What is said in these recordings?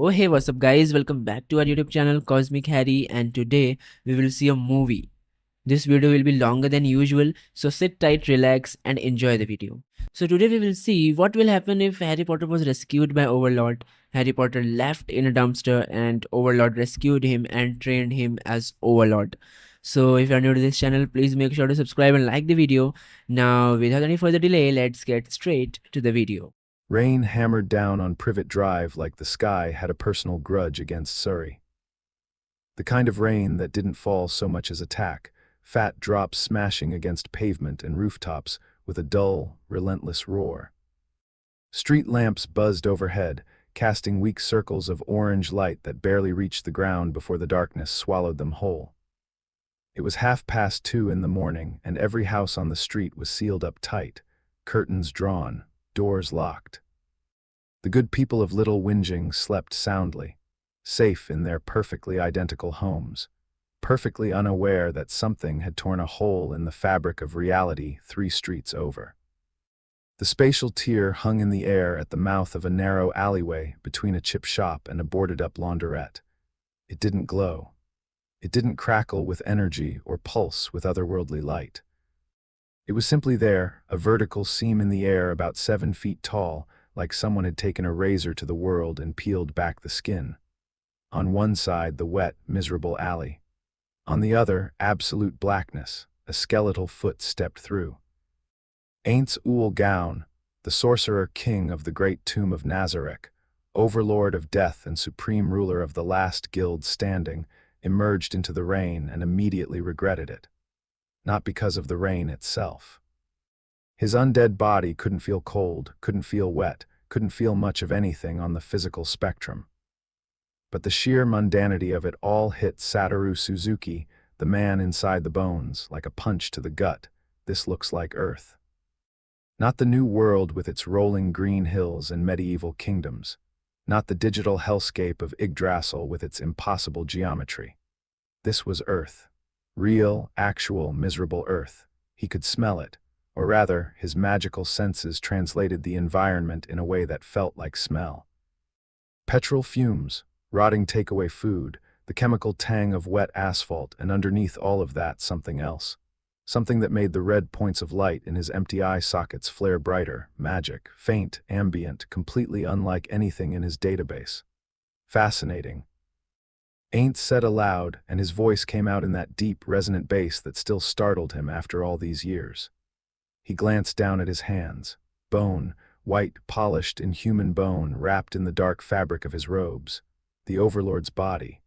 Oh hey, what's up guys? Welcome back to our YouTube channel Cosmic Harry, and today we will see a movie. This video will be longer than usual, so sit tight, relax and enjoy the video. So today we will see what will happen if Harry Potter was rescued by Overlord. Harry Potter left in a dumpster and Overlord rescued him and trained him as Overlord. So if you are new to this channel, please make sure to subscribe and like the video. Now without any further delay, let's get straight to the video. Rain hammered down on Privet Drive like the sky had a personal grudge against Surrey. The kind of rain that didn't fall so much as attack, fat drops smashing against pavement and rooftops with a dull, relentless roar. Street lamps buzzed overhead, casting weak circles of orange light that barely reached the ground before the darkness swallowed them whole. It was 2:30 in the morning, and every house on the street was sealed up tight, curtains drawn, doors locked. The good people of Little Whinging slept soundly, safe in their perfectly identical homes, perfectly unaware that something had torn a hole in the fabric of reality 3 streets over. The spatial tier hung in the air at the mouth of a narrow alleyway between a chip shop and a boarded-up laundrette. It didn't glow. It didn't crackle with energy or pulse with otherworldly light. It was simply there, a vertical seam in the air about 7 feet tall, like someone had taken a razor to the world and peeled back the skin. On one side, the wet, miserable alley. On the other, absolute blackness, a skeletal foot stepped through. Ainz Ooal, the sorcerer king of the great tomb of Nazarick, overlord of death and supreme ruler of the last guild standing, emerged into the rain and immediately regretted it. Not because of the rain itself. His undead body couldn't feel cold, couldn't feel wet, couldn't feel much of anything on the physical spectrum. But the sheer mundanity of it all hit Satoru Suzuki, the man inside the bones, like a punch to the gut. This looks like Earth. Not the new world with its rolling green hills and medieval kingdoms. Not the digital hellscape of Yggdrasil with its impossible geometry. This was Earth. Real, actual, miserable Earth. He could smell it, or rather, his magical senses translated the environment in a way that felt like smell. Petrol fumes, rotting takeaway food, the chemical tang of wet asphalt, and underneath all of that, something else. Something that made the red points of light in his empty eye sockets flare brighter, magic, faint, ambient, completely unlike anything in his database. Fascinating. Ain't said aloud, and his voice came out in that deep, resonant bass that still startled him after all these years. He glanced down at his hands. Bone, white, polished, inhuman bone, wrapped in the dark fabric of his robes. The Overlord's body.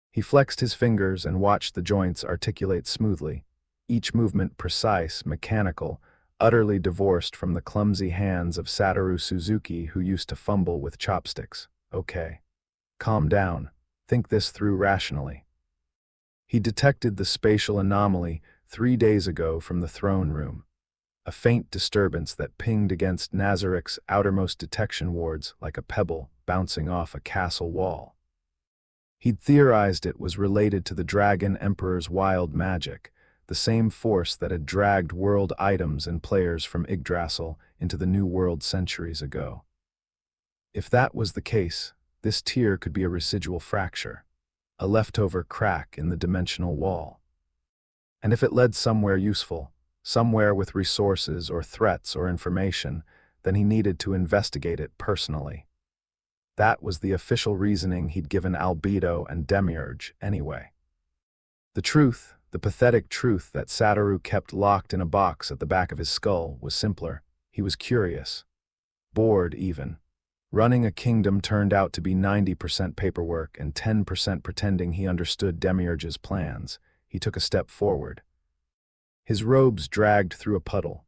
He flexed his fingers and watched the joints articulate smoothly, each movement precise, mechanical, utterly divorced from the clumsy hands of Satoru Suzuki who used to fumble with chopsticks. Okay. Calm down. Think this through rationally. He detected the spatial anomaly 3 days ago from the throne room. A faint disturbance that pinged against Nazarick's outermost detection wards like a pebble bouncing off a castle wall. He'd theorized it was related to the Dragon Emperor's wild magic, the same force that had dragged world items and players from Yggdrasil into the New World centuries ago. If that was the case, this tier could be a residual fracture, a leftover crack in the dimensional wall. And if it led somewhere useful, somewhere with resources or threats or information, then he needed to investigate it personally. That was the official reasoning he'd given Albedo and Demiurge anyway. The truth, the pathetic truth that Satoru kept locked in a box at the back of his skull, was simpler. He was curious. Bored even. Running a kingdom turned out to be 90% paperwork and 10% pretending he understood Demiurge's plans. He took a step forward. His robes dragged through a puddle.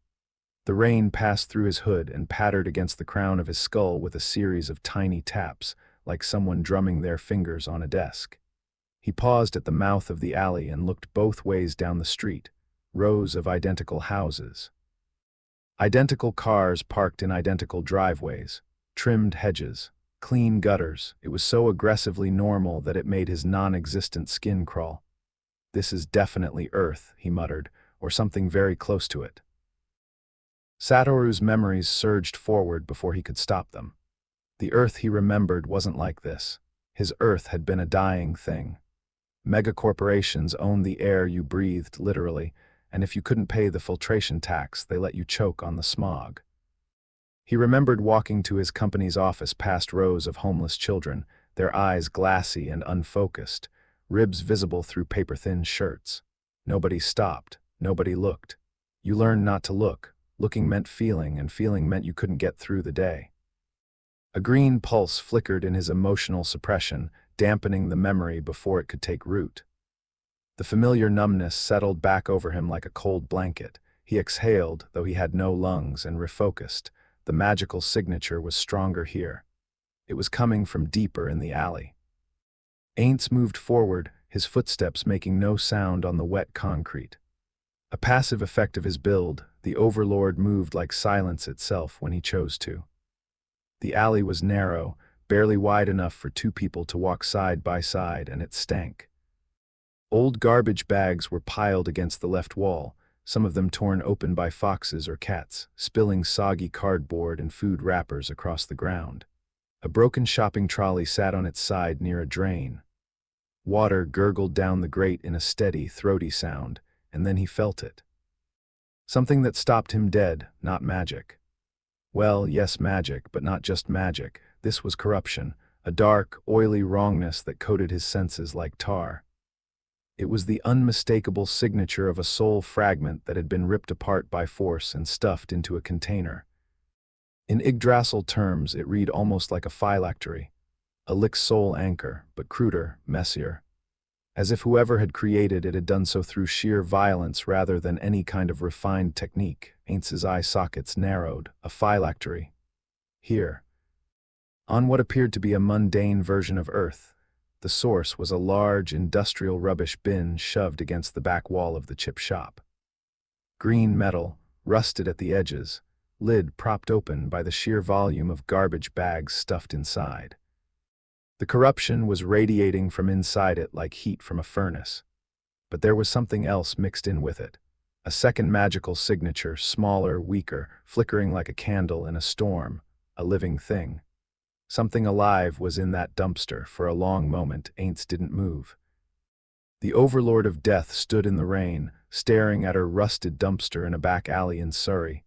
The rain passed through his hood and pattered against the crown of his skull with a series of tiny taps, like someone drumming their fingers on a desk. He paused at the mouth of the alley and looked both ways down the street, rows of identical houses. Identical cars parked in identical driveways. Trimmed hedges, clean gutters. It was so aggressively normal that it made his non-existent skin crawl. This is definitely Earth, he muttered, or something very close to it. Satoru's memories surged forward before he could stop them. The Earth he remembered wasn't like this. His Earth had been a dying thing. Megacorporations owned the air you breathed, literally, and if you couldn't pay the filtration tax, they let you choke on the smog. He remembered walking to his company's office past rows of homeless children, their eyes glassy and unfocused, ribs visible through paper-thin shirts. Nobody stopped. Nobody looked. You learned not to look. Looking meant feeling, and feeling meant you couldn't get through the day. A green pulse flickered in his emotional suppression, dampening the memory before it could take root. The familiar numbness settled back over him like a cold blanket. He exhaled, though he had no lungs, and refocused. The magical signature was stronger here. It was coming from deeper in the alley. Ainz moved forward, his footsteps making no sound on the wet concrete. A passive effect of his build, the Overlord moved like silence itself when he chose to. The alley was narrow, barely wide enough for two people to walk side by side, and it stank. Old garbage bags were piled against the left wall, some of them torn open by foxes or cats, spilling soggy cardboard and food wrappers across the ground. A broken shopping trolley sat on its side near a drain. Water gurgled down the grate in a steady, throaty sound, and then he felt it. Something that stopped him dead, not magic. Well, yes, magic, but not just magic. This was corruption, a dark, oily wrongness that coated his senses like tar. It was the unmistakable signature of a soul fragment that had been ripped apart by force and stuffed into a container. In Yggdrasil terms, it read almost like a phylactery, a lick soul anchor, but cruder, messier. As if whoever had created it had done so through sheer violence rather than any kind of refined technique. Ainz's eye sockets narrowed. A phylactery. Here. On what appeared to be a mundane version of Earth, the source was a large industrial rubbish bin shoved against the back wall of the chip shop. Green metal, rusted at the edges, lid propped open by the sheer volume of garbage bags stuffed inside. The corruption was radiating from inside it like heat from a furnace. But there was something else mixed in with it. A second magical signature, smaller, weaker, flickering like a candle in a storm, a living thing. Something alive was in that dumpster. For a long moment, Ainz didn't move. The Overlord of Death stood in the rain, staring at her rusted dumpster in a back alley in Surrey,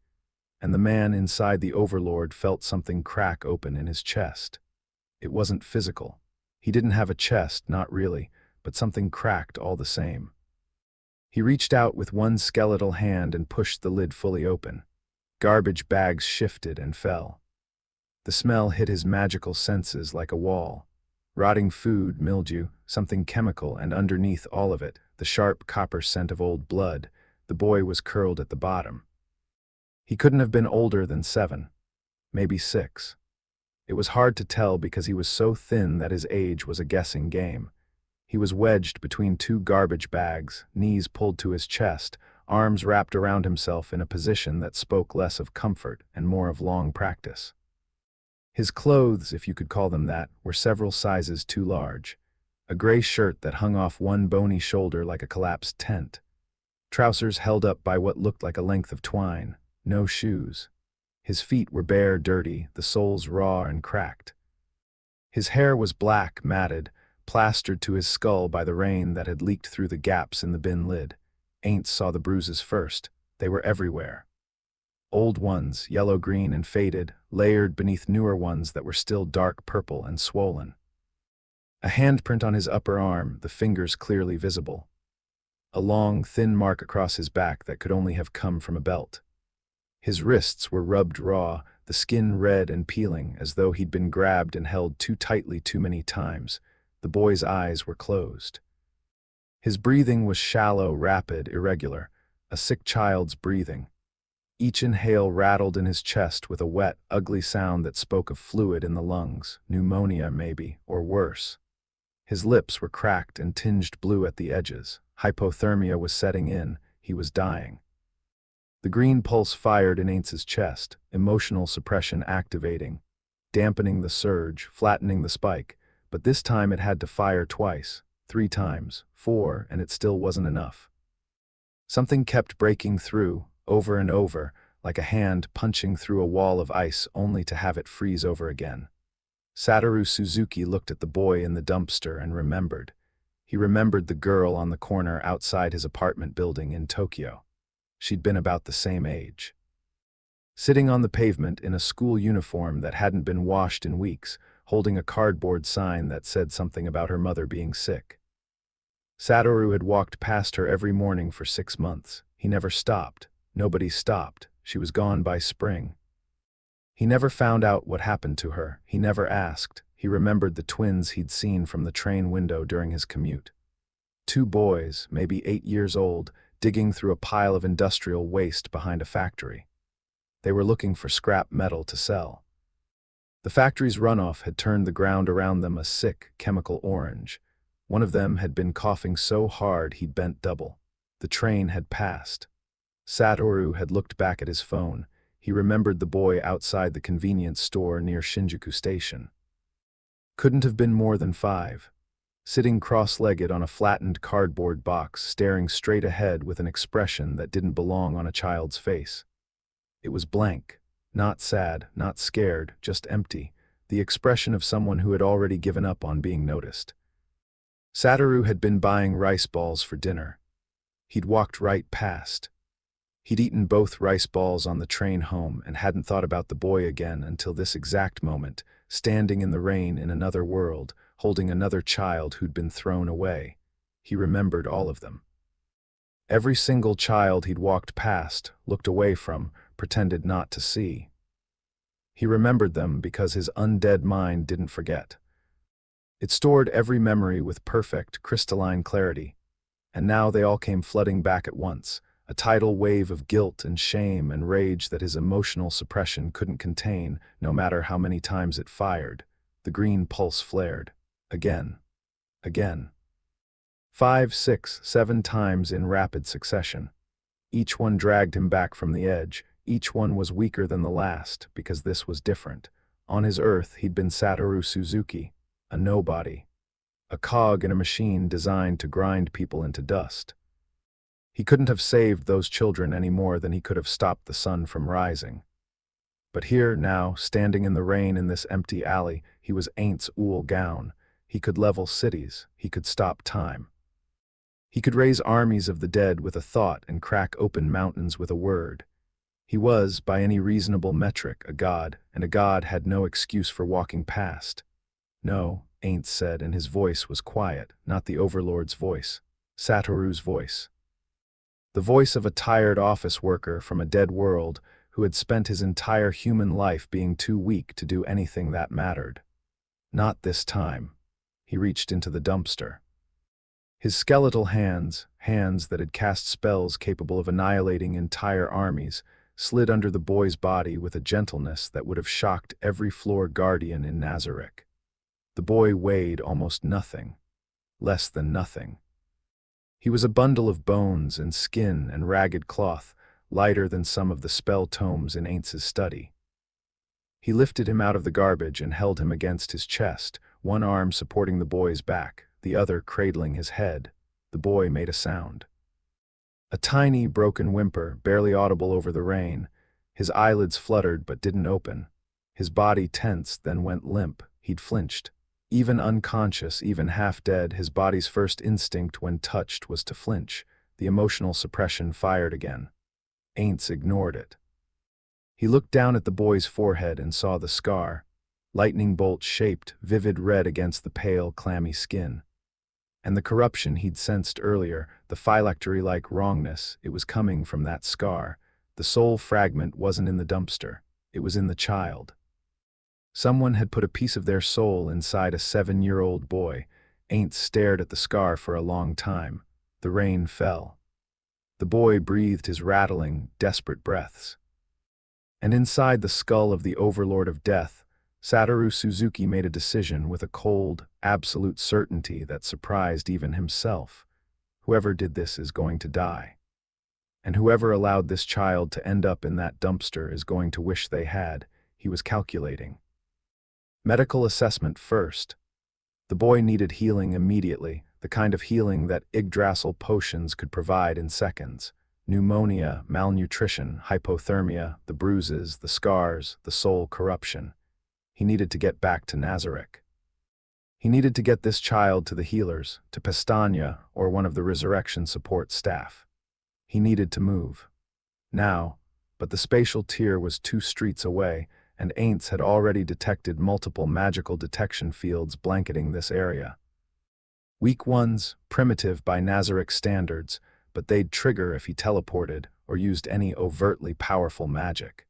and the man inside the Overlord felt something crack open in his chest. It wasn't physical. He didn't have a chest, not really, but something cracked all the same. He reached out with one skeletal hand and pushed the lid fully open. Garbage bags shifted and fell. The smell hit his magical senses like a wall. Rotting food, mildew, something chemical, and underneath all of it, the sharp copper scent of old blood. The boy was curled at the bottom. He couldn't have been older than 7, maybe 6. It was hard to tell because he was so thin that his age was a guessing game. He was wedged between two garbage bags, knees pulled to his chest, arms wrapped around himself in a position that spoke less of comfort and more of long practice. His clothes, if you could call them that, were several sizes too large. A gray shirt that hung off one bony shoulder like a collapsed tent. Trousers held up by what looked like a length of twine. No shoes. His feet were bare, dirty, the soles raw and cracked. His hair was black, matted, plastered to his skull by the rain that had leaked through the gaps in the bin lid. Ainz saw the bruises first. They were everywhere. Old ones, yellow-green and faded, layered beneath newer ones that were still dark purple and swollen. A handprint on his upper arm, the fingers clearly visible. A long, thin mark across his back that could only have come from a belt. His wrists were rubbed raw, the skin red and peeling, as though he'd been grabbed and held too tightly too many times. The boy's eyes were closed. His breathing was shallow, rapid, irregular, a sick child's breathing. Each inhale rattled in his chest with a wet, ugly sound that spoke of fluid in the lungs, pneumonia maybe, or worse. His lips were cracked and tinged blue at the edges. Hypothermia was setting in. He was dying. The green pulse fired in Ainz's chest, emotional suppression activating, dampening the surge, flattening the spike, but this time it had to fire twice, 3 times, 4, and it still wasn't enough. Something kept breaking through, over and over, like a hand punching through a wall of ice only to have it freeze over again. Satoru Suzuki looked at the boy in the dumpster and remembered. He remembered the girl on the corner outside his apartment building in Tokyo. She'd been about the same age. Sitting on the pavement in a school uniform that hadn't been washed in weeks, holding a cardboard sign that said something about her mother being sick. Satoru had walked past her every morning for 6 months. He never stopped. Nobody stopped. She was gone by spring. He never found out what happened to her. He never asked. He remembered the twins he'd seen from the train window during his commute. 2 boys, maybe 8 years old, digging through a pile of industrial waste behind a factory. They were looking for scrap metal to sell. The factory's runoff had turned the ground around them a sick, chemical orange. One of them had been coughing so hard he'd bent double. The train had passed. Satoru had looked back at his phone. He remembered the boy outside the convenience store near Shinjuku Station. Couldn't have been more than 5. Sitting cross-legged on a flattened cardboard box, staring straight ahead with an expression that didn't belong on a child's face. It was blank, not sad, not scared, just empty, the expression of someone who had already given up on being noticed. Satoru had been buying rice balls for dinner. He'd walked right past. He'd eaten both rice balls on the train home and hadn't thought about the boy again until this exact moment, standing in the rain in another world, holding another child who'd been thrown away. He remembered all of them. Every single child he'd walked past, looked away from, pretended not to see. He remembered them because his undead mind didn't forget. It stored every memory with perfect, crystalline clarity, and now they all came flooding back at once, a tidal wave of guilt and shame and rage that his emotional suppression couldn't contain, no matter how many times it fired. The green pulse flared. Again. Again. 5, 6, 7 times in rapid succession. Each one dragged him back from the edge. Each one was weaker than the last, because this was different. On his Earth, he'd been Satoru Suzuki, a nobody, a cog in a machine designed to grind people into dust. He couldn't have saved those children any more than he could have stopped the sun from rising. But here, now, standing in the rain in this empty alley, he was Ainz Ooal gown. He could level cities. He could stop time. He could raise armies of the dead with a thought and crack open mountains with a word. He was, by any reasonable metric, a god, and a god had no excuse for walking past. No, Ainz said, and his voice was quiet, not the Overlord's voice. Satoru's voice. The voice of a tired office worker from a dead world who had spent his entire human life being too weak to do anything that mattered. Not this time. He reached into the dumpster. His skeletal hands, hands that had cast spells capable of annihilating entire armies, slid under the boy's body with a gentleness that would have shocked every floor guardian in Nazarick. The boy weighed almost nothing. Less than nothing. He was a bundle of bones and skin and ragged cloth, lighter than some of the spell tomes in Ainz's study. He lifted him out of the garbage and held him against his chest, one arm supporting the boy's back, the other cradling his head. The boy made a sound. A tiny, broken whimper, barely audible over the rain. His eyelids fluttered but didn't open. His body tensed, then went limp. He'd flinched. Even unconscious, even half-dead, his body's first instinct when touched was to flinch. The emotional suppression fired again. Ainz ignored it. He looked down at the boy's forehead and saw the scar, lightning bolt-shaped, vivid red against the pale, clammy skin. And the corruption he'd sensed earlier, the phylactery-like wrongness, it was coming from that scar. The soul fragment wasn't in the dumpster. It was in the child. Someone had put a piece of their soul inside a 7-year-old boy. Ainz stared at the scar for a long time. The rain fell. The boy breathed his rattling, desperate breaths. And inside the skull of the Overlord of Death, Satoru Suzuki made a decision with a cold, absolute certainty that surprised even himself. Whoever did this is going to die. And whoever allowed this child to end up in that dumpster is going to wish they had. He was calculating. Medical assessment first. The boy needed healing immediately, the kind of healing that Yggdrasil potions could provide in seconds. Pneumonia, malnutrition, hypothermia, the bruises, the scars, the soul corruption. He needed to get back to Nazarick. He needed to get this child to the healers, to Pestania or one of the resurrection support staff. He needed to move. Now, but the spatial tier was 2 streets away, and Ainz had already detected multiple magical detection fields blanketing this area. Weak ones, primitive by Nazarick standards, but they'd trigger if he teleported or used any overtly powerful magic.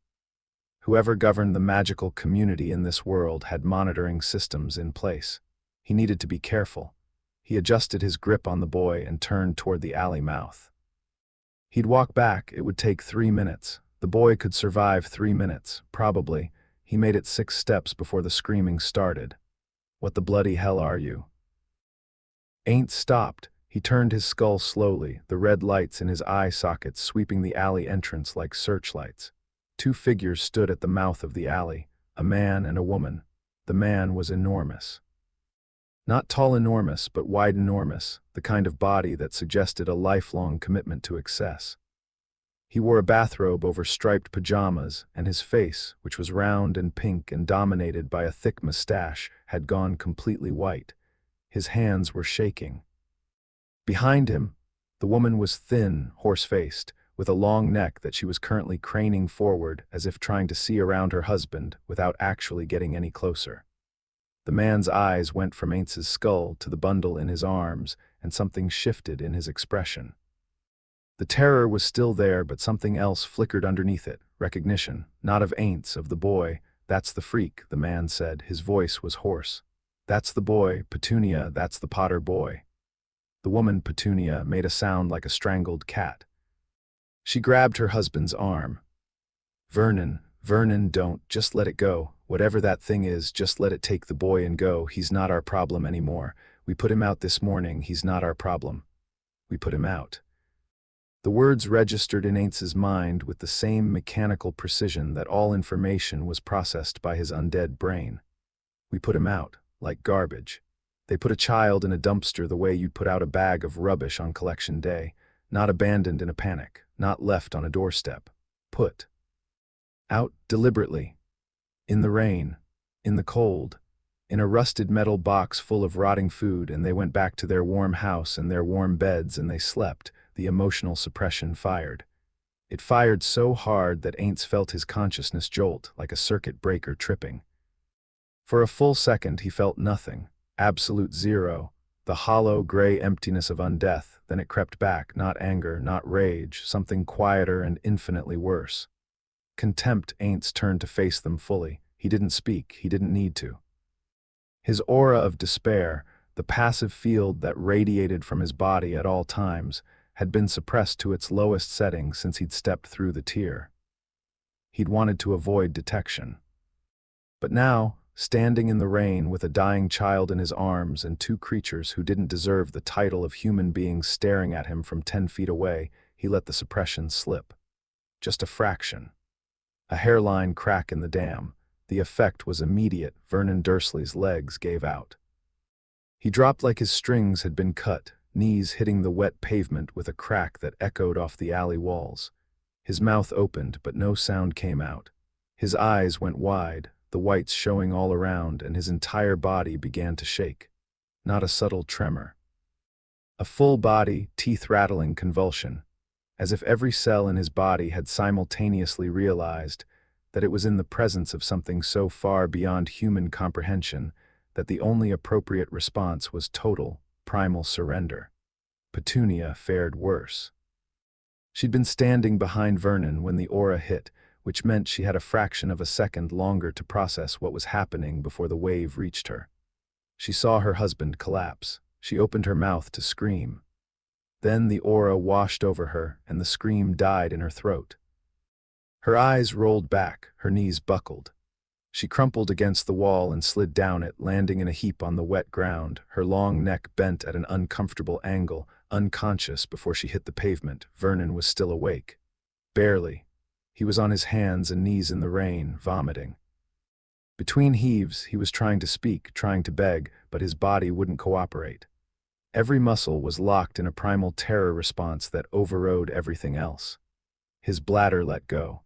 Whoever governed the magical community in this world had monitoring systems in place. He needed to be careful. He adjusted his grip on the boy and turned toward the alley mouth. He'd walk back. It would take 3 minutes. The boy could survive 3 minutes, probably. He made it 6 steps before the screaming started. "What the bloody hell are you?" Ainz stopped. He turned his skull slowly, the red lights in his eye sockets sweeping the alley entrance like searchlights. 2 figures stood at the mouth of the alley, a man and a woman. The man was enormous. Not tall enormous, but wide enormous, the kind of body that suggested a lifelong commitment to excess. He wore a bathrobe over striped pajamas, and his face, which was round and pink and dominated by a thick mustache, had gone completely white. His hands were shaking. Behind him, the woman was thin, horse-faced, with a long neck that she was currently craning forward as if trying to see around her husband without actually getting any closer. The man's eyes went from Ainz's skull to the bundle in his arms, and something shifted in his expression. The terror was still there, but something else flickered underneath it. Recognition, not of Ainz, of the boy. "That's the freak," the man said. His voice was hoarse. "That's the boy, Petunia, that's the Potter boy." The woman, Petunia, made a sound like a strangled cat. She grabbed her husband's arm. Vernon, don't, just let it go. Whatever that thing is, just let it take the boy and go. He's not our problem anymore. We put him out this morning. He's not our problem. We put him out." The words registered in Ainz's mind with the same mechanical precision that all information was processed by his undead brain. We put him out, like garbage. They put a child in a dumpster the way you'd put out a bag of rubbish on collection day, not abandoned in a panic, not left on a doorstep. Put out deliberately. In the rain, in the cold, in a rusted metal box full of rotting food, and they went back to their warm house and their warm beds and they slept. The emotional suppression fired. It fired so hard that Ainz felt his consciousness jolt like a circuit breaker tripping. For a full second he felt nothing, absolute zero, the hollow, gray emptiness of undeath. Then it crept back, not anger, not rage, something quieter and infinitely worse. Contempt. Ainz turned to face them fully. He didn't speak, he didn't need to. His aura of despair, the passive field that radiated from his body at all times, had been suppressed to its lowest setting since he'd stepped through the tier. He'd wanted to avoid detection. But now, standing in the rain with a dying child in his arms and 2 creatures who didn't deserve the title of human beings staring at him from 10 feet away, he let the suppression slip. Just a fraction. A hairline crack in the dam. The effect was immediate. Vernon Dursley's legs gave out. He dropped like his strings had been cut, knees hitting the wet pavement with a crack that echoed off the alley walls. His mouth opened, but no sound came out. His eyes went wide, the whites showing all around, and his entire body began to shake. Not a subtle tremor. A full body, teeth-rattling convulsion, as if every cell in his body had simultaneously realized that it was in the presence of something so far beyond human comprehension that the only appropriate response was total, primal surrender. Petunia fared worse. She'd been standing behind Vernon when the aura hit, which meant she had a fraction of a second longer to process what was happening before the wave reached her. She saw her husband collapse. She opened her mouth to scream. Then the aura washed over her, and the scream died in her throat. Her eyes rolled back, her knees buckled. She crumpled against the wall and slid down it, landing in a heap on the wet ground, her long neck bent at an uncomfortable angle, unconscious before she hit the pavement. Vernon was still awake. Barely. He was on his hands and knees in the rain, vomiting. Between heaves, he was trying to speak, trying to beg, but his body wouldn't cooperate. Every muscle was locked in a primal terror response that overrode everything else. His bladder let go.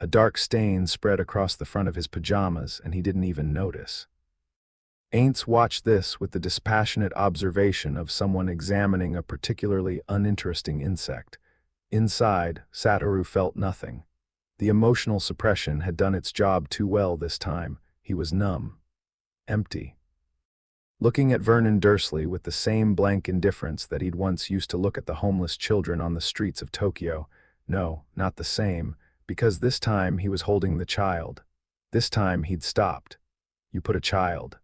A dark stain spread across the front of his pajamas, and he didn't even notice. Ainz watched this with the dispassionate observation of someone examining a particularly uninteresting insect. Inside, Satoru felt nothing. The emotional suppression had done its job too well this time. He was numb. Empty. Looking at Vernon Dursley with the same blank indifference that he'd once used to look at the homeless children on the streets of Tokyo. No, not the same, because this time he was holding the child. This time he'd stopped. You put a child.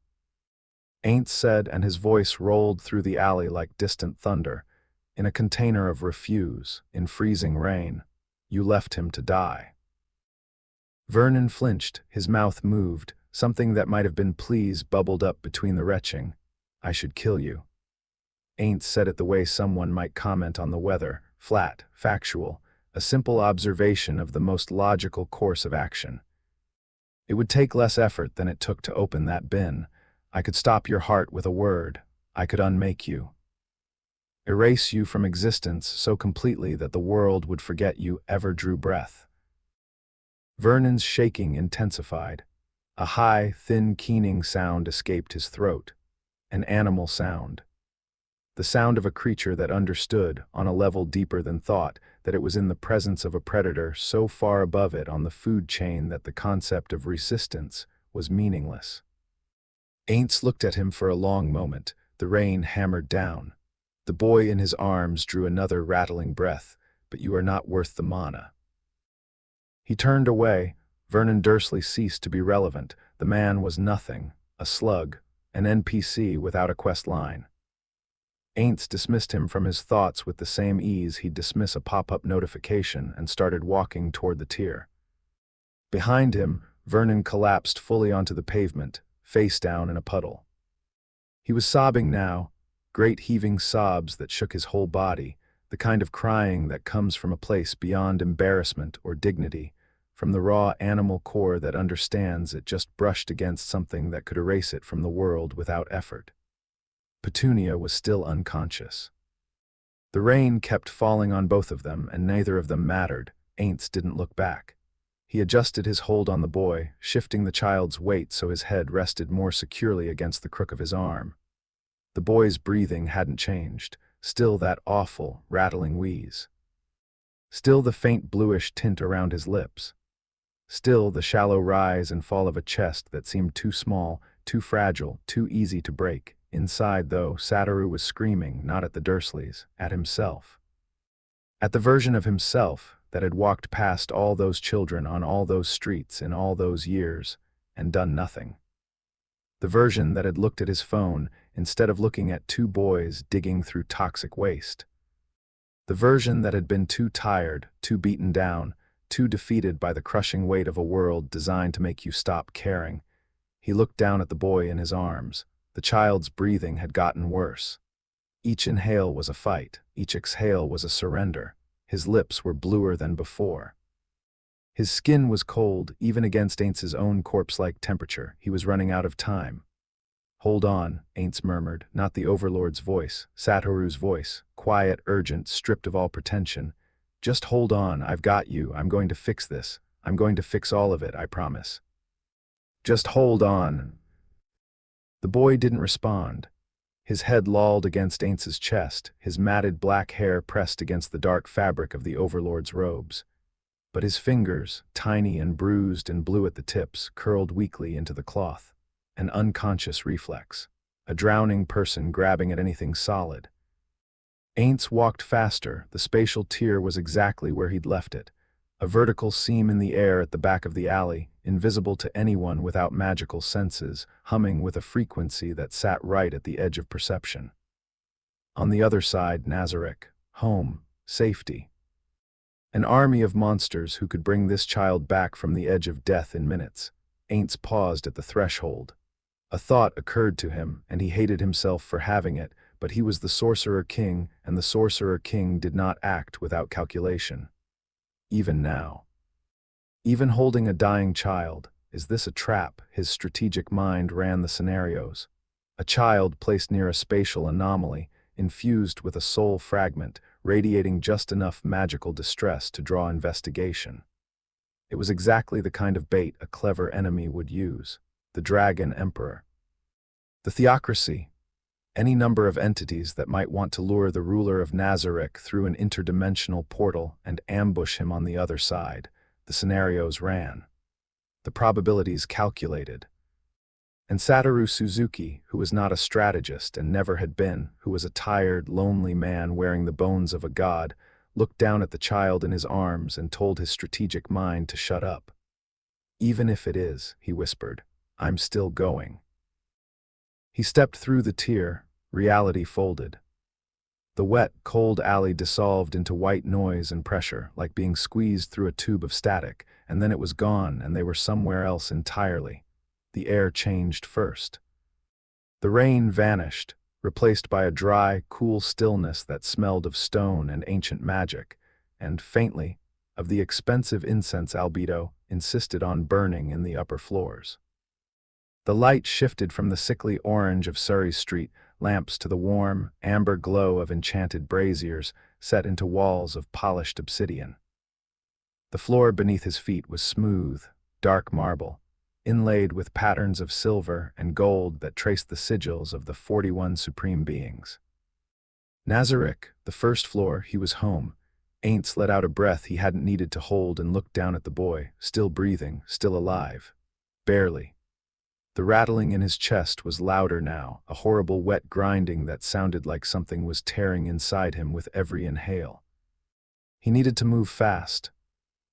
Ainz said, and his voice rolled through the alley like distant thunder. In a container of refuse, in freezing rain. You left him to die. Vernon flinched, his mouth moved, something that might have been pleas bubbled up between the retching. I should kill you. Ainz said it the way someone might comment on the weather, flat, factual, a simple observation of the most logical course of action. It would take less effort than it took to open that bin. I could stop your heart with a word. I could unmake you. Erase you from existence so completely that the world would forget you ever drew breath. Vernon's shaking intensified. A high, thin, keening sound escaped his throat. An animal sound. The sound of a creature that understood, on a level deeper than thought, that it was in the presence of a predator so far above it on the food chain that the concept of resistance was meaningless. Ainz looked at him for a long moment. The rain hammered down. The boy in his arms drew another rattling breath. But you are not worth the mana. He turned away. Vernon Dursley ceased to be relevant. The man was nothing, a slug, an NPC without a quest line. Ainz dismissed him from his thoughts with the same ease he'd dismiss a pop-up notification and started walking toward the tier. Behind him, Vernon collapsed fully onto the pavement, face down in a puddle. He was sobbing now, great heaving sobs that shook his whole body, the kind of crying that comes from a place beyond embarrassment or dignity, from the raw animal core that understands it just brushed against something that could erase it from the world without effort. Petunia was still unconscious. The rain kept falling on both of them, and neither of them mattered. Ainz didn't look back. He adjusted his hold on the boy, shifting the child's weight so his head rested more securely against the crook of his arm. The boy's breathing hadn't changed, still that awful, rattling wheeze. Still the faint bluish tint around his lips. Still the shallow rise and fall of a chest that seemed too small, too fragile, too easy to break. Inside, though, Satoru was screaming, not at the Dursleys, at himself. At the version of himself that had walked past all those children on all those streets in all those years and done nothing. The version that had looked at his phone instead of looking at two boys digging through toxic waste. The version that had been too tired, too beaten down, too defeated by the crushing weight of a world designed to make you stop caring. He looked down at the boy in his arms. The child's breathing had gotten worse. Each inhale was a fight, each exhale was a surrender. His lips were bluer than before. His skin was cold, even against Ainz's own corpse-like temperature. He was running out of time. Hold on, Ainz murmured, not the Overlord's voice, Satoru's voice, quiet, urgent, stripped of all pretension. Just hold on, I've got you, I'm going to fix this. I'm going to fix all of it, I promise. Just hold on. The boy didn't respond. His head lolled against Ainz's chest, his matted black hair pressed against the dark fabric of the Overlord's robes. But his fingers, tiny and bruised and blue at the tips, curled weakly into the cloth. An unconscious reflex. A drowning person grabbing at anything solid. Ainz walked faster. The spatial tier was exactly where he'd left it. A vertical seam in the air at the back of the alley, invisible to anyone without magical senses, humming with a frequency that sat right at the edge of perception. On the other side, Nazarick. Home. Safety. An army of monsters who could bring this child back from the edge of death in minutes. Ainz paused at the threshold. A thought occurred to him, and he hated himself for having it, but he was the Sorcerer King, and the Sorcerer King did not act without calculation. Even now. Even holding a dying child, is this a trap? His strategic mind ran the scenarios. A child placed near a spatial anomaly, infused with a soul fragment, radiating just enough magical distress to draw investigation. It was exactly the kind of bait a clever enemy would use. The Dragon Emperor. The Theocracy. Any number of entities that might want to lure the ruler of Nazarick through an interdimensional portal and ambush him on the other side. The scenarios ran. The probabilities calculated. And Satoru Suzuki, who was not a strategist and never had been, who was a tired, lonely man wearing the bones of a god, looked down at the child in his arms and told his strategic mind to shut up. "Even if it is," he whispered, "I'm still going." He stepped through the tier, reality folded. The wet, cold alley dissolved into white noise and pressure, like being squeezed through a tube of static, and then it was gone and they were somewhere else entirely. The air changed first. The rain vanished, replaced by a dry, cool stillness that smelled of stone and ancient magic, and, faintly, of the expensive incense Albedo insisted on burning in the upper floors. The light shifted from the sickly orange of Surrey Street lamps to the warm, amber glow of enchanted braziers set into walls of polished obsidian. The floor beneath his feet was smooth, dark marble, inlaid with patterns of silver and gold that traced the sigils of the 41 supreme beings. Nazarick, the first floor, he was home. Ainz let out a breath he hadn't needed to hold and looked down at the boy, still breathing, still alive. Barely. The rattling in his chest was louder now, a horrible wet grinding that sounded like something was tearing inside him with every inhale. He needed to move fast.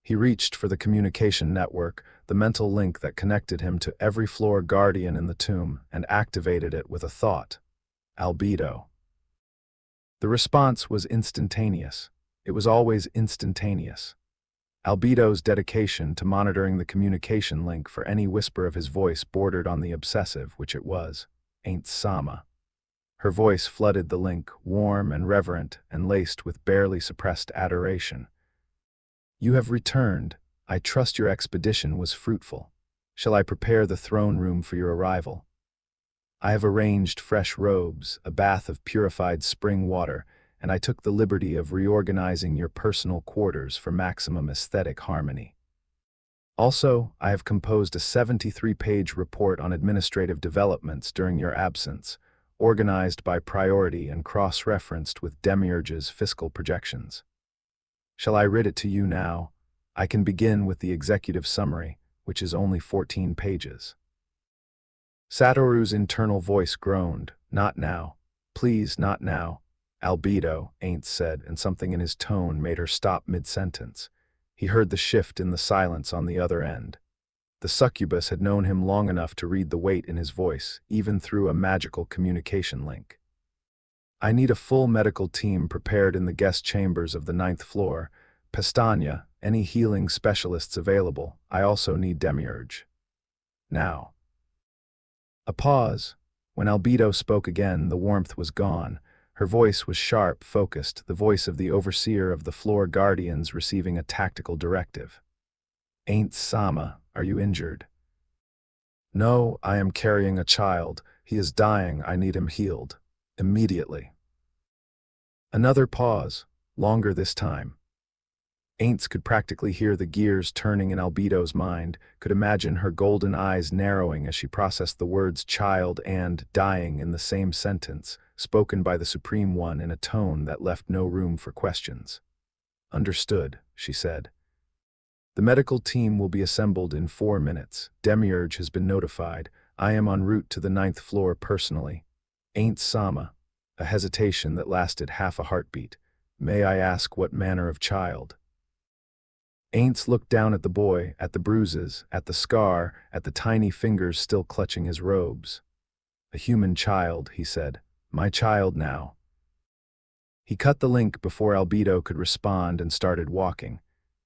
He reached for the communication network, the mental link that connected him to every floor guardian in the tomb, and activated it with a thought. Albedo. The response was instantaneous. It was always instantaneous. Albedo's dedication to monitoring the communication link for any whisper of his voice bordered on the obsessive, which it was. Ain't Sama. Her voice flooded the link, warm and reverent and laced with barely suppressed adoration. "You have returned. I trust your expedition was fruitful. Shall I prepare the throne room for your arrival? I have arranged fresh robes, a bath of purified spring water, and I took the liberty of reorganizing your personal quarters for maximum aesthetic harmony. Also, I have composed a 73-page report on administrative developments during your absence, organized by priority and cross-referenced with Demiurge's fiscal projections. Shall I read it to you now? I can begin with the executive summary, which is only 14 pages. Satoru's internal voice groaned. "Not now. Please, not now." "Albedo," Ainz said, and something in his tone made her stop mid-sentence. He heard the shift in the silence on the other end. The succubus had known him long enough to read the weight in his voice, even through a magical communication link. "I need a full medical team prepared in the guest chambers of the 9th floor. Pestagna, any healing specialists available. I also need Demiurge. Now." A pause. When Albedo spoke again, the warmth was gone. Her voice was sharp, focused, the voice of the overseer of the floor guardians receiving a tactical directive. "Ain't Sama, are you injured?" "No, I am carrying a child. He is dying. I need him healed. Immediately." Another pause, longer this time. Ainz could practically hear the gears turning in Albedo's mind, could imagine her golden eyes narrowing as she processed the words child and dying in the same sentence, spoken by the Supreme One in a tone that left no room for questions. "Understood," she said. "The medical team will be assembled in 4 minutes. Demiurge has been notified. I am en route to the 9th floor personally. Ain't Sama." A hesitation that lasted half a heartbeat. "May I ask what manner of child?" Ainz looked down at the boy, at the bruises, at the scar, at the tiny fingers still clutching his robes. "A human child," he said. "My child now." He cut the link before Albedo could respond and started walking.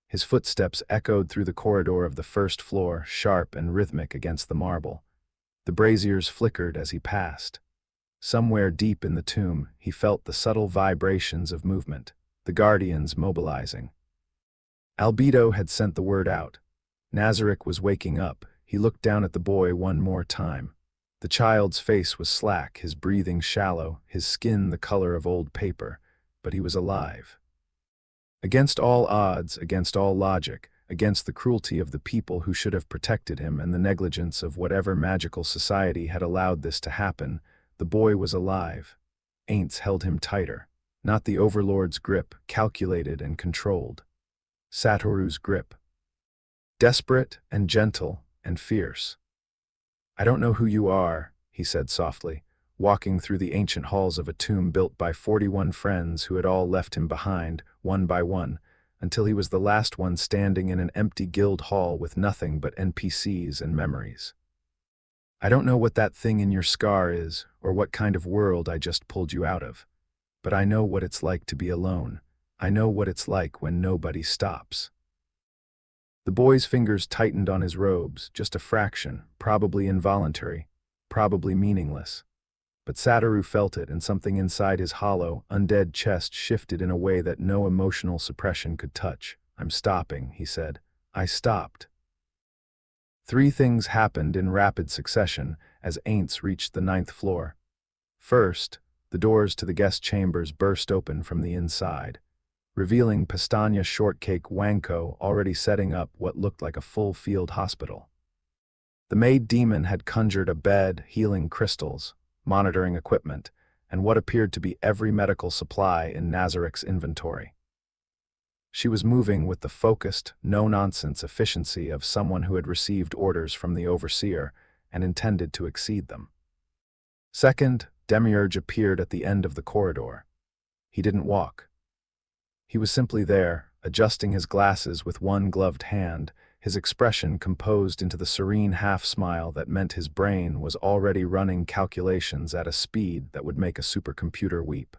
His footsteps echoed through the corridor of the 1st floor, sharp and rhythmic against the marble. The braziers flickered as he passed. Somewhere deep in the tomb, he felt the subtle vibrations of movement, the guardians mobilizing. Albedo had sent the word out. Nazarick was waking up. He looked down at the boy one more time. The child's face was slack, his breathing shallow, his skin the color of old paper, but he was alive. Against all odds, against all logic, against the cruelty of the people who should have protected him and the negligence of whatever magical society had allowed this to happen, the boy was alive. Ainz held him tighter. Not the Overlord's grip, calculated and controlled. Satoru's grip. Desperate and gentle and fierce. "I don't know who you are," he said softly, walking through the ancient halls of a tomb built by 41 friends who had all left him behind, one by one, until he was the last one standing in an empty guild hall with nothing but NPCs and memories. "I don't know what that thing in your scar is, or what kind of world I just pulled you out of. But I know what it's like to be alone. I know what it's like when nobody stops." The boy's fingers tightened on his robes, just a fraction, probably involuntary, probably meaningless. But Satoru felt it, and something inside his hollow, undead chest shifted in a way that no emotional suppression could touch. "I'm stopping," he said. I stopped. 3 things happened in rapid succession as Ainz reached the 9th floor. First, the doors to the guest chambers burst open from the inside, revealing Pestagna Shortcake Wanko already setting up what looked like a full field hospital. The maid demon had conjured a bed, healing crystals, monitoring equipment, and what appeared to be every medical supply in Nazarick's inventory. She was moving with the focused, no-nonsense efficiency of someone who had received orders from the overseer and intended to exceed them. Second, Demiurge appeared at the end of the corridor. He didn't walk. He was simply there, adjusting his glasses with one gloved hand, his expression composed into the serene half-smile that meant his brain was already running calculations at a speed that would make a supercomputer weep.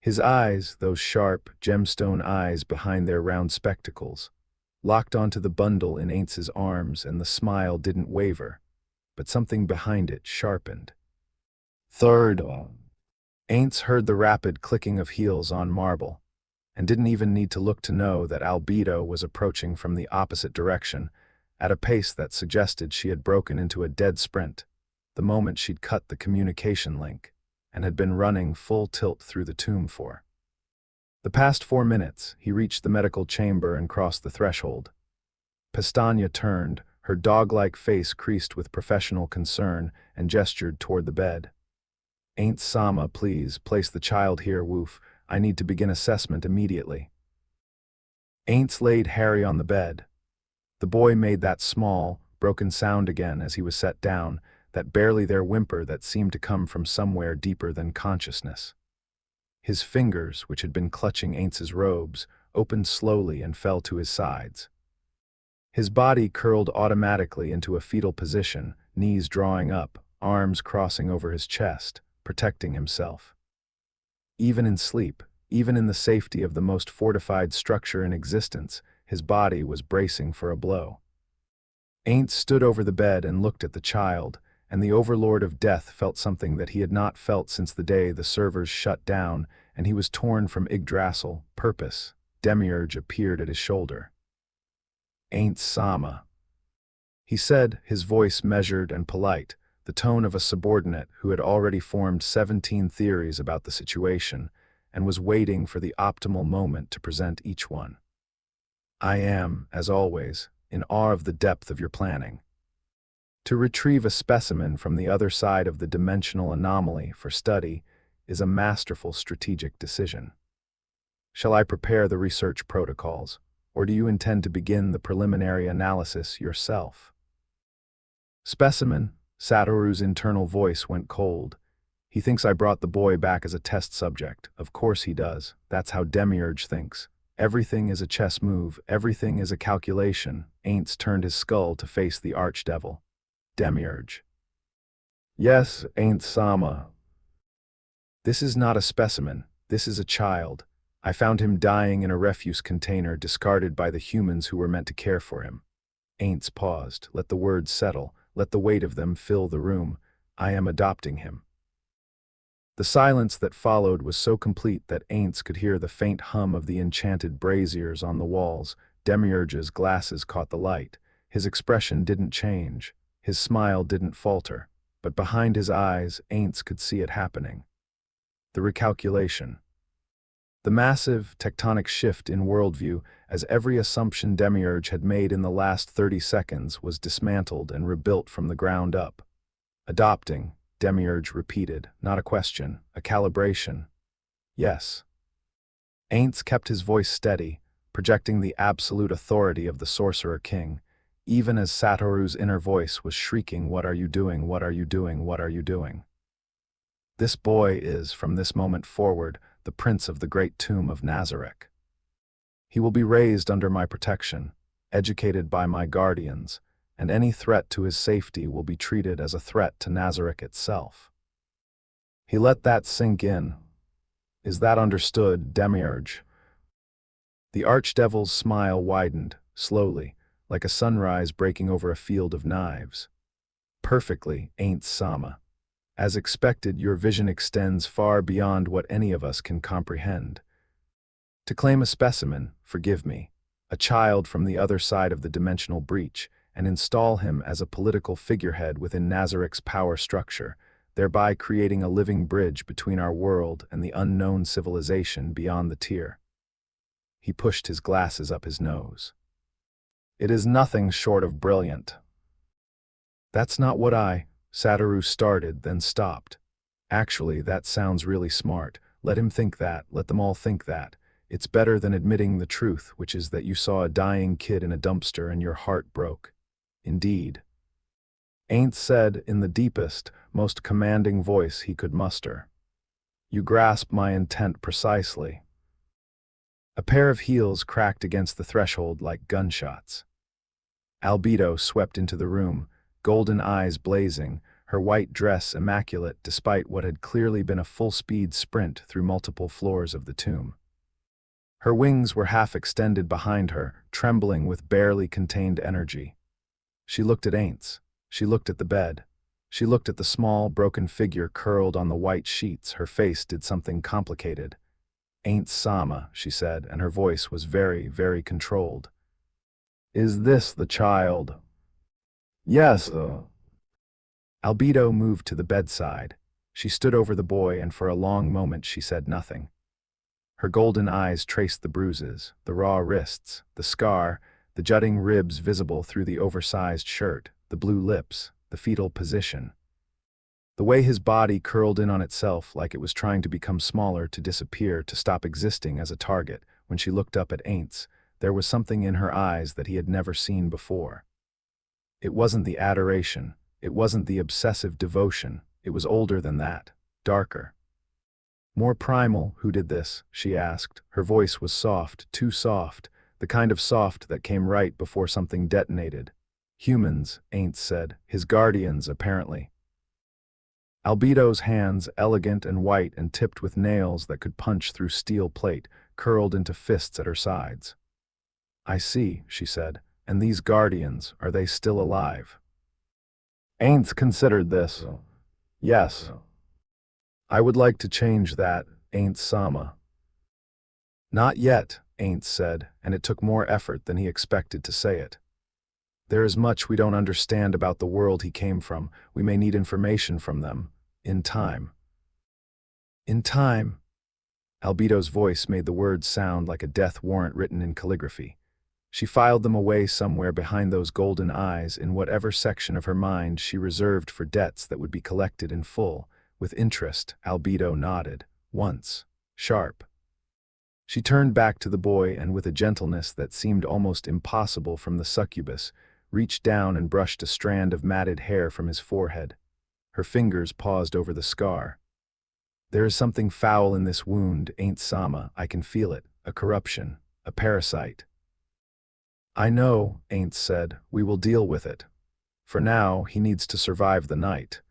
His eyes, those sharp, gemstone eyes behind their round spectacles, locked onto the bundle in Ainz's arms, and the smile didn't waver, but something behind it sharpened. Third, Ainz heard the rapid clicking of heels on marble, and didn't even need to look to know that Albedo was approaching from the opposite direction, at a pace that suggested she had broken into a dead sprint, the moment she'd cut the communication link, and had been running full tilt through the tomb for. The past 4 minutes, he reached the medical chamber and crossed the threshold. Pestagna turned, her dog-like face creased with professional concern, and gestured toward the bed. "Ainz Sama, please, place the child here, woof. I need to begin assessment immediately." Ainz laid Harry on the bed. The boy made that small, broken sound again as he was set down, that barely there whimper that seemed to come from somewhere deeper than consciousness. His fingers, which had been clutching Ainz's robes, opened slowly and fell to his sides. His body curled automatically into a fetal position, knees drawing up, arms crossing over his chest, protecting himself. Even in sleep, even in the safety of the most fortified structure in existence, his body was bracing for a blow. Ainz stood over the bed and looked at the child, and the Overlord of Death felt something that he had not felt since the day the servers shut down and he was torn from Yggdrasil, purpose. Demiurge appeared at his shoulder. "Ainz Sama," he said, his voice measured and polite, the tone of a subordinate who had already formed 17 theories about the situation and was waiting for the optimal moment to present each one. "I am, as always, in awe of the depth of your planning. To retrieve a specimen from the other side of the dimensional anomaly for study is a masterful strategic decision. Shall I prepare the research protocols, or do you intend to begin the preliminary analysis yourself?" "Specimen," Satoru's internal voice went cold. "He thinks I brought the boy back as a test subject. Of course he does. That's how Demiurge thinks. Everything is a chess move. Everything is a calculation." Ainz turned his skull to face the archdevil. "Demiurge." "Yes, Ainz Sama. This is not a specimen. This is a child. I found him dying in a refuse container discarded by the humans who were meant to care for him." Ainz paused. Let the words settle. Let the weight of them fill the room. "I am adopting him." The silence that followed was so complete that Ainz could hear the faint hum of the enchanted braziers on the walls. Demiurge's glasses caught the light. His expression didn't change. His smile didn't falter. But behind his eyes, Ainz could see it happening. The recalculation. The massive, tectonic shift in worldview, as every assumption Demiurge had made in the last 30 seconds was dismantled and rebuilt from the ground up. Adopting, Demiurge repeated, not a question, a calibration. Yes. Ainz kept his voice steady, projecting the absolute authority of the Sorcerer King, even as Satoru's inner voice was shrieking, "What are you doing? What are you doing? What are you doing?" This boy is, from this moment forward, the prince of the great tomb of Nazarick. He will be raised under my protection, educated by my guardians, and any threat to his safety will be treated as a threat to Nazarick itself. He let that sink in. Is that understood, Demiurge? The Archdevil's smile widened, slowly, like a sunrise breaking over a field of knives. Perfectly, Ainz Sama. As expected, your vision extends far beyond what any of us can comprehend. To claim a specimen, forgive me, a child from the other side of the dimensional breach, and install him as a political figurehead within Nazarick's power structure, thereby creating a living bridge between our world and the unknown civilization beyond the tier. He pushed his glasses up his nose. It is nothing short of brilliant. That's not what Satoru started, then stopped. Actually, that sounds really smart. Let him think that, let them all think that. It's better than admitting the truth, which is that you saw a dying kid in a dumpster and your heart broke. Indeed. Ainz said in the deepest, most commanding voice he could muster. You grasp my intent precisely. A pair of heels cracked against the threshold like gunshots. Albedo swept into the room, golden eyes blazing, her white dress immaculate despite what had clearly been a full-speed sprint through multiple floors of the tomb. Her wings were half extended behind her, trembling with barely contained energy. She looked at Ainz. She looked at the bed. She looked at the small, broken figure curled on the white sheets. Her face did something complicated. Ainz Sama, she said, and her voice was very, very controlled. Is this the child? Yes. Albedo moved to the bedside. She stood over the boy, and for a long moment she said nothing. Her golden eyes traced the bruises, the raw wrists, the scar, the jutting ribs visible through the oversized shirt, the blue lips, the fetal position. The way his body curled in on itself like it was trying to become smaller, to disappear, to stop existing as a target. When she looked up at Ainz, there was something in her eyes that he had never seen before. It wasn't the adoration, it wasn't the obsessive devotion, it was older than that, darker. More primal. Who did this? She asked. Her voice was soft, too soft, the kind of soft that came right before something detonated. Humans, Ainz said, his guardians apparently. Albedo's hands, elegant and white and tipped with nails that could punch through steel plate, curled into fists at her sides. I see, she said, and these guardians, are they still alive? Ainz considered this. Yes. I would like to change that, Ainz Sama. Not yet, Ainz said, and it took more effort than he expected to say it. There is much we don't understand about the world he came from. We may need information from them. In time. In time. Albedo's voice made the words sound like a death warrant written in calligraphy. She filed them away somewhere behind those golden eyes in whatever section of her mind she reserved for debts that would be collected in full. With interest, Albedo nodded, once, sharp. She turned back to the boy and with a gentleness that seemed almost impossible from the succubus, reached down and brushed a strand of matted hair from his forehead. Her fingers paused over the scar. There is something foul in this wound, Ainz Sama, I can feel it, a corruption, a parasite. I know, Ainz said, we will deal with it. For now, he needs to survive the night.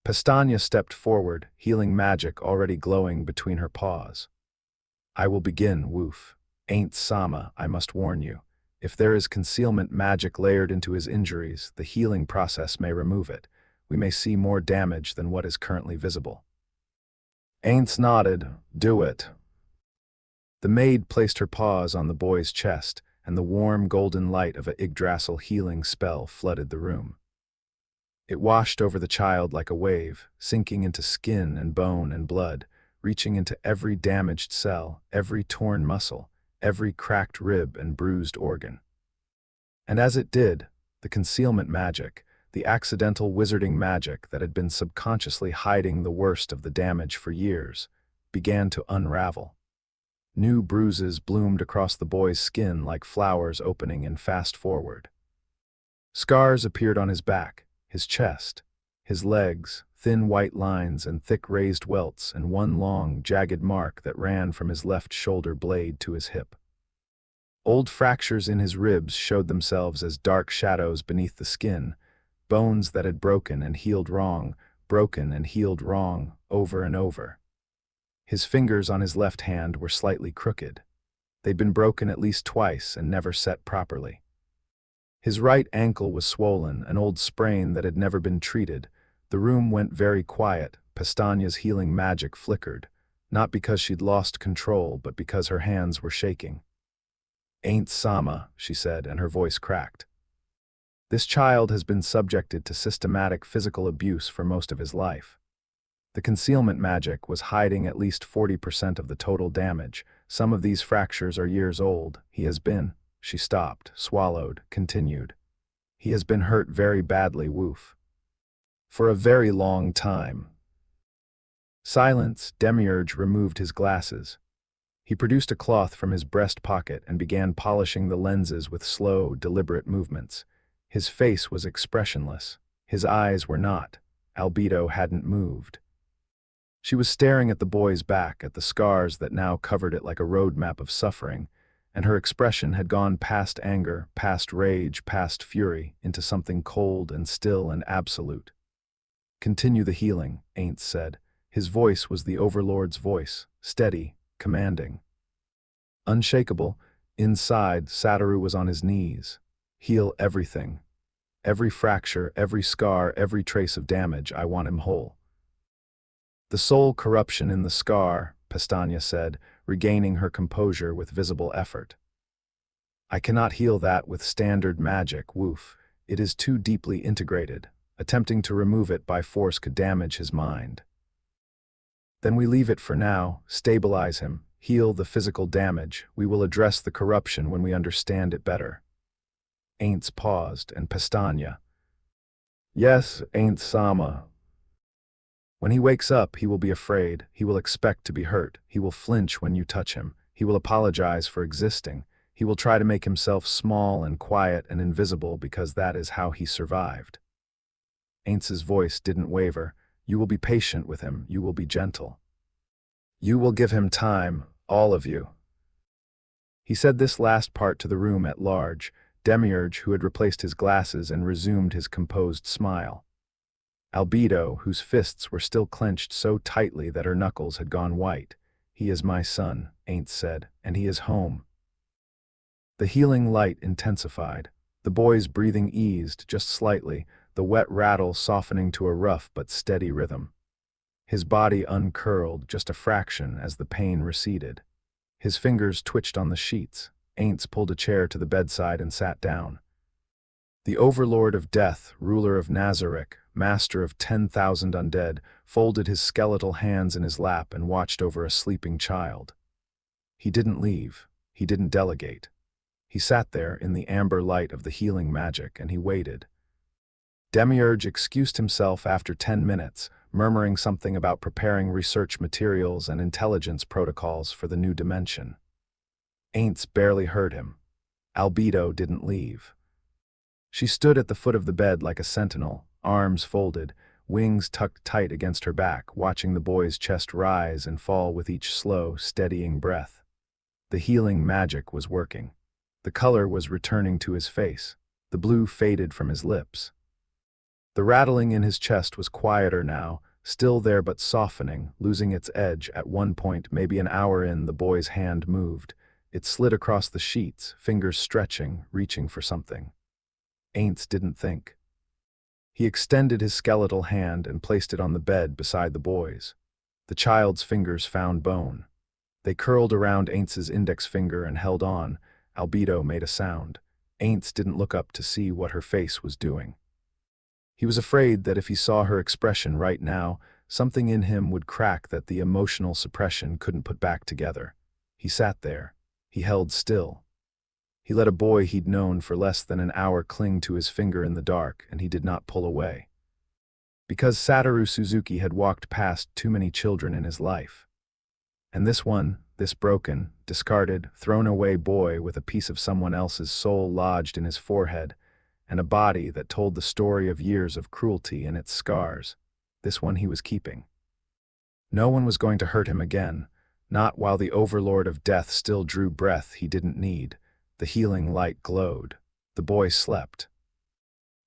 Pestana stepped forward, healing magic already glowing between her paws. I will begin, woof. Ainz Sama, I must warn you. If there is concealment magic layered into his injuries, the healing process may remove it. We may see more damage than what is currently visible. Ainz nodded. Do it. The maid placed her paws on the boy's chest, and the warm golden light of a Yggdrasil healing spell flooded the room. It washed over the child like a wave, sinking into skin and bone and blood, reaching into every damaged cell, every torn muscle, every cracked rib and bruised organ. And as it did, the concealment magic, the accidental wizarding magic that had been subconsciously hiding the worst of the damage for years, began to unravel. New bruises bloomed across the boy's skin like flowers opening in fast forward. Scars appeared on his back, his chest, his legs, thin white lines and thick raised welts, and one long, jagged mark that ran from his left shoulder blade to his hip. Old fractures in his ribs showed themselves as dark shadows beneath the skin, bones that had broken and healed wrong, over and over. His fingers on his left hand were slightly crooked. They'd been broken at least twice and never set properly. His right ankle was swollen, an old sprain that had never been treated. The room went very quiet. Pestagna's healing magic flickered, not because she'd lost control, but because her hands were shaking. "Ain't Sama," she said, and her voice cracked. "This child has been subjected to systematic physical abuse for most of his life. The concealment magic was hiding at least 40% of the total damage. Some of these fractures are years old. He has been..." She stopped, swallowed, continued. "He has been hurt very badly, woof. For a very long time." Silence. Demiurge removed his glasses. He produced a cloth from his breast pocket and began polishing the lenses with slow, deliberate movements. His face was expressionless. His eyes were not. Albedo hadn't moved. She was staring at the boy's back, at the scars that now covered it like a roadmap of suffering, and her expression had gone past anger, past rage, past fury, into something cold and still and absolute. "Continue the healing," Ainz said. His voice was the Overlord's voice, steady, commanding. Unshakable, inside, Satoru was on his knees. "Heal everything. Every fracture, every scar, every trace of damage. I want him whole." "The soul corruption in the scar," Pestagna said, regaining her composure with visible effort. "I cannot heal that with standard magic, woof. It is too deeply integrated. Attempting to remove it by force could damage his mind." "Then we leave it for now, stabilize him, heal the physical damage. We will address the corruption when we understand it better." Ainz paused, and Pestagna. "Yes, Ainz Sama. When he wakes up, he will be afraid. He will expect to be hurt. He will flinch when you touch him. He will apologize for existing. He will try to make himself small and quiet and invisible because that is how he survived." Ainz's voice didn't waver. "You will be patient with him. You will be gentle. You will give him time, all of you." He said this last part to the room at large, Demiurge, who had replaced his glasses and resumed his composed smile. Albedo, whose fists were still clenched so tightly that her knuckles had gone white. "He is my son," Ainz said, "and he is home." The healing light intensified. The boy's breathing eased just slightly, the wet rattle softening to a rough but steady rhythm. His body uncurled just a fraction as the pain receded. His fingers twitched on the sheets. Ainz pulled a chair to the bedside and sat down. The Overlord of Death, ruler of Nazarick, master of 10,000 undead, folded his skeletal hands in his lap and watched over a sleeping child. He didn't leave. He didn't delegate. He sat there in the amber light of the healing magic, and he waited. Demiurge excused himself after 10 minutes, murmuring something about preparing research materials and intelligence protocols for the new dimension. Ainz barely heard him. Albedo didn't leave. She stood at the foot of the bed like a sentinel, arms folded, wings tucked tight against her back, watching the boy's chest rise and fall with each slow, steadying breath. The healing magic was working. The color was returning to his face. The blue faded from his lips. The rattling in his chest was quieter now, still there but softening, losing its edge. At one point, maybe an hour in, the boy's hand moved. It slid across the sheets, fingers stretching, reaching for something. Ainz didn't think. He extended his skeletal hand and placed it on the bed beside the boy's. The child's fingers found bone. They curled around Ainz's index finger and held on. Albedo made a sound. Ainz didn't look up to see what her face was doing. He was afraid that if he saw her expression right now, something in him would crack that the emotional suppression couldn't put back together. He sat there. He held still. He let a boy he'd known for less than an hour cling to his finger in the dark, and he did not pull away. Because Satoru Suzuki had walked past too many children in his life. And this one, this broken, discarded, thrown-away boy with a piece of someone else's soul lodged in his forehead, and a body that told the story of years of cruelty and its scars, this one he was keeping. No one was going to hurt him again, not while the Overlord of Death still drew breath he didn't need. The healing light glowed. The boy slept.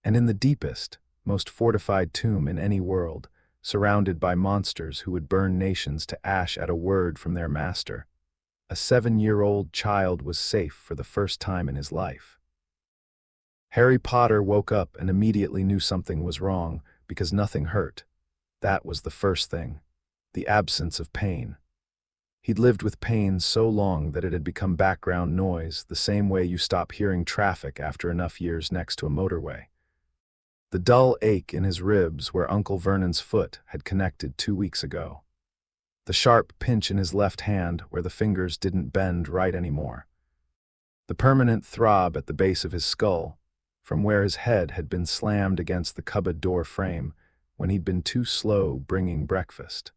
And in the deepest, most fortified tomb in any world, surrounded by monsters who would burn nations to ash at a word from their master, a 7-year-old child was safe for the first time in his life. Harry Potter woke up and immediately knew something was wrong, because nothing hurt. That was the first thing. The absence of pain. He'd lived with pain so long that it had become background noise, the same way you stop hearing traffic after enough years next to a motorway. The dull ache in his ribs where Uncle Vernon's foot had connected 2 weeks ago. The sharp pinch in his left hand where the fingers didn't bend right anymore. The permanent throb at the base of his skull, from where his head had been slammed against the cupboard door frame when he'd been too slow bringing breakfast.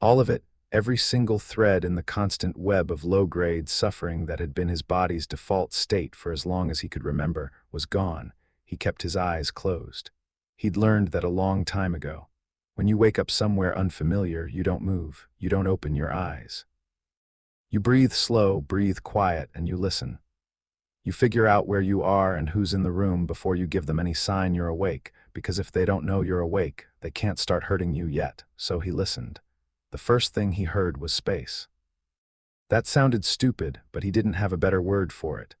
All of it, every single thread in the constant web of low-grade suffering that had been his body's default state for as long as he could remember, was gone. He kept his eyes closed. He'd learned that a long time ago. When you wake up somewhere unfamiliar, you don't move, you don't open your eyes. You breathe slow, breathe quiet, and you listen. You figure out where you are and who's in the room before you give them any sign you're awake, because if they don't know you're awake, they can't start hurting you yet. So he listened. The first thing he heard was space. That sounded stupid, but he didn't have a better word for it.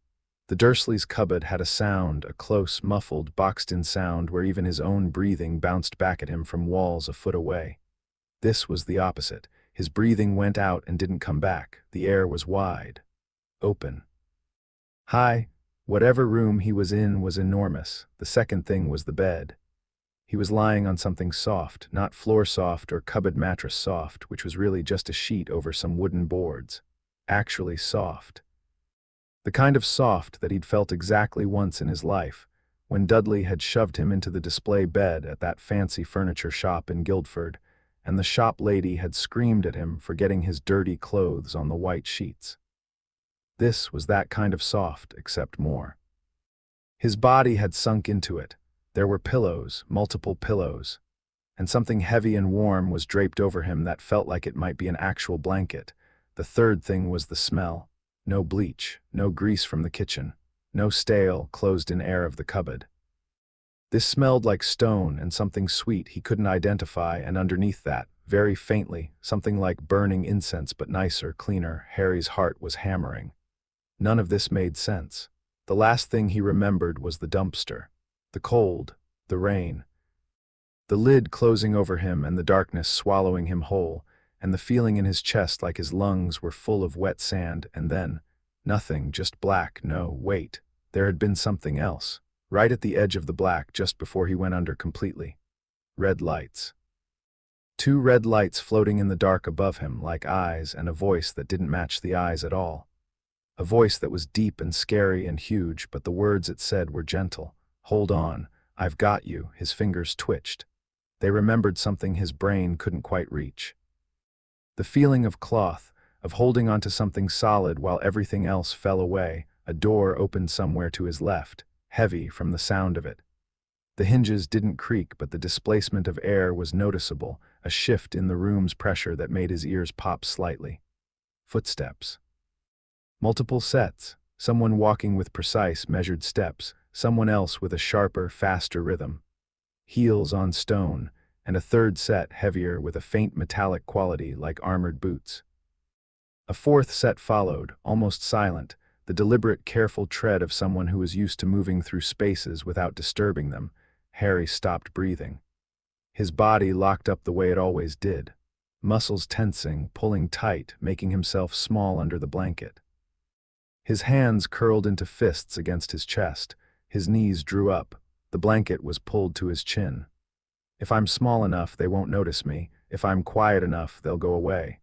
The Dursleys' cupboard had a sound, a close, muffled, boxed-in sound where even his own breathing bounced back at him from walls a foot away. This was the opposite. His breathing went out and didn't come back. The air was wide. Open. High. Whatever room he was in was enormous. The second thing was the bed. He was lying on something soft, not floor soft or cupboard mattress soft, which was really just a sheet over some wooden boards. Actually soft. The kind of soft that he'd felt exactly once in his life, when Dudley had shoved him into the display bed at that fancy furniture shop in Guildford, and the shop lady had screamed at him for getting his dirty clothes on the white sheets. This was that kind of soft, except more. His body had sunk into it. There were pillows, multiple pillows, and something heavy and warm was draped over him that felt like it might be an actual blanket. The third thing was the smell. No bleach, no grease from the kitchen, no stale, closed-in air of the cupboard. This smelled like stone and something sweet he couldn't identify, and underneath that, very faintly, something like burning incense but nicer, cleaner. Harry's heart was hammering. None of this made sense. The last thing he remembered was the dumpster. The cold, the rain. The lid closing over him and the darkness swallowing him whole, and the feeling in his chest like his lungs were full of wet sand, and then, nothing, just black. No, wait, there had been something else, right at the edge of the black just before he went under completely. Red lights. 2 red lights floating in the dark above him like eyes, and a voice that didn't match the eyes at all. A voice that was deep and scary and huge, but the words it said were gentle. Hold on, I've got you. His fingers twitched. They remembered something his brain couldn't quite reach. The feeling of cloth, of holding onto something solid while everything else fell away. A door opened somewhere to his left, heavy from the sound of it. The hinges didn't creak, but the displacement of air was noticeable, a shift in the room's pressure that made his ears pop slightly. Footsteps. Multiple sets, someone walking with precise, measured steps, someone else with a sharper, faster rhythm. Heels on stone, and a third set heavier with a faint metallic quality like armored boots. A fourth set followed, almost silent, the deliberate, careful tread of someone who was used to moving through spaces without disturbing them. Harry stopped breathing. His body locked up the way it always did, muscles tensing, pulling tight, making himself small under the blanket. His hands curled into fists against his chest, his knees drew up, the blanket was pulled to his chin. If I'm small enough, they won't notice me. If I'm quiet enough, they'll go away.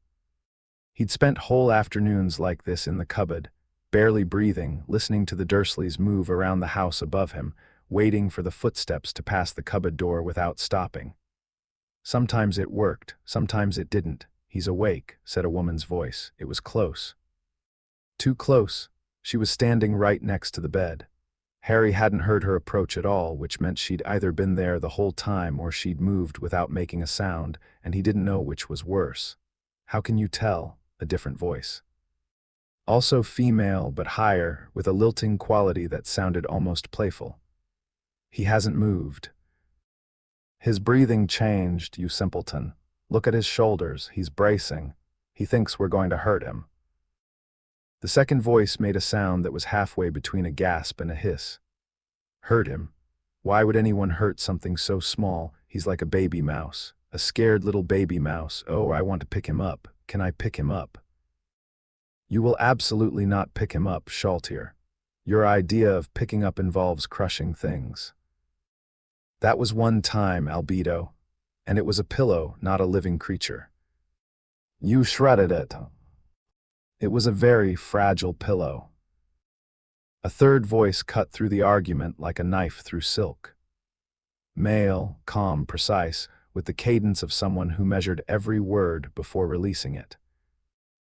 He'd spent whole afternoons like this in the cupboard, barely breathing, listening to the Dursleys move around the house above him, waiting for the footsteps to pass the cupboard door without stopping. Sometimes it worked, sometimes it didn't. "He's awake," said a woman's voice. It was close. Too close. She was standing right next to the bed. Harry hadn't heard her approach at all, which meant she'd either been there the whole time or she'd moved without making a sound, and he didn't know which was worse. "How can you tell?" A different voice. Also female, but higher, with a lilting quality that sounded almost playful. "He hasn't moved." "His breathing changed, you simpleton. Look at his shoulders, he's bracing. He thinks we're going to hurt him." The second voice made a sound that was halfway between a gasp and a hiss. "Hurt him? Why would anyone hurt something so small? He's like a baby mouse. A scared little baby mouse. Oh, I want to pick him up. Can I pick him up?" "You will absolutely not pick him up, Shaltier. Your idea of picking up involves crushing things." "That was one time, Albedo. And it was a pillow, not a living creature." "You shredded it." "It was a very fragile pillow." A third voice cut through the argument like a knife through silk. Male, calm, precise, with the cadence of someone who measured every word before releasing it.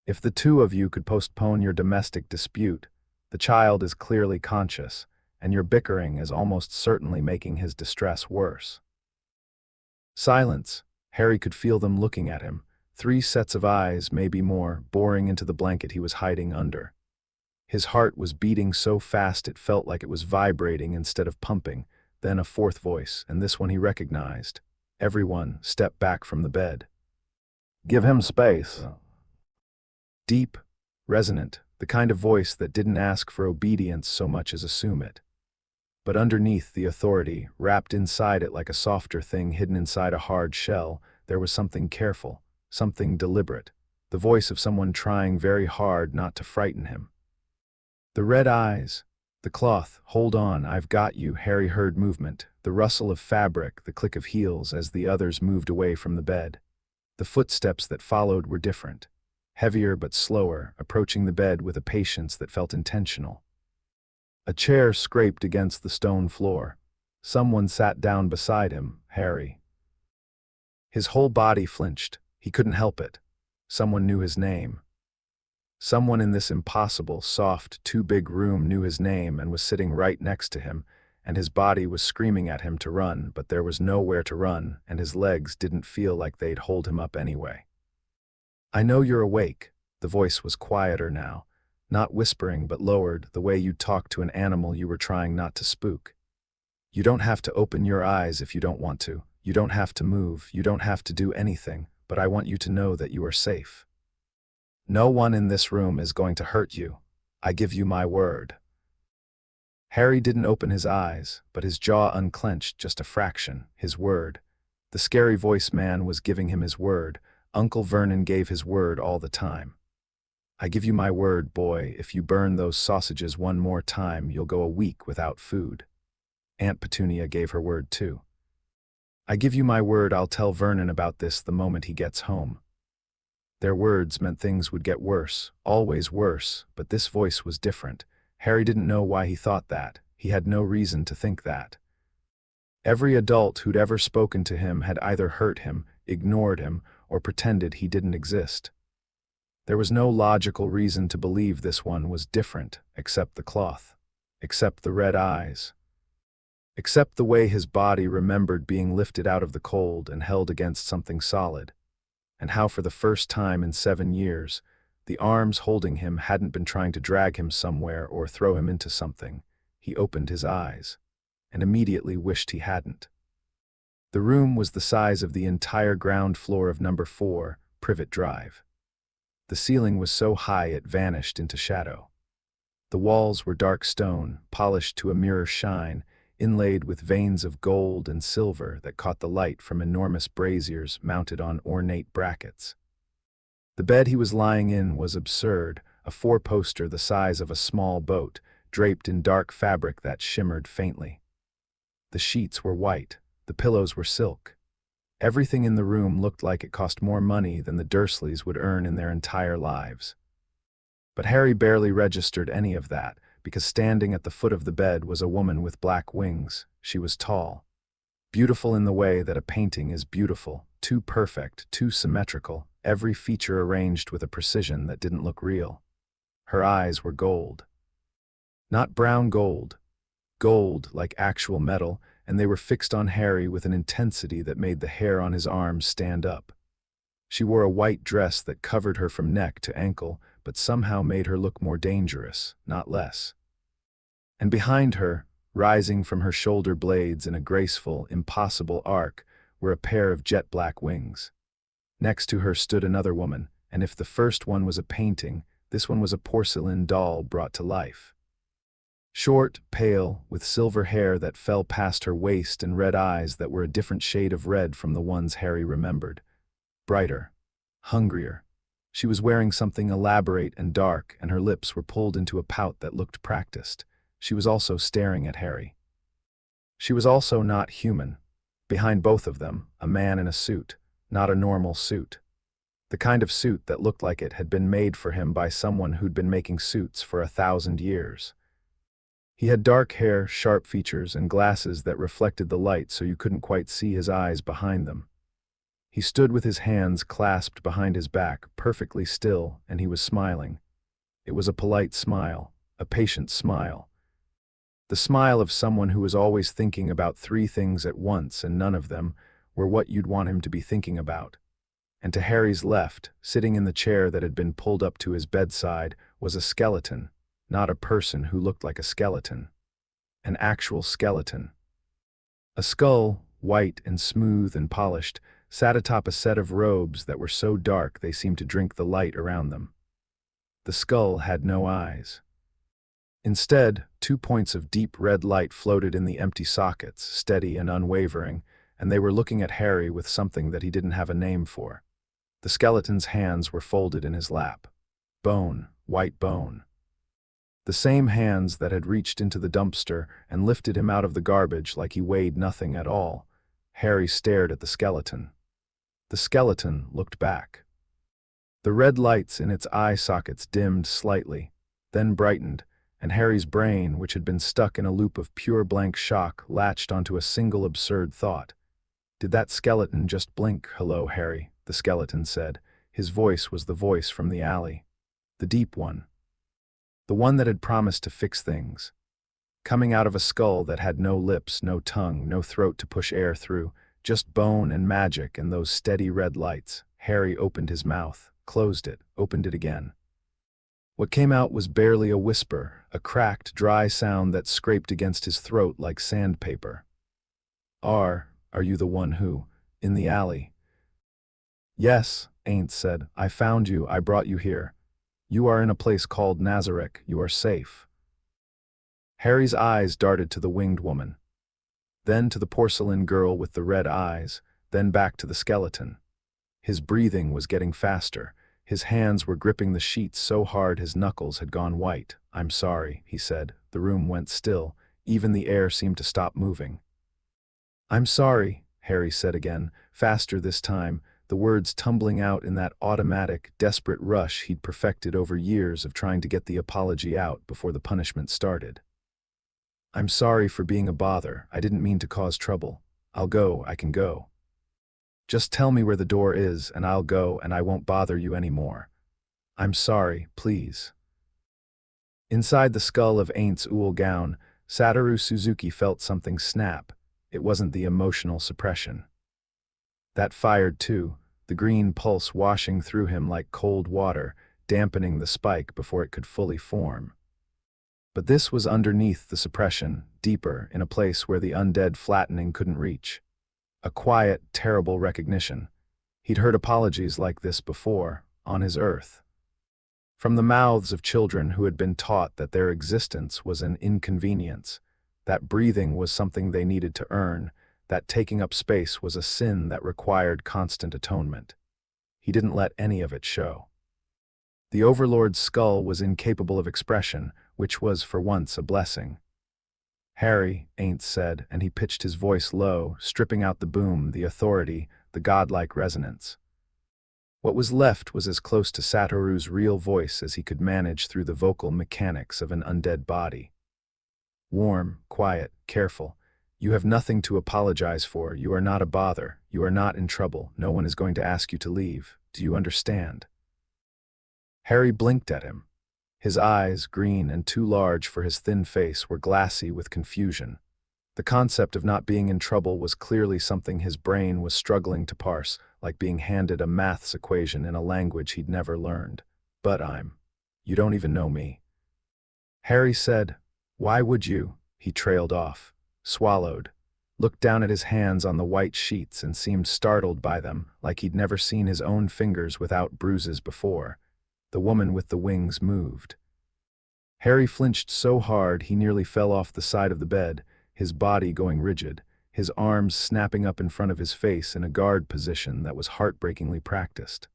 "If the two of you could postpone your domestic dispute, the child is clearly conscious, and your bickering is almost certainly making his distress worse." Silence. Harry could feel them looking at him. 3 sets of eyes, maybe more, boring into the blanket he was hiding under. His heart was beating so fast it felt like it was vibrating instead of pumping. Then a fourth voice, and this one he recognized. Everyone stepped back from the bed. "Give him space." Deep, resonant, the kind of voice that didn't ask for obedience so much as assume it. But underneath the authority, wrapped inside it like a softer thing hidden inside a hard shell, there was something careful, something deliberate, the voice of someone trying very hard not to frighten him. The red eyes, the cloth, "Hold on, I've got you." Harry heard movement, the rustle of fabric, the click of heels as the others moved away from the bed. The footsteps that followed were different, heavier but slower, approaching the bed with a patience that felt intentional. A chair scraped against the stone floor. Someone sat down beside him, Harry. His whole body flinched. He couldn't help it. Someone knew his name. Someone in this impossible, soft, too big room knew his name and was sitting right next to him, and his body was screaming at him to run, but there was nowhere to run, and his legs didn't feel like they'd hold him up anyway. "I know you're awake." The voice was quieter now, not whispering but lowered, the way you'd talk to an animal you were trying not to spook. "You don't have to open your eyes if you don't want to. You don't have to move. You don't have to do anything, but I want you to know that you are safe. No one in this room is going to hurt you. I give you my word." Harry didn't open his eyes, but his jaw unclenched just a fraction. His word. The scary voice man was giving him his word. Uncle Vernon gave his word all the time. "I give you my word, boy, if you burn those sausages one more time, you'll go a week without food." Aunt Petunia gave her word too. "I give you my word I'll tell Vernon about this the moment he gets home." Their words meant things would get worse, always worse, but this voice was different. Harry didn't know why he thought that. He had no reason to think that. Every adult who'd ever spoken to him had either hurt him, ignored him, or pretended he didn't exist. There was no logical reason to believe this one was different, except the cloth, except the red eyes, except the way his body remembered being lifted out of the cold and held against something solid, and how for the first time in 7 years, the arms holding him hadn't been trying to drag him somewhere or throw him into something. He opened his eyes, and immediately wished he hadn't. The room was the size of the entire ground floor of number 4, Privet Drive. The ceiling was so high it vanished into shadow. The walls were dark stone, polished to a mirror shine, inlaid with veins of gold and silver that caught the light from enormous braziers mounted on ornate brackets. The bed he was lying in was absurd, a 4-poster the size of a small boat, draped in dark fabric that shimmered faintly. The sheets were white, the pillows were silk, Everything in the room looked like it cost more money than the Dursleys would earn in their entire lives. But Harry barely registered any of that, because standing at the foot of the bed was a woman with black wings. She was tall. Beautiful in the way that a painting is beautiful, too perfect, too symmetrical, every feature arranged with a precision that didn't look real. Her eyes were gold. Not brown gold. Gold, like actual metal, and they were fixed on Harry with an intensity that made the hair on his arms stand up. She wore a white dress that covered her from neck to ankle, but somehow made her look more dangerous, not less. And behind her, rising from her shoulder blades in a graceful, impossible arc, were a pair of jet-black wings. Next to her stood another woman, and if the first one was a painting, this one was a porcelain doll brought to life. Short, pale, with silver hair that fell past her waist and red eyes that were a different shade of red from the ones Harry remembered. Brighter. Hungrier. She was wearing something elaborate and dark, and her lips were pulled into a pout that looked practiced. She was also staring at Harry. She was also not human. Behind both of them, a man in a suit, not a normal suit. The kind of suit that looked like it had been made for him by someone who'd been making suits for 1,000 years. He had dark hair, sharp features, and glasses that reflected the light so you couldn't quite see his eyes behind them. He stood with his hands clasped behind his back, perfectly still, and he was smiling. It was a polite smile, a patient smile. The smile of someone who was always thinking about 3 things at once, and none of them were what you'd want him to be thinking about. And to Harry's left, sitting in the chair that had been pulled up to his bedside, was a skeleton. Not a person who looked like a skeleton. An actual skeleton. A skull, white and smooth and polished, sat atop a set of robes that were so dark they seemed to drink the light around them. The skull had no eyes. Instead, 2 points of deep red light floated in the empty sockets, steady and unwavering, and they were looking at Harry with something that he didn't have a name for. The skeleton's hands were folded in his lap. Bone, white bone. The same hands that had reached into the dumpster and lifted him out of the garbage like he weighed nothing at all. Harry stared at the skeleton. The skeleton looked back. The red lights in its eye sockets dimmed slightly, then brightened, and Harry's brain, which had been stuck in a loop of pure blank shock, latched onto a single absurd thought. Did that skeleton just blink? "Hello, Harry," the skeleton said. His voice was the voice from the alley. The deep one. The one that had promised to fix things. Coming out of a skull that had no lips, no tongue, no throat to push air through, just bone and magic and those steady red lights. Harry opened his mouth, closed it, opened it again. What came out was barely a whisper, a cracked, dry sound that scraped against his throat like sandpaper. Are you the one who, in the alley?" "Yes," Ainz said. "I found you, I brought you here. You are in a place called Nazarick. You are safe." Harry's eyes darted to the winged woman, then to the porcelain girl with the red eyes, then back to the skeleton. His breathing was getting faster. His hands were gripping the sheets so hard his knuckles had gone white. "I'm sorry," he said. The room went still. Even the air seemed to stop moving. "I'm sorry," Harry said again, faster this time, the words tumbling out in that automatic, desperate rush he'd perfected over years of trying to get the apology out before the punishment started. "I'm sorry for being a bother. I didn't mean to cause trouble. I'll go, I can go. Just tell me where the door is, and I'll go, and I won't bother you anymore. I'm sorry, please." Inside the skull of Ainz Ooal gown, Satoru Suzuki felt something snap. It wasn't the emotional suppression. That fired too, the green pulse washing through him like cold water, dampening the spike before it could fully form. But this was underneath the suppression, deeper, in a place where the undead flattening couldn't reach. A quiet, terrible recognition. He'd heard apologies like this before, on his Earth. From the mouths of children who had been taught that their existence was an inconvenience, that breathing was something they needed to earn, that taking up space was a sin that required constant atonement. He didn't let any of it show. The Overlord's skull was incapable of expression, which was for once a blessing. "Harry," Ainz said, and he pitched his voice low, stripping out the boom, the authority, the the godlike resonance. What was left was as close to Satoru's real voice as he could manage through the vocal mechanics of an undead body. Warm, quiet, careful. You have nothing to apologize for. You are not a bother. You are not in trouble. No one is going to ask you to leave. Do you understand? Harry blinked at him. His eyes, green and too large for his thin face, were glassy with confusion. The concept of not being in trouble was clearly something his brain was struggling to parse, like being handed a maths equation in a language he'd never learned. But you don't even know me. Harry said, "Why would you?" He trailed off, swallowed, looked down at his hands on the white sheets and seemed startled by them, like he'd never seen his own fingers without bruises before. The woman with the wings moved. Harry flinched so hard he nearly fell off the side of the bed, his body going rigid, his arms snapping up in front of his face in a guard position that was heartbreakingly practiced.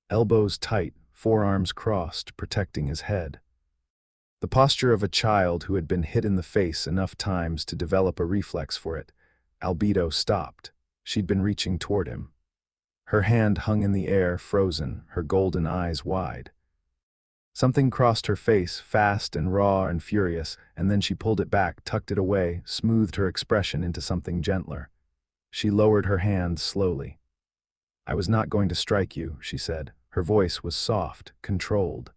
Elbows tight, forearms crossed, protecting his head. The posture of a child who had been hit in the face enough times to develop a reflex for it. Albedo stopped. She'd been reaching toward him. Her hand hung in the air, frozen, her golden eyes wide. Something crossed her face, fast and raw and furious, and then she pulled it back, tucked it away, smoothed her expression into something gentler. She lowered her hand slowly. "I was not going to strike you," she said. Her voice was soft, controlled.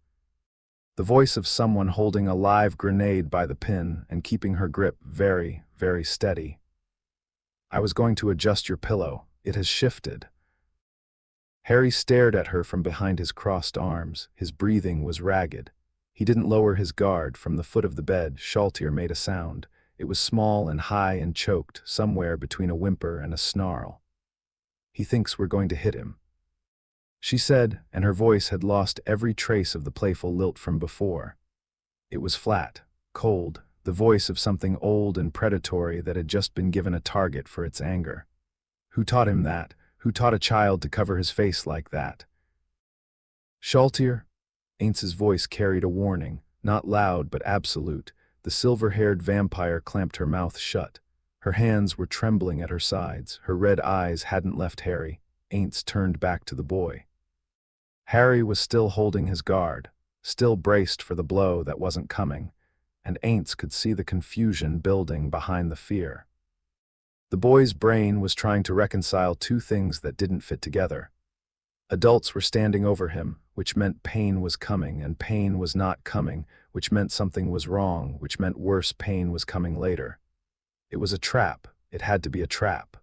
The voice of someone holding a live grenade by the pin and keeping her grip very, very steady. "I was going to adjust your pillow. It has shifted." Harry stared at her from behind his crossed arms. His breathing was ragged. He didn't lower his guard. From the foot of the bed, Shaltir made a sound. It was small and high and choked, somewhere between a whimper and a snarl. "He thinks we're going to hit him," she said, and her voice had lost every trace of the playful lilt from before. It was flat, cold, the voice of something old and predatory that had just been given a target for its anger. Who taught him that? Who taught a child to cover his face like that? "Shaltir?" Ainz's voice carried a warning, not loud but absolute. The silver-haired vampire clamped her mouth shut. Her hands were trembling at her sides. Her red eyes hadn't left Harry. Ainz turned back to the boy. Harry was still holding his guard, still braced for the blow that wasn't coming, and Ainz could see the confusion building behind the fear. The boy's brain was trying to reconcile two things that didn't fit together. Adults were standing over him, which meant pain was coming, and pain was not coming, which meant something was wrong, which meant worse pain was coming later. It was a trap. It had to be a trap.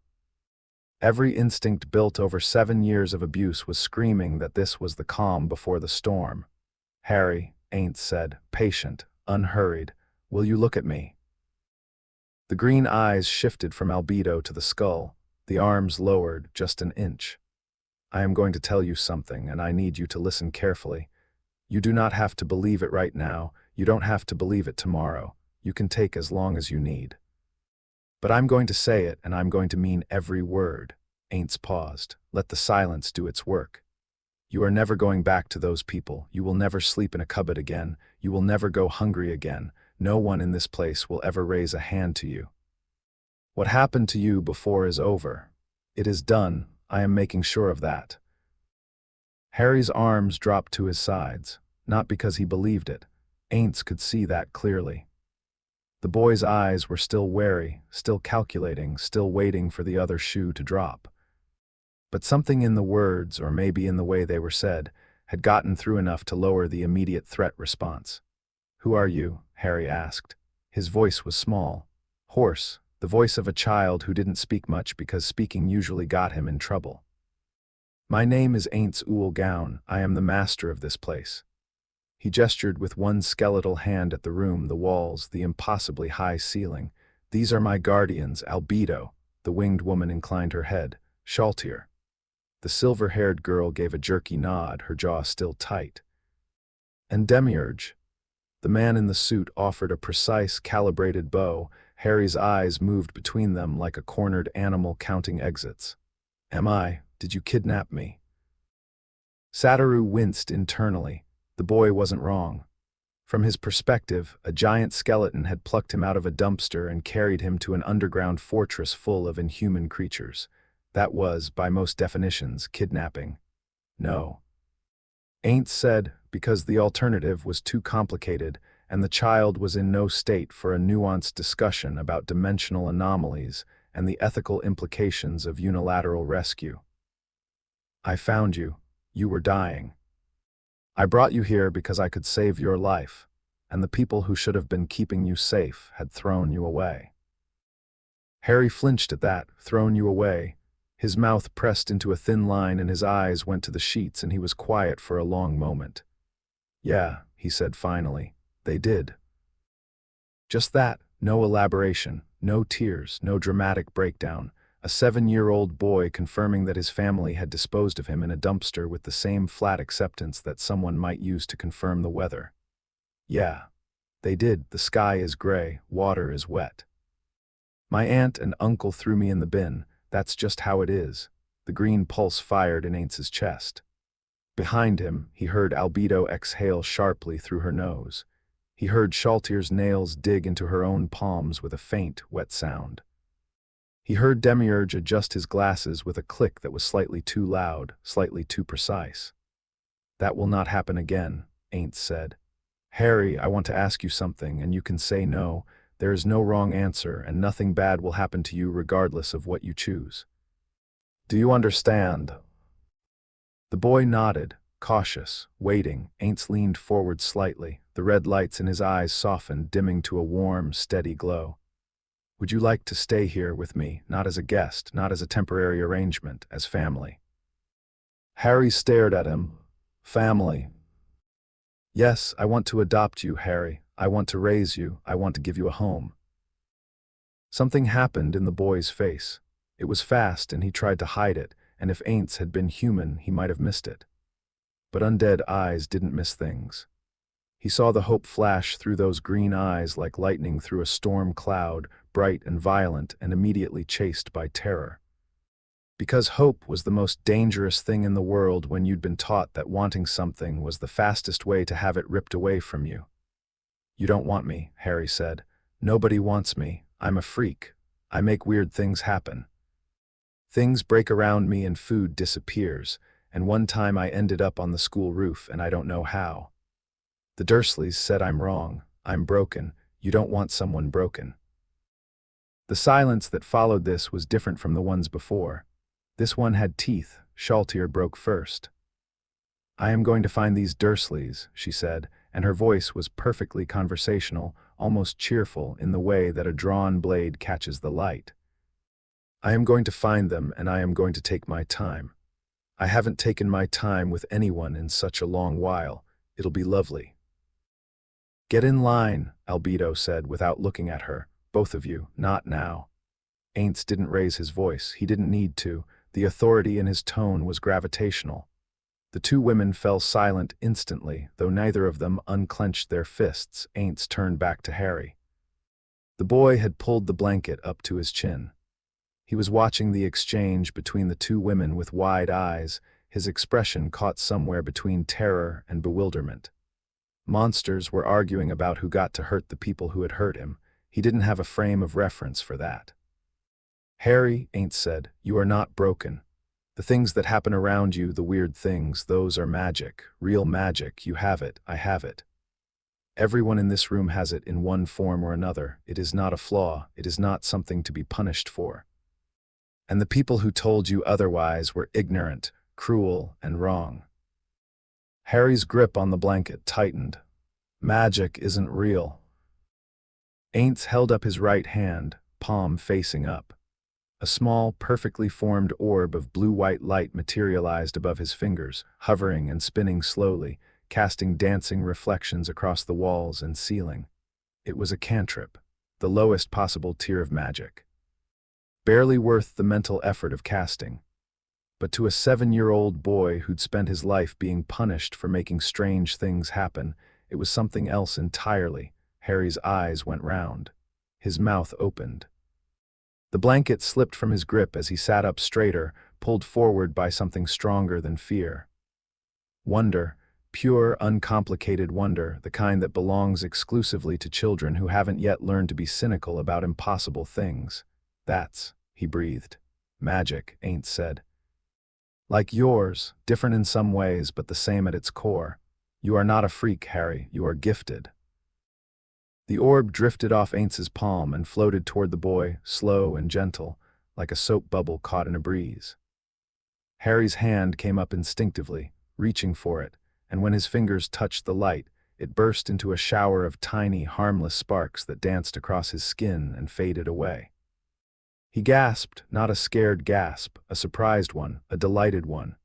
Every instinct built over 7 years of abuse was screaming that this was the calm before the storm. "Harry," Ainz said, patient, unhurried, "will you look at me?" The green eyes shifted from Albedo to the skull, the arms lowered just an inch. "I am going to tell you something, and I need you to listen carefully. You do not have to believe it right now. You don't have to believe it tomorrow. You can take as long as you need. But I'm going to say it, and I'm going to mean every word." Ainz paused. "Let the silence do its work. You are never going back to those people. You will never sleep in a cupboard again. You will never go hungry again. No one in this place will ever raise a hand to you. What happened to you before is over. It is done. I am making sure of that." Harry's arms dropped to his sides, not because he believed it. Ainz could see that clearly. The boy's eyes were still wary, still calculating, still waiting for the other shoe to drop. But something in the words, or maybe in the way they were said, had gotten through enough to lower the immediate threat response. "Who are you?" Harry asked. His voice was small, hoarse, the voice of a child who didn't speak much because speaking usually got him in trouble. "My name is Ainz Ooal. I am the master of this place." He gestured with one skeletal hand at the room, the walls, the impossibly high ceiling. "These are my guardians, Albedo." The winged woman inclined her head. "Shaltir." The silver-haired girl gave a jerky nod, her jaw still tight. "And Demiurge." The man in the suit offered a precise, calibrated bow. Harry's eyes moved between them like a cornered animal counting exits. Did you kidnap me?" Satoru winced internally. The boy wasn't wrong. From his perspective, a giant skeleton had plucked him out of a dumpster and carried him to an underground fortress full of inhuman creatures. That was, by most definitions, kidnapping. No. Ainz said, because the alternative was too complicated and the child was in no state for a nuanced discussion about dimensional anomalies and the ethical implications of unilateral rescue. I found you. You were dying. I brought you here because I could save your life, and the people who should have been keeping you safe had thrown you away. Harry flinched at that, thrown you away. His mouth pressed into a thin line and his eyes went to the sheets and he was quiet for a long moment. Yeah, he said finally, they did. Just that, no elaboration, no tears, no dramatic breakdown. A 7-year-old boy confirming that his family had disposed of him in a dumpster with the same flat acceptance that someone might use to confirm the weather. Yeah, they did. The sky is gray, water is wet. My aunt and uncle threw me in the bin. That's just how it is. The green pulse fired in Ainz's chest. Behind him, he heard Albedo exhale sharply through her nose. He heard Shaltier's nails dig into her own palms with a faint, wet sound. He heard Demiurge adjust his glasses with a click that was slightly too loud, slightly too precise. That will not happen again, Ainz said. Harry, I want to ask you something, and you can say no. There is no wrong answer, and nothing bad will happen to you regardless of what you choose. Do you understand? The boy nodded, cautious, waiting. Ainz leaned forward slightly, the red lights in his eyes softened, dimming to a warm, steady glow. Would you like to stay here with me, not as a guest, not as a temporary arrangement, as family? Harry stared at him. Family. Yes, I want to adopt you, Harry. I want to raise you. I want to give you a home. Something happened in the boy's face. It was fast and he tried to hide it, and if Ainz had been human, he might have missed it. But undead eyes didn't miss things. He saw the hope flash through those green eyes like lightning through a storm cloud, bright and violent and immediately chased by terror. Because hope was the most dangerous thing in the world when you'd been taught that wanting something was the fastest way to have it ripped away from you. You don't want me, Harry said. Nobody wants me. I'm a freak. I make weird things happen. Things break around me and food disappears, and one time I ended up on the school roof and I don't know how. The Dursleys said I'm wrong. I'm broken. You don't want someone broken. The silence that followed this was different from the ones before. This one had teeth. Shaltier broke first. I am going to find these Dursleys, she said, and her voice was perfectly conversational, almost cheerful in the way that a drawn blade catches the light. I am going to find them and I am going to take my time. I haven't taken my time with anyone in such a long while. It'll be lovely. Get in line, Albedo said without looking at her. Both of you, not now. Ainz didn't raise his voice. He didn't need to. The authority in his tone was gravitational. The two women fell silent instantly, though neither of them unclenched their fists. Ainz turned back to Harry. The boy had pulled the blanket up to his chin. He was watching the exchange between the two women with wide eyes, his expression caught somewhere between terror and bewilderment. Monsters were arguing about who got to hurt the people who had hurt him. He didn't have a frame of reference for that. Harry, Ainz said, you are not broken. The things that happen around you, the weird things, those are magic, real magic. You have it, I have it. Everyone in this room has it in one form or another. It is not a flaw. It is not something to be punished for. And the people who told you otherwise were ignorant, cruel, and wrong. Harry's grip on the blanket tightened. Magic isn't real. Ainz held up his right hand, palm facing up. A small, perfectly formed orb of blue-white light materialized above his fingers, hovering and spinning slowly, casting dancing reflections across the walls and ceiling. It was a cantrip, the lowest possible tier of magic. Barely worth the mental effort of casting. But to a 7-year-old boy who'd spent his life being punished for making strange things happen, it was something else entirely. Harry's eyes went round. His mouth opened. The blanket slipped from his grip as he sat up straighter, pulled forward by something stronger than fear. Wonder, pure, uncomplicated wonder, the kind that belongs exclusively to children who haven't yet learned to be cynical about impossible things. That's, he breathed. Magic, Ainz said. Like yours, different in some ways but the same at its core. You are not a freak, Harry, you are gifted. The orb drifted off Ainz's palm and floated toward the boy, slow and gentle, like a soap bubble caught in a breeze. Harry's hand came up instinctively, reaching for it, and when his fingers touched the light, it burst into a shower of tiny, harmless sparks that danced across his skin and faded away. He gasped, not a scared gasp, a surprised one, a delighted one.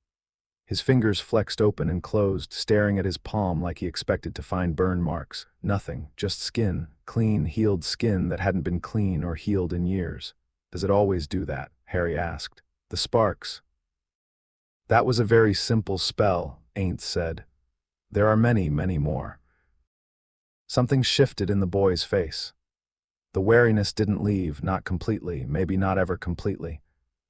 His fingers flexed open and closed, staring at his palm like he expected to find burn marks. Nothing, just skin, clean, healed skin that hadn't been clean or healed in years. Does it always do that? Harry asked. The sparks. That was a very simple spell, Ainz said. There are many, many more. Something shifted in the boy's face. The wariness didn't leave, not completely, maybe not ever completely.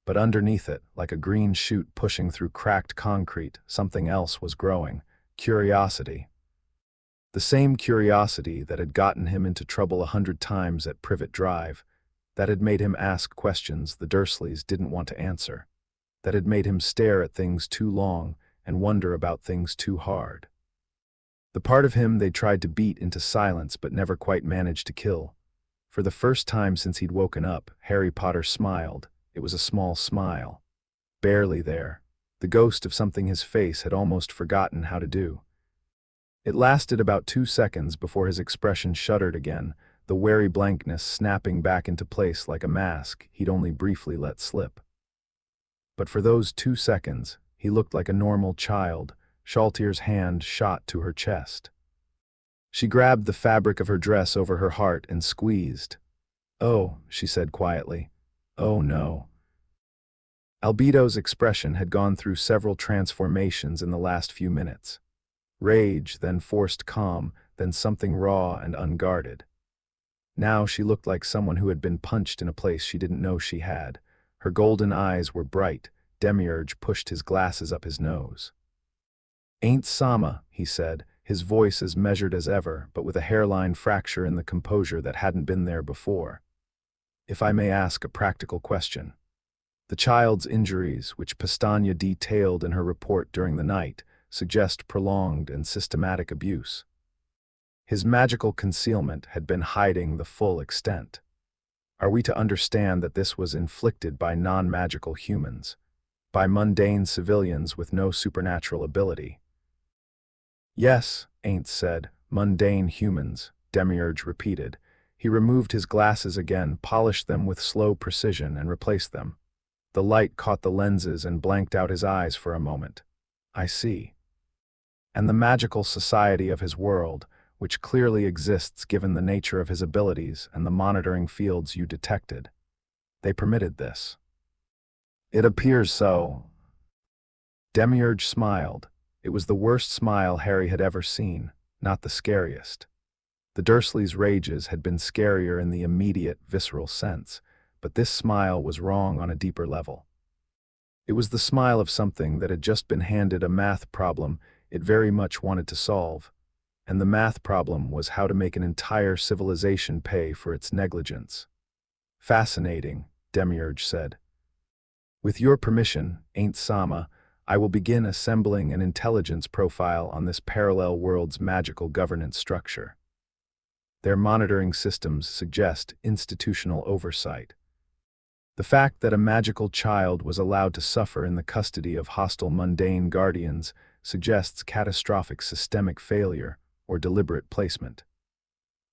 But underneath it, like a green shoot pushing through cracked concrete, something else was growing. Curiosity. The same curiosity that had gotten him into trouble 100 times at Privet Drive, that had made him ask questions the Dursleys didn't want to answer, that had made him stare at things too long and wonder about things too hard. The part of him they tried to beat into silence but never quite managed to kill. For the first time since he'd woken up, Harry Potter smiled. It was a small smile. Barely there. The ghost of something his face had almost forgotten how to do. It lasted about 2 seconds before his expression shuddered again, the wary blankness snapping back into place like a mask he'd only briefly let slip. But for those 2 seconds, he looked like a normal child. Shaltier's hand shot to her chest. She grabbed the fabric of her dress over her heart and squeezed. "Oh," she said quietly. "Oh no." Albedo's expression had gone through several transformations in the last few minutes. Rage, then forced calm, then something raw and unguarded. Now she looked like someone who had been punched in a place she didn't know she had. Her golden eyes were bright. Demiurge pushed his glasses up his nose. "Ain't Sama," he said, his voice as measured as ever, but with a hairline fracture in the composure that hadn't been there before. "If I may ask a practical question. The child's injuries, which Pestanya detailed in her report during the night, suggest prolonged and systematic abuse. His magical concealment had been hiding the full extent. Are we to understand that this was inflicted by non-magical humans, by mundane civilians with no supernatural ability?" "Yes," Ainz said, "mundane humans," Demiurge repeated. He removed his glasses again, polished them with slow precision, and replaced them. The light caught the lenses and blanked out his eyes for a moment. "I see." "And the magical society of his world, which clearly exists given the nature of his abilities and the monitoring fields you detected. They permitted this." "It appears so." Demiurge smiled. It was the worst smile Harry had ever seen, not the scariest. The Dursleys' rages had been scarier in the immediate, visceral sense, but this smile was wrong on a deeper level. It was the smile of something that had just been handed a math problem it very much wanted to solve, and the math problem was how to make an entire civilization pay for its negligence. "Fascinating," Demiurge said. "With your permission, Ain't Sama, I will begin assembling an intelligence profile on this parallel world's magical governance structure. Their monitoring systems suggest institutional oversight. The fact that a magical child was allowed to suffer in the custody of hostile mundane guardians suggests catastrophic systemic failure or deliberate placement.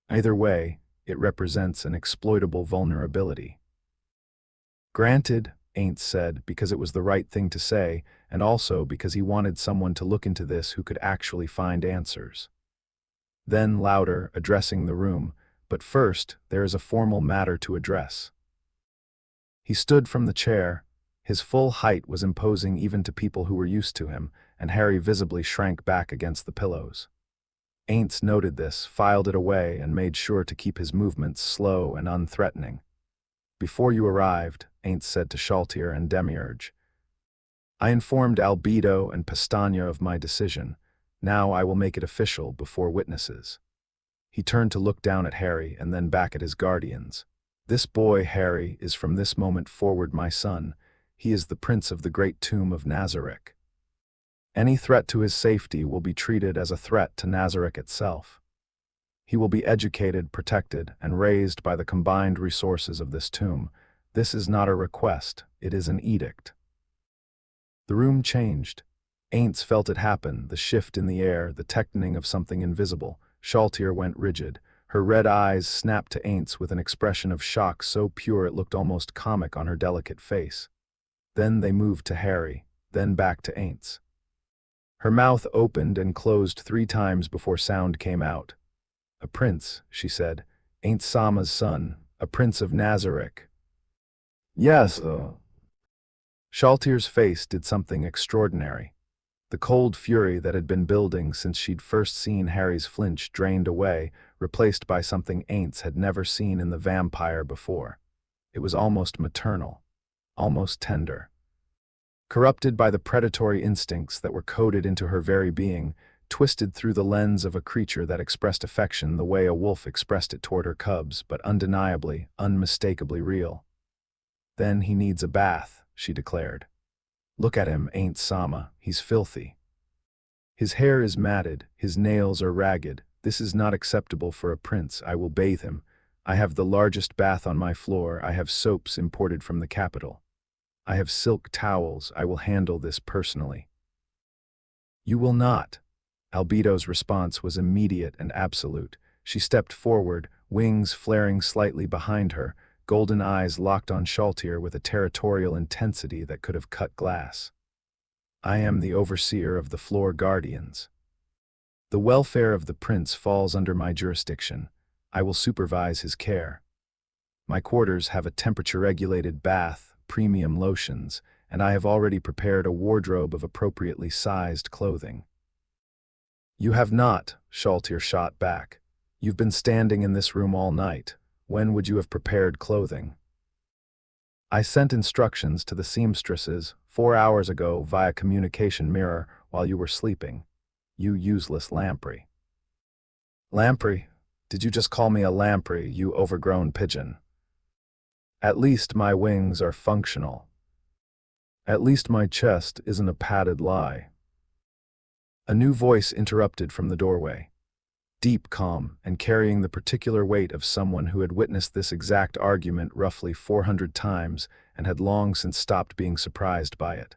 Either way, it represents an exploitable vulnerability." "Granted," Ainz said, because it was the right thing to say, and also because he wanted someone to look into this who could actually find answers. Then louder, addressing the room, "But first, there is a formal matter to address." He stood from the chair. His full height was imposing even to people who were used to him, and Harry visibly shrank back against the pillows. Ainz noted this, filed it away, and made sure to keep his movements slow and unthreatening. "Before you arrived," Ainz said to Shaltier and Demiurge, "I informed Albedo and Pestanya of my decision. Now I will make it official before witnesses." He turned to look down at Harry and then back at his guardians. "This boy, Harry, is from this moment forward my son. He is the prince of the great tomb of Nazarick. Any threat to his safety will be treated as a threat to Nazarick itself. He will be educated, protected, and raised by the combined resources of this tomb. This is not a request, it is an edict. The room changed. Ainz felt it happen, the shift in the air, the tightening of something invisible. Shaltir went rigid. Her red eyes snapped to Ainz with an expression of shock so pure it looked almost comic on her delicate face. Then they moved to Harry, then back to Ainz. Her mouth opened and closed 3 times before sound came out. "A prince," she said. "Ainz Sama's son, a prince of Nazarick." "Yes." Shaltir's face did something extraordinary. The cold fury that had been building since she'd first seen Harry's flinch drained away, replaced by something Ainz had never seen in the vampire before. It was almost maternal, almost tender. Corrupted by the predatory instincts that were coded into her very being, twisted through the lens of a creature that expressed affection the way a wolf expressed it toward her cubs, but undeniably, unmistakably real. "Then he needs a bath," she declared. "Look at him, Ainz Sama, he's filthy. His hair is matted, his nails are ragged. This is not acceptable for a prince. I will bathe him. I have the largest bath on my floor. I have soaps imported from the capital. I have silk towels. I will handle this personally." "You will not." Albedo's response was immediate and absolute. She stepped forward, wings flaring slightly behind her, golden eyes locked on Shaltir with a territorial intensity that could have cut glass. "I am the overseer of the floor guardians. The welfare of the prince falls under my jurisdiction. I will supervise his care. My quarters have a temperature-regulated bath, premium lotions, and I have already prepared a wardrobe of appropriately sized clothing." "You have not," Shaltir shot back. "You've been standing in this room all night. When would you have prepared clothing?" "I sent instructions to the seamstresses 4 hours ago via communication mirror while you were sleeping. You useless lamprey." "Lamprey? Did you just call me a lamprey, you overgrown pigeon?" "At least my wings are functional. At least my chest isn't a padded lie." A new voice interrupted from the doorway. Deep calm, and carrying the particular weight of someone who had witnessed this exact argument roughly 400 times and had long since stopped being surprised by it.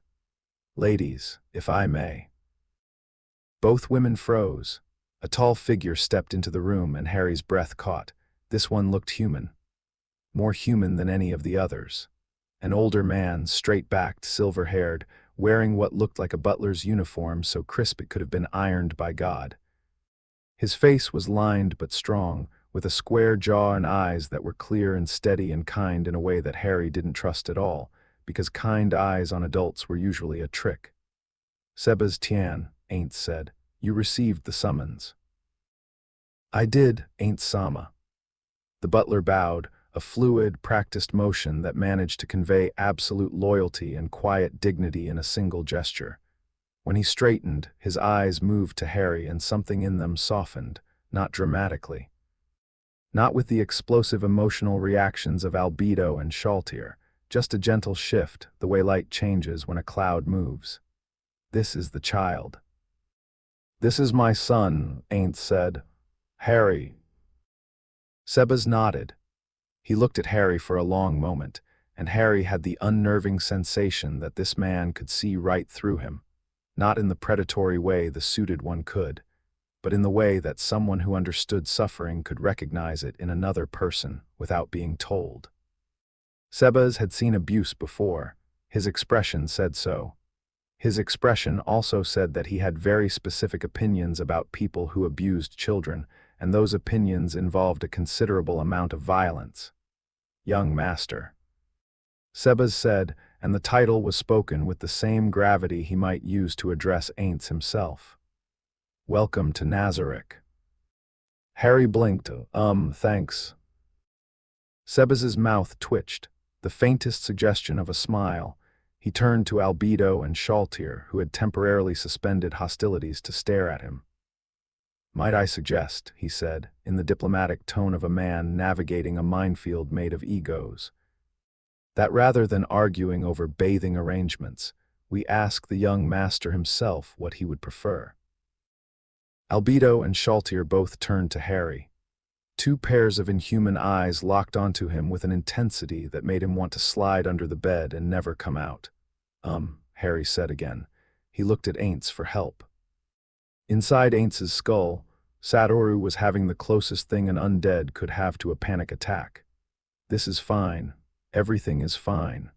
"Ladies, if I may." Both women froze. A tall figure stepped into the room and Harry's breath caught. This one looked human. More human than any of the others. An older man, straight-backed, silver-haired, wearing what looked like a butler's uniform so crisp it could have been ironed by God. His face was lined but strong, with a square jaw and eyes that were clear and steady and kind in a way that Harry didn't trust at all, because kind eyes on adults were usually a trick. "Sebastian," Ainz said, "you received the summons." "I did, Ainz Sama." The butler bowed, a fluid, practiced motion that managed to convey absolute loyalty and quiet dignity in a single gesture. When he straightened, his eyes moved to Harry and something in them softened, not dramatically. Not with the explosive emotional reactions of Albedo and Shaltir, just a gentle shift, the way light changes when a cloud moves. "This is the child." "This is my son," Ainz said. "Harry." Sebas nodded. He looked at Harry for a long moment, and Harry had the unnerving sensation that this man could see right through him, not in the predatory way the suited one could, but in the way that someone who understood suffering could recognize it in another person without being told. Sebas had seen abuse before. His expression said so. His expression also said that he had very specific opinions about people who abused children, and those opinions involved a considerable amount of violence. "Young master," Sebas said, and the title was spoken with the same gravity he might use to address Ainz himself. "Welcome to Nazarick." Harry blinked. Thanks." Sebas's mouth twitched, the faintest suggestion of a smile. He turned to Albedo and Shaltir, who had temporarily suspended hostilities to stare at him. "Might I suggest," he said, in the diplomatic tone of a man navigating a minefield made of egos, That rather than arguing over bathing arrangements, we ask the young master himself what he would prefer. Albedo and Shaltier both turned to Harry. Two pairs of inhuman eyes locked onto him with an intensity that made him want to slide under the bed and never come out. Harry said again. He looked at Ainz for help. Inside Ainz's skull, Satoru was having the closest thing an undead could have to a panic attack. This is fine. Everything is fine.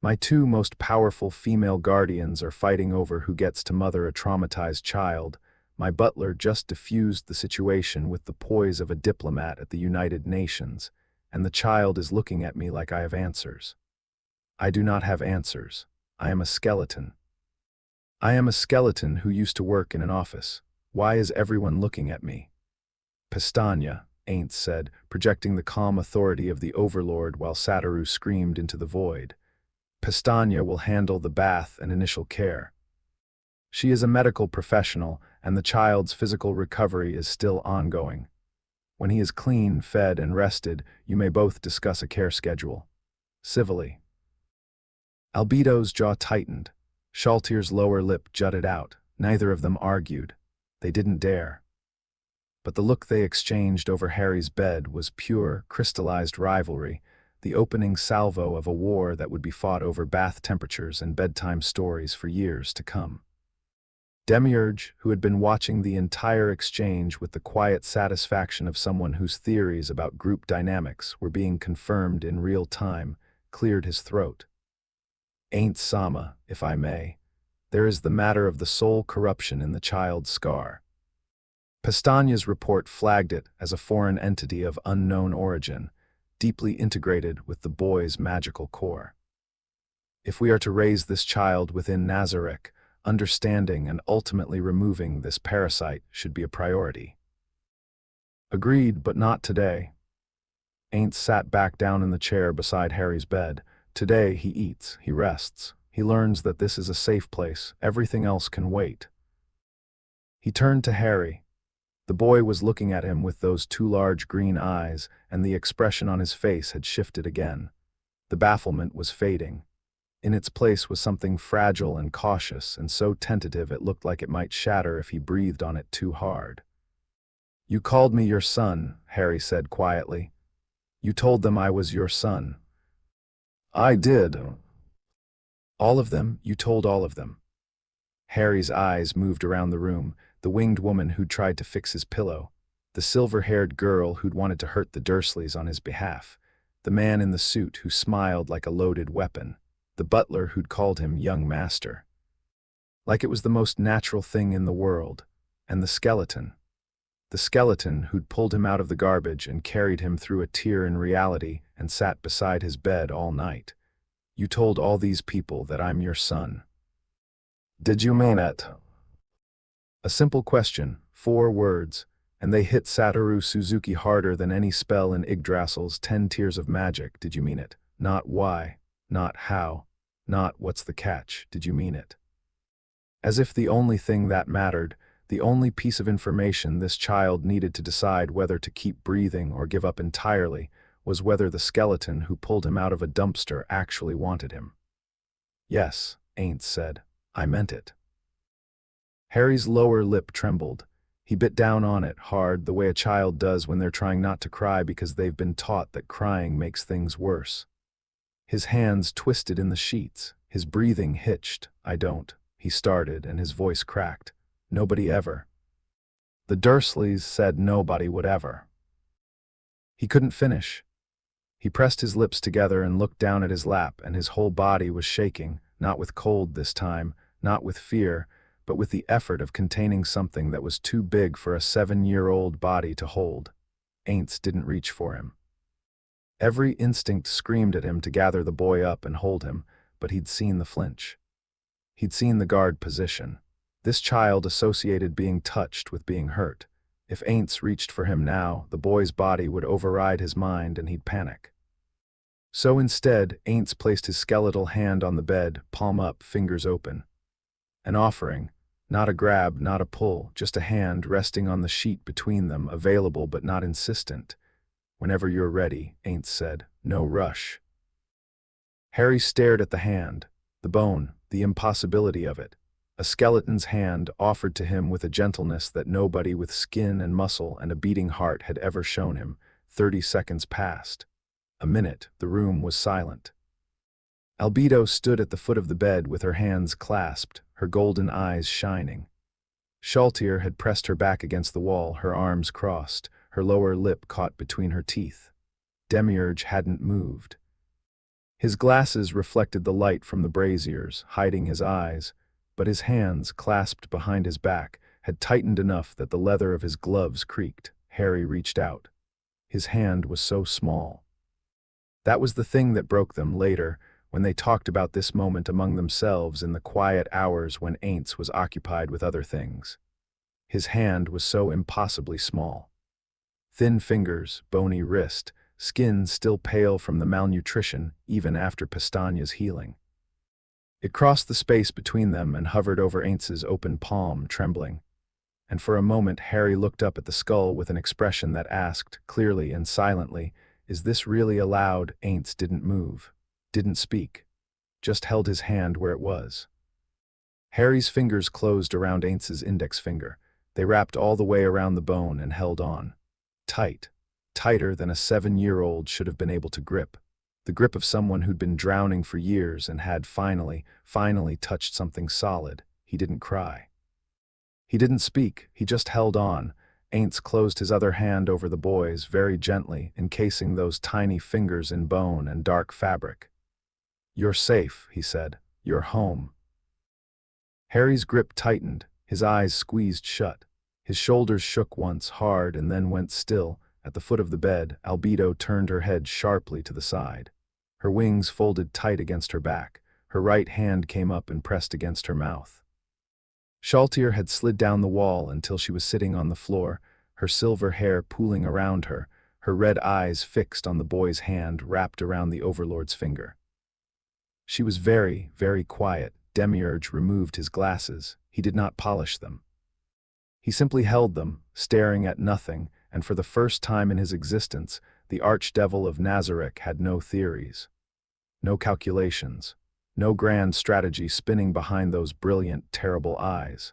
My two most powerful female guardians are fighting over who gets to mother a traumatized child. My butler just diffused the situation with the poise of a diplomat at the United Nations, and the child is looking at me like I have answers. I do not have answers. I am a skeleton. I am a skeleton who used to work in an office. Why is everyone looking at me? Pestagna, Ainz said, projecting the calm authority of the Overlord while Satoru screamed into the void. Pestagna will handle the bath and initial care. She is a medical professional, and the child's physical recovery is still ongoing. When he is clean, fed, and rested, you may both discuss a care schedule. Civilly. Albedo's jaw tightened. Shaltier's lower lip jutted out. Neither of them argued. They didn't dare. But the look they exchanged over Harry's bed was pure, crystallized rivalry, the opening salvo of a war that would be fought over bath temperatures and bedtime stories for years to come. Demiurge, who had been watching the entire exchange with the quiet satisfaction of someone whose theories about group dynamics were being confirmed in real time, cleared his throat. Ain't Sama, if I may. There is the matter of the soul corruption in the child's scar. Pestagna's report flagged it as a foreign entity of unknown origin, deeply integrated with the boy's magical core. If we are to raise this child within Nazarick, understanding and ultimately removing this parasite should be a priority. Agreed, but not today. Ainz sat back down in the chair beside Harry's bed. Today he eats, he rests. He learns that this is a safe place. Everything else can wait. He turned to Harry. The boy was looking at him with those two large green eyes, and the expression on his face had shifted again. The bafflement was fading. In its place was something fragile and cautious, and so tentative it looked like it might shatter if he breathed on it too hard. You called me your son, Harry said quietly. You told them I was your son. I did. All of them? You told all of them. Harry's eyes moved around the room, the winged woman who'd tried to fix his pillow, the silver-haired girl who'd wanted to hurt the Dursleys on his behalf, the man in the suit who smiled like a loaded weapon, the butler who'd called him young master. Like it was the most natural thing in the world, and the skeleton who'd pulled him out of the garbage and carried him through a tear in reality and sat beside his bed all night. You told all these people that I'm your son. Did you mean it? A simple question, 4 words, and they hit Satoru Suzuki harder than any spell in Yggdrasil's 10 Tears of Magic. Did you mean it? Not why, not how, not what's the catch. Did you mean it? As if the only thing that mattered, the only piece of information this child needed to decide whether to keep breathing or give up entirely was whether the skeleton who pulled him out of a dumpster actually wanted him. Yes, Ainz said. I meant it. Harry's lower lip trembled. He bit down on it hard, the way a child does when they're trying not to cry because they've been taught that crying makes things worse. His hands twisted in the sheets, his breathing hitched. I don't, he started, and his voice cracked. Nobody ever. The Dursleys said nobody would ever. He couldn't finish. He pressed his lips together and looked down at his lap, and his whole body was shaking, not with cold this time, not with fear, but with the effort of containing something that was too big for a 7-year-old body to hold. Ainz didn't reach for him. Every instinct screamed at him to gather the boy up and hold him, but he'd seen the flinch. He'd seen the guard position. This child associated being touched with being hurt. If Ainz reached for him now, the boy's body would override his mind and he'd panic. So instead, Ainz placed his skeletal hand on the bed, palm up, fingers open. An offering, not a grab, not a pull, just a hand resting on the sheet between them, available but not insistent. Whenever you're ready, Ainz said, no rush. Harry stared at the hand, the bone, the impossibility of it. A skeleton's hand offered to him with a gentleness that nobody with skin and muscle and a beating heart had ever shown him. 30 seconds passed. A minute, the room was silent. Albedo stood at the foot of the bed with her hands clasped, her golden eyes shining. Shaltier had pressed her back against the wall, her arms crossed, her lower lip caught between her teeth. Demiurge hadn't moved. His glasses reflected the light from the braziers, hiding his eyes, but his hands, clasped behind his back, had tightened enough that the leather of his gloves creaked. Harry reached out. His hand was so small. That was the thing that broke them later, when they talked about this moment among themselves in the quiet hours when Ainz was occupied with other things. His hand was so impossibly small. Thin fingers, bony wrist, skin still pale from the malnutrition even after Pestagna's healing. It crossed the space between them and hovered over Ainz's open palm, trembling. And for a moment Harry looked up at the skull with an expression that asked, clearly and silently, "Is this really allowed?" Ainz didn't move. Didn't speak, just held his hand where it was. Harry's fingers closed around Ainz's index finger. They wrapped all the way around the bone and held on. Tight, tighter than a 7-year-old should have been able to grip. The grip of someone who'd been drowning for years and had finally touched something solid. He didn't cry. He didn't speak, he just held on. Ainz closed his other hand over the boy's very gently, encasing those tiny fingers in bone and dark fabric. "You're safe," he said. "You're home." Harry's grip tightened, his eyes squeezed shut. His shoulders shook once, hard, and then went still. At the foot of the bed, Albedo turned her head sharply to the side. Her wings folded tight against her back. Her right hand came up and pressed against her mouth. Shaltier had slid down the wall until she was sitting on the floor, her silver hair pooling around her, her red eyes fixed on the boy's hand wrapped around the Overlord's finger. She was very, very quiet. Demiurge removed his glasses. He did not polish them. He simply held them, staring at nothing, and for the first time in his existence, the archdevil of Nazarick had no theories, no calculations, no grand strategy spinning behind those brilliant, terrible eyes.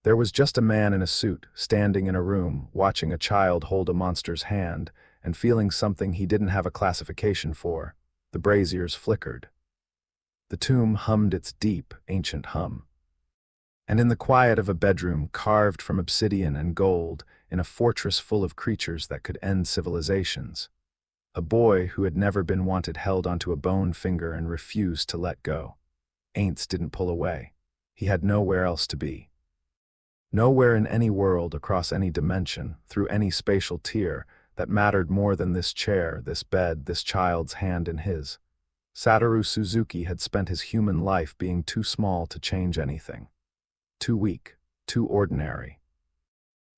There was just a man in a suit, standing in a room, watching a child hold a monster's hand, and feeling something he didn't have a classification for. The braziers flickered. The tomb hummed its deep, ancient hum. And in the quiet of a bedroom carved from obsidian and gold, in a fortress full of creatures that could end civilizations, a boy who had never been wanted held onto a bone finger and refused to let go. Ainz didn't pull away. He had nowhere else to be. Nowhere in any world, across any dimension, through any spatial tier, that mattered more than this chair, this bed, this child's hand in his. Satoru Suzuki had spent his human life being too small to change anything. Too weak, too ordinary.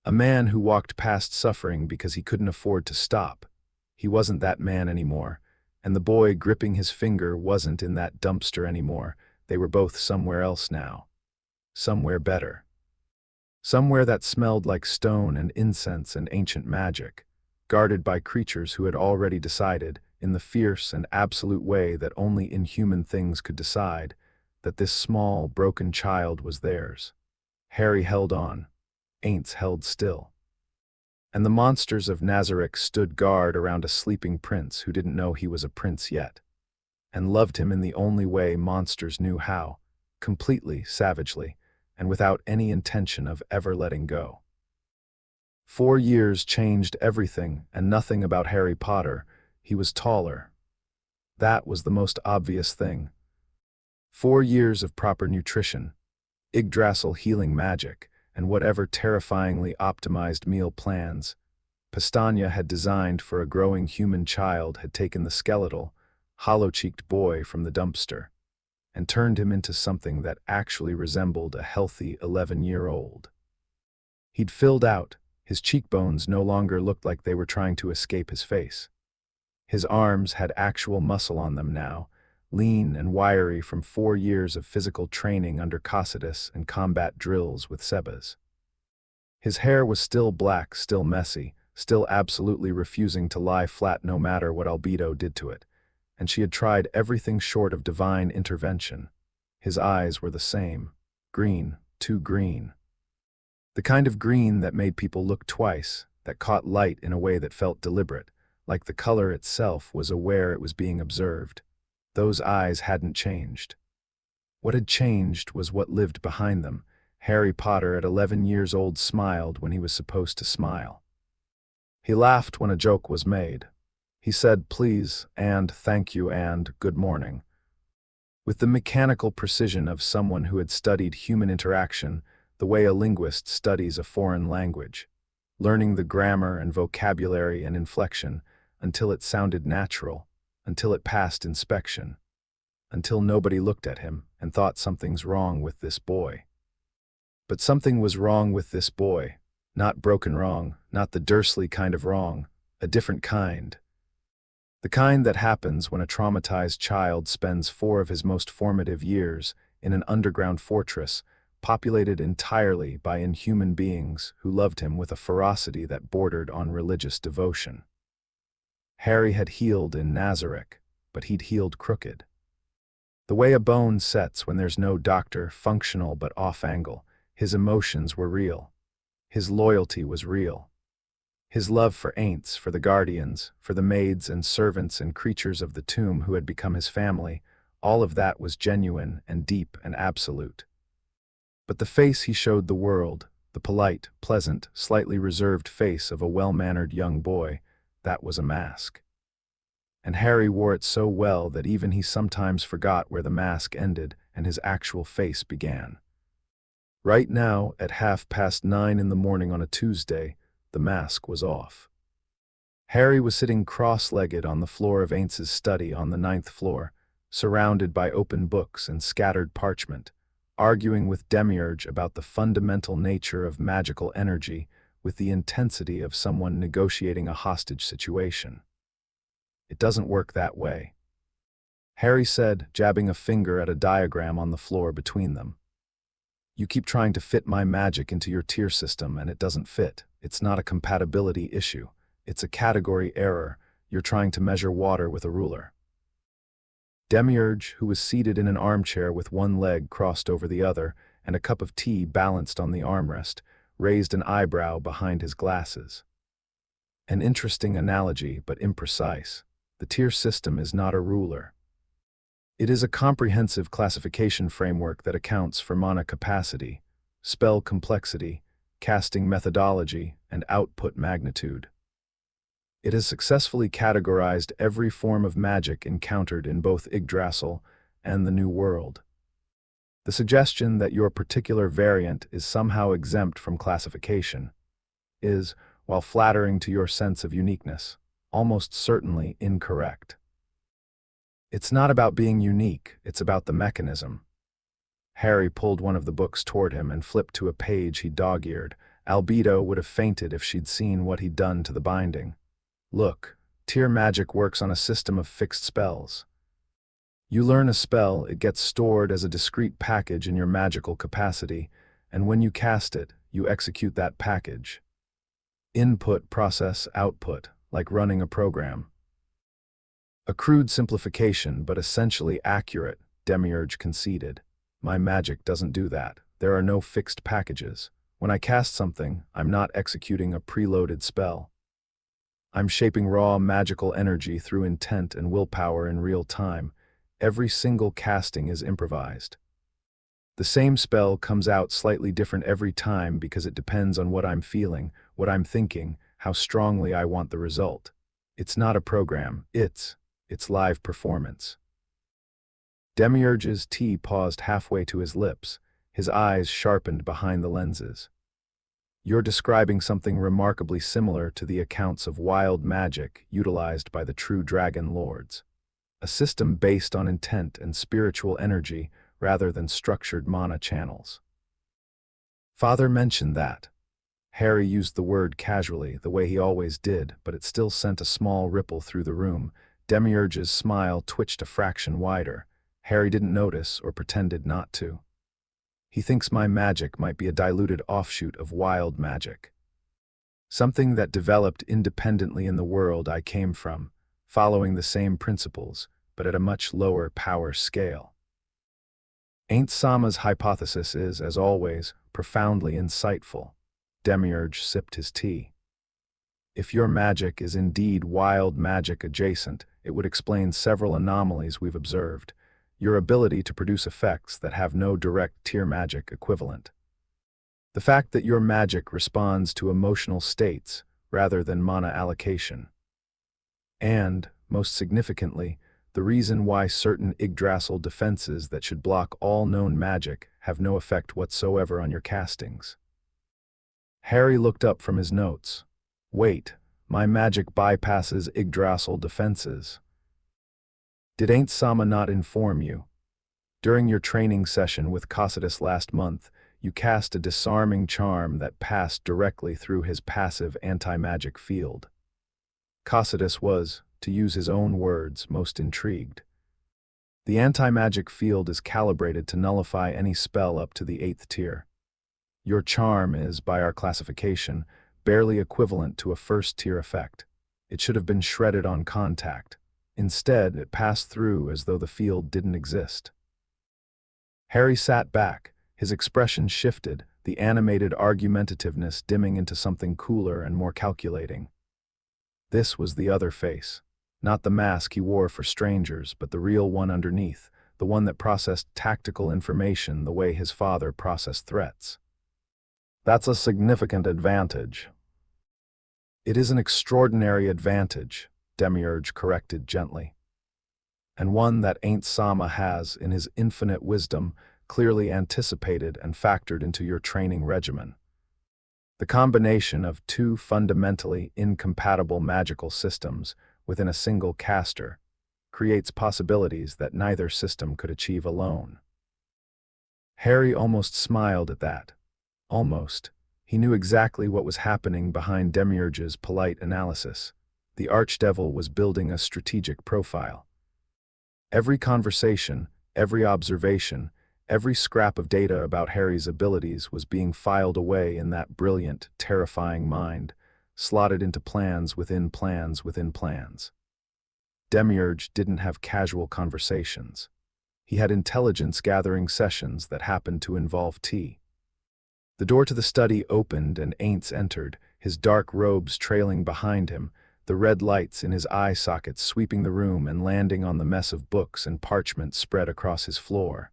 A man who walked past suffering because he couldn't afford to stop. He wasn't that man anymore, and the boy gripping his finger wasn't in that dumpster anymore. They were both somewhere else now. Somewhere better. Somewhere that smelled like stone and incense and ancient magic, guarded by creatures who had already decided, in the fierce and absolute way that only inhuman things could decide, that this small, broken child was theirs. Harry held on. Ainz held still. And the monsters of Nazarick stood guard around a sleeping prince who didn't know he was a prince yet, and loved him in the only way monsters knew how, completely, savagely, and without any intention of ever letting go. 4 years changed everything, and nothing about Harry Potter. He was taller. That was the most obvious thing. 4 years of proper nutrition, Yggdrasil healing magic, and whatever terrifyingly optimized meal plans Pestagna had designed for a growing human child had taken the skeletal, hollow-cheeked boy from the dumpster and turned him into something that actually resembled a healthy 11-year-old. He'd filled out. His cheekbones no longer looked like they were trying to escape his face. His arms had actual muscle on them now, lean and wiry from 4 years of physical training under Cocytus and combat drills with Sebas. His hair was still black, still messy, still absolutely refusing to lie flat no matter what Albedo did to it, and she had tried everything short of divine intervention. His eyes were the same. Green, too green. The kind of green that made people look twice, that caught light in a way that felt deliberate, like the color itself was aware it was being observed. Those eyes hadn't changed. What had changed was what lived behind them. Harry Potter at 11 years old smiled when he was supposed to smile. He laughed when a joke was made. He said please and thank you and good morning. With the mechanical precision of someone who had studied human interaction the way a linguist studies a foreign language, learning the grammar and vocabulary and inflection until it sounded natural, until it passed inspection, until nobody looked at him and thought something's wrong with this boy. But something was wrong with this boy, not broken wrong, not the Dursley kind of wrong, a different kind. The kind that happens when a traumatized child spends 4 of his most formative years in an underground fortress populated entirely by inhuman beings who loved him with a ferocity that bordered on religious devotion. Harry had healed in Nazarick, but he'd healed crooked. The way a bone sets when there's no doctor, functional but off-angle, his emotions were real. His loyalty was real. His love for Ainz, for the guardians, for the maids and servants and creatures of the tomb who had become his family, all of that was genuine and deep and absolute. But the face he showed the world, the polite, pleasant, slightly reserved face of a well-mannered young boy, that was a mask. And Harry wore it so well that even he sometimes forgot where the mask ended and his actual face began. Right now, at 9:30 in the morning on a Tuesday, the mask was off. Harry was sitting cross-legged on the floor of Ainz's study on the 9th floor, surrounded by open books and scattered parchment, arguing with Demiurge about the fundamental nature of magical energy with the intensity of someone negotiating a hostage situation. It doesn't work that way, Harry said, jabbing a finger at a diagram on the floor between them. You keep trying to fit my magic into your tier system and it doesn't fit. It's not a compatibility issue. It's a category error. You're trying to measure water with a ruler. Demiurge, who was seated in an armchair with one leg crossed over the other and a cup of tea balanced on the armrest, raised an eyebrow behind his glasses. An interesting analogy, but imprecise. The tier system is not a ruler. It is a comprehensive classification framework that accounts for mana capacity, spell complexity, casting methodology, and output magnitude. It has successfully categorized every form of magic encountered in both Yggdrasil and the New World. The suggestion that your particular variant is somehow exempt from classification is, while flattering to your sense of uniqueness, almost certainly incorrect. It's not about being unique, it's about the mechanism. Harry pulled one of the books toward him and flipped to a page he dog-eared. Albedo would have fainted if she'd seen what he'd done to the binding. Look, tier magic works on a system of fixed spells. You learn a spell, it gets stored as a discrete package in your magical capacity, and when you cast it, you execute that package. Input, process, output, like running a program. A crude simplification, but essentially accurate, Demiurge conceded. My magic doesn't do that. There are no fixed packages. When I cast something, I'm not executing a preloaded spell. I'm shaping raw magical energy through intent and willpower in real time. Every single casting is improvised. The same spell comes out slightly different every time because it depends on what I'm feeling, what I'm thinking, how strongly I want the result. It's not a program, it's live performance. Demiurge's tea paused halfway to his lips, his eyes sharpened behind the lenses. You're describing something remarkably similar to the accounts of wild magic utilized by the true dragon lords. A system based on intent and spiritual energy rather than structured mana channels. Father mentioned that. Harry used the word casually, the way he always did, but it still sent a small ripple through the room. Demiurge's smile twitched a fraction wider. Harry didn't notice or pretended not to. He thinks my magic might be a diluted offshoot of wild magic. Something that developed independently in the world I came from, following the same principles, but at a much lower power scale. Ainz Ooal's hypothesis is, as always, profoundly insightful. Demiurge sipped his tea. If your magic is indeed wild magic adjacent, it would explain several anomalies we've observed. Your ability to produce effects that have no direct tier magic equivalent. The fact that your magic responds to emotional states rather than mana allocation. And, most significantly, the reason why certain Yggdrasil defenses that should block all known magic have no effect whatsoever on your castings. Harry looked up from his notes. Wait, my magic bypasses Yggdrasil defenses. Did Ainz Ooal not inform you? During your training session with Cocytus last month, you cast a disarming charm that passed directly through his passive anti-magic field. Cocytus was, to use his own words, most intrigued. The anti-magic field is calibrated to nullify any spell up to the 8th tier. Your charm is, by our classification, barely equivalent to a 1st tier effect. It should have been shredded on contact. Instead, it passed through as though the field didn't exist. Harry sat back, his expression shifted, the animated argumentativeness dimming into something cooler and more calculating. This was the other face. Not the mask he wore for strangers, but the real one underneath, the one that processed tactical information the way his father processed threats. That's a significant advantage. It is an extraordinary advantage, Demiurge corrected gently. And one that Ainz Ooal has, in his infinite wisdom, clearly anticipated and factored into your training regimen. The combination of two fundamentally incompatible magical systems within a single caster creates possibilities that neither system could achieve alone. Harry almost smiled at that. Almost. He knew exactly what was happening behind Demiurge's polite analysis. The Archdevil was building a strategic profile. Every conversation, every observation, every scrap of data about Harry's abilities was being filed away in that brilliant, terrifying mind, slotted into plans within plans within plans. Demiurge didn't have casual conversations. He had intelligence-gathering sessions that happened to involve tea. The door to the study opened and Ainz entered, his dark robes trailing behind him, the red lights in his eye sockets sweeping the room and landing on the mess of books and parchment spread across his floor.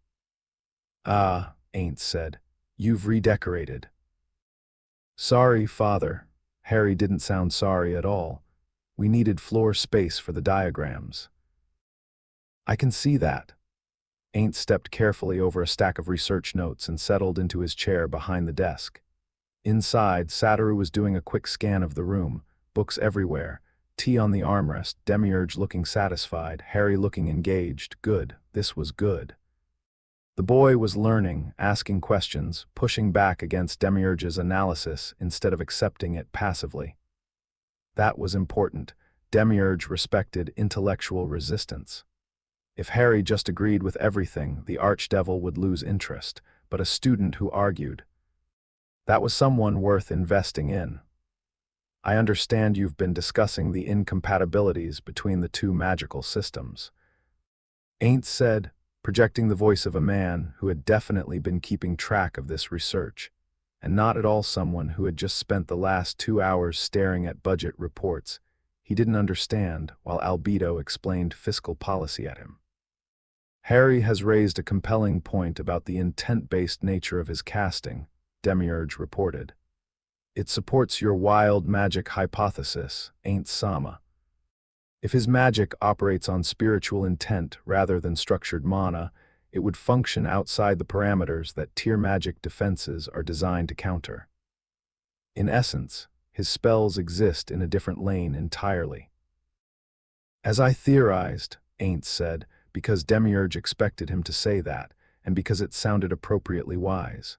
"Ah," Ainz said, "you've redecorated." "Sorry, Father." Harry didn't sound sorry at all. "We needed floor space for the diagrams." "I can see that." Ainz stepped carefully over a stack of research notes and settled into his chair behind the desk. Inside, Satoru was doing a quick scan of the room, books everywhere, tea on the armrest, Demiurge looking satisfied, Harry looking engaged. Good, this was good. The boy was learning, asking questions, pushing back against Demiurge's analysis instead of accepting it passively. That was important. Demiurge respected intellectual resistance. If Harry just agreed with everything, the Archdevil would lose interest, but a student who argued. That was someone worth investing in. "I understand you've been discussing the incompatibilities between the two magical systems," Ainz said, projecting the voice of a man who had definitely been keeping track of this research, and not at all someone who had just spent the last 2 hours staring at budget reports he didn't understand while Albedo explained fiscal policy at him. "Harry has raised a compelling point about the intent-based nature of his casting," Demiurge reported. "It supports your wild magic hypothesis, Ainz Ooal. If his magic operates on spiritual intent rather than structured mana, it would function outside the parameters that tier magic defenses are designed to counter. In essence, his spells exist in a different lane entirely." "As I theorized," Ainz said, because Demiurge expected him to say that, and because it sounded appropriately wise.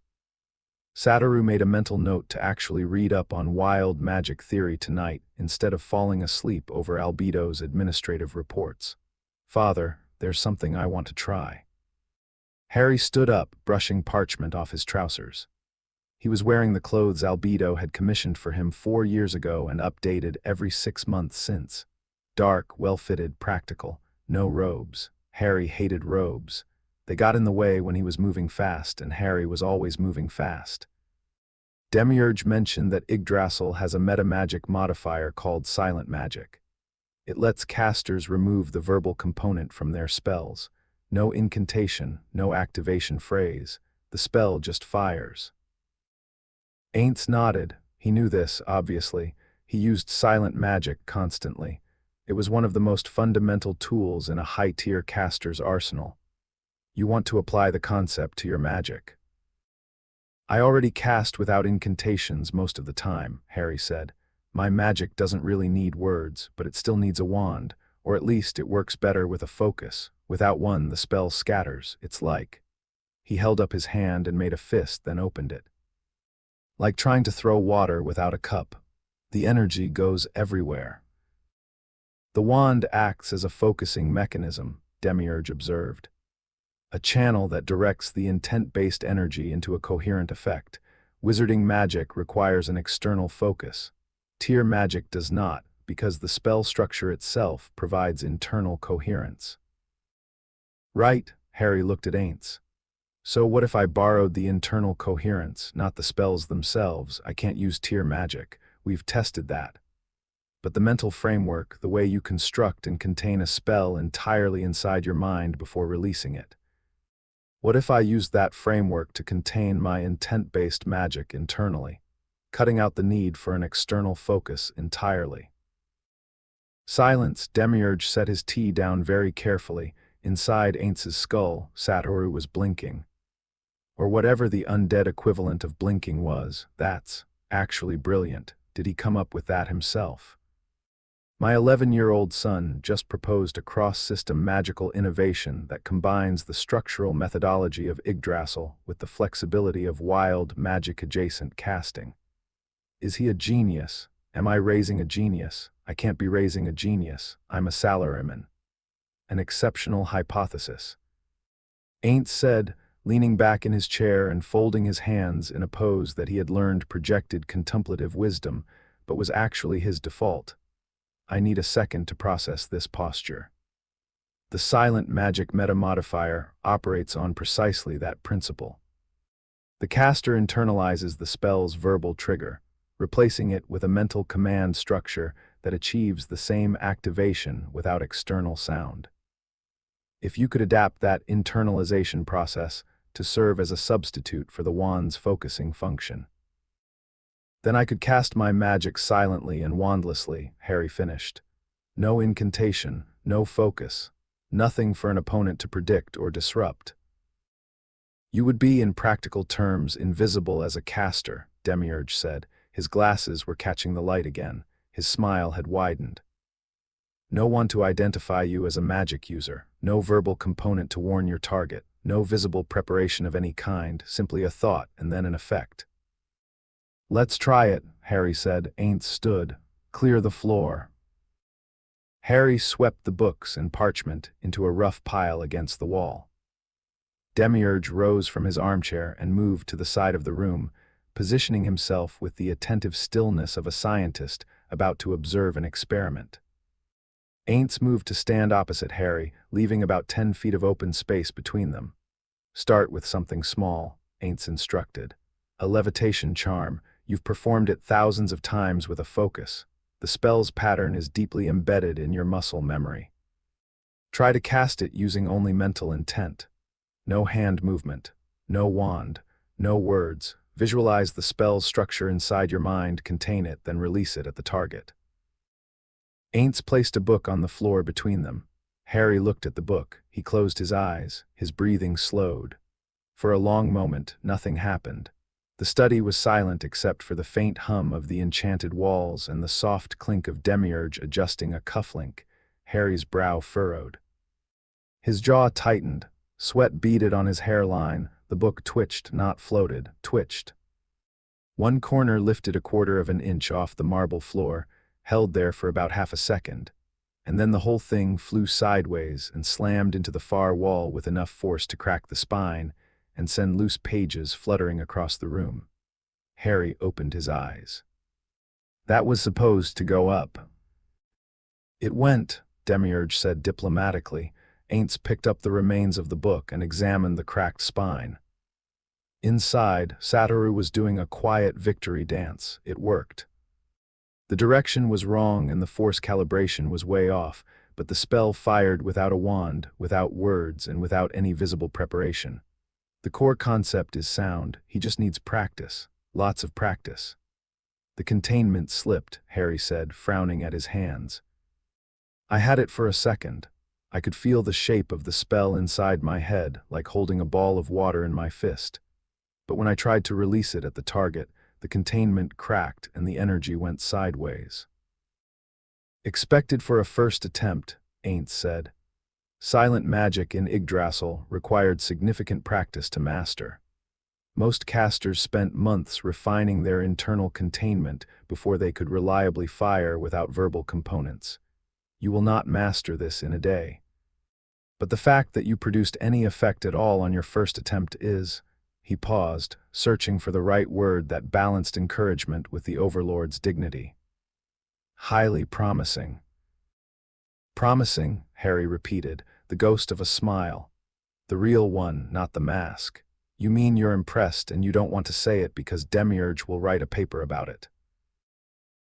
Satoru made a mental note to actually read up on wild magic theory tonight instead of falling asleep over Albedo's administrative reports. "Father, there's something I want to try." Harry stood up, brushing parchment off his trousers. He was wearing the clothes Albedo had commissioned for him 4 years ago and updated every 6 months since. Dark, well-fitted, practical, No robes. Harry hated robes. They got in the way when he was moving fast, and Harry was always moving fast. Demiurge mentioned that Yggdrasil has a metamagic modifier called Silent Magic. It lets casters remove the verbal component from their spells. No incantation, no activation phrase. The spell just fires. Ainz nodded. He knew this, obviously. He used silent magic constantly. It was one of the most fundamental tools in a high-tier caster's arsenal. You want to apply the concept to your magic. I already cast without incantations most of the time, Harry said. My magic doesn't really need words, but it still needs a wand, or at least it works better with a focus. Without one, the spell scatters, it's like. He held up his hand and made a fist, then opened it. Like trying to throw water without a cup. The energy goes everywhere. The wand acts as a focusing mechanism, Demiurge observed. A channel that directs the intent-based energy into a coherent effect. Wizarding magic requires an external focus. Tier magic does not, because the spell structure itself provides internal coherence. Right, Harry looked at Ainz. So what if I borrowed the internal coherence, not the spells themselves? I can't use tier magic. We've tested that. But the mental framework, the way you construct and contain a spell entirely inside your mind before releasing it. What if I used that framework to contain my intent-based magic internally, cutting out the need for an external focus entirely? Silence. Demiurge set his tea down very carefully. Inside Ainz's skull, Satoru was blinking. Or whatever the undead equivalent of blinking was. That's actually brilliant. Did he come up with that himself? My 11-year-old son just proposed a cross-system magical innovation that combines the structural methodology of Yggdrasil with the flexibility of wild, magic-adjacent casting. Is he a genius? Am I raising a genius? I can't be raising a genius. I'm a salaryman. An exceptional hypothesis. Ainz said, leaning back in his chair and folding his hands in a pose that he had learned projected contemplative wisdom, but was actually his default. I need a second to process this posture. The silent magic metamodifier operates on precisely that principle. The caster internalizes the spell's verbal trigger, replacing it with a mental command structure that achieves the same activation without external sound. If you could adapt that internalization process to serve as a substitute for the wand's focusing function, then I could cast my magic silently and wandlessly, Harry finished. No incantation, no focus, nothing for an opponent to predict or disrupt. You would be, in practical terms, invisible as a caster, Demiurge said. His glasses were catching the light again. His smile had widened. No one to identify you as a magic user, no verbal component to warn your target, no visible preparation of any kind, simply a thought and then an effect. Let's try it, Harry said. Ainz stood. Clear the floor. Harry swept the books and parchment into a rough pile against the wall. Demiurge rose from his armchair and moved to the side of the room, positioning himself with the attentive stillness of a scientist about to observe an experiment. Ainz moved to stand opposite Harry, leaving about 10 feet of open space between them. Start with something small, Ainz instructed. A levitation charm. You've performed it thousands of times with a focus. The spell's pattern is deeply embedded in your muscle memory. Try to cast it using only mental intent. No hand movement, no wand, no words. Visualize the spell's structure inside your mind, contain it, then release it at the target. Ainz placed a book on the floor between them. Harry looked at the book. He closed his eyes. His breathing slowed. For a long moment, nothing happened. The study was silent except for the faint hum of the enchanted walls and the soft clink of Demiurge adjusting a cufflink. Harry's brow furrowed. His jaw tightened. Sweat beaded on his hairline. The book twitched, not floated, twitched. One corner lifted a quarter of an inch off the marble floor, held there for about half a second, and then the whole thing flew sideways and slammed into the far wall with enough force to crack the spine and send loose pages fluttering across the room. Harry opened his eyes. That was supposed to go up. It went, Demiurge said diplomatically. Ainz picked up the remains of the book and examined the cracked spine. Inside, Satoru was doing a quiet victory dance. It worked. The direction was wrong and the force calibration was way off, but the spell fired without a wand, without words, and without any visible preparation. The core concept is sound, he just needs practice. Lots of practice. The containment slipped, Harry said, frowning at his hands. I had it for a second. I could feel the shape of the spell inside my head, like holding a ball of water in my fist. But when I tried to release it at the target, the containment cracked and the energy went sideways. Expected for a first attempt, Ainz said. Silent magic in Yggdrasil required significant practice to master. Most casters spent months refining their internal containment before they could reliably fire without verbal components. You will not master this in a day. But the fact that you produced any effect at all on your first attempt is— He paused, searching for the right word that balanced encouragement with the Overlord's dignity. Highly promising. Promising, Harry repeated, the ghost of a smile. The real one, not the mask. You mean you're impressed and you don't want to say it because Demiurge will write a paper about it.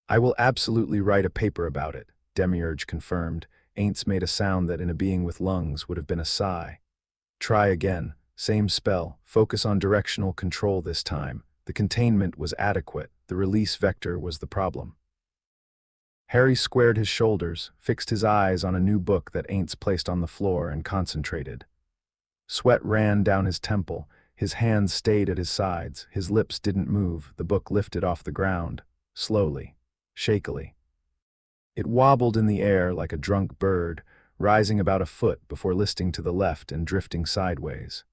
I will absolutely write a paper about it, Demiurge confirmed. Ainz made a sound that in a being with lungs would have been a sigh. Try again. Same spell, focus on directional control this time. The containment was adequate, the release vector was the problem. Harry squared his shoulders, fixed his eyes on a new book that Ainz placed on the floor and concentrated. Sweat ran down his temple, his hands stayed at his sides, his lips didn't move, the book lifted off the ground, slowly, shakily. It wobbled in the air like a drunk bird, rising about a foot before listing to the left and drifting sideways.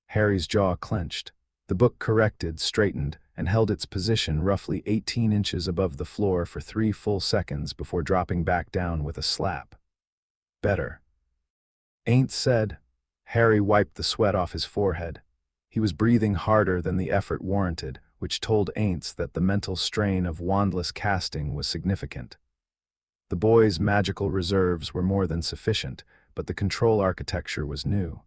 Harry's jaw clenched. The book corrected, straightened, and held its position roughly 18 inches above the floor for 3 full seconds before dropping back down with a slap. Better. Ainz said. Harry wiped the sweat off his forehead. He was breathing harder than the effort warranted, which told Ainz that the mental strain of wandless casting was significant. The boy's magical reserves were more than sufficient, but the control architecture was new.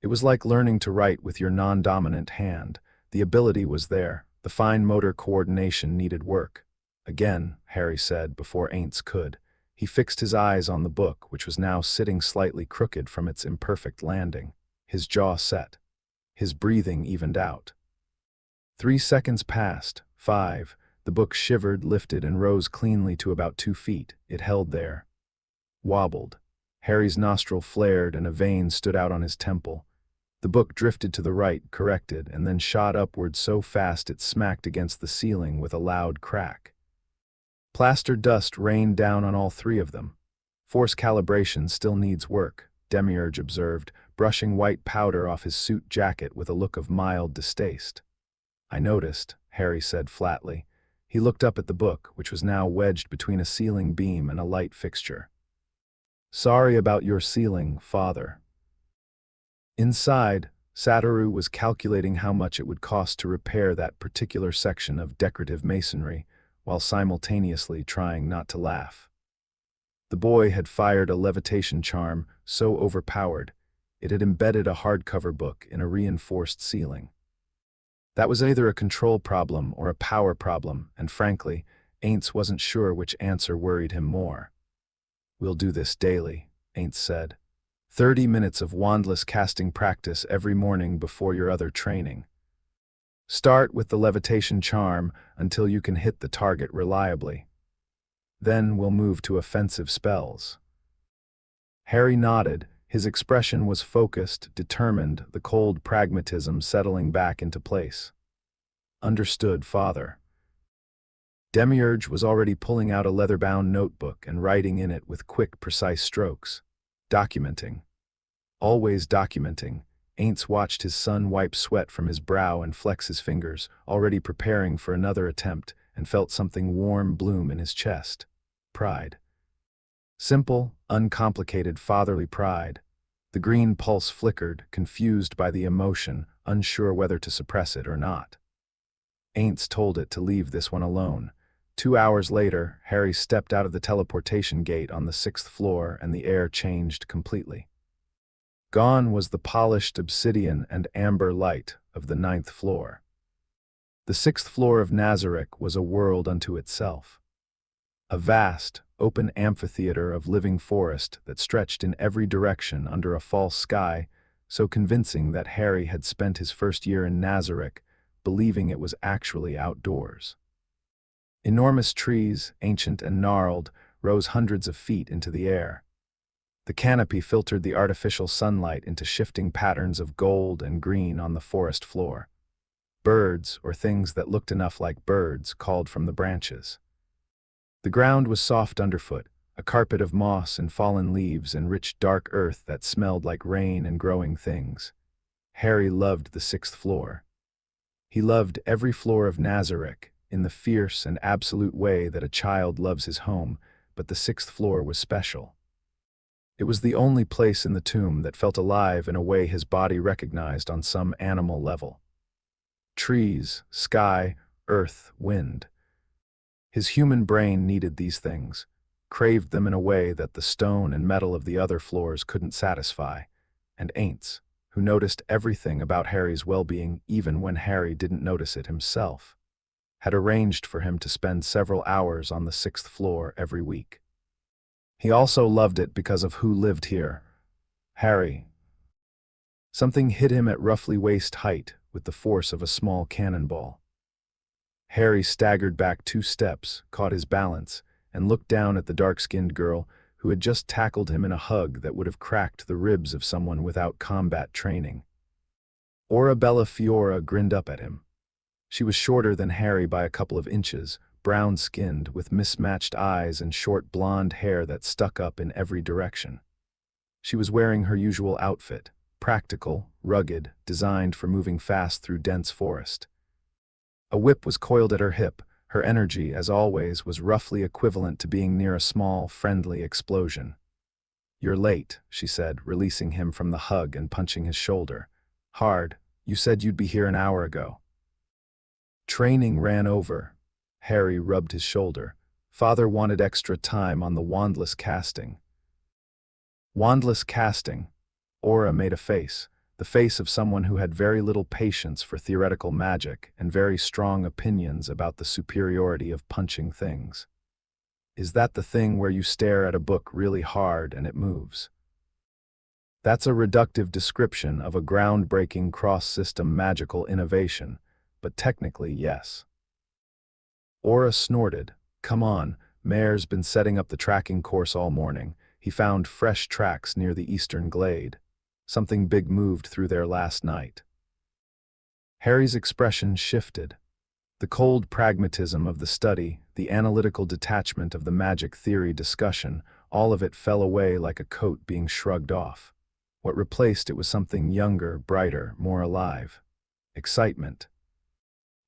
It was like learning to write with your non-dominant hand. The ability was there, the fine motor coordination needed work. Again, Harry said, before Ainz could. He fixed his eyes on the book, which was now sitting slightly crooked from its imperfect landing. His jaw set. His breathing evened out. 3 seconds passed, 5. The book shivered, lifted, and rose cleanly to about 2 feet. It held there. Wobbled. Harry's nostril flared and a vein stood out on his temple. The book drifted to the right, corrected, and then shot upward so fast it smacked against the ceiling with a loud crack. Plaster dust rained down on all 3 of them. Force calibration still needs work, Demiurge observed, brushing white powder off his suit jacket with a look of mild distaste. I noticed, Harry said flatly. He looked up at the book, which was now wedged between a ceiling beam and a light fixture. Sorry about your ceiling, father. Inside, Satoru was calculating how much it would cost to repair that particular section of decorative masonry, while simultaneously trying not to laugh. The boy had fired a levitation charm so overpowered, it had embedded a hardcover book in a reinforced ceiling. That was either a control problem or a power problem, and frankly, Ainz wasn't sure which answer worried him more. We'll do this daily, Ainz said. 30 minutes of wandless casting practice every morning before your other training. Start with the levitation charm until you can hit the target reliably. Then we'll move to offensive spells. Harry nodded. His expression was focused, determined, the cold pragmatism settling back into place. Understood, father. Demiurge was already pulling out a leather-bound notebook and writing in it with quick, precise strokes. Documenting. Always documenting. Ainz watched his son wipe sweat from his brow and flex his fingers, already preparing for another attempt, and felt something warm bloom in his chest. Pride. Simple, uncomplicated fatherly pride. The green pulse flickered, confused by the emotion, unsure whether to suppress it or not. Ainz told it to leave this one alone. 2 hours later, Harry stepped out of the teleportation gate on the 6th floor and the air changed completely. Gone was the polished obsidian and amber light of the 9th floor. The 6th floor of Nazarick was a world unto itself. A vast, open amphitheater of living forest that stretched in every direction under a false sky, so convincing that Harry had spent his first year in Nazarick believing it was actually outdoors. Enormous trees, ancient and gnarled, rose hundreds of feet into the air. The canopy filtered the artificial sunlight into shifting patterns of gold and green on the forest floor. Birds, or things that looked enough like birds, called from the branches. The ground was soft underfoot, a carpet of moss and fallen leaves and rich dark earth that smelled like rain and growing things. Harry loved the 6th floor. He loved every floor of Nazarick in the fierce and absolute way that a child loves his home, but the 6th floor was special. It was the only place in the tomb that felt alive in a way his body recognized on some animal level. Trees, sky, earth, wind. His human brain needed these things, craved them in a way that the stone and metal of the other floors couldn't satisfy, and Ainz, who noticed everything about Harry's well-being even when Harry didn't notice it himself, had arranged for him to spend several hours on the 6th floor every week. He also loved it because of who lived here. Harry. Something hit him at roughly waist height with the force of a small cannonball. Harry staggered back 2 steps, caught his balance, and looked down at the dark-skinned girl who had just tackled him in a hug that would have cracked the ribs of someone without combat training. Arabella Fiora grinned up at him. She was shorter than Harry by a couple of inches, brown-skinned, with mismatched eyes and short blonde hair that stuck up in every direction. She was wearing her usual outfit, practical, rugged, designed for moving fast through dense forest. A whip was coiled at her hip. Her energy, as always, was roughly equivalent to being near a small, friendly explosion. "You're late," she said, releasing him from the hug and punching his shoulder. "Hard, you said you'd be here an hour ago." "Training ran over." Harry rubbed his shoulder. "Father wanted extra time on the wandless casting." Wandless casting. Aura made a face, the face of someone who had very little patience for theoretical magic and very strong opinions about the superiority of punching things. "Is that the thing where you stare at a book really hard and it moves?" "That's a reductive description of a groundbreaking cross-system magical innovation, but technically, yes." Aura snorted. "Come on, Mayor's been setting up the tracking course all morning. He found fresh tracks near the eastern glade. Something big moved through there last night." Harry's expression shifted. The cold pragmatism of the study, the analytical detachment of the magic theory discussion, all of it fell away like a coat being shrugged off. What replaced it was something younger, brighter, more alive. Excitement.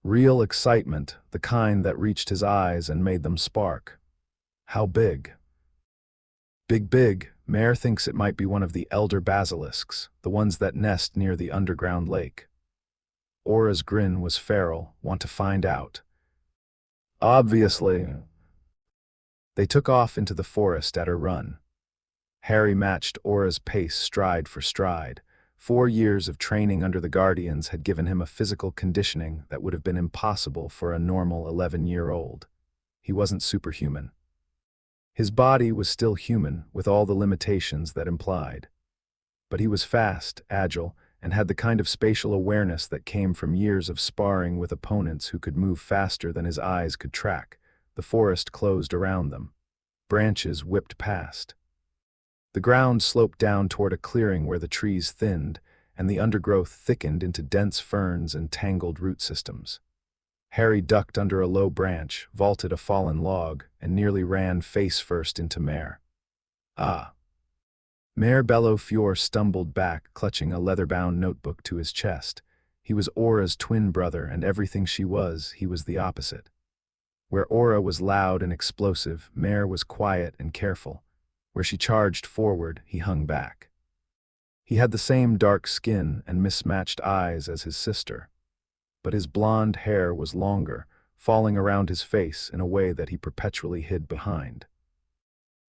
Real excitement, the kind that reached his eyes and made them spark. "How big?" Big. Mayor thinks it might be one of the elder basilisks, the ones that nest near the underground lake." Aura's grin was feral. "Want to find out?" "Obviously." They took off into the forest at a run. Harry matched Aura's pace stride for stride. 4 years of training under the Guardians had given him a physical conditioning that would have been impossible for a normal 11-year-old. He wasn't superhuman. His body was still human, with all the limitations that implied. But he was fast, agile, and had the kind of spatial awareness that came from years of sparring with opponents who could move faster than his eyes could track. The forest closed around them. Branches whipped past. The ground sloped down toward a clearing where the trees thinned, and the undergrowth thickened into dense ferns and tangled root systems. Harry ducked under a low branch, vaulted a fallen log, and nearly ran face-first into Mayor. "Ah." Mayor Bellofior stumbled back, clutching a leather-bound notebook to his chest. He was Aura's twin brother, and everything she was, he was the opposite. Where Aura was loud and explosive, Mayor was quiet and careful. Where she charged forward, he hung back. He had the same dark skin and mismatched eyes as his sister. But his blonde hair was longer, falling around his face in a way that he perpetually hid behind.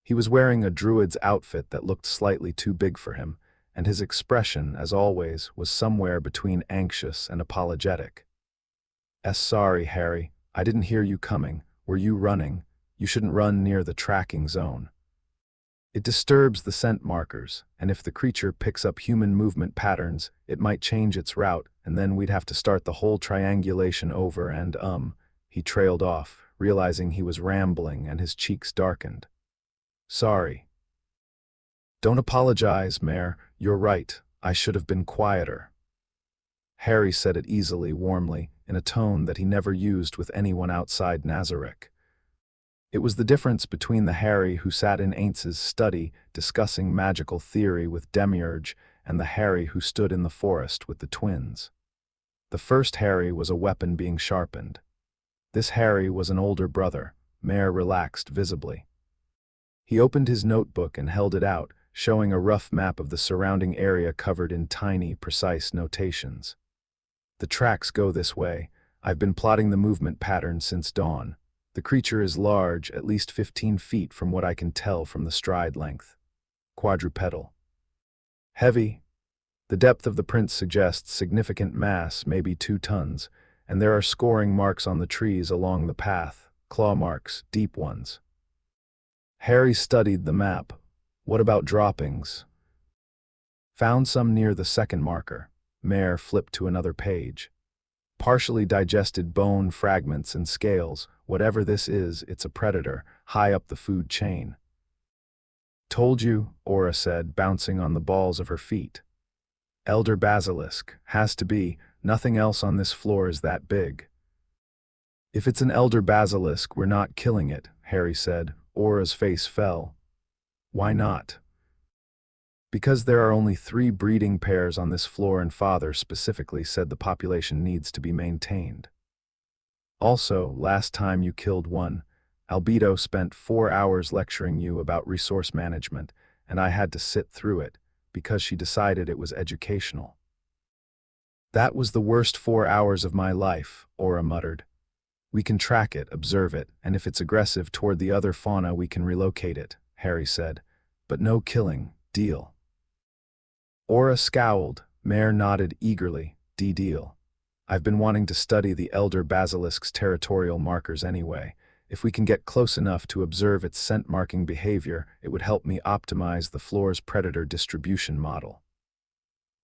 He was wearing a druid's outfit that looked slightly too big for him, and his expression, as always, was somewhere between anxious and apologetic. Sorry, Harry, I didn't hear you coming. Were you running? You shouldn't run near the tracking zone. It disturbs the scent markers, and if the creature picks up human movement patterns, it might change its route, and then we'd have to start the whole triangulation over and, he trailed off, realizing he was rambling and his cheeks darkened. Sorry. Don't apologize, Mayor. You're right. I should have been quieter. Harry said it easily, warmly, in a tone that he never used with anyone outside Nazarick. It was the difference between the Harry who sat in Ainz's study discussing magical theory with Demiurge and the Harry who stood in the forest with the twins. The first Harry was a weapon being sharpened. This Harry was an older brother. Mayor relaxed visibly. He opened his notebook and held it out, showing a rough map of the surrounding area covered in tiny, precise notations. The tracks go this way. I've been plotting the movement pattern since dawn. The creature is large, at least 15 feet from what I can tell from the stride length. Quadrupedal. Heavy. The depth of the print suggests significant mass, maybe 2 tons, and there are scoring marks on the trees along the path, claw marks, deep ones. Harry studied the map. What about droppings? Found some near the second marker. Mayor flipped to another page. Partially digested bone fragments and scales. Whatever this is, it's a predator, high up the food chain. Told you, Aura said, bouncing on the balls of her feet. Elder basilisk. Has to be. Nothing else on this floor is that big. If it's an elder basilisk, we're not killing it, Harry said. Aura's face fell. Why not? Because there are only 3 breeding pairs on this floor and Father specifically said the population needs to be maintained. Also, last time you killed one, Albedo spent 4 hours lecturing you about resource management, and I had to sit through it, because she decided it was educational. That was the worst 4 hours of my life, Aura muttered. We can track it, observe it, and if it's aggressive toward the other fauna we can relocate it, Harry said. But no killing, deal. Aura scowled. Mayor nodded eagerly. Deal. I've been wanting to study the elder basilisk's territorial markers anyway. If we can get close enough to observe its scent-marking behavior, it would help me optimize the floor's predator distribution model.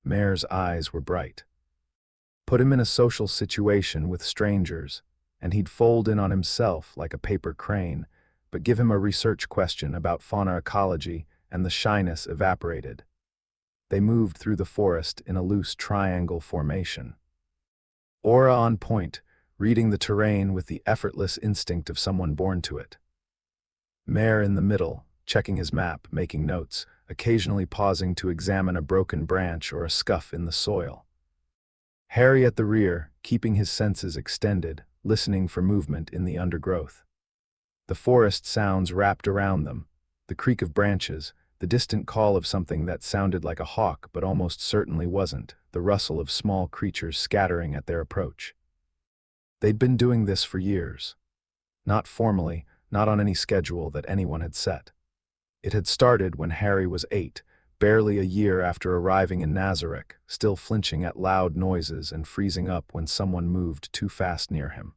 Mayor's eyes were bright. Put him in a social situation with strangers, and he'd fold in on himself like a paper crane, but give him a research question about fauna ecology, and the shyness evaporated. They moved through the forest in a loose triangle formation. Aura on point, reading the terrain with the effortless instinct of someone born to it. Mayor in the middle, checking his map, making notes, occasionally pausing to examine a broken branch or a scuff in the soil. Harry at the rear, keeping his senses extended, listening for movement in the undergrowth. The forest sounds wrapped around them, the creak of branches, the distant call of something that sounded like a hawk but almost certainly wasn't, the rustle of small creatures scattering at their approach. They'd been doing this for years. Not formally, not on any schedule that anyone had set. It had started when Harry was 8, barely a year after arriving in Nazarick, still flinching at loud noises and freezing up when someone moved too fast near him.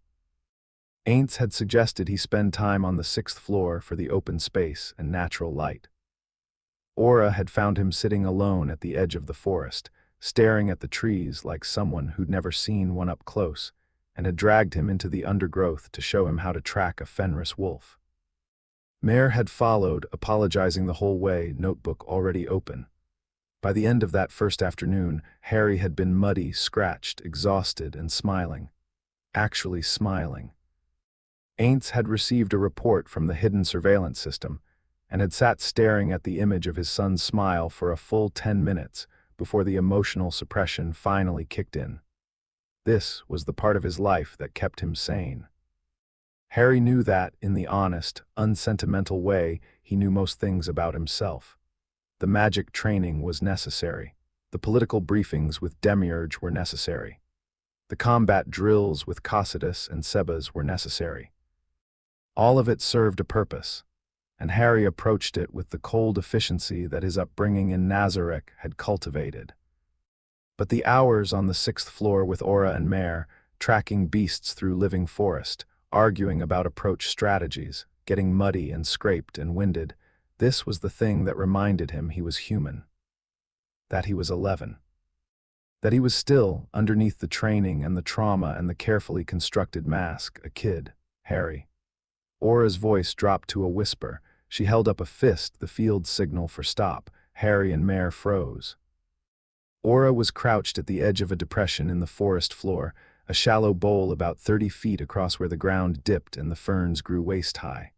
Ainz had suggested he spend time on the 6th floor for the open space and natural light. Aura had found him sitting alone at the edge of the forest, staring at the trees like someone who'd never seen one up close, and had dragged him into the undergrowth to show him how to track a Fenris wolf. Mayor had followed, apologizing the whole way, notebook already open. By the end of that first afternoon, Harry had been muddy, scratched, exhausted, and smiling. Actually smiling. Ainz had received a report from the hidden surveillance system, and had sat staring at the image of his son's smile for a full 10 minutes before the emotional suppression finally kicked in. This was the part of his life that kept him sane. Harry knew that, in the honest, unsentimental way he knew most things about himself. The magic training was necessary. The political briefings with Demiurge were necessary. The combat drills with Cocytus and Sebas were necessary. All of it served a purpose, and Harry approached it with the cold efficiency that his upbringing in Nazarick had cultivated. But the hours on the 6th floor with Aura and Mare, tracking beasts through living forest, arguing about approach strategies, getting muddy and scraped and winded, this was the thing that reminded him he was human. That he was 11. That he was still, underneath the training and the trauma and the carefully constructed mask, a kid, Harry. Aura's voice dropped to a whisper. She held up a fist, the field signal for stop. Harry and Mare froze. Aura was crouched at the edge of a depression in the forest floor, a shallow bowl about 30 feet across where the ground dipped and the ferns grew waist-high.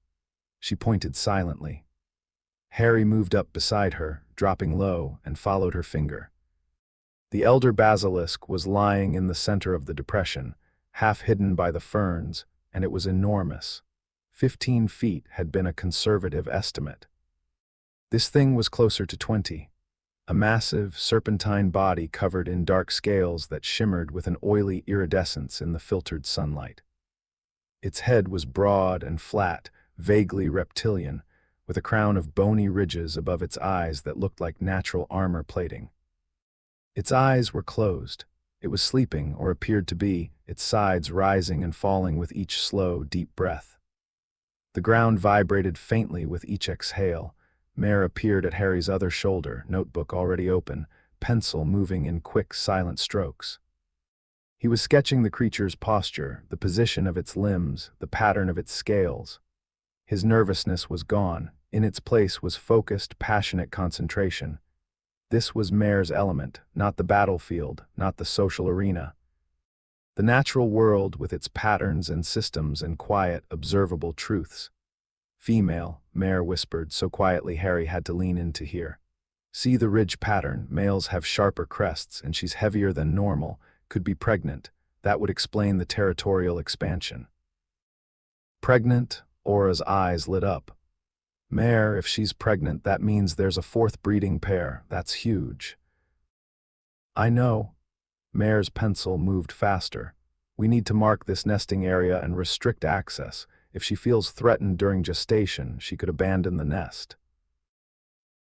She pointed silently. Harry moved up beside her, dropping low, and followed her finger. The elder basilisk was lying in the center of the depression, half hidden by the ferns, and it was enormous. 15 feet had been a conservative estimate. This thing was closer to 20. A massive, serpentine body covered in dark scales that shimmered with an oily iridescence in the filtered sunlight. Its head was broad and flat, vaguely reptilian, with a crown of bony ridges above its eyes that looked like natural armor plating. Its eyes were closed. It was sleeping, or appeared to be, its sides rising and falling with each slow, deep breath. The ground vibrated faintly with each exhale. Mare appeared at Harry's other shoulder, notebook already open, pencil moving in quick, silent strokes. He was sketching the creature's posture, the position of its limbs, the pattern of its scales. His nervousness was gone. In its place was focused, passionate concentration. This was Mare's element, not the battlefield, not the social arena. The natural world with its patterns and systems and quiet, observable truths. Female, Mare whispered, so quietly Harry had to lean in to hear. See the ridge pattern, males have sharper crests, and she's heavier than normal, could be pregnant. That would explain the territorial expansion. Pregnant? Aura's eyes lit up. Mare, if she's pregnant, that means there's a 4th breeding pair. That's huge. I know. Mare's pencil moved faster. We need to mark this nesting area and restrict access. If she feels threatened during gestation, she could abandon the nest.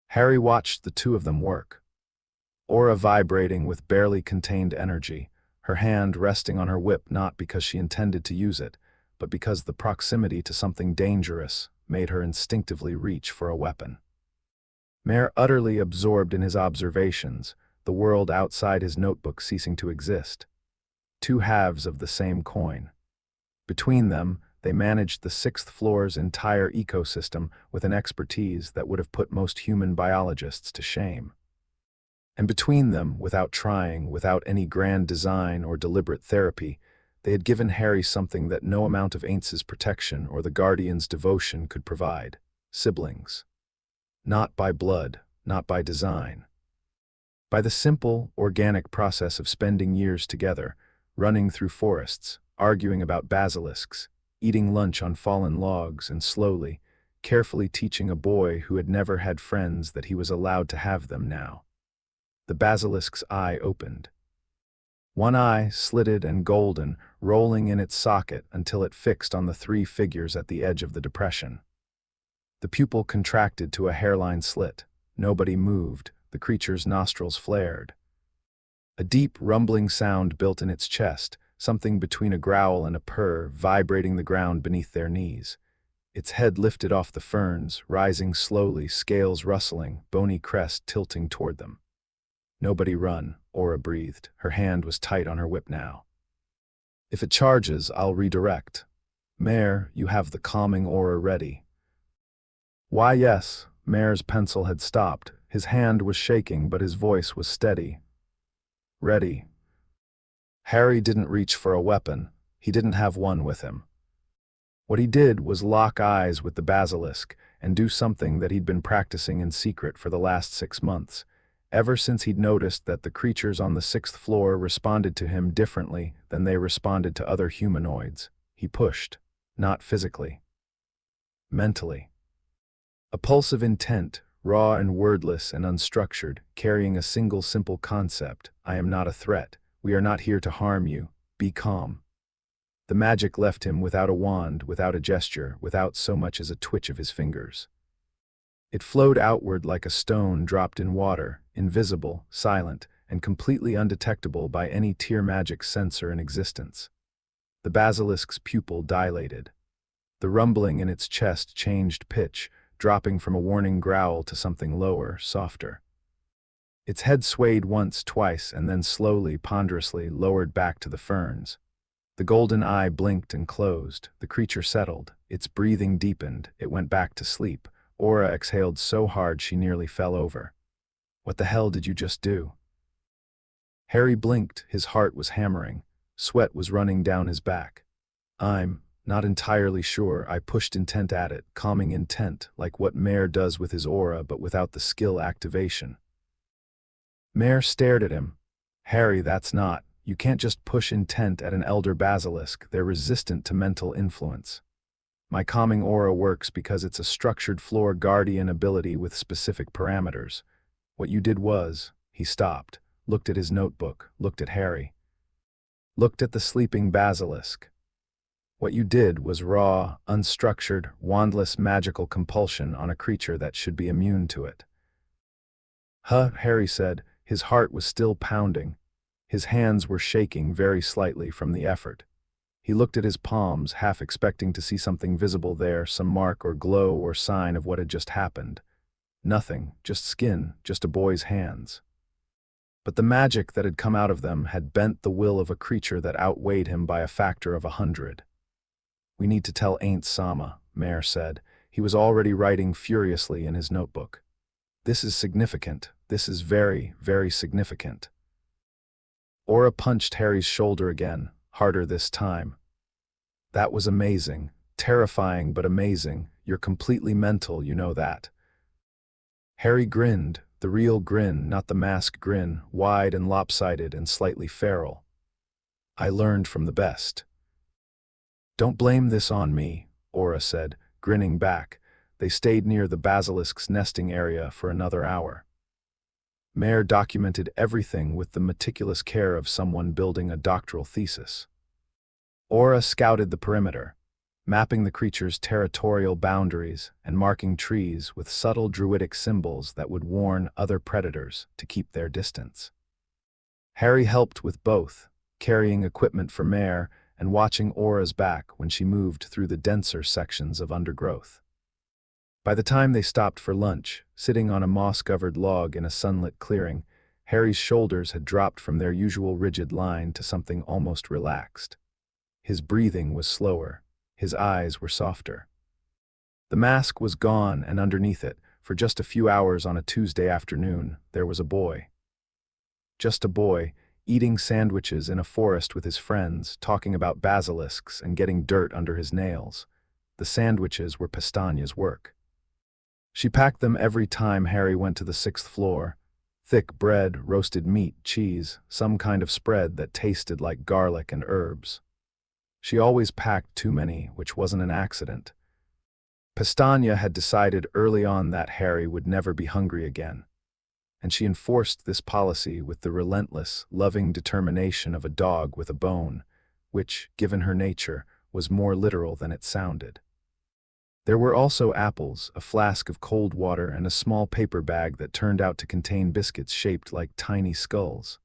Harry watched the two of them work. Aura vibrating with barely contained energy, her hand resting on her whip not because she intended to use it, but because the proximity to something dangerous made her instinctively reach for a weapon. Mare utterly absorbed in his observations, the world outside his notebook ceasing to exist. Two halves of the same coin. Between them, they managed the 6th floor's entire ecosystem with an expertise that would have put most human biologists to shame. And between them, without trying, without any grand design or deliberate therapy, they had given Harry something that no amount of Ainz's protection or the Guardian's devotion could provide: siblings. Not by blood, not by design. By the simple, organic process of spending years together, running through forests, arguing about basilisks, eating lunch on fallen logs, and slowly, carefully teaching a boy who had never had friends that he was allowed to have them now. The basilisk's eye opened. One eye, slitted and golden, rolling in its socket until it fixed on the 3 figures at the edge of the depression. The pupil contracted to a hairline slit. Nobody moved. The creature's nostrils flared. A deep, rumbling sound built in its chest, something between a growl and a purr, vibrating the ground beneath their knees. Its head lifted off the ferns, rising slowly, scales rustling, bony crest tilting toward them. Nobody run, Aura breathed. Her hand was tight on her whip now. If it charges, I'll redirect. Mare, you have the calming aura ready. Why, yes. Mare's pencil had stopped. His hand was shaking, but his voice was steady. Ready. Harry didn't reach for a weapon. He didn't have one with him. What he did was lock eyes with the basilisk and do something that he'd been practicing in secret for the last 6 months. Ever since he'd noticed that the creatures on the 6th floor responded to him differently than they responded to other humanoids, he pushed, not physically, mentally. A pulse of intent, raw and wordless and unstructured, carrying a single simple concept: I am not a threat. We are not here to harm you. Be calm. The magic left him without a wand, without a gesture, without so much as a twitch of his fingers. It flowed outward like a stone dropped in water, invisible, silent, and completely undetectable by any tier magic sensor in existence. The basilisk's pupil dilated. The rumbling in its chest changed pitch, dropping from a warning growl to something lower, softer. Its head swayed once, twice, and then slowly, ponderously lowered back to the ferns. The golden eye blinked and closed. The creature settled. Its breathing deepened. It went back to sleep. Aura exhaled so hard she nearly fell over. What the hell did you just do? Harry blinked. His heart was hammering. Sweat was running down his back. I'm not entirely sure. I pushed intent at it, calming intent, like what Mare does with his aura but without the skill activation. Mare stared at him. Harry, that's not. You can't just push intent at an elder basilisk. They're resistant to mental influence. My calming aura works because it's a structured floor guardian ability with specific parameters. What you did was, he stopped, looked at his notebook, looked at Harry. Looked at the sleeping basilisk. What you did was raw, unstructured, wandless magical compulsion on a creature that should be immune to it. Huh, Harry said. His heart was still pounding. His hands were shaking very slightly from the effort. He looked at his palms, half expecting to see something visible there, some mark or glow or sign of what had just happened. Nothing, just skin, just a boy's hands. But the magic that had come out of them had bent the will of a creature that outweighed him by a factor of 100. We need to tell Ainz Sama, Mare said. He was already writing furiously in his notebook. This is significant. This is very, very significant. Aura punched Harry's shoulder again, harder this time. That was amazing. Terrifying but amazing. You're completely mental, you know that. Harry grinned, the real grin, not the mask grin, wide and lopsided and slightly feral. I learned from the best. Don't blame this on me, Aura said, grinning back. They stayed near the basilisk's nesting area for another hour. Mare documented everything with the meticulous care of someone building a doctoral thesis. Aura scouted the perimeter, mapping the creature's territorial boundaries and marking trees with subtle druidic symbols that would warn other predators to keep their distance. Harry helped with both, carrying equipment for Mare and watching Aura's back when she moved through the denser sections of undergrowth. By the time they stopped for lunch, sitting on a moss-covered log in a sunlit clearing, Harry's shoulders had dropped from their usual rigid line to something almost relaxed. His breathing was slower. His eyes were softer. The mask was gone, and underneath it, for just a few hours on a Tuesday afternoon, there was a boy. Just a boy, eating sandwiches in a forest with his friends, talking about basilisks and getting dirt under his nails. The sandwiches were Pestania's work. She packed them every time Harry went to the 6th floor. Thick bread, roasted meat, cheese, some kind of spread that tasted like garlic and herbs. She always packed too many, which wasn't an accident. Pestania had decided early on that Harry would never be hungry again, and she enforced this policy with the relentless, loving determination of a dog with a bone, which, given her nature, was more literal than it sounded. There were also apples, a flask of cold water, and a small paper bag that turned out to contain biscuits shaped like tiny skulls.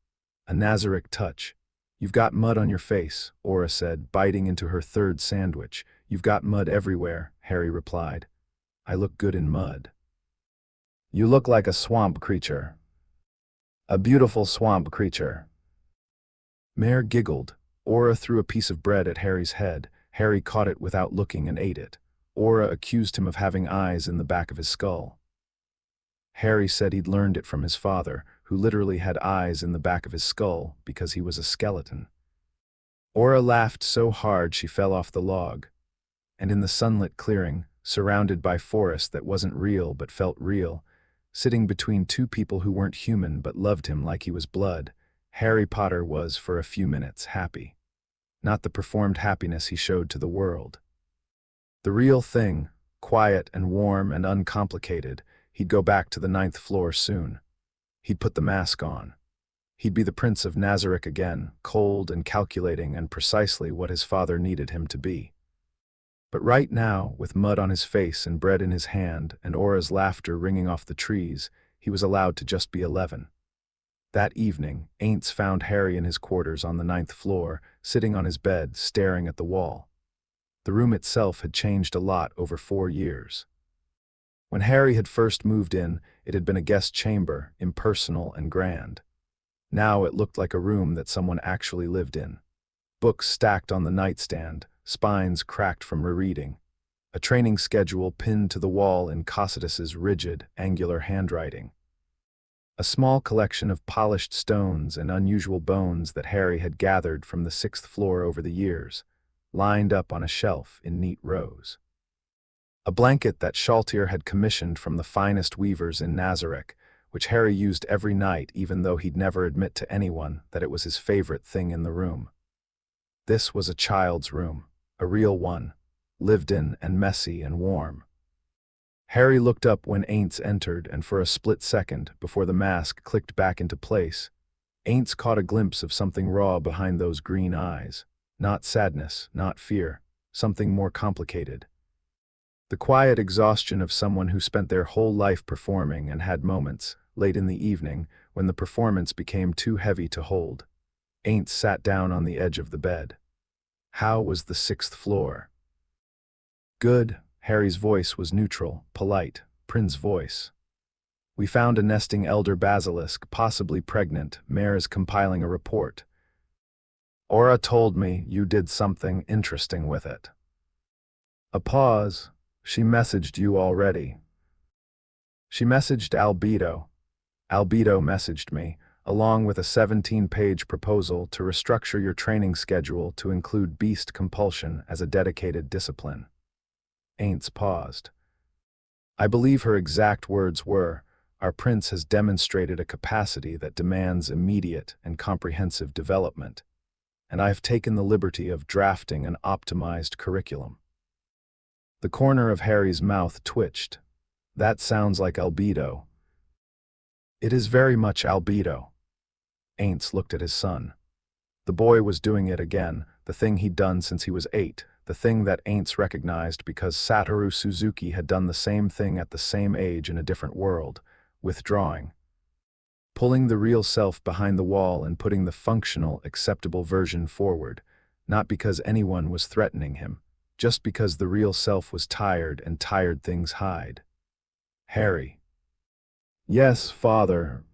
A Nazarick touch. You've got mud on your face, Aura said, biting into her third sandwich. You've got mud everywhere, Harry replied. I look good in mud. You look like a swamp creature. A beautiful swamp creature. Mare giggled. Aura threw a piece of bread at Harry's head. Harry caught it without looking and ate it. Aura accused him of having eyes in the back of his skull. Harry said he'd learned it from his father, who literally had eyes in the back of his skull because he was a skeleton. Aura laughed so hard she fell off the log. And in the sunlit clearing, surrounded by forest that wasn't real but felt real, sitting between two people who weren't human but loved him like he was blood, Harry Potter was, for a few minutes, happy. Not the performed happiness he showed to the world. The real thing, quiet and warm and uncomplicated. He'd go back to the 9th floor soon. He'd put the mask on. He'd be the Prince of Nazarick again, cold and calculating and precisely what his father needed him to be. But right now, with mud on his face and bread in his hand and Aura's laughter ringing off the trees, he was allowed to just be 11. That evening, Ainz found Harry in his quarters on the 9th floor, sitting on his bed, staring at the wall. The room itself had changed a lot over 4 years. When Harry had first moved in, it had been a guest chamber, impersonal and grand. Now it looked like a room that someone actually lived in. Books stacked on the nightstand, spines cracked from rereading. A training schedule pinned to the wall in Cocytus's rigid, angular handwriting. A small collection of polished stones and unusual bones that Harry had gathered from the 6th floor over the years, lined up on a shelf in neat rows. A blanket that Shaltier had commissioned from the finest weavers in Nazarick, which Harry used every night even though he'd never admit to anyone that it was his favorite thing in the room. This was a child's room, a real one, lived in and messy and warm. Harry looked up when Ainz entered, and for a split second, before the mask clicked back into place, Ainz caught a glimpse of something raw behind those green eyes. Not sadness, not fear, something more complicated. The quiet exhaustion of someone who spent their whole life performing and had moments, late in the evening, when the performance became too heavy to hold. Ainz sat down on the edge of the bed. How was the 6th floor? Good. Harry's voice was neutral, polite, Prin's voice. We found a nesting elder basilisk, possibly pregnant. Mare's compiling a report. Aura told me you did something interesting with it. A pause. She messaged you already. She messaged Albedo. Albedo messaged me, along with a 17-page proposal to restructure your training schedule to include beast compulsion as a dedicated discipline. Ainz paused. I believe her exact words were, our prince has demonstrated a capacity that demands immediate and comprehensive development, and I have taken the liberty of drafting an optimized curriculum. The corner of Harry's mouth twitched. That sounds like Albedo. It is very much Albedo. Ainz looked at his son. The boy was doing it again, the thing he'd done since he was 8, the thing that Ainz recognized because Satoru Suzuki had done the same thing at the same age in a different world, withdrawing. Pulling the real self behind the wall and putting the functional, acceptable version forward, not because anyone was threatening him, just because the real self was tired and tired things hide. Harry. Yes, father.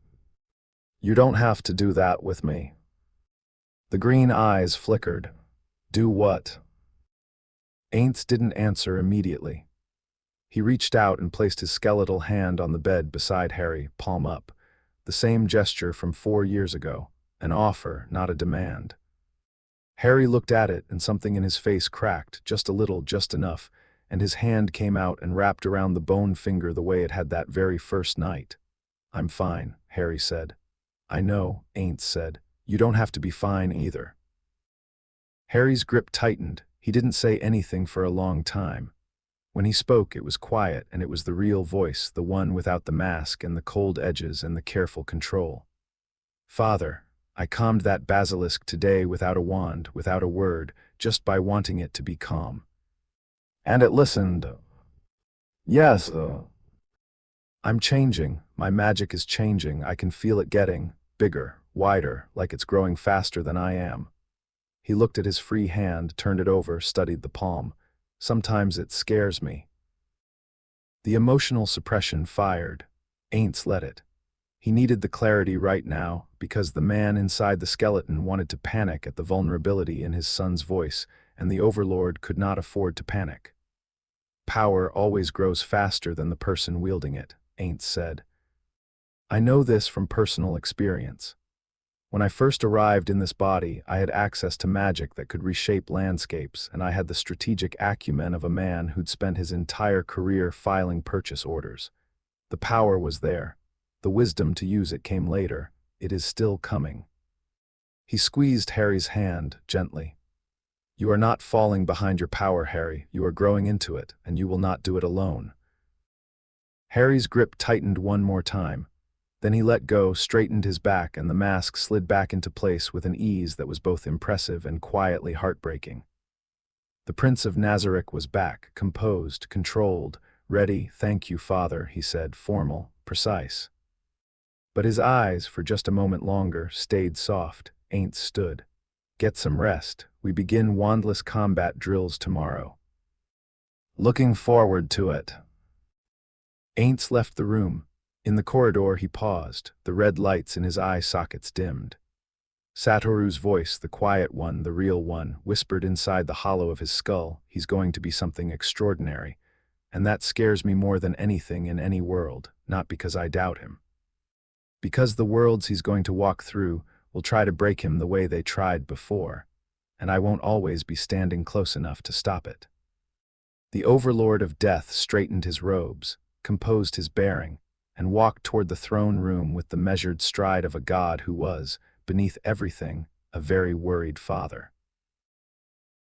You don't have to do that with me. The green eyes flickered. Do what? Ainz didn't answer immediately. He reached out and placed his skeletal hand on the bed beside Harry, palm up. The same gesture from 4 years ago, an offer, not a demand. Harry looked at it and something in his face cracked, just a little, just enough, and his hand came out and wrapped around the bone finger the way it had that very first night. I'm fine, Harry said. I know, Ainz said. You don't have to be fine either. Harry's grip tightened. He didn't say anything for a long time. When he spoke, it was quiet, and it was the real voice, the one without the mask and the cold edges and the careful control. Father, I calmed that basilisk today without a wand, without a word, just by wanting it to be calm. And it listened. Yes, I'm changing. My magic is changing. I can feel it getting bigger, wider, like it's growing faster than I am. He looked at his free hand, turned it over, studied the palm. Sometimes it scares me. The emotional suppression fired. Ainz let it. He needed the clarity right now, because the man inside the skeleton wanted to panic at the vulnerability in his son's voice, and the Overlord could not afford to panic. Power always grows faster than the person wielding it, Ainz said. I know this from personal experience. When I first arrived in this body, I had access to magic that could reshape landscapes, and I had the strategic acumen of a man who'd spent his entire career filing purchase orders. The power was there. The wisdom to use it came later. It is still coming. He squeezed Harry's hand gently. You are not falling behind your power, Harry. You are growing into it, and you will not do it alone. Harry's grip tightened one more time. Then he let go, straightened his back, and the mask slid back into place with an ease that was both impressive and quietly heartbreaking. The Prince of Nazarick was back, composed, controlled, ready. "Thank you, Father," he said, formal, precise. But his eyes, for just a moment longer, stayed soft. Ainz stood. "Get some rest. We begin wandless combat drills tomorrow." "Looking forward to it." Ainz left the room. In the corridor he paused, the red lights in his eye sockets dimmed. Satoru's voice, the quiet one, the real one, whispered inside the hollow of his skull, "He's going to be something extraordinary. And that scares me more than anything in any world, not because I doubt him. Because the worlds he's going to walk through will try to break him the way they tried before, and I won't always be standing close enough to stop it." The Overlord of Death straightened his robes, composed his bearing, and walked toward the throne room with the measured stride of a god who was, beneath everything, a very worried father.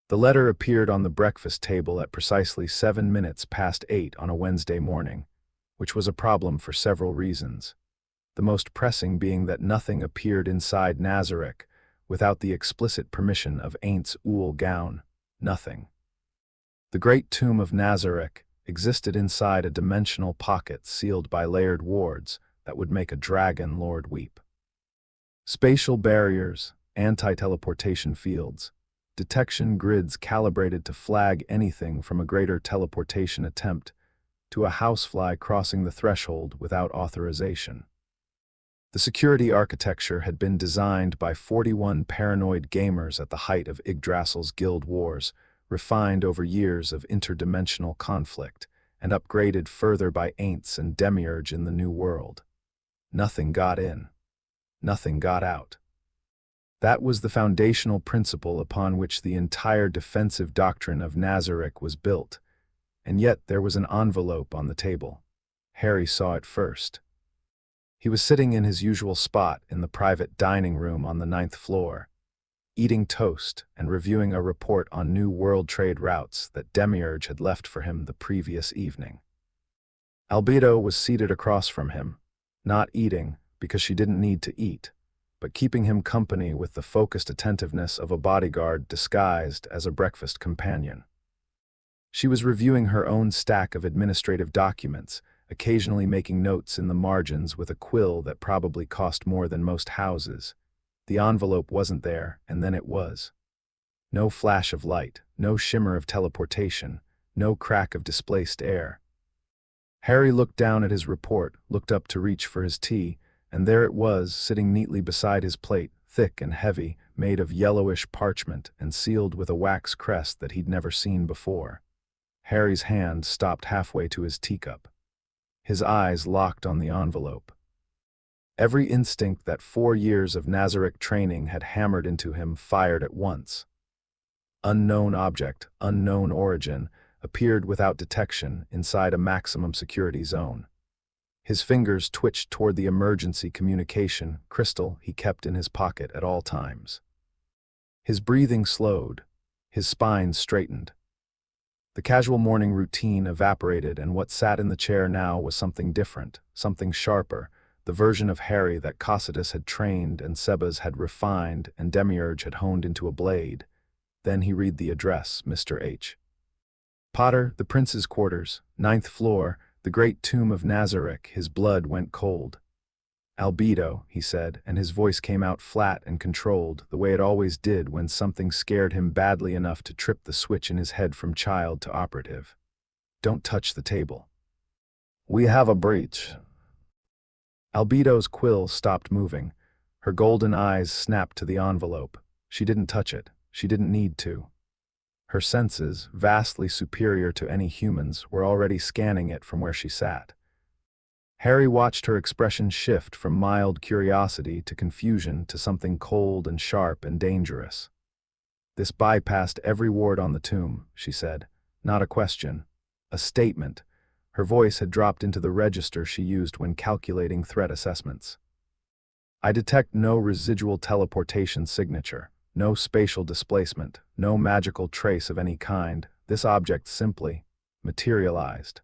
The letter appeared on the breakfast table at precisely 7 minutes past 8 on a Wednesday morning, which was a problem for several reasons, the most pressing being that nothing appeared inside Nazarick without the explicit permission of Ainz Ooal gown, nothing. The great tomb of Nazarick existed inside a dimensional pocket sealed by layered wards that would make a dragon lord weep. Spatial barriers, anti-teleportation fields, detection grids calibrated to flag anything from a greater teleportation attempt to a housefly crossing the threshold without authorization. The security architecture had been designed by 41 paranoid gamers at the height of Yggdrasil's guild wars, refined over years of interdimensional conflict, and upgraded further by Ainz and Demiurge in the New World. Nothing got in. Nothing got out. That was the foundational principle upon which the entire defensive doctrine of Nazarick was built, and yet there was an envelope on the table. Harry saw it first. He was sitting in his usual spot in the private dining room on the 9th floor, eating toast and reviewing a report on new world trade routes that Demiurge had left for him the previous evening. Albedo was seated across from him, not eating because she didn't need to eat, but keeping him company with the focused attentiveness of a bodyguard disguised as a breakfast companion. She was reviewing her own stack of administrative documents, occasionally making notes in the margins with a quill that probably cost more than most houses. The envelope wasn't there, and then it was. No flash of light, no shimmer of teleportation, no crack of displaced air. Harry looked down at his report, looked up to reach for his tea, and there it was, sitting neatly beside his plate, thick and heavy, made of yellowish parchment and sealed with a wax crest that he'd never seen before. Harry's hand stopped halfway to his teacup. His eyes locked on the envelope. Every instinct that 4 years of Nazarick training had hammered into him fired at once. Unknown object, unknown origin, appeared without detection inside a maximum security zone. His fingers twitched toward the emergency communication crystal he kept in his pocket at all times. His breathing slowed, his spine straightened. The casual morning routine evaporated, and what sat in the chair now was something different, something sharper, the version of Harry that Cocytus had trained and Sebas had refined and Demiurge had honed into a blade. Then he read the address, Mr. H. Potter, the prince's quarters, 9th floor, the great tomb of Nazarick. His blood went cold. "Albedo," he said, and his voice came out flat and controlled, the way it always did when something scared him badly enough to trip the switch in his head from child to operative. "Don't touch the table. We have a breach." Albedo's quill stopped moving. Her golden eyes snapped to the envelope. She didn't touch it. She didn't need to. Her senses, vastly superior to any human's, were already scanning it from where she sat. Harry watched her expression shift from mild curiosity to confusion to something cold and sharp and dangerous. "This bypassed every ward on the tomb," she said. "Not a question. A statement." Her voice had dropped into the register she used when calculating threat assessments. "I detect no residual teleportation signature, no spatial displacement, no magical trace of any kind. This object simply materialized."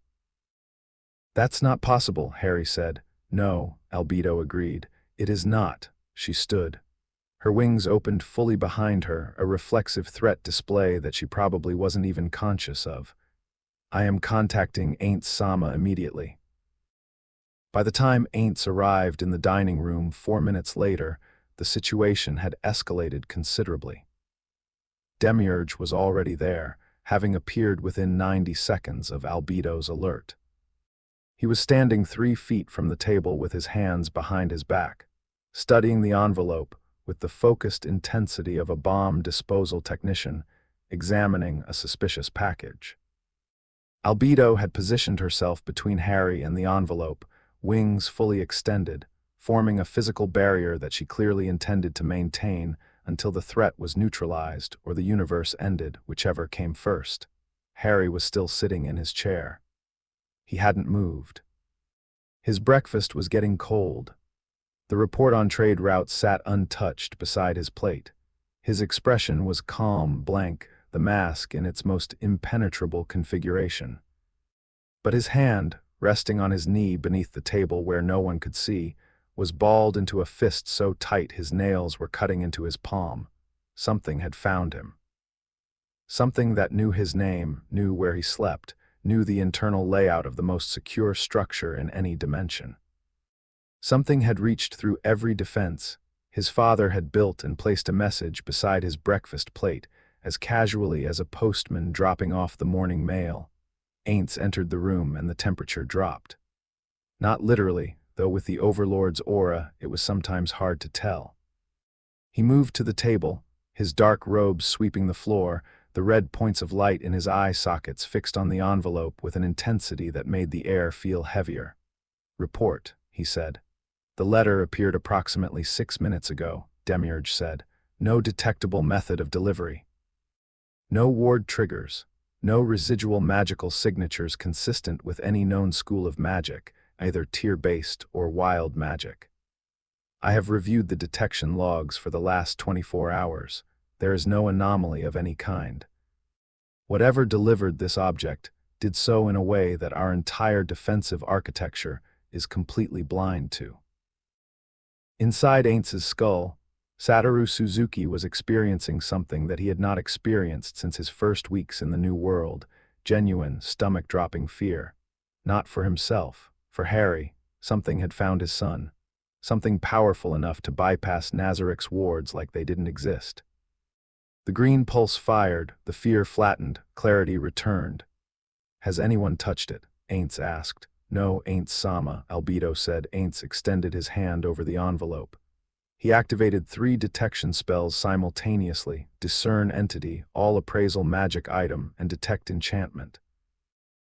"That's not possible," Harry said. "No," Albedo agreed. It is not. She stood. Her wings opened fully behind her, a reflexive threat display that she probably wasn't even conscious of. I am contacting Ainz Sama immediately. By the time Ainz arrived in the dining room 4 minutes later, the situation had escalated considerably. Demiurge was already there, having appeared within 90 seconds of Albedo's alert. He was standing 3 feet from the table with his hands behind his back, studying the envelope with the focused intensity of a bomb disposal technician examining a suspicious package. Albedo had positioned herself between Harry and the envelope, wings fully extended, forming a physical barrier that she clearly intended to maintain until the threat was neutralized or the universe ended, whichever came first. Harry was still sitting in his chair. He hadn't moved. His breakfast was getting cold. The report on trade routes sat untouched beside his plate. His expression was calm, blank, the mask in its most impenetrable configuration. But his hand, resting on his knee beneath the table where no one could see, was balled into a fist so tight his nails were cutting into his palm. Something had found him. Something that knew his name, knew where he slept, knew the internal layout of the most secure structure in any dimension. Something had reached through every defense. His father had built and placed a message beside his breakfast plate, as casually as a postman dropping off the morning mail. Ainz entered the room and the temperature dropped. Not literally, though with the Overlord's aura it was sometimes hard to tell. He moved to the table, his dark robes sweeping the floor, the red points of light in his eye sockets fixed on the envelope with an intensity that made the air feel heavier. "Report," he said. "The letter appeared approximately 6 minutes ago," Demiurge said. "No detectable method of delivery. No ward triggers. No residual magical signatures consistent with any known school of magic, either tier-based or wild magic. I have reviewed the detection logs for the last 24 hours. There is no anomaly of any kind. Whatever delivered this object did so in a way that our entire defensive architecture is completely blind to." Inside Ainz's skull, Satoru Suzuki was experiencing something that he had not experienced since his first weeks in the new world, genuine, stomach-dropping fear. Not for himself, for Harry. Something had found his son. Something powerful enough to bypass Nazarick's wards like they didn't exist. The green pulse fired, the fear flattened, clarity returned. "Has anyone touched it?" Ainz asked. "No, Ainz Sama," Albedo said. Ainz extended his hand over the envelope. He activated 3 detection spells simultaneously: Discern Entity, All Appraisal Magic Item, and Detect Enchantment.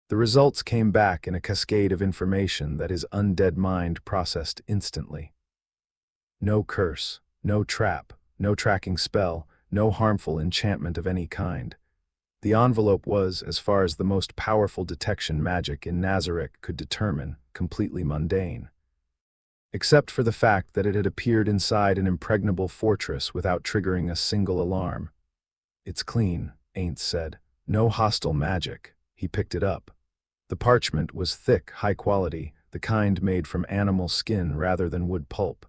The results came back in a cascade of information that his undead mind processed instantly. No curse, no trap, no tracking spell, no harmful enchantment of any kind. The envelope was, as far as the most powerful detection magic in Nazarick could determine, completely mundane. Except for the fact that it had appeared inside an impregnable fortress without triggering a single alarm. "It's clean," Ainz said. "No hostile magic." He picked it up. The parchment was thick, high quality, the kind made from animal skin rather than wood pulp.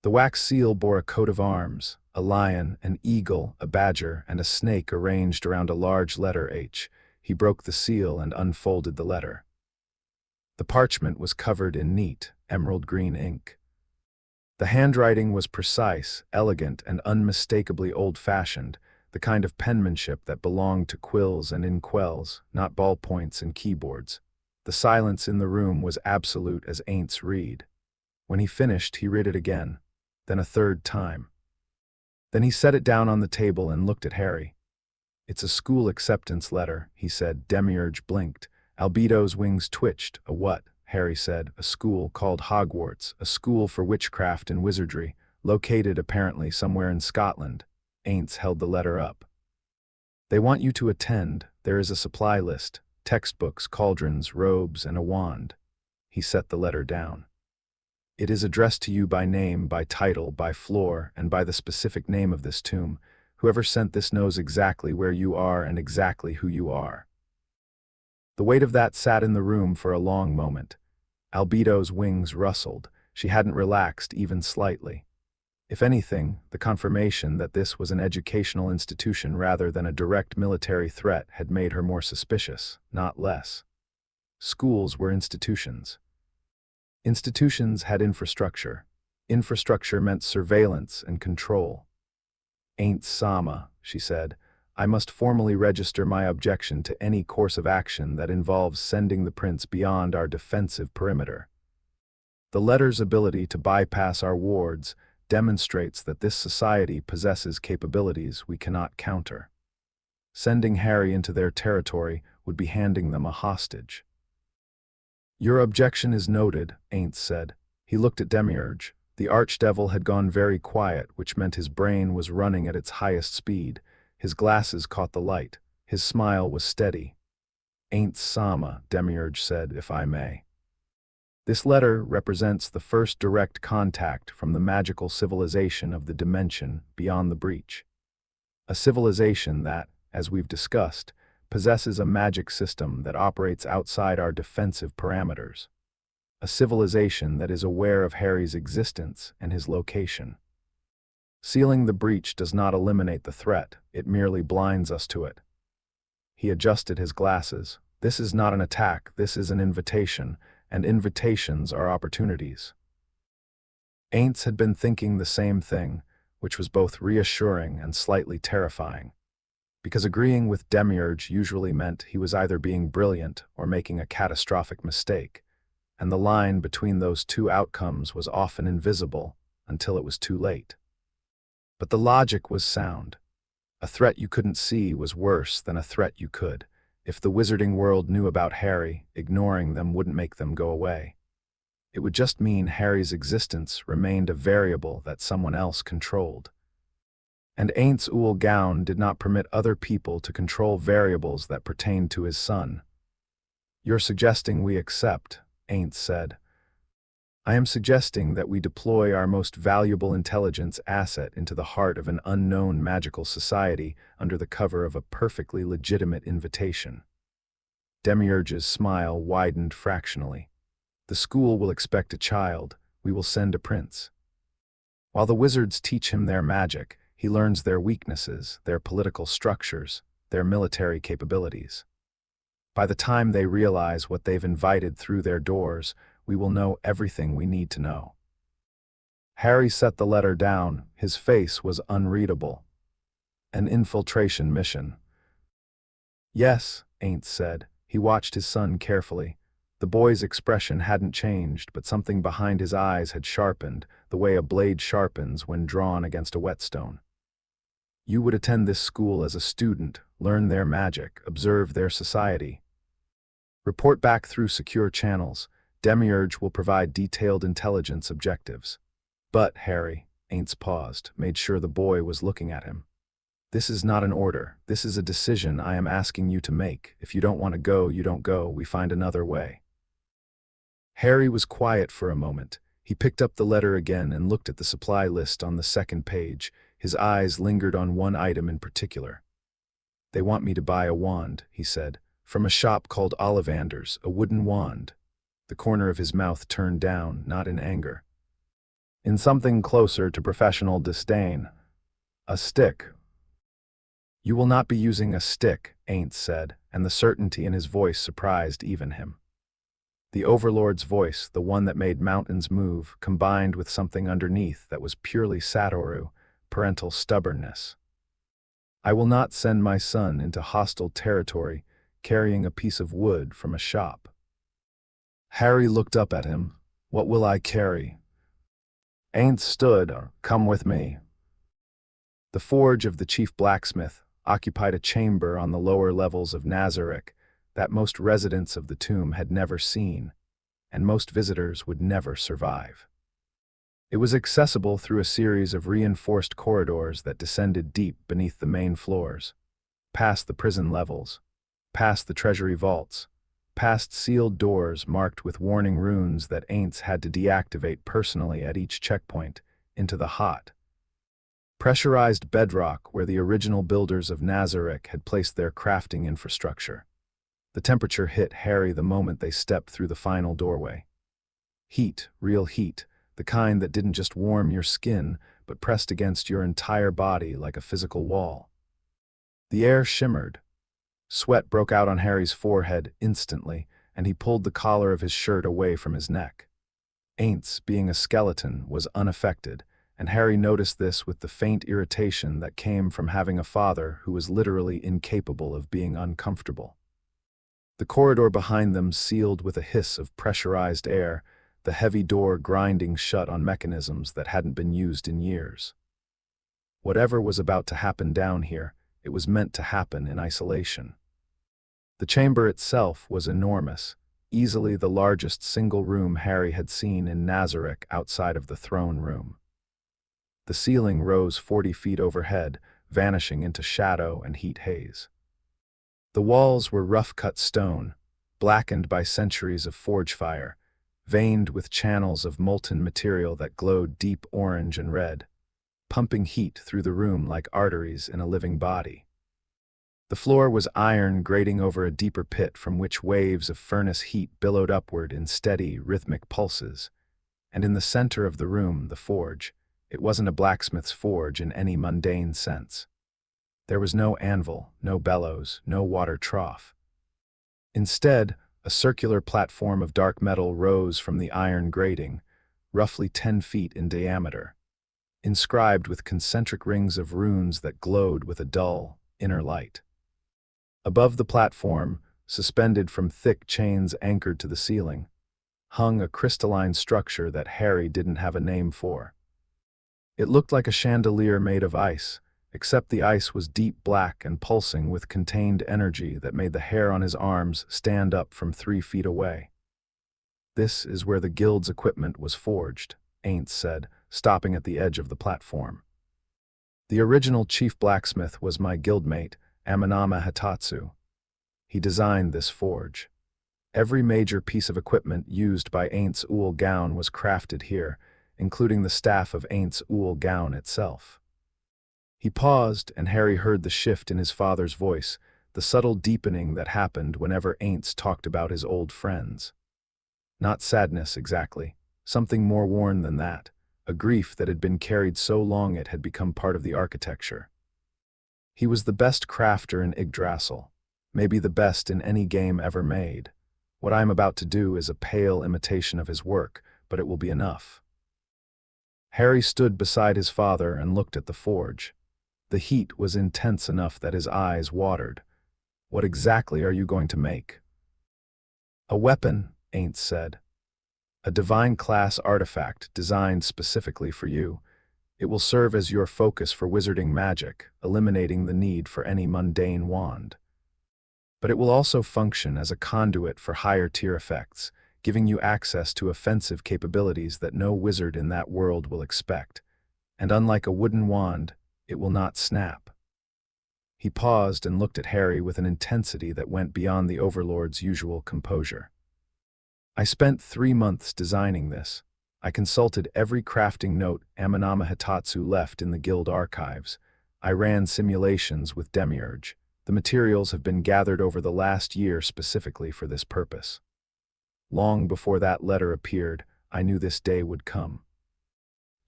The wax seal bore a coat of arms, a lion, an eagle, a badger, and a snake arranged around a large letter H. He broke the seal and unfolded the letter. The parchment was covered in neat, emerald green ink. The handwriting was precise, elegant, and unmistakably old-fashioned, the kind of penmanship that belonged to quills and inkwells, not ballpoints and keyboards. The silence in the room was absolute as Ainz read. When he finished, he read it again, then a third time. Then he set it down on the table and looked at Harry. "It's a school acceptance letter," he said. Demiurge blinked. Albedo's wings twitched. "A what?" Harry said. "A school called Hogwarts, a school for witchcraft and wizardry, located apparently somewhere in Scotland." Ainz held the letter up. "They want you to attend. There is a supply list, textbooks, cauldrons, robes, and a wand." He set the letter down. "It is addressed to you by name, by title, by floor, and by the specific name of this tomb. Whoever sent this knows exactly where you are and exactly who you are." The weight of that sat in the room for a long moment. Albedo's wings rustled. She hadn't relaxed even slightly. If anything, the confirmation that this was an educational institution rather than a direct military threat had made her more suspicious, not less. Schools were institutions. Institutions had infrastructure. Infrastructure meant surveillance and control. "Ain't Sama," she said. "I must formally register my objection to any course of action that involves sending the prince beyond our defensive perimeter. The letter's ability to bypass our wards demonstrates that this society possesses capabilities we cannot counter. Sending Harry into their territory would be handing them a hostage." "Your objection is noted," Ainz said. He looked at Demiurge. The archdevil had gone very quiet, which meant his brain was running at its highest speed. His glasses caught the light. His smile was steady. "Ain't Sama," Demiurge said, "if I may. This letter represents the first direct contact from the magical civilization of the dimension beyond the breach. A civilization that, as we've discussed, possesses a magic system that operates outside our defensive parameters. A civilization that is aware of Harry's existence and his location. Sealing the breach does not eliminate the threat, it merely blinds us to it." He adjusted his glasses. "This is not an attack, this is an invitation, and invitations are opportunities." Ainz had been thinking the same thing, which was both reassuring and slightly terrifying. Because agreeing with Demiurge usually meant he was either being brilliant or making a catastrophic mistake, and the line between those two outcomes was often invisible until it was too late. But the logic was sound. A threat you couldn't see was worse than a threat you could. If the wizarding world knew about Harry, ignoring them wouldn't make them go away. It would just mean Harry's existence remained a variable that someone else controlled. And Ainz Ooal did not permit other people to control variables that pertained to his son. "You're suggesting we accept," Ainz said. "I am suggesting that we deploy our most valuable intelligence asset into the heart of an unknown magical society under the cover of a perfectly legitimate invitation." Demiurge's smile widened fractionally. "The school will expect a child, we will send a prince. While the wizards teach him their magic, he learns their weaknesses, their political structures, their military capabilities. By the time they realize what they've invited through their doors, we will know everything we need to know." Harry set the letter down. His face was unreadable. "An infiltration mission." "Yes," Ainz said. He watched his son carefully. The boy's expression hadn't changed, but something behind his eyes had sharpened, the way a blade sharpens when drawn against a whetstone. "You would attend this school as a student, learn their magic, observe their society. Report back through secure channels. Demiurge will provide detailed intelligence objectives." "But, Harry," Ainz paused, made sure the boy was looking at him. "This is not an order. This is a decision I am asking you to make. If you don't want to go, you don't go. We find another way." Harry was quiet for a moment. He picked up the letter again and looked at the supply list on the second page. His eyes lingered on one item in particular. "They want me to buy a wand," he said, "from a shop called Ollivander's, a wooden wand." The corner of his mouth turned down, not in anger. "In something closer to professional disdain. A stick." "You will not be using a stick," Ainz said, and the certainty in his voice surprised even him. The Overlord's voice, the one that made mountains move, combined with something underneath that was purely Satoru, parental stubbornness. "I will not send my son into hostile territory carrying a piece of wood from a shop." Harry looked up at him. "What will I carry?" Ainz stood. "Come with me." The forge of the chief blacksmith occupied a chamber on the lower levels of Nazarick that most residents of the tomb had never seen, and most visitors would never survive. It was accessible through a series of reinforced corridors that descended deep beneath the main floors, past the prison levels, past the treasury vaults, past sealed doors marked with warning runes that Ainz had to deactivate personally at each checkpoint, into the hot, pressurized bedrock where the original builders of Nazarick had placed their crafting infrastructure. The temperature hit Harry the moment they stepped through the final doorway. Heat, real heat, the kind that didn't just warm your skin, but pressed against your entire body like a physical wall. The air shimmered. Sweat broke out on Harry's forehead instantly, and he pulled the collar of his shirt away from his neck. Ainz, being a skeleton, was unaffected, and Harry noticed this with the faint irritation that came from having a father who was literally incapable of being uncomfortable. The corridor behind them sealed with a hiss of pressurized air, the heavy door grinding shut on mechanisms that hadn't been used in years. Whatever was about to happen down here, it was meant to happen in isolation. The chamber itself was enormous, easily the largest single room Harry had seen in Nazarick outside of the throne room. The ceiling rose 40 feet overhead, vanishing into shadow and heat haze. The walls were rough-cut stone, blackened by centuries of forge fire, veined with channels of molten material that glowed deep orange and red, pumping heat through the room like arteries in a living body. The floor was iron grating over a deeper pit from which waves of furnace heat billowed upward in steady, rhythmic pulses, and in the center of the room, the forge. It wasn't a blacksmith's forge in any mundane sense. There was no anvil, no bellows, no water trough. Instead, a circular platform of dark metal rose from the iron grating, roughly 10 feet in diameter, inscribed with concentric rings of runes that glowed with a dull, inner light. Above the platform, suspended from thick chains anchored to the ceiling, hung a crystalline structure that Harry didn't have a name for. It looked like a chandelier made of ice, except the ice was deep black and pulsing with contained energy that made the hair on his arms stand up from 3 feet away. "This is where the guild's equipment was forged," Ainz said, stopping at the edge of the platform. "The original chief blacksmith was my guildmate, Ainz Ooal. He designed this forge. Every major piece of equipment used by Ainz Ooal Gown was crafted here, including the staff of Ainz Ooal Gown itself." He paused, and Harry heard the shift in his father's voice, the subtle deepening that happened whenever Ainz talked about his old friends. Not sadness, exactly. Something more worn than that. A grief that had been carried so long it had become part of the architecture. He was the best crafter in Yggdrasil, maybe the best in any game ever made. What I am about to do is a pale imitation of his work, but it will be enough. Harry stood beside his father and looked at the forge. The heat was intense enough that his eyes watered. "What exactly are you going to make?" "A weapon," Ainz said. "A divine-class artifact designed specifically for you. It will serve as your focus for wizarding magic, eliminating the need for any mundane wand. But it will also function as a conduit for higher-tier effects, giving you access to offensive capabilities that no wizard in that world will expect. And unlike a wooden wand, it will not snap." He paused and looked at Harry with an intensity that went beyond the Overlord's usual composure. "I spent 3 months designing this. I consulted every crafting note Ainz left in the guild archives. I ran simulations with Demiurge. The materials have been gathered over the last year specifically for this purpose. Long before that letter appeared, I knew this day would come.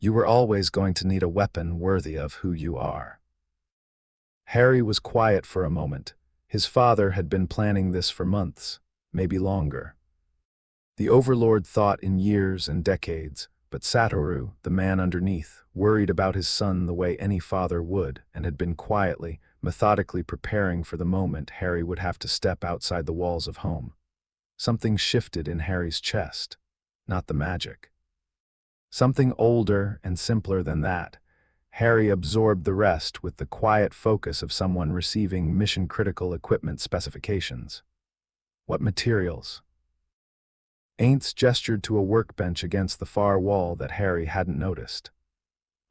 You were always going to need a weapon worthy of who you are." Harry was quiet for a moment. His father had been planning this for months, maybe longer. The Overlord thought in years and decades, but Satoru, the man underneath, worried about his son the way any father would, and had been quietly, methodically preparing for the moment Harry would have to step outside the walls of home. Something shifted in Harry's chest, not the magic. Something older and simpler than that. Harry absorbed the rest with the quiet focus of someone receiving mission-critical equipment specifications. What materials? Ainz gestured to a workbench against the far wall that Harry hadn't noticed.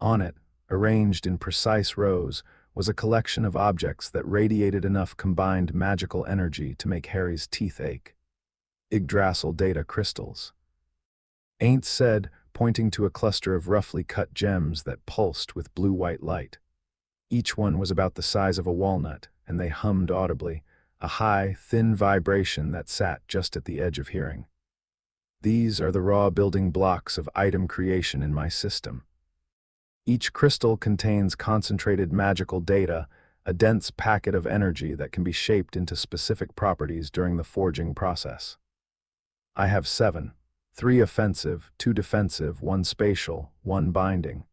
On it, arranged in precise rows, was a collection of objects that radiated enough combined magical energy to make Harry's teeth ache. Yggdrasil data crystals. Ainz said, pointing to a cluster of roughly cut gems that pulsed with blue-white light. Each one was about the size of a walnut, and they hummed audibly, a high, thin vibration that sat just at the edge of hearing. These are the raw building blocks of item creation in my system. Each crystal contains concentrated magical data, a dense packet of energy that can be shaped into specific properties during the forging process. I have 7. 3 offensive, 2 defensive, 1 spatial, 1 binding.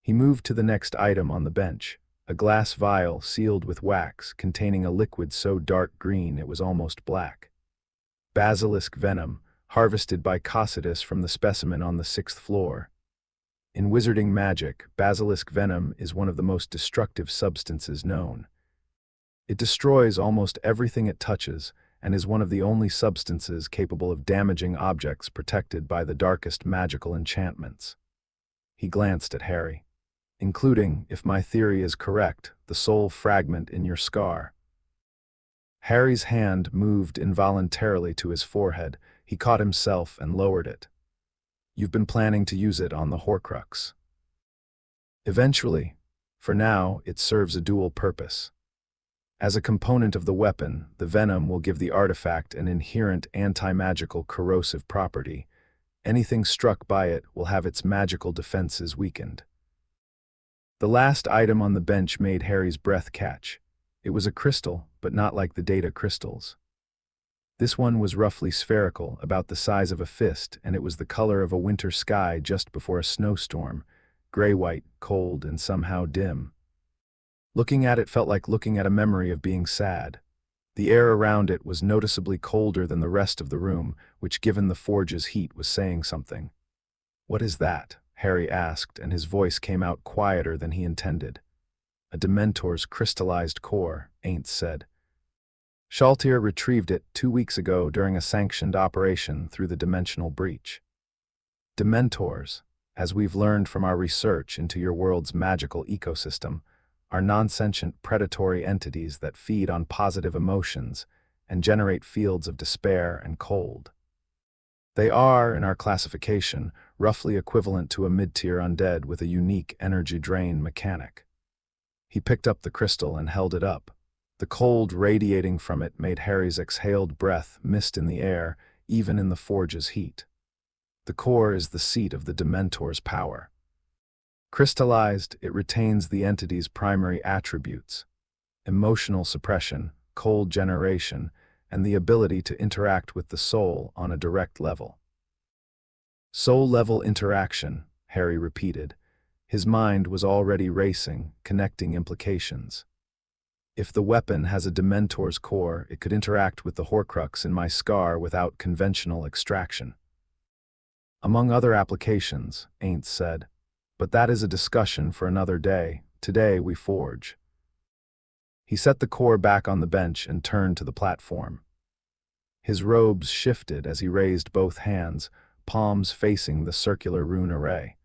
He moved to the next item on the bench, a glass vial sealed with wax containing a liquid so dark green it was almost black. Basilisk venom, harvested by Cossidus from the specimen on the 6th floor. In wizarding magic, basilisk venom is one of the most destructive substances known. It destroys almost everything it touches and is one of the only substances capable of damaging objects protected by the darkest magical enchantments. He glanced at Harry. Including, if my theory is correct, the soul fragment in your scar. Harry's hand moved involuntarily to his forehead. He caught himself and lowered it. You've been planning to use it on the Horcrux. Eventually. For now, it serves a dual purpose. As a component of the weapon, the venom will give the artifact an inherent anti-magical corrosive property. Anything struck by it will have its magical defenses weakened. The last item on the bench made Harry's breath catch. It was a crystal, but not like the data crystals. This one was roughly spherical, about the size of a fist, and it was the color of a winter sky just before a snowstorm, gray-white, cold, and somehow dim. Looking at it felt like looking at a memory of being sad. The air around it was noticeably colder than the rest of the room, which given the forge's heat was saying something. "What is that?" Harry asked, and his voice came out quieter than he intended. "A Dementor's crystallized core," Ainz said. "Shaltir retrieved it 2 weeks ago during a sanctioned operation through the dimensional breach. Dementors, as we've learned from our research into your world's magical ecosystem, are non-sentient predatory entities that feed on positive emotions and generate fields of despair and cold. They are, in our classification, roughly equivalent to a mid-tier undead with a unique energy drain mechanic." He picked up the crystal and held it up. The cold radiating from it made Harry's exhaled breath mist in the air, even in the forge's heat. The core is the seat of the Dementor's power. Crystallized, it retains the entity's primary attributes: emotional suppression, cold generation, and the ability to interact with the soul on a direct level. "Soul-level interaction," Harry repeated. His mind was already racing, connecting implications. "If the weapon has a Dementor's core, it could interact with the Horcrux in my scar without conventional extraction." "Among other applications," Ainz said. "But that is a discussion for another day. Today we forge." He set the core back on the bench and turned to the platform. His robes shifted as he raised both hands, palms facing the circular rune array.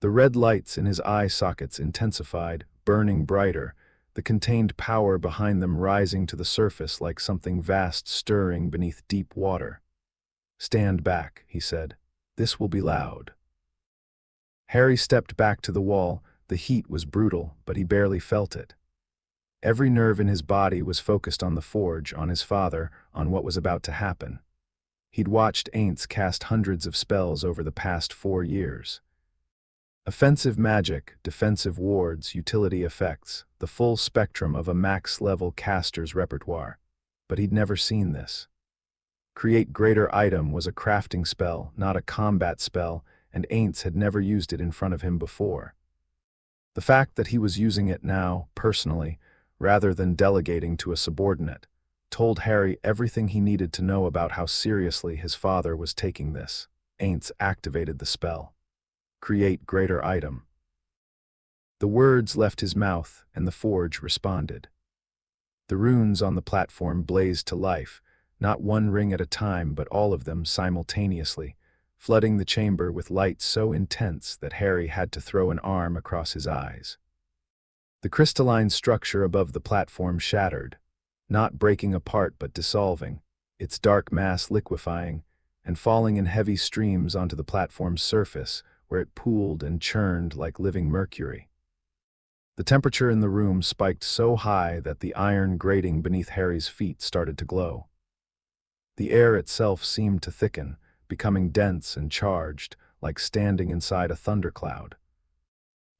The red lights in his eye sockets intensified, burning brighter, the contained power behind them rising to the surface like something vast stirring beneath deep water. "Stand back," he said. "This will be loud." Harry stepped back to the wall. The heat was brutal, but he barely felt it. Every nerve in his body was focused on the forge, on his father, on what was about to happen. He'd watched Ainz cast hundreds of spells over the past 4 years. Offensive magic, defensive wards, utility effects, the full spectrum of a max-level caster's repertoire. But he'd never seen this. Create Greater Item was a crafting spell, not a combat spell, and Ainz had never used it in front of him before. The fact that he was using it now, personally, rather than delegating to a subordinate, told Harry everything he needed to know about how seriously his father was taking this. Ainz activated the spell. Create Greater Item. The words left his mouth, and the forge responded. The runes on the platform blazed to life, not one ring at a time, but all of them simultaneously, flooding the chamber with light so intense that Harry had to throw an arm across his eyes. The crystalline structure above the platform shattered, not breaking apart but dissolving, its dark mass liquefying, and falling in heavy streams onto the platform's surface, where it pooled and churned like living mercury. The temperature in the room spiked so high that the iron grating beneath Harry's feet started to glow. The air itself seemed to thicken, becoming dense and charged, like standing inside a thundercloud.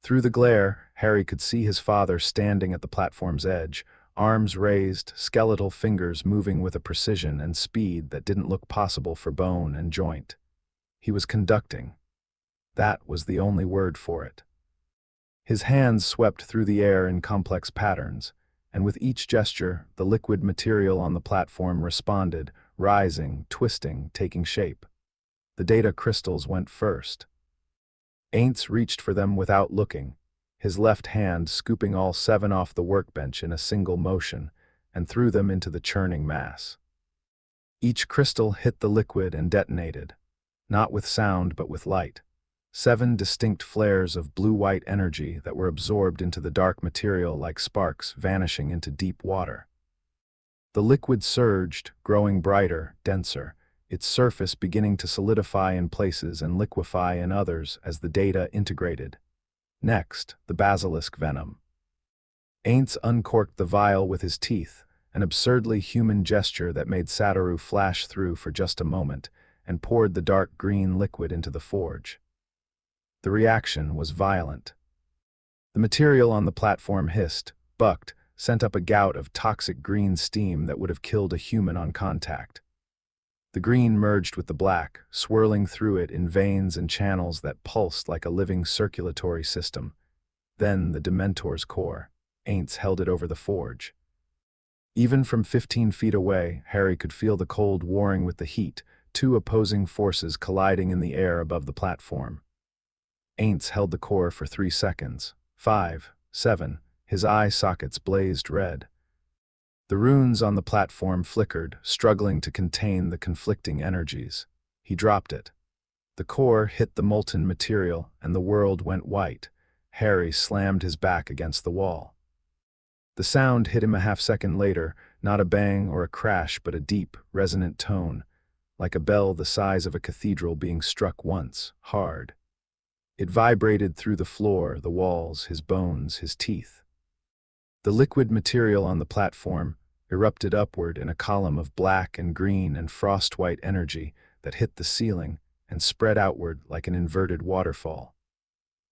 Through the glare, Harry could see his father standing at the platform's edge, arms raised, skeletal fingers moving with a precision and speed that didn't look possible for bone and joint. He was conducting. That was the only word for it. His hands swept through the air in complex patterns, and with each gesture, the liquid material on the platform responded, rising, twisting, taking shape. The data crystals went first. Ainz reached for them without looking, his left hand scooping all 7 off the workbench in a single motion, and threw them into the churning mass. Each crystal hit the liquid and detonated, not with sound but with light. 7 distinct flares of blue-white energy that were absorbed into the dark material like sparks vanishing into deep water. The liquid surged, growing brighter, denser, its surface beginning to solidify in places and liquefy in others as the data integrated. Next, the basilisk venom. Ainz uncorked the vial with his teeth, an absurdly human gesture that made Satoru flash through for just a moment, and poured the dark green liquid into the forge. The reaction was violent. The material on the platform hissed, bucked, sent up a gout of toxic green steam that would have killed a human on contact. The green merged with the black, swirling through it in veins and channels that pulsed like a living circulatory system. Then the Dementor's core. Ainz held it over the forge. Even from 15 feet away, Harry could feel the cold warring with the heat, 2 opposing forces colliding in the air above the platform. Ainz held the core for 3 seconds. 5, 7, his eye sockets blazed red. The runes on the platform flickered, struggling to contain the conflicting energies. He dropped it. The core hit the molten material, and the world went white. Harry slammed his back against the wall. The sound hit him a half-second later, not a bang or a crash, but a deep, resonant tone, like a bell the size of a cathedral being struck once, hard. It vibrated through the floor, the walls, his bones, his teeth. The liquid material on the platform erupted upward in a column of black and green and frost-white energy that hit the ceiling and spread outward like an inverted waterfall,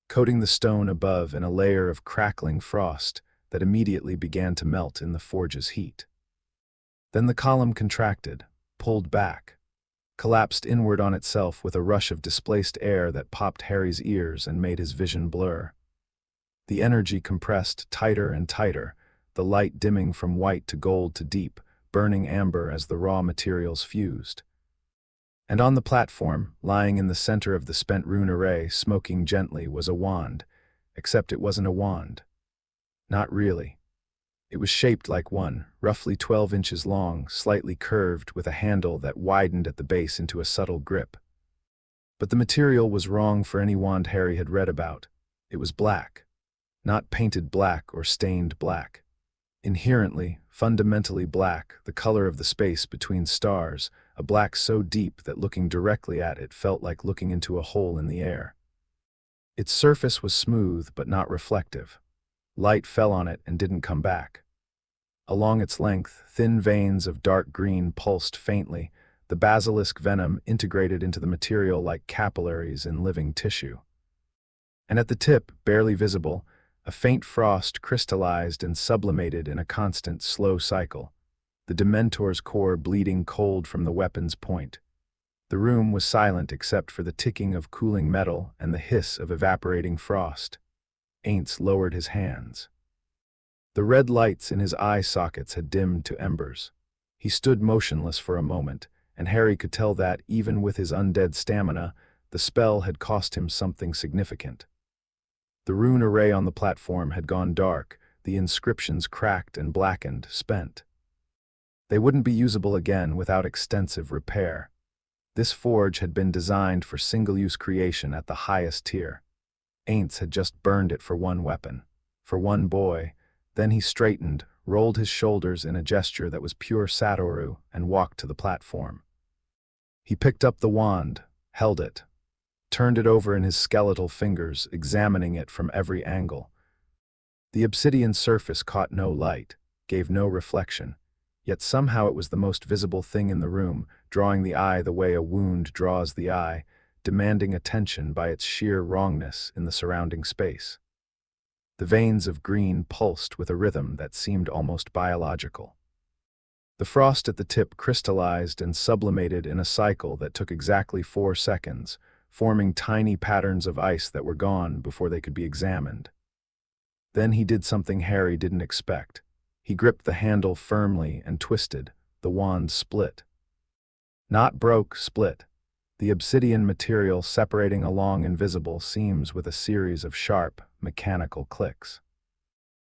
coating the stone above in a layer of crackling frost that immediately began to melt in the forge's heat. Then the column contracted, pulled back, collapsed inward on itself with a rush of displaced air that popped Harry's ears and made his vision blur. The energy compressed tighter and tighter, the light dimming from white to gold to deep, burning amber as the raw materials fused. And on the platform, lying in the center of the spent rune array, smoking gently, was a wand, except it wasn't a wand. Not really. It was shaped like one, roughly 12 inches long, slightly curved, with a handle that widened at the base into a subtle grip. But the material was wrong for any wand Harry had read about. It was black. Not painted black or stained black. Inherently, fundamentally black, the color of the space between stars, a black so deep that looking directly at it felt like looking into a hole in the air. Its surface was smooth but not reflective. Light fell on it and didn't come back. Along its length, thin veins of dark green pulsed faintly, the basilisk venom integrated into the material like capillaries in living tissue. And at the tip, barely visible, a faint frost crystallized and sublimated in a constant, slow cycle, the Dementor's core bleeding cold from the weapon's point. The room was silent except for the ticking of cooling metal and the hiss of evaporating frost. Ainz lowered his hands. The red lights in his eye sockets had dimmed to embers. He stood motionless for a moment, and Harry could tell that, even with his undead stamina, the spell had cost him something significant. The rune array on the platform had gone dark, the inscriptions cracked and blackened, spent. They wouldn't be usable again without extensive repair. This forge had been designed for single-use creation at the highest tier. Ainz had just burned it for one weapon, for one boy. Then he straightened, rolled his shoulders in a gesture that was pure Satoru, and walked to the platform. He picked up the wand, held it, turned it over in his skeletal fingers, examining it from every angle. The obsidian surface caught no light, gave no reflection. Yet somehow it was the most visible thing in the room, drawing the eye the way a wound draws the eye, demanding attention by its sheer wrongness in the surrounding space. The veins of green pulsed with a rhythm that seemed almost biological. The frost at the tip crystallized and sublimated in a cycle that took exactly 4 seconds, forming tiny patterns of ice that were gone before they could be examined. Then he did something Harry didn't expect. He gripped the handle firmly and twisted. The wand split. Not broke, split. The obsidian material separating along invisible seams with a series of sharp, mechanical clicks.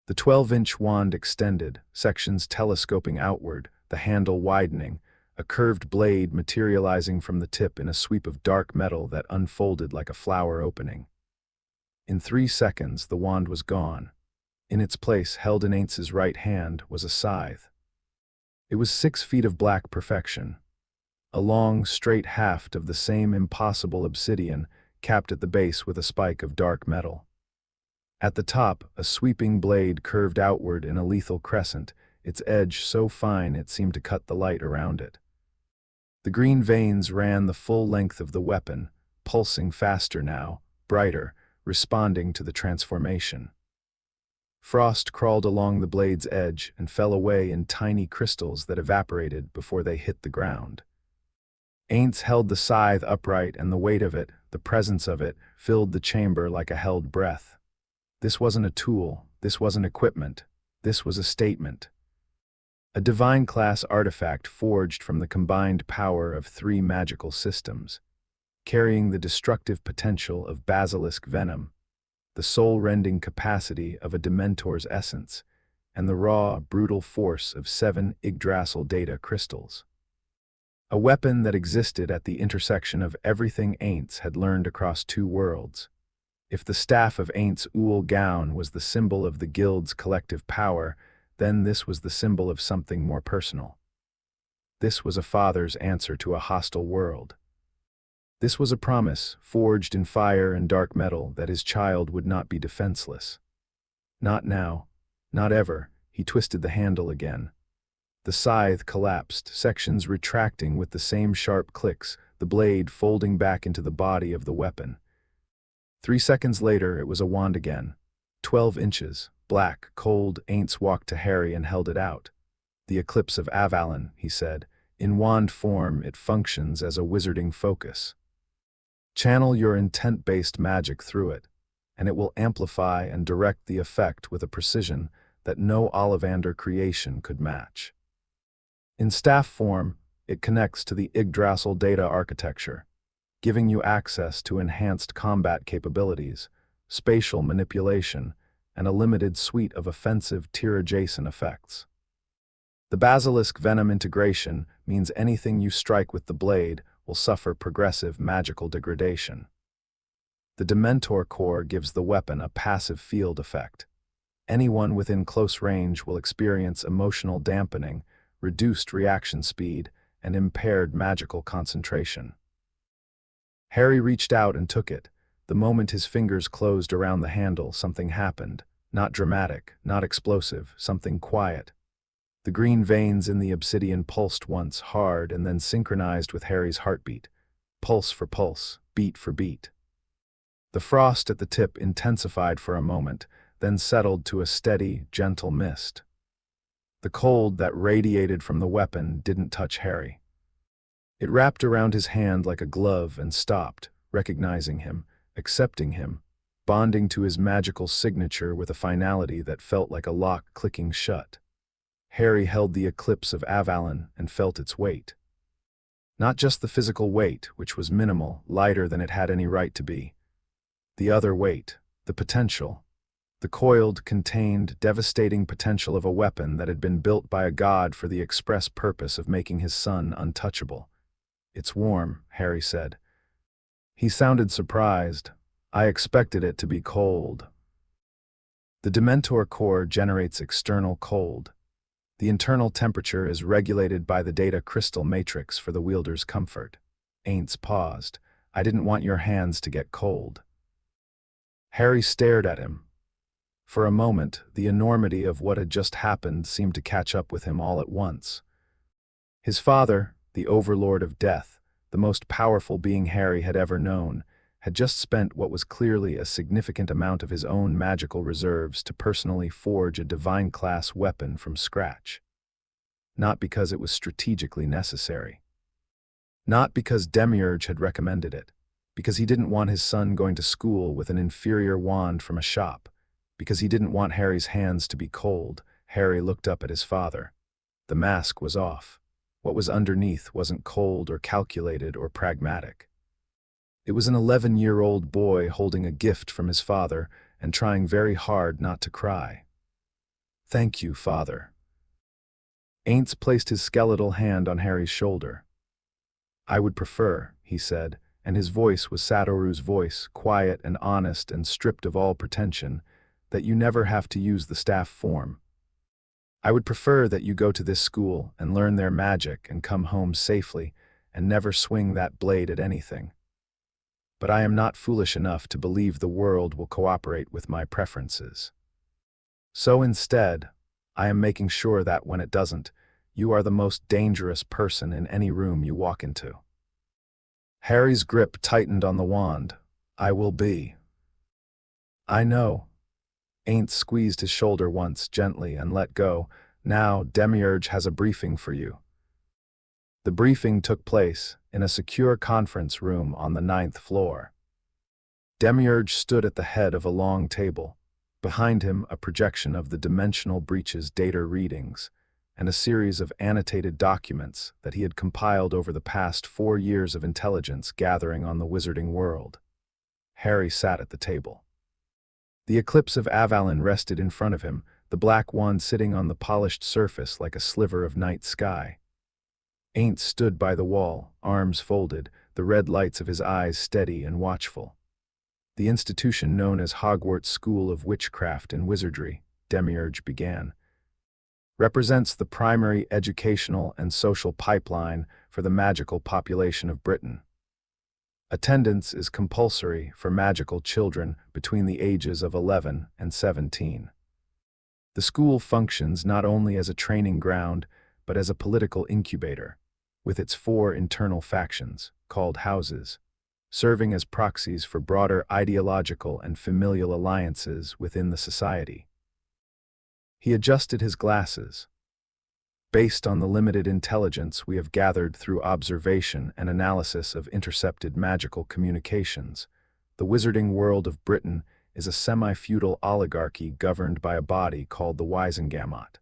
The 12-inch wand extended, sections telescoping outward, the handle widening, a curved blade materializing from the tip in a sweep of dark metal that unfolded like a flower opening. In 3 seconds, the wand was gone. In its place, held in Ainz's right hand, was a scythe. It was 6 feet of black perfection. A long, straight haft of the same impossible obsidian, capped at the base with a spike of dark metal. At the top, a sweeping blade curved outward in a lethal crescent, its edge so fine it seemed to cut the light around it. The green veins ran the full length of the weapon, pulsing faster now, brighter, responding to the transformation. Frost crawled along the blade's edge and fell away in tiny crystals that evaporated before they hit the ground. Ainz held the scythe upright, and the weight of it, the presence of it, filled the chamber like a held breath. This wasn't a tool, this wasn't equipment, this was a statement. A divine-class artifact forged from the combined power of 3 magical systems, carrying the destructive potential of basilisk venom, the soul-rending capacity of a Dementor's essence, and the raw, brutal force of 7 Yggdrasil data crystals. A weapon that existed at the intersection of everything Ainz had learned across 2 worlds. If the staff of Ainz Ooal gown was the symbol of the guild's collective power, then this was the symbol of something more personal. This was a father's answer to a hostile world. This was a promise, forged in fire and dark metal, that his child would not be defenseless. Not now. Not ever. He twisted the handle again. The scythe collapsed, sections retracting with the same sharp clicks, the blade folding back into the body of the weapon. 3 seconds later, it was a wand again. 12 inches, black, cold. Ainz walked to Harry and held it out. The eclipse of Avalon, he said. In wand form, it functions as a wizarding focus. Channel your intent-based magic through it, and it will amplify and direct the effect with a precision that no Ollivander creation could match. In staff form, it connects to the Yggdrasil data architecture, giving you access to enhanced combat capabilities, spatial manipulation, and a limited suite of offensive tier-adjacent effects. The basilisk venom integration means anything you strike with the blade will suffer progressive magical degradation. The Dementor core gives the weapon a passive field effect. Anyone within close range will experience emotional dampening, reduced reaction speed, and impaired magical concentration. Harry reached out and took it. The moment his fingers closed around the handle, something happened. Not dramatic, not explosive, something quiet. The green veins in the obsidian pulsed once, hard, and then synchronized with Harry's heartbeat. Pulse for pulse, beat for beat. The frost at the tip intensified for a moment, then settled to a steady, gentle mist. The cold that radiated from the weapon didn't touch Harry. It wrapped around his hand like a glove and stopped, recognizing him, accepting him, bonding to his magical signature with a finality that felt like a lock clicking shut. Harry held the eclipse of Avalon and felt its weight. Not just the physical weight, which was minimal, lighter than it had any right to be. The other weight, the potential. The coiled, contained, devastating potential of a weapon that had been built by a god for the express purpose of making his son untouchable. "It's warm," Harry said. He sounded surprised. "I expected it to be cold." The Dementor core generates external cold. The internal temperature is regulated by the data crystal matrix for the wielder's comfort. Ainz paused. "I didn't want your hands to get cold." Harry stared at him. For a moment, the enormity of what had just happened seemed to catch up with him all at once. His father, the Overlord of Death, the most powerful being Harry had ever known, had just spent what was clearly a significant amount of his own magical reserves to personally forge a divine-class weapon from scratch. Not because it was strategically necessary. Not because Demiurge had recommended it. Because he didn't want his son going to school with an inferior wand from a shop. Because he didn't want Harry's hands to be cold. Harry looked up at his father. The mask was off. What was underneath wasn't cold or calculated or pragmatic. It was an 11-year-old boy holding a gift from his father and trying very hard not to cry. "Thank you, Father." Ainz placed his skeletal hand on Harry's shoulder. "I would prefer," he said, and his voice was Satoru's voice, quiet and honest and stripped of all pretension, "that you never have to use the staff form. I would prefer that you go to this school and learn their magic and come home safely and never swing that blade at anything. But I am not foolish enough to believe the world will cooperate with my preferences. So instead, I am making sure that when it doesn't, you are the most dangerous person in any room you walk into." Harry's grip tightened on the wand. "I will be." "I know." Ainz squeezed his shoulder once, gently, and let go. "Now, Demiurge has a briefing for you." The briefing took place in a secure conference room on the 9th floor. Demiurge stood at the head of a long table. Behind him, a projection of the Dimensional Breach's data readings, and a series of annotated documents that he had compiled over the past 4 years of intelligence gathering on the wizarding world. Harry sat at the table. The eclipse of Avalon rested in front of him, the black wand sitting on the polished surface like a sliver of night sky. Ainz stood by the wall, arms folded, the red lights of his eyes steady and watchful. "The institution known as Hogwarts School of Witchcraft and Wizardry," Demiurge began, "represents the primary educational and social pipeline for the magical population of Britain. Attendance is compulsory for magical children between the ages of 11 and 17. The school functions not only as a training ground, but as a political incubator, with its 4 internal factions, called houses, serving as proxies for broader ideological and familial alliances within the society." He adjusted his glasses. "Based on the limited intelligence we have gathered through observation and analysis of intercepted magical communications, the wizarding world of Britain is a semi-feudal oligarchy governed by a body called the Wisengamot.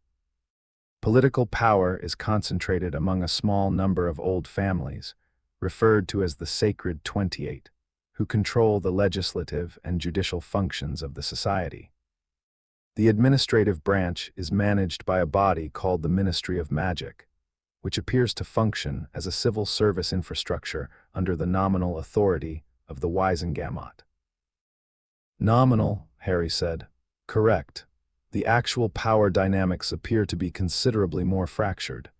Political power is concentrated among a small number of old families, referred to as the Sacred 28, who control the legislative and judicial functions of the society. The administrative branch is managed by a body called the Ministry of Magic, which appears to function as a civil service infrastructure under the nominal authority of the Wisengamot." "Nominal," Harry said. "Correct. The actual power dynamics appear to be considerably more fractured.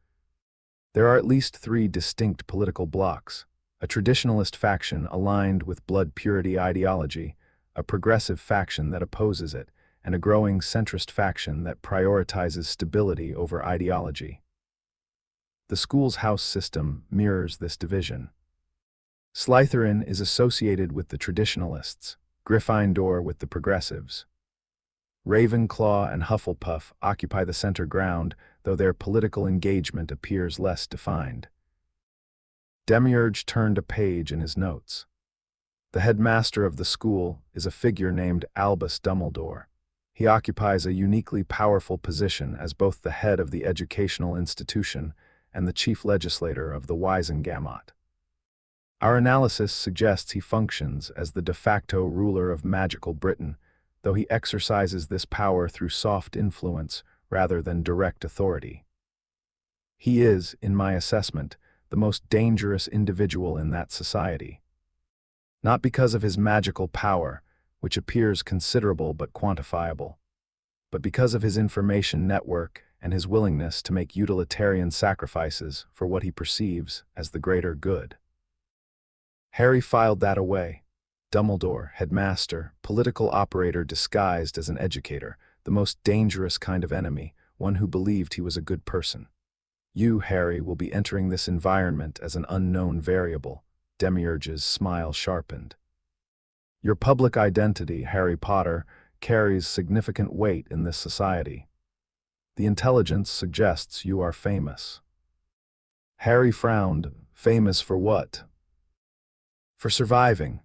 There are at least 3 distinct political blocs: a traditionalist faction aligned with blood purity ideology, a progressive faction that opposes it, and a growing centrist faction that prioritizes stability over ideology. The school's house system mirrors this division. Slytherin is associated with the traditionalists, Gryffindor with the progressives. Ravenclaw and Hufflepuff occupy the center ground, though their political engagement appears less defined." Demiurge turned a page in his notes. "The headmaster of the school is a figure named Albus Dumbledore. He occupies a uniquely powerful position as both the head of the educational institution and the chief legislator of the Wisengamot. Our analysis suggests he functions as the de facto ruler of magical Britain, though he exercises this power through soft influence rather than direct authority. He is, in my assessment, the most dangerous individual in that society. Not because of his magical power, which appears considerable but quantifiable, but because of his information network and his willingness to make utilitarian sacrifices for what he perceives as the greater good." Harry filed that away. Dumbledore, headmaster, political operator disguised as an educator, the most dangerous kind of enemy, one who believed he was a good person. You, Harry, will be entering this environment as an unknown variable. Demiurge's smile sharpened. Your public identity, Harry Potter, carries significant weight in this society. The intelligence suggests you are famous. Harry frowned. Famous for what? For surviving.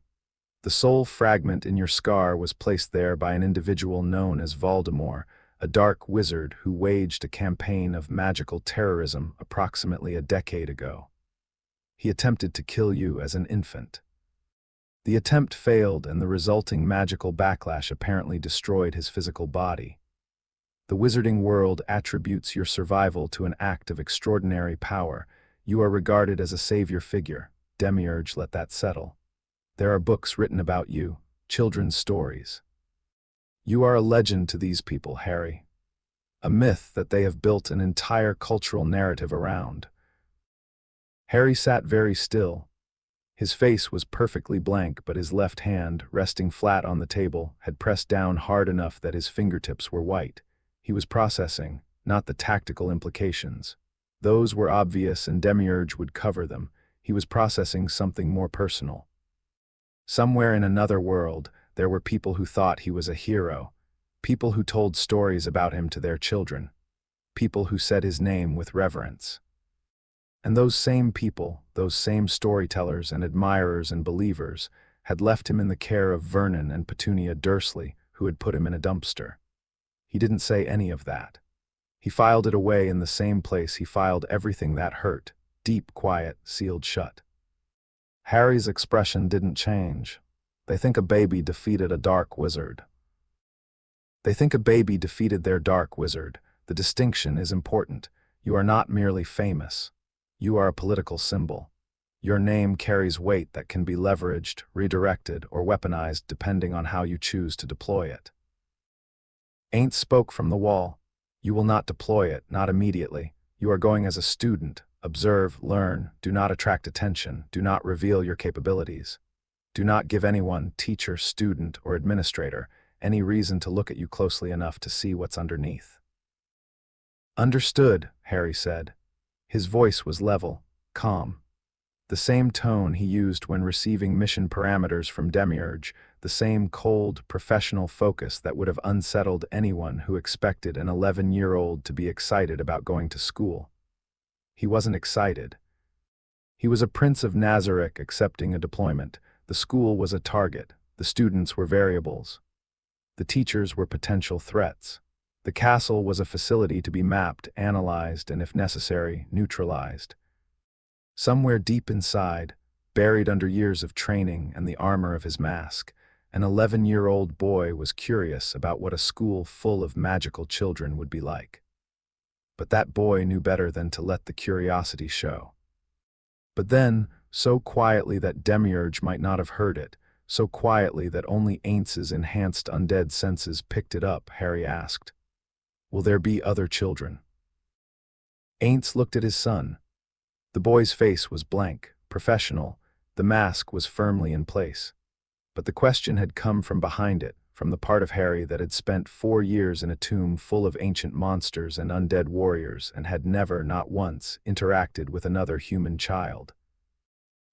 The soul fragment in your scar was placed there by an individual known as Voldemort, a dark wizard who waged a campaign of magical terrorism approximately a decade ago. He attempted to kill you as an infant. The attempt failed, and the resulting magical backlash apparently destroyed his physical body. The wizarding world attributes your survival to an act of extraordinary power. You are regarded as a savior figure. Demiurge let that settle. There are books written about you, children's stories. You are a legend to these people, Harry. A myth that they have built an entire cultural narrative around. Harry sat very still. His face was perfectly blank, but his left hand, resting flat on the table, had pressed down hard enough that his fingertips were white. He was processing, not the tactical implications. Those were obvious, and Demiurge would cover them. He was processing something more personal. Somewhere in another world, there were people who thought he was a hero, people who told stories about him to their children, people who said his name with reverence. And those same people, those same storytellers and admirers and believers, had left him in the care of Vernon and Petunia Dursley, who had put him in a dumpster. He didn't say any of that. He filed it away in the same place he filed everything that hurt, deep, quiet, sealed shut. Harry's expression didn't change. They think a baby defeated a dark wizard. They think a baby defeated their dark wizard. The distinction is important. You are not merely famous. You are a political symbol. Your name carries weight that can be leveraged, redirected, or weaponized depending on how you choose to deploy it. Ainz spoke from the wall. You will not deploy it, not immediately. You are going as a student. Observe, learn, do not attract attention, do not reveal your capabilities. Do not give anyone, teacher, student, or administrator, any reason to look at you closely enough to see what's underneath. Understood, Harry said. His voice was level, calm. The same tone he used when receiving mission parameters from Demiurge, the same cold, professional focus that would have unsettled anyone who expected an 11-year-old to be excited about going to school. He wasn't excited. He was a prince of Nazarick accepting a deployment. The school was a target. The students were variables. The teachers were potential threats. The castle was a facility to be mapped, analyzed, and if necessary, neutralized. Somewhere deep inside, buried under years of training and the armor of his mask, an 11-year-old boy was curious about what a school full of magical children would be like. But that boy knew better than to let the curiosity show. But then, so quietly that Demiurge might not have heard it, so quietly that only Ainz's enhanced undead senses picked it up, Harry asked, "Will there be other children?" Ainz looked at his son. The boy's face was blank, professional. The mask was firmly in place. But the question had come from behind it, from the part of Harry that had spent 4 years in a tomb full of ancient monsters and undead warriors and had never, not once, interacted with another human child.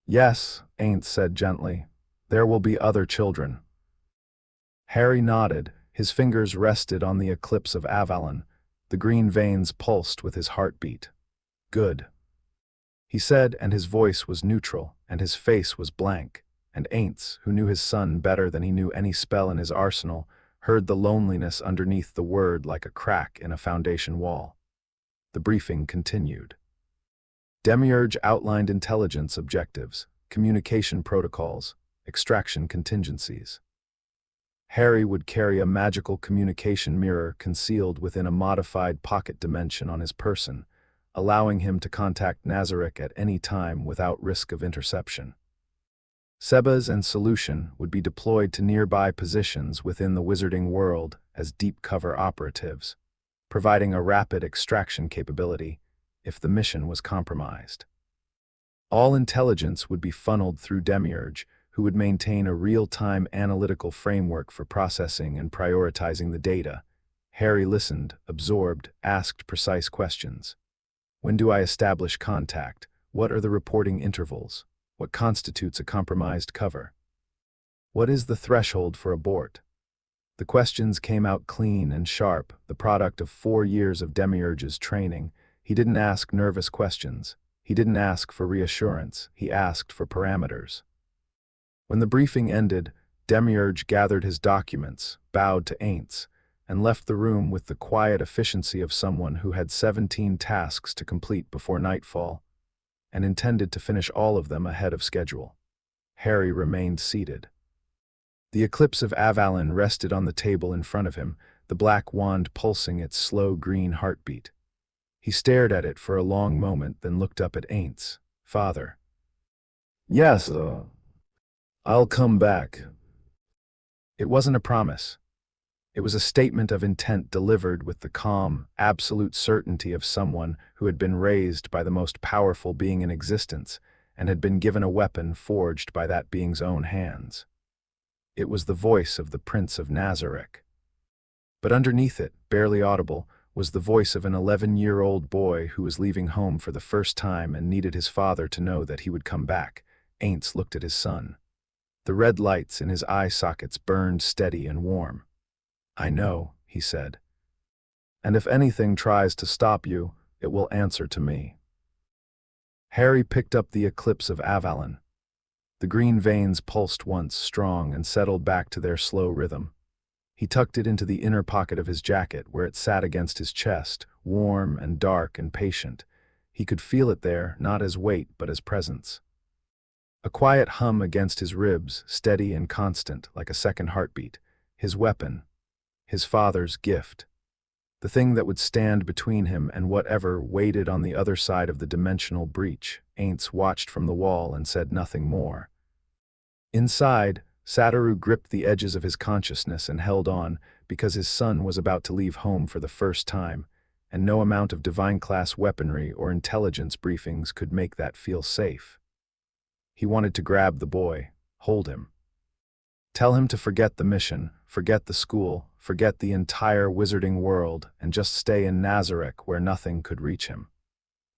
"Yes," Ainz said gently, "there will be other children." Harry nodded. His fingers rested on the eclipse of Avalon. The green veins pulsed with his heartbeat. "Good," he said, and his voice was neutral, and his face was blank. And Ainz, who knew his son better than he knew any spell in his arsenal, heard the loneliness underneath the word like a crack in a foundation wall. The briefing continued. Demiurge outlined intelligence objectives, communication protocols, extraction contingencies. Harry would carry a magical communication mirror concealed within a modified pocket dimension on his person, allowing him to contact Nazarick at any time without risk of interception. Sebas and Solution would be deployed to nearby positions within the wizarding world as deep cover operatives, providing a rapid extraction capability if the mission was compromised. All intelligence would be funneled through Demiurge, who would maintain a real-time analytical framework for processing and prioritizing the data. Harry listened, absorbed, asked precise questions. When do I establish contact? What are the reporting intervals? What constitutes a compromised cover? What is the threshold for abort? The questions came out clean and sharp, the product of 4 years of Demiurge's training. He didn't ask nervous questions. He didn't ask for reassurance. He asked for parameters. When the briefing ended, Demiurge gathered his documents, bowed to Ainz, and left the room with the quiet efficiency of someone who had 17 tasks to complete before nightfall, and intended to finish all of them ahead of schedule. Harry remained seated. The eclipse of Avalon rested on the table in front of him, the black wand pulsing its slow green heartbeat. He stared at it for a long moment, then looked up at Ainz. "Father." "Yes, I'll come back." It wasn't a promise. It was a statement of intent delivered with the calm, absolute certainty of someone who had been raised by the most powerful being in existence and had been given a weapon forged by that being's own hands. It was the voice of the Prince of Nazarick. But underneath it, barely audible, was the voice of an 11-year-old boy who was leaving home for the first time and needed his father to know that he would come back. Ainz looked at his son. The red lights in his eye sockets burned steady and warm. "I know," he said. "And if anything tries to stop you, it will answer to me." Harry picked up the eclipse of Avalon. The green veins pulsed once, strong, and settled back to their slow rhythm. He tucked it into the inner pocket of his jacket, where it sat against his chest, warm and dark and patient. He could feel it there, not as weight, but as presence. A quiet hum against his ribs, steady and constant, like a second heartbeat. His weapon. His father's gift. The thing that would stand between him and whatever waited on the other side of the dimensional breach. Ainz watched from the wall and said nothing more. Inside, Sadaru gripped the edges of his consciousness and held on, because his son was about to leave home for the first time, and no amount of divine-class weaponry or intelligence briefings could make that feel safe. He wanted to grab the boy, hold him. Tell him to forget the mission, forget the school, forget the entire wizarding world, and just stay in Nazarick where nothing could reach him.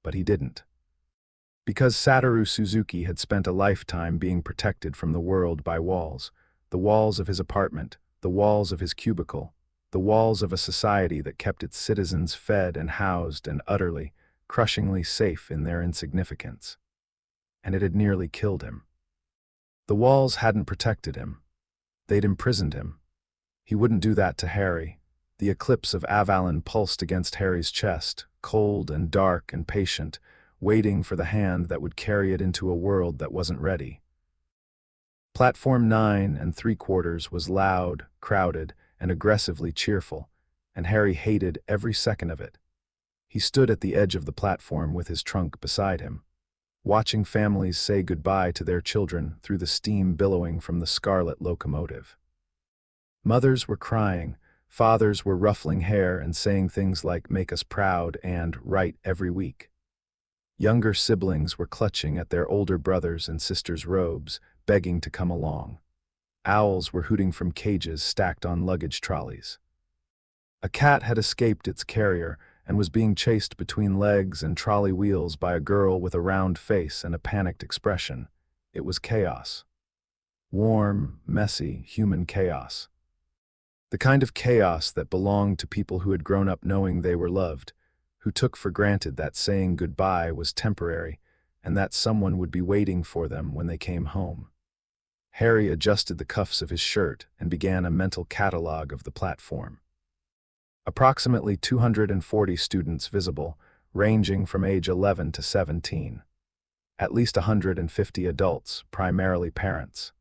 But he didn't. Because Sadaru Suzuki had spent a lifetime being protected from the world by walls, the walls of his apartment, the walls of his cubicle, the walls of a society that kept its citizens fed and housed and utterly, crushingly safe in their insignificance. And it had nearly killed him. The walls hadn't protected him. They'd imprisoned him. He wouldn't do that to Harry. The eclipse of Avalon pulsed against Harry's chest, cold and dark and patient, waiting for the hand that would carry it into a world that wasn't ready. Platform 9 3/4 was loud, crowded, and aggressively cheerful, and Harry hated every second of it. He stood at the edge of the platform with his trunk beside him, watching families say goodbye to their children through the steam billowing from the scarlet locomotive. Mothers were crying, fathers were ruffling hair and saying things like "make us proud" and "right every week." Younger siblings were clutching at their older brothers' and sisters' robes, begging to come along. Owls were hooting from cages stacked on luggage trolleys. A cat had escaped its carrier and was being chased between legs and trolley wheels by a girl with a round face and a panicked expression. It was chaos. Warm, messy, human chaos. The kind of chaos that belonged to people who had grown up knowing they were loved, who took for granted that saying goodbye was temporary and that someone would be waiting for them when they came home. Harry adjusted the cuffs of his shirt and began a mental catalogue of the platform. Approximately 240 students visible, ranging from age 11 to 17. At least 150 adults, primarily parents.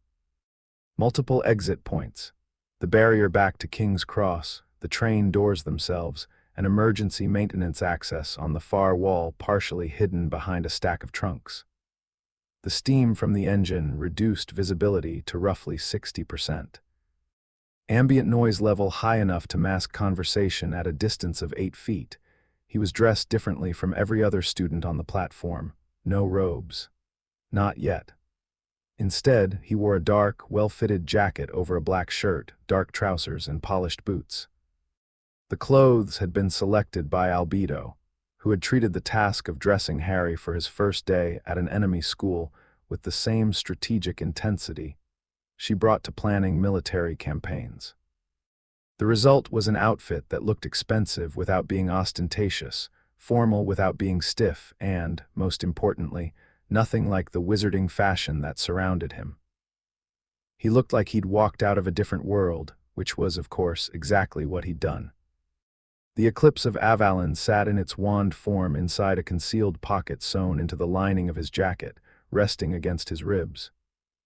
Multiple exit points. The barrier back to King's Cross, the train doors themselves, and emergency maintenance access on the far wall partially hidden behind a stack of trunks. The steam from the engine reduced visibility to roughly 60%. Ambient noise level high enough to mask conversation at a distance of 8 feet. He was dressed differently from every other student on the platform. No robes. Not yet. Instead, he wore a dark, well-fitted jacket over a black shirt, dark trousers, and polished boots. The clothes had been selected by Albedo, who had treated the task of dressing Harry for his first day at an enemy school with the same strategic intensity she brought to planning military campaigns. The result was an outfit that looked expensive without being ostentatious, formal without being stiff, and, most importantly, nothing like the wizarding fashion that surrounded him. He looked like he'd walked out of a different world, which was, of course, exactly what he'd done. The eclipse of Avalon sat in its wand form inside a concealed pocket sewn into the lining of his jacket, resting against his ribs.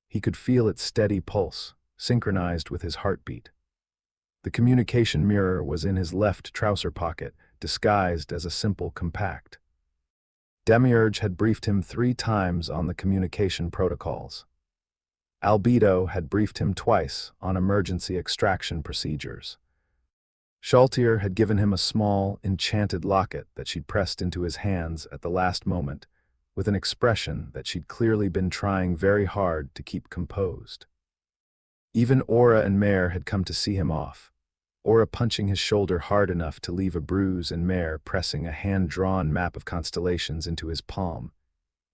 He could feel its steady pulse, synchronized with his heartbeat. The communication mirror was in his left trouser pocket, disguised as a simple compact. Demiurge had briefed him 3 times on the communication protocols. Albedo had briefed him twice on emergency extraction procedures. Shaltier had given him a small, enchanted locket that she'd pressed into his hands at the last moment, with an expression that she'd clearly been trying very hard to keep composed. Even Aura and Mare had come to see him off, Aura punching his shoulder hard enough to leave a bruise and Mare pressing a hand-drawn map of constellations into his palm,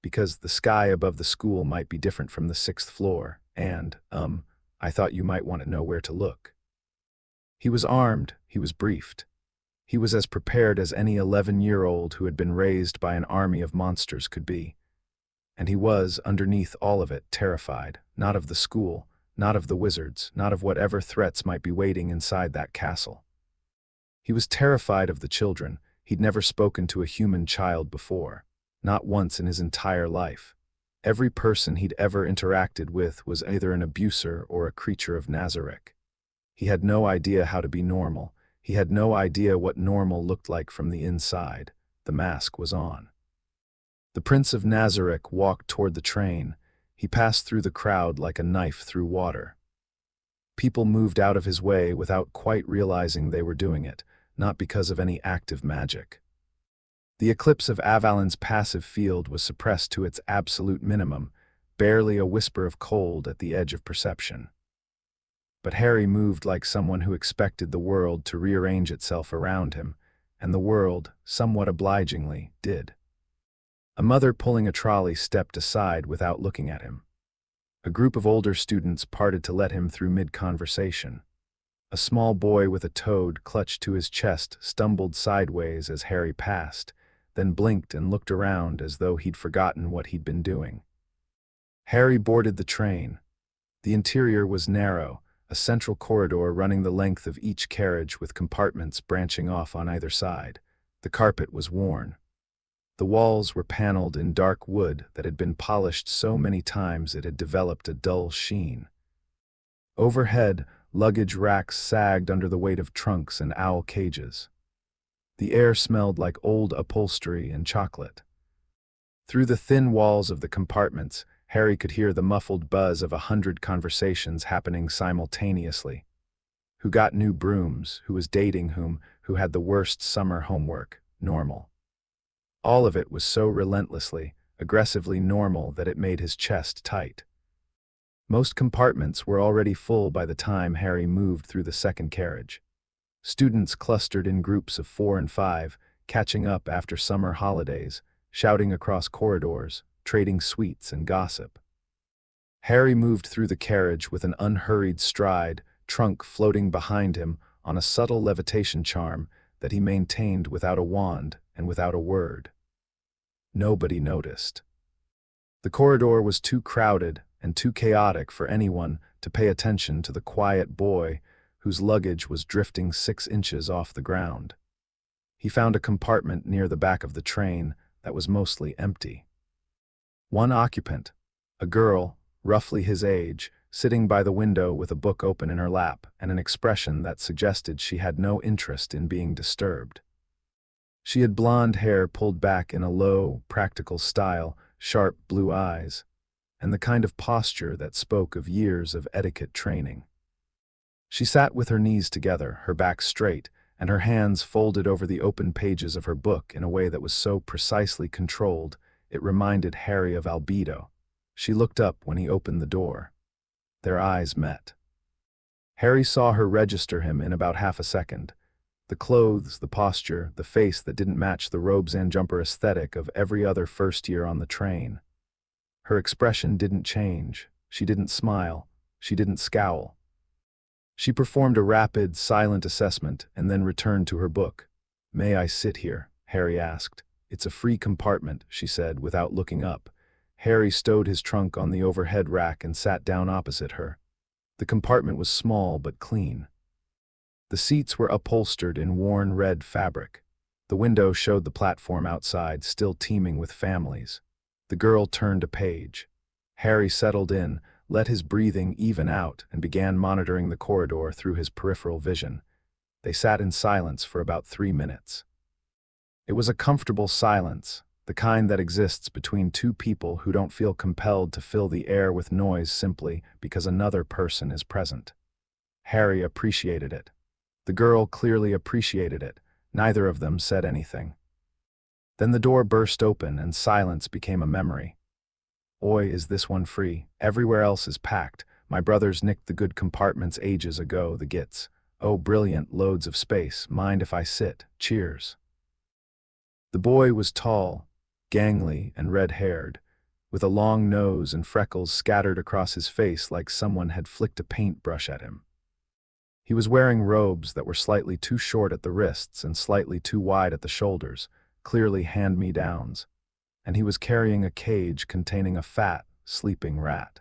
because the sky above the school might be different from the 6th floor, and, I thought you might want to know where to look. He was armed, he was briefed. He was as prepared as any 11-year-old who had been raised by an army of monsters could be. And he was, underneath all of it, terrified, not of the school, not of the wizards, not of whatever threats might be waiting inside that castle. He was terrified of the children. He'd never spoken to a human child before, not once in his entire life. Every person he'd ever interacted with was either an abuser or a creature of Nazarick. He had no idea how to be normal. He had no idea what normal looked like from the inside. The mask was on. The Prince of Nazarick walked toward the train. He passed through the crowd like a knife through water. People moved out of his way without quite realizing they were doing it, not because of any active magic. The eclipse of Avalon's passive field was suppressed to its absolute minimum, barely a whisper of cold at the edge of perception. But Harry moved like someone who expected the world to rearrange itself around him, and the world, somewhat obligingly, did. A mother pulling a trolley stepped aside without looking at him. A group of older students parted to let him through mid-conversation. A small boy with a toad clutched to his chest stumbled sideways as Harry passed, then blinked and looked around as though he'd forgotten what he'd been doing. Harry boarded the train. The interior was narrow, a central corridor running the length of each carriage with compartments branching off on either side. The carpet was worn. The walls were paneled in dark wood that had been polished so many times it had developed a dull sheen. Overhead, luggage racks sagged under the weight of trunks and owl cages. The air smelled like old upholstery and chocolate. Through the thin walls of the compartments, Harry could hear the muffled buzz of 100 conversations happening simultaneously. Who got new brooms, who was dating whom, who had the worst summer homework, normal. All of it was so relentlessly, aggressively normal that it made his chest tight. Most compartments were already full by the time Harry moved through the second carriage. Students clustered in groups of 4 and 5, catching up after summer holidays, shouting across corridors, trading sweets and gossip. Harry moved through the carriage with an unhurried stride, trunk floating behind him on a subtle levitation charm that he maintained without a wand and without a word. Nobody noticed. The corridor was too crowded and too chaotic for anyone to pay attention to the quiet boy whose luggage was drifting 6 inches off the ground. He found a compartment near the back of the train that was mostly empty. One occupant, a girl, roughly his age, sitting by the window with a book open in her lap and an expression that suggested she had no interest in being disturbed. She had blonde hair pulled back in a low, practical style, sharp blue eyes, and the kind of posture that spoke of years of etiquette training. She sat with her knees together, her back straight, and her hands folded over the open pages of her book in a way that was so precisely controlled it reminded Harry of Albedo. She looked up when he opened the door. Their eyes met. Harry saw her register him in about half a second. The clothes, the posture, the face that didn't match the robes and jumper aesthetic of every other first year on the train. Her expression didn't change. She didn't smile. She didn't scowl. She performed a rapid, silent assessment and then returned to her book. "May I sit here?" Harry asked. "It's a free compartment," she said without looking up. Harry stowed his trunk on the overhead rack and sat down opposite her. The compartment was small but clean. The seats were upholstered in worn red fabric. The window showed the platform outside, still teeming with families. The girl turned a page. Harry settled in, let his breathing even out, and began monitoring the corridor through his peripheral vision. They sat in silence for about 3 minutes. It was a comfortable silence, the kind that exists between two people who don't feel compelled to fill the air with noise simply because another person is present. Harry appreciated it. The girl clearly appreciated it. Neither of them said anything. Then the door burst open and silence became a memory. "Oi, is this one free? Everywhere else is packed. My brothers nicked the good compartments ages ago, the gits. Oh, brilliant, loads of space. Mind if I sit? Cheers." The boy was tall, gangly, and red-haired, with a long nose and freckles scattered across his face like someone had flicked a paintbrush at him. He was wearing robes that were slightly too short at the wrists and slightly too wide at the shoulders, clearly hand-me-downs, and he was carrying a cage containing a fat, sleeping rat.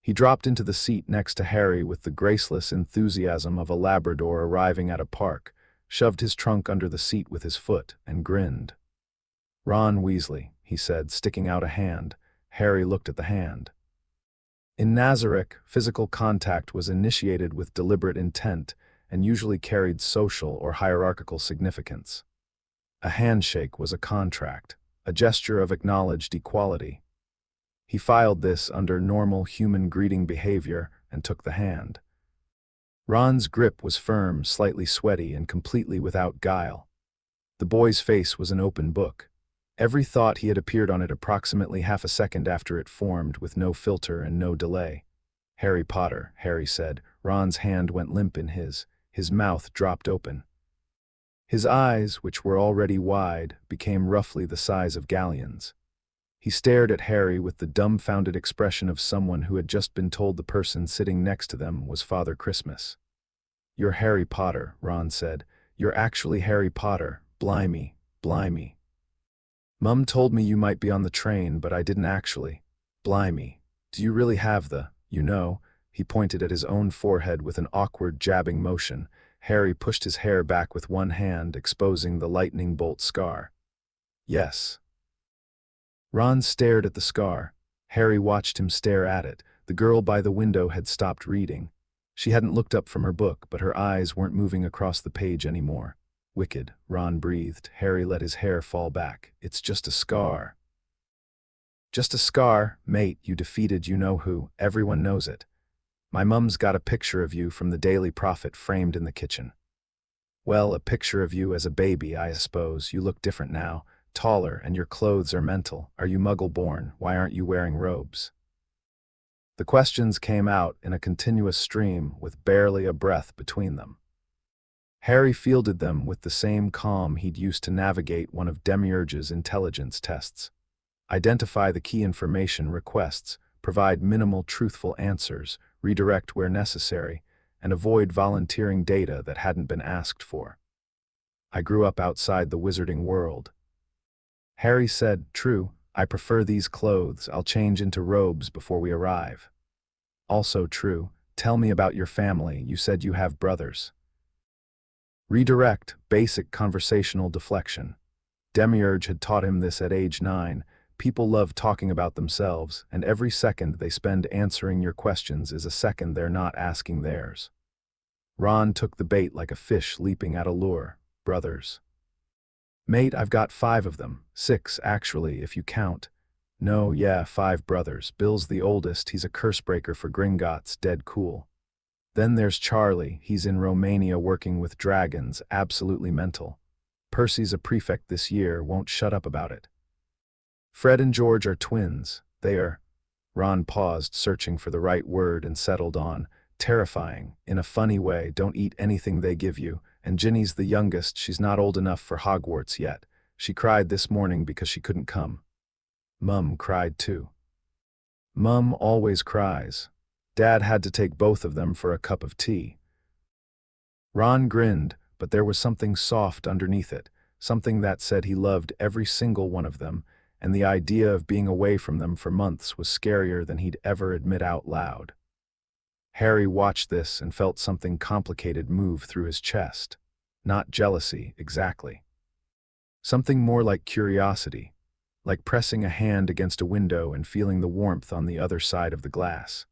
He dropped into the seat next to Harry with the graceless enthusiasm of a Labrador arriving at a park, shoved his trunk under the seat with his foot, and grinned. "Ron Weasley," he said, sticking out a hand. Harry looked at the hand. In Nazarick, physical contact was initiated with deliberate intent and usually carried social or hierarchical significance. A handshake was a contract, a gesture of acknowledged equality. He filed this under normal human greeting behavior and took the hand. Ron's grip was firm, slightly sweaty, and completely without guile. The boy's face was an open book. Every thought he had appeared on it approximately half a second after it formed, with no filter and no delay. "Harry Potter," Harry said. Ron's hand went limp in his. His mouth dropped open. His eyes, which were already wide, became roughly the size of galleons. He stared at Harry with the dumbfounded expression of someone who had just been told the person sitting next to them was Father Christmas. "You're Harry Potter," Ron said. "You're actually Harry Potter. Blimey, blimey. Mum told me you might be on the train, but I didn't actually. Blimey. Do you really have the, you know?" He pointed at his own forehead with an awkward jabbing motion. Harry pushed his hair back with one hand, exposing the lightning bolt scar. "Yes." Ron stared at the scar. Harry watched him stare at it. The girl by the window had stopped reading. She hadn't looked up from her book, but her eyes weren't moving across the page anymore. "Wicked," Ron breathed. Harry let his hair fall back. "It's just a scar." "Just a scar, mate. You defeated you-know-who. Everyone knows it. My mum's got a picture of you from the Daily Prophet framed in the kitchen." "Well, a picture of you as a baby, I suppose. You look different now. Taller, and your clothes are mental. Are you Muggle-born? Why aren't you wearing robes?" The questions came out in a continuous stream with barely a breath between them. Harry fielded them with the same calm he'd used to navigate one of Demiurge's intelligence tests. Identify the key information requests, provide minimal truthful answers, redirect where necessary, and avoid volunteering data that hadn't been asked for. "I grew up outside the wizarding world." Harry said, "True, I prefer these clothes. I'll change into robes before we arrive." "Also true. Tell me about your family. You said you have brothers." Redirect, basic conversational deflection. Demiurge had taught him this at age 9. People love talking about themselves, and every second they spend answering your questions is a second they're not asking theirs. Ron took the bait like a fish leaping at a lure. "Brothers." "Mate, I've got 5 of them. 6, actually, if you count." "No, yeah, 5 brothers. Bill's the oldest. He's a cursebreaker for Gringotts, dead cool. Then there's Charlie. He's in Romania working with dragons, absolutely mental. Percy's a prefect this year, won't shut up about it. Fred and George are twins. They are..." Ron paused, searching for the right word, and settled on, terrifying, in a funny way. Don't eat anything they give you, and Ginny's the youngest, she's not old enough for Hogwarts yet. She cried this morning because she couldn't come. Mum cried too. Mum always cries. Dad had to take both of them for a cup of tea. Ron grinned, but there was something soft underneath it, something that said he loved every single one of them, and the idea of being away from them for months was scarier than he'd ever admit out loud. Harry watched this and felt something complicated move through his chest. Not jealousy, exactly. Something more like curiosity, like pressing a hand against a window and feeling the warmth on the other side of the glass.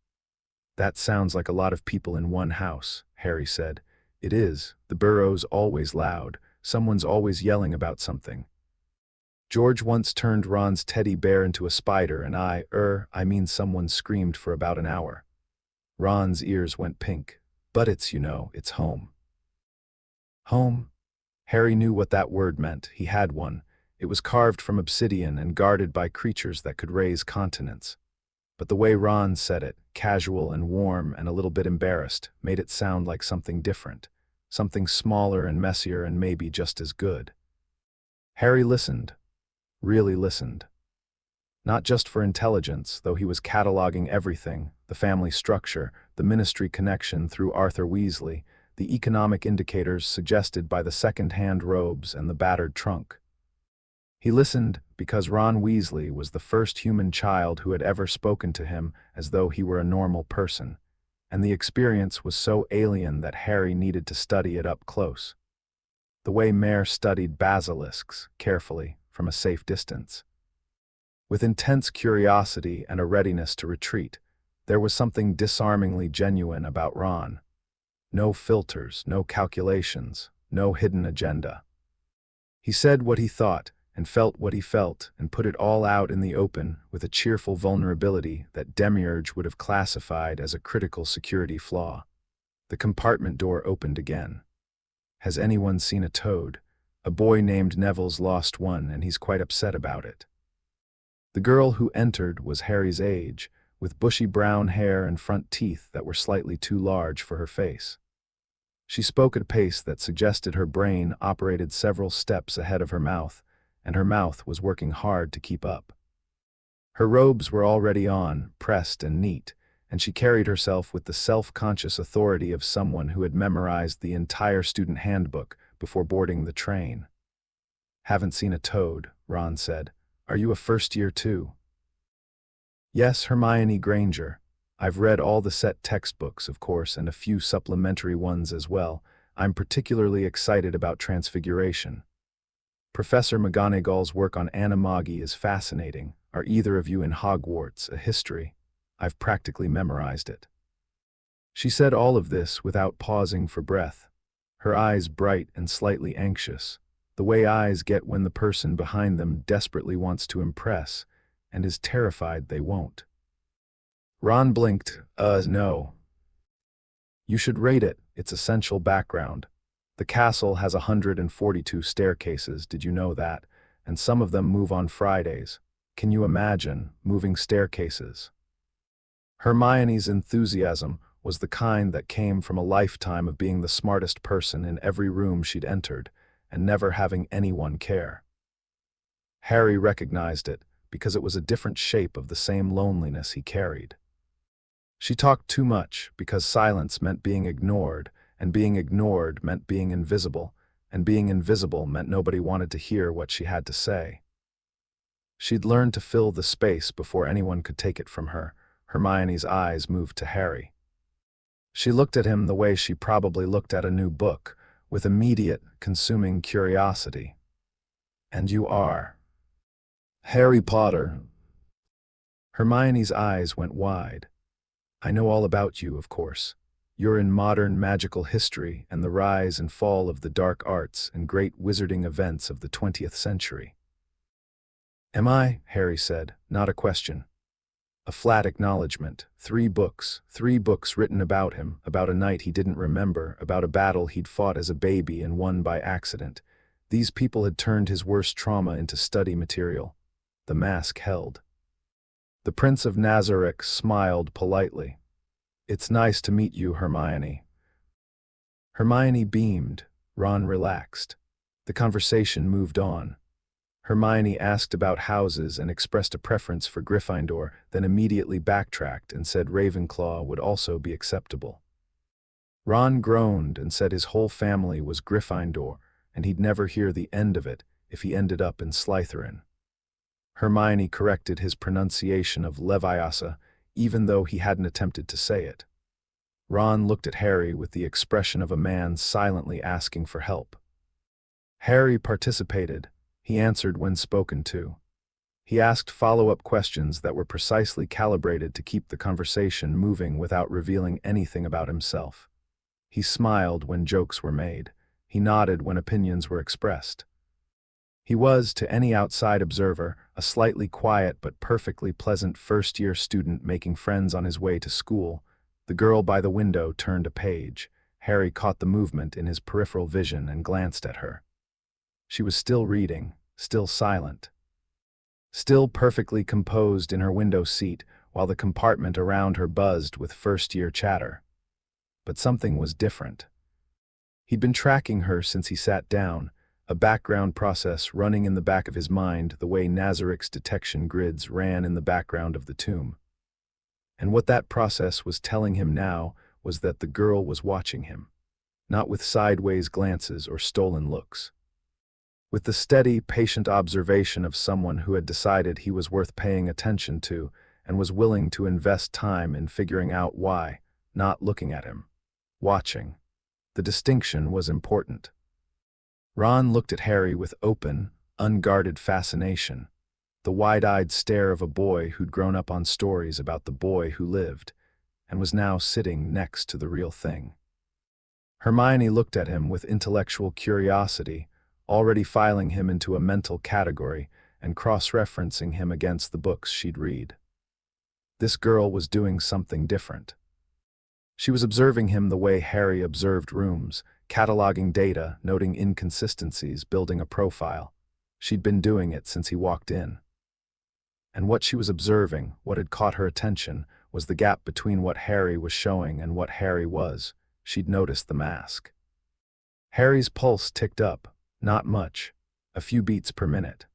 That sounds like a lot of people in one house, Harry said. It is. The burrow's always loud. Someone's always yelling about something. George once turned Ron's teddy bear into a spider, and I mean someone screamed for about an hour. Ron's ears went pink. But it's home. Home? Harry knew what that word meant. He had one. It was carved from obsidian and guarded by creatures that could raise continents. But the way Ron said it, casual and warm and a little bit embarrassed, made it sound like something different, something smaller and messier and maybe just as good. Harry listened, really listened. Not just for intelligence, though he was cataloging everything, the family structure, the ministry connection through Arthur Weasley, the economic indicators suggested by the second-hand robes and the battered trunk. He listened because Ron Weasley was the first human child who had ever spoken to him as though he were a normal person, and the experience was so alien that Harry needed to study it up close. The way Mare studied basilisks, carefully, from a safe distance. With intense curiosity and a readiness to retreat, there was something disarmingly genuine about Ron. No filters, no calculations, no hidden agenda. He said what he thought, and felt what he felt, and put it all out in the open with a cheerful vulnerability that Demiurge would have classified as a critical security flaw. The compartment door opened again. Has anyone seen a toad? A boy named Neville's lost one, and he's quite upset about it. The girl who entered was Harry's age, with bushy brown hair and front teeth that were slightly too large for her face. She spoke at a pace that suggested her brain operated several steps ahead of her mouth, and her mouth was working hard to keep up. Her robes were already on, pressed and neat, and she carried herself with the self-conscious authority of someone who had memorized the entire student handbook before boarding the train. Haven't seen a toad, Ron said. Are you a first-year too? Yes, Hermione Granger. I've read all the set textbooks, of course, and a few supplementary ones as well. I'm particularly excited about Transfiguration. Professor McGonagall's work on animagi is fascinating. Are either of you in Hogwarts, a history? I've practically memorized it. She said all of this without pausing for breath, her eyes bright and slightly anxious, the way eyes get when the person behind them desperately wants to impress and is terrified they won't. Ron blinked. No. You should rate it. It's essential background. The castle has 142 staircases, did you know that? And some of them move on Fridays. Can you imagine moving staircases? Hermione's enthusiasm was the kind that came from a lifetime of being the smartest person in every room she'd entered, and never having anyone care. Harry recognized it because it was a different shape of the same loneliness he carried. She talked too much because silence meant being ignored, and being ignored meant being invisible, and being invisible meant nobody wanted to hear what she had to say. She'd learned to fill the space before anyone could take it from her. Hermione's eyes moved to Harry. She looked at him the way she probably looked at a new book, with immediate, consuming curiosity. And you are Harry Potter. Hermione's eyes went wide. I know all about you, of course. You're in modern magical history and the rise and fall of the dark arts and great wizarding events of the 20th century. Am I? Harry said, not a question. A flat acknowledgement. 3 books written about him, about a night he didn't remember, about a battle he'd fought as a baby and won by accident. These people had turned his worst trauma into study material. The mask held. The Prince of Nazarick smiled politely. "It's nice to meet you, Hermione." Hermione beamed. Ron relaxed. The conversation moved on. Hermione asked about houses and expressed a preference for Gryffindor, then immediately backtracked and said Ravenclaw would also be acceptable. Ron groaned and said his whole family was Gryffindor, and he'd never hear the end of it if he ended up in Slytherin. Hermione corrected his pronunciation of Leviosa, even though he hadn't attempted to say it. Ron looked at Harry with the expression of a man silently asking for help. Harry participated. He answered when spoken to. He asked follow-up questions that were precisely calibrated to keep the conversation moving without revealing anything about himself. He smiled when jokes were made. He nodded when opinions were expressed. He was, to any outside observer, a slightly quiet but perfectly pleasant first-year student making friends on his way to school. The girl by the window turned a page. Harry caught the movement in his peripheral vision and glanced at her. She was still reading, still silent. Still perfectly composed in her window seat, while the compartment around her buzzed with first-year chatter. But something was different. He'd been tracking her since he sat down, a background process running in the back of his mind the way Nazarick's detection grids ran in the background of the tomb. And what that process was telling him now was that the girl was watching him, not with sideways glances or stolen looks. With the steady, patient observation of someone who had decided he was worth paying attention to and was willing to invest time in figuring out why, not looking at him. Watching. The distinction was important. Ron looked at Harry with open, unguarded fascination, the wide-eyed stare of a boy who'd grown up on stories about the boy who lived, and was now sitting next to the real thing. Hermione looked at him with intellectual curiosity, already filing him into a mental category and cross-referencing him against the books she'd read. This girl was doing something different. She was observing him the way Harry observed rooms, cataloging data, noting inconsistencies, building a profile. She'd been doing it since he walked in. And what she was observing, what had caught her attention, was the gap between what Harry was showing and what Harry was. She'd noticed the mask. Harry's pulse ticked up, not much, a few beats per minute,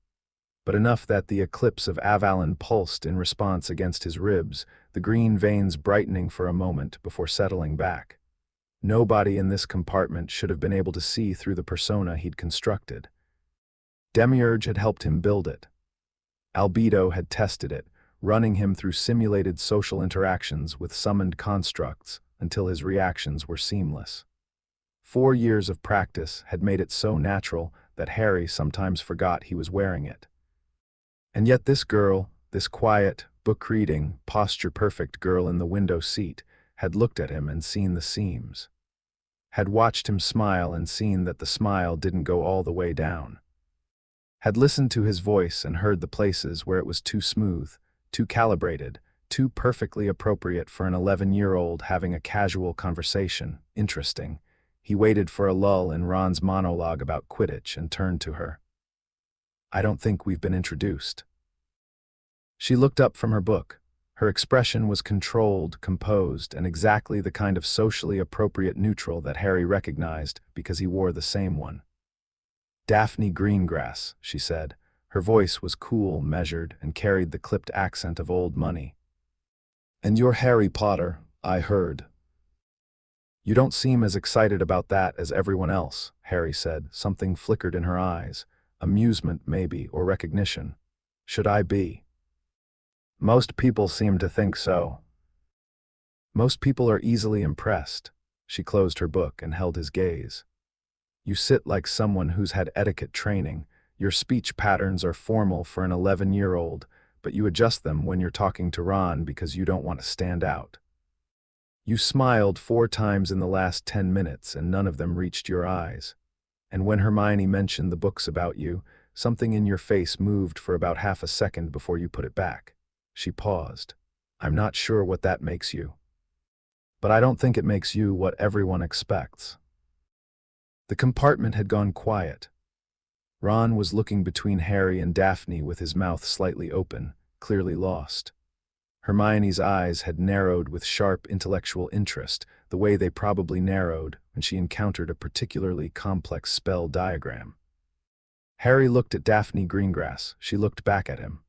but enough that the eclipse of Avalon pulsed in response against his ribs, the green veins brightening for a moment before settling back. Nobody in this compartment should have been able to see through the persona he'd constructed. Demiurge had helped him build it. Albedo had tested it, running him through simulated social interactions with summoned constructs until his reactions were seamless. 4 years of practice had made it so natural that Harry sometimes forgot he was wearing it. And yet this girl, this quiet, book-reading, posture-perfect girl in the window seat, had looked at him and seen the seams. Had watched him smile and seen that the smile didn't go all the way down. Had listened to his voice and heard the places where it was too smooth, too calibrated, too perfectly appropriate for an 11-year-old having a casual conversation. Interesting. He waited for a lull in Ron's monologue about Quidditch and turned to her. "I don't think we've been introduced." She looked up from her book. Her expression was controlled, composed, and exactly the kind of socially appropriate neutral that Harry recognized because he wore the same one. "Daphne Greengrass," she said. Her voice was cool, measured, and carried the clipped accent of old money. "And you're Harry Potter, I heard." "You don't seem as excited about that as everyone else," Harry said. Something flickered in her eyes. Amusement, maybe, or recognition. "Should I be?" "Most people seem to think so." "Most people are easily impressed." She closed her book and held his gaze. "You sit like someone who's had etiquette training. Your speech patterns are formal for an 11-year-old, but you adjust them when you're talking to Ron because you don't want to stand out. You smiled 4 times in the last 10 minutes and none of them reached your eyes. And when Hermione mentioned the books about you, something in your face moved for about half a second before you put it back." She paused. "I'm not sure what that makes you. But I don't think it makes you what everyone expects." The compartment had gone quiet. Ron was looking between Harry and Daphne with his mouth slightly open, clearly lost. Hermione's eyes had narrowed with sharp intellectual interest, the way they probably narrowed when she encountered a particularly complex spell diagram. Harry looked at Daphne Greengrass. She looked back at him.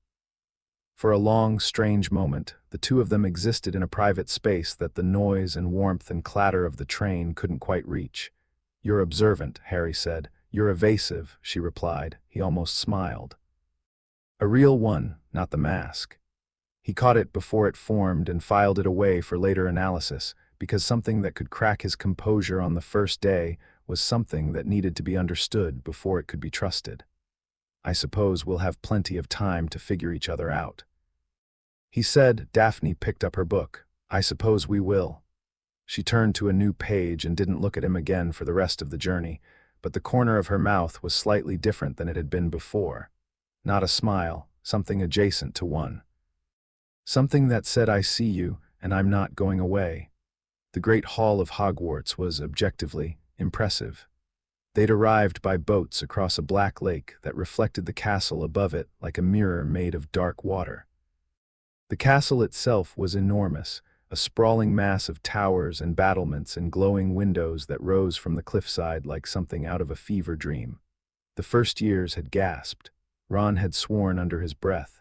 For a long, strange moment, the two of them existed in a private space that the noise and warmth and clatter of the train couldn't quite reach. "You're observant," Harry said. "You're evasive," she replied. He almost smiled. A real one, not the mask. He caught it before it formed and filed it away for later analysis, because something that could crack his composure on the first day was something that needed to be understood before it could be trusted. "I suppose we'll have plenty of time to figure each other out," he said. Daphne picked up her book. "I suppose we will." She turned to a new page and didn't look at him again for the rest of the journey, but the corner of her mouth was slightly different than it had been before. Not a smile, something adjacent to one. Something that said, "I see you, and I'm not going away." The great hall of Hogwarts was objectively impressive. They'd arrived by boats across a black lake that reflected the castle above it like a mirror made of dark water. The castle itself was enormous, a sprawling mass of towers and battlements and glowing windows that rose from the cliffside like something out of a fever dream. The first years had gasped. Ron had sworn under his breath.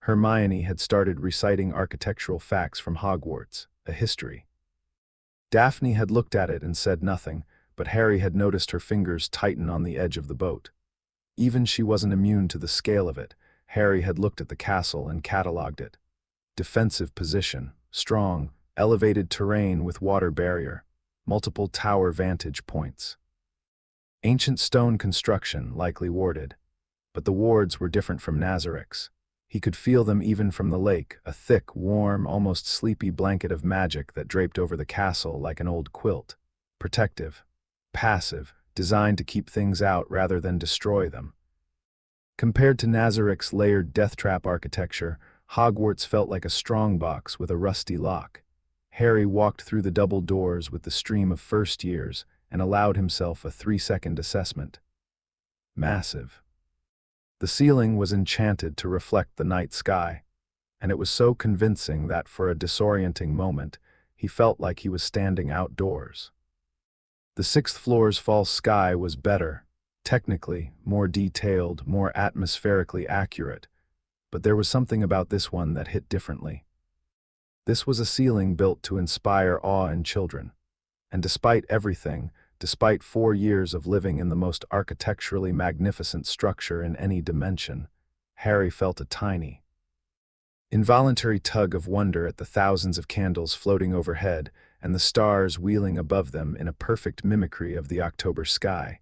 Hermione had started reciting architectural facts from Hogwarts, a history. Daphne had looked at it and said nothing, but Harry had noticed her fingers tighten on the edge of the boat. Even she wasn't immune to the scale of it. Harry had looked at the castle and catalogued it. Defensive position, strong, elevated terrain with water barrier, multiple tower vantage points. Ancient stone construction, likely warded. But the wards were different from Nazarick's. He could feel them even from the lake, a thick, warm, almost sleepy blanket of magic that draped over the castle like an old quilt. Protective, passive, designed to keep things out rather than destroy them. Compared to Nazarick's layered death trap architecture, Hogwarts felt like a strongbox with a rusty lock. Harry walked through the double doors with the stream of first years and allowed himself a 3-second assessment. Massive. The ceiling was enchanted to reflect the night sky, and it was so convincing that for a disorienting moment, he felt like he was standing outdoors. The 6th floor's false sky was better, technically, more detailed, more atmospherically accurate, but there was something about this one that hit differently. This was a ceiling built to inspire awe in children, and despite everything, despite 4 years of living in the most architecturally magnificent structure in any dimension, Harry felt a tiny, involuntary tug of wonder at the thousands of candles floating overhead and the stars wheeling above them in a perfect mimicry of the October sky.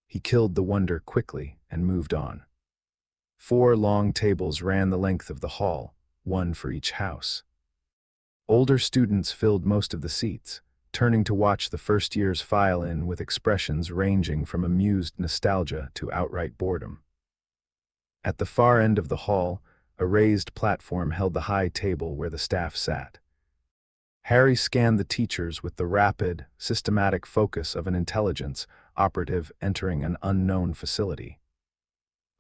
He killed the wonder quickly and moved on. 4 long tables ran the length of the hall, one for each house. Older students filled most of the seats, turning to watch the first years file in with expressions ranging from amused nostalgia to outright boredom. At the far end of the hall, a raised platform held the high table where the staff sat. Harry scanned the teachers with the rapid, systematic focus of an intelligence operative entering an unknown facility.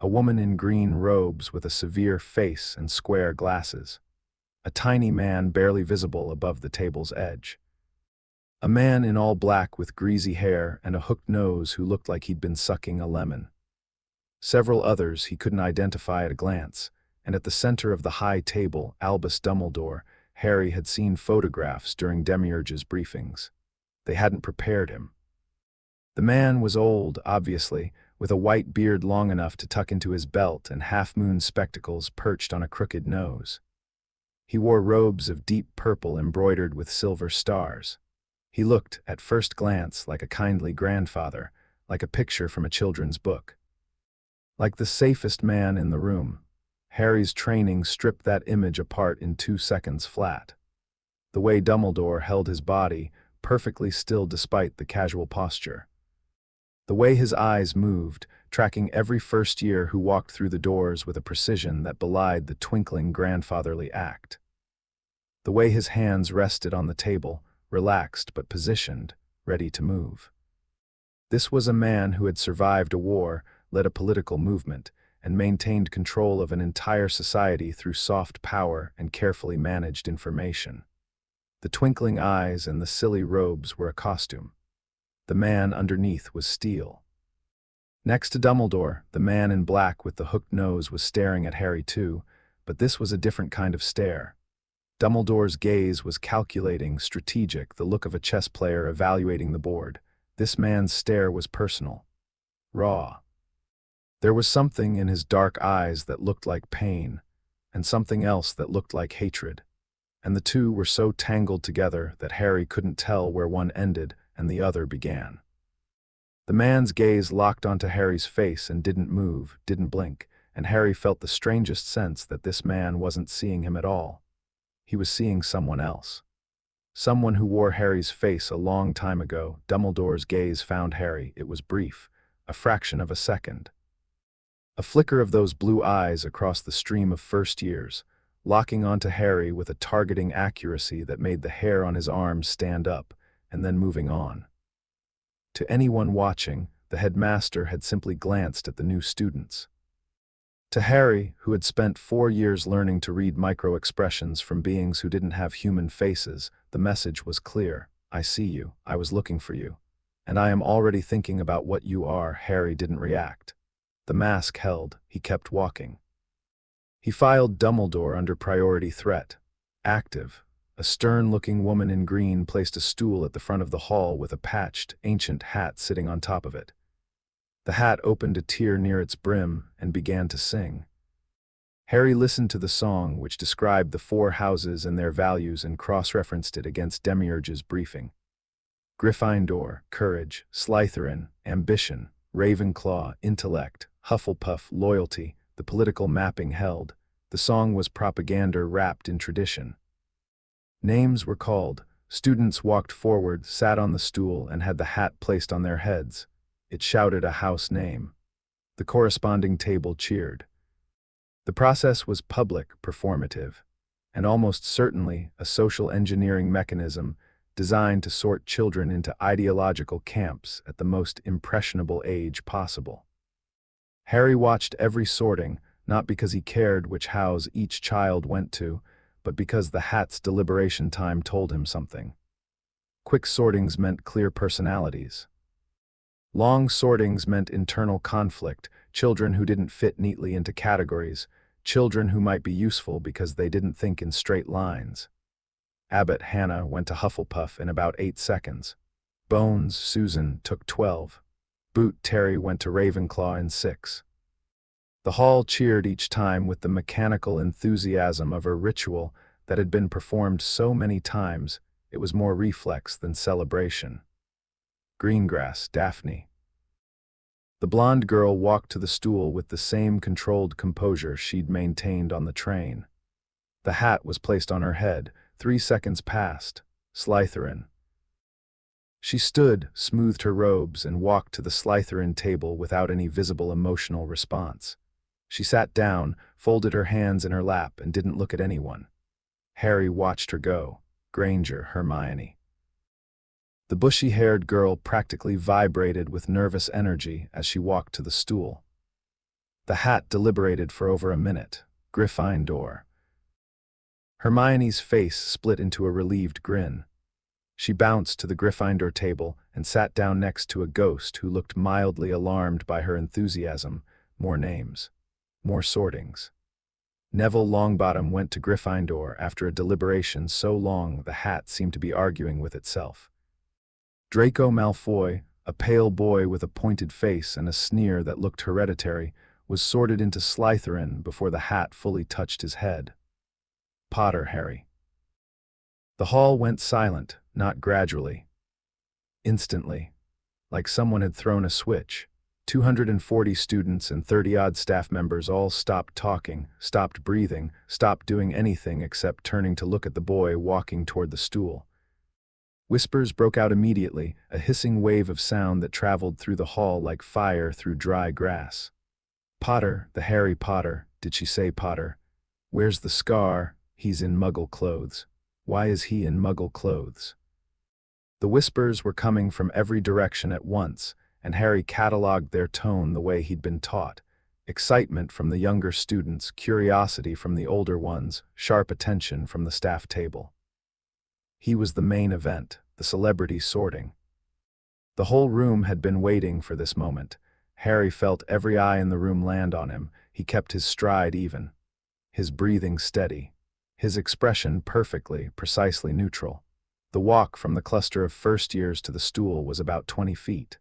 A woman in green robes with a severe face and square glasses. A tiny man barely visible above the table's edge. A man in all black with greasy hair and a hooked nose who looked like he'd been sucking a lemon. Several others he couldn't identify at a glance, and at the center of the high table, Albus Dumbledore, Harry had seen photographs during Demiurge's briefings. They hadn't prepared him. The man was old, obviously, with a white beard long enough to tuck into his belt and half-moon spectacles perched on a crooked nose. He wore robes of deep purple embroidered with silver stars. He looked, at first glance, like a kindly grandfather, like a picture from a children's book. Like the safest man in the room, Harry's training stripped that image apart in 2 seconds flat. The way Dumbledore held his body, perfectly still despite the casual posture. The way his eyes moved, tracking every first year who walked through the doors with a precision that belied the twinkling grandfatherly act. The way his hands rested on the table, relaxed but positioned, ready to move. This was a man who had survived a war, led a political movement, and maintained control of an entire society through soft power and carefully managed information. The twinkling eyes and the silly robes were a costume. The man underneath was steel. Next to Dumbledore, the man in black with the hooked nose was staring at Harry too, but this was a different kind of stare. Dumbledore's gaze was calculating, strategic, the look of a chess player evaluating the board. This man's stare was personal, raw. There was something in his dark eyes that looked like pain, and something else that looked like hatred. And the two were so tangled together that Harry couldn't tell where one ended and the other began. The man's gaze locked onto Harry's face and didn't move, didn't blink, and Harry felt the strangest sense that this man wasn't seeing him at all. He was seeing someone else. Someone who wore Harry's face a long time ago. Dumbledore's gaze found Harry. It was brief, a fraction of a second. A flicker of those blue eyes across the stream of first years, locking onto Harry with a targeting accuracy that made the hair on his arms stand up, and then moving on. To anyone watching, the headmaster had simply glanced at the new students. To Harry, who had spent 4 years learning to read micro-expressions from beings who didn't have human faces, the message was clear. I see you, I was looking for you. And I am already thinking about what you are. Harry didn't react. The mask held, he kept walking. He filed Dumbledore under priority threat. Active. A stern-looking woman in green placed a stool at the front of the hall with a patched, ancient hat sitting on top of it. The hat opened a tear near its brim and began to sing. Harry listened to the song, which described the 4 houses and their values and cross-referenced it against Demiurge's briefing. Gryffindor, courage; Slytherin, ambition; Ravenclaw, intellect; Hufflepuff, loyalty. The political mapping held. The song was propaganda wrapped in tradition. Names were called. Students walked forward, sat on the stool, and had the hat placed on their heads. It shouted a house name. The corresponding table cheered. The process was public, performative, and almost certainly a social engineering mechanism designed to sort children into ideological camps at the most impressionable age possible. Harry watched every sorting, not because he cared which house each child went to, but because the hat's deliberation time told him something. Quick sortings meant clear personalities. Long sortings meant internal conflict, children who didn't fit neatly into categories, children who might be useful because they didn't think in straight lines. Abbott Hannah went to Hufflepuff in about 8 seconds. Bones Susan took 12. Boot Terry went to Ravenclaw in 6. The hall cheered each time with the mechanical enthusiasm of a ritual that had been performed so many times it was more reflex than celebration. Greengrass, Daphne. The blonde girl walked to the stool with the same controlled composure she'd maintained on the train. The hat was placed on her head. 3 seconds passed. Slytherin. She stood, smoothed her robes, and walked to the Slytherin table without any visible emotional response. She sat down, folded her hands in her lap, and didn't look at anyone. Harry watched her go. Granger, Hermione. The bushy-haired girl practically vibrated with nervous energy as she walked to the stool. The hat deliberated for over a minute. Gryffindor. Hermione's face split into a relieved grin. She bounced to the Gryffindor table and sat down next to a ghost who looked mildly alarmed by her enthusiasm. More names. More sortings. Neville Longbottom went to Gryffindor after a deliberation so long the hat seemed to be arguing with itself. Draco Malfoy, a pale boy with a pointed face and a sneer that looked hereditary, was sorted into Slytherin before the hat fully touched his head. Potter Harry. The hall went silent, not gradually. Instantly, like someone had thrown a switch. 240 students and 30-odd staff members all stopped talking, stopped breathing, stopped doing anything except turning to look at the boy walking toward the stool. Whispers broke out immediately, a hissing wave of sound that traveled through the hall like fire through dry grass. Potter, the Harry Potter, did she say Potter? Where's the scar? He's in Muggle clothes. Why is he in Muggle clothes? The whispers were coming from every direction at once, and Harry catalogued their tone the way he'd been taught. Excitement from the younger students, curiosity from the older ones, sharp attention from the staff table. He was the main event, the celebrity sorting. The whole room had been waiting for this moment. Harry felt every eye in the room land on him. He kept his stride even, his breathing steady, his expression perfectly, precisely neutral. The walk from the cluster of first years to the stool was about 20 feet.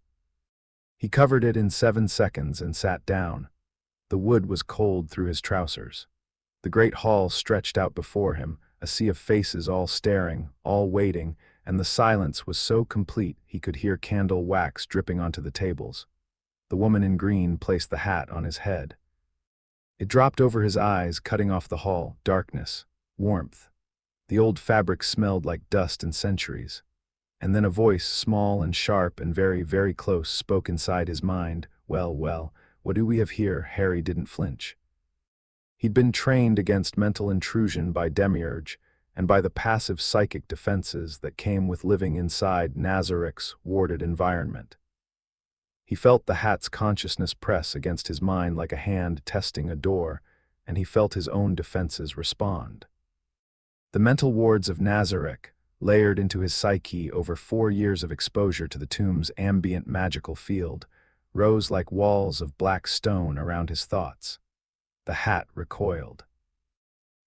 He covered it in 7 seconds and sat down. The wood was cold through his trousers. The great hall stretched out before him, a sea of faces all staring, all waiting, and the silence was so complete he could hear candle wax dripping onto the tables. The woman in green placed the hat on his head. It dropped over his eyes, cutting off the hall, darkness, warmth. The old fabric smelled like dust and centuries. And then a voice, small and sharp and very, very close, spoke inside his mind. Well, well, what do we have here? Harry didn't flinch. He'd been trained against mental intrusion by Demiurge, and by the passive psychic defenses that came with living inside Nazarick's warded environment. He felt the hat's consciousness press against his mind like a hand testing a door, and he felt his own defenses respond. The mental wards of Nazarick, layered into his psyche over 4 years of exposure to the tomb's ambient magical field, rose like walls of black stone around his thoughts. The hat recoiled.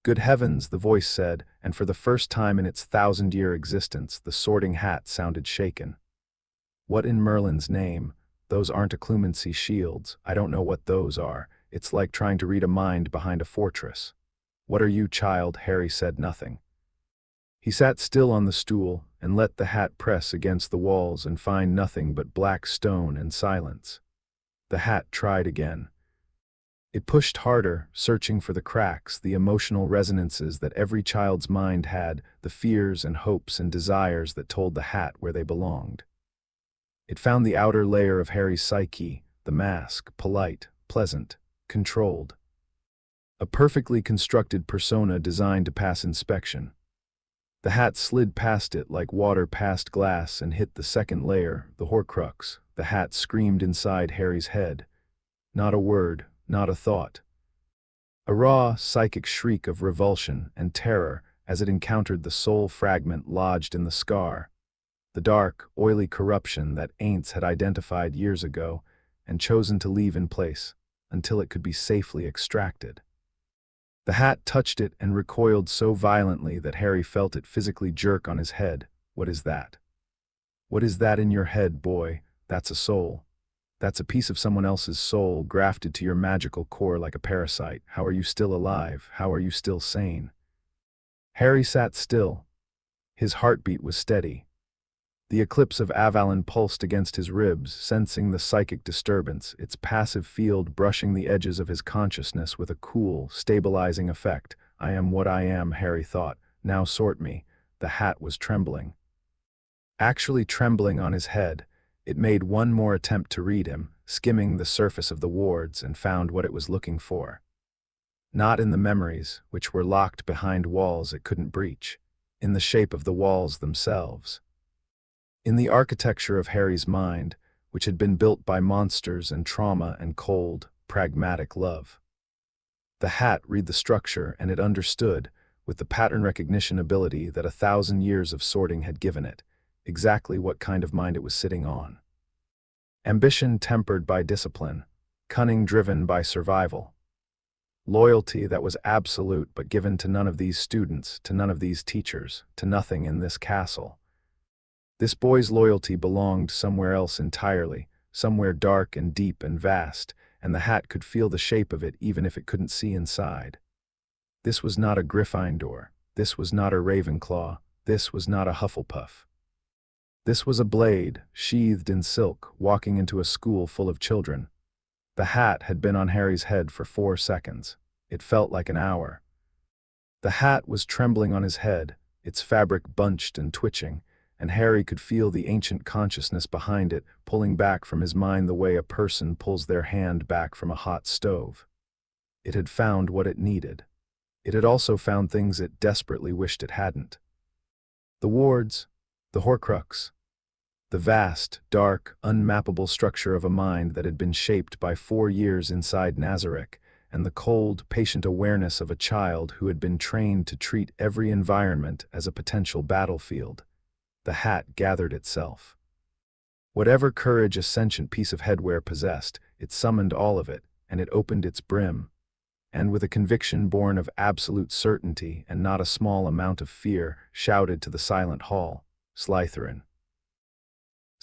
Good heavens, the voice said, and for the first time in its 1,000-year existence, the sorting hat sounded shaken. What in Merlin's name? Those aren't occlumency shields. I don't know what those are. It's like trying to read a mind behind a fortress. What are you, child? Harry said nothing. He sat still on the stool and let the hat press against the walls and find nothing but black stone and silence. The hat tried again. It pushed harder, searching for the cracks, the emotional resonances that every child's mind had, the fears and hopes and desires that told the hat where they belonged. It found the outer layer of Harry's psyche, the mask, polite, pleasant, controlled. A perfectly constructed persona designed to pass inspection. The hat slid past it like water past glass and hit the second layer, the Horcrux. The hat screamed inside Harry's head. Not a word, not a thought. A raw, psychic shriek of revulsion and terror as it encountered the soul fragment lodged in the scar. The dark, oily corruption that Ainz had identified years ago and chosen to leave in place until it could be safely extracted. The hat touched it and recoiled so violently that Harry felt it physically jerk on his head. What is that? What is that in your head, boy? That's a soul. That's a piece of someone else's soul grafted to your magical core like a parasite. How are you still alive? How are you still sane? Harry sat still. His heartbeat was steady. The eclipse of Avalon pulsed against his ribs, sensing the psychic disturbance, its passive field brushing the edges of his consciousness with a cool, stabilizing effect. I am what I am, Harry thought. Now sort me. The hat was trembling. Actually trembling on his head. It made one more attempt to read him, skimming the surface of the wards, and found what it was looking for. Not in the memories, which were locked behind walls it couldn't breach, in the shape of the walls themselves. In the architecture of Harry's mind, which had been built by monsters and trauma and cold, pragmatic love. The hat read the structure, and it understood, with the pattern recognition ability that 1,000 years of sorting had given it, exactly what kind of mind it was sitting on. Ambition tempered by discipline, cunning driven by survival. Loyalty that was absolute but given to none of these students, to none of these teachers, to nothing in this castle. This boy's loyalty belonged somewhere else entirely, somewhere dark and deep and vast, and the hat could feel the shape of it even if it couldn't see inside. This was not a Gryffindor. This was not a Ravenclaw. This was not a Hufflepuff. This was a blade, sheathed in silk, walking into a school full of children. The hat had been on Harry's head for 4 seconds. It felt like an hour. The hat was trembling on his head, its fabric bunched and twitching, and Harry could feel the ancient consciousness behind it pulling back from his mind the way a person pulls their hand back from a hot stove. It had found what it needed. It had also found things it desperately wished it hadn't. The wards, the Horcrux, The vast, dark, unmappable structure of a mind that had been shaped by 4 years inside Nazarick, and the cold, patient awareness of a child who had been trained to treat every environment as a potential battlefield. The hat gathered itself. Whatever courage a sentient piece of headwear possessed, it summoned all of it, and it opened its brim. And with a conviction born of absolute certainty and not a small amount of fear, shouted to the silent hall, "Slytherin."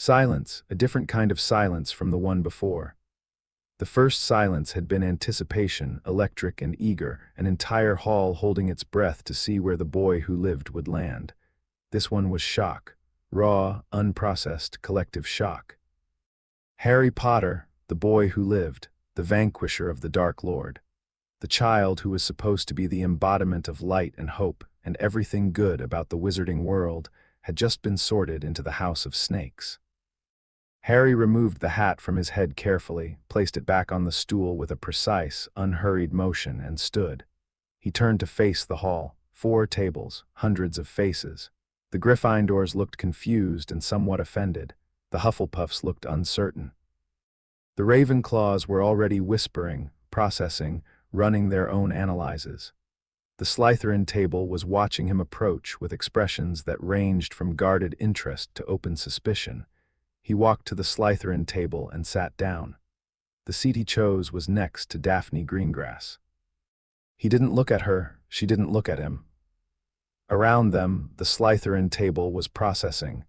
Silence, a different kind of silence from the one before. The first silence had been anticipation, electric and eager, an entire hall holding its breath to see where the boy who lived would land. This one was shock, raw, unprocessed, collective shock. Harry Potter, the boy who lived, the vanquisher of the Dark Lord. The child who was supposed to be the embodiment of light and hope and everything good about the wizarding world, had just been sorted into the House of Snakes. Harry removed the hat from his head carefully, placed it back on the stool with a precise, unhurried motion, and stood. He turned to face the hall. 4 tables, hundreds of faces. The Gryffindors looked confused and somewhat offended. The Hufflepuffs looked uncertain. The Ravenclaws were already whispering, processing, running their own analyses. The Slytherin table was watching him approach with expressions that ranged from guarded interest to open suspicion. He walked to the Slytherin table and sat down. The seat he chose was next to Daphne Greengrass. He didn't look at her, she didn't look at him. Around them, the Slytherin table was processing.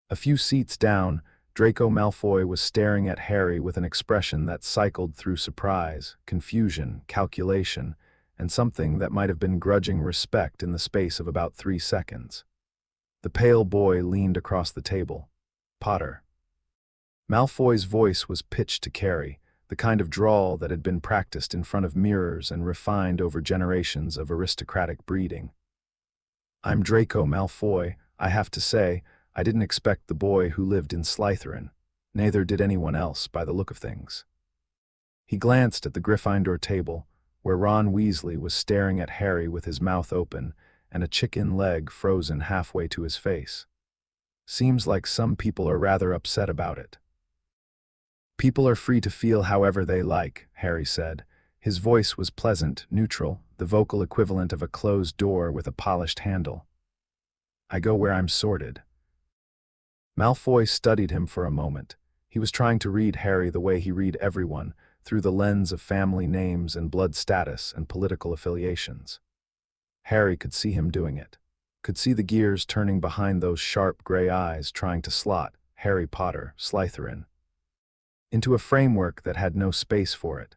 A few seats down, Draco Malfoy was staring at Harry with an expression that cycled through surprise, confusion, calculation, and something that might have been grudging respect in the space of about 3 seconds. The pale boy leaned across the table. "Potter." Malfoy's voice was pitched to carry, the kind of drawl that had been practiced in front of mirrors and refined over generations of aristocratic breeding. "I'm Draco Malfoy. I have to say, I didn't expect the boy who lived in Slytherin. Neither did anyone else, by the look of things." He glanced at the Gryffindor table, where Ron Weasley was staring at Harry with his mouth open and a chicken leg frozen halfway to his face. "Seems like some people are rather upset about it." "People are free to feel however they like," Harry said. His voice was pleasant, neutral, the vocal equivalent of a closed door with a polished handle. "I go where I'm sorted." Malfoy studied him for a moment. He was trying to read Harry the way he read everyone, through the lens of family names and blood status and political affiliations. Harry could see him doing it. Could see the gears turning behind those sharp gray eyes trying to slot Harry Potter, Slytherin, into a framework that had no space for it.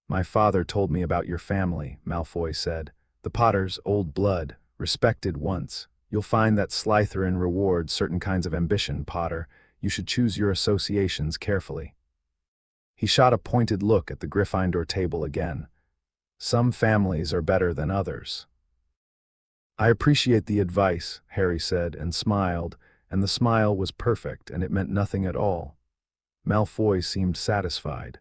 "My father told me about your family," Malfoy said. "The Potters, old blood, respected once. You'll find that Slytherin rewards certain kinds of ambition, Potter. You should choose your associations carefully." He shot a pointed look at the Gryffindor table again. "Some families are better than others." "I appreciate the advice," Harry said, and smiled, and the smile was perfect, and it meant nothing at all. Malfoy seemed satisfied.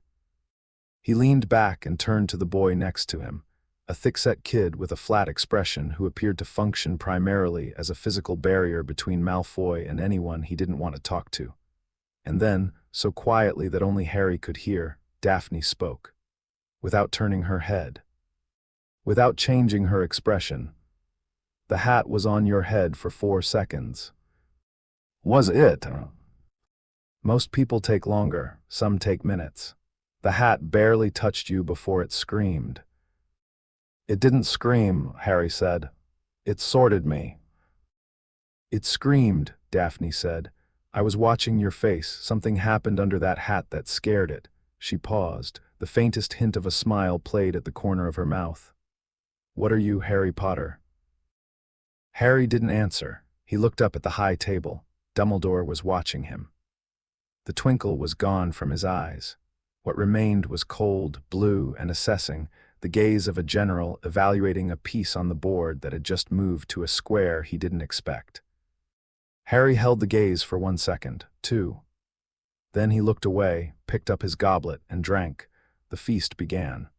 He leaned back and turned to the boy next to him, a thick-set kid with a flat expression who appeared to function primarily as a physical barrier between Malfoy and anyone he didn't want to talk to. And then, so quietly that only Harry could hear, Daphne spoke. Without turning her head. Without changing her expression. "The hat was on your head for 4 seconds." "Was it?" "Most people take longer, some take minutes. The hat barely touched you before it screamed." "It didn't scream," Harry said. "It sorted me." "It screamed," Daphne said. "I was watching your face. Something happened under that hat that scared it." She paused. The faintest hint of a smile played at the corner of her mouth. "What are you, Harry Potter?" Harry didn't answer. He looked up at the high table. Dumbledore was watching him. The twinkle was gone from his eyes. What remained was cold, blue, and assessing, the gaze of a general evaluating a piece on the board that had just moved to a square he didn't expect. Harry held the gaze for 1 second, 2. Then he looked away, picked up his goblet, and drank. The feast began.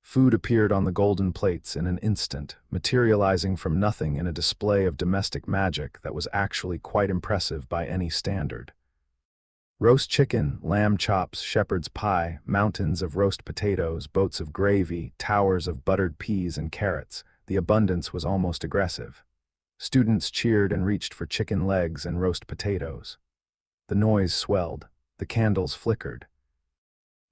Food appeared on the golden plates in an instant, materializing from nothing in a display of domestic magic that was actually quite impressive by any standard. Roast chicken, lamb chops, shepherd's pie, mountains of roast potatoes, boats of gravy, towers of buttered peas and carrots. The abundance was almost aggressive. Students cheered and reached for chicken legs and roast potatoes. The noise swelled. The candles flickered.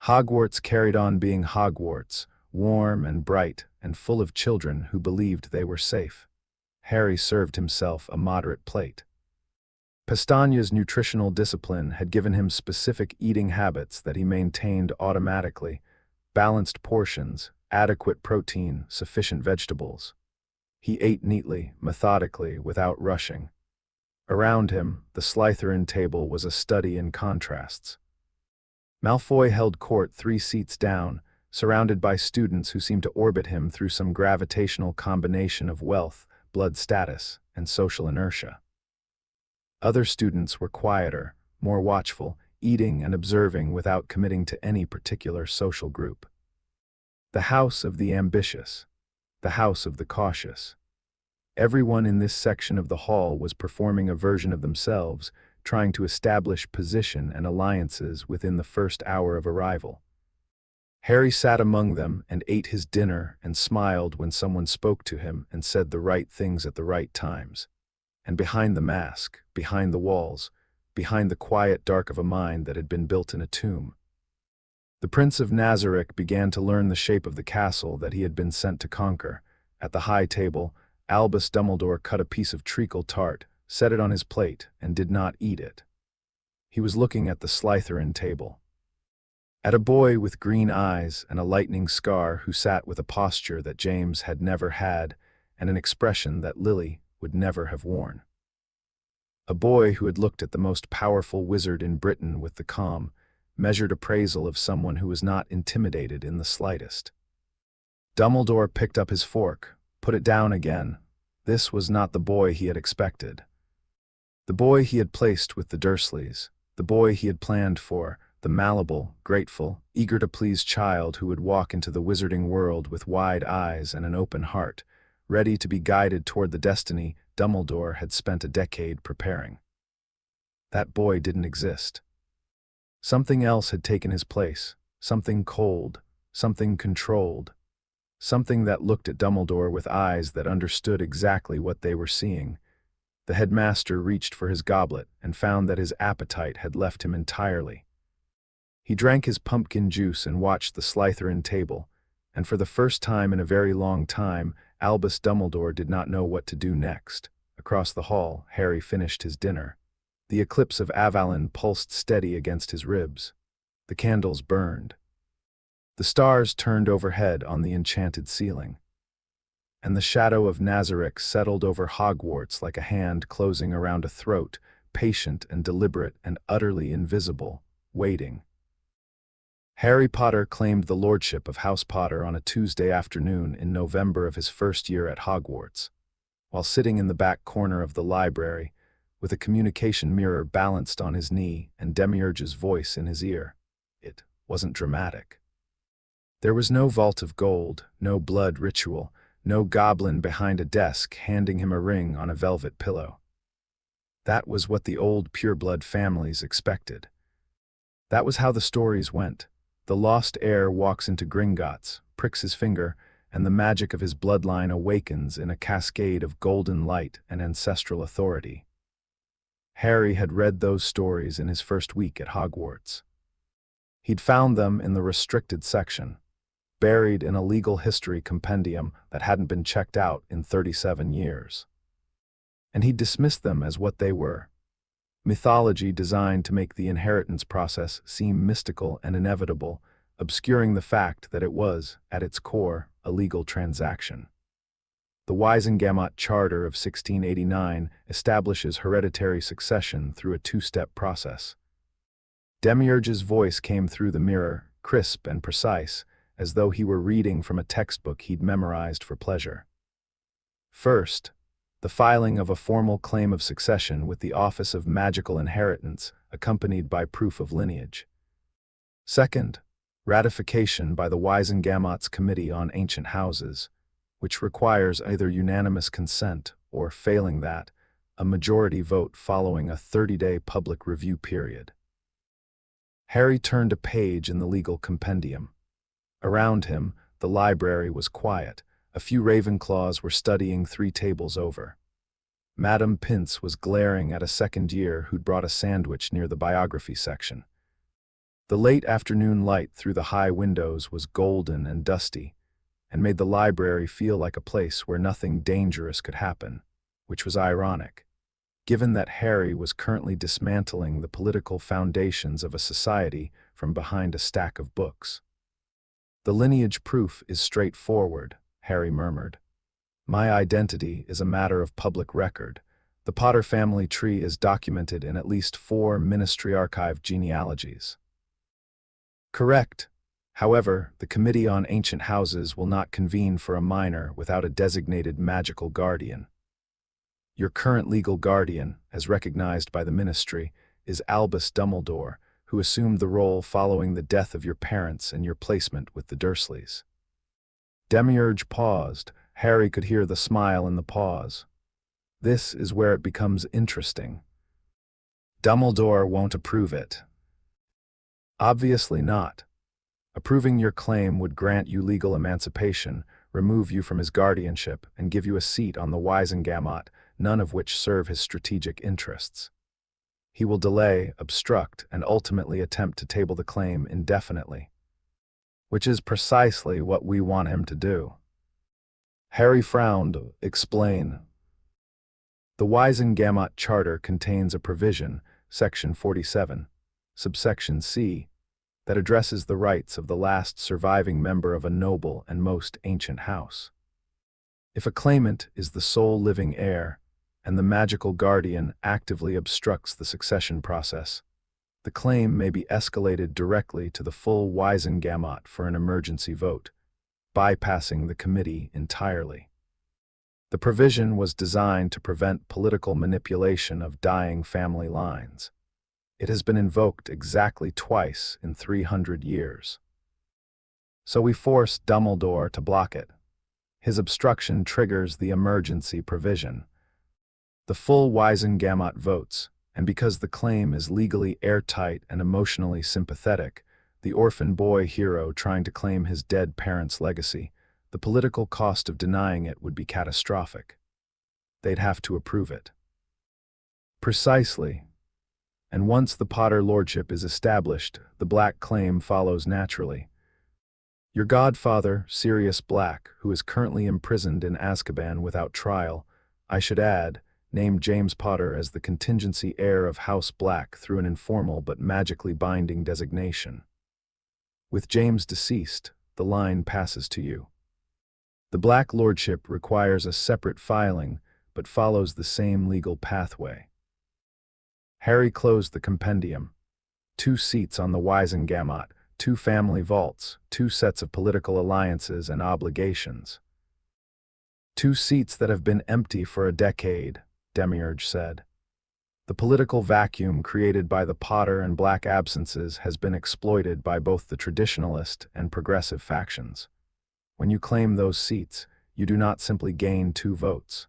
Hogwarts carried on being Hogwarts, warm and bright and full of children who believed they were safe. Harry served himself a moderate plate. Pestagna's nutritional discipline had given him specific eating habits that he maintained automatically: balanced portions, adequate protein, sufficient vegetables. He ate neatly, methodically, without rushing. Around him, the Slytherin table was a study in contrasts. Malfoy held court 3 seats down, surrounded by students who seemed to orbit him through some gravitational combination of wealth, blood status, and social inertia. Other students were quieter, more watchful, eating and observing without committing to any particular social group. The house of the ambitious, the house of the cautious. Everyone in this section of the hall was performing a version of themselves, trying to establish position and alliances within the first hour of arrival. Harry sat among them and ate his dinner and smiled when someone spoke to him and said the right things at the right times. And behind the mask, behind the walls, behind the quiet dark of a mind that had been built in a tomb, the Prince of Nazarick began to learn the shape of the castle that he had been sent to conquer. At the high table, Albus Dumbledore cut a piece of treacle tart, set it on his plate, and did not eat it. He was looking at the Slytherin table. At a boy with green eyes and a lightning scar who sat with a posture that James had never had and an expression that Lily would never have worn. A boy who had looked at the most powerful wizard in Britain with the calm, measured appraisal of someone who was not intimidated in the slightest. Dumbledore picked up his fork, put it down again. This was not the boy he had expected. The boy he had placed with the Dursleys, the boy he had planned for, the malleable, grateful, eager-to-please child who would walk into the wizarding world with wide eyes and an open heart, ready to be guided toward the destiny Dumbledore had spent a decade preparing. That boy didn't exist. Something else had taken his place, something cold, something controlled, something that looked at Dumbledore with eyes that understood exactly what they were seeing. The headmaster reached for his goblet and found that his appetite had left him entirely. He drank his pumpkin juice and watched the Slytherin table, and for the first time in a very long time, Albus Dumbledore did not know what to do next. Across the hall, Harry finished his dinner. The eclipse of Avalon pulsed steady against his ribs. The candles burned. The stars turned overhead on the enchanted ceiling. And the shadow of Nazarick settled over Hogwarts like a hand closing around a throat, patient and deliberate and utterly invisible, waiting. Harry Potter claimed the lordship of House Potter on a Tuesday afternoon in November of his first year at Hogwarts. While sitting in the back corner of the library, with a communication mirror balanced on his knee and Demiurge's voice in his ear. It wasn't dramatic. There was no vault of gold, no blood ritual, no goblin behind a desk handing him a ring on a velvet pillow. That was what the old pureblood families expected. That was how the stories went. The lost heir walks into Gringotts, pricks his finger, and the magic of his bloodline awakens in a cascade of golden light and ancestral authority. Harry had read those stories in his first week at Hogwarts. He'd found them in the restricted section, buried in a legal history compendium that hadn't been checked out in 37 years. And he dismissed them as what they were: mythology designed to make the inheritance process seem mystical and inevitable, obscuring the fact that it was, at its core, a legal transaction. The Wisengamot Charter of 1689 establishes hereditary succession through a 2-step process. Demiurge's voice came through the mirror, crisp and precise, as though he were reading from a textbook he'd memorized for pleasure. First, the filing of a formal claim of succession with the Office of Magical Inheritance, accompanied by proof of lineage. Second, ratification by the Wisengamot's Committee on Ancient Houses, which requires either unanimous consent or, failing that, a majority vote following a 30-day public review period. Harry turned a page in the legal compendium. Around him, the library was quiet. A few Ravenclaws were studying 3 tables over. Madame Pince was glaring at a second year who'd brought a sandwich near the biography section. The late afternoon light through the high windows was golden and dusty, and made the library feel like a place where nothing dangerous could happen, which was ironic, given that Harry was currently dismantling the political foundations of a society from behind a stack of books. "The lineage proof is straightforward," Harry murmured. "My identity is a matter of public record. The Potter family tree is documented in at least 4 Ministry Archive genealogies." "Correct. However, the Committee on Ancient Houses will not convene for a minor without a designated magical guardian. Your current legal guardian, as recognized by the Ministry, is Albus Dumbledore, who assumed the role following the death of your parents and your placement with the Dursleys." Demiurge paused. Harry could hear the smile in the pause. This is where it becomes interesting. "Dumbledore won't approve it." "Obviously not. Approving your claim would grant you legal emancipation, remove you from his guardianship, and give you a seat on the Wisengamot, none of which serve his strategic interests. He will delay, obstruct, and ultimately attempt to table the claim indefinitely, which is precisely what we want him to do." Harry frowned. "Explain." "The Wisengamot Charter contains a provision, Section 47, subsection C, that addresses the rights of the last surviving member of a noble and most ancient house. If a claimant is the sole living heir, and the magical guardian actively obstructs the succession process, the claim may be escalated directly to the full Wisengamot for an emergency vote, bypassing the committee entirely. The provision was designed to prevent political manipulation of dying family lines. It has been invoked exactly twice in 300 years. So we force Dumbledore to block it. His obstruction triggers the emergency provision. The full Wisengamot votes, and because the claim is legally airtight and emotionally sympathetic, the orphan boy hero trying to claim his dead parents' legacy, the political cost of denying it would be catastrophic. They'd have to approve it." "Precisely. And once the Potter Lordship is established, the Black claim follows naturally. Your godfather, Sirius Black, who is currently imprisoned in Azkaban without trial, I should add, named James Potter as the contingency heir of House Black through an informal but magically binding designation. With James deceased, the line passes to you. The Black Lordship requires a separate filing, but follows the same legal pathway." Harry closed the compendium. 2 seats on the Wisengamot, 2 family vaults, 2 sets of political alliances and obligations. 2 seats that have been empty for a decade, Demiurge said. The political vacuum created by the Potter and Black absences has been exploited by both the traditionalist and progressive factions. When you claim those seats, you do not simply gain 2 votes.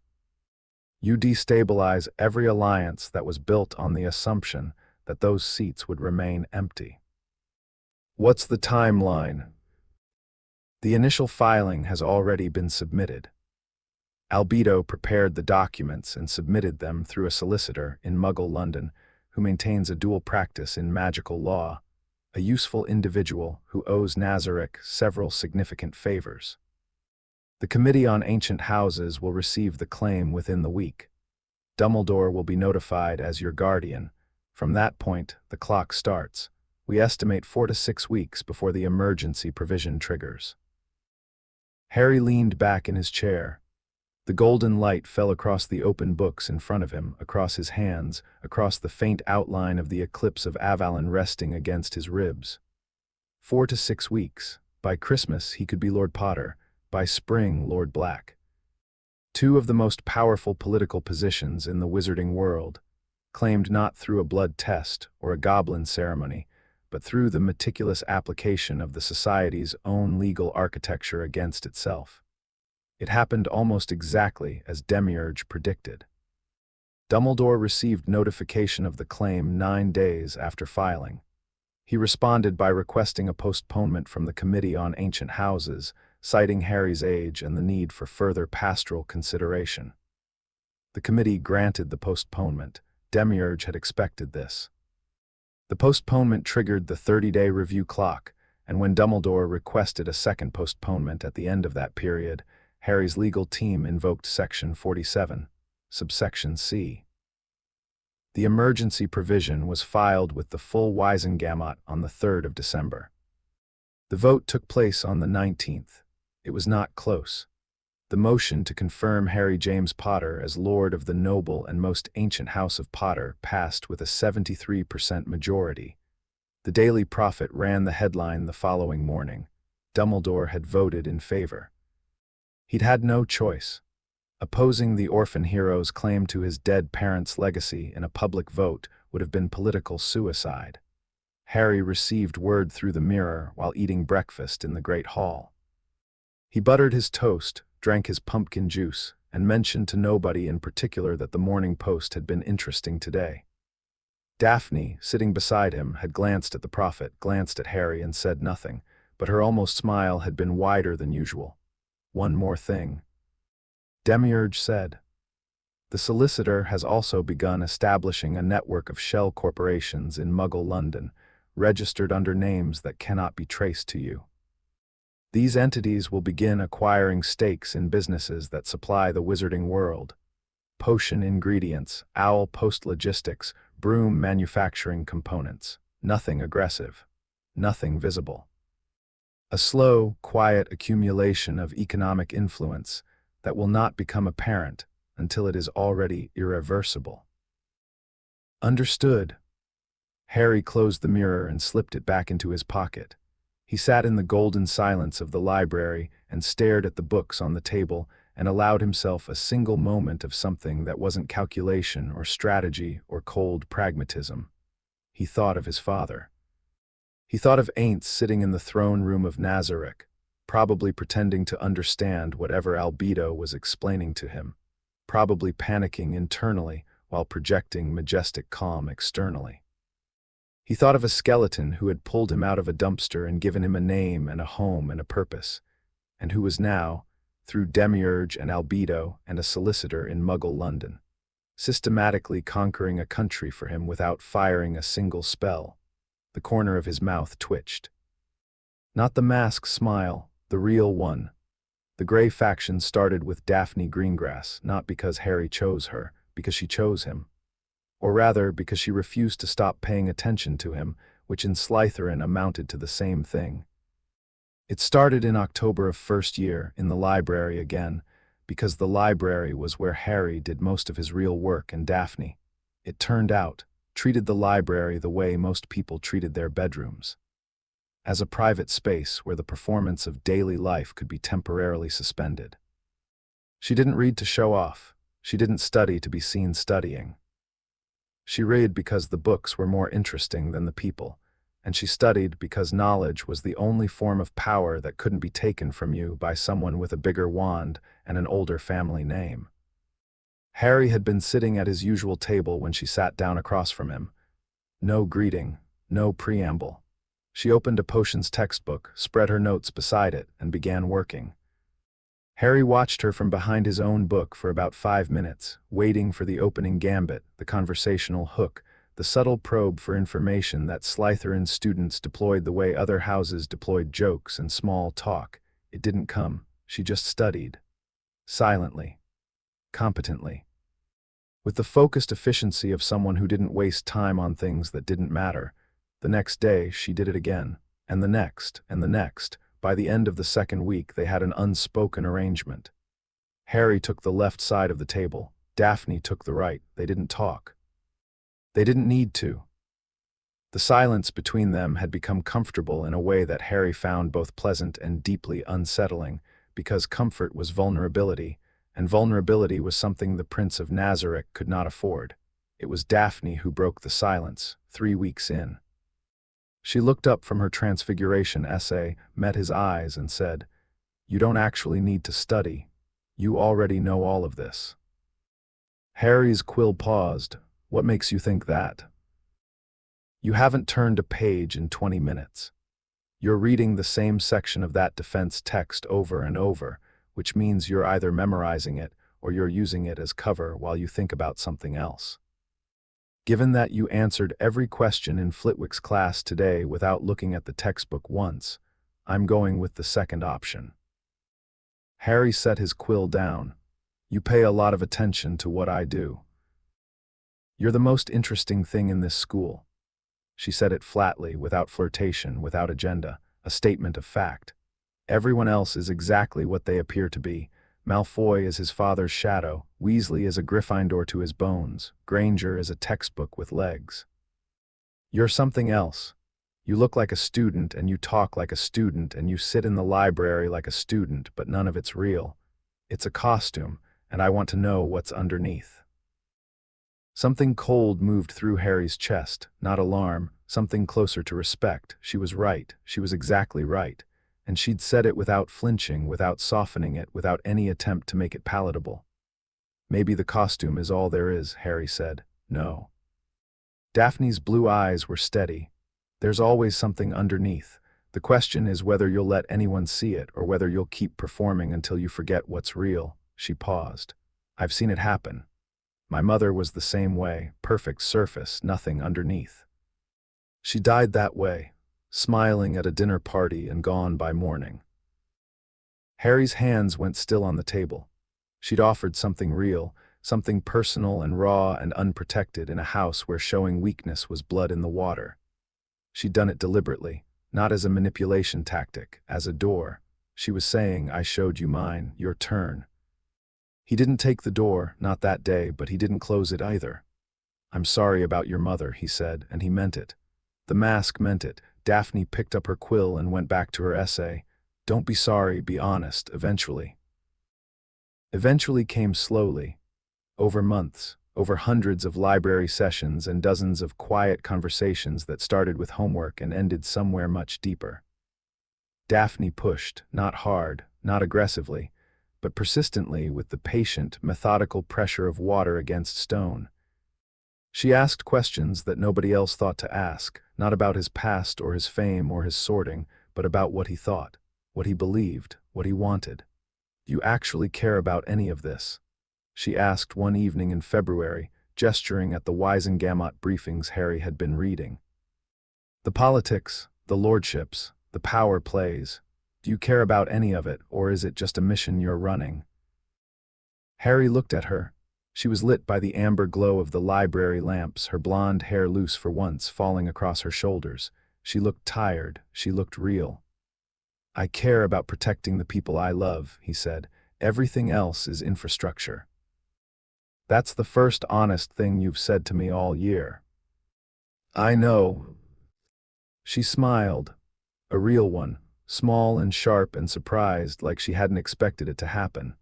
You destabilize every alliance that was built on the assumption that those seats would remain empty. What's the timeline? The initial filing has already been submitted. Albedo prepared the documents and submitted them through a solicitor in Muggle London who maintains a dual practice in magical law, a useful individual who owes Nazarick several significant favors. The Committee on Ancient Houses will receive the claim within the week. Dumbledore will be notified as your guardian. From that point, the clock starts. We estimate 4 to 6 weeks before the emergency provision triggers. Harry leaned back in his chair. The golden light fell across the open books in front of him, across his hands, across the faint outline of the eclipse of Avalon resting against his ribs. 4 to 6 weeks. By Christmas, he could be Lord Potter. By spring, Lord Black. 2 of the most powerful political positions in the wizarding world, claimed not through a blood test or a goblin ceremony, but through the meticulous application of the society's own legal architecture against itself. It happened almost exactly as Demiurge predicted. Dumbledore received notification of the claim 9 days after filing. He responded by requesting a postponement from the Committee on Ancient Houses, citing Harry's age and the need for further pastoral consideration. The committee granted the postponement. Demiurge had expected this. The postponement triggered the 30-day review clock, and when Dumbledore requested a second postponement at the end of that period, Harry's legal team invoked Section 47, subsection C. The emergency provision was filed with the full Wisengamot on the 3rd of December. The vote took place on the 19th. It was not close. The motion to confirm Harry James Potter as Lord of the noble and most ancient House of Potter passed with a 73% majority. The Daily Prophet ran the headline the following morning: Dumbledore had voted in favor. He'd had no choice. Opposing the orphan hero's claim to his dead parents' legacy in a public vote would have been political suicide. Harry received word through the mirror while eating breakfast in the Great Hall. He buttered his toast, drank his pumpkin juice, and mentioned to nobody in particular that the Morning Post had been interesting today. Daphne, sitting beside him, had glanced at the prophet, glanced at Harry, and said nothing, but her almost smile had been wider than usual. One more thing. Demiurge said. The solicitor has also begun establishing a network of shell corporations in Muggle London, registered under names that cannot be traced to you. These entities will begin acquiring stakes in businesses that supply the wizarding world. Potion ingredients, owl post logistics, broom manufacturing components. Nothing aggressive. Nothing visible. A slow, quiet accumulation of economic influence that will not become apparent until it is already irreversible. Understood. Harry closed the mirror and slipped it back into his pocket. He sat in the golden silence of the library and stared at the books on the table and allowed himself a single moment of something that wasn't calculation or strategy or cold pragmatism. He thought of his father. He thought of Ainz sitting in the throne room of Nazarick, probably pretending to understand whatever Albedo was explaining to him, probably panicking internally while projecting majestic calm externally. He thought of a skeleton who had pulled him out of a dumpster and given him a name and a home and a purpose, and who was now, through Demiurge and Albedo and a solicitor in Muggle London, systematically conquering a country for him without firing a single spell. The corner of his mouth twitched. Not the masked smile, the real one. The Grey faction started with Daphne Greengrass, not because Harry chose her, because she chose him. Or rather, because she refused to stop paying attention to him, which in Slytherin amounted to the same thing. It started in October of first year, in the library again, because the library was where Harry did most of his real work and Daphne, it turned out, treated the library the way most people treated their bedrooms. As a private space where the performance of daily life could be temporarily suspended. She didn't read to show off. She didn't study to be seen studying. She read because the books were more interesting than the people, and she studied because knowledge was the only form of power that couldn't be taken from you by someone with a bigger wand and an older family name. Harry had been sitting at his usual table when she sat down across from him. No greeting, no preamble. She opened a potions textbook, spread her notes beside it, and began working. Harry watched her from behind his own book for about 5 minutes, waiting for the opening gambit, the conversational hook, the subtle probe for information that Slytherin students deployed the way other houses deployed jokes and small talk. It didn't come. She just studied. Silently. Competently. With the focused efficiency of someone who didn't waste time on things that didn't matter. The next day, she did it again, and the next, and the next. By the end of the second week, they had an unspoken arrangement. Harry took the left side of the table. Daphne took the right. They didn't talk. They didn't need to. The silence between them had become comfortable in a way that Harry found both pleasant and deeply unsettling, because comfort was vulnerability, and vulnerability was something the Prince of Nazarick could not afford. It was Daphne who broke the silence, 3 weeks in. She looked up from her Transfiguration essay, met his eyes, and said, "You don't actually need to study. You already know all of this." Harry's quill paused. "What makes you think that?" "You haven't turned a page in 20 minutes. You're reading the same section of that defense text over and over, which means you're either memorizing it or you're using it as cover while you think about something else. Given that you answered every question in Flitwick's class today without looking at the textbook once, I'm going with the second option." Harry set his quill down. "You pay a lot of attention to what I do. You're the most interesting thing in this school." She said it flatly, without flirtation, without agenda, a statement of fact. Everyone else is exactly what they appear to be. Malfoy is his father's shadow, Weasley is a Gryffindor to his bones, Granger is a textbook with legs. You're something else. You look like a student and you talk like a student and you sit in the library like a student, but none of it's real. It's a costume, and I want to know what's underneath. Something cold moved through Harry's chest, not alarm, something closer to respect. She was right, she was exactly right. And she'd said it without flinching, without softening it, without any attempt to make it palatable. "Maybe the costume is all there is," Harry said. "No." Daphne's blue eyes were steady. "There's always something underneath. The question is whether you'll let anyone see it or whether you'll keep performing until you forget what's real." She paused. "I've seen it happen. My mother was the same way, perfect surface, nothing underneath. She died that way, smiling at a dinner party and gone by morning." Harry's hands went still on the table. She'd offered something real, something personal and raw and unprotected in a house where showing weakness was blood in the water. She'd done it deliberately, not as a manipulation tactic, as a door. She was saying, "I showed you mine, your turn." He didn't take the door, not that day, but he didn't close it either. "I'm sorry about your mother," he said, and he meant it. The mask meant it. Daphne picked up her quill and went back to her essay. "Don't be sorry, be honest, eventually." Eventually came slowly, over months, over hundreds of library sessions and dozens of quiet conversations that started with homework and ended somewhere much deeper. Daphne pushed, not hard, not aggressively, but persistently with the patient, methodical pressure of water against stone. She asked questions that nobody else thought to ask, not about his past or his fame or his sorting, but about what he thought, what he believed, what he wanted. "Do you actually care about any of this?" she asked one evening in February, gesturing at the Wisengamot briefings Harry had been reading. "The politics, the lordships, the power plays. Do you care about any of it, or is it just a mission you're running?" Harry looked at her. She was lit by the amber glow of the library lamps, her blonde hair loose for once, falling across her shoulders. She looked tired, she looked real. "I care about protecting the people I love," he said. "Everything else is infrastructure." "That's the first honest thing you've said to me all year." "I know." She smiled, a real one, small and sharp and surprised, like she hadn't expected it to happen.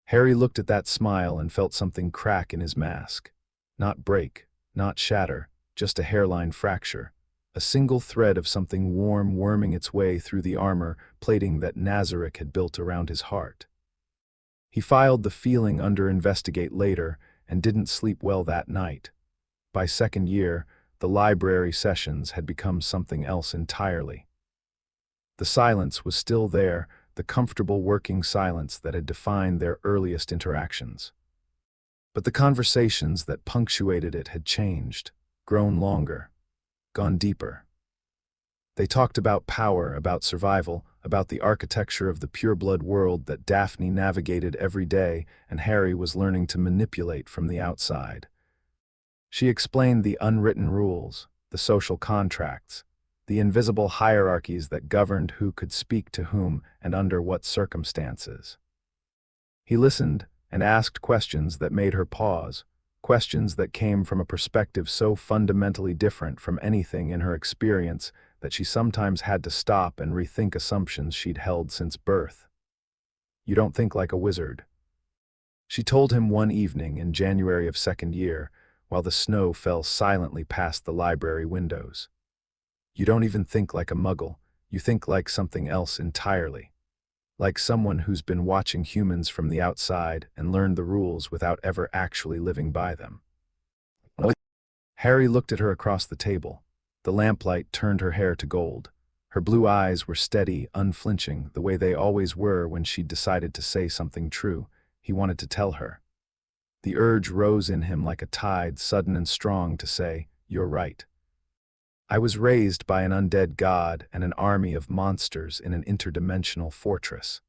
Harry looked at that smile and felt something crack in his mask. Not break, not shatter, just a hairline fracture. A single thread of something warm worming its way through the armor plating that Nazarick had built around his heart. He filed the feeling under investigate later and didn't sleep well that night. By second year, the library sessions had become something else entirely. The silence was still there, the comfortable working silence that had defined their earliest interactions. But the conversations that punctuated it had changed, grown longer, gone deeper. They talked about power, about survival, about the architecture of the pureblood world that Daphne navigated every day and Harry was learning to manipulate from the outside. She explained the unwritten rules, the social contracts, the invisible hierarchies that governed who could speak to whom and under what circumstances. He listened and asked questions that made her pause, questions that came from a perspective so fundamentally different from anything in her experience that she sometimes had to stop and rethink assumptions she'd held since birth. "You don't think like a wizard," she told him one evening in January of second year, while the snow fell silently past the library windows. You don't even think like a muggle, you think like something else entirely. Like someone who's been watching humans from the outside and learned the rules without ever actually living by them. Harry looked at her across the table. The lamplight turned her hair to gold. Her blue eyes were steady, unflinching, the way they always were when she'd decided to say something true. He wanted to tell her. The urge rose in him like a tide, sudden and strong, to say, "You're right. I was raised by an undead god and an army of monsters in an interdimensional fortress.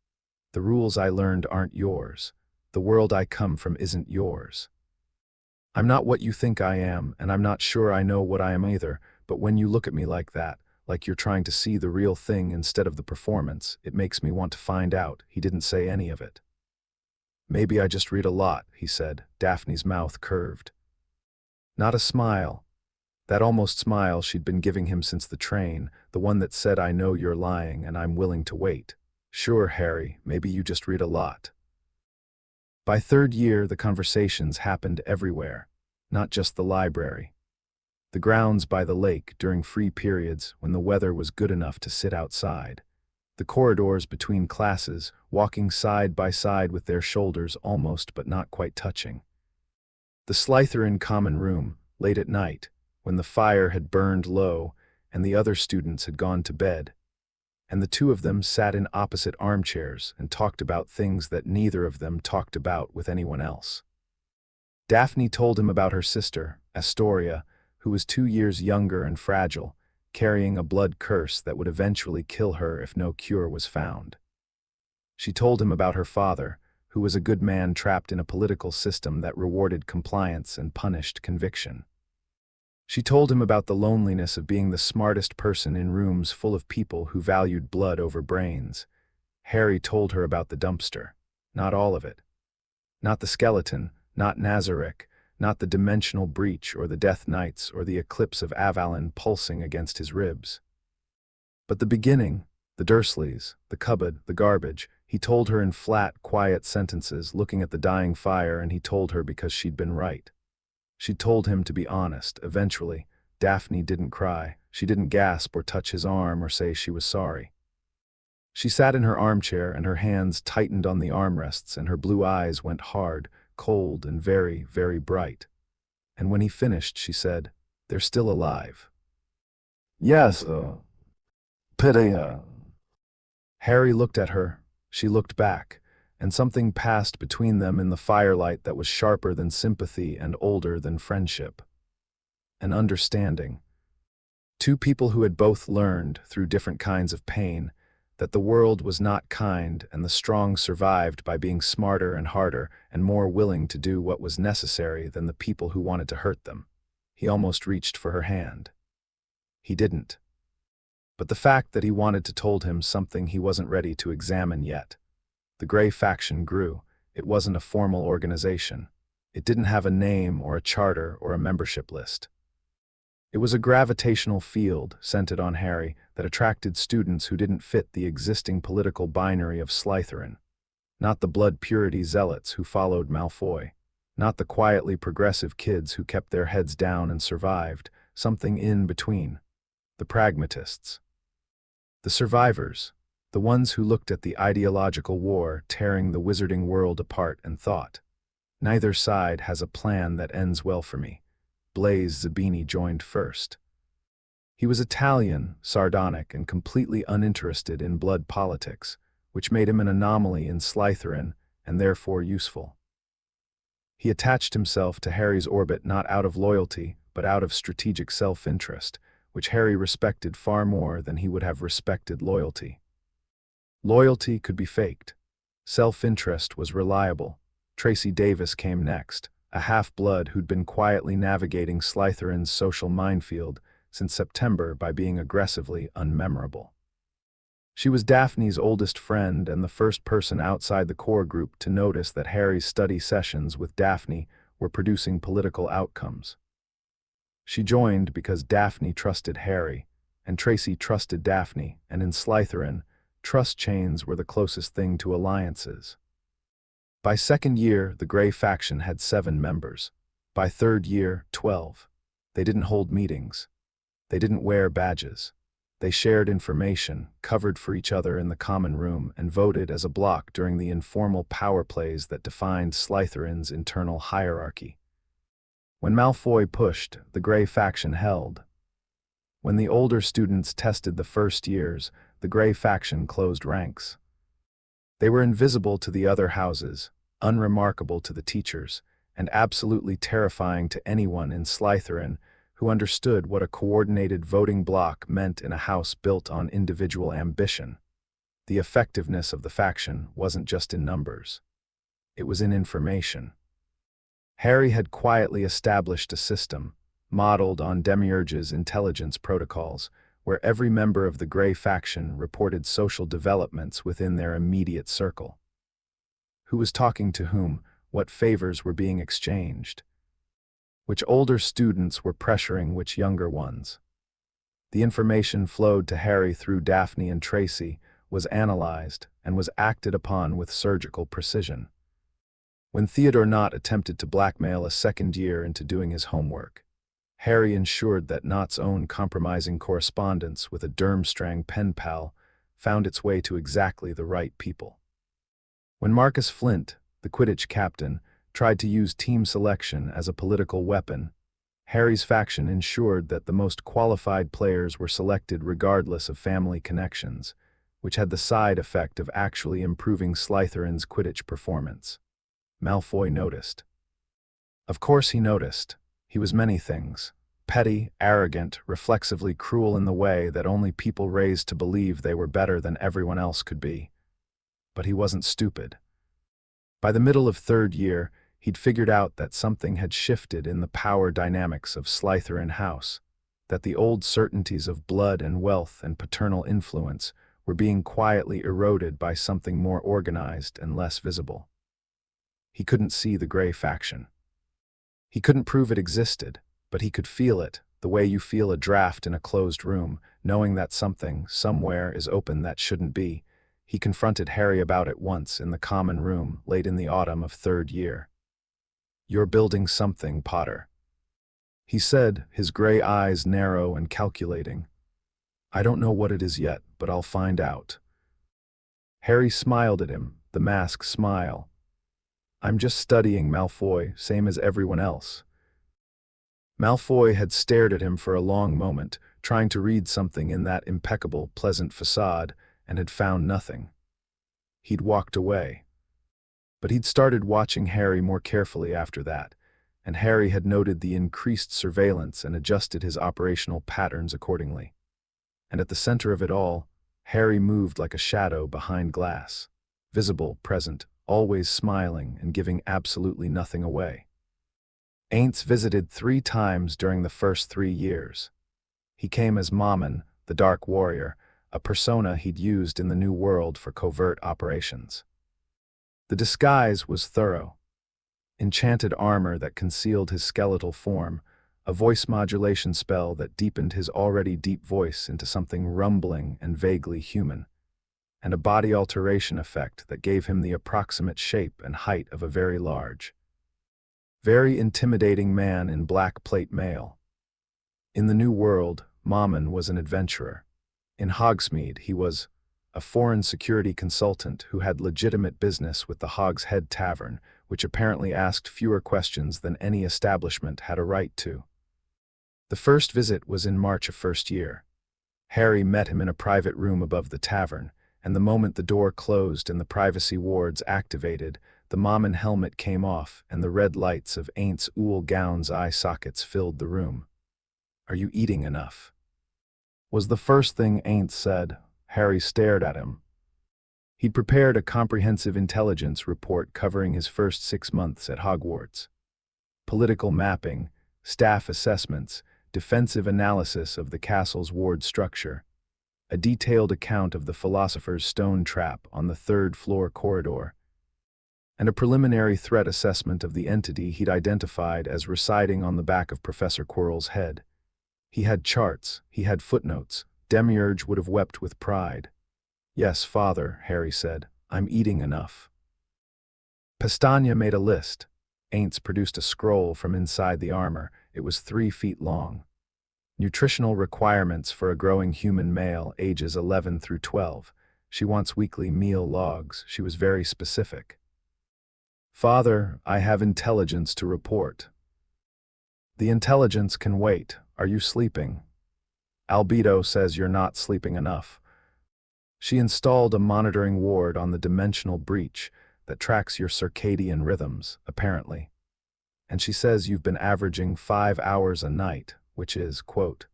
The rules I learned aren't yours. The world I come from isn't yours. I'm not what you think I am, and I'm not sure I know what I am either, but when you look at me like that, like you're trying to see the real thing instead of the performance, it makes me want to find out." He didn't say any of it. "Maybe I just read a lot," he said, Daphne's mouth curved. Not a smile. That almost smile she'd been giving him since the train, the one that said, "I know you're lying and I'm willing to wait." "Sure, Harry, maybe you just read a lot." By third year, the conversations happened everywhere, not just the library. The grounds by the lake during free periods when the weather was good enough to sit outside. The corridors between classes, walking side by side with their shoulders almost but not quite touching. The Slytherin common room, late at night, when the fire had burned low and the other students had gone to bed, and the two of them sat in opposite armchairs and talked about things that neither of them talked about with anyone else. Daphne told him about her sister, Astoria, who was 2 years younger and fragile, carrying a blood curse that would eventually kill her if no cure was found. She told him about her father, who was a good man trapped in a political system that rewarded compliance and punished conviction. She told him about the loneliness of being the smartest person in rooms full of people who valued blood over brains. Harry told her about the dumpster. Not all of it. Not the skeleton, not Nazarick, not the dimensional breach or the Death Knights or the eclipse of Avalon pulsing against his ribs. But the beginning, the Dursleys, the cupboard, the garbage, he told her in flat, quiet sentences, looking at the dying fire, and he told her because she'd been right. She told him to be honest. Eventually, Daphne didn't cry. She didn't gasp or touch his arm or say she was sorry. She sat in her armchair and her hands tightened on the armrests and her blue eyes went hard, cold and very, very bright. And when he finished, she said, "They're still alive." "Yes, pity." Harry looked at her. She looked back, and something passed between them in the firelight that was sharper than sympathy and older than friendship. An understanding. Two people who had both learned, through different kinds of pain, that the world was not kind and the strong survived by being smarter and harder and more willing to do what was necessary than the people who wanted to hurt them. He almost reached for her hand. He didn't. But the fact that he wanted to told him something he wasn't ready to examine yet. The Grey faction grew. It wasn't a formal organization. It didn't have a name or a charter or a membership list. It was a gravitational field, centered on Harry, that attracted students who didn't fit the existing political binary of Slytherin. Not the blood purity zealots who followed Malfoy. Not the quietly progressive kids who kept their heads down and survived. Something in between. The pragmatists. The survivors. The ones who looked at the ideological war tearing the wizarding world apart and thought, "Neither side has a plan that ends well for me." Blaise Zabini joined first. He was Italian, sardonic, and completely uninterested in blood politics, which made him an anomaly in Slytherin and therefore useful. He attached himself to Harry's orbit not out of loyalty, but out of strategic self-interest, which Harry respected far more than he would have respected loyalty. Loyalty could be faked. Self-interest was reliable. Tracy Davis came next, a half-blood who'd been quietly navigating Slytherin's social minefield since September by being aggressively unmemorable. She was Daphne's oldest friend and the first person outside the core group to notice that Harry's study sessions with Daphne were producing political outcomes. She joined because Daphne trusted Harry, and Tracy trusted Daphne, and in Slytherin, trust chains were the closest thing to alliances. By second year, the Grey faction had 7 members. By third year, 12. They didn't hold meetings. They didn't wear badges. They shared information, covered for each other in the common room, and voted as a bloc during the informal power plays that defined Slytherin's internal hierarchy. When Malfoy pushed, the Grey faction held. When the older students tested the first years, the Grey faction closed ranks. They were invisible to the other houses, unremarkable to the teachers, and absolutely terrifying to anyone in Slytherin who understood what a coordinated voting bloc meant in a house built on individual ambition. The effectiveness of the faction wasn't just in numbers. It was in information. Harry had quietly established a system, modeled on Demiurge's intelligence protocols, where every member of the Grey faction reported social developments within their immediate circle. Who was talking to whom, what favors were being exchanged, which older students were pressuring which younger ones. The information flowed to Harry through Daphne and Tracy, was analyzed, and was acted upon with surgical precision. When Theodore Nott attempted to blackmail a second year into doing his homework, Harry ensured that Nott's own compromising correspondence with a Durmstrang pen pal found its way to exactly the right people. When Marcus Flint, the Quidditch captain, tried to use team selection as a political weapon, Harry's faction ensured that the most qualified players were selected regardless of family connections, which had the side effect of actually improving Slytherin's Quidditch performance. Malfoy noticed. Of course he noticed. He was many things. Petty, arrogant, reflexively cruel in the way that only people raised to believe they were better than everyone else could be. But he wasn't stupid. By the middle of third year, he'd figured out that something had shifted in the power dynamics of Slytherin House, that the old certainties of blood and wealth and paternal influence were being quietly eroded by something more organized and less visible. He couldn't see the Grey faction. He couldn't prove it existed, but he could feel it, the way you feel a draft in a closed room, knowing that something, somewhere, is open that shouldn't be. He confronted Harry about it once in the common room late in the autumn of third year. "You're building something, Potter," he said, his gray eyes narrow and calculating. "I don't know what it is yet, but I'll find out." Harry smiled at him, the mask smile. "I'm just studying, Malfoy, same as everyone else." Malfoy had stared at him for a long moment, trying to read something in that impeccable, pleasant facade, and had found nothing. He'd walked away. But he'd started watching Harry more carefully after that, and Harry had noted the increased surveillance and adjusted his operational patterns accordingly. And at the center of it all, Harry moved like a shadow behind glass, visible, present, always smiling and giving absolutely nothing away. Ainz visited 3 times during the first 3 years. He came as Mammon, the Dark Warrior, a persona he'd used in the New World for covert operations. The disguise was thorough. Enchanted armor that concealed his skeletal form, a voice modulation spell that deepened his already deep voice into something rumbling and vaguely human, and a body alteration effect that gave him the approximate shape and height of a very large, very intimidating man in black plate mail. In the New World, Mammon was an adventurer. In Hogsmeade, he was a foreign security consultant who had legitimate business with the Hog's Head Tavern, which apparently asked fewer questions than any establishment had a right to. The first visit was in March of first year. Harry met him in a private room above the tavern, and the moment the door closed and the privacy wards activated, the Mammon helmet came off and the red lights of Ainz Ooal gown's eye sockets filled the room. "Are you eating enough?" was the first thing Ainz said. Harry stared at him. He'd prepared a comprehensive intelligence report covering his first 6 months at Hogwarts. Political mapping, staff assessments, defensive analysis of the castle's ward structure, a detailed account of the Philosopher's Stone trap on the 3rd floor corridor, and a preliminary threat assessment of the entity he'd identified as residing on the back of Professor Quirrell's head. He had charts, he had footnotes. Demiurge would have wept with pride. "Yes, Father," Harry said, "I'm eating enough." Pestagna made a list. Ainz produced a scroll from inside the armor. It was 3 feet long. Nutritional requirements for a growing human male ages 11 through 12. She wants weekly meal logs. She was very specific. Father, I have intelligence to report. The intelligence can wait. Are you sleeping? Albedo says you're not sleeping enough. She installed a monitoring ward on the dimensional breach that tracks your circadian rhythms, apparently. And she says you've been averaging 5 hours a night, which is, quote,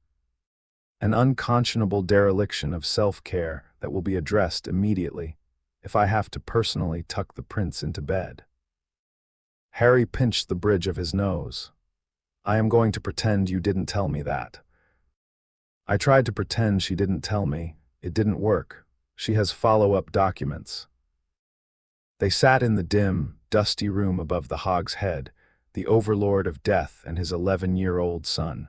an unconscionable dereliction of self-care that will be addressed immediately if I have to personally tuck the prince into bed. Harry pinched the bridge of his nose. I am going to pretend you didn't tell me that. I tried to pretend she didn't tell me. It didn't work. She has follow-up documents. They sat in the dim, dusty room above the Hog's Head, the Overlord of Death and his 11-year-old son.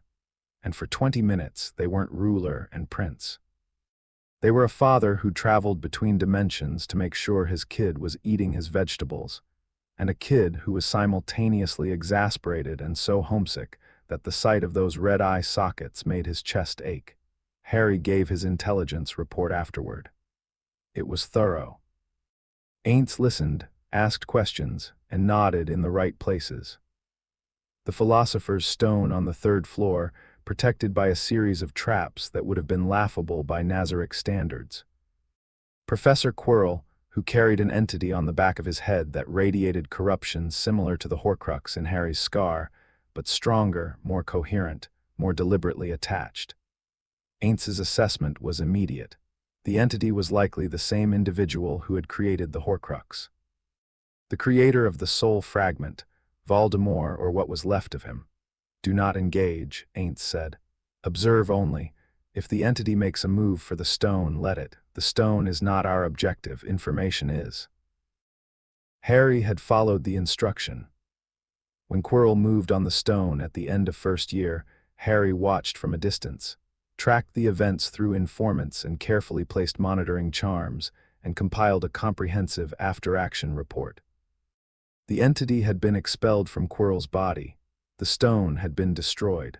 And for 20 minutes they weren't ruler and prince. They were a father who traveled between dimensions to make sure his kid was eating his vegetables, and a kid who was simultaneously exasperated and so homesick that the sight of those red eye sockets made his chest ache. Harry gave his intelligence report afterward. It was thorough. Ainz listened, asked questions, and nodded in the right places. The philosopher's stone on the 3rd floor, protected by a series of traps that would have been laughable by Nazarick standards. Professor Quirrell, who carried an entity on the back of his head that radiated corruption similar to the Horcrux in Harry's scar, but stronger, more coherent, more deliberately attached. Ainz's assessment was immediate. The entity was likely the same individual who had created the Horcrux. The creator of the soul fragment, Voldemort or what was left of him. Do not engage, Ainz said. Observe only. If the entity makes a move for the stone, let it. The stone is not our objective, information is. Harry had followed the instruction. When Quirrell moved on the stone at the end of 1st year, Harry watched from a distance, tracked the events through informants and carefully placed monitoring charms, and compiled a comprehensive after-action report. The entity had been expelled from Quirrell's body. The stone had been destroyed.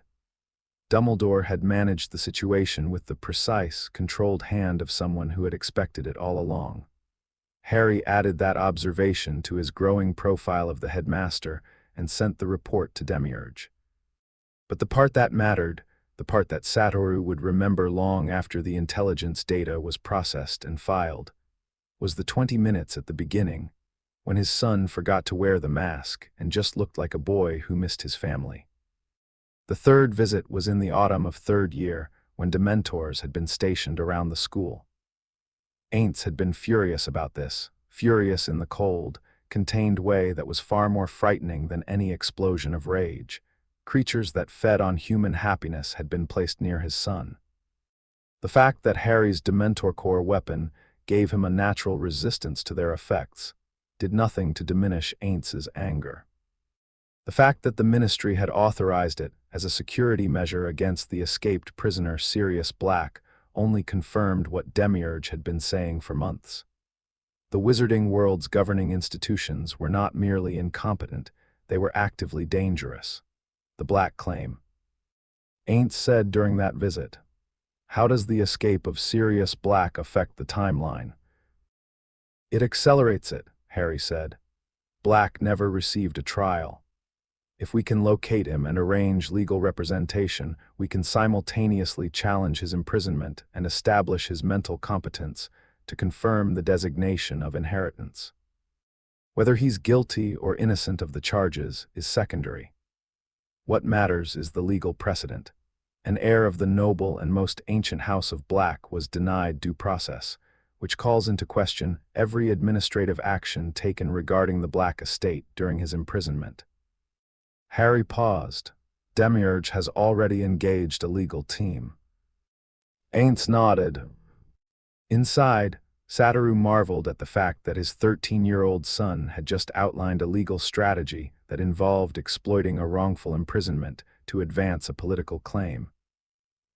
Dumbledore had managed the situation with the precise, controlled hand of someone who had expected it all along. Harry added that observation to his growing profile of the headmaster and sent the report to Demiurge. But the part that mattered, the part that Satoru would remember long after the intelligence data was processed and filed, was the 20 minutes at the beginning, when his son forgot to wear the mask and just looked like a boy who missed his family. The 3rd visit was in the autumn of 3rd year, when Dementors had been stationed around the school. Ainz had been furious about this, furious in the cold, contained way that was far more frightening than any explosion of rage. Creatures that fed on human happiness had been placed near his son. The fact that Harry's Dementor core weapon gave him a natural resistance to their effects did nothing to diminish Ainz's anger. The fact that the Ministry had authorized it as a security measure against the escaped prisoner Sirius Black only confirmed what Demiurge had been saying for months. The wizarding world's governing institutions were not merely incompetent, they were actively dangerous. The Black claim. Ainz said during that visit, "How does the escape of Sirius Black affect the timeline?" "It accelerates it," Harry said. "Black never received a trial. If we can locate him and arrange legal representation, we can simultaneously challenge his imprisonment and establish his mental competence to confirm the designation of inheritance. Whether he's guilty or innocent of the charges is secondary. What matters is the legal precedent. An heir of the noble and most ancient house of Black was denied due process, which calls into question every administrative action taken regarding the Black estate during his imprisonment." Harry paused. Demiurge has already engaged a legal team. Ainz nodded. Inside, Satoru marveled at the fact that his 13-year-old son had just outlined a legal strategy that involved exploiting a wrongful imprisonment to advance a political claim,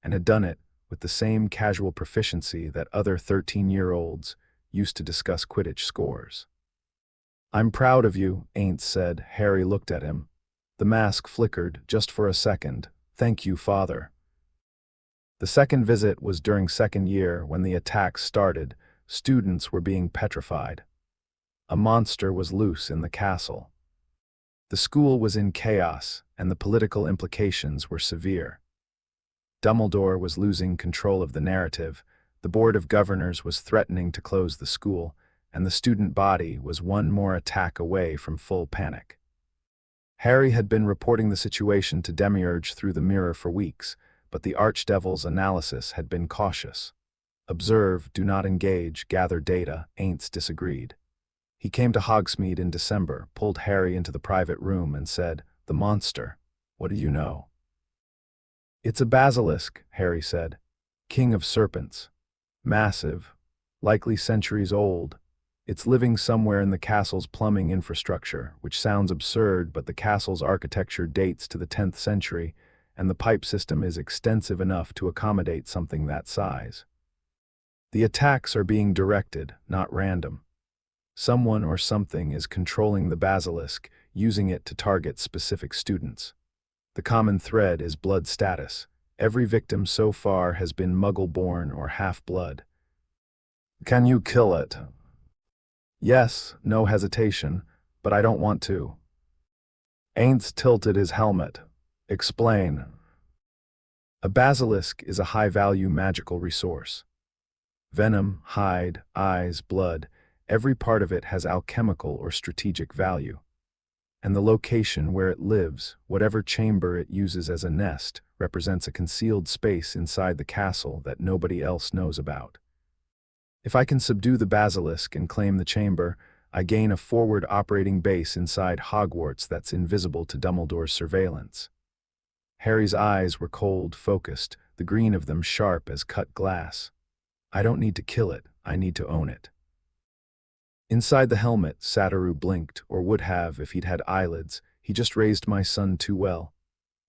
and had done it with the same casual proficiency that other 13-year-olds used to discuss Quidditch scores. "I'm proud of you," Ainz said. Harry looked at him. The mask flickered just for a second. "Thank you, Father." The second visit was during second year when the attacks started. Students were being petrified. A monster was loose in the castle. The school was in chaos, and the political implications were severe. Dumbledore was losing control of the narrative, the Board of Governors was threatening to close the school, and the student body was one more attack away from full panic. Harry had been reporting the situation to Demiurge through the mirror for weeks, but the Archdevil's analysis had been cautious. Observe, do not engage, gather data, Ainz disagreed. He came to Hogsmeade in December, pulled Harry into the private room and said, "The monster. What do you know?" "It's a basilisk," Harry said. "King of serpents. Massive. Likely centuries old. It's living somewhere in the castle's plumbing infrastructure, which sounds absurd, but the castle's architecture dates to the 10th century, and the pipe system is extensive enough to accommodate something that size. The attacks are being directed, not random. Someone or something is controlling the basilisk, using it to target specific students. The common thread is blood status. Every victim so far has been Muggle-born or half-blood. "Can you kill it?" "Yes, no hesitation, but I don't want to." Ainz tilted his helmet. "Explain." A basilisk is a high-value magical resource. Venom, hide, eyes, blood, every part of it has alchemical or strategic value. And the location where it lives, whatever chamber it uses as a nest, represents a concealed space inside the castle that nobody else knows about. If I can subdue the basilisk and claim the chamber, I gain a forward operating base inside Hogwarts that's invisible to Dumbledore's surveillance. Harry's eyes were cold, focused, the green of them sharp as cut glass. I don't need to kill it, I need to own it. Inside the helmet, Sataru blinked, or would have if he'd had eyelids. He just raised my son too well.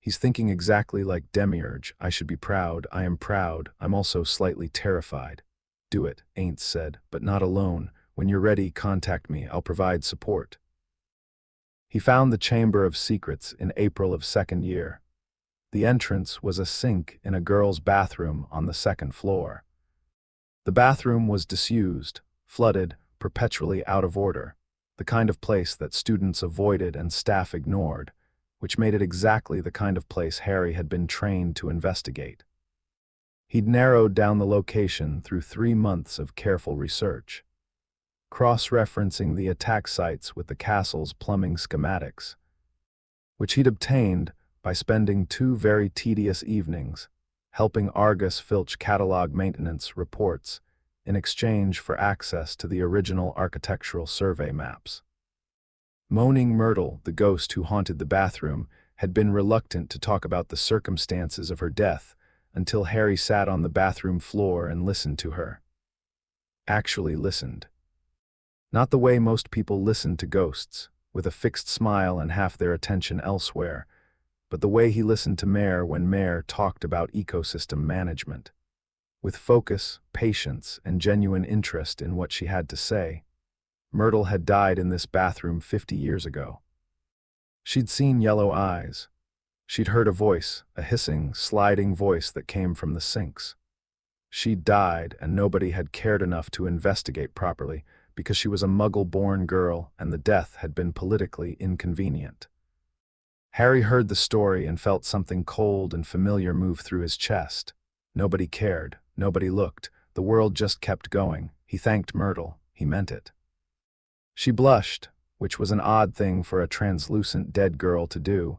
He's thinking exactly like Demiurge. I should be proud, I am proud, I'm also slightly terrified. "Do it," Ainz said, "but not alone. When you're ready, contact me, I'll provide support." He found the Chamber of Secrets in April of second year. The entrance was a sink in a girl's bathroom on the second floor. The bathroom was disused, flooded, perpetually out of order, the kind of place that students avoided and staff ignored, which made it exactly the kind of place Harry had been trained to investigate. He'd narrowed down the location through 3 months of careful research, cross-referencing the attack sites with the castle's plumbing schematics, which he'd obtained by spending 2 very tedious evenings helping Argus Filch catalog maintenance reports in exchange for access to the original architectural survey maps. Moaning Myrtle, the ghost who haunted the bathroom, had been reluctant to talk about the circumstances of her death until Harry sat on the bathroom floor and listened to her. Actually listened. Not the way most people listen to ghosts, with a fixed smile and half their attention elsewhere, but the way he listened to Mare when Mare talked about ecosystem management, with focus, patience, and genuine interest in what she had to say. Myrtle had died in this bathroom 50 years ago. She'd seen yellow eyes. She'd heard a voice, a hissing, sliding voice that came from the sinks. She'd died, and nobody had cared enough to investigate properly because she was a Muggle-born girl and the death had been politically inconvenient. Harry heard the story and felt something cold and familiar move through his chest. Nobody cared, nobody looked, the world just kept going. He thanked Myrtle, he meant it. She blushed, which was an odd thing for a translucent dead girl to do,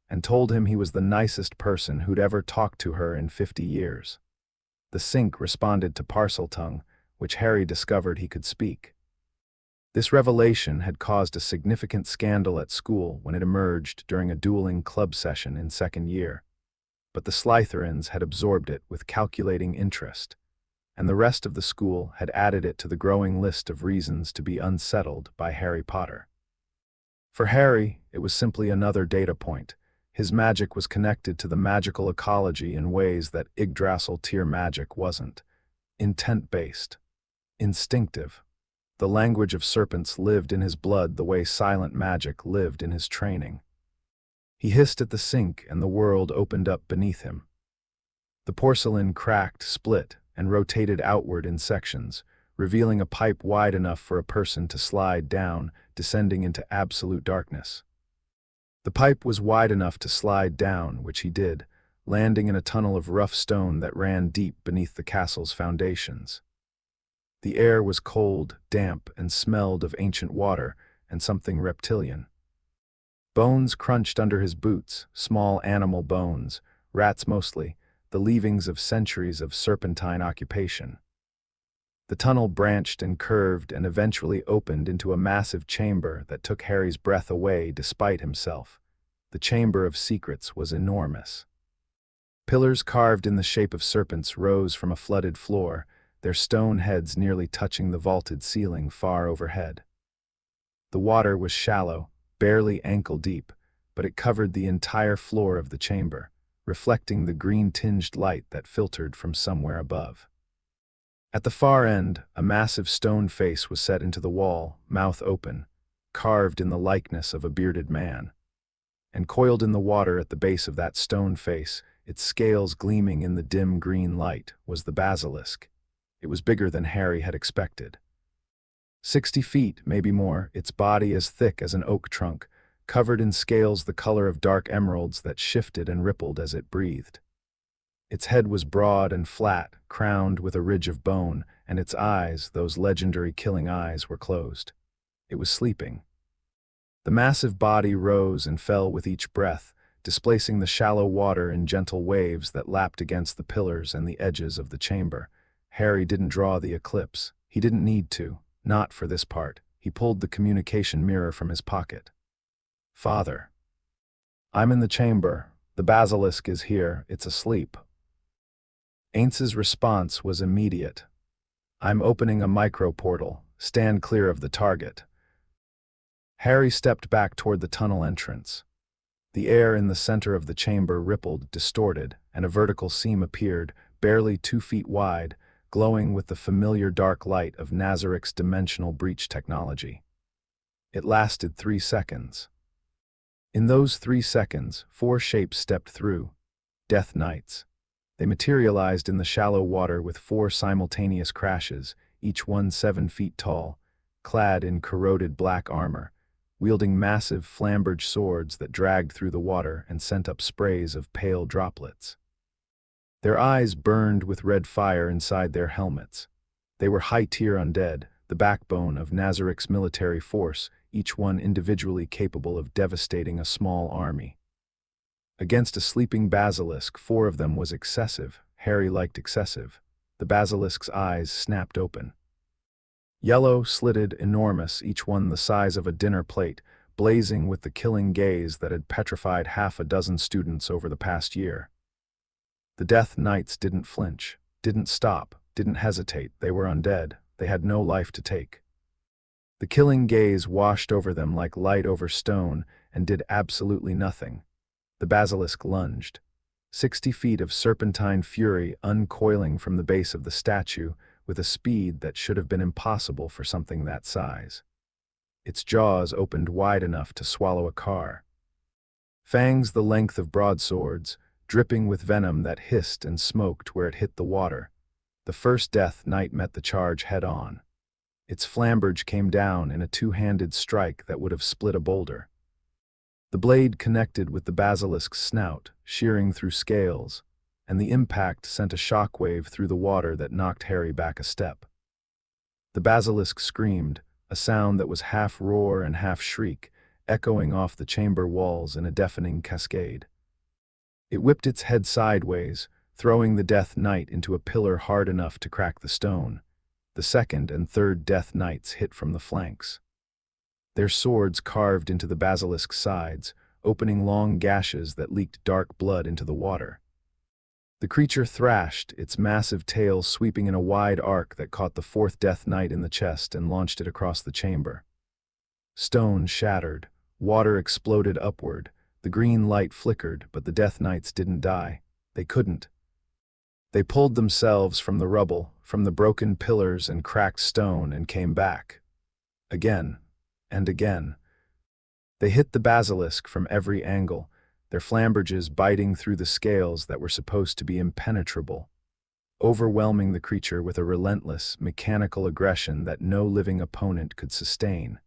and told him he was the nicest person who'd ever talked to her in 50 years. The sink responded to Parseltongue, which Harry discovered he could speak. This revelation had caused a significant scandal at school when it emerged during a dueling club session in second year. But the Slytherins had absorbed it with calculating interest, and the rest of the school had added it to the growing list of reasons to be unsettled by Harry Potter. For Harry, it was simply another data point. His magic was connected to the magical ecology in ways that Yggdrasil tier magic wasn't. Intent-based. Instinctive. The language of serpents lived in his blood the way silent magic lived in his training. He hissed at the sink and the world opened up beneath him. The porcelain cracked, split, and rotated outward in sections, revealing a pipe wide enough for a person to slide down, descending into absolute darkness. The pipe was wide enough to slide down, which he did, landing in a tunnel of rough stone that ran deep beneath the castle's foundations. The air was cold, damp, and smelled of ancient water and something reptilian. Bones crunched under his boots, small animal bones, rats mostly, the leavings of centuries of serpentine occupation. The tunnel branched and curved and eventually opened into a massive chamber that took Harry's breath away despite himself. The Chamber of Secrets was enormous. Pillars carved in the shape of serpents rose from a flooded floor, their stone heads nearly touching the vaulted ceiling far overhead. The water was shallow, barely ankle-deep, but it covered the entire floor of the chamber, reflecting the green-tinged light that filtered from somewhere above. At the far end, a massive stone face was set into the wall, mouth open, carved in the likeness of a bearded man. And coiled in the water at the base of that stone face, its scales gleaming in the dim green light, was the basilisk. It was bigger than Harry had expected. 60 feet, maybe more, its body as thick as an oak trunk, covered in scales the color of dark emeralds that shifted and rippled as it breathed. Its head was broad and flat, crowned with a ridge of bone, and its eyes, those legendary killing eyes, were closed. It was sleeping. The massive body rose and fell with each breath, displacing the shallow water in gentle waves that lapped against the pillars and the edges of the chamber. Harry didn't draw the eclipse. He didn't need to. Not for this part. He pulled the communication mirror from his pocket. "Father. I'm in the chamber. The basilisk is here. It's asleep." Ainz's response was immediate. "I'm opening a micro-portal. Stand clear of the target." Harry stepped back toward the tunnel entrance. The air in the center of the chamber rippled, distorted, and a vertical seam appeared, barely 2 feet wide, glowing with the familiar dark light of Nazarick's dimensional breach technology. It lasted 3 seconds. In those 3 seconds, 4 shapes stepped through. Death Knights. They materialized in the shallow water with 4 simultaneous crashes, each one 7 feet tall, clad in corroded black armor, wielding massive flamberge swords that dragged through the water and sent up sprays of pale droplets. Their eyes burned with red fire inside their helmets. They were high-tier undead, the backbone of Nazarick's military force, each one individually capable of devastating a small army. Against a sleeping basilisk, 4 of them was excessive. Harry liked excessive. The basilisk's eyes snapped open. Yellow, slitted, enormous, each one the size of a dinner plate, blazing with the killing gaze that had petrified half a dozen students over the past year. The Death Knights didn't flinch, didn't stop, didn't hesitate. They were undead. They had no life to take. The killing gaze washed over them like light over stone and did absolutely nothing. The basilisk lunged. 60 feet of serpentine fury uncoiling from the base of the statue with a speed that should have been impossible for something that size. Its jaws opened wide enough to swallow a car. Fangs the length of broadswords, dripping with venom that hissed and smoked where it hit the water. The first Death Knight met the charge head-on. Its flamberge came down in a 2-handed strike that would have split a boulder. The blade connected with the basilisk's snout, shearing through scales, and the impact sent a shockwave through the water that knocked Harry back a step. The basilisk screamed, a sound that was half roar and half shriek, echoing off the chamber walls in a deafening cascade. It whipped its head sideways, throwing the Death Knight into a pillar hard enough to crack the stone. The second and third Death Knights hit from the flanks. Their swords carved into the basilisk's sides, opening long gashes that leaked dark blood into the water. The creature thrashed, its massive tail sweeping in a wide arc that caught the 4th Death Knight in the chest and launched it across the chamber. Stone shattered, water exploded upward, the green light flickered, but the Death Knights didn't die. They couldn't. They pulled themselves from the rubble, from the broken pillars and cracked stone, and came back. Again and again. They hit the basilisk from every angle, their flamberges biting through the scales that were supposed to be impenetrable, overwhelming the creature with a relentless, mechanical aggression that no living opponent could sustain.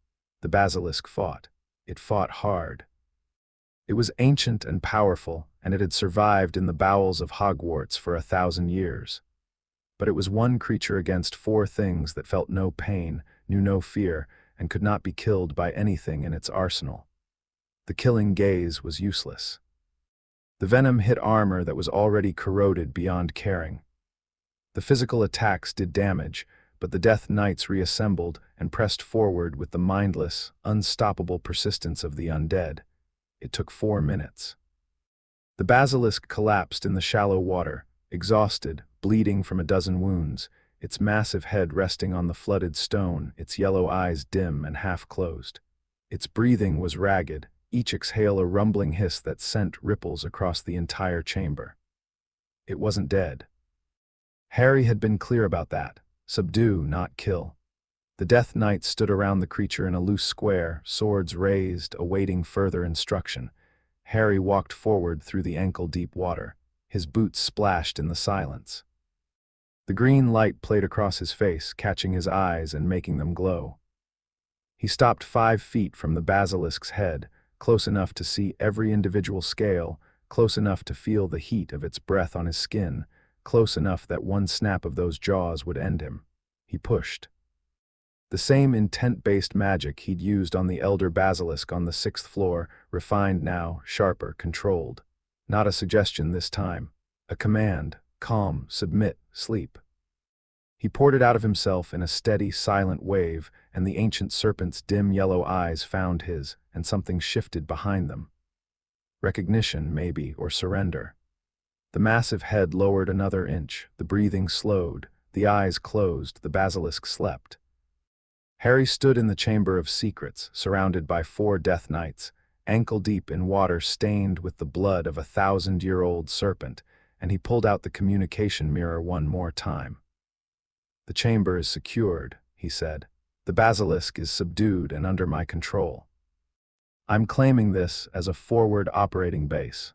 The basilisk fought. It fought hard. It was ancient and powerful, and it had survived in the bowels of Hogwarts for 1,000 years. But it was one creature against four things that felt no pain, knew no fear, and could not be killed by anything in its arsenal. The killing gaze was useless. The venom hit armor that was already corroded beyond caring. The physical attacks did damage, but the Death Knights reassembled and pressed forward with the mindless, unstoppable persistence of the undead. It took 4 minutes. The basilisk collapsed in the shallow water, exhausted, bleeding from a dozen wounds, its massive head resting on the flooded stone, its yellow eyes dim and half-closed. Its breathing was ragged, each exhale a rumbling hiss that sent ripples across the entire chamber. It wasn't dead. Harry had been clear about that. Subdue, not kill. The Death Knights stood around the creature in a loose square, swords raised, awaiting further instruction. Harry walked forward through the ankle-deep water. His boots splashed in the silence. The green light played across his face, catching his eyes and making them glow. He stopped 5 feet from the basilisk's head, close enough to see every individual scale, close enough to feel the heat of its breath on his skin, close enough that one snap of those jaws would end him. He pushed. The same intent-based magic he'd used on the elder basilisk on the 6th floor, refined now, sharper, controlled. Not a suggestion this time. A command: calm, submit, sleep. He poured it out of himself in a steady, silent wave, and the ancient serpent's dim yellow eyes found his, and something shifted behind them. Recognition, maybe, or surrender. The massive head lowered another inch, the breathing slowed, the eyes closed, the basilisk slept. Harry stood in the Chamber of Secrets, surrounded by 4 Death Knights, ankle-deep in water stained with the blood of a 1,000-year-old serpent, and he pulled out the communication mirror one more time. "The chamber is secured," he said. "The basilisk is subdued and under my control. I'm claiming this as a forward operating base."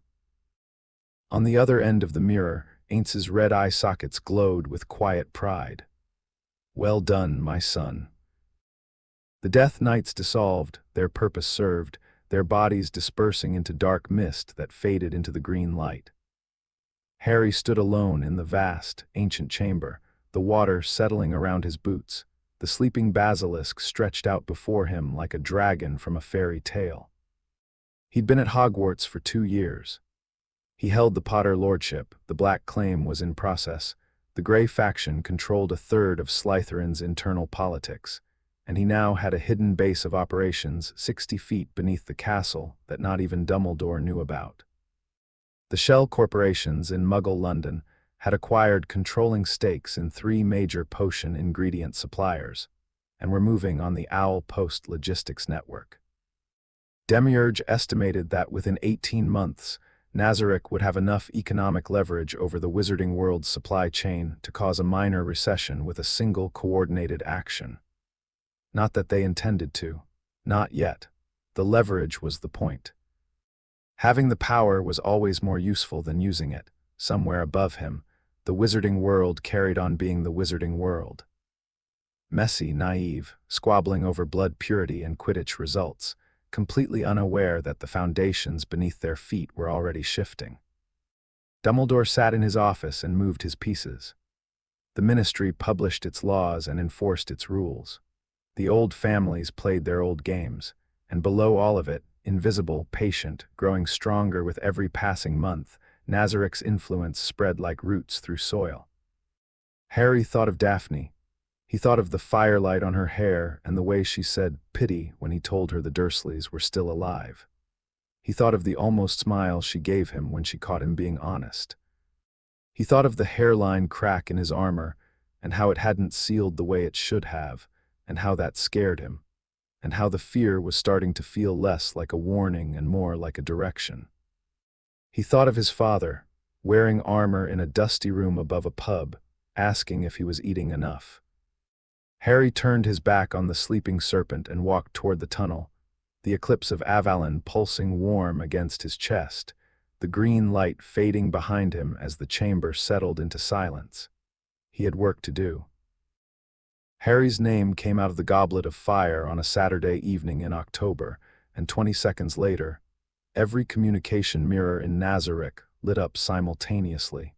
On the other end of the mirror, Ainz's red eye sockets glowed with quiet pride. "Well done, my son." The Death Knights dissolved, their purpose served, their bodies dispersing into dark mist that faded into the green light. Harry stood alone in the vast, ancient chamber, the water settling around his boots, the sleeping basilisk stretched out before him like a dragon from a fairy tale. He'd been at Hogwarts for 2 years. He held the Potter Lordship, the Black Claim was in process, the Grey faction controlled 1/3 of Slytherin's internal politics, and he now had a hidden base of operations 60 feet beneath the castle that not even Dumbledore knew about. The shell corporations in Muggle London had acquired controlling stakes in 3 major potion ingredient suppliers, and were moving on the Owl Post logistics network. Demiurge estimated that within 18 months, Nazarick would have enough economic leverage over the wizarding world's supply chain to cause a minor recession with a single coordinated action. Not that they intended to. Not yet. The leverage was the point. Having the power was always more useful than using it. Somewhere above him, the wizarding world carried on being the wizarding world. Messy, naive, squabbling over blood purity and Quidditch results, completely unaware that the foundations beneath their feet were already shifting. Dumbledore sat in his office and moved his pieces. The ministry published its laws and enforced its rules. The old families played their old games, and below all of it, invisible, patient, growing stronger with every passing month, Nazarick's influence spread like roots through soil. Harry thought of Daphne. He thought of the firelight on her hair and the way she said pity when he told her the Dursleys were still alive. He thought of the almost smile she gave him when she caught him being honest. He thought of the hairline crack in his armor and how it hadn't sealed the way it should have, and how that scared him, and how the fear was starting to feel less like a warning and more like a direction. He thought of his father, wearing armor in a dusty room above a pub, asking if he was eating enough. Harry turned his back on the sleeping serpent and walked toward the tunnel, the eclipse of Avalon pulsing warm against his chest, the green light fading behind him as the chamber settled into silence. He had work to do. Harry's name came out of the goblet of fire on a Saturday evening in October, and 20 seconds later, every communication mirror in Nazarick lit up simultaneously.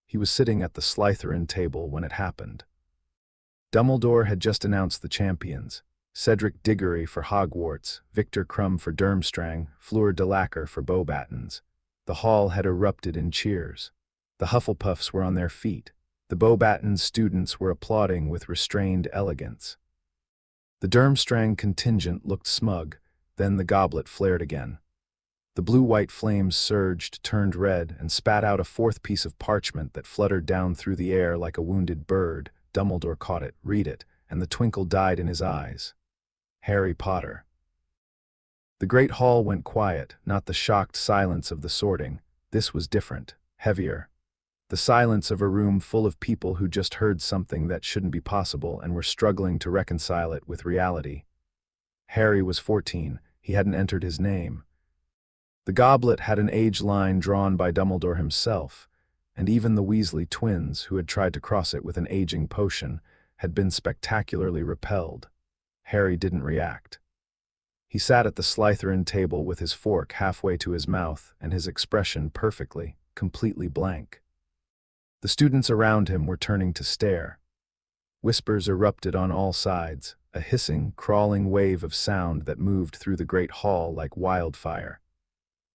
He was sitting at the Slytherin table when it happened. Dumbledore had just announced the champions: Cedric Diggory for Hogwarts, Victor Krum for Durmstrang, Fleur Delacour for Beauxbatons. The hall had erupted in cheers. The Hufflepuffs were on their feet. The Beauxbatons students were applauding with restrained elegance. The Durmstrang contingent looked smug, then the goblet flared again. The blue-white flames surged, turned red, and spat out a fourth piece of parchment that fluttered down through the air like a wounded bird. Dumbledore caught it, read it, and the twinkle died in his eyes. Harry Potter. The great hall went quiet, not the shocked silence of the sorting. This was different, heavier. The silence of a room full of people who just heard something that shouldn't be possible and were struggling to reconcile it with reality. Harry was 14. He hadn't entered his name. The goblet had an age line drawn by Dumbledore himself, and even the Weasley twins, who had tried to cross it with an aging potion, had been spectacularly repelled. Harry didn't react. He sat at the Slytherin table with his fork halfway to his mouth and his expression perfectly, completely blank. The students around him were turning to stare. Whispers erupted on all sides, a hissing, crawling wave of sound that moved through the great hall like wildfire.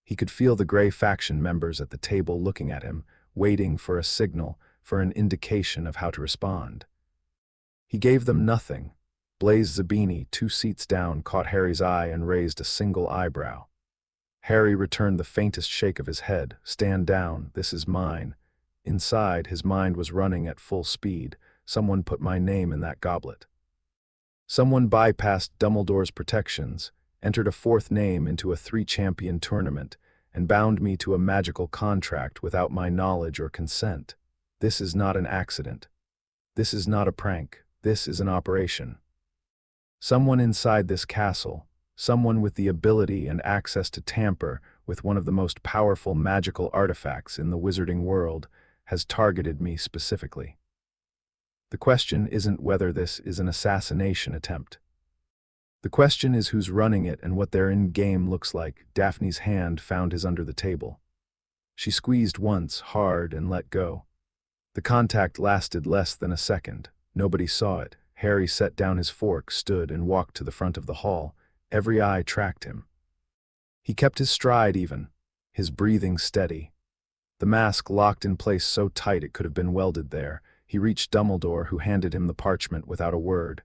He could feel the Grey faction members at the table looking at him, waiting for a signal, for an indication of how to respond. He gave them nothing. Blaise Zabini, 2 seats down, caught Harry's eye and raised a single eyebrow. Harry returned the faintest shake of his head. Stand down, this is mine. Inside, his mind was running at full speed. Someone put my name in that goblet. Someone bypassed Dumbledore's protections, entered a 4th name into a 3-champion tournament, and bound me to a magical contract without my knowledge or consent. This is not an accident. This is not a prank. This is an operation. Someone inside this castle, someone with the ability and access to tamper with one of the most powerful magical artifacts in the wizarding world, has targeted me specifically. The question isn't whether this is an assassination attempt. The question is who's running it and what their end-game looks like. Daphne's hand found his under the table. She squeezed once, hard, and let go. The contact lasted less than a second. Nobody saw it. Harry set down his fork, stood, and walked to the front of the hall. Every eye tracked him. He kept his stride even, his breathing steady. The mask locked in place so tight it could have been welded there. He reached Dumbledore, who handed him the parchment without a word.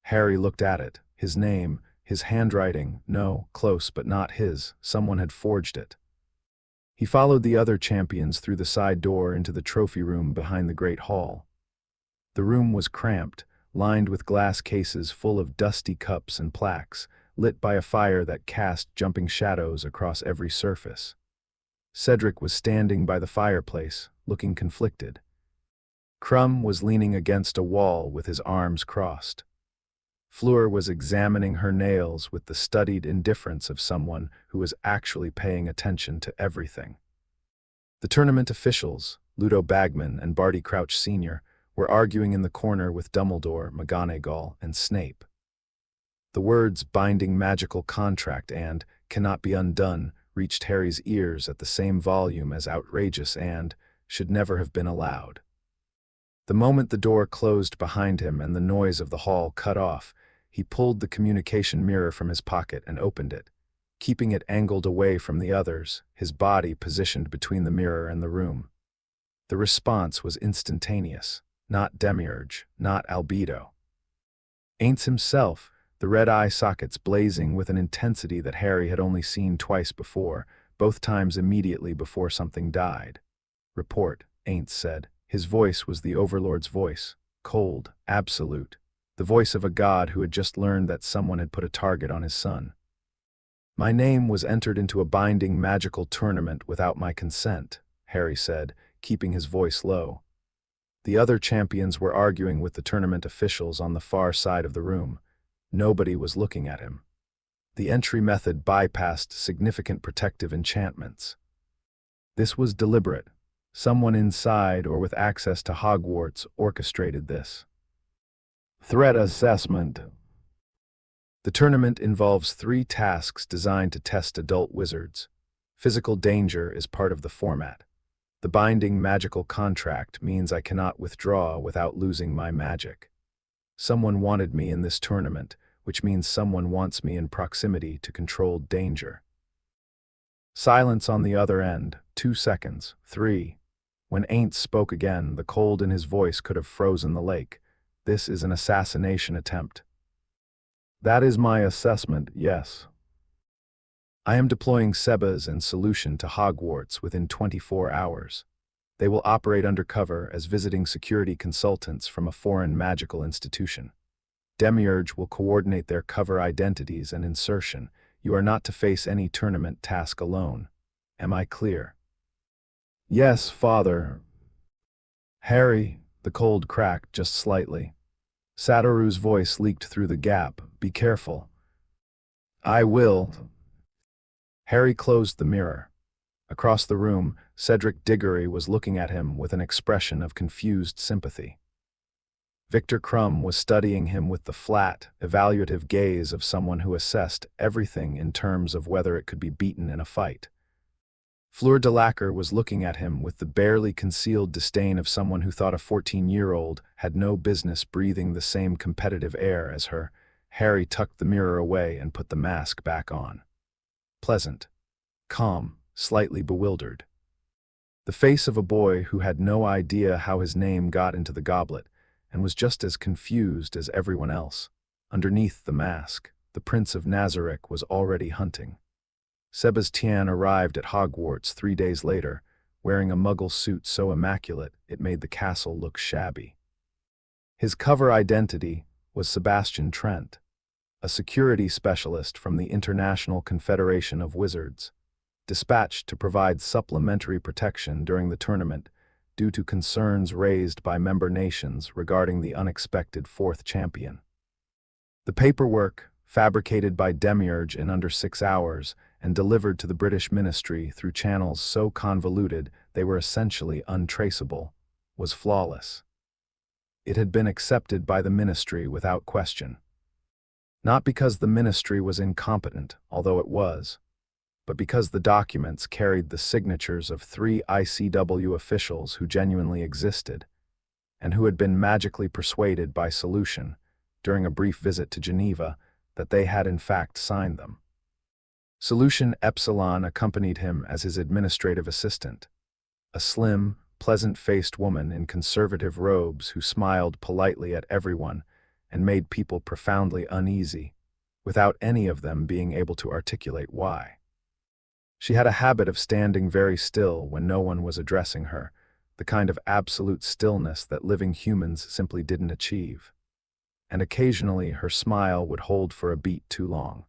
Harry looked at it. His name, his handwriting, no, close but not his. Someone had forged it. He followed the other champions through the side door into the trophy room behind the great hall. The room was cramped, lined with glass cases full of dusty cups and plaques, lit by a fire that cast jumping shadows across every surface. Cedric was standing by the fireplace, looking conflicted. Krum was leaning against a wall with his arms crossed. Fleur was examining her nails with the studied indifference of someone who was actually paying attention to everything. The tournament officials, Ludo Bagman and Barty Crouch Sr., were arguing in the corner with Dumbledore, McGonagall, and Snape. The words binding magical contract and cannot be undone reached Harry's ears at the same volume as outrageous and should never have been allowed. The moment the door closed behind him and the noise of the hall cut off, he pulled the communication mirror from his pocket and opened it, keeping it angled away from the others, his body positioned between the mirror and the room. The response was instantaneous, not demiurge, not albedo. Ainz himself, the red eye sockets blazing with an intensity that Harry had only seen twice before, both times immediately before something died. Report, Ainz said. His voice was the Overlord's voice, cold, absolute, the voice of a god who had just learned that someone had put a target on his son. My name was entered into a binding magical tournament without my consent, Harry said, keeping his voice low. The other champions were arguing with the tournament officials on the far side of the room. Nobody was looking at him. The entry method bypassed significant protective enchantments. This was deliberate. Someone inside or with access to Hogwarts orchestrated this. Threat assessment. The tournament involves 3 tasks designed to test adult wizards. Physical danger is part of the format. The binding magical contract means I cannot withdraw without losing my magic. Someone wanted me in this tournament, which means someone wants me in proximity to controlled danger. Silence on the other end, 2 seconds, 3. When Ainz spoke again, the cold in his voice could have frozen the lake. This is an assassination attempt. That is my assessment, yes. I am deploying Sebas and Solution to Hogwarts within 24 hours. They will operate undercover as visiting security consultants from a foreign magical institution. Demiurge will coordinate their cover identities and insertion. You are not to face any tournament task alone. Am I clear? Yes, Father. Harry, the cold cracked just slightly. Satoru's voice leaked through the gap. Be careful. I will. Harry closed the mirror. Across the room, Cedric Diggory was looking at him with an expression of confused sympathy. Victor Crumb was studying him with the flat, evaluative gaze of someone who assessed everything in terms of whether it could be beaten in a fight. Fleur de Lacre was looking at him with the barely concealed disdain of someone who thought a 14-year-old had no business breathing the same competitive air as her. Harry tucked the mirror away and put the mask back on. Pleasant, calm, slightly bewildered. The face of a boy who had no idea how his name got into the goblet and was just as confused as everyone else. Underneath the mask, the Prince of Nazarick was already hunting. Sebastian arrived at Hogwarts 3 days later, wearing a muggle suit so immaculate it made the castle look shabby. His cover identity was Sebastian Trent, a security specialist from the International Confederation of Wizards, dispatched to provide supplementary protection during the tournament due to concerns raised by member nations regarding the unexpected 4th champion. The paperwork, fabricated by Demiurge in under 6 hours and delivered to the British Ministry through channels so convoluted they were essentially untraceable, was flawless. It had been accepted by the Ministry without question. Not because the Ministry was incompetent, although it was, but because the documents carried the signatures of 3 ICW officials who genuinely existed, and who had been magically persuaded by Solution, during a brief visit to Geneva, that they had in fact signed them. Solution Epsilon accompanied him as his administrative assistant, a slim, pleasant-faced woman in conservative robes who smiled politely at everyone and made people profoundly uneasy, without any of them being able to articulate why. She had a habit of standing very still when no one was addressing her, the kind of absolute stillness that living humans simply didn't achieve. And occasionally her smile would hold for a beat too long,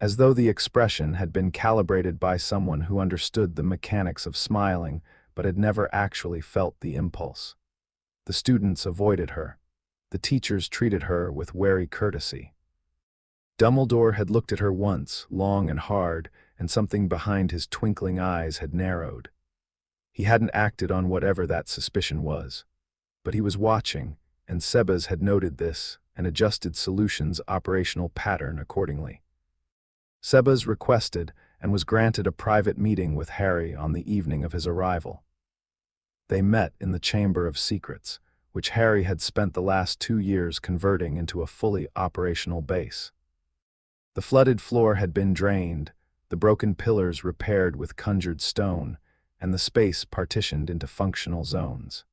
as though the expression had been calibrated by someone who understood the mechanics of smiling but had never actually felt the impulse. The students avoided her. The teachers treated her with wary courtesy. Dumbledore had looked at her once, long and hard, and something behind his twinkling eyes had narrowed. He hadn't acted on whatever that suspicion was, but he was watching, and Sebas had noted this and adjusted Solution's operational pattern accordingly. Sebas requested and was granted a private meeting with Harry on the evening of his arrival. They met in the Chamber of Secrets, which Harry had spent the last 2 years converting into a fully operational base. The flooded floor had been drained, the broken pillars repaired with conjured stone, and the space partitioned into functional zones.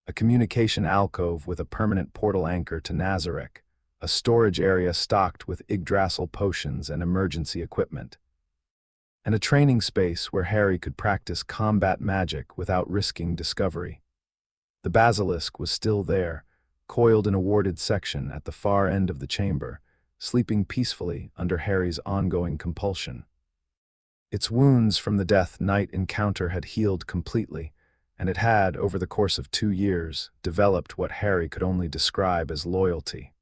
A communication alcove with a permanent portal anchor to Nazarick, a storage area stocked with Yggdrasil potions and emergency equipment, and a training space where Harry could practice combat magic without risking discovery. The basilisk was still there, coiled in a warded section at the far end of the chamber, sleeping peacefully under Harry's ongoing compulsion. Its wounds from the Death Knight encounter had healed completely, and it had, over the course of 2 years, developed what Harry could only describe as loyalty.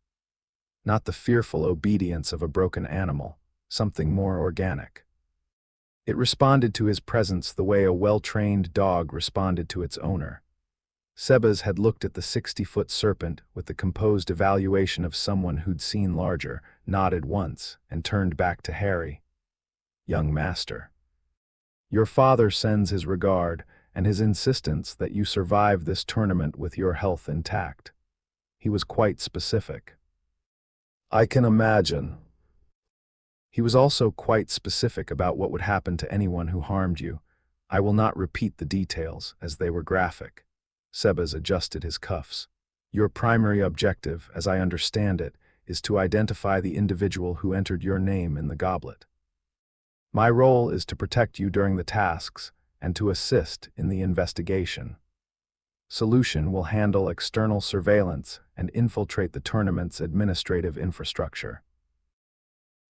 Not the fearful obedience of a broken animal, something more organic. It responded to his presence the way a well-trained dog responded to its owner. Sebas had looked at the 60-foot serpent with the composed evaluation of someone who'd seen larger, nodded once, and turned back to Harry. "Young master, your father sends his regard and his insistence that you survive this tournament with your health intact." He was quite specific. "I can imagine." He was also quite specific about what would happen to anyone who harmed you. "I will not repeat the details, as they were graphic." Sebas adjusted his cuffs. "Your primary objective, as I understand it, is to identify the individual who entered your name in the goblet. My role is to protect you during the tasks and to assist in the investigation. Solution will handle external surveillance and infiltrate the tournament's administrative infrastructure."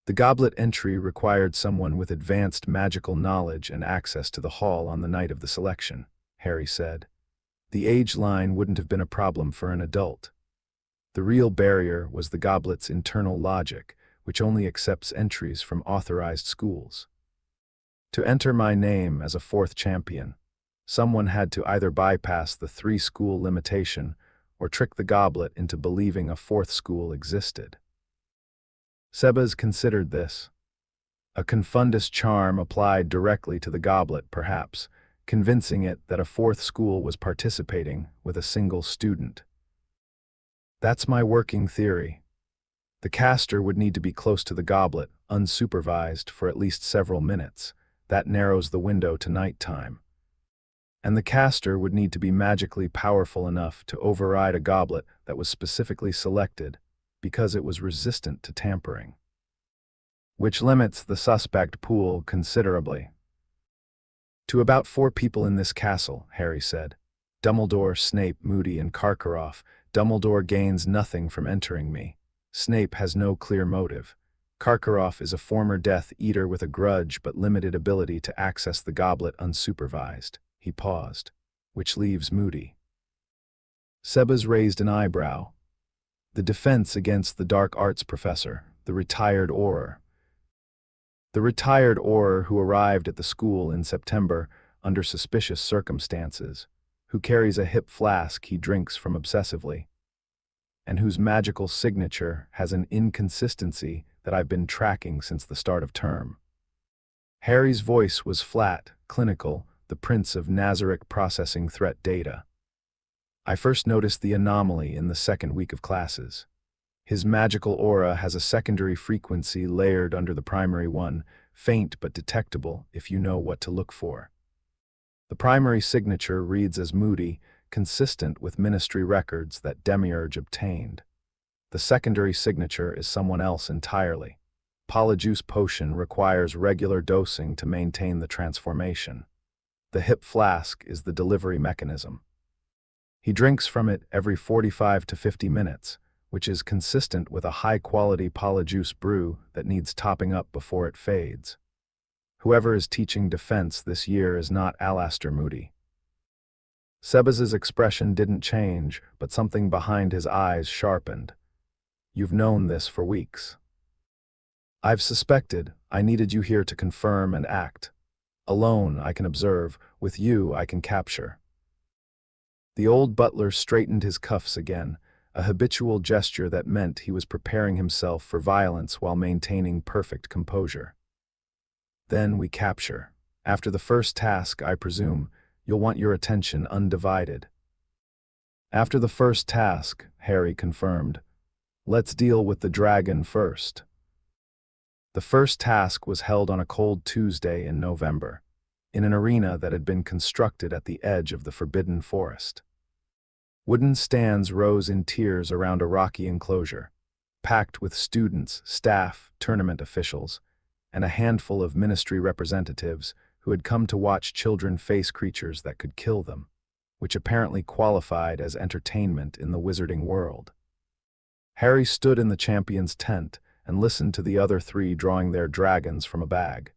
The goblet entry required someone with advanced magical knowledge and access to the hall on the night of the selection, Harry said. The age line wouldn't have been a problem for an adult. The real barrier was the goblet's internal logic, which only accepts entries from authorized schools. To enter my name as a fourth champion, someone had to either bypass the 3-school limitation or trick the goblet into believing a fourth school existed. Sebas considered this. A confundus charm applied directly to the goblet, perhaps, convincing it that a fourth school was participating with a single student. "That's my working theory. The caster would need to be close to the goblet, unsupervised, for at least several minutes. That narrows the window to nighttime. And the caster would need to be magically powerful enough to override a goblet that was specifically selected because it was resistant to tampering. Which limits the suspect pool considerably." "To about 4 people in this castle," Harry said. "Dumbledore, Snape, Moody, and Karkaroff. Dumbledore gains nothing from entering me. Snape has no clear motive. Karkaroff is a former Death Eater with a grudge but limited ability to access the goblet unsupervised." He paused. "Which leaves Moody." Sebas raised an eyebrow. "The defense against the dark arts professor, the retired Auror. The retired Auror who arrived at the school in September under suspicious circumstances, who carries a hip flask he drinks from obsessively, and whose magical signature has an inconsistency that I've been tracking since the start of term." Harry's voice was flat, clinical, the Prince of Nazarick processing threat data. "I first noticed the anomaly in the second week of classes. His magical aura has a secondary frequency layered under the primary one, faint but detectable if you know what to look for. The primary signature reads as Moody, consistent with ministry records that Demiurge obtained. The secondary signature is someone else entirely. Polyjuice potion requires regular dosing to maintain the transformation. The hip flask is the delivery mechanism. He drinks from it every 45 to 50 minutes, which is consistent with a high-quality polyjuice brew that needs topping up before it fades. Whoever is teaching defense this year is not Alastair Moody." Sebas's expression didn't change, but something behind his eyes sharpened. "You've known this for weeks." "I've suspected. I needed you here to confirm and act. Alone, I can observe. With you, I can capture." The old butler straightened his cuffs again, a habitual gesture that meant he was preparing himself for violence while maintaining perfect composure. "Then we capture. After the first task, I presume, you'll want your attention undivided." "After the first task," Harry confirmed. "Let's deal with the dragon first." The first task was held on a cold Tuesday in November, in an arena that had been constructed at the edge of the Forbidden Forest. Wooden stands rose in tiers around a rocky enclosure, packed with students, staff, tournament officials, and a handful of ministry representatives who had come to watch children face creatures that could kill them, which apparently qualified as entertainment in the wizarding world. Harry stood in the champion's tent and listened to the other 3 drawing their dragons from a bag.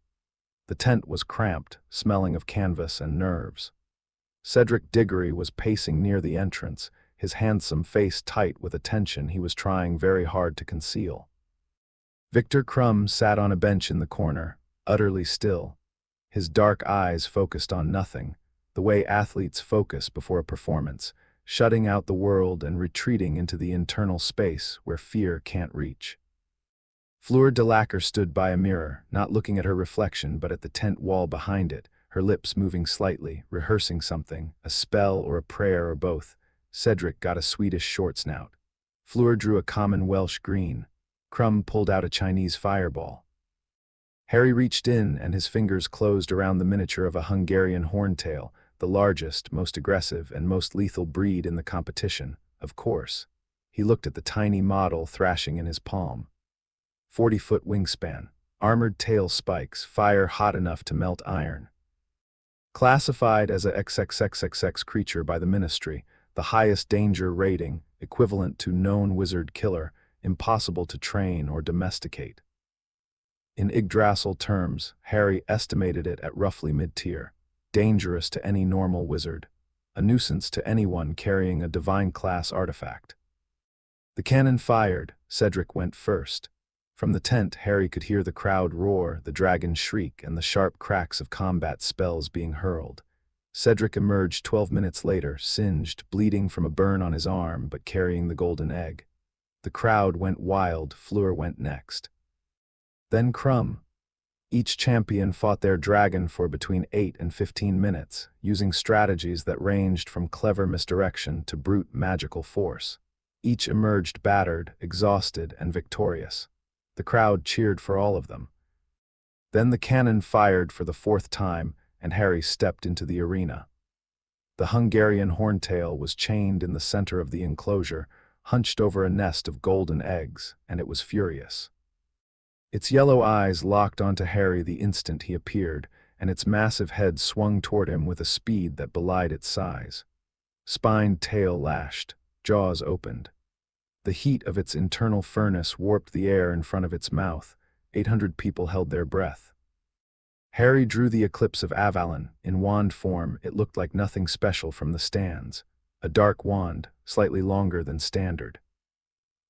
The tent was cramped, smelling of canvas and nerves. Cedric Diggory was pacing near the entrance, his handsome face tight with a tension he was trying very hard to conceal. Victor Crumb sat on a bench in the corner, utterly still. His dark eyes focused on nothing, the way athletes focus before a performance, shutting out the world and retreating into the internal space where fear can't reach. Fleur de Lacre stood by a mirror, not looking at her reflection but at the tent wall behind it, her lips moving slightly, rehearsing something, a spell or a prayer or both. Cedric got a Swedish short snout. Fleur drew a common Welsh green. Crumb pulled out a Chinese fireball. Harry reached in and his fingers closed around the miniature of a Hungarian horntail, the largest, most aggressive, and most lethal breed in the competition, of course. He looked at the tiny model thrashing in his palm. 40-foot wingspan, armored tail spikes, fire hot enough to melt iron. Classified as a XXXXX creature by the Ministry, the highest danger rating, equivalent to known wizard killer, impossible to train or domesticate. In Yggdrasil terms, Harry estimated it at roughly mid-tier, dangerous to any normal wizard, a nuisance to anyone carrying a divine-class artifact. The cannon fired, Cedric went first. From the tent, Harry could hear the crowd roar, the dragon shriek, and the sharp cracks of combat spells being hurled. Cedric emerged 12 minutes later, singed, bleeding from a burn on his arm, but carrying the golden egg. The crowd went wild, Fleur went next. Then Crumb. Each champion fought their dragon for between 8 and 15 minutes, using strategies that ranged from clever misdirection to brute magical force. Each emerged battered, exhausted, and victorious. The crowd cheered for all of them. Then the cannon fired for the 4th time, and Harry stepped into the arena. The Hungarian horntail was chained in the center of the enclosure, hunched over a nest of golden eggs, and it was furious. Its yellow eyes locked onto Harry the instant he appeared, and its massive head swung toward him with a speed that belied its size. Spined tail lashed, jaws opened. The heat of its internal furnace warped the air in front of its mouth. 800 people held their breath. Harry drew the Eclipse of Avalon. In wand form, it looked like nothing special from the stands. A dark wand, slightly longer than standard.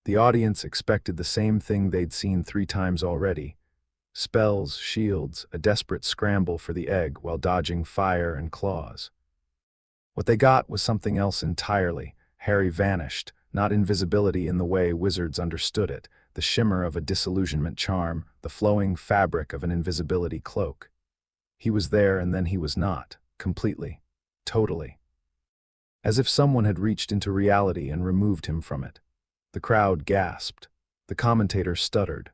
The audience expected the same thing they'd seen 3 times already. Spells, shields, a desperate scramble for the egg while dodging fire and claws. What they got was something else entirely. Harry vanished, not invisibility in the way wizards understood it, the shimmer of a disillusionment charm, the flowing fabric of an invisibility cloak. He was there and then he was not, completely, totally. As if someone had reached into reality and removed him from it. The crowd gasped. The commentator stuttered.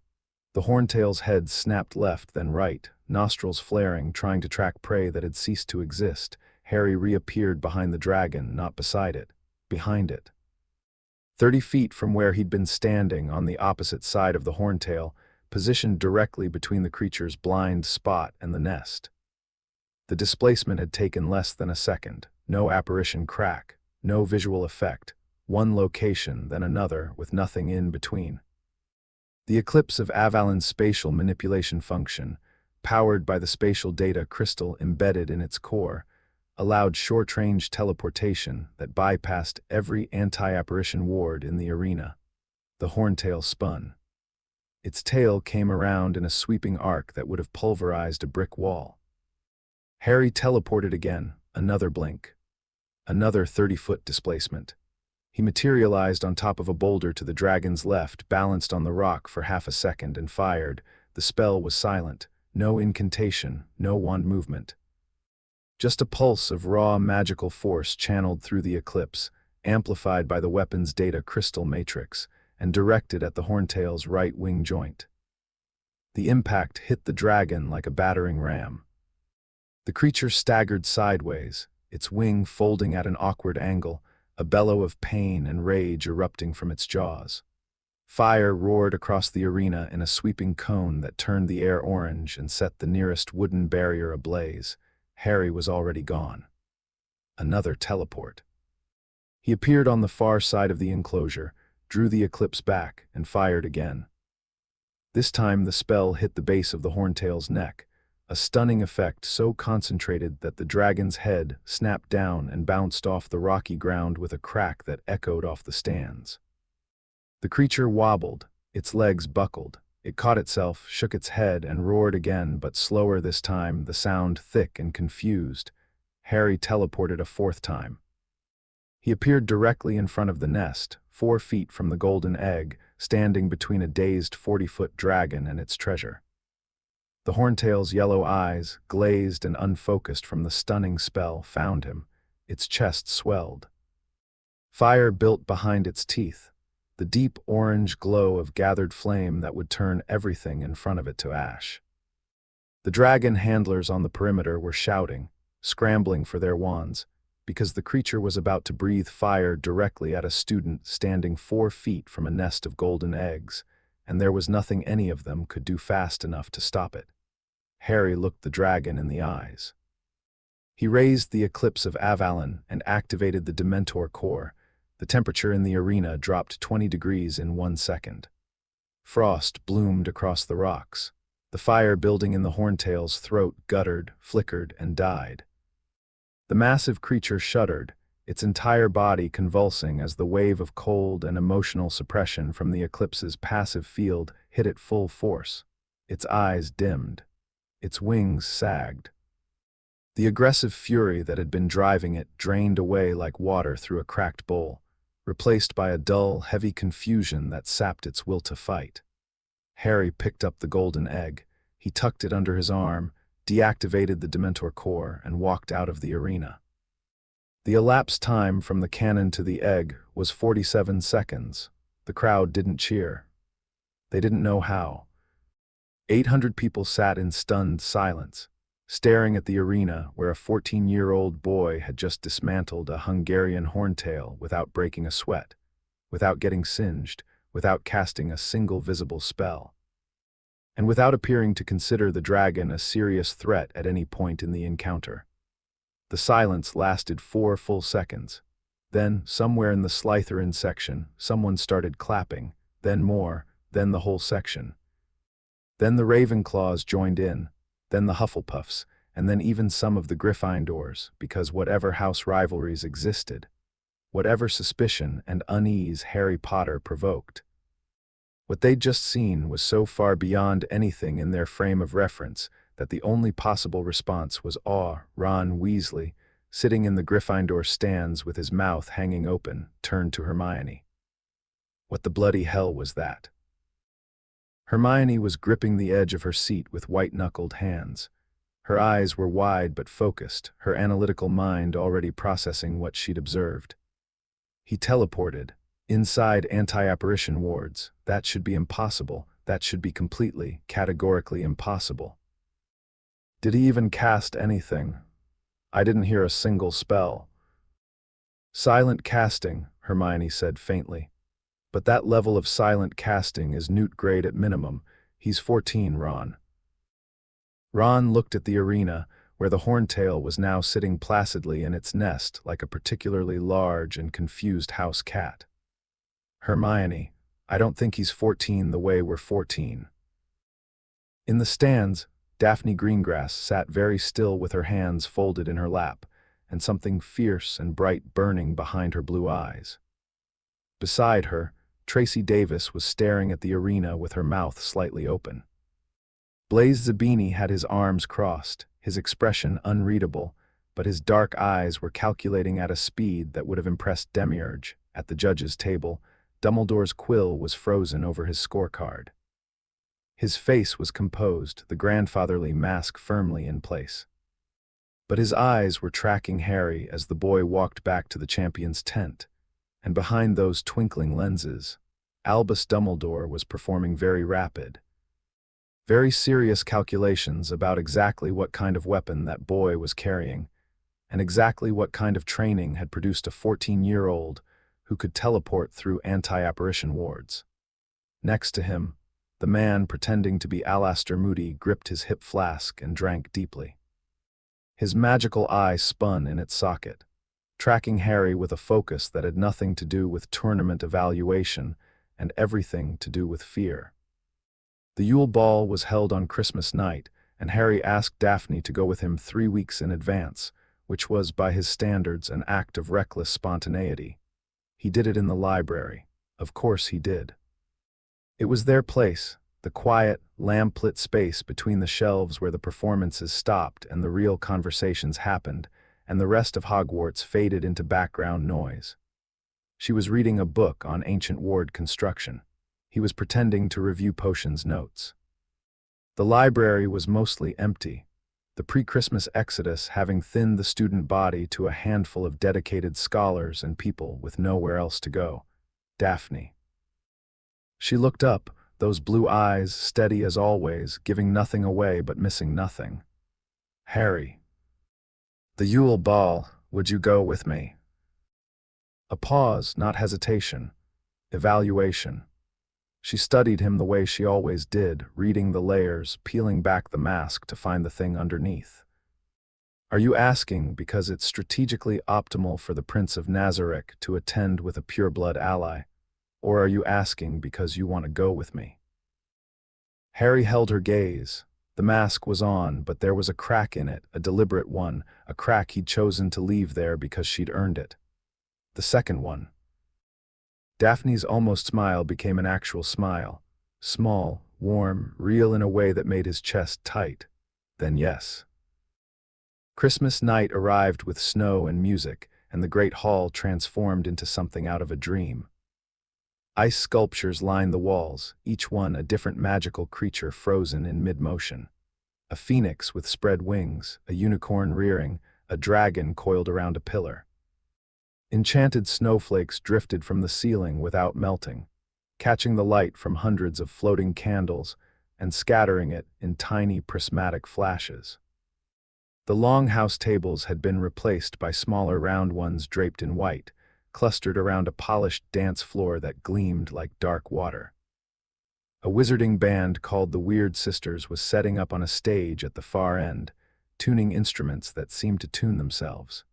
The horntail's head snapped left then right, nostrils flaring, trying to track prey that had ceased to exist. Harry reappeared behind the dragon, not beside it, behind it. 30 feet from where he'd been standing, on the opposite side of the horntail, positioned directly between the creature's blind spot and the nest. The displacement had taken less than a second. No apparition crack, no visual effect. One location, then another, with nothing in between. The Eclipse of Avalon's spatial manipulation function, powered by the spatial data crystal embedded in its core, allowed short-range teleportation that bypassed every anti-apparition ward in the arena. The horntail spun. Its tail came around in a sweeping arc that would have pulverized a brick wall. Harry teleported again, another blink. Another 30-foot displacement. He materialized on top of a boulder to the dragon's left, balanced on the rock for half a second, and fired. The spell was silent. No incantation, no wand movement. Just a pulse of raw magical force channeled through the eclipse, amplified by the weapon's data crystal matrix, and directed at the horntail's right wing joint. The impact hit the dragon like a battering ram. The creature staggered sideways, its wing folding at an awkward angle, a bellow of pain and rage erupting from its jaws. Fire roared across the arena in a sweeping cone that turned the air orange and set the nearest wooden barrier ablaze. Harry was already gone. Another teleport. He appeared on the far side of the enclosure, drew the eclipse back, and fired again. This time the spell hit the base of the horntail's neck, a stunning effect so concentrated that the dragon's head snapped down and bounced off the rocky ground with a crack that echoed off the stands. The creature wobbled, its legs buckled, It caught itself, shook its head, and roared again, but slower this time, the sound thick and confused. Harry teleported a fourth time. He appeared directly in front of the nest, 4 feet from the golden egg, standing between a dazed 40-foot dragon and its treasure. The horntail's yellow eyes, glazed and unfocused from the stunning spell, found him. Its chest swelled. Fire built behind its teeth, the deep orange glow of gathered flame that would turn everything in front of it to ash. The dragon handlers on the perimeter were shouting, scrambling for their wands, because the creature was about to breathe fire directly at a student standing 4 feet from a nest of golden eggs, and there was nothing any of them could do fast enough to stop it. Harry looked the dragon in the eyes. He raised the Eclipse of Avalon and activated the Dementor core. The temperature in the arena dropped 20 degrees in 1 second. Frost bloomed across the rocks. The fire building in the horntail's throat guttered, flickered, and died. The massive creature shuddered, its entire body convulsing as the wave of cold and emotional suppression from the Eclipse's passive field hit it full force. Its eyes dimmed. Its wings sagged. The aggressive fury that had been driving it drained away like water through a cracked bowl, replaced by a dull, heavy confusion that sapped its will to fight. Harry picked up the golden egg. He tucked it under his arm, deactivated the Dementor core, and walked out of the arena. The elapsed time from the cannon to the egg was 47 seconds. The crowd didn't cheer. They didn't know how. 800 people sat in stunned silence, staring at the arena where a 14-year-old boy had just dismantled a Hungarian horntail without breaking a sweat, without getting singed, without casting a single visible spell, and without appearing to consider the dragon a serious threat at any point in the encounter. The silence lasted 4 full seconds. Then, somewhere in the Slytherin section, someone started clapping, then more, then the whole section. Then the Ravenclaws joined in, then the Hufflepuffs, and then even some of the Gryffindors, because whatever house rivalries existed, whatever suspicion and unease Harry Potter provoked, what they'd just seen was so far beyond anything in their frame of reference that the only possible response was awe. Ron Weasley, sitting in the Gryffindor stands with his mouth hanging open, turned to Hermione. What the bloody hell was that? Hermione was gripping the edge of her seat with white-knuckled hands. Her eyes were wide but focused, her analytical mind already processing what she'd observed. He teleported. Inside anti-apparition wards. That should be impossible. That should be completely, categorically impossible. Did he even cast anything? I didn't hear a single spell. Silent casting, Hermione said faintly. But that level of silent casting is Newt grade at minimum. He's 14, Ron. Ron looked at the arena, where the horntail was now sitting placidly in its nest like a particularly large and confused house cat. Hermione, I don't think he's 14 the way we're 14. In the stands, Daphne Greengrass sat very still with her hands folded in her lap, and something fierce and bright burning behind her blue eyes. Beside her, Tracy Davis was staring at the arena with her mouth slightly open. Blaise Zabini had his arms crossed, his expression unreadable, but his dark eyes were calculating at a speed that would have impressed Demiurge. At the judges' table, Dumbledore's quill was frozen over his scorecard. His face was composed, the grandfatherly mask firmly in place. But his eyes were tracking Harry as the boy walked back to the champion's tent, and behind those twinkling lenses, Albus Dumbledore was performing very rapid, very serious calculations about exactly what kind of weapon that boy was carrying, and exactly what kind of training had produced a 14-year-old who could teleport through anti-apparition wards. Next to him, the man pretending to be Alastor Moody gripped his hip flask and drank deeply. His magical eye spun in its socket, tracking Harry with a focus that had nothing to do with tournament evaluation and everything to do with fear. The Yule Ball was held on Christmas night, and Harry asked Daphne to go with him 3 weeks in advance, which was, by his standards, an act of reckless spontaneity. He did it in the library. Of course he did. It was their place, The quiet, lamp-lit space between the shelves where the performances stopped and the real conversations happened, and the rest of Hogwarts faded into background noise. She was reading a book on ancient ward construction. He was pretending to review Potion's notes. The library was mostly empty, the pre-Christmas exodus having thinned the student body to a handful of dedicated scholars and people with nowhere else to go. Daphne. She looked up, those blue eyes steady as always, giving nothing away but missing nothing. Harry. The Yule Ball, would you go with me? A pause, not hesitation. Evaluation. She studied him the way she always did, reading the layers, peeling back the mask to find the thing underneath. Are you asking because it's strategically optimal for the Prince of Nazarick to attend with a pureblood ally? Or are you asking because you want to go with me? Harry held her gaze. The mask was on, but there was a crack in it, a deliberate one, a crack he'd chosen to leave there because she'd earned it. The second one. Daphne's almost smile became an actual smile. Small, warm, real in a way that made his chest tight. Then yes. Christmas night arrived with snow and music, and the great hall transformed into something out of a dream. Ice sculptures lined the walls, each one a different magical creature frozen in mid-motion. A phoenix with spread wings, a unicorn rearing, a dragon coiled around a pillar. Enchanted snowflakes drifted from the ceiling without melting, catching the light from hundreds of floating candles and scattering it in tiny prismatic flashes. The long house tables had been replaced by smaller round ones draped in white, clustered around a polished dance floor that gleamed like dark water. A wizarding band called the Weird Sisters was setting up on a stage at the far end, tuning instruments that seemed to tune themselves.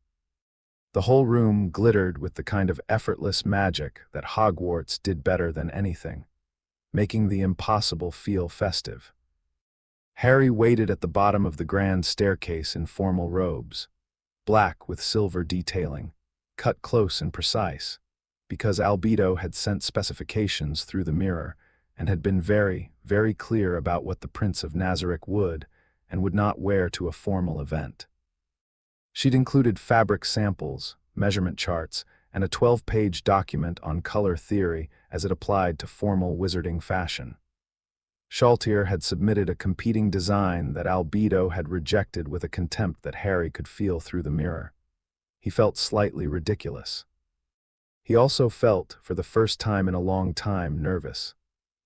The whole room glittered with the kind of effortless magic that Hogwarts did better than anything, making the impossible feel festive. Harry waited at the bottom of the grand staircase in formal robes, black with silver detailing, cut close and precise, because Albedo had sent specifications through the mirror and had been very, very clear about what the Prince of Nazarick would and would not wear to a formal event. She'd included fabric samples, measurement charts, and a 12-page document on color theory as it applied to formal wizarding fashion. Shaltier had submitted a competing design that Albedo had rejected with a contempt that Harry could feel through the mirror. He felt slightly ridiculous. He also felt, for the first time in a long time, nervous.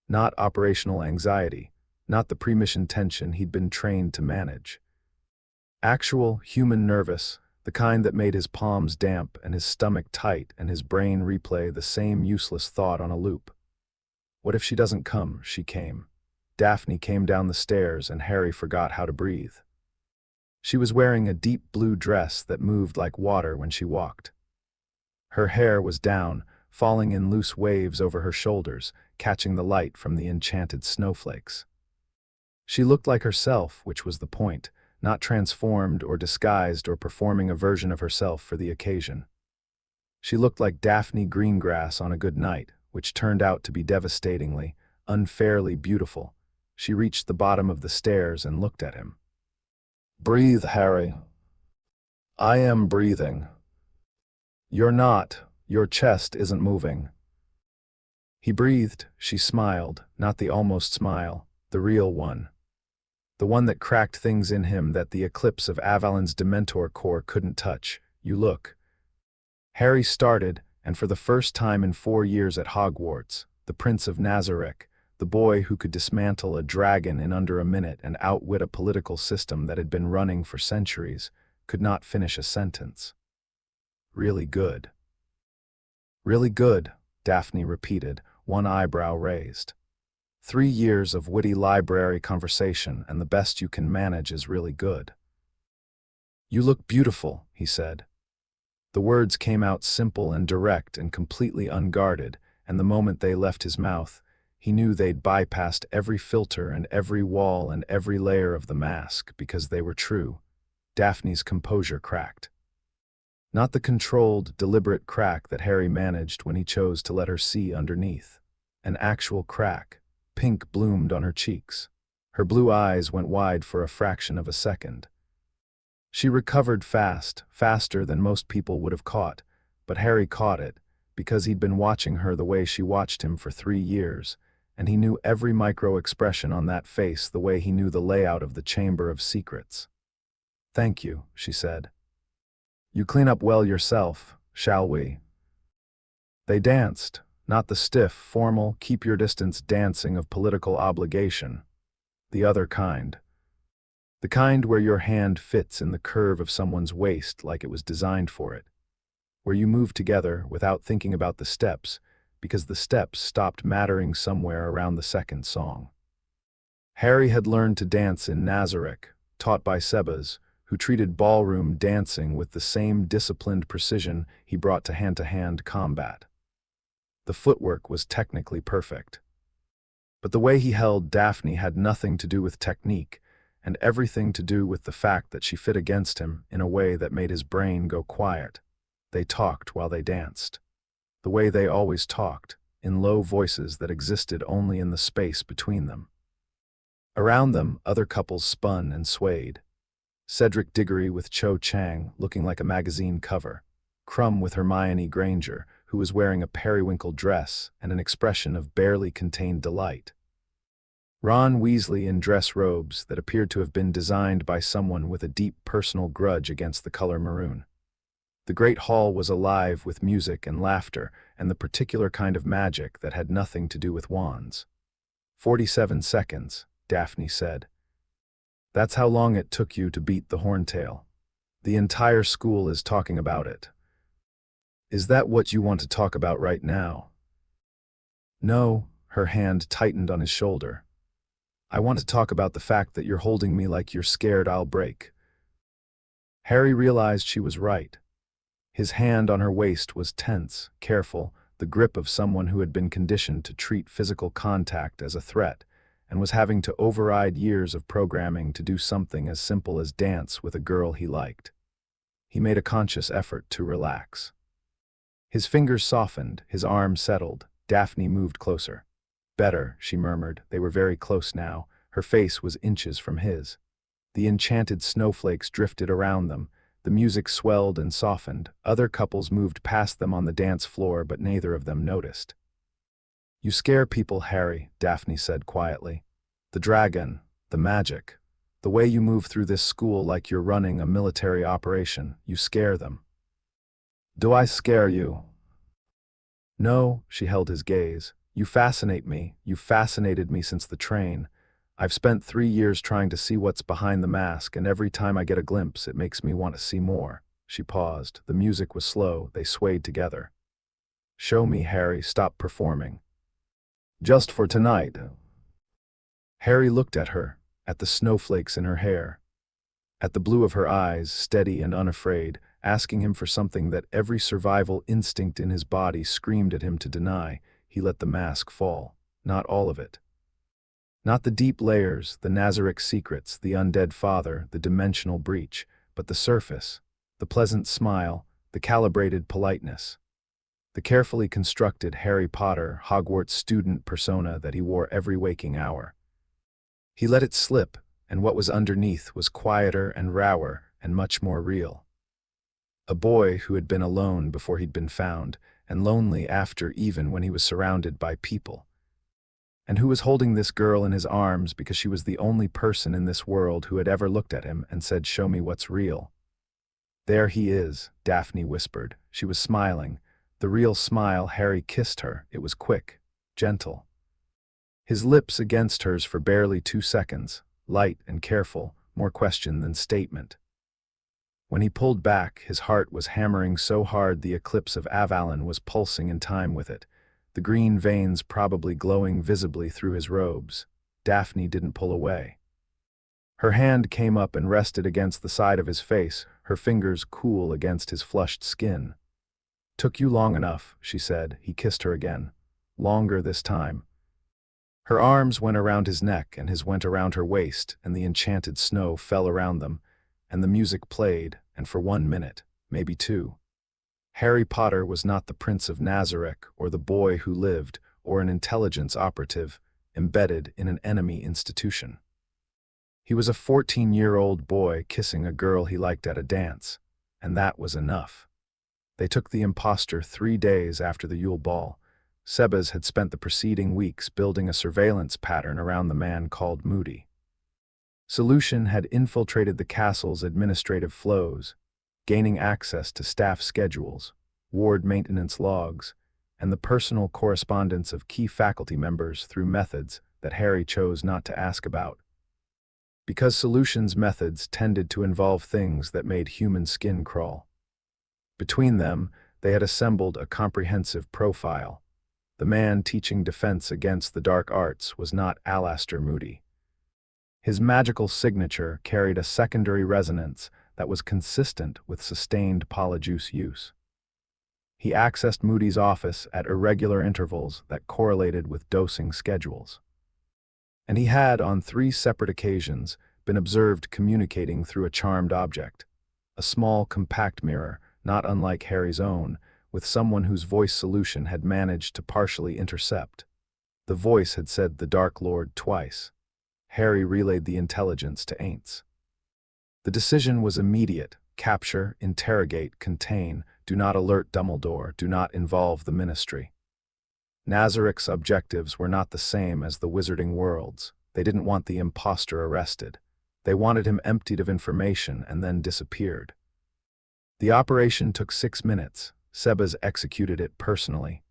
Not operational anxiety, not the pre-mission tension he'd been trained to manage. Actual, human nervous, the kind that made his palms damp and his stomach tight and his brain replay the same useless thought on a loop. What if she doesn't come? She came. Daphne came down the stairs and Harry forgot how to breathe. She was wearing a deep blue dress that moved like water when she walked. Her hair was down, falling in loose waves over her shoulders, catching the light from the enchanted snowflakes. She looked like herself, which was the point, not transformed or disguised or performing a version of herself for the occasion. She looked like Daphne Greengrass on a good night, which turned out to be devastatingly, unfairly beautiful. She reached the bottom of the stairs and looked at him. Breathe, Harry. I am breathing. You're not. Your chest isn't moving. He breathed. She smiled, not the almost smile, the real one. The one that cracked things in him that the eclipse of Avalon's Dementor core couldn't touch. You look. Harry started, and for the first time in 4 years at Hogwarts, the Prince of Nazarick, the boy who could dismantle a dragon in under a minute and outwit a political system that had been running for centuries, could not finish a sentence. Really good. Really good, Daphne repeated, one eyebrow raised. 3 years of witty library conversation, and the best you can manage is really good. You look beautiful, he said. The words came out simple and direct and completely unguarded, and the moment they left his mouth, he knew they'd bypassed every filter and every wall and every layer of the mask because they were true. Daphne's composure cracked. Not the controlled, deliberate crack that Harry managed when he chose to let her see underneath. An actual crack. Pink bloomed on her cheeks. Her blue eyes went wide for a fraction of a second. She recovered fast, faster than most people would have caught, but Harry caught it, because he'd been watching her the way she watched him for 3 years, and he knew every micro-expression on that face the way he knew the layout of the Chamber of Secrets. "Thank you," she said. "You clean up well yourself, shall we?" They danced, not the stiff, formal, keep-your-distance dancing of political obligation. The other kind. The kind where your hand fits in the curve of someone's waist like it was designed for it. Where you move together without thinking about the steps, because the steps stopped mattering somewhere around the second song. Harry had learned to dance in Nazarick, taught by Sebas, who treated ballroom dancing with the same disciplined precision he brought to hand-to-hand combat. The footwork was technically perfect. But the way he held Daphne had nothing to do with technique, and everything to do with the fact that she fit against him in a way that made his brain go quiet. They talked while they danced. The way they always talked, in low voices that existed only in the space between them. Around them, other couples spun and swayed. Cedric Diggory with Cho Chang, looking like a magazine cover. Crumb with Hermione Granger, who was wearing a periwinkle dress and an expression of barely contained delight. Ron Weasley in dress robes that appeared to have been designed by someone with a deep personal grudge against the color maroon. The Great Hall was alive with music and laughter and the particular kind of magic that had nothing to do with wands. 47 seconds, Daphne said. That's how long it took you to beat the Horntail. The entire school is talking about it. Is that what you want to talk about right now? No, her hand tightened on his shoulder. I want to talk about the fact that you're holding me like you're scared I'll break. Harry realized she was right. His hand on her waist was tense, careful, the grip of someone who had been conditioned to treat physical contact as a threat, and was having to override years of programming to do something as simple as dance with a girl he liked. He made a conscious effort to relax. His fingers softened, his arm settled. Daphne moved closer. Better, she murmured. They were very close now. Her face was inches from his. The enchanted snowflakes drifted around them. The music swelled and softened. Other couples moved past them on the dance floor, but neither of them noticed. You scare people, Harry, Daphne said quietly. The dragon, the magic, the way you move through this school like you're running a military operation, you scare them. Do I scare you? No, she held his gaze. You fascinate me. You fascinated me since the train. I've spent 3 years trying to see what's behind the mask, and every time I get a glimpse, it makes me want to see more. She paused. The music was slow. They swayed together. Show me, Harry. Stop performing. Just for tonight. Harry looked at her, at the snowflakes in her hair, at the blue of her eyes, steady and unafraid, asking him for something that every survival instinct in his body screamed at him to deny. He let the mask fall. Not all of it. Not the deep layers, the Nazarick secrets, the undead father, the dimensional breach, but the surface, the pleasant smile, the calibrated politeness. The carefully constructed Harry Potter, Hogwarts student persona that he wore every waking hour. He let it slip, and what was underneath was quieter and rawer and much more real. A boy who had been alone before he'd been found, and lonely after even when he was surrounded by people. And who was holding this girl in his arms because she was the only person in this world who had ever looked at him and said, "Show me what's real." There he is, Daphne whispered. She was smiling. The real smile. Harry kissed her. It was quick, gentle. His lips against hers for barely 2 seconds, light and careful, more question than statement. When he pulled back, his heart was hammering so hard the eclipse of Avalon was pulsing in time with it, the green veins probably glowing visibly through his robes. Daphne didn't pull away. Her hand came up and rested against the side of his face, her fingers cool against his flushed skin. Took you long enough, she said. He kissed her again. Longer this time. Her arms went around his neck and his went around her waist, and the enchanted snow fell around them, and the music played, and for 1 minute, maybe 2. Harry Potter was not the Prince of Nazarick or the boy who lived or an intelligence operative. embedded in an enemy institution. He was a 14-year-old boy kissing a girl he liked at a dance, and that was enough. They took the imposter 3 days after the Yule Ball. Sebas had spent the preceding weeks building a surveillance pattern around the man called Moody. Solution had infiltrated the castle's administrative flows, gaining access to staff schedules, ward maintenance logs, and the personal correspondence of key faculty members through methods that Harry chose not to ask about. Because Solution's methods tended to involve things that made human skin crawl. Between them, they had assembled a comprehensive profile. The man teaching defense against the dark arts was not Alastor Moody. His magical signature carried a secondary resonance that was consistent with sustained polyjuice use. He accessed Moody's office at irregular intervals that correlated with dosing schedules. And he had, on 3 separate occasions, been observed communicating through a charmed object, a small, compact mirror, not unlike Harry's own, with someone whose voice Solution had managed to partially intercept. The voice had said the Dark Lord twice. Harry relayed the intelligence to Ainz. The decision was immediate: capture, interrogate, contain, do not alert Dumbledore, do not involve the Ministry. Nazarick's objectives were not the same as the Wizarding World's. They didn't want the imposter arrested. They wanted him emptied of information and then disappeared. The operation took 6 minutes. Sebas executed it personally.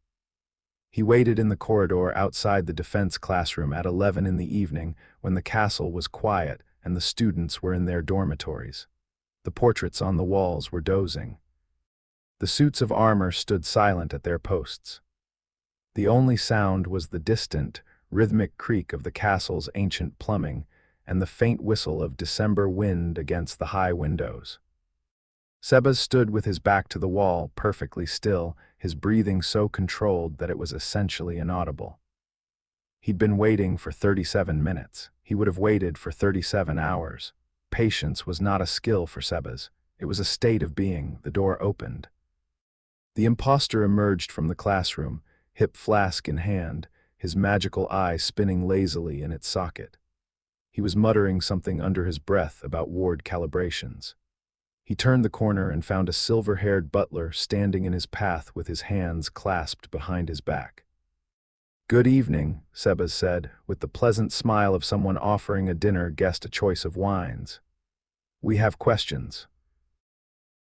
He waited in the corridor outside the defense classroom at 11 in the evening when the castle was quiet and the students were in their dormitories. The portraits on the walls were dozing. The suits of armor stood silent at their posts. The only sound was the distant, rhythmic creak of the castle's ancient plumbing and the faint whistle of December wind against the high windows. Sebas stood with his back to the wall, perfectly still, his breathing so controlled that it was essentially inaudible. He'd been waiting for 37 minutes. He would have waited for 37 hours. Patience was not a skill for Sebas. It was a state of being. The door opened. The imposter emerged from the classroom, hip flask in hand, his magical eye spinning lazily in its socket. He was muttering something under his breath about ward calibrations. He turned the corner and found a silver-haired butler standing in his path with his hands clasped behind his back. "Good evening," Sebas said, with the pleasant smile of someone offering a dinner guest a choice of wines. "We have questions."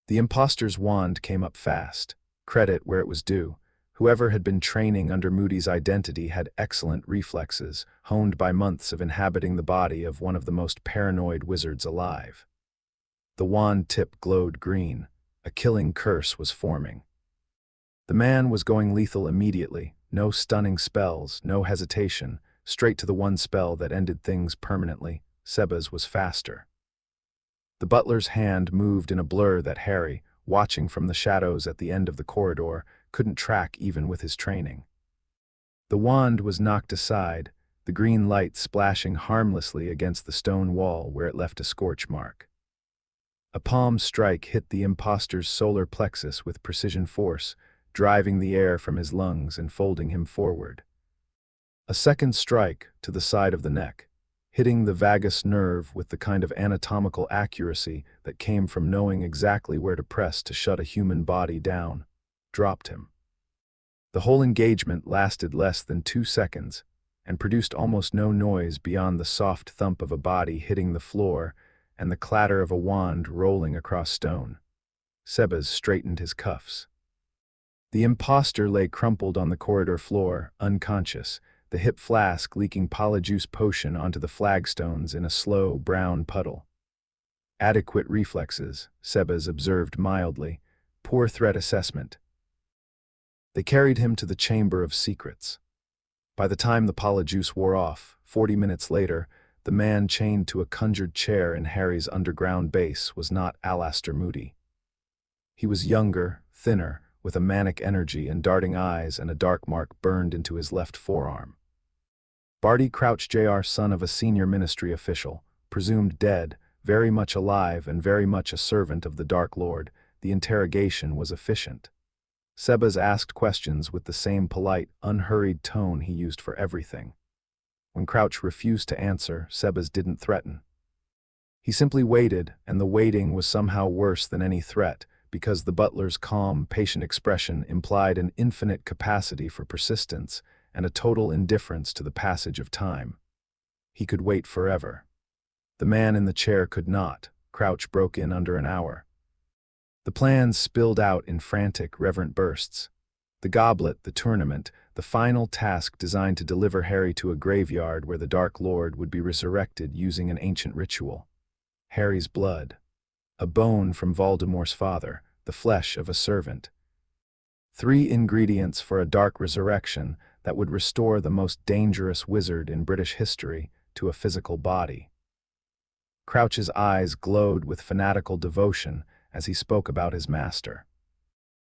The imposter's wand came up fast. Credit where it was due. Whoever had been training under Moody's identity had excellent reflexes, honed by months of inhabiting the body of one of the most paranoid wizards alive. The wand tip glowed green. A killing curse was forming. The man was going lethal immediately. No stunning spells, no hesitation, straight to the one spell that ended things permanently. Sebas was faster. The butler's hand moved in a blur that Harry, watching from the shadows at the end of the corridor, couldn't track even with his training. The wand was knocked aside, the green light splashing harmlessly against the stone wall where it left a scorch mark. A palm strike hit the imposter's solar plexus with precision force, driving the air from his lungs and folding him forward. A second strike to the side of the neck, hitting the vagus nerve with the kind of anatomical accuracy that came from knowing exactly where to press to shut a human body down, dropped him. The whole engagement lasted less than 2 seconds and produced almost no noise beyond the soft thump of a body hitting the floor and the clatter of a wand rolling across stone. Sebas straightened his cuffs. The imposter lay crumpled on the corridor floor, unconscious, the hip flask leaking polyjuice potion onto the flagstones in a slow, brown puddle. Adequate reflexes, Sebas observed mildly. Poor threat assessment. They carried him to the Chamber of Secrets. By the time the polyjuice wore off, 40 minutes later, the man chained to a conjured chair in Harry's underground base was not Alastor Moody. He was younger, thinner, with a manic energy and darting eyes, and a dark mark burned into his left forearm. Barty Crouch Jr., son of a senior ministry official, presumed dead, very much alive and very much a servant of the Dark Lord. The interrogation was efficient. Sebas asked questions with the same polite, unhurried tone he used for everything. When Crouch refused to answer, Sebas didn't threaten. He simply waited, and the waiting was somehow worse than any threat, because the butler's calm, patient expression implied an infinite capacity for persistence and a total indifference to the passage of time. He could wait forever. The man in the chair could not. Crouch broke in under an hour. The plans spilled out in frantic, reverent bursts. The goblet, the tournament, the final task designed to deliver Harry to a graveyard where the Dark Lord would be resurrected using an ancient ritual. Harry's blood. A bone from Voldemort's father, the flesh of a servant. 3 ingredients for a dark resurrection that would restore the most dangerous wizard in British history to a physical body. Crouch's eyes glowed with fanatical devotion as he spoke about his master.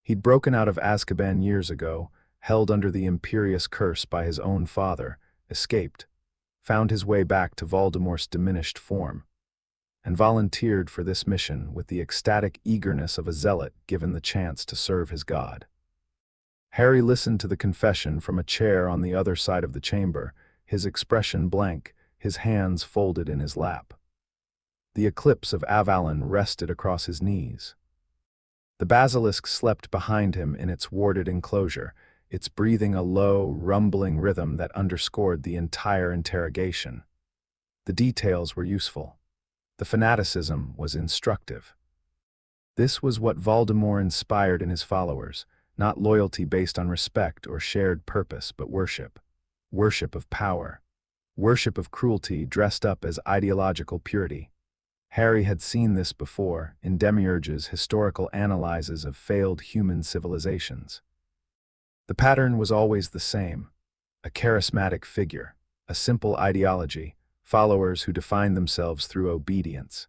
He'd broken out of Azkaban years ago, held under the imperious curse by his own father, escaped, found his way back to Voldemort's diminished form, and volunteered for this mission with the ecstatic eagerness of a zealot given the chance to serve his god. Harry listened to the confession from a chair on the other side of the chamber, his expression blank, his hands folded in his lap. The eclipse of Avalon rested across his knees. The basilisk slept behind him in its warded enclosure, its breathing a low, rumbling rhythm that underscored the entire interrogation. The details were useful. The fanaticism was instructive. This was what Voldemort inspired in his followers, not loyalty based on respect or shared purpose, but worship. Worship of power. Worship of cruelty dressed up as ideological purity. Harry had seen this before in Demiurge's historical analyses of failed human civilizations. The pattern was always the same: a charismatic figure, a simple ideology, followers who defined themselves through obedience.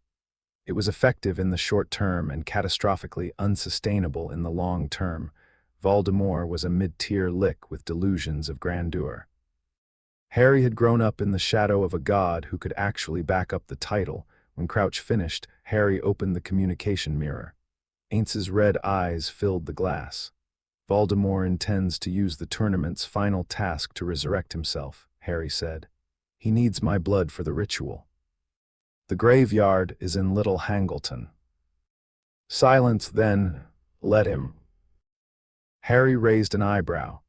It was effective in the short term and catastrophically unsustainable in the long term. Voldemort was a mid-tier lick with delusions of grandeur. Harry had grown up in the shadow of a god who could actually back up the title. When Crouch finished, Harry opened the communication mirror. Ainz's red eyes filled the glass. Voldemort intends to use the tournament's final task to resurrect himself, Harry said. He needs my blood for the ritual. The graveyard is in Little Hangleton. Silence, then. Let him. Harry raised an eyebrow.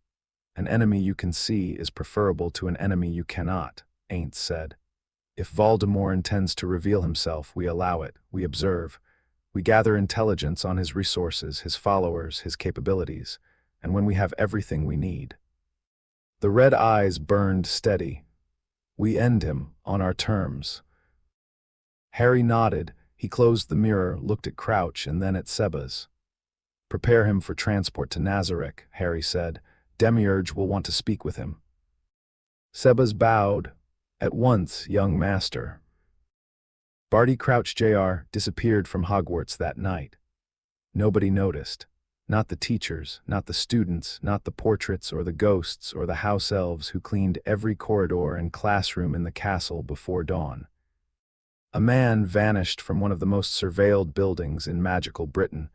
An enemy you can see is preferable to an enemy you cannot, Ainz said. If Voldemort intends to reveal himself, we allow it, we observe. We gather intelligence on his resources, his followers, his capabilities, and when we have everything we need. The red eyes burned steady. We end him, on our terms. Harry nodded. He closed the mirror, looked at Crouch, and then at Sebas. Prepare him for transport to Nazarick, Harry said. Demiurge will want to speak with him. Sebas bowed. At once, young master. Barty Crouch Jr. disappeared from Hogwarts that night. Nobody noticed. Not the teachers, not the students, not the portraits or the ghosts or the house elves who cleaned every corridor and classroom in the castle before dawn. A man vanished from one of the most surveilled buildings in magical Britain,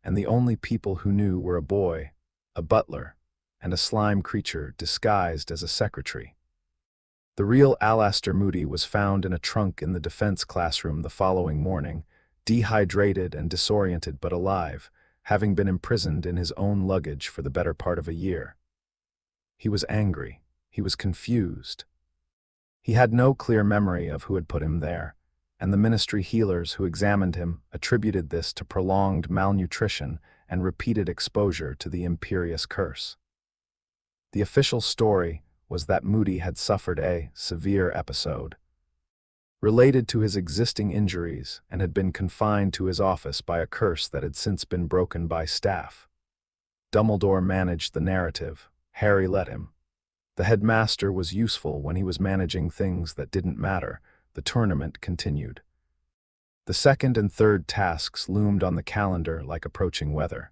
and the only people who knew were a boy, a butler, and a slime creature disguised as a secretary. The real Alastor Moody was found in a trunk in the defense classroom the following morning, dehydrated and disoriented but alive, having been imprisoned in his own luggage for the better part of a year. He was angry. He was confused. He had no clear memory of who had put him there, and the ministry healers who examined him attributed this to prolonged malnutrition and repeated exposure to the imperious curse. The official story was that Moody had suffered a severe episode related to his existing injuries and had been confined to his office by a curse that had since been broken by staff. Dumbledore managed the narrative. Harry let him. The headmaster was useful when he was managing things that didn't matter. The tournament continued. The second and third tasks loomed on the calendar like approaching weather.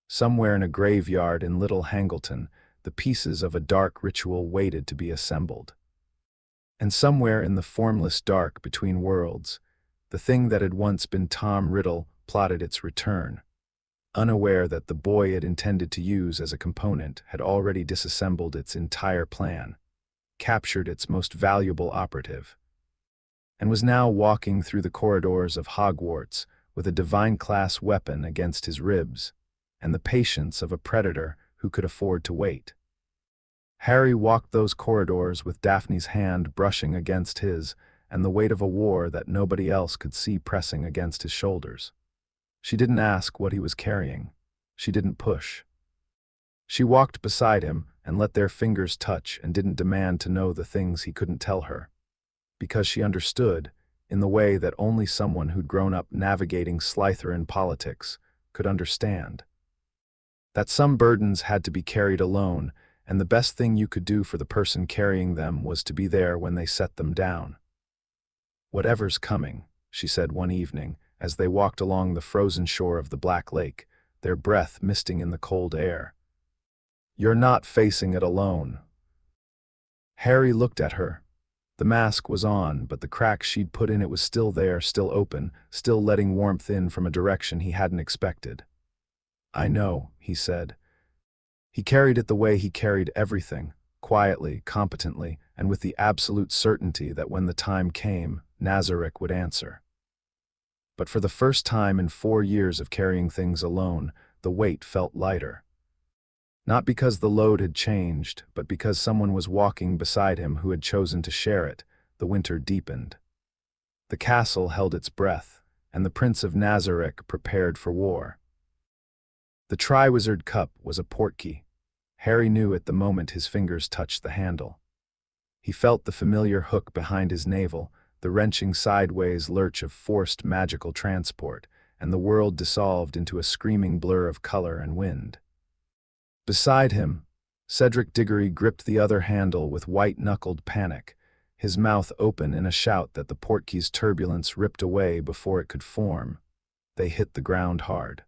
Somewhere in a graveyard in Little Hangleton, the pieces of a dark ritual waited to be assembled. And somewhere in the formless dark between worlds, the thing that had once been Tom Riddle plotted its return, unaware that the boy it intended to use as a component had already disassembled its entire plan. captured its most valuable operative, and was now walking through the corridors of Hogwarts with a divine-class weapon against his ribs, and the patience of a predator who could afford to wait. Harry walked those corridors with Daphne's hand brushing against his, and the weight of a war that nobody else could see pressing against his shoulders. She didn't ask what he was carrying. She didn't push. She walked beside him and let their fingers touch and didn't demand to know the things he couldn't tell her, because she understood, in the way that only someone who'd grown up navigating Slytherin politics could understand, that some burdens had to be carried alone, and the best thing you could do for the person carrying them was to be there when they set them down. "Whatever's coming," she said one evening, as they walked along the frozen shore of the Black Lake, their breath misting in the cold air. "You're not facing it alone." Harry looked at her. The mask was on, but the crack she'd put in it was still there, still open, still letting warmth in from a direction he hadn't expected. "I know," he said. He carried it the way he carried everything, quietly, competently, and with the absolute certainty that when the time came, Nazarick would answer. But for the first time in 4 years of carrying things alone, the weight felt lighter. Not because the load had changed, but because someone was walking beside him who had chosen to share it. The winter deepened. The castle held its breath, and the Prince of Nazarick prepared for war. The Triwizard Cup was a portkey. Harry knew it the moment his fingers touched the handle. He felt the familiar hook behind his navel, the wrenching sideways lurch of forced magical transport, and the world dissolved into a screaming blur of color and wind. Beside him, Cedric Diggory gripped the other handle with white-knuckled panic, his mouth open in a shout that the portkey's turbulence ripped away before it could form. They hit the ground hard.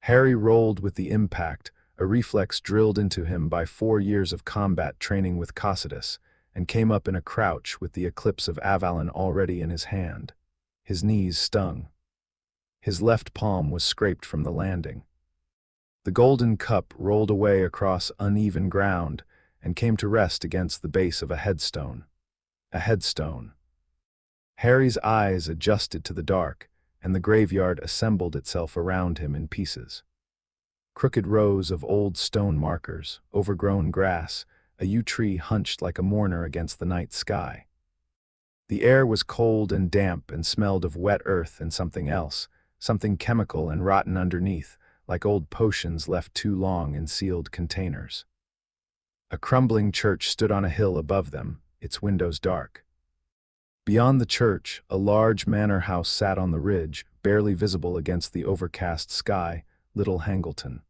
Harry rolled with the impact, a reflex drilled into him by 4 years of combat training with Cocytus, and came up in a crouch with the Eclipse of Avalon already in his hand. His knees stung. His left palm was scraped from the landing. The golden cup rolled away across uneven ground and came to rest against the base of a headstone. A headstone. Harry's eyes adjusted to the dark, and the graveyard assembled itself around him in pieces. Crooked rows of old stone markers, overgrown grass, a yew tree hunched like a mourner against the night sky. The air was cold and damp and smelled of wet earth and something else, something chemical and rotten underneath, like old potions left too long in sealed containers. A crumbling church stood on a hill above them, its windows dark. Beyond the church, a large manor house sat on the ridge, barely visible against the overcast sky, Little Hangleton.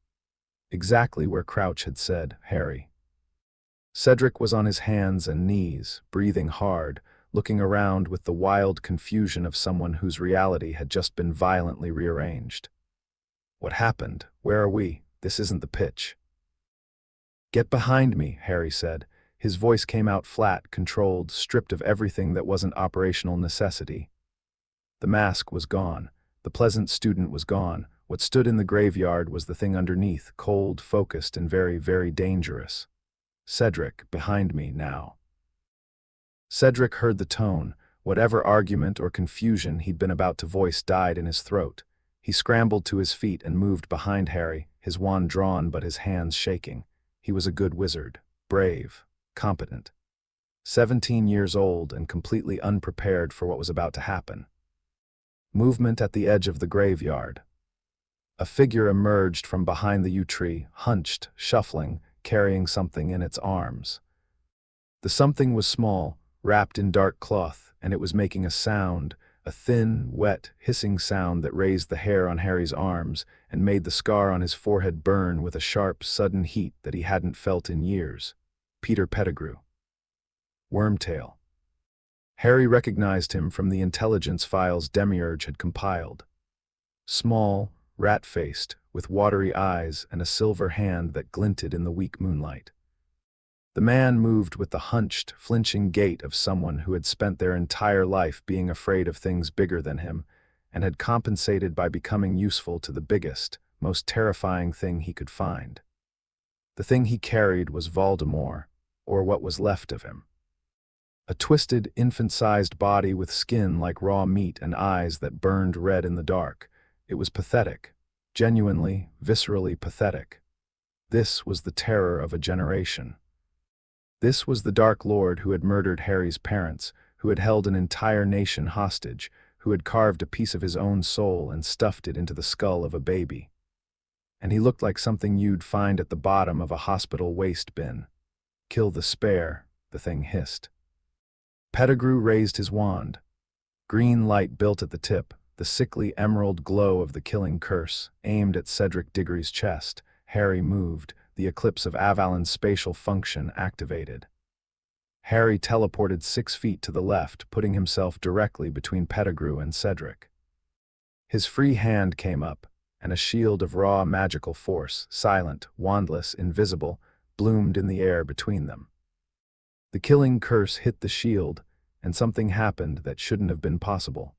Exactly where Crouch had said, Harry. Cedric was on his hands and knees, breathing hard, looking around with the wild confusion of someone whose reality had just been violently rearranged. "What happened? Where are we? This isn't the pitch." "Get behind me," Harry said. His voice came out flat, controlled, stripped of everything that wasn't operational necessity. The mask was gone. The pleasant student was gone. What stood in the graveyard was the thing underneath, cold, focused, and very, very dangerous. "Cedric, behind me, now." Cedric heard the tone. Whatever argument or confusion he'd been about to voice died in his throat. He scrambled to his feet and moved behind Harry, his wand drawn but his hands shaking. He was a good wizard, brave, competent. 17 years old and completely unprepared for what was about to happen. Movement at the edge of the graveyard. A figure emerged from behind the yew tree, hunched, shuffling, carrying something in its arms. The something was small, wrapped in dark cloth, and it was making a sound, a thin, wet, hissing sound that raised the hair on Harry's arms and made the scar on his forehead burn with a sharp, sudden heat that he hadn't felt in years. Peter Pettigrew. Wormtail. Harry recognized him from the intelligence files Demiurge had compiled. Small, rat-faced, with watery eyes and a silver hand that glinted in the weak moonlight. The man moved with the hunched, flinching gait of someone who had spent their entire life being afraid of things bigger than him, and had compensated by becoming useful to the biggest, most terrifying thing he could find. The thing he carried was Voldemort, or what was left of him. A twisted, infant-sized body with skin like raw meat and eyes that burned red in the dark. It was pathetic, genuinely, viscerally pathetic. This was the terror of a generation. This was the Dark Lord who had murdered Harry's parents, who had held an entire nation hostage, who had carved a piece of his own soul and stuffed it into the skull of a baby. And he looked like something you'd find at the bottom of a hospital waste bin. "Kill the spare," the thing hissed. Pettigrew raised his wand. Green light built at the tip, the sickly emerald glow of the killing curse, aimed at Cedric Diggory's chest. Harry moved, the eclipse of Avalon's spatial function activated. Harry teleported 6 feet to the left, putting himself directly between Pettigrew and Cedric. His free hand came up, and a shield of raw magical force, silent, wandless, invisible, bloomed in the air between them. The killing curse hit the shield, and something happened that shouldn't have been possible.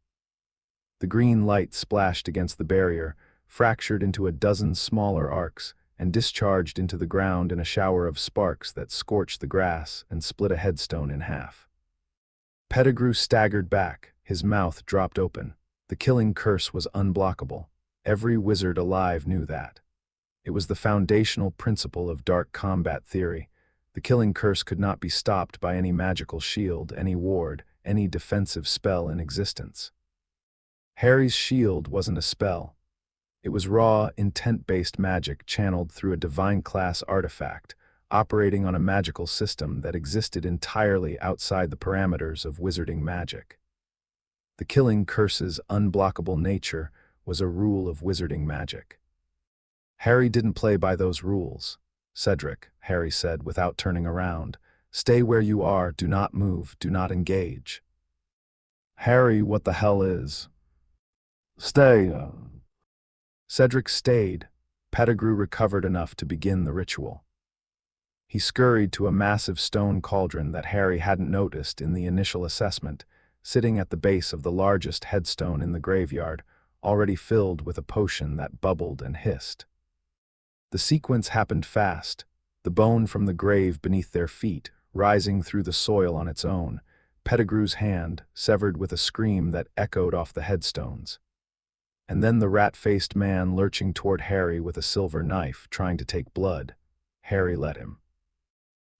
The green light splashed against the barrier, fractured into a dozen smaller arcs, and discharged into the ground in a shower of sparks that scorched the grass and split a headstone in half. Pettigrew staggered back, his mouth dropped open. The killing curse was unblockable. Every wizard alive knew that. It was the foundational principle of dark combat theory. The killing curse could not be stopped by any magical shield, any ward, any defensive spell in existence. Harry's shield wasn't a spell. It was raw, intent-based magic channeled through a divine-class artifact, operating on a magical system that existed entirely outside the parameters of wizarding magic. The killing curse's unblockable nature was a rule of wizarding magic. Harry didn't play by those rules. "Cedric," Harry said without turning around, "stay where you are, do not move, do not engage." "Harry, what the hell is?" "Stay." Cedric stayed. Pettigrew recovered enough to begin the ritual. He scurried to a massive stone cauldron that Harry hadn't noticed in the initial assessment, sitting at the base of the largest headstone in the graveyard, already filled with a potion that bubbled and hissed. The sequence happened fast, the bone from the grave beneath their feet, rising through the soil on its own, Pettigrew's hand severed with a scream that echoed off the headstones. And then the rat-faced man lurching toward Harry with a silver knife, trying to take blood. Harry let him.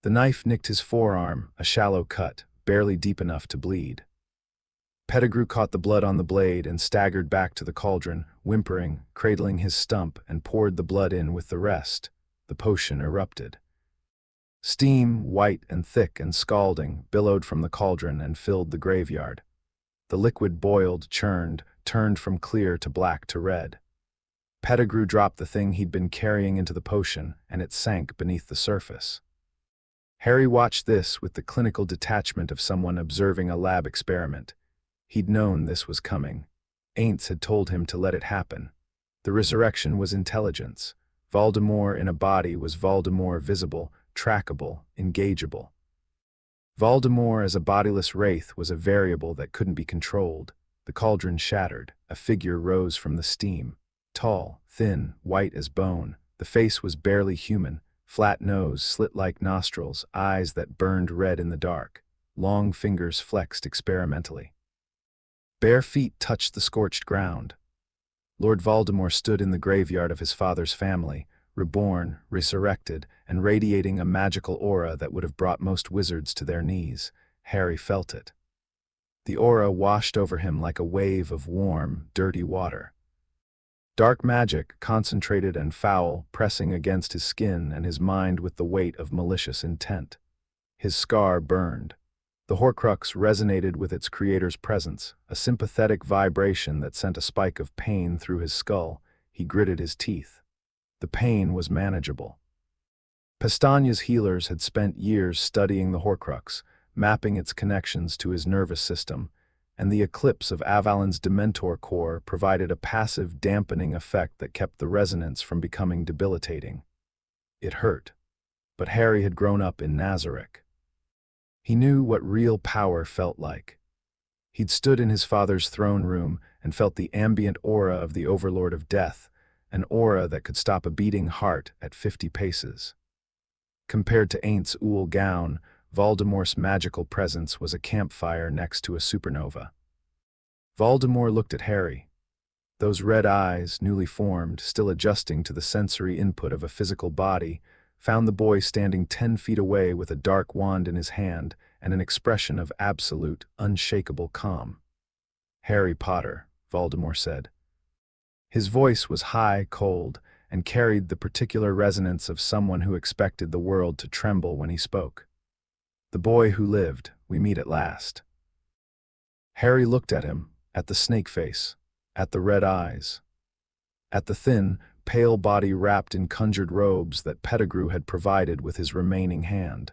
The knife nicked his forearm, a shallow cut, barely deep enough to bleed. Pettigrew caught the blood on the blade and staggered back to the cauldron, whimpering, cradling his stump, and poured the blood in with the rest. The potion erupted. Steam, white and thick and scalding, billowed from the cauldron and filled the graveyard. The liquid boiled, churned, turned from clear to black to red. Pettigrew dropped the thing he'd been carrying into the potion, and it sank beneath the surface. Harry watched this with the clinical detachment of someone observing a lab experiment. He'd known this was coming. Ainz had told him to let it happen. The resurrection was intelligence. Voldemort in a body was Voldemort visible, trackable, engageable. Voldemort as a bodiless wraith was a variable that couldn't be controlled. The cauldron shattered. A figure rose from the steam. Tall, thin, white as bone. The face was barely human. Flat nose, slit-like nostrils, eyes that burned red in the dark. Long fingers flexed experimentally. Bare feet touched the scorched ground. Lord Voldemort stood in the graveyard of his father's family, reborn, resurrected, and radiating a magical aura that would have brought most wizards to their knees. Harry felt it. The aura washed over him like a wave of warm, dirty water. Dark magic, concentrated and foul, pressing against his skin and his mind with the weight of malicious intent. His scar burned. The Horcrux resonated with its creator's presence, a sympathetic vibration that sent a spike of pain through his skull. He gritted his teeth. The pain was manageable. Pestagna's healers had spent years studying the Horcrux, mapping its connections to his nervous system, and the eclipse of Avalon's Dementor core provided a passive dampening effect that kept the resonance from becoming debilitating. It hurt. But Harry had grown up in Nazarick. He knew what real power felt like. He'd stood in his father's throne room and felt the ambient aura of the Overlord of Death, an aura that could stop a beating heart at 50 paces. Compared to Ainz Ooal gown, Voldemort's magical presence was a campfire next to a supernova. Voldemort looked at Harry. Those red eyes, newly formed, still adjusting to the sensory input of a physical body, found the boy standing 10 feet away with a dark wand in his hand and an expression of absolute, unshakable calm. "Harry Potter," Voldemort said. His voice was high, cold, and carried the particular resonance of someone who expected the world to tremble when he spoke. "The boy who lived, we meet at last." Harry looked at him, at the snake face, at the red eyes, at the thin, pale body wrapped in conjured robes that Pettigrew had provided with his remaining hand.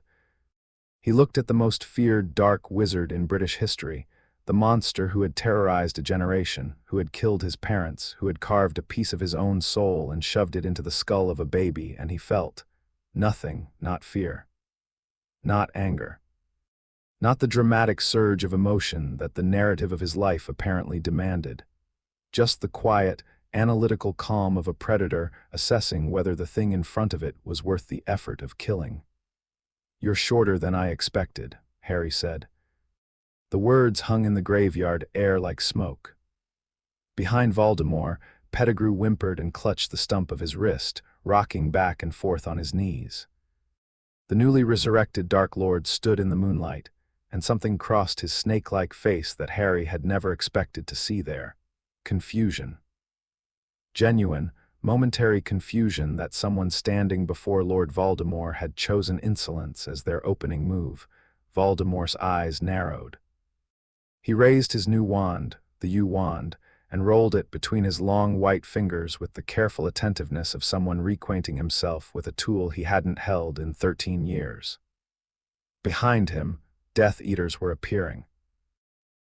He looked at the most feared dark wizard in British history, the monster who had terrorized a generation, who had killed his parents, who had carved a piece of his own soul and shoved it into the skull of a baby, and he felt nothing, not fear, not anger, not the dramatic surge of emotion that the narrative of his life apparently demanded. Just the quiet, analytical calm of a predator assessing whether the thing in front of it was worth the effort of killing. "You're shorter than I expected," Harry said. The words hung in the graveyard air like smoke. Behind Voldemort, Pettigrew whimpered and clutched the stump of his wrist, rocking back and forth on his knees. The newly resurrected Dark Lord stood in the moonlight, and something crossed his snake-like face that Harry had never expected to see there. Confusion. Genuine, momentary confusion that someone standing before Lord Voldemort had chosen insolence as their opening move. Voldemort's eyes narrowed. He raised his new wand, the U-wand, and rolled it between his long white fingers with the careful attentiveness of someone reacquainting himself with a tool he hadn't held in 13 years. Behind him, Death Eaters were appearing.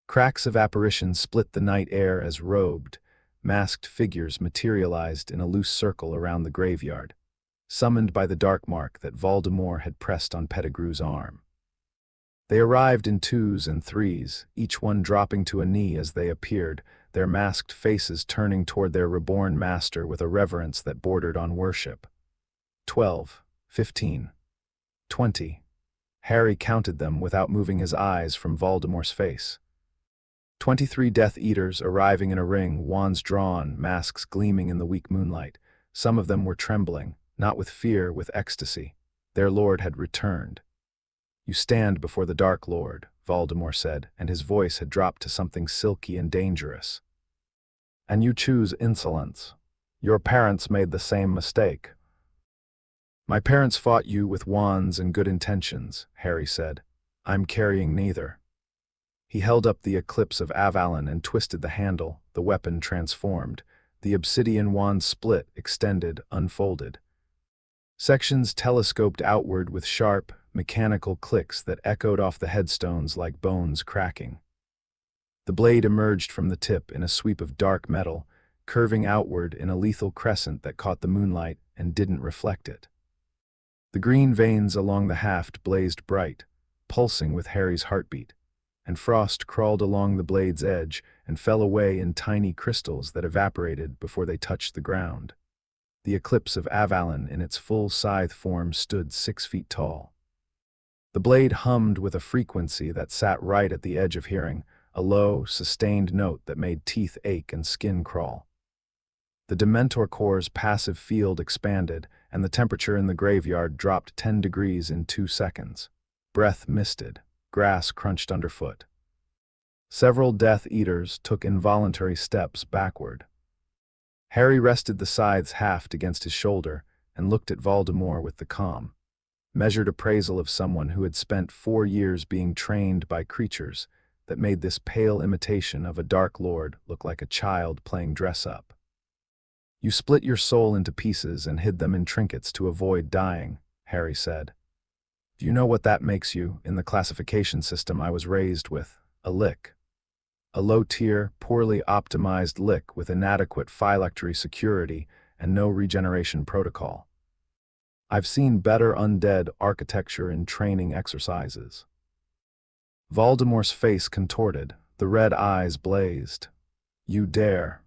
Cracks of apparitions split the night air as robed, masked figures materialized in a loose circle around the graveyard, summoned by the dark mark that Voldemort had pressed on Pettigrew's arm. They arrived in 2s and 3s, each one dropping to a knee as they appeared, their masked faces turning toward their reborn master with a reverence that bordered on worship. 12, 15, 20. Harry counted them without moving his eyes from Voldemort's face. 23 Death Eaters arriving in a ring, wands drawn, masks gleaming in the weak moonlight. Some of them were trembling, not with fear, with ecstasy. Their lord had returned. "You stand before the Dark Lord," Voldemort said, and his voice had dropped to something silky and dangerous. "And you choose insolence. Your parents made the same mistake." "My parents fought you with wands and good intentions," Harry said. "I'm carrying neither." He held up the Eclipse of Avalon and twisted the handle, the weapon transformed. The obsidian wand split, extended, unfolded. Sections telescoped outward with sharp, mechanical clicks that echoed off the headstones like bones cracking. The blade emerged from the tip in a sweep of dark metal, curving outward in a lethal crescent that caught the moonlight and didn't reflect it. The green veins along the haft blazed bright, pulsing with Harry's heartbeat, and frost crawled along the blade's edge and fell away in tiny crystals that evaporated before they touched the ground. The Eclipse of Avalon in its full scythe form stood 6 feet tall. The blade hummed with a frequency that sat right at the edge of hearing, a low, sustained note that made teeth ache and skin crawl. The Dementor Core's passive field expanded, and the temperature in the graveyard dropped 10 degrees in 2 seconds. Breath misted, grass crunched underfoot. Several Death Eaters took involuntary steps backward. Harry rested the scythe's haft against his shoulder and looked at Voldemort with the calm, measured appraisal of someone who had spent 4 years being trained by creatures that made this pale imitation of a Dark Lord look like a child playing dress-up. "You split your soul into pieces and hid them in trinkets to avoid dying," Harry said. "Do you know what that makes you in the classification system I was raised with? A lick. A low-tier, poorly optimized lick with inadequate phylactery security and no regeneration protocol. I've seen better undead architecture in training exercises." Voldemort's face contorted, the red eyes blazed. "You dare."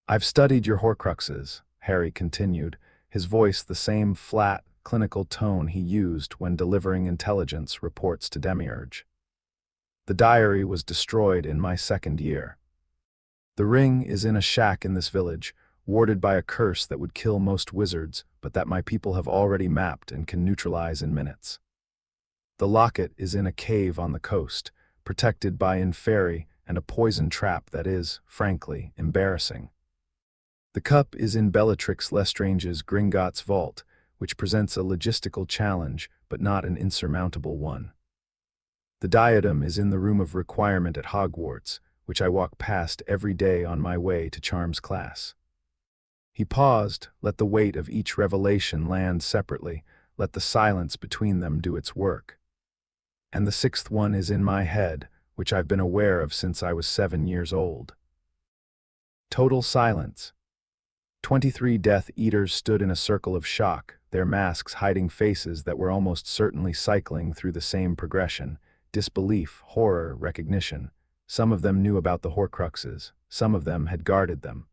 "I've studied your Horcruxes," Harry continued, his voice the same flat, clinical tone he used when delivering intelligence reports to Demiurge. The diary was destroyed in my second year. The ring is in a shack in this village, warded by a curse that would kill most wizards, but that my people have already mapped and can neutralize in minutes. The locket is in a cave on the coast, protected by Inferi and a poison trap that is, frankly, embarrassing. The cup is in Bellatrix Lestrange's Gringotts vault, which presents a logistical challenge, but not an insurmountable one. The diadem is in the room of requirement at Hogwarts, which I walk past every day on my way to Charms class. He paused, let the weight of each revelation land separately, let the silence between them do its work. And the sixth one is in my head, which I've been aware of since I was 7 years old. Total silence. 23 Death Eaters stood in a circle of shock, their masks hiding faces that were almost certainly cycling through the same progression: disbelief, horror, recognition. Some of them knew about the Horcruxes, some of them had guarded them.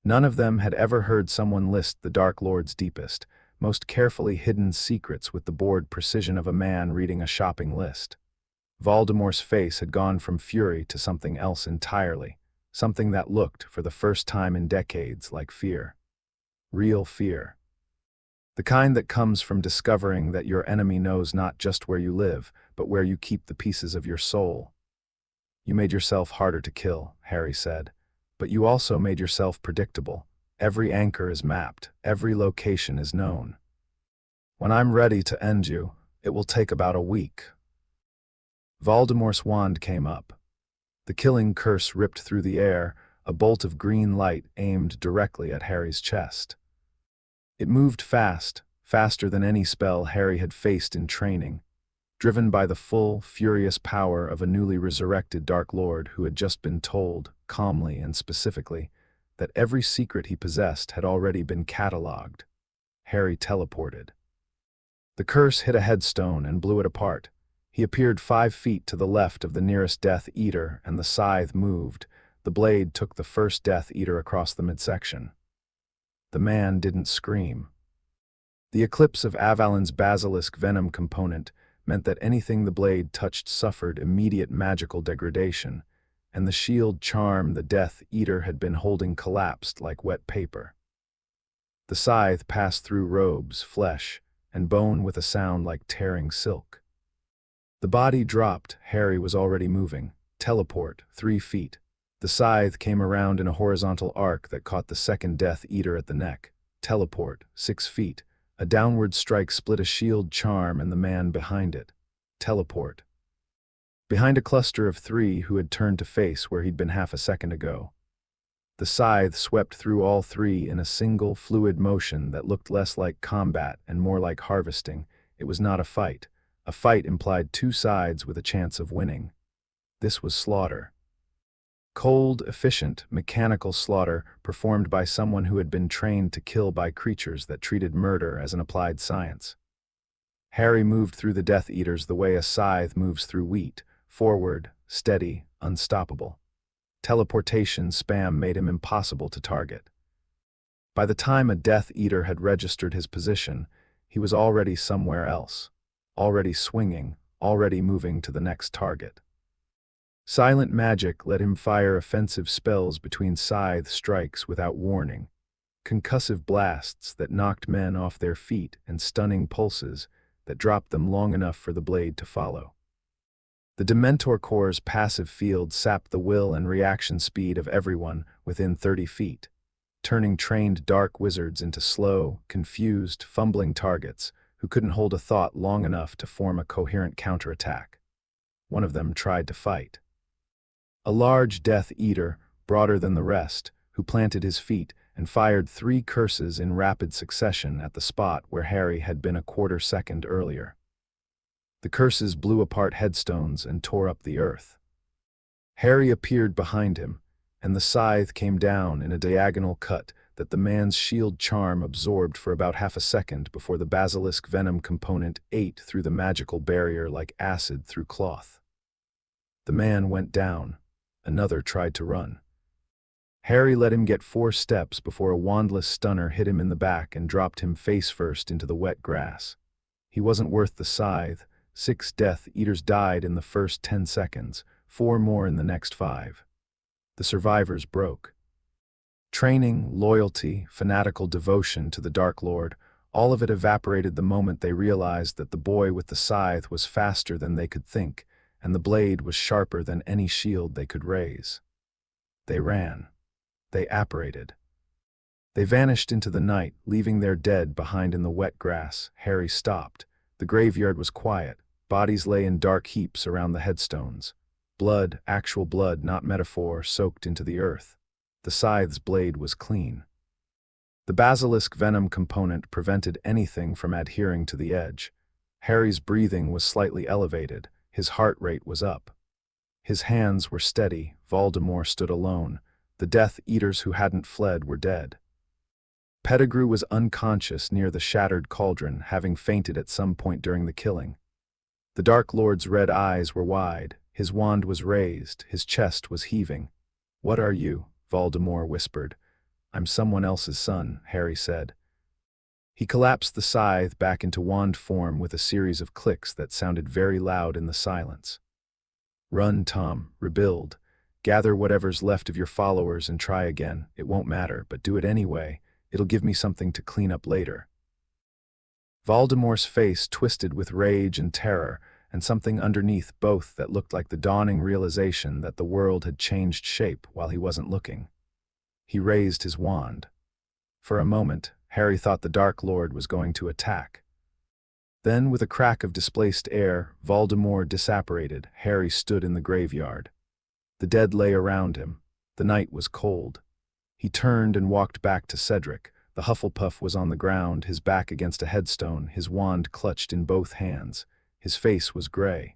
None of them had ever heard someone list the Dark Lord's deepest, most carefully hidden secrets with the bored precision of a man reading a shopping list. Voldemort's face had gone from fury to something else entirely, something that looked, for the first time in decades, like fear. Real fear. The kind that comes from discovering that your enemy knows not just where you live, but where you keep the pieces of your soul. You made yourself harder to kill, Harry said, but you also made yourself predictable. Every anchor is mapped, every location is known. When I'm ready to end you, it will take about a week. Voldemort's wand came up. The killing curse ripped through the air, a bolt of green light aimed directly at Harry's chest. It moved fast, faster than any spell Harry had faced in training, driven by the full, furious power of a newly resurrected Dark Lord who had just been told, calmly and specifically, that every secret he possessed had already been catalogued. Harry teleported. The curse hit a headstone and blew it apart. He appeared 5 feet to the left of the nearest Death Eater, and the scythe moved. The blade took the first Death Eater across the midsection. The man didn't scream. The eclipse of Avalon's basilisk venom component meant that anything the blade touched suffered immediate magical degradation, and the shield charm the Death Eater had been holding collapsed like wet paper. The scythe passed through robes, flesh, and bone with a sound like tearing silk. The body dropped. Harry was already moving. Teleport, 3 feet. The scythe came around in a horizontal arc that caught the second Death Eater at the neck. Teleport, 6 feet. A downward strike split a shield charm and the man behind it. Teleport. Behind a cluster of 3 who had turned to face where he'd been half a second ago. The scythe swept through all 3 in a single, fluid motion that looked less like combat and more like harvesting. It was not a fight. A fight implied 2 sides with a chance of winning. This was slaughter. Cold, efficient, mechanical slaughter performed by someone who had been trained to kill by creatures that treated murder as an applied science. Harry moved through the Death Eaters the way a scythe moves through wheat, forward, steady, unstoppable. Teleportation spam made him impossible to target. By the time a Death Eater had registered his position, he was already somewhere else, already swinging, already moving to the next target. Silent magic let him fire offensive spells between scythe strikes without warning, concussive blasts that knocked men off their feet and stunning pulses that dropped them long enough for the blade to follow. The Dementor Corps' passive field sapped the will and reaction speed of everyone within 30 feet, turning trained dark wizards into slow, confused, fumbling targets who couldn't hold a thought long enough to form a coherent counterattack. One of them tried to fight. A large Death Eater, broader than the rest, who planted his feet and fired 3 curses in rapid succession at the spot where Harry had been a quarter second earlier. The curses blew apart headstones and tore up the earth. Harry appeared behind him, and the scythe came down in a diagonal cut that the man's shield charm absorbed for about half a second before the basilisk venom component ate through the magical barrier like acid through cloth. The man went down. Another tried to run. Harry let him get 4 steps before a wandless stunner hit him in the back and dropped him face first into the wet grass. He wasn't worth the scythe. 6 Death Eaters died in the first 10 seconds, 4 more in the next 5. The survivors broke. Training, loyalty, fanatical devotion to the Dark Lord, all of it evaporated the moment they realized that the boy with the scythe was faster than they could think, and the blade was sharper than any shield they could raise. They ran. They apparated. They vanished into the night, leaving their dead behind in the wet grass. Harry stopped. The graveyard was quiet. Bodies lay in dark heaps around the headstones. Blood, actual blood, not metaphor, soaked into the earth. The scythe's blade was clean. The basilisk venom component prevented anything from adhering to the edge. Harry's breathing was slightly elevated. His heart rate was up. His hands were steady. Voldemort stood alone. The Death Eaters who hadn't fled were dead. Pettigrew was unconscious near the shattered cauldron, having fainted at some point during the killing. The Dark Lord's red eyes were wide. His wand was raised. His chest was heaving. "What are you?" Voldemort whispered. "I'm someone else's son," Harry said. He collapsed the scythe back into wand form with a series of clicks that sounded very loud in the silence. "Run, Tom. Rebuild. Gather whatever's left of your followers and try again. It won't matter, but do it anyway. It'll give me something to clean up later." Voldemort's face twisted with rage and terror, and something underneath both that looked like the dawning realization that the world had changed shape while he wasn't looking. He raised his wand. For a moment, Harry thought the Dark Lord was going to attack. Then, with a crack of displaced air, Voldemort disapparated. Harry stood in the graveyard. The dead lay around him. The night was cold. He turned and walked back to Cedric. The Hufflepuff was on the ground, his back against a headstone, his wand clutched in both hands. His face was gray.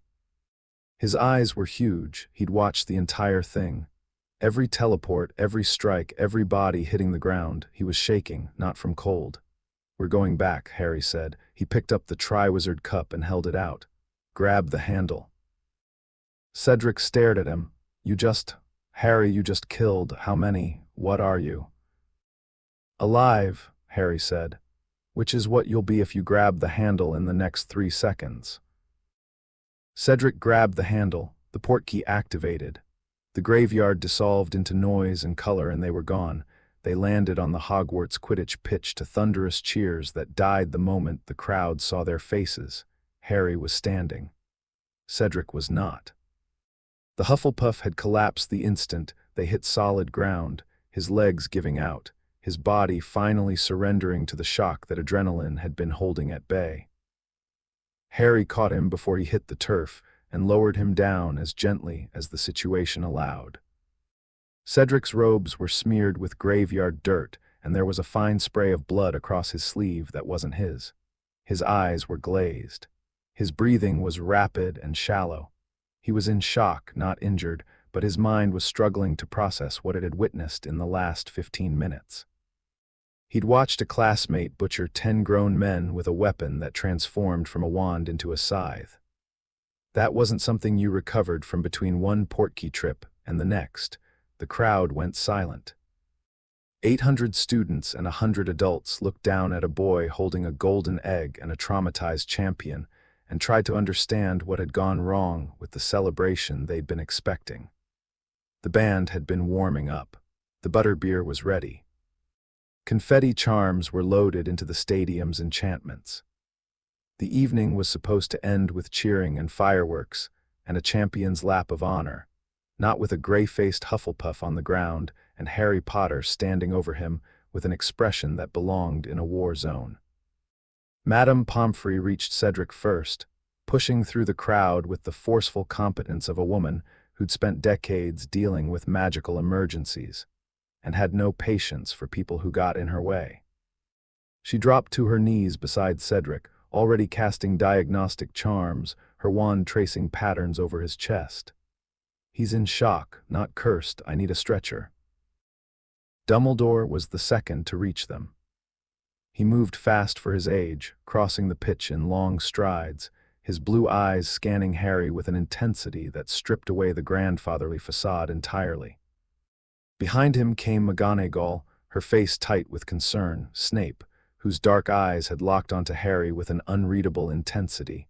His eyes were huge. He'd watched the entire thing. Every teleport, every strike, every body hitting the ground. He was shaking, not from cold. "We're going back," Harry said. He picked up the Triwizard cup and held it out. "Grab the handle." Cedric stared at him. Harry, you just killed. How many? What are you?" "Alive," Harry said. "Which is what you'll be if you grab the handle in the next 3 seconds. Cedric grabbed the handle. The portkey activated. The graveyard dissolved into noise and color and they were gone. They landed on the Hogwarts Quidditch pitch to thunderous cheers that died the moment the crowd saw their faces. Harry was standing. Cedric was not. The Hufflepuff had collapsed the instant they hit solid ground, his legs giving out, his body finally surrendering to the shock that adrenaline had been holding at bay. Harry caught him before he hit the turf and lowered him down as gently as the situation allowed. Cedric's robes were smeared with graveyard dirt, and there was a fine spray of blood across his sleeve that wasn't his. His eyes were glazed. His breathing was rapid and shallow. He was in shock, not injured, but his mind was struggling to process what it had witnessed in the last 15 minutes. He'd watched a classmate butcher 10 grown men with a weapon that transformed from a wand into a scythe. That wasn't something you recovered from between one portkey trip and the next. The crowd went silent. 800 students and 100 adults looked down at a boy holding a golden egg and a traumatized champion and tried to understand what had gone wrong with the celebration they'd been expecting. The band had been warming up. The butterbeer was ready. Confetti charms were loaded into the stadium's enchantments. The evening was supposed to end with cheering and fireworks and a champion's lap of honor, not with a gray-faced Hufflepuff on the ground and Harry Potter standing over him with an expression that belonged in a war zone. Madame Pomfrey reached Cedric first, pushing through the crowd with the forceful competence of a woman who'd spent decades dealing with magical emergencies and had no patience for people who got in her way. She dropped to her knees beside Cedric, already casting diagnostic charms, her wand tracing patterns over his chest. "He's in shock, not cursed. I need a stretcher." Dumbledore was the second to reach them. He moved fast for his age, crossing the pitch in long strides, his blue eyes scanning Harry with an intensity that stripped away the grandfatherly facade entirely. Behind him came McGonagall, her face tight with concern, Snape, whose dark eyes had locked onto Harry with an unreadable intensity,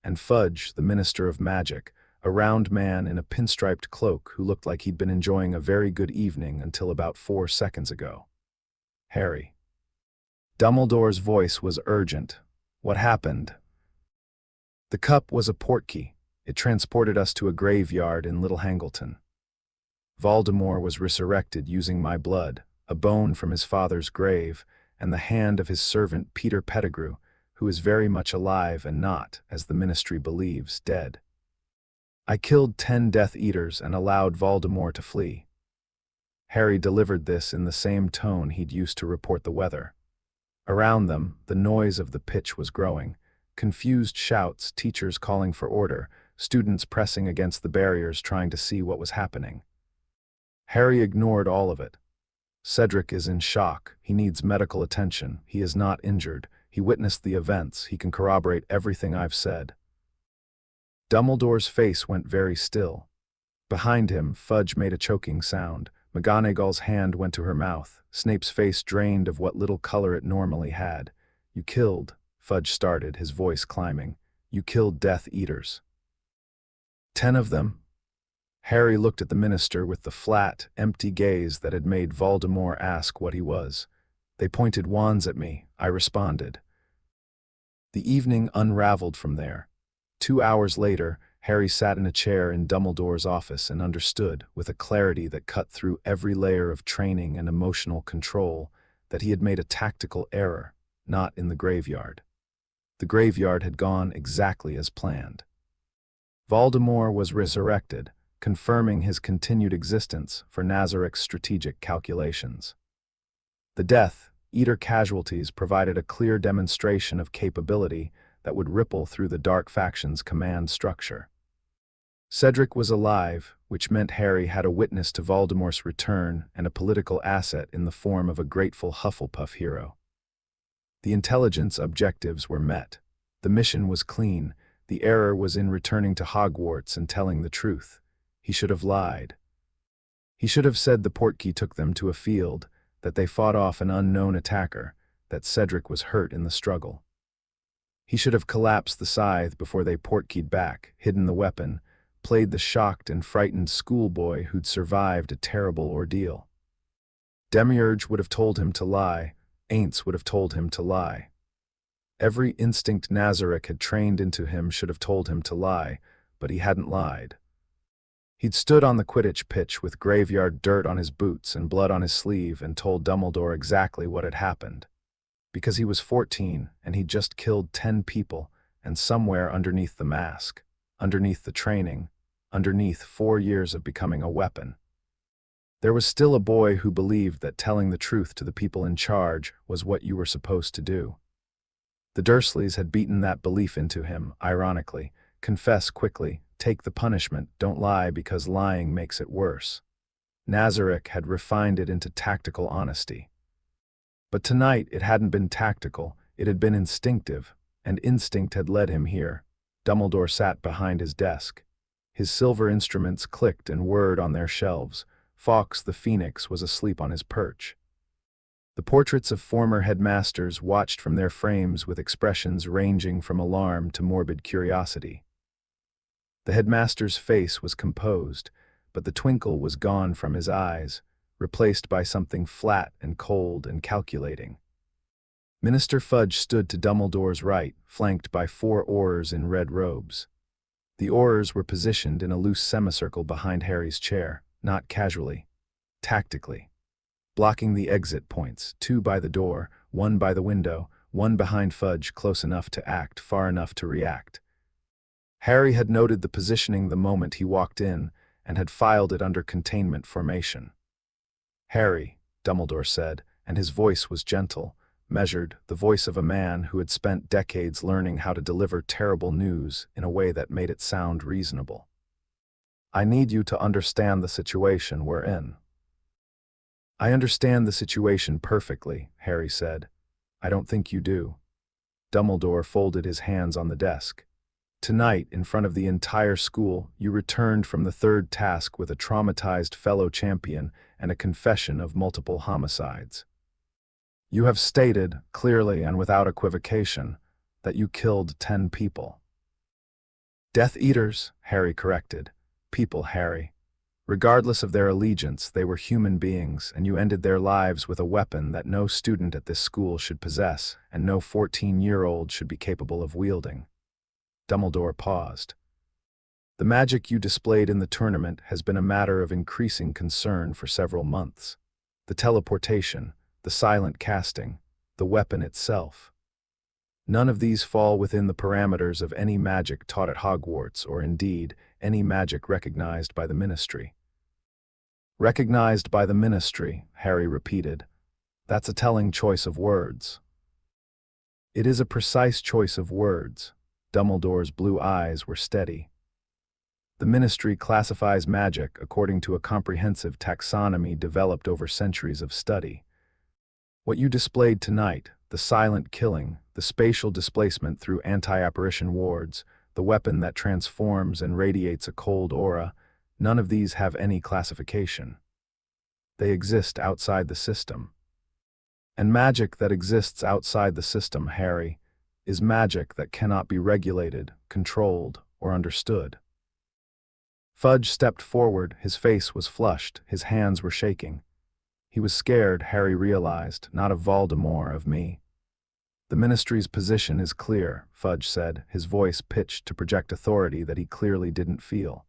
and Fudge, the Minister of Magic, a round man in a pinstriped cloak who looked like he'd been enjoying a very good evening until about 4 seconds ago. Harry. Dumbledore's voice was urgent. What happened? The cup was a portkey. It transported us to a graveyard in Little Hangleton. Voldemort was resurrected using my blood, a bone from his father's grave, and the hand of his servant Peter Pettigrew, who is very much alive and not, as the Ministry believes, dead. I killed 10 Death Eaters and allowed Voldemort to flee. Harry delivered this in the same tone he'd used to report the weather. Around them, the noise of the pitch was growing. Confused shouts, teachers calling for order, students pressing against the barriers trying to see what was happening. Harry ignored all of it. Cedric is in shock. He needs medical attention. He is not injured. He witnessed the events. He can corroborate everything I've said. Dumbledore's face went very still. Behind him, Fudge made a choking sound. McGonagall's hand went to her mouth. Snape's face drained of what little color it normally had. You killed, Fudge started, his voice climbing. You killed Death Eaters. 10 of them? Harry looked at the minister with the flat, empty gaze that had made Voldemort ask what he was. They pointed wands at me, I responded. The evening unraveled from there. 2 hours later, Harry sat in a chair in Dumbledore's office and understood, with a clarity that cut through every layer of training and emotional control, that he had made a tactical error, not in the graveyard. The graveyard had gone exactly as planned. Voldemort was resurrected, confirming his continued existence for Nazarick's strategic calculations. The Death Eater casualties provided a clear demonstration of capability that would ripple through the Dark Faction's command structure. Cedric was alive, which meant Harry had a witness to Voldemort's return and a political asset in the form of a grateful Hufflepuff hero. The intelligence objectives were met. The mission was clean. The error was in returning to Hogwarts and telling the truth. He should have lied. He should have said the portkey took them to a field, that they fought off an unknown attacker, that Cedric was hurt in the struggle. He should have collapsed the scythe before they portkeyed back, hidden the weapon, played the shocked and frightened schoolboy who'd survived a terrible ordeal. Demiurge would have told him to lie. Ainz would have told him to lie. Every instinct Nazarick had trained into him should have told him to lie, but he hadn't lied. He'd stood on the Quidditch pitch with graveyard dirt on his boots and blood on his sleeve and told Dumbledore exactly what had happened. Because he was 14 and he'd just killed 10 people, and somewhere underneath the mask, underneath the training, underneath 4 years of becoming a weapon, there was still a boy who believed that telling the truth to the people in charge was what you were supposed to do. The Dursleys had beaten that belief into him, ironically. Confess quickly, take the punishment, don't lie because lying makes it worse. Nazarick had refined it into tactical honesty. But tonight it hadn't been tactical, it had been instinctive, and instinct had led him here. Dumbledore sat behind his desk. His silver instruments clicked and whirred on their shelves. Fawkes the Phoenix was asleep on his perch. The portraits of former headmasters watched from their frames with expressions ranging from alarm to morbid curiosity. The headmaster's face was composed, but the twinkle was gone from his eyes, replaced by something flat and cold and calculating. Minister Fudge stood to Dumbledore's right, flanked by 4 Aurors in red robes. The Aurors were positioned in a loose semicircle behind Harry's chair, not casually, tactically, blocking the exit points, 2 by the door, 1 by the window, 1 behind Fudge, close enough to act, far enough to react. Harry had noted the positioning the moment he walked in and had filed it under containment formation. Harry, Dumbledore said, and his voice was gentle, measured, the voice of a man who had spent decades learning how to deliver terrible news in a way that made it sound reasonable. I need you to understand the situation we're in. I understand the situation perfectly, Harry said. I don't think you do. Dumbledore folded his hands on the desk. Tonight, in front of the entire school, you returned from the third task with a traumatized fellow champion and a confession of multiple homicides. You have stated, clearly and without equivocation, that you killed 10 people. Death Eaters, Harry corrected. People, Harry. Regardless of their allegiance, they were human beings, and you ended their lives with a weapon that no student at this school should possess, and no 14-year-old should be capable of wielding. Dumbledore paused. The magic you displayed in the tournament has been a matter of increasing concern for several months. The teleportation, the silent casting, the weapon itself. None of these fall within the parameters of any magic taught at Hogwarts, or indeed, any magic recognized by the Ministry. Recognized by the Ministry, Harry repeated. That's a telling choice of words. It is a precise choice of words. Dumbledore's blue eyes were steady. The Ministry classifies magic according to a comprehensive taxonomy developed over centuries of study. What you displayed tonight, the silent killing, the spatial displacement through anti-apparition wards, the weapon that transforms and radiates a cold aura, none of these have any classification. They exist outside the system. And magic that exists outside the system, Harry, is magic that cannot be regulated, controlled, or understood. Fudge stepped forward, his face was flushed, his hands were shaking. He was scared, Harry realized, not of Voldemort, of me. The Ministry's position is clear, Fudge said, his voice pitched to project authority that he clearly didn't feel.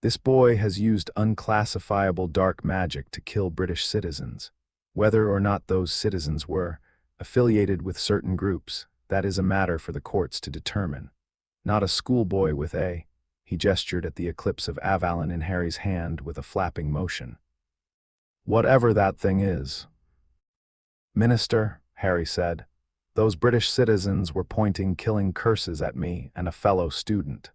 This boy has used unclassifiable dark magic to kill British citizens. Whether or not those citizens were affiliated with certain groups, that is a matter for the courts to determine. Not a schoolboy with a... He gestured at the eclipse of Avalon in Harry's hand with a flapping motion. Whatever that thing is. Minister, Harry said, those British citizens were pointing killing curses at me and a fellow student.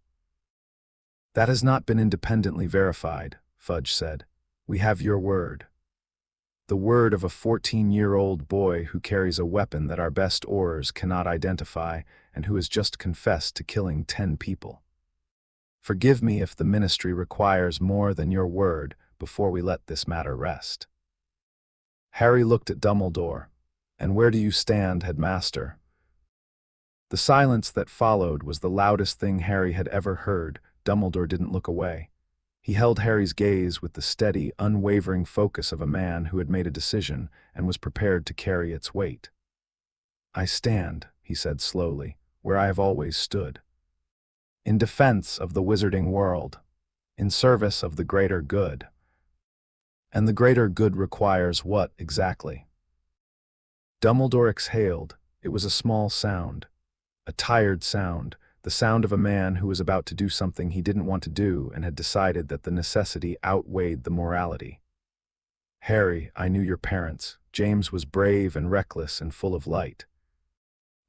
That has not been independently verified, Fudge said. We have your word. The word of a 14-year-old boy who carries a weapon that our best Aurors cannot identify and who has just confessed to killing 10 people. Forgive me if the Ministry requires more than your word before we let this matter rest. Harry looked at Dumbledore. And where do you stand, Headmaster? The silence that followed was the loudest thing Harry had ever heard. Dumbledore didn't look away. He held Harry's gaze with the steady, unwavering focus of a man who had made a decision and was prepared to carry its weight. I stand, he said slowly, where I have always stood. In defense of the wizarding world, in service of the greater good. And the greater good requires what, exactly? Dumbledore exhaled. It was a small sound. A tired sound. The sound of a man who was about to do something he didn't want to do and had decided that the necessity outweighed the morality. Harry, I knew your parents. James was brave and reckless and full of light.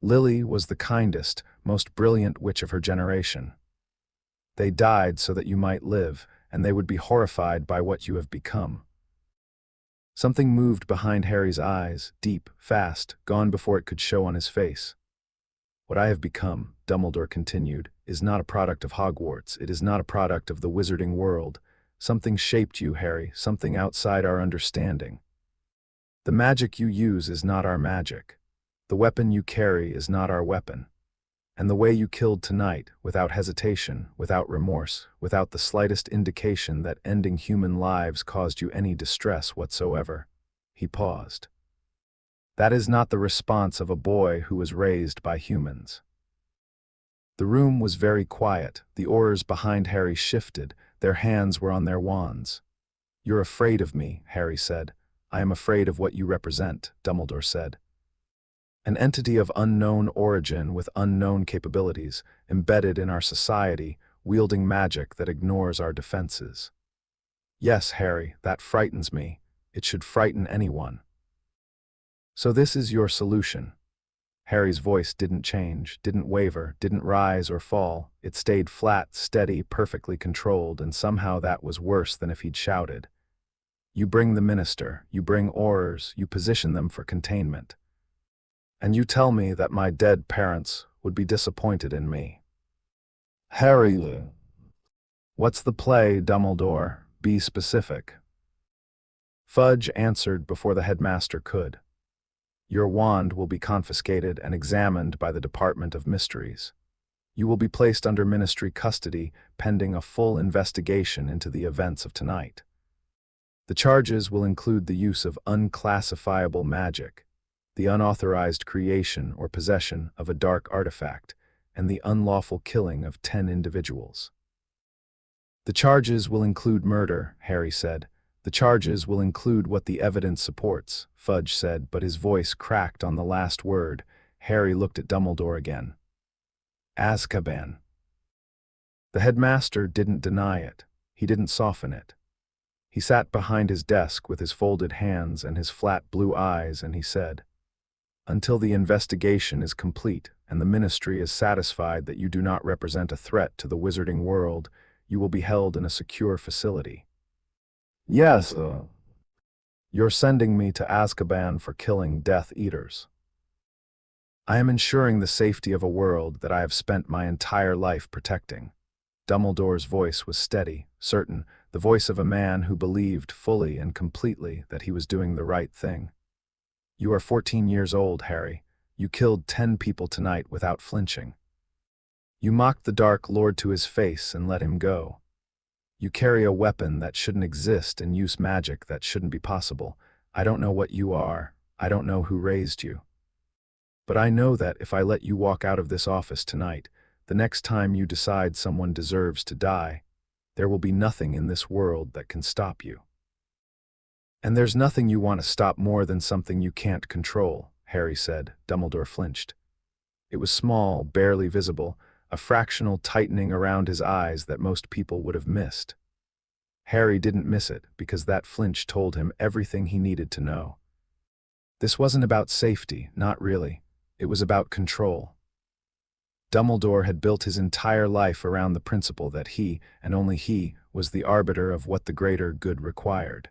Lily was the kindest, most brilliant witch of her generation. They died so that you might live, and they would be horrified by what you have become. Something moved behind Harry's eyes, deep, fast, gone before it could show on his face. What I have become, Dumbledore continued, is not a product of Hogwarts. It is not a product of the wizarding world. Something shaped you, Harry, something outside our understanding. The magic you use is not our magic. The weapon you carry is not our weapon. And the way you killed tonight, without hesitation, without remorse, without the slightest indication that ending human lives caused you any distress whatsoever. He paused. That is not the response of a boy who was raised by humans. The room was very quiet. The Aurors behind Harry shifted. Their hands were on their wands. You're afraid of me, Harry said. I am afraid of what you represent, Dumbledore said. An entity of unknown origin with unknown capabilities, embedded in our society, wielding magic that ignores our defenses. Yes, Harry, that frightens me. It should frighten anyone. So this is your solution. Harry's voice didn't change, didn't waver, didn't rise or fall. It stayed flat, steady, perfectly controlled, and somehow that was worse than if he'd shouted. You bring the minister, you bring Aurors, you position them for containment. And you tell me that my dead parents would be disappointed in me. Harry. What's the play, Dumbledore? Be specific. Fudge answered before the headmaster could. Your wand will be confiscated and examined by the Department of Mysteries. You will be placed under ministry custody pending a full investigation into the events of tonight. The charges will include the use of unclassifiable magic, the unauthorized creation or possession of a dark artifact, and the unlawful killing of 10 individuals. The charges will include murder, Harry said. The charges will include what the evidence supports, Fudge said, but his voice cracked on the last word. Harry looked at Dumbledore again. Azkaban. The headmaster didn't deny it. He didn't soften it. He sat behind his desk with his folded hands and his flat blue eyes, and he said, "Until the investigation is complete and the ministry is satisfied that you do not represent a threat to the wizarding world, you will be held in a secure facility." Yes, You're sending me to Azkaban for killing Death Eaters. I am ensuring the safety of a world that I have spent my entire life protecting. Dumbledore's voice was steady, certain, the voice of a man who believed fully and completely that he was doing the right thing. You are 14 years old, Harry. You killed 10 people tonight without flinching. You mocked the Dark Lord to his face and let him go. You carry a weapon that shouldn't exist and use magic that shouldn't be possible. I don't know what you are. I don't know who raised you. But I know that if I let you walk out of this office tonight, the next time you decide someone deserves to die, there will be nothing in this world that can stop you. And there's nothing you want to stop more than something you can't control, Harry said. Dumbledore flinched. It was small, barely visible, a fractional tightening around his eyes that most people would have missed. Harry didn't miss it because that flinch told him everything he needed to know. This wasn't about safety, not really. It was about control. Dumbledore had built his entire life around the principle that he, and only he, was the arbiter of what the greater good required.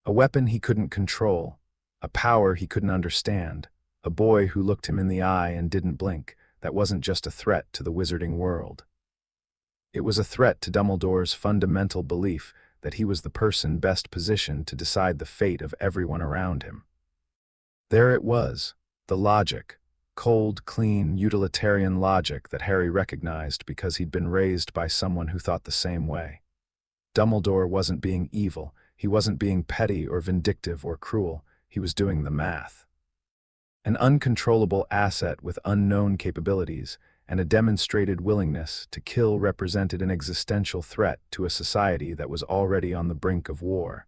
A weapon he couldn't control, a power he couldn't understand, a boy who looked him in the eye and didn't blink, that wasn't just a threat to the wizarding world. It was a threat to Dumbledore's fundamental belief that he was the person best positioned to decide the fate of everyone around him. There it was, the logic, cold, clean, utilitarian logic that Harry recognized because he'd been raised by someone who thought the same way. Dumbledore wasn't being evil, he wasn't being petty or vindictive or cruel, he was doing the math. An uncontrollable asset with unknown capabilities and a demonstrated willingness to kill represented an existential threat to a society that was already on the brink of war.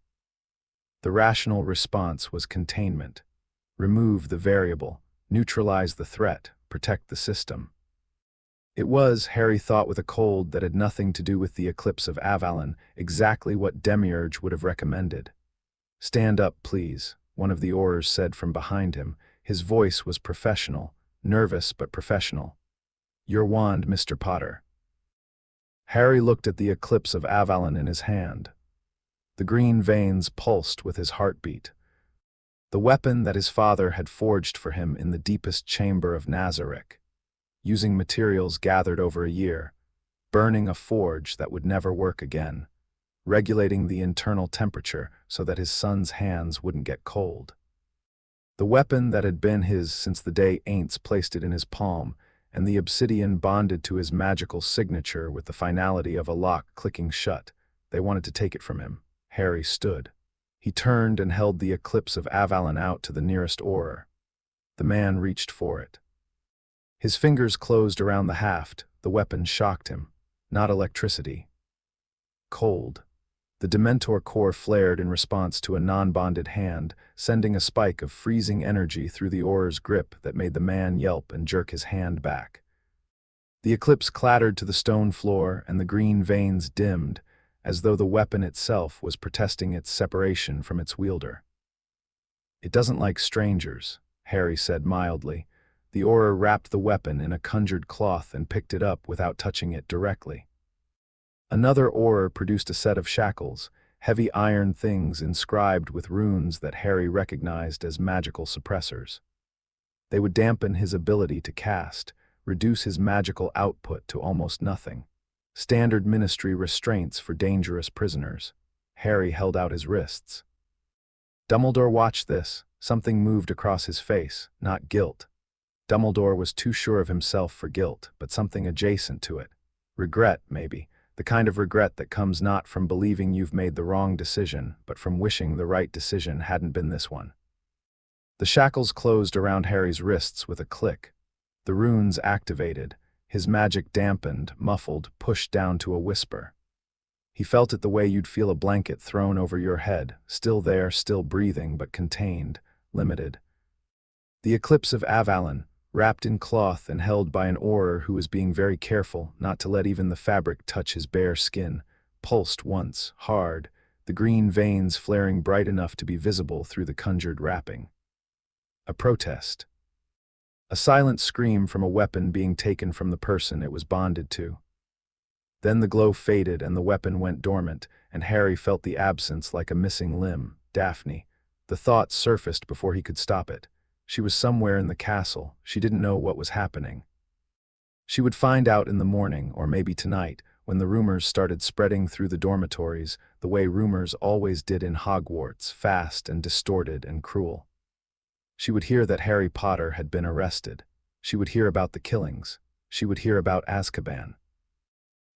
The rational response was containment. Remove the variable, neutralize the threat, protect the system. It was, Harry thought with a cold that had nothing to do with the eclipse of Avalon, exactly what Demiurge would have recommended. "Stand up, please," one of the Aurors said from behind him. His voice was professional, nervous but professional. "Your wand, Mr. Potter." Harry looked at the eclipse of Avalon in his hand. The green veins pulsed with his heartbeat. The weapon that his father had forged for him in the deepest chamber of Nazarick, using materials gathered over a year, burning a forge that would never work again, regulating the internal temperature so that his son's hands wouldn't get cold. The weapon that had been his since the day Ainz placed it in his palm, and the obsidian bonded to his magical signature with the finality of a lock clicking shut. They wanted to take it from him. Harry stood. He turned and held the eclipse of Avalon out to the nearest Auror. The man reached for it. His fingers closed around the haft. The weapon shocked him. Not electricity. Cold. The Dementor core flared in response to a non-bonded hand, sending a spike of freezing energy through the Auror's grip that made the man yelp and jerk his hand back. The eclipse clattered to the stone floor and the green veins dimmed, as though the weapon itself was protesting its separation from its wielder. "It doesn't like strangers," Harry said mildly. The Auror wrapped the weapon in a conjured cloth and picked it up without touching it directly. Another Auror produced a set of shackles, heavy iron things inscribed with runes that Harry recognized as magical suppressors. They would dampen his ability to cast, reduce his magical output to almost nothing. Standard ministry restraints for dangerous prisoners. Harry held out his wrists. Dumbledore watched this. Something moved across his face, not guilt. Dumbledore was too sure of himself for guilt, but something adjacent to it. Regret, maybe. The kind of regret that comes not from believing you've made the wrong decision, but from wishing the right decision hadn't been this one. The shackles closed around Harry's wrists with a click. The runes activated, his magic dampened, muffled, pushed down to a whisper. He felt it the way you'd feel a blanket thrown over your head, still there, still breathing, but contained, limited. The eclipse of Avalon, wrapped in cloth and held by an Auror who was being very careful not to let even the fabric touch his bare skin, pulsed once, hard, the green veins flaring bright enough to be visible through the conjured wrapping. A protest. A silent scream from a weapon being taken from the person it was bonded to. Then the glow faded and the weapon went dormant, and Harry felt the absence like a missing limb. Daphne. The thought surfaced before he could stop it. She was somewhere in the castle. She didn't know what was happening. She would find out in the morning, or maybe tonight, when the rumors started spreading through the dormitories, the way rumors always did in Hogwarts, fast and distorted and cruel. She would hear that Harry Potter had been arrested. She would hear about the killings. She would hear about Azkaban.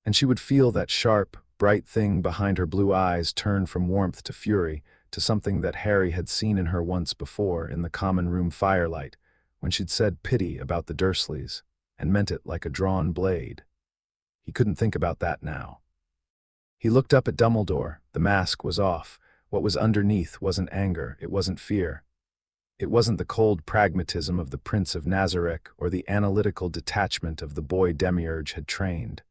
And she would feel that sharp, bright thing behind her blue eyes turn from warmth to fury, to something that Harry had seen in her once before in the common room firelight, when she'd said pity about the Dursleys, and meant it like a drawn blade. He couldn't think about that now. He looked up at Dumbledore. The mask was off. What was underneath wasn't anger, it wasn't fear. It wasn't the cold pragmatism of the Prince of Nazarick or the analytical detachment of the boy Demiurge had trained.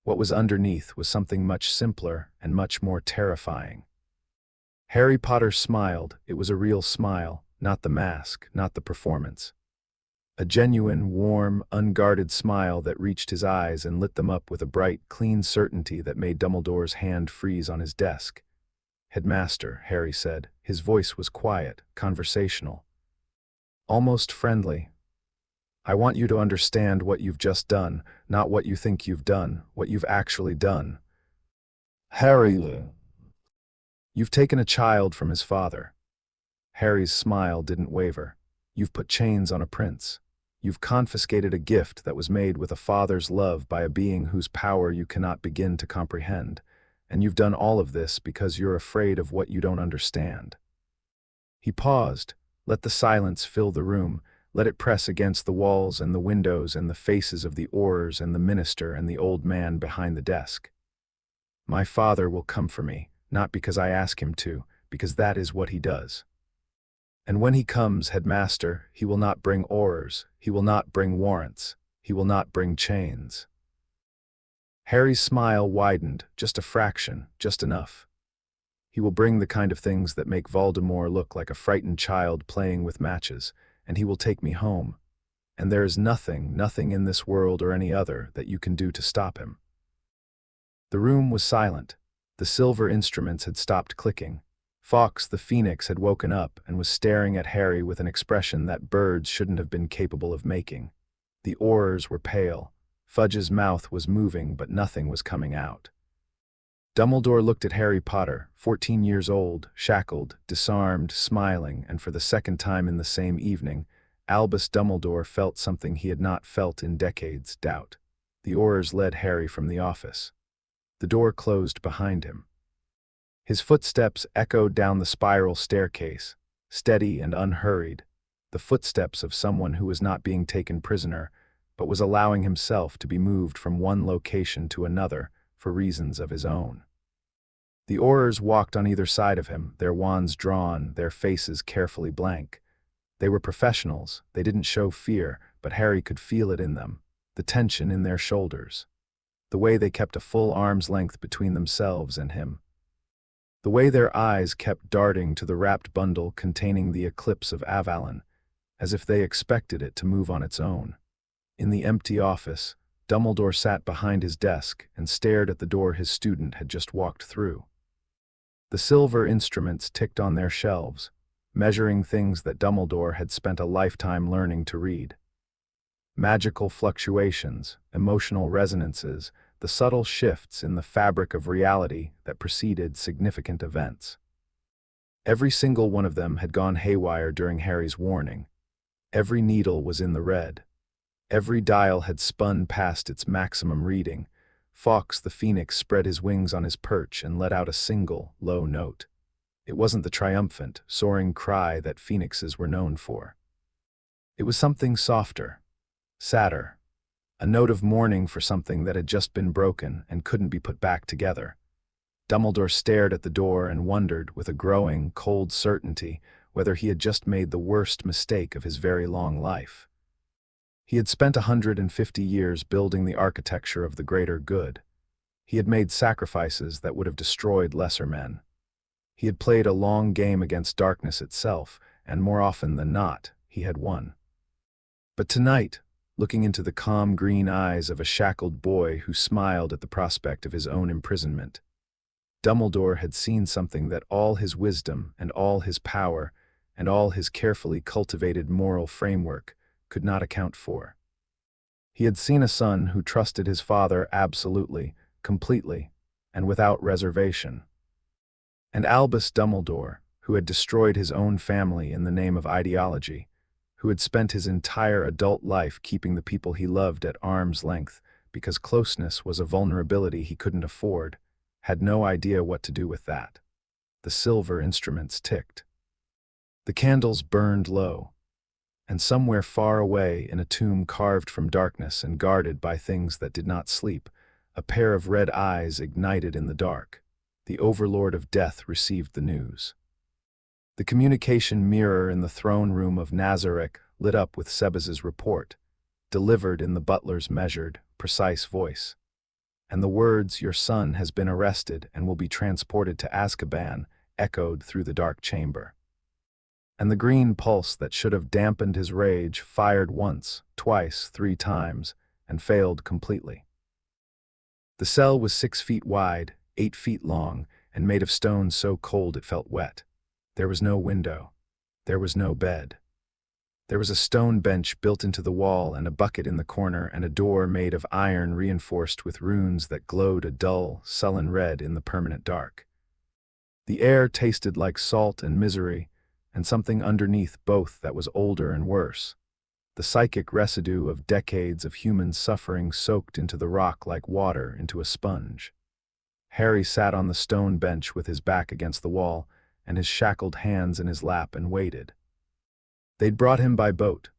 What was underneath was something much simpler and much more terrifying. Harry Potter smiled. It was a real smile, not the mask, not the performance. A genuine, warm, unguarded smile that reached his eyes and lit them up with a bright, clean certainty that made Dumbledore's hand freeze on his desk. "Headmaster," Harry said. His voice was quiet, conversational, almost friendly. "I want you to understand what you've just done, not what you think you've done, what you've actually done. Harry, you've taken a child from his father." Harry's smile didn't waver. "You've put chains on a prince. You've confiscated a gift that was made with a father's love by a being whose power you cannot begin to comprehend. And you've done all of this because you're afraid of what you don't understand." He paused. Let the silence fill the room. Let it press against the walls and the windows and the faces of the Aurors and the minister and the old man behind the desk. "My father will come for me, not because I ask him to, because that is what he does. And when he comes, headmaster, he will not bring Aurors, he will not bring warrants, he will not bring chains." Harry's smile widened, just a fraction, just enough. "He will bring the kind of things that make Voldemort look like a frightened child playing with matches, and he will take me home. And there is nothing, nothing in this world or any other that you can do to stop him." The room was silent. The silver instruments had stopped clicking. Fawkes the Phoenix had woken up and was staring at Harry with an expression that birds shouldn't have been capable of making. The Aurors were pale. Fudge's mouth was moving, but nothing was coming out. Dumbledore looked at Harry Potter, 14 years old, shackled, disarmed, smiling, and for the second time in the same evening, Albus Dumbledore felt something he had not felt in decades, doubt. The Aurors led Harry from the office. The door closed behind him. His footsteps echoed down the spiral staircase, steady and unhurried, the footsteps of someone who was not being taken prisoner, but was allowing himself to be moved from one location to another for reasons of his own. The Aurors walked on either side of him, their wands drawn, their faces carefully blank. They were professionals. They didn't show fear, but Harry could feel it in them, the tension in their shoulders, the way they kept a full arm's length between themselves and him, the way their eyes kept darting to the wrapped bundle containing the eclipse of Avalon, as if they expected it to move on its own. In the empty office, Dumbledore sat behind his desk and stared at the door his student had just walked through. The silver instruments ticked on their shelves, measuring things that Dumbledore had spent a lifetime learning to read. Magical fluctuations, emotional resonances, the subtle shifts in the fabric of reality that preceded significant events. Every single one of them had gone haywire during Harry's warning. Every needle was in the red. Every dial had spun past its maximum reading. Fawkes the Phoenix spread his wings on his perch and let out a single, low note. It wasn't the triumphant, soaring cry that phoenixes were known for. It was something softer, sadder, a note of mourning for something that had just been broken and couldn't be put back together. Dumbledore stared at the door and wondered, with a growing, cold certainty, whether he had just made the worst mistake of his very long life. He had spent 150 years building the architecture of the greater good. He had made sacrifices that would have destroyed lesser men. He had played a long game against darkness itself, and more often than not, he had won. But tonight, looking into the calm green eyes of a shackled boy who smiled at the prospect of his own imprisonment, Dumbledore had seen something that all his wisdom and all his power and all his carefully cultivated moral framework could not account for. He had seen a son who trusted his father absolutely, completely, and without reservation. And Albus Dumbledore, who had destroyed his own family in the name of ideology, who had spent his entire adult life keeping the people he loved at arm's length because closeness was a vulnerability he couldn't afford, had no idea what to do with that. The silver instruments ticked. The candles burned low, and somewhere far away in a tomb carved from darkness and guarded by things that did not sleep, a pair of red eyes ignited in the dark. The Overlord of Death received the news. The communication mirror in the throne room of Nazarick lit up with Sebas's report, delivered in the butler's measured, precise voice. And the words, "Your son has been arrested and will be transported to Azkaban," echoed through the dark chamber. And the green pulse that should have dampened his rage fired once, twice, 3 times, and failed completely. The cell was 6 feet wide, 8 feet long, and made of stone so cold it felt wet. There was no window. There was no bed. There was a stone bench built into the wall and a bucket in the corner and a door made of iron reinforced with runes that glowed a dull, sullen red in the permanent dark. The air tasted like salt and misery, and something underneath both that was older and worse. The psychic residue of decades of human suffering soaked into the rock like water into a sponge. Harry sat on the stone bench with his back against the wall and his shackled hands in his lap and waited. They'd brought him by boat.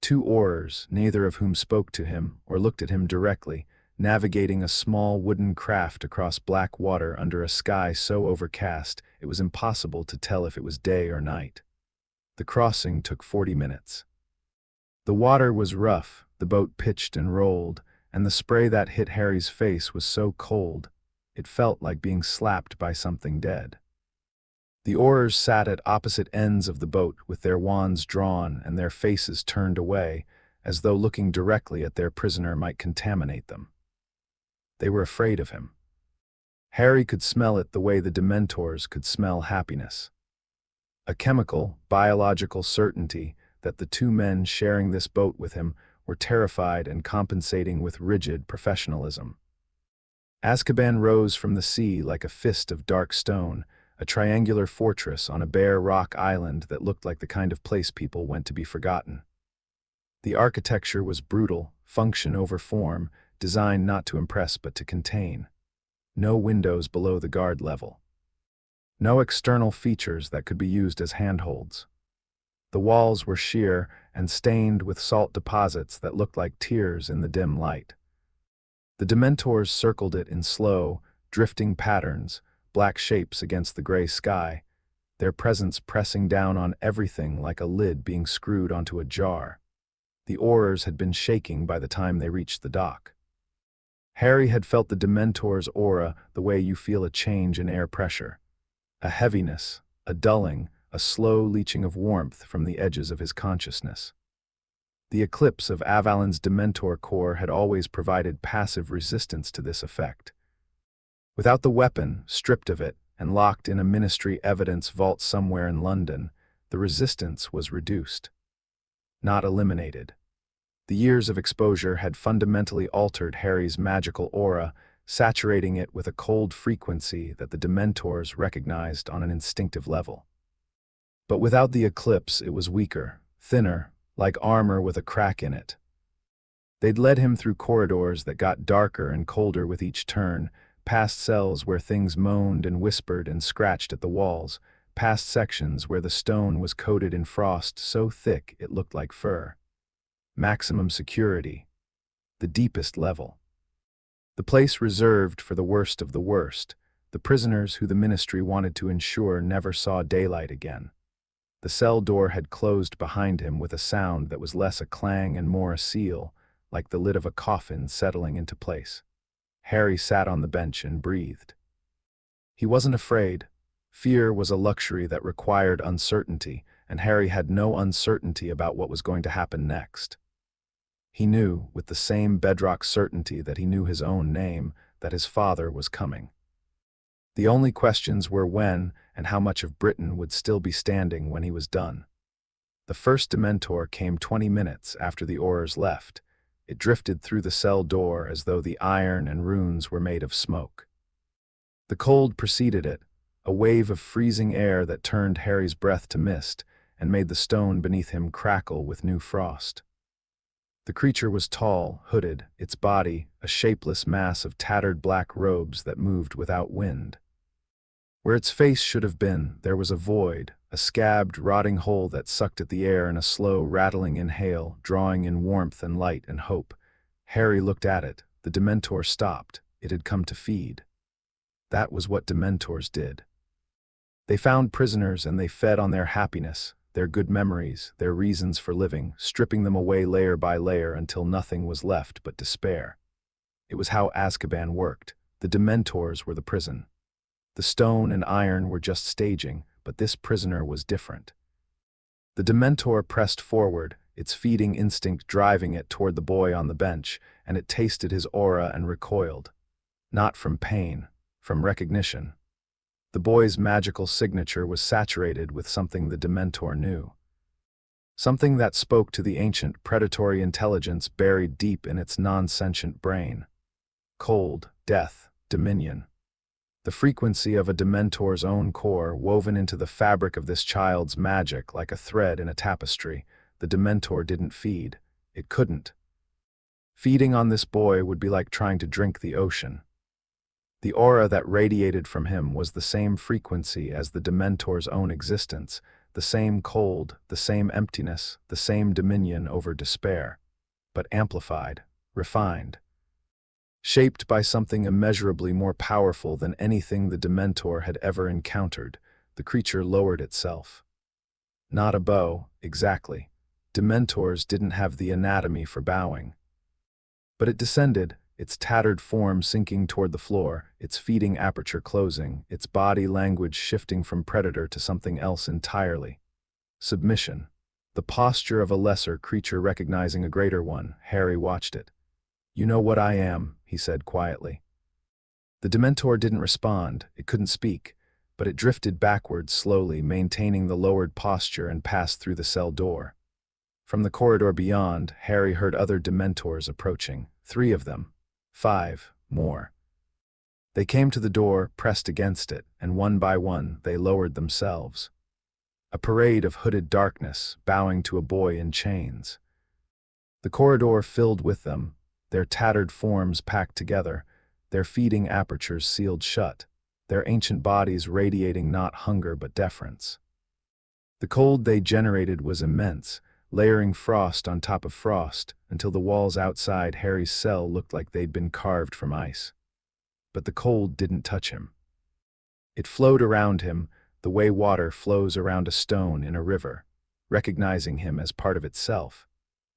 2 oarers, neither of whom spoke to him or looked at him directly, navigating a small wooden craft across black water under a sky so overcast it was impossible to tell if it was day or night. The crossing took 40 minutes. The water was rough, the boat pitched and rolled, and the spray that hit Harry's face was so cold it felt like being slapped by something dead. The oarers sat at opposite ends of the boat with their wands drawn and their faces turned away, as though looking directly at their prisoner might contaminate them. They were afraid of him. Harry could smell it the way the Dementors could smell happiness. A chemical, biological certainty that the 2 men sharing this boat with him were terrified and compensating with rigid professionalism. Azkaban rose from the sea like a fist of dark stone, a triangular fortress on a bare rock island that looked like the kind of place people went to be forgotten. The architecture was brutal, function over form, designed not to impress but to contain. No windows below the guard level. No external features that could be used as handholds. The walls were sheer and stained with salt deposits that looked like tears in the dim light. The Dementors circled it in slow, drifting patterns, black shapes against the gray sky, their presence pressing down on everything like a lid being screwed onto a jar. The oarers had been shaking by the time they reached the dock. Harry had felt the Dementor's aura the way you feel a change in air pressure. A heaviness, a dulling, a slow leaching of warmth from the edges of his consciousness. The eclipse of Avalon's Dementor core had always provided passive resistance to this effect. Without the weapon, stripped of it, and locked in a ministry evidence vault somewhere in London, the resistance was reduced, not eliminated. The years of exposure had fundamentally altered Harry's magical aura, saturating it with a cold frequency that the Dementors recognized on an instinctive level. But without the eclipse, it was weaker, thinner, like armor with a crack in it. They'd led him through corridors that got darker and colder with each turn, past cells where things moaned and whispered and scratched at the walls, past sections where the stone was coated in frost so thick it looked like fur. Maximum security. The deepest level. The place reserved for the worst of the worst, the prisoners who the Ministry wanted to ensure never saw daylight again. The cell door had closed behind him with a sound that was less a clang and more a seal, like the lid of a coffin settling into place. Harry sat on the bench and breathed. He wasn't afraid. Fear was a luxury that required uncertainty, and Harry had no uncertainty about what was going to happen next. He knew, with the same bedrock certainty that he knew his own name, that his father was coming. The only questions were when and how much of Britain would still be standing when he was done. The first Dementor came 20 minutes after the Aurors left. It drifted through the cell door as though the iron and runes were made of smoke. The cold preceded it, a wave of freezing air that turned Harry's breath to mist and made the stone beneath him crackle with new frost. The creature was tall, hooded, its body a shapeless mass of tattered black robes that moved without wind. Where its face should have been, there was a void, a scabbed, rotting hole that sucked at the air in a slow, rattling inhale, drawing in warmth and light and hope. Harry looked at it. The Dementor stopped. It had come to feed. That was what Dementors did. They found prisoners and they fed on their happiness, their good memories, their reasons for living, stripping them away layer by layer until nothing was left but despair. It was how Azkaban worked. The Dementors were the prison. The stone and iron were just staging, but this prisoner was different. The Dementor pressed forward, its feeding instinct driving it toward the boy on the bench, and it tasted his aura and recoiled. Not from pain, from recognition. The boy's magical signature was saturated with something the Dementor knew. Something that spoke to the ancient predatory intelligence buried deep in its non-sentient brain. Cold, death, dominion. The frequency of a Dementor's own core woven into the fabric of this child's magic like a thread in a tapestry. The Dementor didn't feed. It couldn't. Feeding on this boy would be like trying to drink the ocean. The aura that radiated from him was the same frequency as the Dementor's own existence, the same cold, the same emptiness, the same dominion over despair, but amplified, refined. Shaped by something immeasurably more powerful than anything the Dementor had ever encountered, the creature lowered itself. Not a bow, exactly. Dementors didn't have the anatomy for bowing. But it descended, its tattered form sinking toward the floor, its feeding aperture closing, its body language shifting from predator to something else entirely. Submission. The posture of a lesser creature recognizing a greater one. Harry watched it. "You know what I am," he said quietly. The Dementor didn't respond, it couldn't speak, but it drifted backwards slowly, maintaining the lowered posture and passed through the cell door. From the corridor beyond, Harry heard other Dementors approaching, 3 of them. 5 more. They came to the door, pressed against it, and one by one they lowered themselves. A parade of hooded darkness, bowing to a boy in chains. The corridor filled with them, their tattered forms packed together, their feeding apertures sealed shut, their ancient bodies radiating not hunger but deference. The cold they generated was immense, layering frost on top of frost, until the walls outside Harry's cell looked like they'd been carved from ice. But the cold didn't touch him. It flowed around him, the way water flows around a stone in a river, recognizing him as part of itself,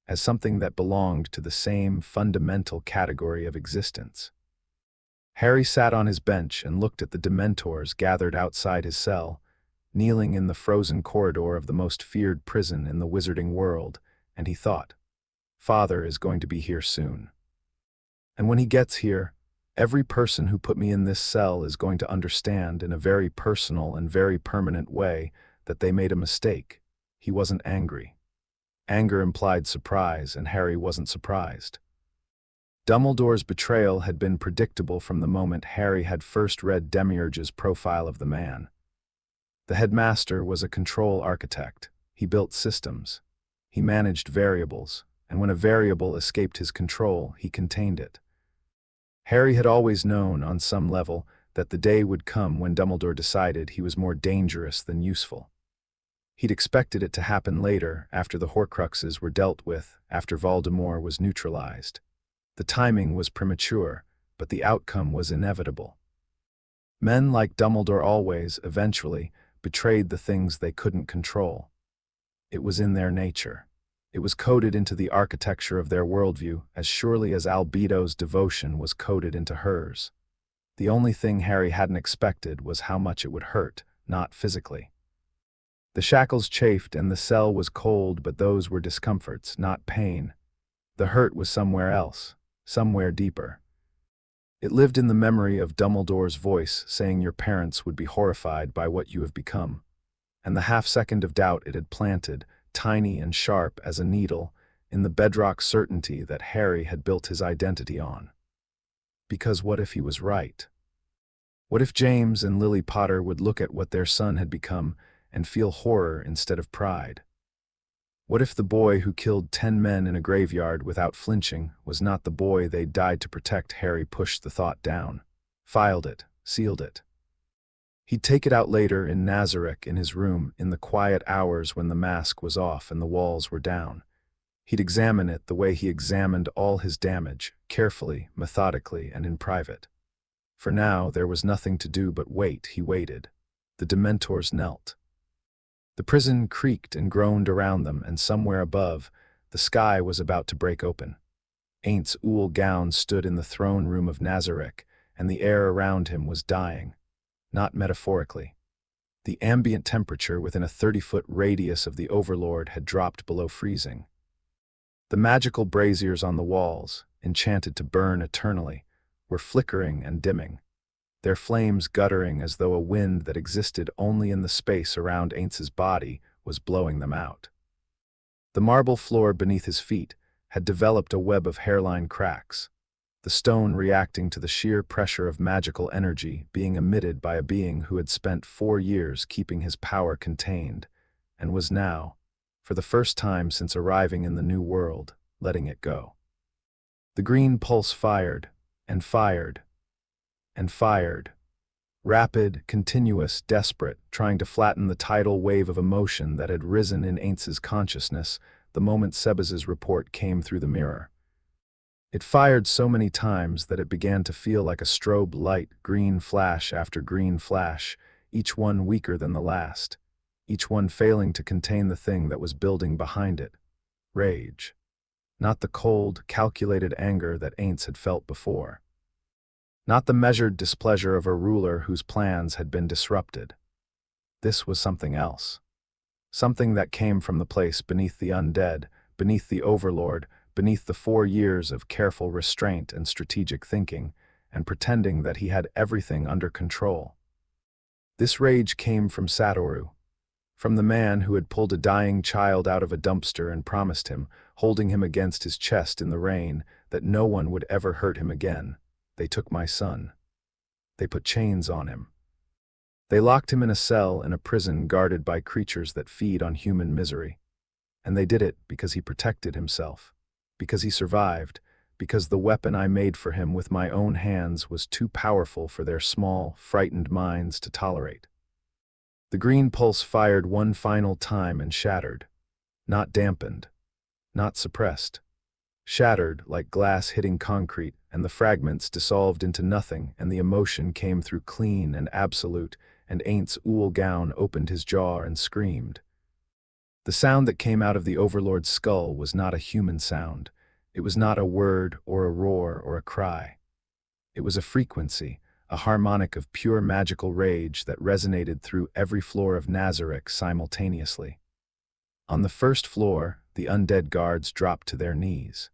as something that belonged to the same fundamental category of existence. Harry sat on his bench and looked at the Dementors gathered outside his cell, kneeling in the frozen corridor of the most feared prison in the wizarding world, and he thought, "Father is going to be here soon. And when he gets here, every person who put me in this cell is going to understand in a very personal and very permanent way that they made a mistake. He wasn't angry. Anger implied surprise, and Harry wasn't surprised. Dumbledore's betrayal had been predictable from the moment Harry had first read Demiurge's profile of the man. The headmaster was a control architect. He built systems. He managed variables, and when a variable escaped his control, he contained it. Harry had always known, on some level, that the day would come when Dumbledore decided he was more dangerous than useful. He'd expected it to happen later, after the Horcruxes were dealt with, after Voldemort was neutralized. The timing was premature, but the outcome was inevitable. Men like Dumbledore always, eventually, betrayed the things they couldn't control. It was in their nature. It was coded into the architecture of their worldview as surely as Albedo's devotion was coded into hers. The only thing Harry hadn't expected was how much it would hurt, not physically. The shackles chafed and the cell was cold, but those were discomforts, not pain. The hurt was somewhere else, somewhere deeper. It lived in the memory of Dumbledore's voice saying your parents would be horrified by what you have become, and the half-second of doubt it had planted, tiny and sharp as a needle, in the bedrock certainty that Harry had built his identity on. Because what if he was right? What if James and Lily Potter would look at what their son had become and feel horror instead of pride? What if the boy who killed 10 men in a graveyard without flinching was not the boy they'd died to protect? Harry pushed the thought down, filed it, sealed it. He'd take it out later in Nazarick in his room in the quiet hours when the mask was off and the walls were down. He'd examine it the way he examined all his damage, carefully, methodically, and in private. For now, there was nothing to do but wait. He waited. The Dementors knelt. The prison creaked and groaned around them, and somewhere above, the sky was about to break open. Ainz Ooal gown stood in the throne room of Nazarick, and the air around him was dying. Not metaphorically. The ambient temperature within a 30-foot radius of the Overlord had dropped below freezing. The magical braziers on the walls, enchanted to burn eternally, were flickering and dimming, their flames guttering as though a wind that existed only in the space around Ainz's body was blowing them out. The marble floor beneath his feet had developed a web of hairline cracks, the stone reacting to the sheer pressure of magical energy being emitted by a being who had spent 4 years keeping his power contained, and was now, for the first time since arriving in the new world, letting it go. The green pulse fired, and fired, and fired. Rapid, continuous, desperate, trying to flatten the tidal wave of emotion that had risen in Ainz's consciousness the moment Sebas's report came through the mirror. It fired so many times that it began to feel like a strobe light, green flash after green flash, each one weaker than the last, each one failing to contain the thing that was building behind it. Rage. Not the cold, calculated anger that Ainz had felt before. Not the measured displeasure of a ruler whose plans had been disrupted. This was something else. Something that came from the place beneath the undead, beneath the Overlord, beneath the 4 years of careful restraint and strategic thinking, and pretending that he had everything under control. This rage came from Satoru, from the man who had pulled a dying child out of a dumpster and promised him, holding him against his chest in the rain, that no one would ever hurt him again. They took my son. They put chains on him. They locked him in a cell in a prison guarded by creatures that feed on human misery. And they did it because he protected himself, because he survived, because the weapon I made for him with my own hands was too powerful for their small, frightened minds to tolerate. The green pulse fired one final time and shattered, not dampened, not suppressed. Shattered like glass hitting concrete, and the fragments dissolved into nothing, and the emotion came through clean and absolute, and Ainz Ooal gown opened his jaw and screamed. The sound that came out of the Overlord's skull was not a human sound. It was not a word or a roar or a cry. It was a frequency, a harmonic of pure magical rage that resonated through every floor of Nazarick simultaneously. On the first floor, the undead guards dropped to their knees.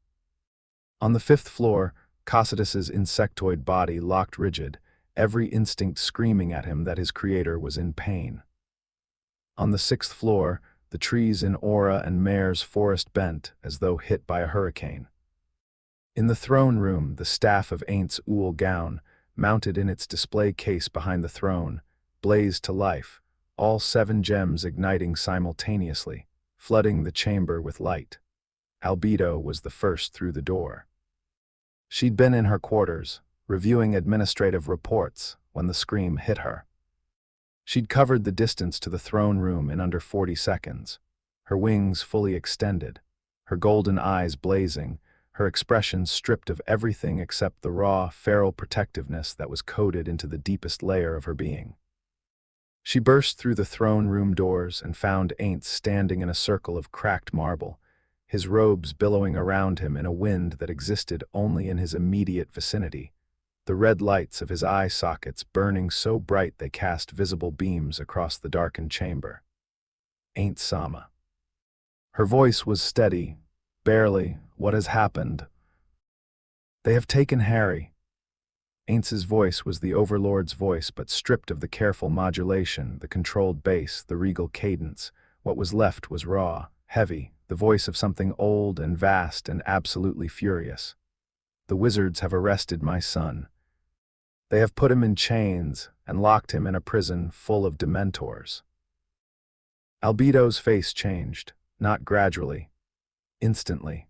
On the 5th floor, Cossidus's insectoid body locked rigid, every instinct screaming at him that his creator was in pain. On the 6th floor, the trees in Aura and Mare's forest bent as though hit by a hurricane. In the throne room, the staff of Ainz Ooal gown, mounted in its display case behind the throne, blazed to life, all 7 gems igniting simultaneously, flooding the chamber with light. Albedo was the first through the door. She'd been in her quarters, reviewing administrative reports, when the scream hit her. She'd covered the distance to the throne room in under 40 seconds, her wings fully extended, her golden eyes blazing, her expression stripped of everything except the raw, feral protectiveness that was coded into the deepest layer of her being. She burst through the throne room doors and found Ainz standing in a circle of cracked marble, his robes billowing around him in a wind that existed only in his immediate vicinity, the red lights of his eye sockets burning so bright they cast visible beams across the darkened chamber. Ainz Sama. Her voice was steady, barely, "What has happened?" "They have taken Harry." Ainz's voice was the Overlord's voice, but stripped of the careful modulation, the controlled bass, the regal cadence. What was left was raw, heavy, the voice of something old and vast and absolutely furious. "The wizards have arrested my son. They have put him in chains and locked him in a prison full of dementors." Albedo's face changed, not gradually, instantly.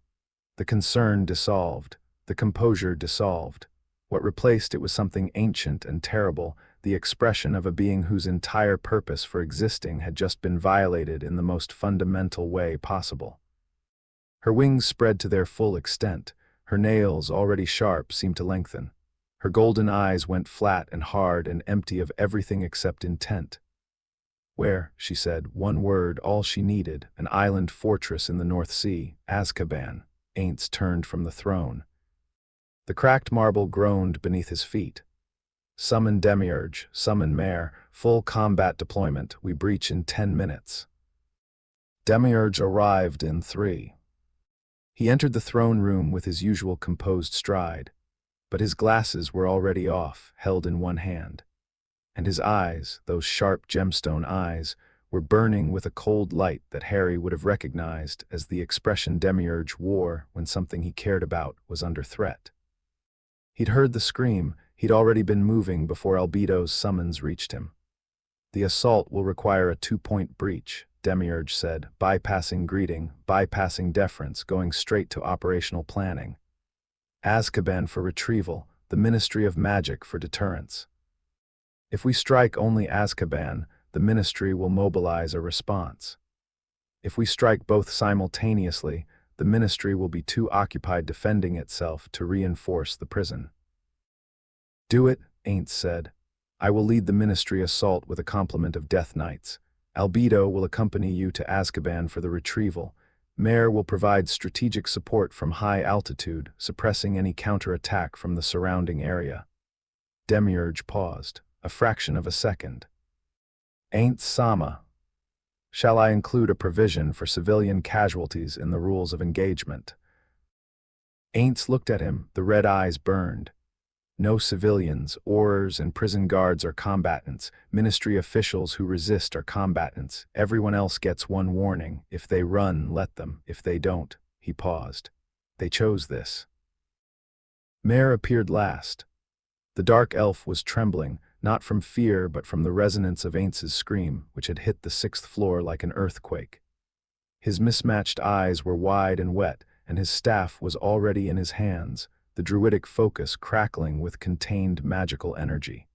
The concern dissolved, the composure dissolved. What replaced it was something ancient and terrible, the expression of a being whose entire purpose for existing had just been violated in the most fundamental way possible. Her wings spread to their full extent, her nails, already sharp, seemed to lengthen. Her golden eyes went flat and hard and empty of everything except intent. "Where," she said, one word, all she needed, an island fortress in the North Sea, Azkaban. Ainz turned from the throne. The cracked marble groaned beneath his feet. "Summon Demiurge, summon Mare, full combat deployment, we breach in 10 minutes. Demiurge arrived in 3. He entered the throne room with his usual composed stride, but his glasses were already off, held in one hand. And his eyes, those sharp gemstone eyes, were burning with a cold light that Harry would have recognized as the expression Demiurge wore when something he cared about was under threat. He'd heard the scream, he'd already been moving before Albedo's summons reached him. "The assault will require a 2-point breach," Demiurge said, bypassing greeting, bypassing deference, going straight to operational planning. "Azkaban for retrieval, the Ministry of Magic for deterrence. If we strike only Azkaban, the Ministry will mobilize a response. If we strike both simultaneously, the Ministry will be too occupied defending itself to reinforce the prison." "Do it," Ainz said. "I will lead the Ministry assault with a complement of Death Knights. Albedo will accompany you to Azkaban for the retrieval. Mare will provide strategic support from high altitude, suppressing any counterattack from the surrounding area." Demiurge paused, a fraction of a second. "Ainz Sama. Shall I include a provision for civilian casualties in the rules of engagement?" Ainz looked at him, the red eyes burned. "No civilians, Aurors and prison guards are combatants. Ministry officials who resist are combatants. Everyone else gets one warning. If they run, let them. If they don't." He paused. "They chose this." Mare appeared last. The dark elf was trembling, not from fear but from the resonance of Ainz's scream, which had hit the 6th floor like an earthquake. His mismatched eyes were wide and wet, and his staff was already in his hands, the druidic focus crackling with contained magical energy.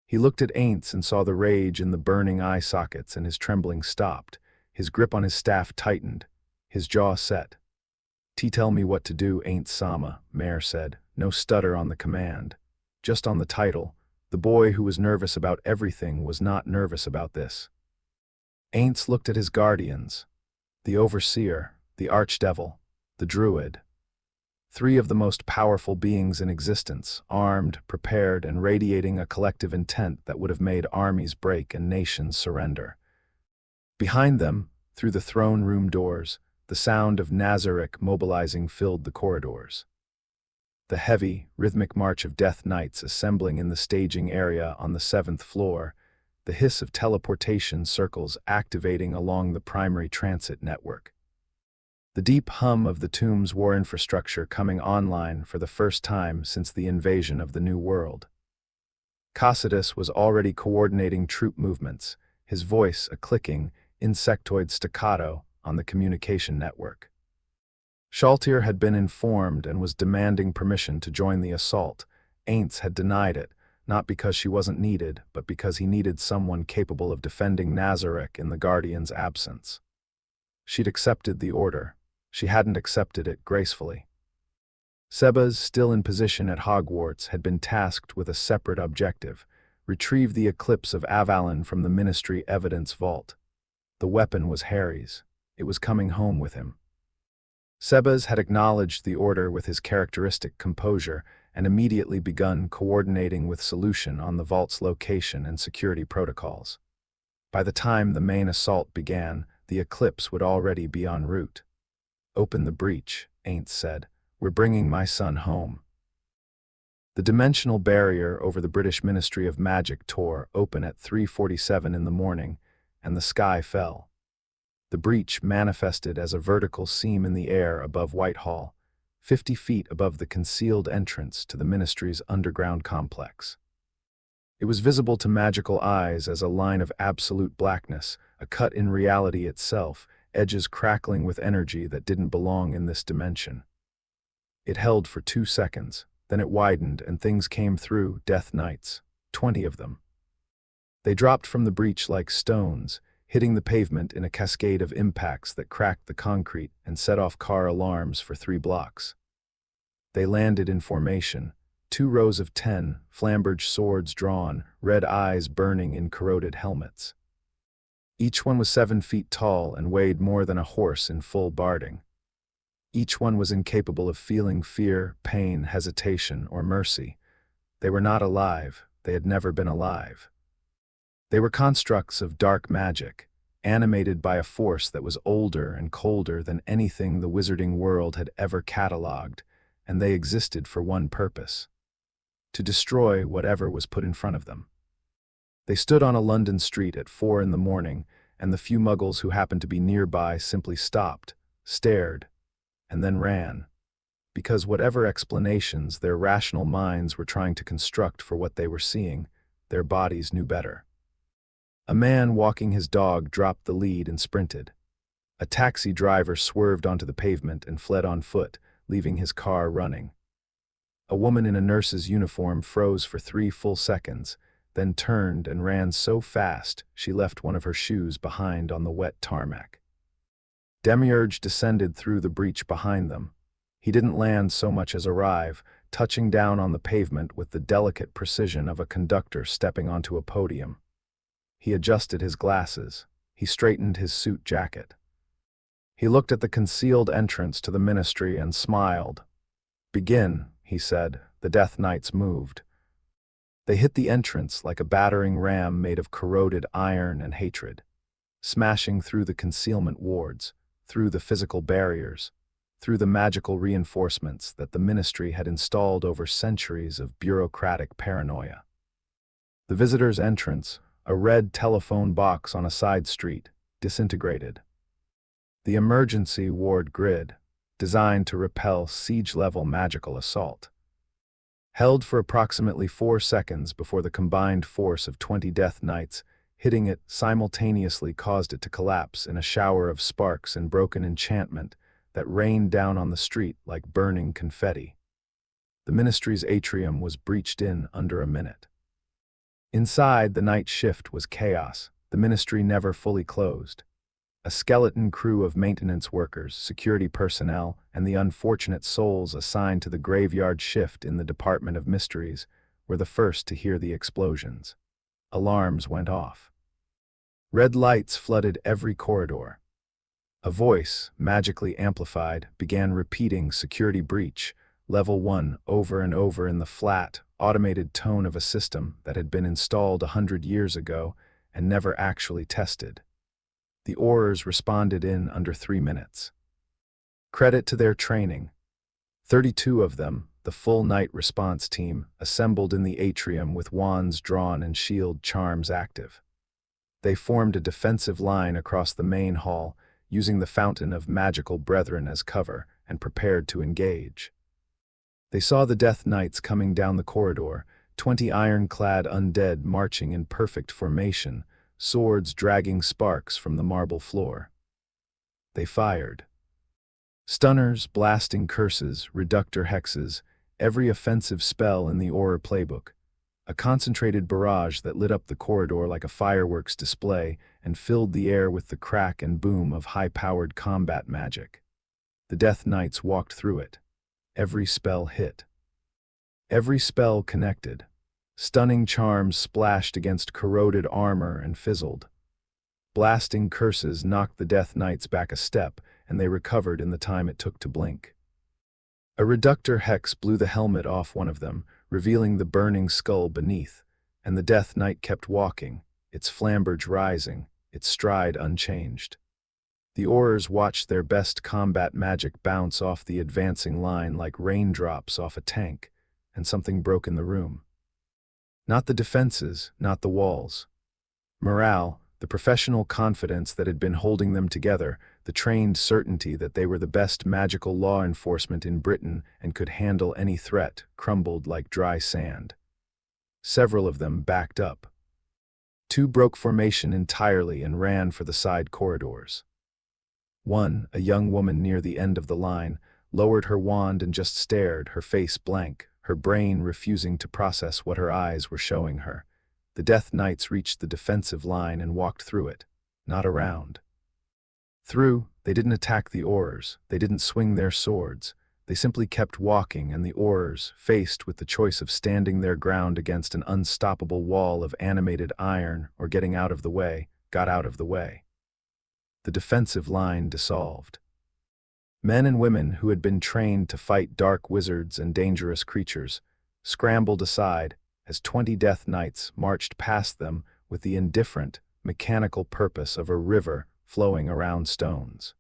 He looked at Ainz and saw the rage in the burning eye sockets, and his trembling stopped. His grip on his staff tightened, his jaw set. "Tell me what to do, Ainz Sama," Mare said. No stutter on the command, just on the title. The boy who was nervous about everything was not nervous about this. Ainz looked at his guardians, the Overseer, the Archdevil, the Druid. 3 of the most powerful beings in existence, armed, prepared, and radiating a collective intent that would have made armies break and nations surrender. Behind them, through the throne room doors, the sound of Nazarick mobilizing filled the corridors. The heavy, rhythmic march of Death Knights assembling in the staging area on the 7th floor, the hiss of teleportation circles activating along the primary transit network. The deep hum of the tomb's war infrastructure coming online for the first time since the invasion of the New World. Cocytus was already coordinating troop movements, his voice a clicking, insectoid staccato on the communication network. Shaltir had been informed and was demanding permission to join the assault. Ainz had denied it, not because she wasn't needed, but because he needed someone capable of defending Nazarick in the Guardian's absence. She'd accepted the order. She hadn't accepted it gracefully. Sebas, still in position at Hogwarts, had been tasked with a separate objective: retrieve the eclipse of Avalon from the Ministry evidence vault. The weapon was Harry's. It was coming home with him. Sebas had acknowledged the order with his characteristic composure and immediately begun coordinating with Solution on the vault's location and security protocols. By the time the main assault began, the eclipse would already be en route. "Open the breach," Ainz said. "We're bringing my son home." The dimensional barrier over the British Ministry of Magic tore open at 3:47 in the morning, and the sky fell. The breach manifested as a vertical seam in the air above Whitehall, 50 feet above the concealed entrance to the Ministry's underground complex. It was visible to magical eyes as a line of absolute blackness, a cut in reality itself, edges crackling with energy that didn't belong in this dimension. It held for 2 seconds, then it widened and things came through, Death Knights, 20 of them. They dropped from the breach like stones, hitting the pavement in a cascade of impacts that cracked the concrete and set off car alarms for 3 blocks. They landed in formation, 2 rows of 10, flamberge swords drawn, red eyes burning in corroded helmets. Each one was 7 feet tall and weighed more than a horse in full barding. Each one was incapable of feeling fear, pain, hesitation, or mercy. They were not alive. They had never been alive. They were constructs of dark magic, animated by a force that was older and colder than anything the wizarding world had ever catalogued, and they existed for one purpose: to destroy whatever was put in front of them. They stood on a London street at 4 in the morning, and the few muggles who happened to be nearby simply stopped, stared, and then ran, because whatever explanations their rational minds were trying to construct for what they were seeing, their bodies knew better. A man walking his dog dropped the lead and sprinted. A taxi driver swerved onto the pavement and fled on foot, leaving his car running. A woman in a nurse's uniform froze for 3 full seconds, then turned and ran so fast she left one of her shoes behind on the wet tarmac. Demiurge descended through the breach behind them. He didn't land so much as arrive, touching down on the pavement with the delicate precision of a conductor stepping onto a podium. He adjusted his glasses. He straightened his suit jacket. He looked at the concealed entrance to the Ministry and smiled. "Begin," he said. The Death Knights moved. They hit the entrance like a battering ram made of corroded iron and hatred, smashing through the concealment wards, through the physical barriers, through the magical reinforcements that the Ministry had installed over centuries of bureaucratic paranoia. The visitors' entrance, a red telephone box on a side street, disintegrated. The emergency ward grid, designed to repel siege-level magical assault, held for approximately 4 seconds before the combined force of 20 Death Knights hitting it simultaneously caused it to collapse in a shower of sparks and broken enchantment that rained down on the street like burning confetti. The Ministry's atrium was breached in under a minute. Inside, the night shift was chaos. The Ministry never fully closed. A skeleton crew of maintenance workers, security personnel, and the unfortunate souls assigned to the graveyard shift in the Department of Mysteries were the first to hear the explosions. Alarms went off. Red lights flooded every corridor. A voice, magically amplified, began repeating security breach, level 1, over and over in the flat, automated tone of a system that had been installed 100 years ago and never actually tested. The Aurors responded in under 3 minutes. Credit to their training. 32 of them, the full night response team, assembled in the atrium with wands drawn and shield charms active. They formed a defensive line across the main hall, using the Fountain of Magical Brethren as cover, and prepared to engage. They saw the Death Knights coming down the corridor, 20 iron-clad undead marching in perfect formation, swords dragging sparks from the marble floor. They fired. Stunners, blasting curses, reductor hexes, every offensive spell in the Auror playbook. A concentrated barrage that lit up the corridor like a fireworks display and filled the air with the crack and boom of high-powered combat magic. The Death Knights walked through it. Every spell hit. Every spell connected. Stunning charms splashed against corroded armor and fizzled. Blasting curses knocked the Death Knights back a step, and they recovered in the time it took to blink. A reductor hex blew the helmet off one of them, revealing the burning skull beneath, and the Death Knight kept walking, its flamberge rising, its stride unchanged. The Aurors watched their best combat magic bounce off the advancing line like raindrops off a tank, and something broke in the room. Not the defenses, not the walls. Morale, the professional confidence that had been holding them together, the trained certainty that they were the best magical law enforcement in Britain and could handle any threat, crumbled like dry sand. Several of them backed up. 2 broke formation entirely and ran for the side corridors. One, a young woman near the end of the line, lowered her wand and just stared, her face blank, her brain refusing to process what her eyes were showing her. The Death Knights reached the defensive line and walked through it, not around. Through, they didn't attack the Aurors, they didn't swing their swords, they simply kept walking, and the Aurors, faced with the choice of standing their ground against an unstoppable wall of animated iron or getting out of the way, got out of the way. The defensive line dissolved. Men and women who had been trained to fight dark wizards and dangerous creatures scrambled aside as 20 Death Knights marched past them with the indifferent, mechanical purpose of a river flowing around stones.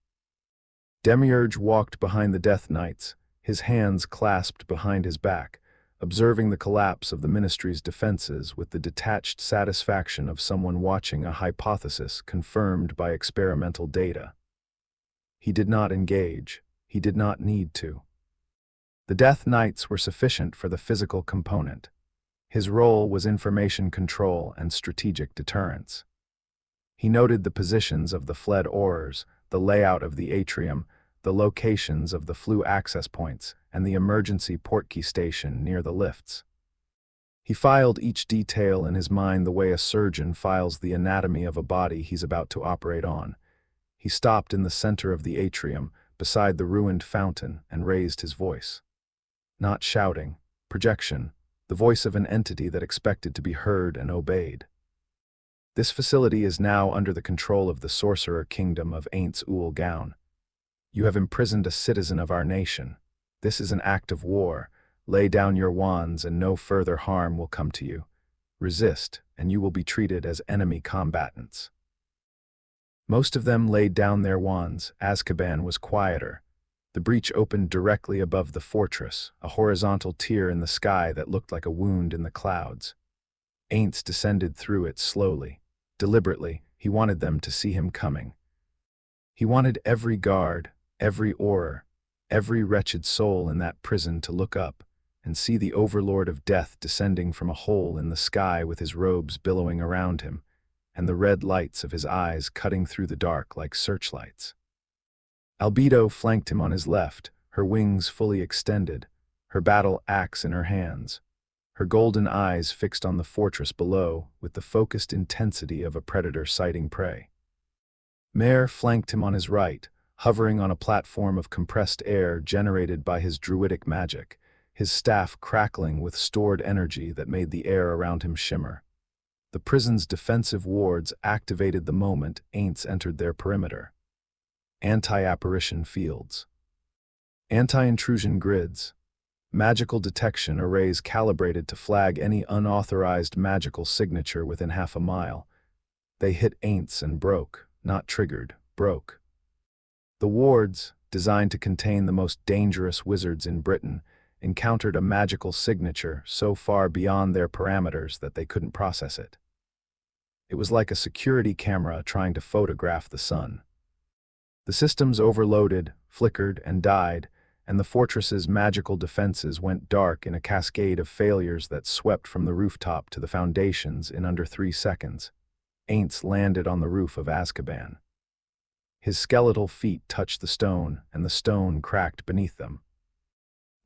Demiurge walked behind the Death Knights, his hands clasped behind his back, observing the collapse of the Ministry's defenses with the detached satisfaction of someone watching a hypothesis confirmed by experimental data. He did not engage. He did not need to. The Death Knights were sufficient for the physical component. His role was information control and strategic deterrence. He noted the positions of the fled Aurors, the layout of the atrium, the locations of the flue access points, and the emergency portkey station near the lifts. He filed each detail in his mind the way a surgeon files the anatomy of a body he's about to operate on. He stopped in the center of the atrium, beside the ruined fountain, and raised his voice. Not shouting, projection, the voice of an entity that expected to be heard and obeyed. This facility is now under the control of the Sorcerer Kingdom of Ainz Ooal. You have imprisoned a citizen of our nation. This is an act of war. Lay down your wands and no further harm will come to you. Resist, and you will be treated as enemy combatants. Most of them laid down their wands. Azkaban was quieter. The breach opened directly above the fortress, a horizontal tear in the sky that looked like a wound in the clouds. Ainz descended through it slowly. Deliberately, he wanted them to see him coming. He wanted every guard, every Auror, every wretched soul in that prison to look up and see the Overlord of Death descending from a hole in the sky with his robes billowing around him, and the red lights of his eyes cutting through the dark like searchlights. Albedo flanked him on his left, her wings fully extended, her battle axe in her hands, her golden eyes fixed on the fortress below with the focused intensity of a predator sighting prey. Mare flanked him on his right, hovering on a platform of compressed air generated by his druidic magic, his staff crackling with stored energy that made the air around him shimmer. The prison's defensive wards activated the moment Ainz entered their perimeter. Anti-apparition fields. Anti-intrusion grids. Magical detection arrays calibrated to flag any unauthorized magical signature within half a mile. They hit Ainz and broke, not triggered, broke. The wards, designed to contain the most dangerous wizards in Britain, encountered a magical signature so far beyond their parameters that they couldn't process it. It was like a security camera trying to photograph the sun. The systems overloaded, flickered, and died, and the fortress's magical defenses went dark in a cascade of failures that swept from the rooftop to the foundations in under 3 seconds. Ainz landed on the roof of Azkaban. His skeletal feet touched the stone, and the stone cracked beneath them.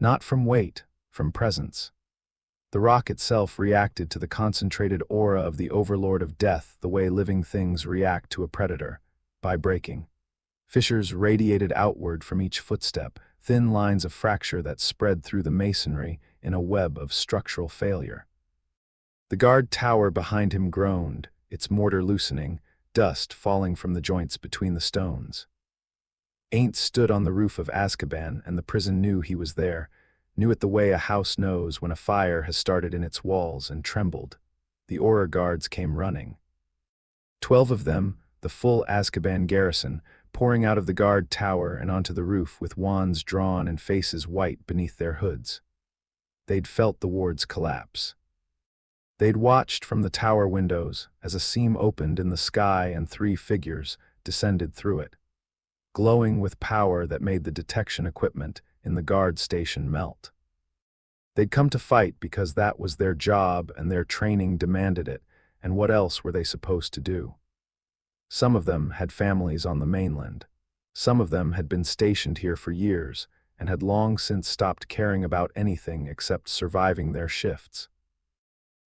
Not from weight, from presence. The rock itself reacted to the concentrated aura of the Overlord of Death the way living things react to a predator, by breaking. Fissures radiated outward from each footstep, thin lines of fracture that spread through the masonry in a web of structural failure. The guard tower behind him groaned, its mortar loosening, dust falling from the joints between the stones. Ainz stood on the roof of Azkaban, and the prison knew he was there, knew it the way a house knows when a fire has started in its walls, and trembled. The Aura guards came running. 12 of them, the full Azkaban garrison, pouring out of the guard tower and onto the roof with wands drawn and faces white beneath their hoods. They'd felt the wards collapse. They'd watched from the tower windows as a seam opened in the sky and 3 figures descended through it, glowing with power that made the detection equipment in the guard station melt. They'd come to fight because that was their job and their training demanded it, and what else were they supposed to do? Some of them had families on the mainland. Some of them had been stationed here for years and had long since stopped caring about anything except surviving their shifts.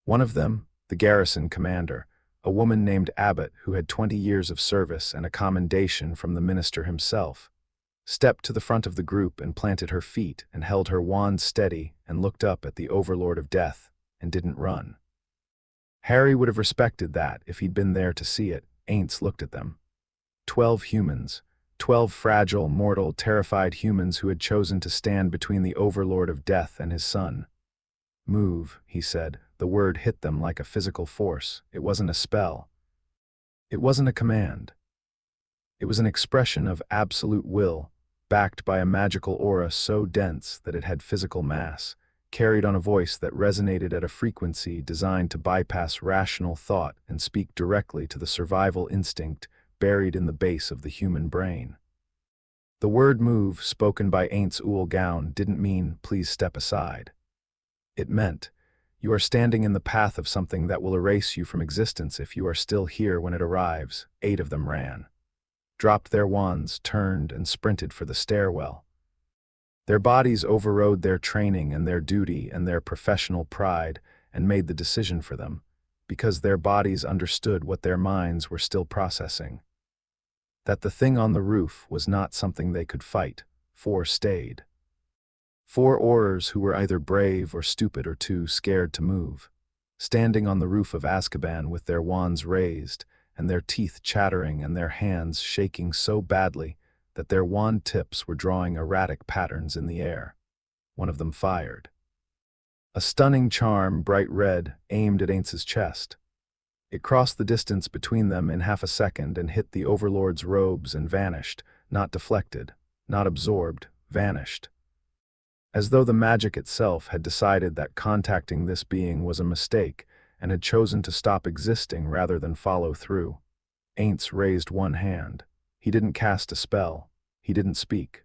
One of them, the garrison commander, a woman named Abbott who had 20 years of service and a commendation from the minister himself, stepped to the front of the group and planted her feet and held her wand steady and looked up at the Overlord of Death and didn't run. Harry would have respected that if he'd been there to see it. Ainz looked at them. 12 humans, 12 fragile, mortal, terrified humans who had chosen to stand between the Overlord of Death and his son. Move, he said. The word hit them like a physical force. It wasn't a spell. It wasn't a command. It was an expression of absolute will, backed by a magical aura so dense that it had physical mass, carried on a voice that resonated at a frequency designed to bypass rational thought and speak directly to the survival instinct buried in the base of the human brain. The word move, spoken by Ainz Ooal didn't mean, please step aside. It meant, you are standing in the path of something that will erase you from existence if you are still here when it arrives. 8 of them ran. Dropped their wands, turned, and sprinted for the stairwell. Their bodies overrode their training and their duty and their professional pride and made the decision for them, because their bodies understood what their minds were still processing. That the thing on the roof was not something they could fight. 4 stayed. 4 Aurors who were either brave or stupid or too scared to move, standing on the roof of Azkaban with their wands raised and their teeth chattering and their hands shaking so badly that their wand tips were drawing erratic patterns in the air. One of them fired. A stunning charm, bright red, aimed at Ainz's chest. It crossed the distance between them in half a second and hit the Overlord's robes and vanished, not deflected, not absorbed, vanished. As though the magic itself had decided that contacting this being was a mistake and had chosen to stop existing rather than follow through. Ainz raised one hand. He didn't cast a spell. He didn't speak.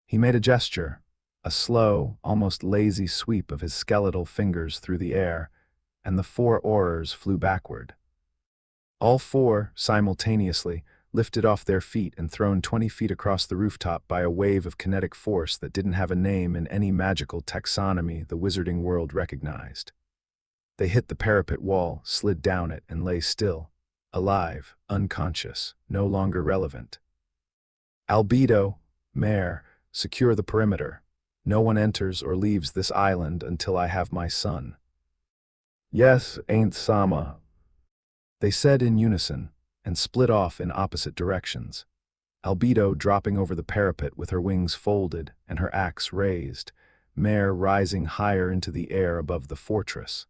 He made a gesture, a slow, almost lazy sweep of his skeletal fingers through the air, and the 4 Aurors flew backward. All 4, simultaneously, lifted off their feet and thrown 20 feet across the rooftop by a wave of kinetic force that didn't have a name in any magical taxonomy the wizarding world recognized. They hit the parapet wall, slid down it, and lay still, alive, unconscious, no longer relevant. Albedo, Mayor, secure the perimeter. No one enters or leaves this island until I have my son. Yes, Ainz Sama, they said in unison, and split off in opposite directions. Albedo dropping over the parapet with her wings folded and her axe raised, Mayor rising higher into the air above the fortress.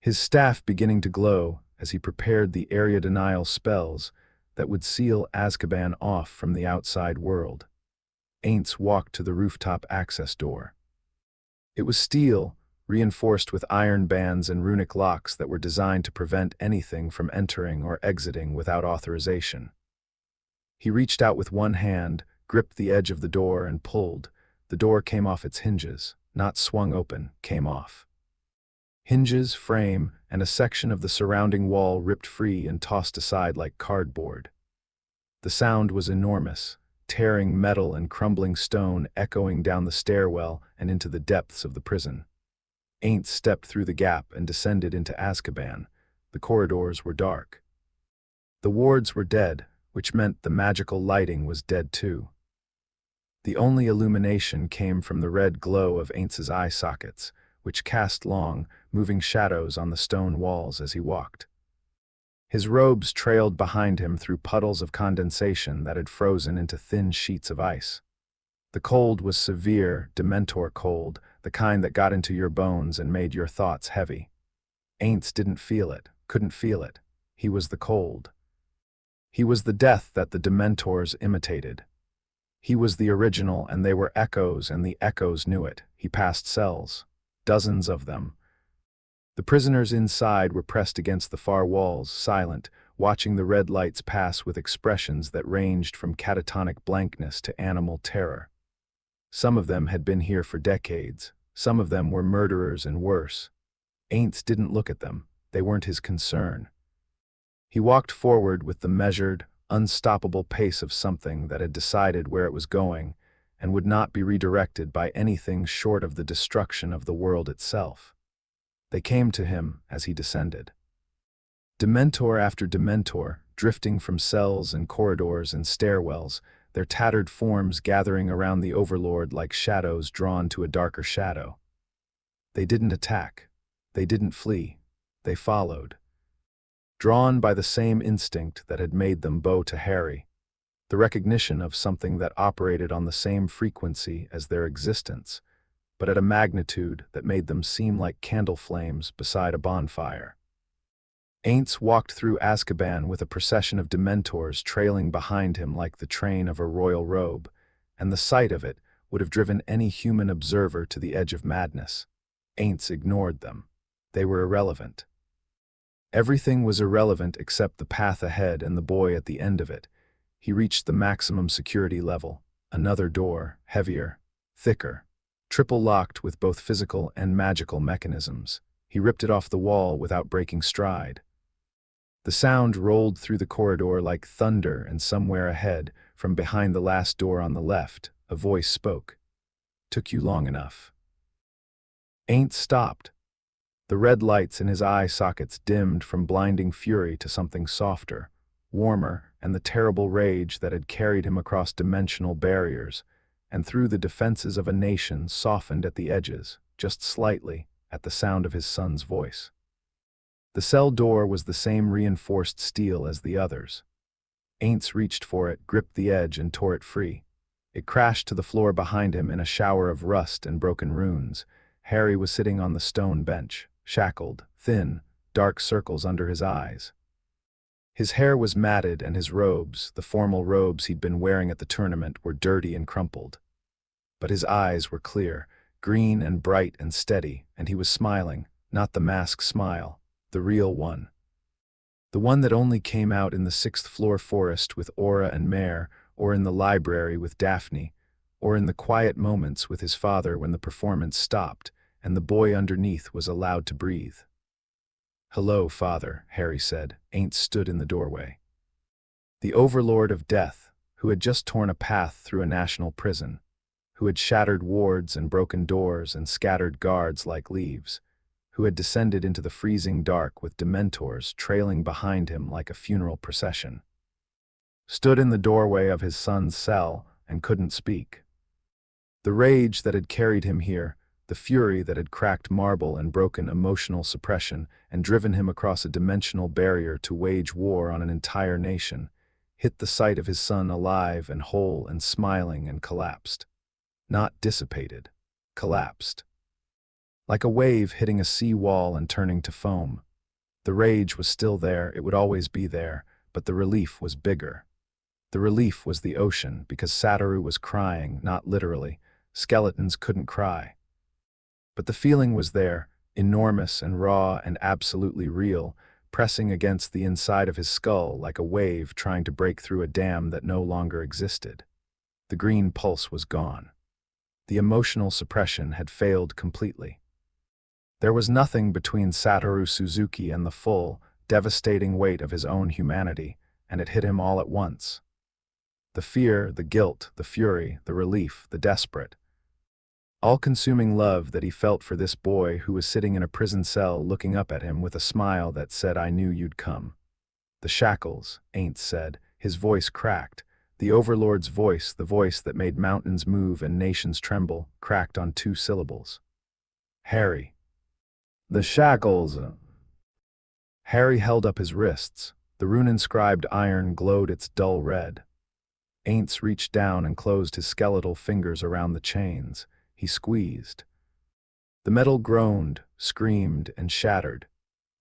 His staff beginning to glow as he prepared the area denial spells that would seal Azkaban off from the outside world. Ainz walked to the rooftop access door. It was steel, reinforced with iron bands and runic locks that were designed to prevent anything from entering or exiting without authorization. He reached out with one hand, gripped the edge of the door, and pulled. The door came off its hinges, not swung open, came off. Hinges, frame, and a section of the surrounding wall ripped free and tossed aside like cardboard. The sound was enormous, tearing metal and crumbling stone echoing down the stairwell and into the depths of the prison. Ainz stepped through the gap and descended into Azkaban. The corridors were dark. The wards were dead, which meant the magical lighting was dead too. The only illumination came from the red glow of Ainz's eye sockets, which cast long, moving shadows on the stone walls as he walked. His robes trailed behind him through puddles of condensation that had frozen into thin sheets of ice. The cold was severe, Dementor cold, the kind that got into your bones and made your thoughts heavy. Ainz didn't feel it, couldn't feel it. He was the cold. He was the death that the Dementors imitated. He was the original, and they were echoes, and the echoes knew it. He passed cells. Dozens of them. The prisoners inside were pressed against the far walls, silent, watching the red lights pass with expressions that ranged from catatonic blankness to animal terror. Some of them had been here for decades. Some of them were murderers and worse. Ainz didn't look at them. They weren't his concern. He walked forward with the measured, unstoppable pace of something that had decided where it was going and would not be redirected by anything short of the destruction of the world itself. They came to him as he descended. Dementor after Dementor, drifting from cells and corridors and stairwells, their tattered forms gathering around the Overlord like shadows drawn to a darker shadow. They didn't attack. They didn't flee. They followed. Drawn by the same instinct that had made them bow to Harry, the recognition of something that operated on the same frequency as their existence, but at a magnitude that made them seem like candle flames beside a bonfire. Ainz walked through Azkaban with a procession of Dementors trailing behind him like the train of a royal robe, and the sight of it would have driven any human observer to the edge of madness. Ainz ignored them. They were irrelevant. Everything was irrelevant except the path ahead and the boy at the end of it. He reached the maximum security level. Another door, heavier, thicker, triple locked with both physical and magical mechanisms. He ripped it off the wall without breaking stride. The sound rolled through the corridor like thunder, and somewhere ahead, from behind the last door on the left, a voice spoke. "Took you long enough." Ainz stopped. The red lights in his eye sockets dimmed from blinding fury to something softer, warmer, and the terrible rage that had carried him across dimensional barriers and through the defenses of a nation softened at the edges, just slightly, at the sound of his son's voice. The cell door was the same reinforced steel as the others. Ainz reached for it, gripped the edge, and tore it free. It crashed to the floor behind him in a shower of rust and broken runes. Harry was sitting on the stone bench, shackled, thin, dark circles under his eyes. His hair was matted, and his robes, the formal robes he'd been wearing at the tournament, were dirty and crumpled. But his eyes were clear, green and bright and steady, and he was smiling, not the mask smile, the real one. The one that only came out in the sixth-floor forest with Aura and Mare, or in the library with Daphne, or in the quiet moments with his father when the performance stopped and the boy underneath was allowed to breathe. "Hello, Father," Harry said. Ainz stood in the doorway. The Overlord of Death, who had just torn a path through a national prison, who had shattered wards and broken doors and scattered guards like leaves, who had descended into the freezing dark with Dementors trailing behind him like a funeral procession, stood in the doorway of his son's cell and couldn't speak. The rage that had carried him here, the fury that had cracked marble and broken emotional suppression and driven him across a dimensional barrier to wage war on an entire nation, hit the sight of his son alive and whole and smiling and collapsed. Not dissipated, collapsed. Like a wave hitting a sea wall and turning to foam. The rage was still there, it would always be there, but the relief was bigger. The relief was the ocean, because Satoru was crying, not literally. Skeletons couldn't cry. But the feeling was there, enormous and raw and absolutely real, pressing against the inside of his skull like a wave trying to break through a dam that no longer existed. The green pulse was gone. The emotional suppression had failed completely. There was nothing between Satoru Suzuki and the full, devastating weight of his own humanity, and it hit him all at once. The fear, the guilt, the fury, the relief, the desperate. All-consuming love that he felt for this boy who was sitting in a prison cell looking up at him with a smile that said, "I knew you'd come." "The shackles," Ainz said, his voice cracked. The Overlord's voice, the voice that made mountains move and nations tremble, cracked on 2 syllables. "Harry." "The shackles." Harry held up his wrists. The rune-inscribed iron glowed its dull red. Ainz reached down and closed his skeletal fingers around the chains. He squeezed. The metal groaned, screamed, and shattered,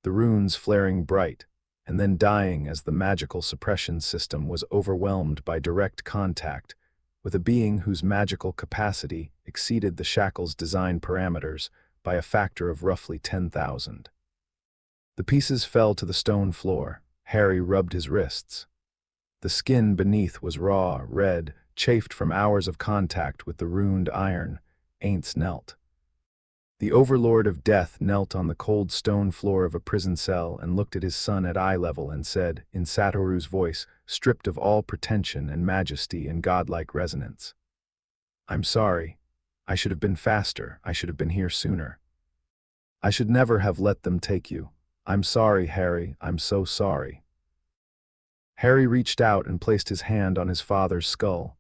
the runes flaring bright, and then dying as the magical suppression system was overwhelmed by direct contact with a being whose magical capacity exceeded the shackle's design parameters by a factor of roughly 10,000. The pieces fell to the stone floor. Harry rubbed his wrists. The skin beneath was raw, red, chafed from hours of contact with the runed iron. Ainz knelt. The Overlord of Death knelt on the cold stone floor of a prison cell and looked at his son at eye level and said, in Satoru's voice, stripped of all pretension and majesty and godlike resonance, "I'm sorry. I should have been faster. I should have been here sooner. I should never have let them take you. I'm sorry, Harry. I'm so sorry." Harry reached out and placed his hand on his father's skull,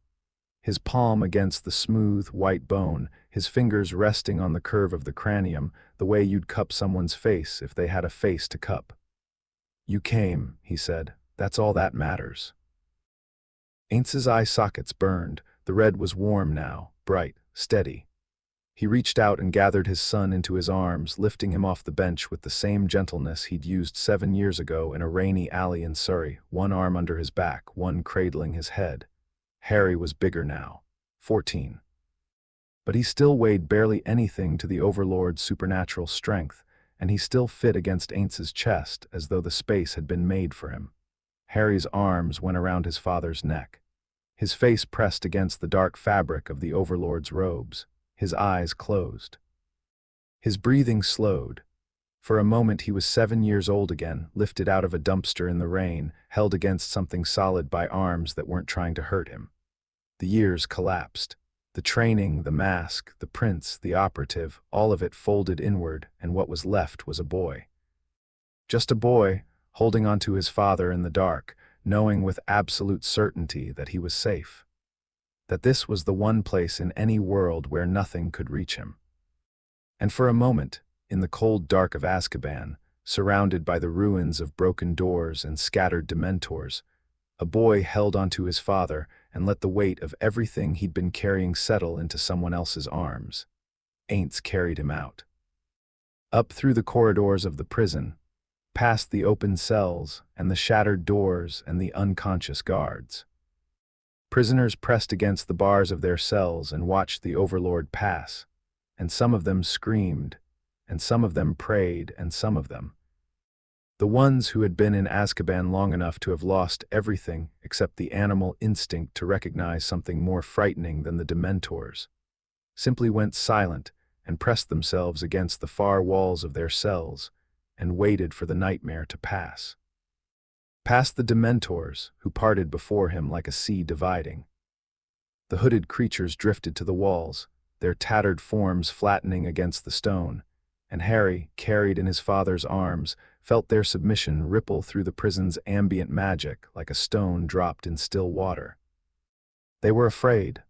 his palm against the smooth, white bone, his fingers resting on the curve of the cranium, the way you'd cup someone's face if they had a face to cup. "You came," he said. "That's all that matters." Ainz's eye sockets burned. The red was warm now, bright, steady. He reached out and gathered his son into his arms, lifting him off the bench with the same gentleness he'd used 7 years ago in a rainy alley in Surrey, one arm under his back, one cradling his head. Harry was bigger now, 14. But he still weighed barely anything to the Overlord's supernatural strength, and he still fit against Ainz's chest as though the space had been made for him. Harry's arms went around his father's neck. His face pressed against the dark fabric of the Overlord's robes. His eyes closed. His breathing slowed. For a moment he was 7 years old again, lifted out of a dumpster in the rain, held against something solid by arms that weren't trying to hurt him. The years collapsed. The training, the mask, the prince, the operative, all of it folded inward, and what was left was a boy. Just a boy, holding onto his father in the dark, knowing with absolute certainty that he was safe. That this was the one place in any world where nothing could reach him. And for a moment, in the cold dark of Azkaban, surrounded by the ruins of broken doors and scattered dementors, a boy held onto his father and let the weight of everything he'd been carrying settle into someone else's arms. Ainz carried him out. Up through the corridors of the prison, past the open cells and the shattered doors and the unconscious guards. Prisoners pressed against the bars of their cells and watched the Overlord pass, and some of them screamed, and some of them prayed, and some of them, the ones who had been in Azkaban long enough to have lost everything except the animal instinct to recognize something more frightening than the Dementors, simply went silent and pressed themselves against the far walls of their cells and waited for the nightmare to pass. Past the Dementors, who parted before him like a sea dividing. The hooded creatures drifted to the walls, their tattered forms flattening against the stone, and Harry, carried in his father's arms, felt their submission ripple through the prison's ambient magic like a stone dropped in still water. They were afraid.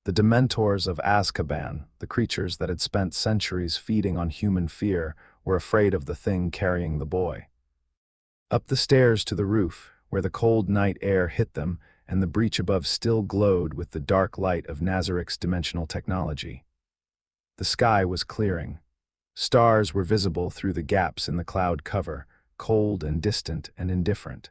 The Dementors of Azkaban, the creatures that had spent centuries feeding on human fear, were afraid of the thing carrying the boy. Up the stairs to the roof, where the cold night air hit them and the breach above still glowed with the dark light of Nazarick's dimensional technology. The sky was clearing. Stars were visible through the gaps in the cloud cover, cold and distant and indifferent.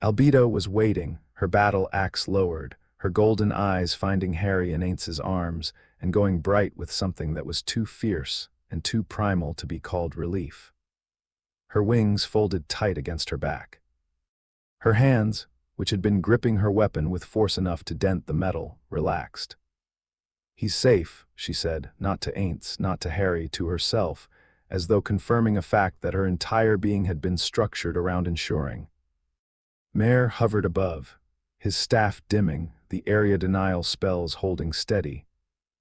Albedo was waiting, her battle axe lowered, her golden eyes finding Harry in Ainz's arms, and going bright with something that was too fierce and too primal to be called relief. Her wings folded tight against her back. Her hands, which had been gripping her weapon with force enough to dent the metal, relaxed. "He's safe," she said, not to Ainz, not to Harry, to herself, as though confirming a fact that her entire being had been structured around ensuring. Mare hovered above, his staff dimming, the area denial spells holding steady,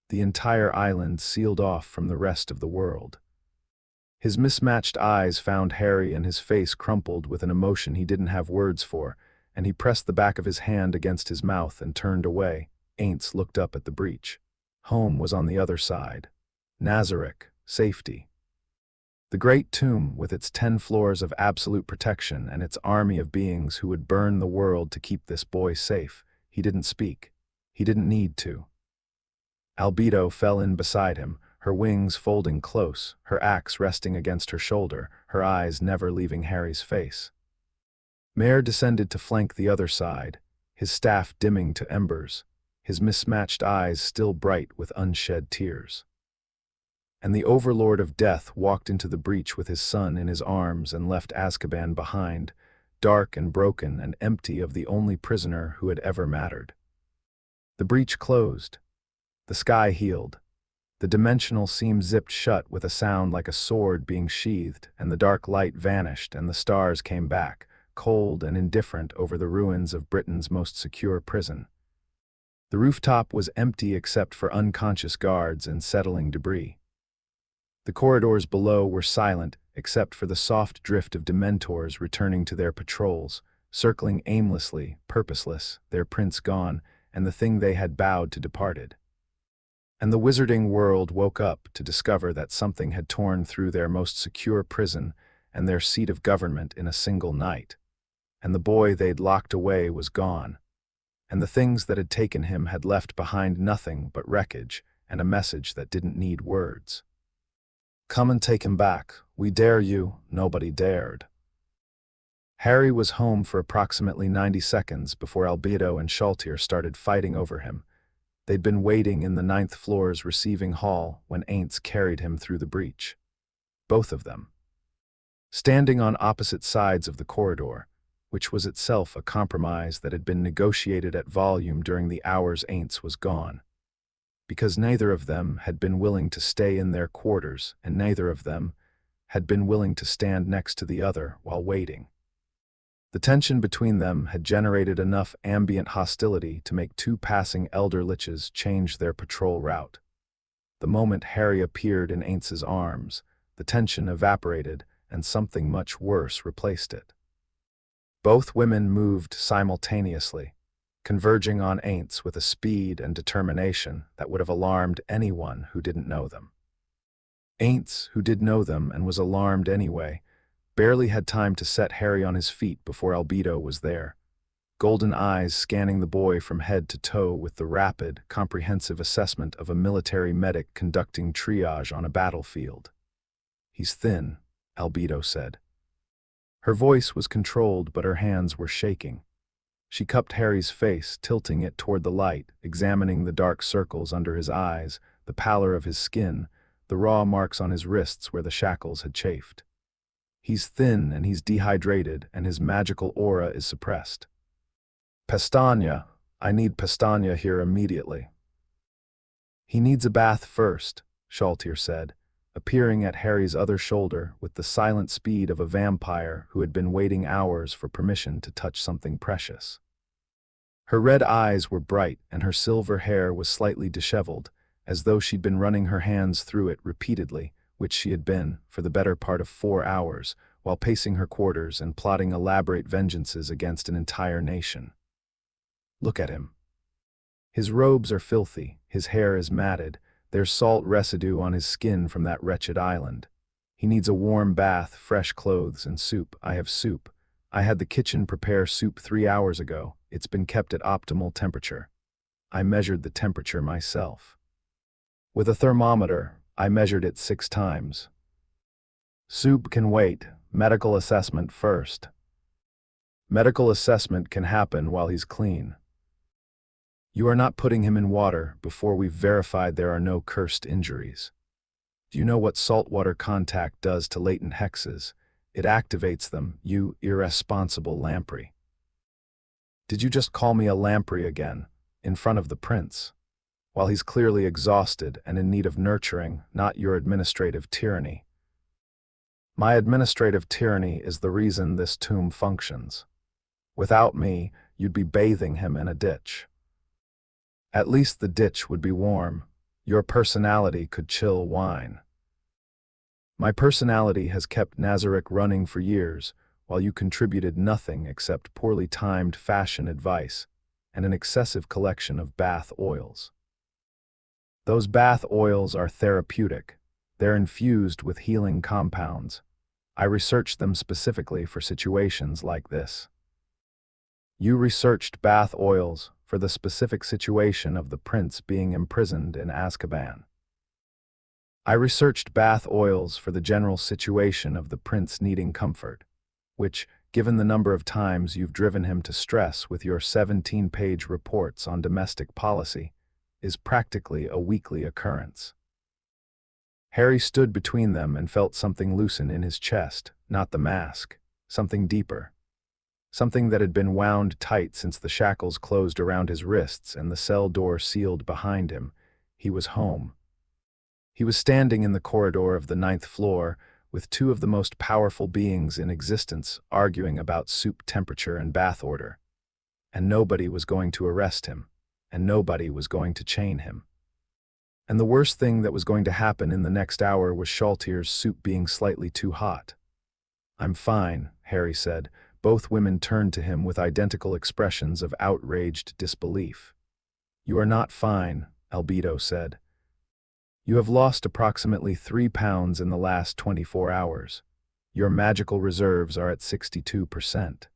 the entire island sealed off from the rest of the world. His mismatched eyes found Harry and his face crumpled with an emotion he didn't have words for, and he pressed the back of his hand against his mouth and turned away. Ainz looked up at the breach. Home was on the other side. Nazarick, safety. The great tomb with its 10 floors of absolute protection and its army of beings who would burn the world to keep this boy safe. He didn't speak. He didn't need to. Albedo fell in beside him, her wings folding close, her axe resting against her shoulder, her eyes never leaving Harry's face. Mare descended to flank the other side, his staff dimming to embers, his mismatched eyes still bright with unshed tears. And the Overlord of Death walked into the breach with his son in his arms and left Azkaban behind, dark and broken and empty of the only prisoner who had ever mattered. The breach closed. The sky healed. The dimensional seam zipped shut with a sound like a sword being sheathed, and the dark light vanished and the stars came back, cold and indifferent over the ruins of Britain's most secure prison. The rooftop was empty except for unconscious guards and settling debris. The corridors below were silent except for the soft drift of Dementors returning to their patrols, circling aimlessly, purposeless, their prince gone, and the thing they had bowed to departed. And the wizarding world woke up to discover that something had torn through their most secure prison and their seat of government in a single night. And the boy they'd locked away was gone. And the things that had taken him had left behind nothing but wreckage and a message that didn't need words. "Come and take him back. We dare you." Nobody dared. Harry was home for approximately 90 seconds before Albedo and Shaltir started fighting over him. They'd been waiting in the 9th floor's receiving hall when Ainz carried him through the breach. Both of them. Standing on opposite sides of the corridor, which was itself a compromise that had been negotiated at volume during the hours Ainz was gone. Because neither of them had been willing to stay in their quarters, and neither of them had been willing to stand next to the other while waiting. The tension between them had generated enough ambient hostility to make 2 passing elder liches change their patrol route. The moment Harry appeared in Ainz's arms, the tension evaporated and something much worse replaced it. Both women moved simultaneously, converging on Ainz with a speed and determination that would have alarmed anyone who didn't know them. Ainz, who did know them and was alarmed anyway, barely had time to set Harry on his feet before Albedo was there, golden eyes scanning the boy from head to toe with the rapid, comprehensive assessment of a military medic conducting triage on a battlefield. "He's thin," Albedo said. Her voice was controlled, but her hands were shaking. She cupped Harry's face, tilting it toward the light, examining the dark circles under his eyes, the pallor of his skin, the raw marks on his wrists where the shackles had chafed. "He's thin and he's dehydrated and his magical aura is suppressed. Pestanya, I need Pestanya here immediately." "He needs a bath first," Shaltir said, appearing at Harry's other shoulder with the silent speed of a vampire who had been waiting hours for permission to touch something precious. Her red eyes were bright and her silver hair was slightly disheveled, as though she'd been running her hands through it repeatedly, which she had been for the better part of 4 hours, while pacing her quarters and plotting elaborate vengeances against an entire nation. "Look at him. His robes are filthy, his hair is matted, there's salt residue on his skin from that wretched island. He needs a warm bath, fresh clothes, and soup. I have soup. I had the kitchen prepare soup 3 hours ago. It's been kept at optimal temperature. I measured the temperature myself. With a thermometer, I measured it 6 times. Soup can wait. Medical assessment first." "Medical assessment can happen while he's clean." You are not putting him in water before we've verified there are no cursed injuries. Do you know what saltwater contact does to latent hexes? It activates them, you irresponsible lamprey. Did you just call me a lamprey again, in front of the prince? While he's clearly exhausted and in need of nurturing, not your administrative tyranny. My administrative tyranny is the reason this tomb functions. Without me, you'd be bathing him in a ditch. At least the ditch would be warm. Your personality could chill wine. My personality has kept Nazarick running for years, while you contributed nothing except poorly timed fashion advice and an excessive collection of bath oils. Those bath oils are therapeutic. They're infused with healing compounds. I researched them specifically for situations like this. You researched bath oils for the specific situation of the prince being imprisoned in Azkaban. I researched bath oils for the general situation of the prince needing comfort, which, given the number of times you've driven him to stress with your 17-page reports on domestic policy, is practically a weekly occurrence. Harry stood between them and felt something loosen in his chest, not the mask, something deeper. Something that had been wound tight since the shackles closed around his wrists and the cell door sealed behind him. He was home. He was standing in the corridor of the 9th floor with two of the most powerful beings in existence arguing about soup temperature and bath order. And nobody was going to arrest him, and nobody was going to chain him. And the worst thing that was going to happen in the next hour was Shaltier's soup being slightly too hot. "I'm fine," Harry said. Both women turned to him with identical expressions of outraged disbelief. "You are not fine," Albedo said. "You have lost approximately 3 pounds in the last 24 hours. Your magical reserves are at 62%.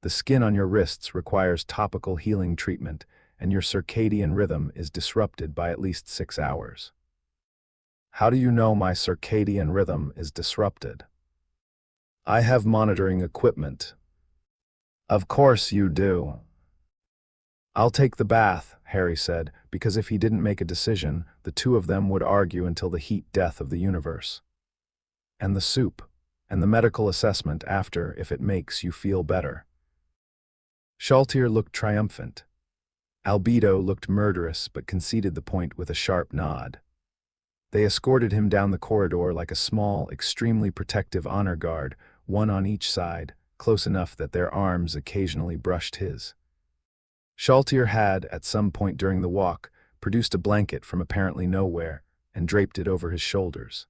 The skin on your wrists requires topical healing treatment, and your circadian rhythm is disrupted by at least 6 hours." "How do you know my circadian rhythm is disrupted?" "I have monitoring equipment." "Of course you do." "I'll take the bath," Harry said, because if he didn't make a decision, the two of them would argue until the heat death of the universe. "And the soup, and the medical assessment after if it makes you feel better." Shaltier looked triumphant. Albedo looked murderous but conceded the point with a sharp nod. They escorted him down the corridor like a small, extremely protective honor guard, one on each side, close enough that their arms occasionally brushed his. Shaltier had, at some point during the walk, produced a blanket from apparently nowhere and draped it over his shoulders.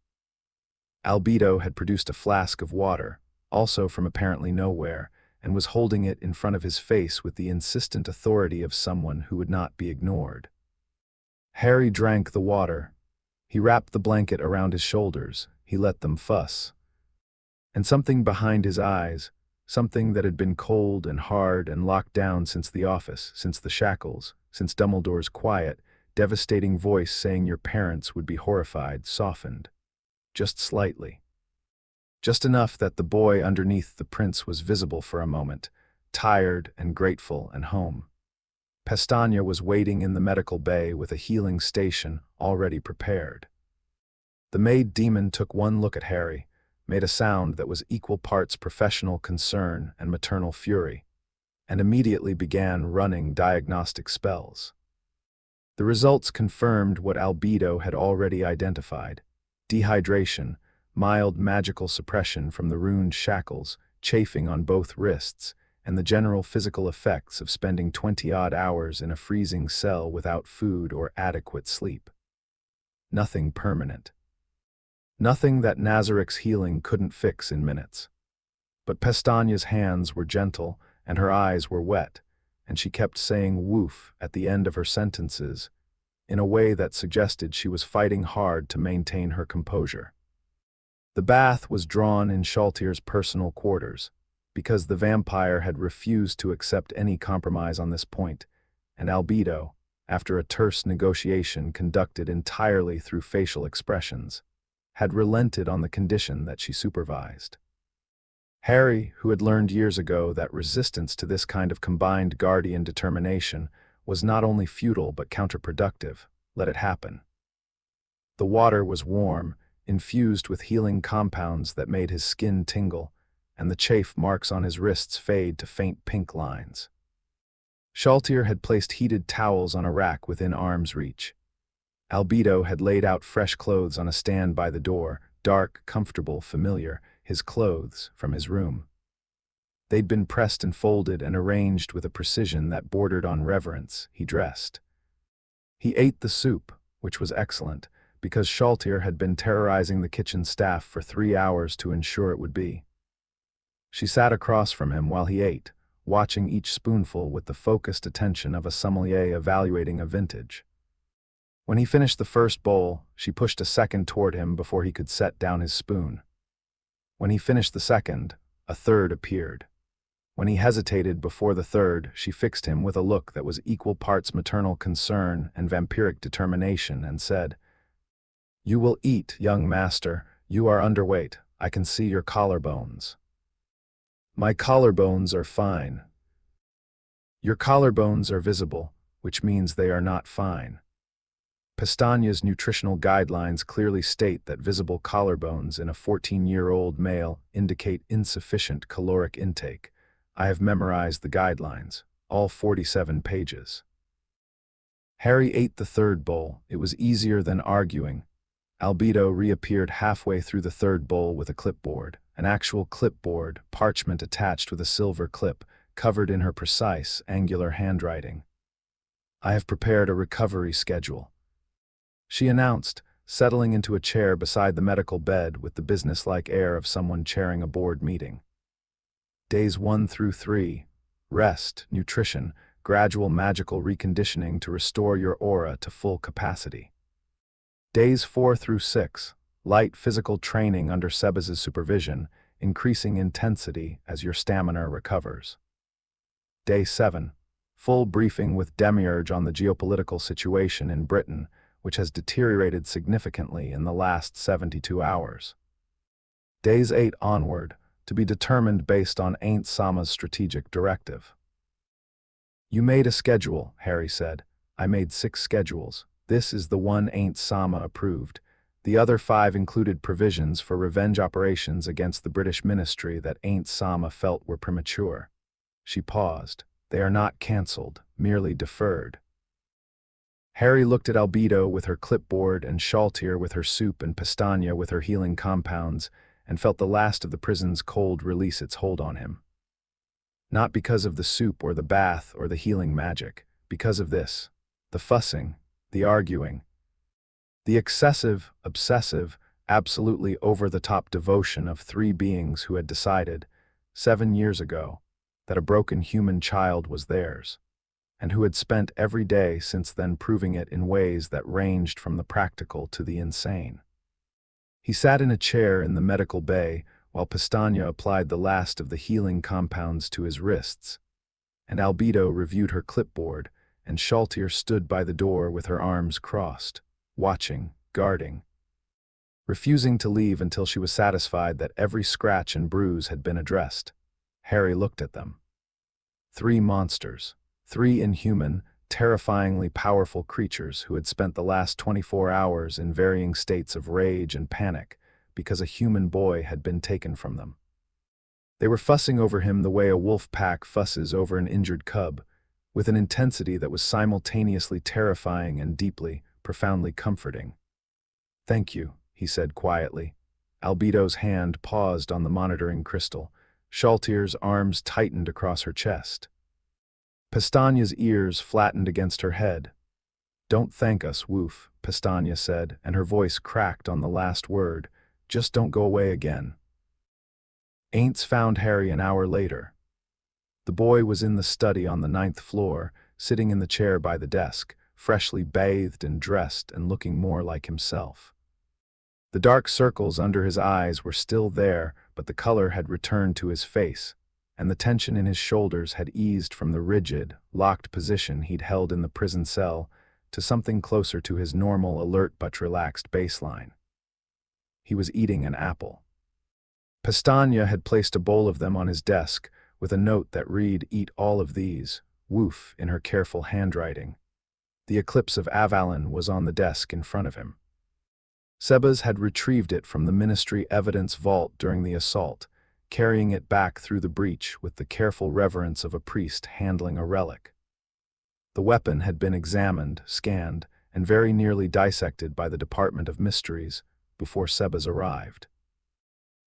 Albedo had produced a flask of water, also from apparently nowhere, and was holding it in front of his face with the insistent authority of someone who would not be ignored. Harry drank the water. He wrapped the blanket around his shoulders. He let them fuss. And something behind his eyes, something that had been cold and hard and locked down since the office, since the shackles, since Dumbledore's quiet, devastating voice saying your parents would be horrified, softened. Just slightly. Just enough that the boy underneath the prince was visible for a moment, tired and grateful and home. Pestagna was waiting in the medical bay with a healing station already prepared. The maid demon took one look at Harry, made a sound that was equal parts professional concern and maternal fury, and immediately began running diagnostic spells. The results confirmed what Albedo had already identified: dehydration, mild magical suppression from the ruined shackles, chafing on both wrists, and the general physical effects of spending 20-odd hours in a freezing cell without food or adequate sleep. Nothing permanent. Nothing that Nazarick's healing couldn't fix in minutes. But Pestagna's hands were gentle, and her eyes were wet, and she kept saying woof at the end of her sentences, in a way that suggested she was fighting hard to maintain her composure. The bath was drawn in Shaltier's personal quarters, because the vampire had refused to accept any compromise on this point, and Albedo, after a terse negotiation conducted entirely through facial expressions, had relented on the condition that she supervised. Harry, who had learned years ago that resistance to this kind of combined guardian determination was not only futile but counterproductive. Let it happen. The water was warm, infused with healing compounds that made his skin tingle, and the chafe marks on his wrists fade to faint pink lines. Shaltier had placed heated towels on a rack within arm's reach. Albedo had laid out fresh clothes on a stand by the door, dark, comfortable, familiar, his clothes from his room. They'd been pressed and folded and arranged with a precision that bordered on reverence. He dressed. He ate the soup, which was excellent, because Shaltier had been terrorizing the kitchen staff for 3 hours to ensure it would be. She sat across from him while he ate, watching each spoonful with the focused attention of a sommelier evaluating a vintage. When he finished the first bowl, she pushed a second toward him before he could set down his spoon. When he finished the second, a third appeared. When he hesitated before the third, she fixed him with a look that was equal parts maternal concern and vampiric determination and said, "You will eat, young master. You are underweight. I can see your collarbones." "My collarbones are fine." "Your collarbones are visible, which means they are not fine." Pestagna's nutritional guidelines clearly state that visible collarbones in a 14-year-old male indicate insufficient caloric intake. I have memorized the guidelines, all 47 pages. Harry ate the third bowl. It was easier than arguing. Albedo reappeared halfway through the third bowl with a clipboard, an actual clipboard, parchment attached with a silver clip, covered in her precise, angular handwriting. "I have prepared a recovery schedule," she announced, settling into a chair beside the medical bed with the businesslike air of someone chairing a board meeting. Days 1 through 3, rest, nutrition, gradual magical reconditioning to restore your aura to full capacity. Days 4 through 6, light physical training under Sebas's supervision, increasing intensity as your stamina recovers. Day 7, full briefing with Demiurge on the geopolitical situation in Britain, which has deteriorated significantly in the last 72 hours. Days 8 onward, to be determined based on Ainz Ooal's strategic directive. "You made a schedule," Harry said. "I made 6 schedules. This is the one Ainz Ooal approved. The other 5 included provisions for revenge operations against the British ministry that Ainz Ooal felt were premature." She paused. "They are not cancelled, merely deferred." Harry looked at Albedo with her clipboard and Shaltier with her soup and Pestagna with her healing compounds, and felt the last of the prison's cold release its hold on him. Not because of the soup or the bath or the healing magic, because of this, the fussing, the arguing, the excessive, obsessive, absolutely over-the-top devotion of 3 beings who had decided, 7 years ago, that a broken human child was theirs, and who had spent every day since then proving it in ways that ranged from the practical to the insane. He sat in a chair in the medical bay while Pestagna applied the last of the healing compounds to his wrists, and Albedo reviewed her clipboard, and Shaltier stood by the door with her arms crossed, watching, guarding, refusing to leave until she was satisfied that every scratch and bruise had been addressed. Harry looked at them. 3 monsters. 3 inhuman, terrifyingly powerful creatures who had spent the last 24 hours in varying states of rage and panic because a human boy had been taken from them. They were fussing over him the way a wolf pack fusses over an injured cub, with an intensity that was simultaneously terrifying and deeply, profoundly comforting. "Thank you," he said quietly. Albedo's hand paused on the monitoring crystal. Shaltier's arms tightened across her chest. Pestagna's ears flattened against her head. "Don't thank us, Woof," Pestagna said, and her voice cracked on the last word. "Just don't go away again." Ainz found Harry an hour later. The boy was in the study on the 9th floor, sitting in the chair by the desk, freshly bathed and dressed and looking more like himself. The dark circles under his eyes were still there, but the color had returned to his face, and the tension in his shoulders had eased from the rigid, locked position he'd held in the prison cell to something closer to his normal, alert but relaxed baseline. He was eating an apple. Pestagna had placed a bowl of them on his desk, with a note that read, "Eat all of these, woof in her careful handwriting. The Eclipse of Avalon was on the desk in front of him. Sebas had retrieved it from the Ministry Evidence Vault during the assault, carrying it back through the breach with the careful reverence of a priest handling a relic. The weapon had been examined, scanned, and very nearly dissected by the Department of Mysteries before Sebas arrived.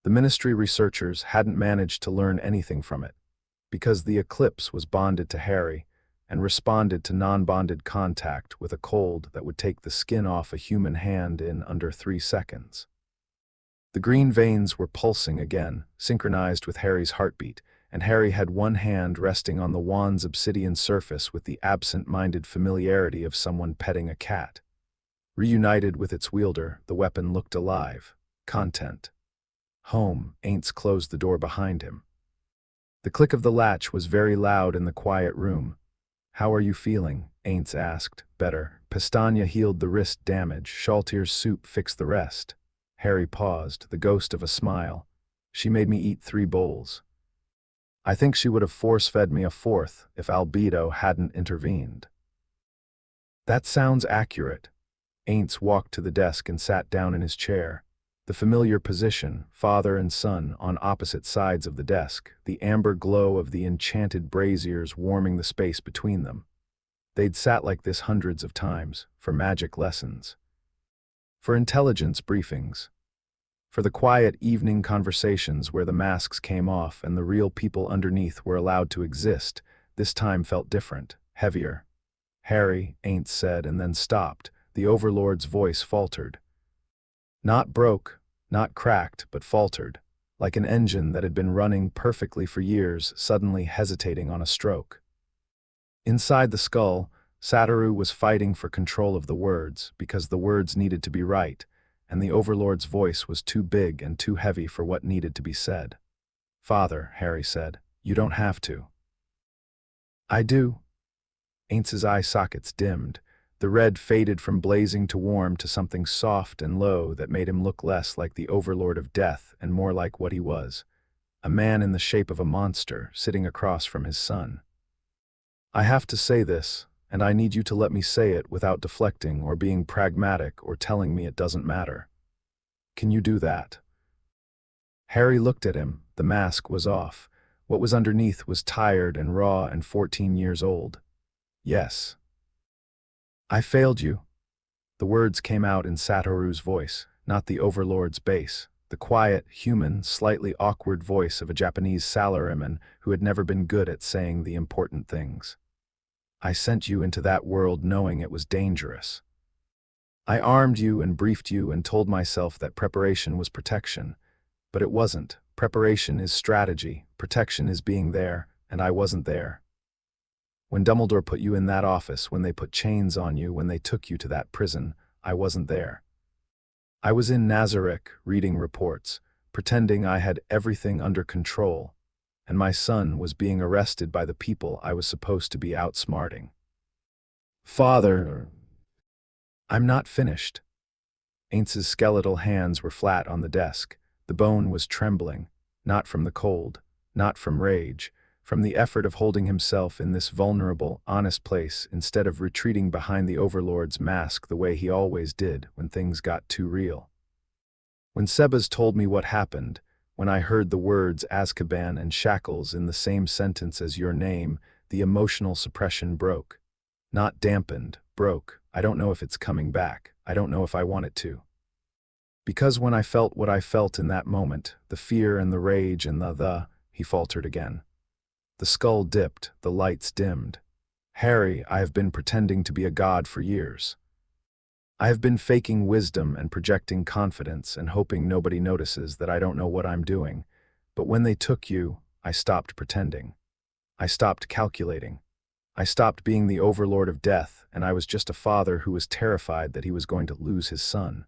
The Ministry researchers hadn't managed to learn anything from it, because the Eclipse was bonded to Harry and responded to non-bonded contact with a cold that would take the skin off a human hand in under 3 seconds. The green veins were pulsing again, synchronized with Harry's heartbeat, and Harry had one hand resting on the wand's obsidian surface with the absent-minded familiarity of someone petting a cat. Reunited with its wielder, the weapon looked alive. Content. Home. Ainz closed the door behind him. The click of the latch was very loud in the quiet room. "How are you feeling?" Ainz asked. "Better." Pestagna healed the wrist damage. Shaltier's soup fixed the rest. Harry paused, the ghost of a smile. "She made me eat 3 bowls. I think she would have force-fed me a 4th if Albedo hadn't intervened." "That sounds accurate." Ainz walked to the desk and sat down in his chair. The familiar position, father and son on opposite sides of the desk, the amber glow of the enchanted braziers warming the space between them. They'd sat like this hundreds of times, for magic lessons, for intelligence briefings, for the quiet evening conversations where the masks came off and the real people underneath were allowed to exist. This time felt different, heavier. "Harry," Ainz said, and then stopped. The Overlord's voice faltered. Not broke, not cracked, but faltered, like an engine that had been running perfectly for years, suddenly hesitating on a stroke. Inside the skull, Satoru was fighting for control of the words, because the words needed to be right, and the Overlord's voice was too big and too heavy for what needed to be said. "Father," Harry said, "you don't have to." "I do." Ainz's eye sockets dimmed. The red faded from blazing to warm to something soft and low that made him look less like the Overlord of Death and more like what he was, a man in the shape of a monster sitting across from his son. "I have to say this, and I need you to let me say it without deflecting or being pragmatic or telling me it doesn't matter. Can you do that?" Harry looked at him. The mask was off. What was underneath was tired and raw and 14 years old. "Yes." "I failed you." The words came out in Satoru's voice, not the Overlord's bass, the quiet, human, slightly awkward voice of a Japanese salaryman who had never been good at saying the important things. "I sent you into that world knowing it was dangerous. I armed you and briefed you and told myself that preparation was protection. But it wasn't. Preparation is strategy, protection is being there, and I wasn't there. When Dumbledore put you in that office, when they put chains on you, when they took you to that prison, I wasn't there. I was in Nazarick, reading reports, pretending I had everything under control, and my son was being arrested by the people I was supposed to be outsmarting." "Father..." "I'm not finished." Ainz's skeletal hands were flat on the desk. The bone was trembling, not from the cold, not from rage, from the effort of holding himself in this vulnerable, honest place instead of retreating behind the Overlord's mask the way he always did when things got too real. "When Sebas told me what happened, when I heard the words Azkaban and shackles in the same sentence as your name, the emotional suppression broke. Not dampened, broke. I don't know if it's coming back. I don't know if I want it to. Because when I felt what I felt in that moment, the fear and the rage and he faltered again. The skull dipped, the lights dimmed. "Harry, I have been pretending to be a god for years. I have been faking wisdom and projecting confidence and hoping nobody notices that I don't know what I'm doing. But when they took you, I stopped pretending. I stopped calculating. I stopped being the Overlord of Death, and I was just a father who was terrified that he was going to lose his son."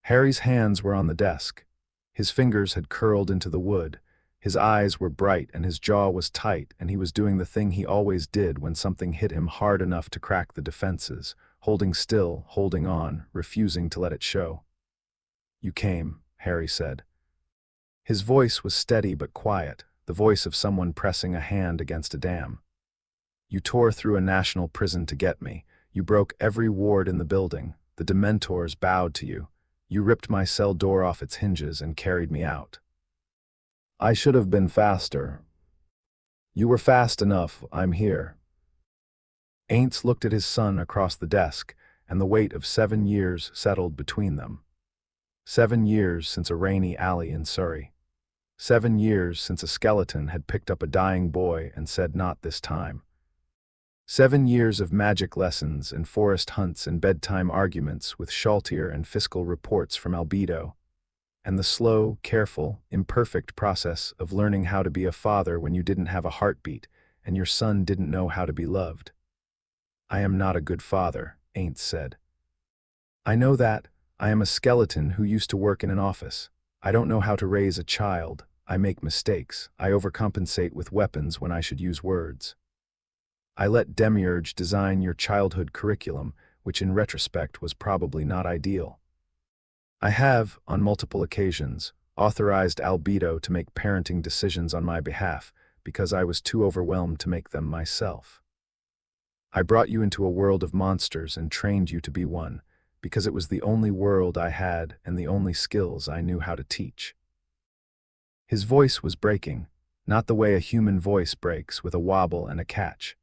Harry's hands were on the desk. His fingers had curled into the wood. His eyes were bright and his jaw was tight, and he was doing the thing he always did when something hit him hard enough to crack the defenses, holding still, holding on, refusing to let it show. "You came," Harry said. His voice was steady but quiet, the voice of someone pressing a hand against a dam. You tore through a national prison to get me. You broke every ward in the building. The Dementors bowed to you. You ripped my cell door off its hinges and carried me out. I should have been faster. You were fast enough. I'm here. Ainz looked at his son across the desk, and the weight of 7 years settled between them. 7 years since a rainy alley in Surrey. 7 years since a skeleton had picked up a dying boy and said, "Not this time." 7 years of magic lessons and forest hunts and bedtime arguments with Shaltier and fiscal reports from Albedo, and the slow, careful, imperfect process of learning how to be a father when you didn't have a heartbeat and your son didn't know how to be loved. "I am not a good father," Ainz said. "I know that. I am a skeleton who used to work in an office. I don't know how to raise a child. I make mistakes. I overcompensate with weapons when I should use words. I let Demiurge design your childhood curriculum, which in retrospect was probably not ideal. I have, on multiple occasions, authorized Albedo to make parenting decisions on my behalf because I was too overwhelmed to make them myself. I brought you into a world of monsters and trained you to be one, because it was the only world I had and the only skills I knew how to teach." His voice was breaking, not the way a human voice breaks with a wobble and a catch.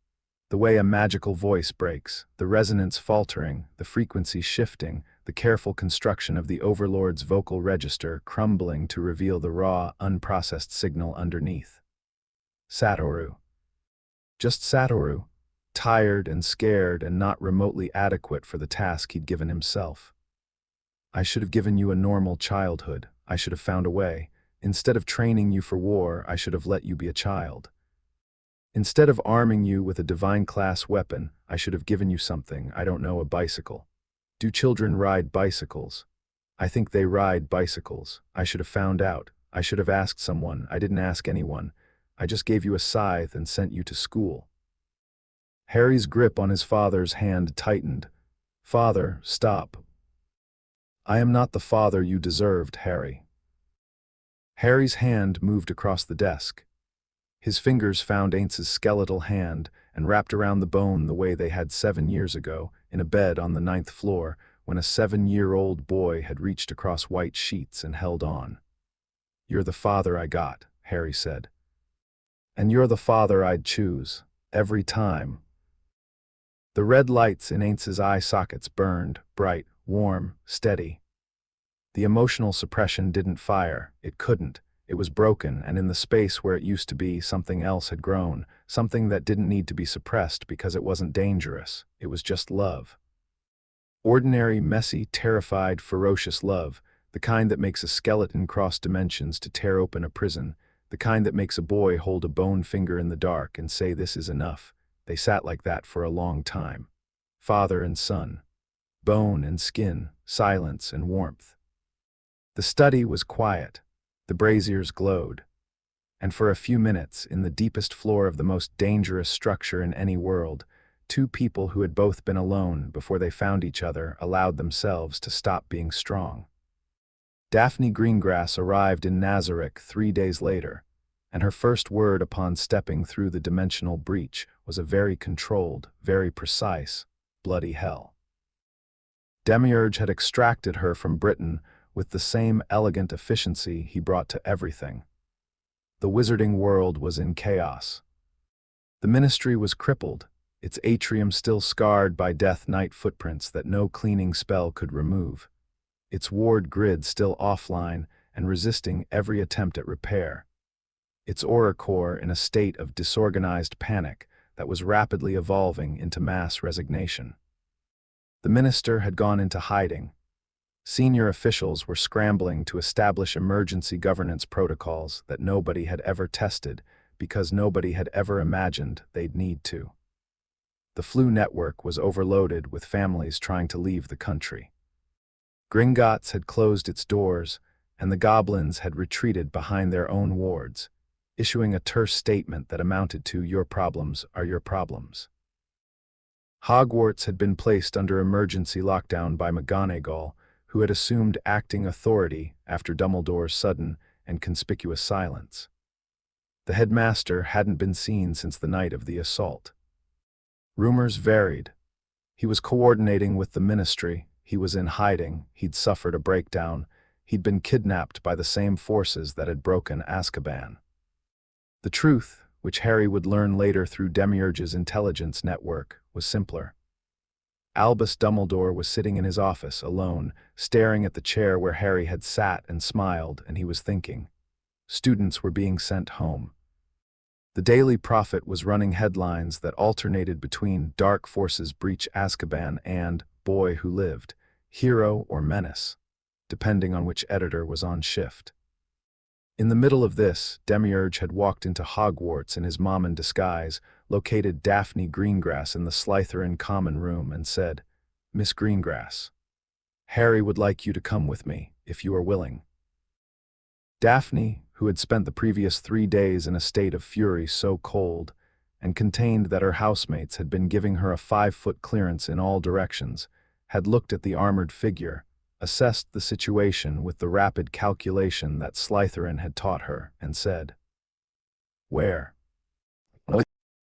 The way a magical voice breaks, the resonance faltering, the frequency shifting, the careful construction of the Overlord's vocal register crumbling to reveal the raw, unprocessed signal underneath. Satoru. Just Satoru, tired and scared and not remotely adequate for the task he'd given himself. "I should have given you a normal childhood. I should have found a way. Instead of training you for war, I should have let you be a child. Instead of arming you with a divine-class weapon, I should have given you something, I don't know, a bicycle. Do children ride bicycles? I think they ride bicycles. I should have found out. I should have asked someone. I didn't ask anyone. I just gave you a scythe and sent you to school." Harry's grip on his father's hand tightened. "Father, stop. I am not the father you deserved, Harry." Harry's hand moved across the desk. His fingers found Ainz's skeletal hand and wrapped around the bone the way they had 7 years ago, in a bed on the 9th floor, when a 7-year-old boy had reached across white sheets and held on. "You're the father I got," Harry said. "And you're the father I'd choose, every time." The red lights in Ainz's eye sockets burned, bright, warm, steady. The emotional suppression didn't fire, it couldn't. It was broken, and in the space where it used to be, something else had grown, something that didn't need to be suppressed because it wasn't dangerous. It was just love. Ordinary, messy, terrified, ferocious love, the kind that makes a skeleton cross dimensions to tear open a prison, the kind that makes a boy hold a bone finger in the dark and say, "This is enough." They sat like that for a long time. Father and son. Bone and skin, silence and warmth. The study was quiet. The braziers glowed. And for a few minutes, in the deepest floor of the most dangerous structure in any world, two people who had both been alone before they found each other allowed themselves to stop being strong. Daphne Greengrass arrived in Nazarick 3 days later, and her first word upon stepping through the dimensional breach was a very controlled, very precise, bloody hell. Demiurge had extracted her from Britain with the same elegant efficiency he brought to everything. The wizarding world was in chaos. The ministry was crippled, its atrium still scarred by Death Knight footprints that no cleaning spell could remove, its ward grid still offline and resisting every attempt at repair, its aura core in a state of disorganized panic that was rapidly evolving into mass resignation. The minister had gone into hiding. Senior officials were scrambling to establish emergency governance protocols that nobody had ever tested because nobody had ever imagined they'd need to. The flu network was overloaded with families trying to leave the country. Gringotts had closed its doors, and the goblins had retreated behind their own wards, issuing a terse statement that amounted to, "Your problems are your problems." Hogwarts had been placed under emergency lockdown by McGonagall, who had assumed acting authority after Dumbledore's sudden and conspicuous silence. The headmaster hadn't been seen since the night of the assault. Rumors varied. He was coordinating with the ministry, he was in hiding, he'd suffered a breakdown, he'd been kidnapped by the same forces that had broken Azkaban. The truth, which Harry would learn later through Demiurge's intelligence network, was simpler. Albus Dumbledore was sitting in his office, alone, staring at the chair where Harry had sat and smiled, and he was thinking. Students were being sent home. The Daily Prophet was running headlines that alternated between Dark Forces breach Azkaban and Boy Who Lived, Hero or Menace, depending on which editor was on shift. In the middle of this, Demiurge had walked into Hogwarts in his mom in disguise, located Daphne Greengrass in the Slytherin common room, and said, "Miss Greengrass, Harry would like you to come with me, if you are willing." Daphne, who had spent the previous 3 days in a state of fury so cold, and contained that her housemates had been giving her a 5-foot clearance in all directions, had looked at the armored figure, assessed the situation with the rapid calculation that Slytherin had taught her, and said, "Where?"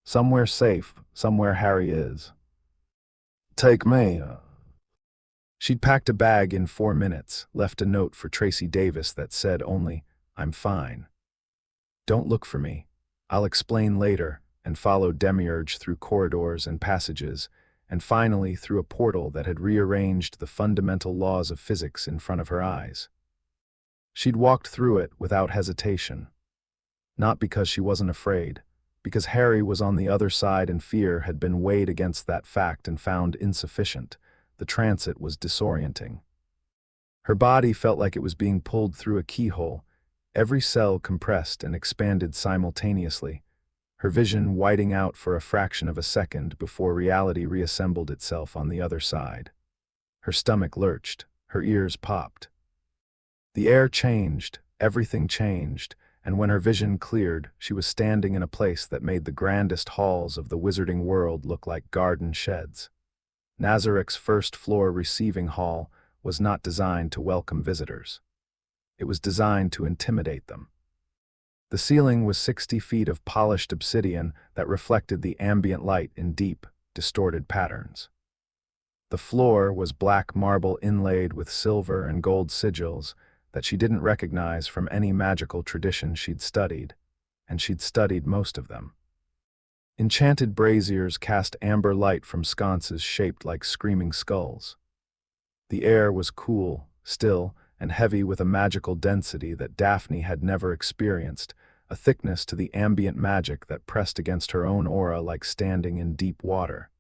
"Somewhere safe, somewhere Harry is." "Take me." She'd packed a bag in 4 minutes, left a note for Tracy Davis that said only, "I'm fine. Don't look for me. I'll explain later," and followed Demiurge through corridors and passages, and finally through a portal that had rearranged the fundamental laws of physics in front of her eyes. She'd walked through it without hesitation. Not because she wasn't afraid, because Harry was on the other side and fear had been weighed against that fact and found insufficient. The transit was disorienting. Her body felt like it was being pulled through a keyhole, every cell compressed and expanded simultaneously, her vision widening out for a fraction of a second before reality reassembled itself on the other side. Her stomach lurched, her ears popped. The air changed, everything changed, and when her vision cleared, she was standing in a place that made the grandest halls of the wizarding world look like garden sheds. Nazarick's first-floor receiving hall was not designed to welcome visitors. It was designed to intimidate them. The ceiling was 60 feet of polished obsidian that reflected the ambient light in deep, distorted patterns. The floor was black marble inlaid with silver and gold sigils that she didn't recognize from any magical tradition she'd studied, and she'd studied most of them. Enchanted braziers cast amber light from sconces shaped like screaming skulls. The air was cool, still, and heavy with a magical density that Daphne had never experienced, a thickness to the ambient magic that pressed against her own aura like standing in deep water.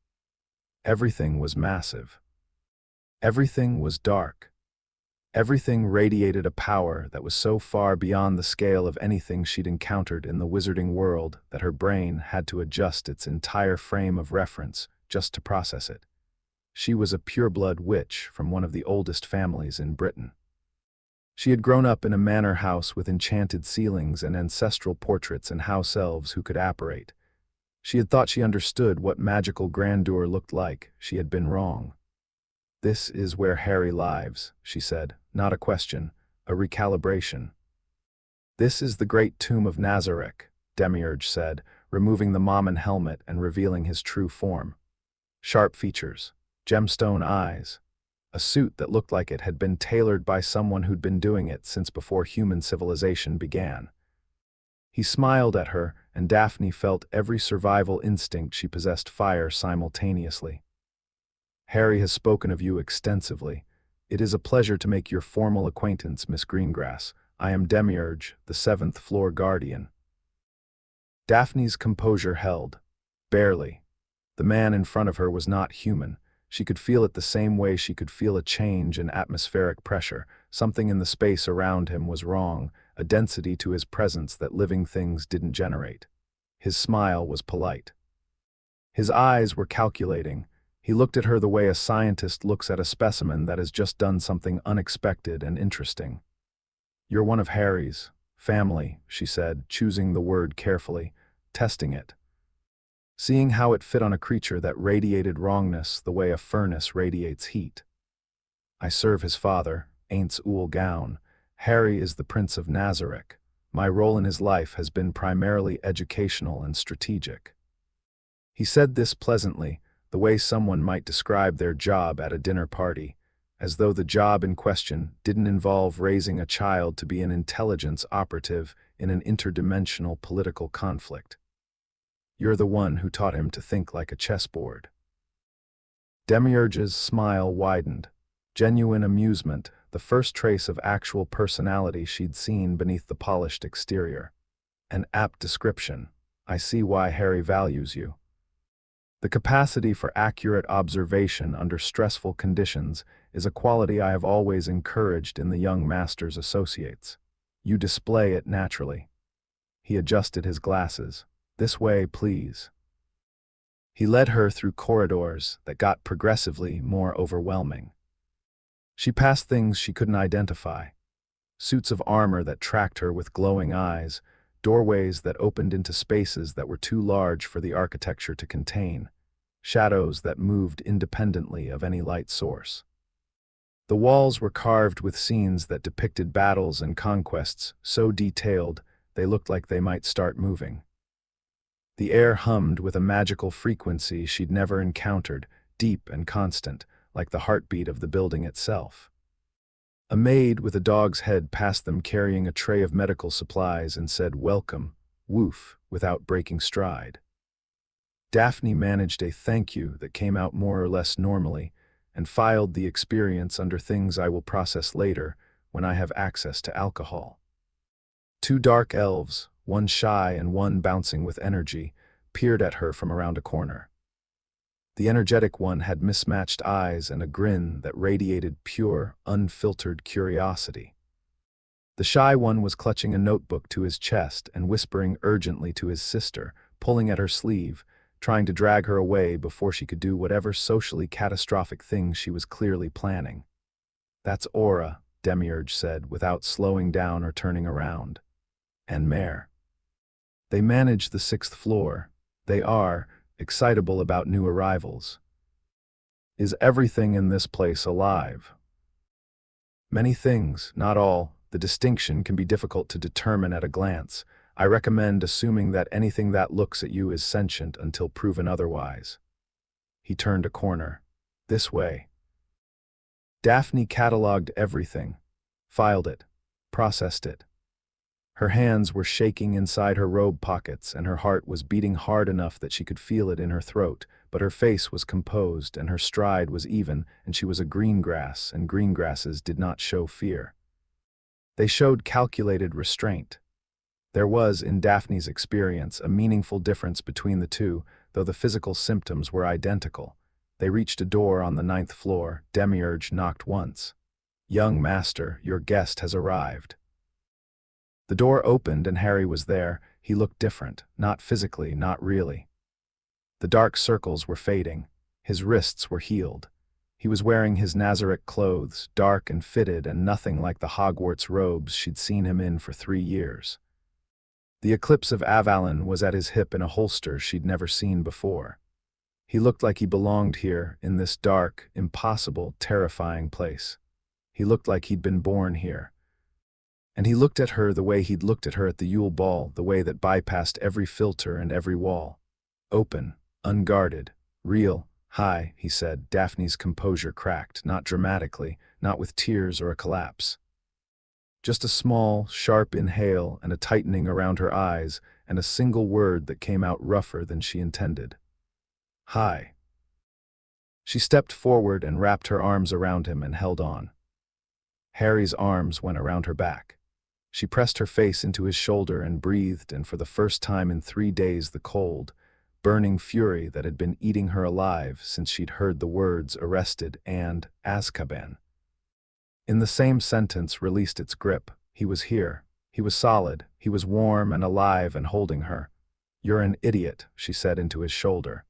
Everything was massive. Everything was dark. Everything radiated a power that was so far beyond the scale of anything she'd encountered in the wizarding world that her brain had to adjust its entire frame of reference just to process it. She was a pureblood witch from one of the oldest families in Britain. She had grown up in a manor house with enchanted ceilings and ancestral portraits and house elves who could apparate. She had thought she understood what magical grandeur looked like. She had been wrong. "This is where Harry lives," she said, not a question, a recalibration. "This is the great tomb of Nazarick," Demiurge said, removing the Mammon helmet and revealing his true form. Sharp features, gemstone eyes, a suit that looked like it had been tailored by someone who'd been doing it since before human civilization began. He smiled at her, and Daphne felt every survival instinct she possessed fire simultaneously. "Harry has spoken of you extensively. It is a pleasure to make your formal acquaintance, Miss Greengrass. I am Demiurge, the 7th floor guardian." Daphne's composure held. Barely. The man in front of her was not human. She could feel it the same way she could feel a change in atmospheric pressure. Something in the space around him was wrong, a density to his presence that living things didn't generate. His smile was polite. His eyes were calculating. He looked at her the way a scientist looks at a specimen that has just done something unexpected and interesting. "You're one of Harry's family," she said, choosing the word carefully, testing it. Seeing how it fit on a creature that radiated wrongness the way a furnace radiates heat. "I serve his father, Ainz Ooal. Harry is the Prince of Nazarick. My role in his life has been primarily educational and strategic." He said this pleasantly, the way someone might describe their job at a dinner party, as though the job in question didn't involve raising a child to be an intelligence operative in an interdimensional political conflict. You're the one who taught him to think like a chessboard. Demiurge's smile widened. Genuine amusement, the first trace of actual personality she'd seen beneath the polished exterior. An apt description. I see why Harry values you. The capacity for accurate observation under stressful conditions is a quality I have always encouraged in the young master's associates. You display it naturally. He adjusted his glasses. This way, please. He led her through corridors that got progressively more overwhelming. She passed things she couldn't identify. Suits of armor that tracked her with glowing eyes, doorways that opened into spaces that were too large for the architecture to contain, shadows that moved independently of any light source. The walls were carved with scenes that depicted battles and conquests so detailed they looked like they might start moving. The air hummed with a magical frequency she'd never encountered, deep and constant, like the heartbeat of the building itself. A maid with a dog's head passed them carrying a tray of medical supplies and said, "Welcome," woof, without breaking stride. Daphne managed a thank you that came out more or less normally, and filed the experience under things I will process later when I have access to alcohol. Two dark elves, one shy and one bouncing with energy, peered at her from around a corner. The energetic one had mismatched eyes and a grin that radiated pure, unfiltered curiosity. The shy one was clutching a notebook to his chest and whispering urgently to his sister, pulling at her sleeve, trying to drag her away before she could do whatever socially catastrophic thing she was clearly planning. "That's Aura," Demiurge said, without slowing down or turning around. "And Mare. They manage the 6th floor. They are excitable about new arrivals. Is everything in this place alive?" "Many things, not all. The distinction can be difficult to determine at a glance. I recommend assuming that anything that looks at you is sentient until proven otherwise." He turned a corner. "This way." Daphne catalogued everything, filed it, processed it. Her hands were shaking inside her robe pockets, and her heart was beating hard enough that she could feel it in her throat, but her face was composed, and her stride was even, and she was a greengrass, and greengrasses did not show fear. They showed calculated restraint. There was, in Daphne's experience, a meaningful difference between the two, though the physical symptoms were identical. They reached a door on the 9th floor. Demiurge knocked once. "Young master, your guest has arrived." The door opened and Harry was there. He looked different, not physically, not really. The dark circles were fading. His wrists were healed. He was wearing his Nazarick clothes, dark and fitted and nothing like the Hogwarts robes she'd seen him in for 3 years. The eclipse of Avalon was at his hip in a holster she'd never seen before. He looked like he belonged here, in this dark, impossible, terrifying place. He looked like he'd been born here. And he looked at her the way he'd looked at her at the Yule Ball, the way that bypassed every filter and every wall. Open, unguarded, real. "Hi," he said. Daphne's composure cracked, not dramatically, not with tears or a collapse. Just a small, sharp inhale and a tightening around her eyes, and a single word that came out rougher than she intended. "Hi." She stepped forward and wrapped her arms around him and held on. Harry's arms went around her back. She pressed her face into his shoulder and breathed, and for the first time in 3 days the cold, burning fury that had been eating her alive since she'd heard the words arrested and Azkaban. In the same sentence released its grip. He was here. He was solid. He was warm and alive and holding her. "You're an idiot," she said into his shoulder.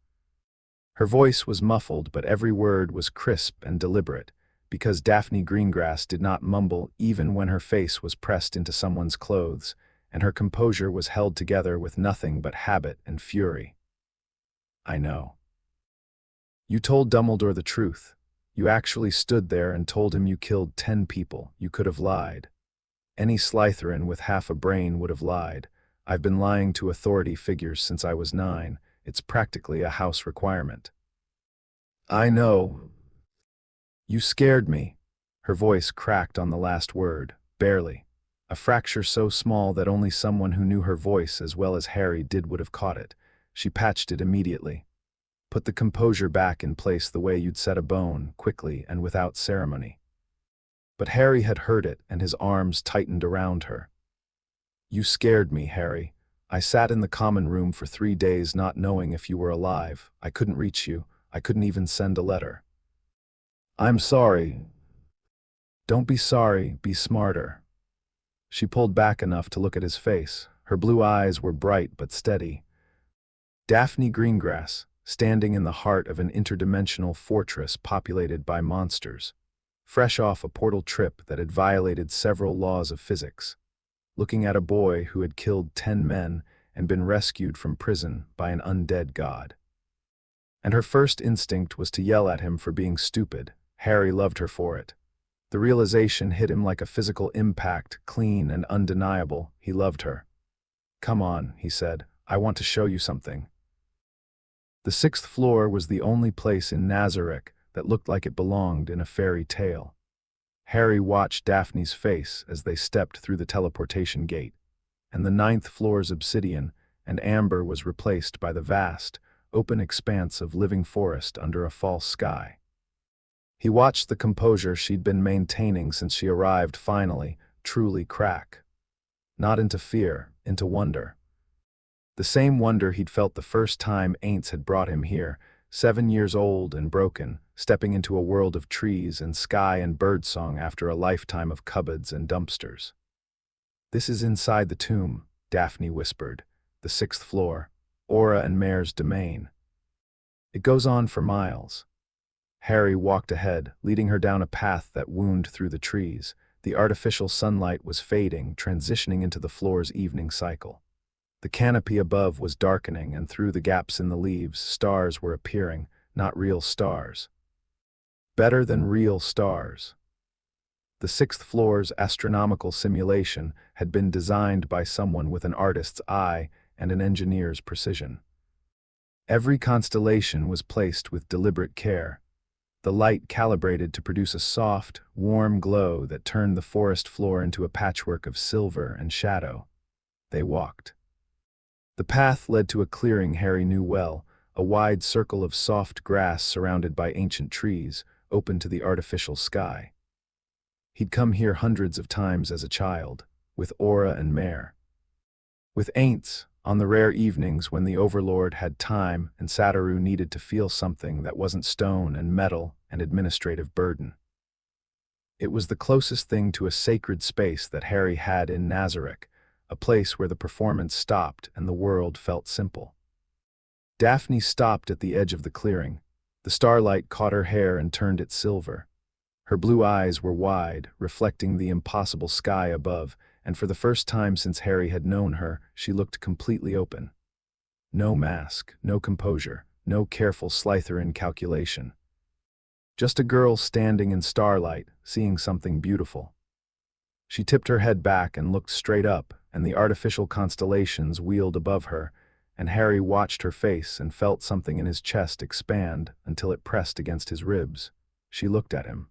Her voice was muffled, but every word was crisp and deliberate, because Daphne Greengrass did not mumble even when her face was pressed into someone's clothes, and her composure was held together with nothing but habit and fury. "I know. You told Dumbledore the truth. You actually stood there and told him you killed 10 people. You could have lied. Any Slytherin with half a brain would have lied. I've been lying to authority figures since I was 9. It's practically a house requirement." I know. You scared me. Her voice cracked on the last word, barely. A fracture so small that only someone who knew her voice as well as Harry did would have caught it. She patched it immediately. Put the composure back in place the way you'd set a bone, quickly and without ceremony. But Harry had heard it, and his arms tightened around her. You scared me, Harry. I sat in the common room for 3 days not knowing if you were alive. I couldn't reach you. I couldn't even send a letter. I'm sorry. Don't be sorry, be smarter. She pulled back enough to look at his face. Her blue eyes were bright but steady. Daphne Greengrass, standing in the heart of an interdimensional fortress populated by monsters, fresh off a portal trip that had violated several laws of physics, looking at a boy who had killed 10 men and been rescued from prison by an undead god. And her first instinct was to yell at him for being stupid. Harry loved her for it. The realization hit him like a physical impact, clean and undeniable. He loved her. Come on, he said. I want to show you something. The 6th floor was the only place in Nazarick that looked like it belonged in a fairy tale. Harry watched Daphne's face as they stepped through the teleportation gate, and the 9th floor's obsidian and amber was replaced by the vast, open expanse of living forest under a false sky. He watched the composure she'd been maintaining since she arrived finally, truly crack. Not into fear, into wonder. The same wonder he'd felt the first time Ainz had brought him here, 7 years old and broken, stepping into a world of trees and sky and birdsong after a lifetime of cupboards and dumpsters. This is inside the tomb, Daphne whispered, the 6th floor, Aura and Mare's domain. It goes on for miles. Harry walked ahead, leading her down a path that wound through the trees. The artificial sunlight was fading, transitioning into the floor's evening cycle. The canopy above was darkening, and through the gaps in the leaves, stars were appearing, not real stars. Better than real stars. The 6th floor's astronomical simulation had been designed by someone with an artist's eye and an engineer's precision. Every constellation was placed with deliberate care, the light calibrated to produce a soft, warm glow that turned the forest floor into a patchwork of silver and shadow. They walked. The path led to a clearing Harry knew well, a wide circle of soft grass surrounded by ancient trees, open to the artificial sky. He'd come here hundreds of times as a child, with Aura and Mare. With Ainz, on the rare evenings when the Overlord had time and Sataru needed to feel something that wasn't stone and metal and administrative burden. It was the closest thing to a sacred space that Harry had in Nazarick, a place where the performance stopped and the world felt simple. Daphne stopped at the edge of the clearing. The starlight caught her hair and turned it silver. Her blue eyes were wide, reflecting the impossible sky above, and for the first time since Harry had known her, she looked completely open. No mask, no composure, no careful Slytherin calculation. Just a girl standing in starlight, seeing something beautiful. She tipped her head back and looked straight up, and the artificial constellations wheeled above her, and Harry watched her face and felt something in his chest expand until it pressed against his ribs. She looked at him.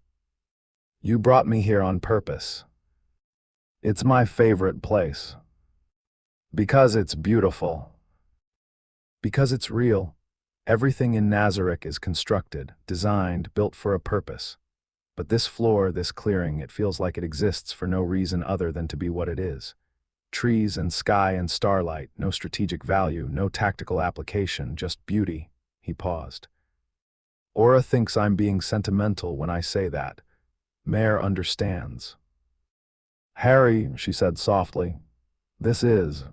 You brought me here on purpose. It's my favorite place. Because it's beautiful. Because it's real. Everything in Nazarick is constructed, designed, built for a purpose. But this floor, this clearing, it feels like it exists for no reason other than to be what it is. Trees and sky and starlight, no strategic value, no tactical application, just beauty. He paused. Aura thinks I'm being sentimental when I say that. Mare understands. Harry, she said softly, this is.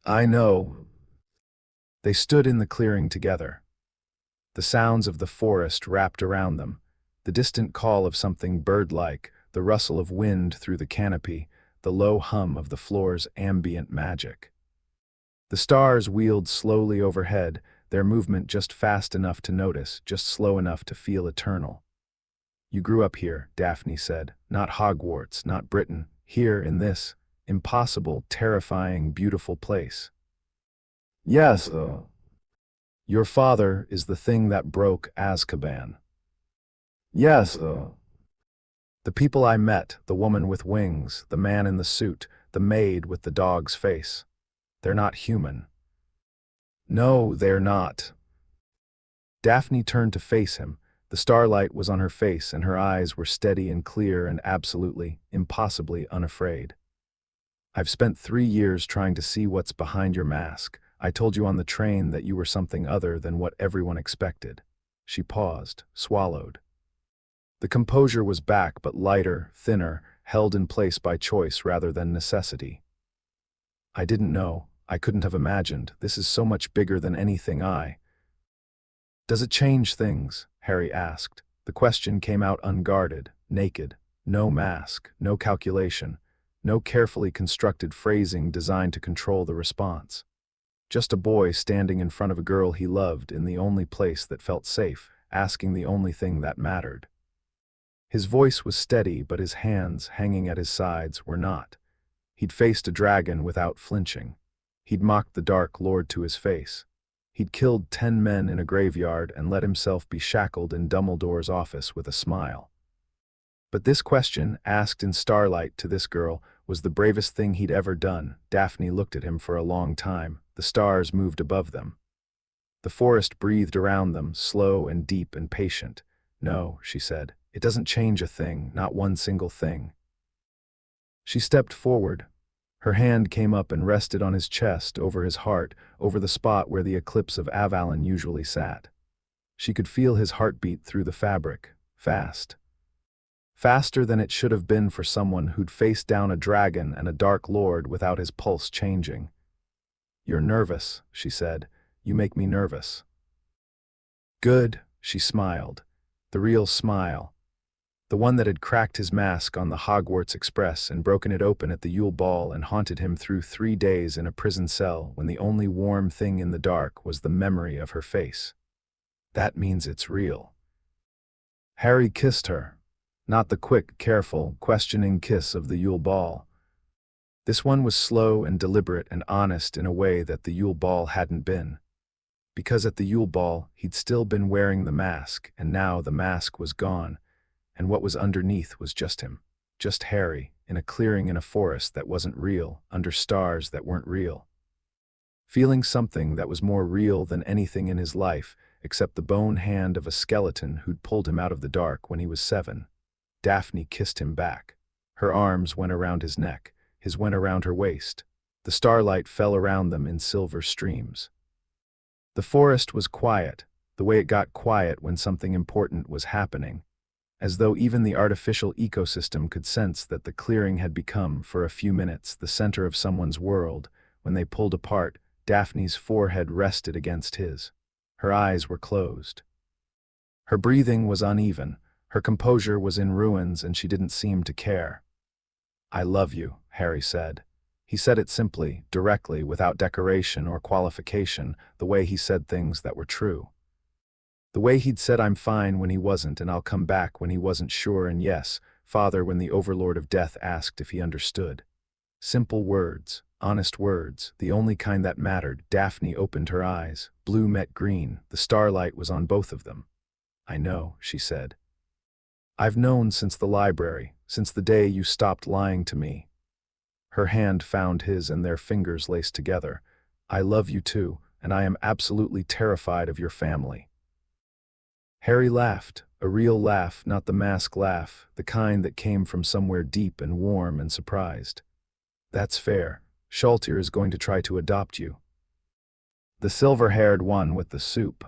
I know. They stood in the clearing together. The sounds of the forest wrapped around them, the distant call of something bird-like, the rustle of wind through the canopy, the low hum of the floor's ambient magic. The stars wheeled slowly overhead, their movement just fast enough to notice, just slow enough to feel eternal. You grew up here, Daphne said, not Hogwarts, not Britain, here in this impossible, terrifying, beautiful place. Yes, Your father is the thing that broke Azkaban. Yes, the people I met, the woman with wings, the man in the suit, the maid with the dog's face. They're not human. No, they're not. Daphne turned to face him. The starlight was on her face and her eyes were steady and clear and absolutely, impossibly unafraid. I've spent 3 years trying to see what's behind your mask. I told you on the train that you were something other than what everyone expected. She paused, swallowed. The composure was back, but lighter, thinner, held in place by choice rather than necessity. I didn't know. I couldn't have imagined. This is so much bigger than anything I... Does it change things? Harry asked. The question came out unguarded, naked. No mask, no calculation, no carefully constructed phrasing designed to control the response. Just a boy standing in front of a girl he loved in the only place that felt safe, asking the only thing that mattered. His voice was steady, but his hands, hanging at his sides, were not. He'd faced a dragon without flinching. He'd mocked the Dark Lord to his face. He'd killed 10 men in a graveyard and let himself be shackled in Dumbledore's office with a smile. But this question, asked in starlight to this girl, was the bravest thing he'd ever done. Daphne looked at him for a long time. The stars moved above them. The forest breathed around them, slow and deep and patient. No, she said, it doesn't change a thing, not one single thing. She stepped forward. Her hand came up and rested on his chest, over his heart, over the spot where the eclipse of Avalon usually sat. She could feel his heartbeat through the fabric, fast. Faster than it should have been for someone who'd faced down a dragon and a Dark Lord without his pulse changing. You're nervous, she said. You make me nervous. Good, she smiled. The real smile. The one that had cracked his mask on the Hogwarts Express and broken it open at the Yule Ball and haunted him through 3 days in a prison cell when the only warm thing in the dark was the memory of her face. That means it's real. Harry kissed her. Not the quick, careful, questioning kiss of the Yule Ball. This one was slow and deliberate and honest in a way that the Yule Ball hadn't been. Because at the Yule Ball, he'd still been wearing the mask, and now the mask was gone, and what was underneath was just him, just Harry, in a clearing in a forest that wasn't real, under stars that weren't real. Feeling something that was more real than anything in his life, except the bone hand of a skeleton who'd pulled him out of the dark when he was 7. Daphne kissed him back. Her arms went around his neck, his went around her waist. The starlight fell around them in silver streams. The forest was quiet, the way it got quiet when something important was happening, as though even the artificial ecosystem could sense that the clearing had become, for a few minutes, the center of someone's world. When they pulled apart, Daphne's forehead rested against his. Her eyes were closed. Her breathing was uneven, her composure was in ruins, and she didn't seem to care. I love you, Harry said. He said it simply, directly, without decoration or qualification, the way he said things that were true. The way he'd said I'm fine when he wasn't, and I'll come back when he wasn't sure, and yes, Father, when the Overlord of Death asked if he understood. Simple words, honest words, the only kind that mattered. Daphne opened her eyes. Blue met green. The starlight was on both of them. I know, she said. I've known since the library, since the day you stopped lying to me. Her hand found his and their fingers laced together. I love you too, and I am absolutely terrified of your family. Harry laughed, a real laugh, not the mask laugh, the kind that came from somewhere deep and warm and surprised. That's fair. Shaltir is going to try to adopt you. The silver-haired one with the soup.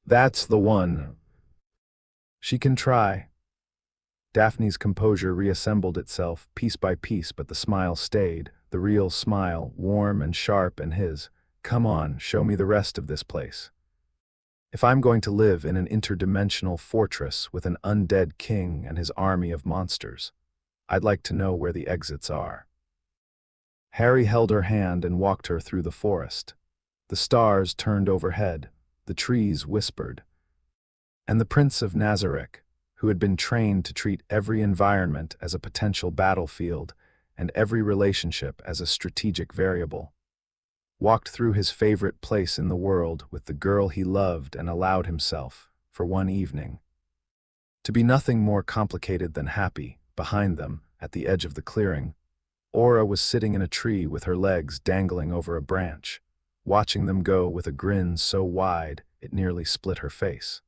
That's the one. She can try. Daphne's composure reassembled itself, piece by piece, but the smile stayed, the real smile, warm and sharp, and his. Come on, show me the rest of this place. If I'm going to live in an interdimensional fortress with an undead king and his army of monsters, I'd like to know where the exits are. Harry held her hand and walked her through the forest. The stars turned overhead, the trees whispered. And the Prince of Nazarick, who had been trained to treat every environment as a potential battlefield and every relationship as a strategic variable. walked through his favorite place in the world with the girl he loved and allowed himself, for one evening, to be nothing more complicated than happy. Behind them, at the edge of the clearing, Aura was sitting in a tree with her legs dangling over a branch, watching them go with a grin so wide it nearly split her face.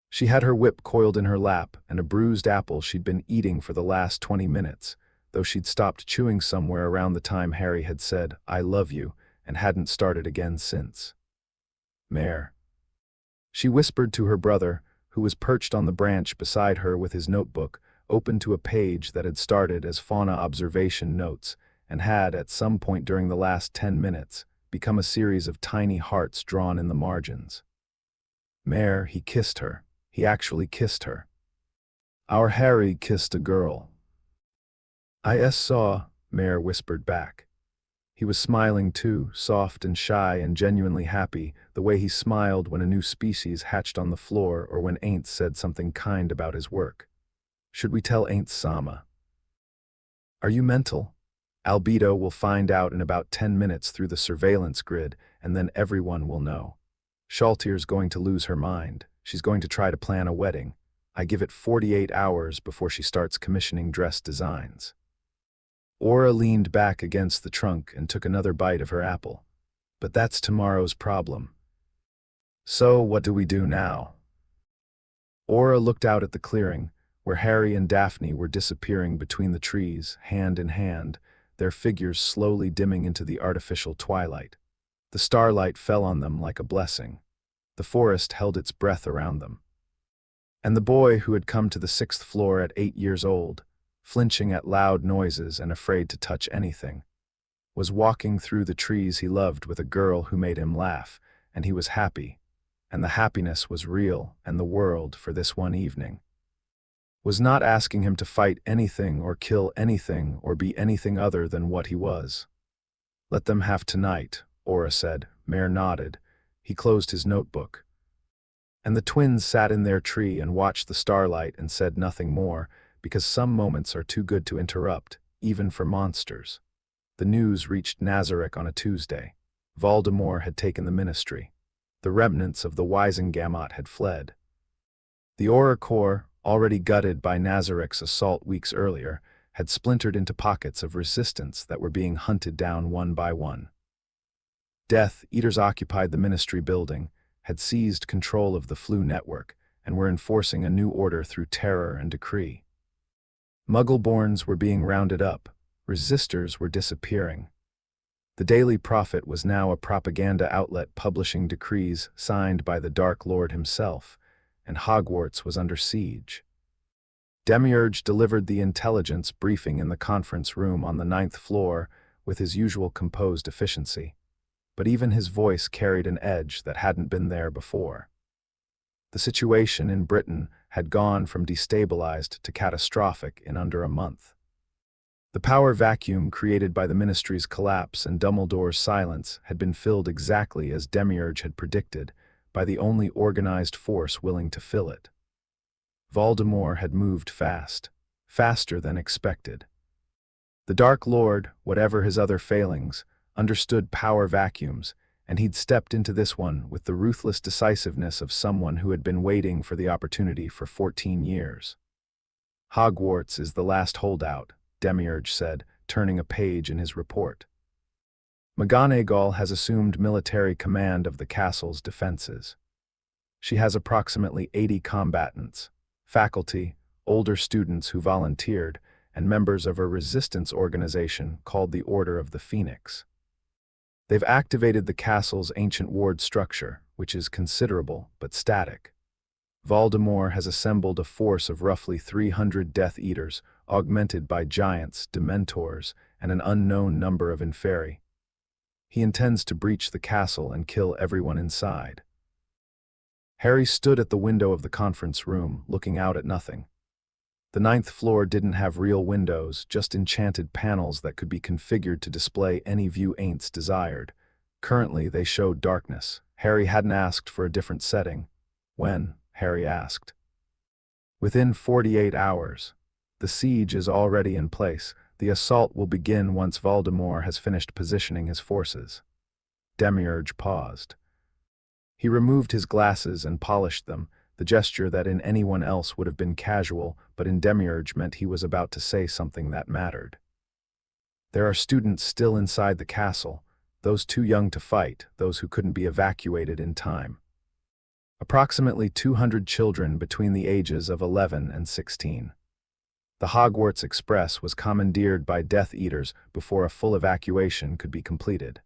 She had her whip coiled in her lap and a bruised apple she'd been eating for the last 20 minutes, though she'd stopped chewing somewhere around the time Harry had said, "I love you," and hadn't started again since. "Mare," she whispered to her brother, who was perched on the branch beside her with his notebook, open to a page that had started as fauna observation notes and had, at some point during the last 10 minutes, become a series of tiny hearts drawn in the margins. "Mare," he kissed her. He actually kissed her. "Our Harry kissed a girl." "I saw," Mare whispered back. He was smiling too, soft and shy and genuinely happy, the way he smiled when a new species hatched on the floor or when Ainz said something kind about his work. "Should we tell Ainz Sama?" "Are you mental? Albedo will find out in about 10 minutes through the surveillance grid, and then everyone will know. Shaltier's going to lose her mind. She's going to try to plan a wedding. I give it 48 hours before she starts commissioning dress designs." Aura leaned back against the trunk and took another bite of her apple. "But that's tomorrow's problem. So what do we do now?" Aura looked out at the clearing, where Harry and Daphne were disappearing between the trees, hand in hand, their figures slowly dimming into the artificial twilight. The starlight fell on them like a blessing. The forest held its breath around them. And the boy who had come to the 6th floor at 8 years old, flinching at loud noises and afraid to touch anything, was walking through the trees he loved with a girl who made him laugh, and he was happy, and the happiness was real, and the world, for this one evening, was not asking him to fight anything or kill anything or be anything other than what he was. "Let them have tonight," Aura said. Mare nodded. He closed his notebook. And the twins sat in their tree and watched the starlight and said nothing more, because some moments are too good to interrupt, even for monsters. The news reached Nazarick on a Tuesday. Voldemort had taken the ministry. The remnants of the Wisengamot had fled. The Auror Corps, already gutted by Nazarick's assault weeks earlier, had splintered into pockets of resistance that were being hunted down one by one. Death Eaters occupied the ministry building, had seized control of the Flu network, and were enforcing a new order through terror and decree. Muggleborns were being rounded up, resistors were disappearing. The Daily Prophet was now a propaganda outlet publishing decrees signed by the Dark Lord himself, and Hogwarts was under siege. Demiurge delivered the intelligence briefing in the conference room on the 9th floor with his usual composed efficiency, but even his voice carried an edge that hadn't been there before. The situation in Britain had gone from destabilized to catastrophic in under a month. The power vacuum created by the Ministry's collapse and Dumbledore's silence had been filled exactly as Demiurge had predicted, by the only organized force willing to fill it. Voldemort had moved fast, faster than expected. The Dark Lord, whatever his other failings, understood power vacuums, and he'd stepped into this one with the ruthless decisiveness of someone who had been waiting for the opportunity for 14 years. "Hogwarts is the last holdout," Demiurge said, turning a page in his report. "McGonagall has assumed military command of the castle's defenses. She has approximately 80 combatants, faculty, older students who volunteered, and members of a resistance organization called the Order of the Phoenix. They've activated the castle's ancient ward structure, which is considerable but static. Voldemort has assembled a force of roughly 300 Death Eaters, augmented by giants, dementors, and an unknown number of inferi. He intends to breach the castle and kill everyone inside." Harry stood at the window of the conference room, looking out at nothing. The 9th floor didn't have real windows, just enchanted panels that could be configured to display any view Ainz desired. Currently, they showed darkness. Harry hadn't asked for a different setting. When? Harry asked. "Within 48 hours. The siege is already in place. The assault will begin once Voldemort has finished positioning his forces." Demiurge paused. He removed his glasses and polished them, the gesture that in anyone else would have been casual, but in Demiurge meant he was about to say something that mattered. There are students still inside the castle, those too young to fight, those who couldn't be evacuated in time. Approximately 200 children between the ages of 11 and 16. The Hogwarts Express was commandeered by Death Eaters before a full evacuation could be completed.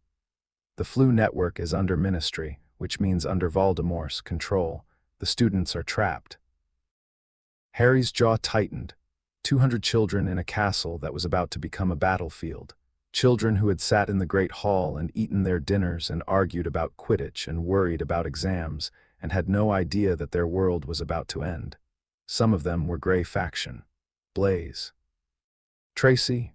The Flu network is under Ministry, which means under Voldemort's control. The students are trapped. Harry's jaw tightened. 200 children in a castle that was about to become a battlefield. Children who had sat in the Great Hall and eaten their dinners and argued about Quidditch and worried about exams, and had no idea that their world was about to end. Some of them were Grey Faction. Blaze. Tracy.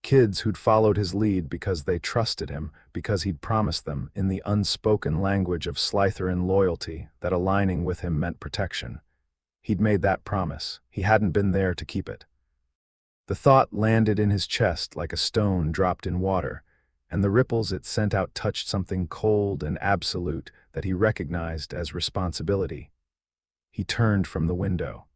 Kids who'd followed his lead because they trusted him, because he'd promised them, in the unspoken language of Slytherin loyalty, that aligning with him meant protection. He'd made that promise. He hadn't been there to keep it. The thought landed in his chest like a stone dropped in water, and the ripples it sent out touched something cold and absolute that he recognized as responsibility. He turned from the window.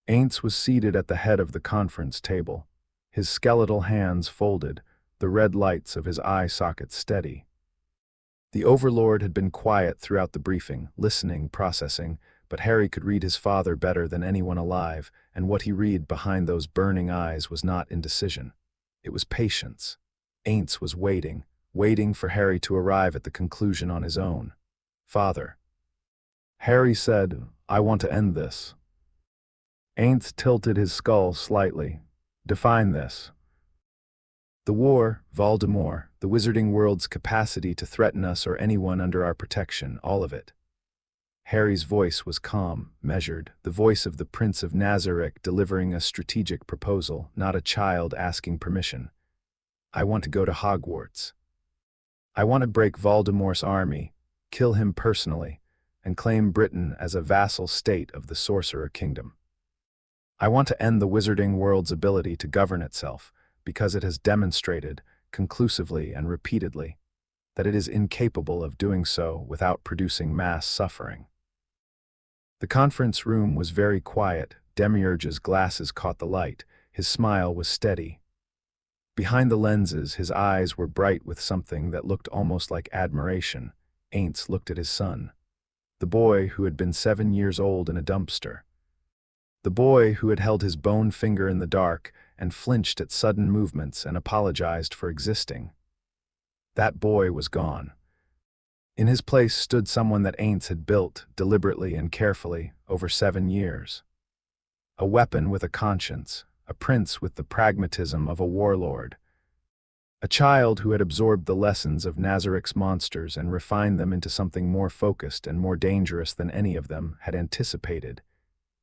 Ainz was seated at the head of the conference table, his skeletal hands folded, the red lights of his eye sockets steady. The Overlord had been quiet throughout the briefing, listening, processing, but Harry could read his father better than anyone alive, and what he read behind those burning eyes was not indecision. It was patience. Ainz was waiting for Harry to arrive at the conclusion on his own. "Father." Harry said, "I want to end this." Ainz tilted his skull slightly. "Define this." "The war, Voldemort, the wizarding world's capacity to threaten us or anyone under our protection, all of it." Harry's voice was calm, measured, the voice of the Prince of Nazarick delivering a strategic proposal, not a child asking permission. "I want to go to Hogwarts. I want to break Voldemort's army, kill him personally, and claim Britain as a vassal state of the Sorcerer Kingdom. I want to end the wizarding world's ability to govern itself, because it has demonstrated, conclusively and repeatedly, that it is incapable of doing so without producing mass suffering." The conference room was very quiet. Demiurge's glasses caught the light. His smile was steady. Behind the lenses, his eyes were bright with something that looked almost like admiration. Ainz looked at his son. The boy who had been 7 years old in a dumpster. The boy who had held his bone finger in the dark and flinched at sudden movements and apologized for existing. That boy was gone. In his place stood someone that Ainz had built, deliberately and carefully, over 7 years. A weapon with a conscience, a prince with the pragmatism of a warlord. A child who had absorbed the lessons of Nazarick's monsters and refined them into something more focused and more dangerous than any of them had anticipated.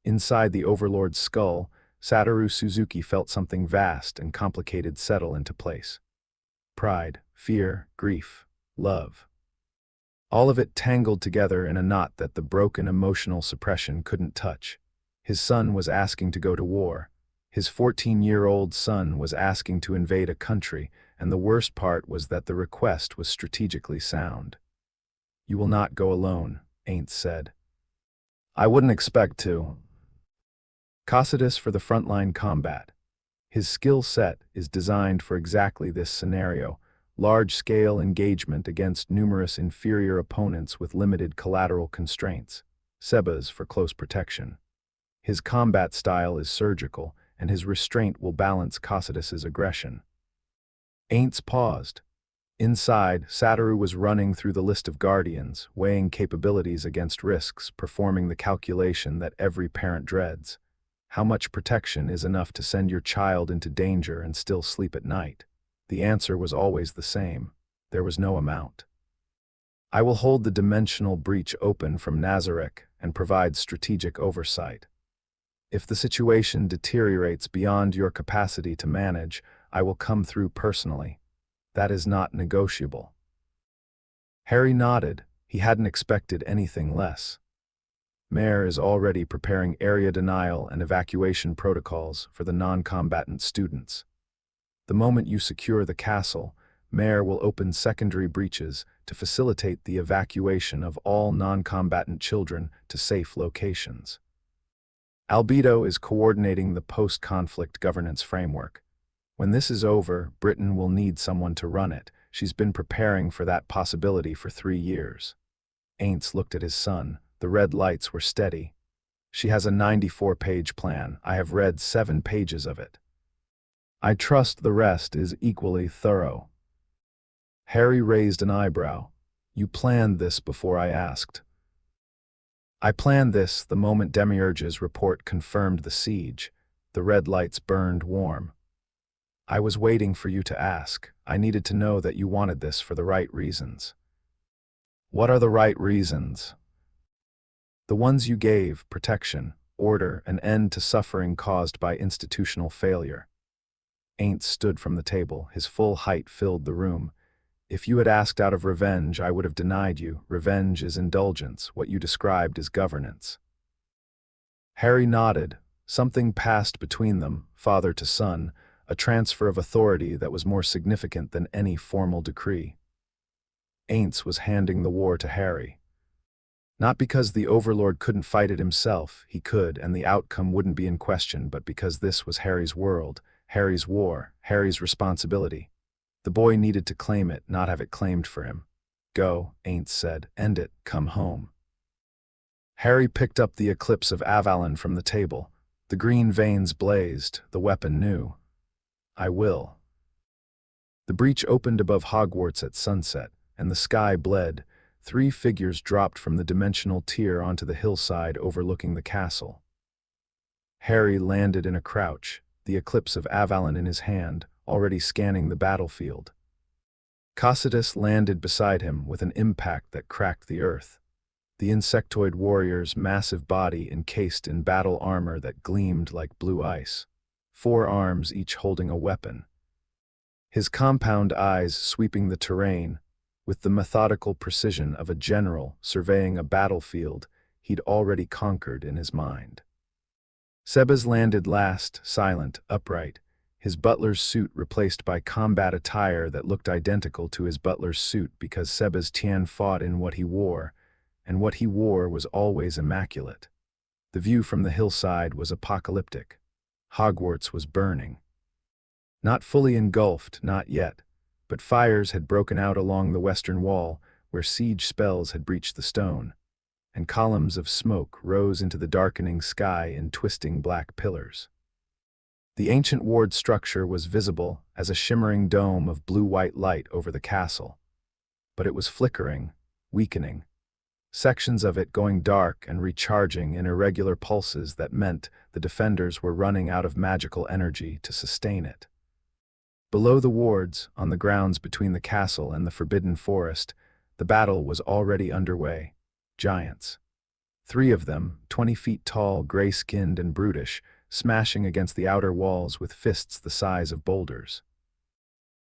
Inside the Overlord's skull, Satoru Suzuki felt something vast and complicated settle into place. Pride, fear, grief, love. All of it tangled together in a knot that the broken emotional suppression couldn't touch. His son was asking to go to war. His 14-year-old son was asking to invade a country, and the worst part was that the request was strategically sound. "You will not go alone," Ainz said. "I wouldn't expect to." Cocytus for the frontline combat. His skill set is designed for exactly this scenario. Large-scale engagement against numerous inferior opponents with limited collateral constraints. Sebas for close protection. His combat style is surgical, and his restraint will balance Cocytus's aggression. Ainz paused. Inside, Satoru was running through the list of guardians, weighing capabilities against risks, performing the calculation that every parent dreads. How much protection is enough to send your child into danger and still sleep at night? The answer was always the same. There was no amount. "I will hold the dimensional breach open from Nazarick and provide strategic oversight. If the situation deteriorates beyond your capacity to manage, I will come through personally. That is not negotiable." Harry nodded. He hadn't expected anything less. Mayor is already preparing area denial and evacuation protocols for the non-combatant students. The moment you secure the castle, Mayor will open secondary breaches to facilitate the evacuation of all non-combatant children to safe locations. Albedo is coordinating the post-conflict governance framework. When this is over, Britain will need someone to run it. She's been preparing for that possibility for 3 years. Ainz looked at his son. The red lights were steady. She has a 94-page plan. I have read 7 pages of it. I trust the rest is equally thorough. Harry raised an eyebrow. You planned this before I asked. I planned this the moment Demiurge's report confirmed the siege. The red lights burned warm. I was waiting for you to ask. I needed to know that you wanted this for the right reasons. What are the right reasons? The ones you gave: protection, order, an end to suffering caused by institutional failure. Ainz stood from the table. His full height filled the room. If you had asked out of revenge, I would have denied you. Revenge is indulgence. What you described is governance. Harry nodded. Something passed between them, father to son, a transfer of authority that was more significant than any formal decree. Ainz was handing the war to Harry. Not because the Overlord couldn't fight it himself, he could, and the outcome wouldn't be in question, but because this was Harry's world, Harry's war, Harry's responsibility. The boy needed to claim it, not have it claimed for him. Go, Ainz said. End it. Come home. Harry picked up the Eclipse of Avalon from the table. The green veins blazed, the weapon new. I will. The breach opened above Hogwarts at sunset, and the sky bled. 3 figures dropped from the dimensional tier onto the hillside overlooking the castle. Harry landed in a crouch, the Eclipse of Avalon in his hand, already scanning the battlefield. Cocytus landed beside him with an impact that cracked the earth. The insectoid warrior's massive body encased in battle armor that gleamed like blue ice. 4 arms each holding a weapon. His compound eyes sweeping the terrain, with the methodical precision of a general surveying a battlefield he'd already conquered in his mind. Sebas landed last, silent, upright, his butler's suit replaced by combat attire that looked identical to his butler's suit because Sebastian fought in what he wore, and what he wore was always immaculate. The view from the hillside was apocalyptic. Hogwarts was burning. Not fully engulfed, not yet, but fires had broken out along the western wall where siege spells had breached the stone, and columns of smoke rose into the darkening sky in twisting black pillars. The ancient ward structure was visible as a shimmering dome of blue-white light over the castle, but it was flickering, weakening, sections of it going dark and recharging in irregular pulses that meant the defenders were running out of magical energy to sustain it. Below the wards, on the grounds between the castle and the Forbidden Forest, the battle was already underway. Giants. 3 of them, 20 feet tall, gray-skinned and brutish, smashing against the outer walls with fists the size of boulders.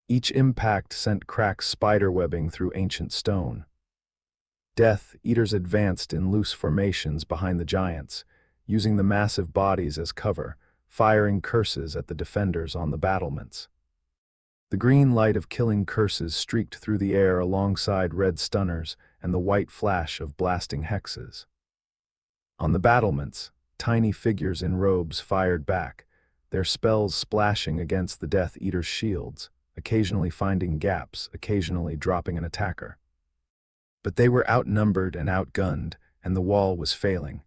Each impact sent cracked spider-webbing through ancient stone. Death Eaters advanced in loose formations behind the giants, using the massive bodies as cover, firing curses at the defenders on the battlements. The green light of killing curses streaked through the air alongside red stunners and the white flash of blasting hexes. On the battlements, tiny figures in robes fired back, their spells splashing against the Death Eater's shields, occasionally finding gaps, occasionally dropping an attacker. But they were outnumbered and outgunned, and the wall was failing.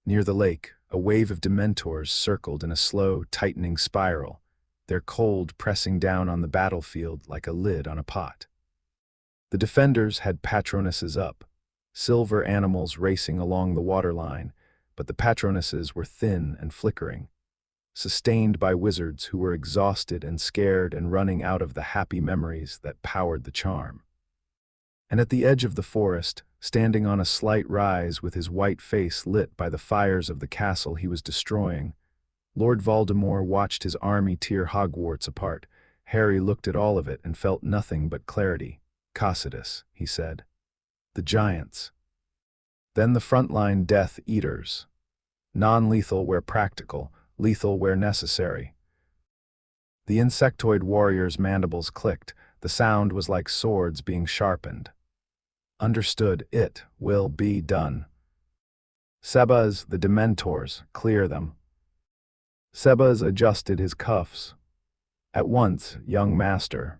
Near the lake, a wave of Dementors circled in a slow, tightening spiral, their cold pressing down on the battlefield like a lid on a pot. The defenders had patronesses up, silver animals racing along the waterline, but the patronesses were thin and flickering, sustained by wizards who were exhausted and scared and running out of the happy memories that powered the charm. And at the edge of the forest, standing on a slight rise with his white face lit by the fires of the castle he was destroying, Lord Voldemort watched his army tear Hogwarts apart. Harry looked at all of it and felt nothing but clarity. Cocytus, he said. The giants. Then the frontline Death Eaters. Non-lethal where practical, lethal where necessary. The insectoid warrior's mandibles clicked, The sound was like swords being sharpened. Understood, it will be done. Sebas, the Dementors, clear them. Sebas adjusted his cuffs. At once, young master.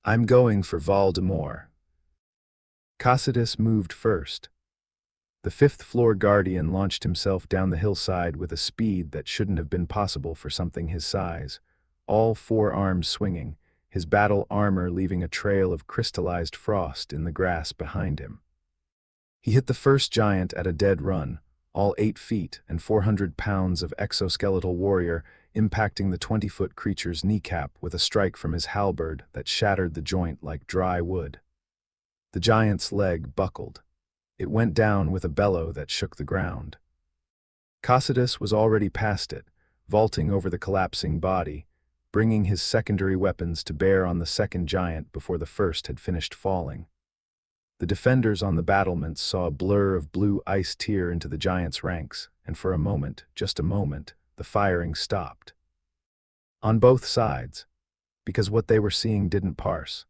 I'm going for Voldemort. Cocytus moved first. The fifth-floor guardian launched himself down the hillside with a speed that shouldn't have been possible for something his size, all four arms swinging, his battle armor leaving a trail of crystallized frost in the grass behind him. He hit the first giant at a dead run, all 8 feet and 400 pounds of exoskeletal warrior, impacting the 20-foot creature's kneecap with a strike from his halberd that shattered the joint like dry wood. The giant's leg buckled. It went down with a bellow that shook the ground. Cocytus was already past it, vaulting over the collapsing body, bringing his secondary weapons to bear on the second giant before the first had finished falling. The defenders on the battlements saw a blur of blue ice tear into the giant's ranks, and for a moment, just a moment, the firing stopped. On both sides, because what they were seeing didn't parse.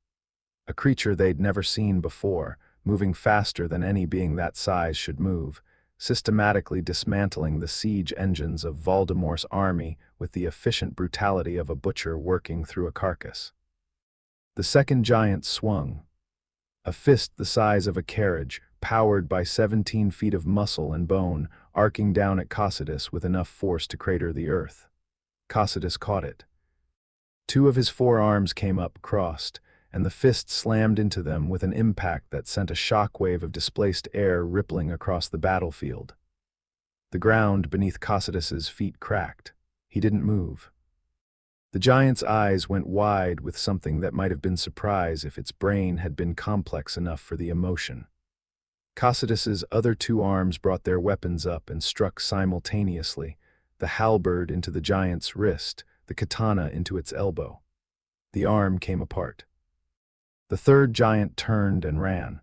A creature they'd never seen before, moving faster than any being that size should move, systematically dismantling the siege engines of Voldemort's army with the efficient brutality of a butcher working through a carcass. The second giant swung. A fist the size of a carriage, powered by 17 feet of muscle and bone, arcing down at Cocytus with enough force to crater the earth. Cocytus caught it. 2 of his forearms came up crossed, and the fist slammed into them with an impact that sent a shockwave of displaced air rippling across the battlefield. The ground beneath Cocytus's feet cracked. He didn't move. The giant's eyes went wide with something that might have been surprise if its brain had been complex enough for the emotion. Cocytus's other 2 arms brought their weapons up and struck simultaneously, the halberd into the giant's wrist, the katana into its elbow. The arm came apart. The third giant turned and ran.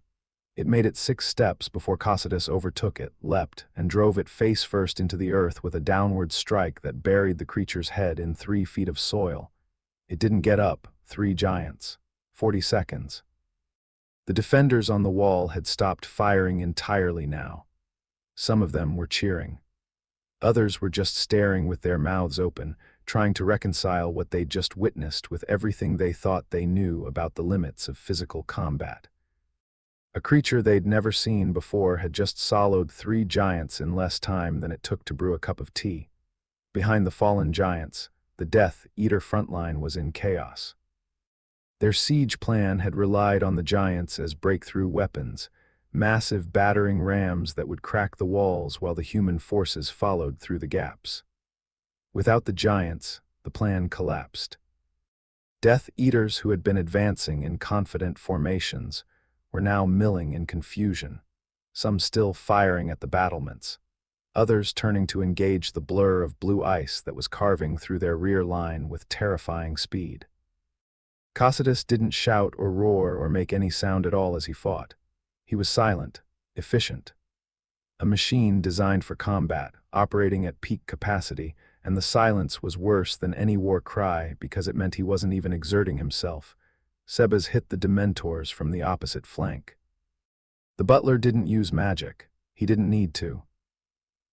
It made it 6 steps before Cocytus overtook it, leapt, and drove it face first into the earth with a downward strike that buried the creature's head in 3 feet of soil. It didn't get up. 3 giants. 40 seconds. The defenders on the wall had stopped firing entirely now. Some of them were cheering. Others were just staring with their mouths open, trying to reconcile what they'd just witnessed with everything they thought they knew about the limits of physical combat. A creature they'd never seen before had just soloed 3 giants in less time than it took to brew a cup of tea. Behind the fallen giants, the Death Eater frontline was in chaos. Their siege plan had relied on the giants as breakthrough weapons, massive battering rams that would crack the walls while the human forces followed through the gaps. Without the giants, the plan collapsed. Death Eaters who had been advancing in confident formations were now milling in confusion, some still firing at the battlements, others turning to engage the blur of blue ice that was carving through their rear line with terrifying speed. Cocytus didn't shout or roar or make any sound at all as he fought. He was silent, efficient. A machine designed for combat, operating at peak capacity, and the silence was worse than any war cry because it meant he wasn't even exerting himself. Sebas hit the Dementors from the opposite flank. The butler didn't use magic. He didn't need to.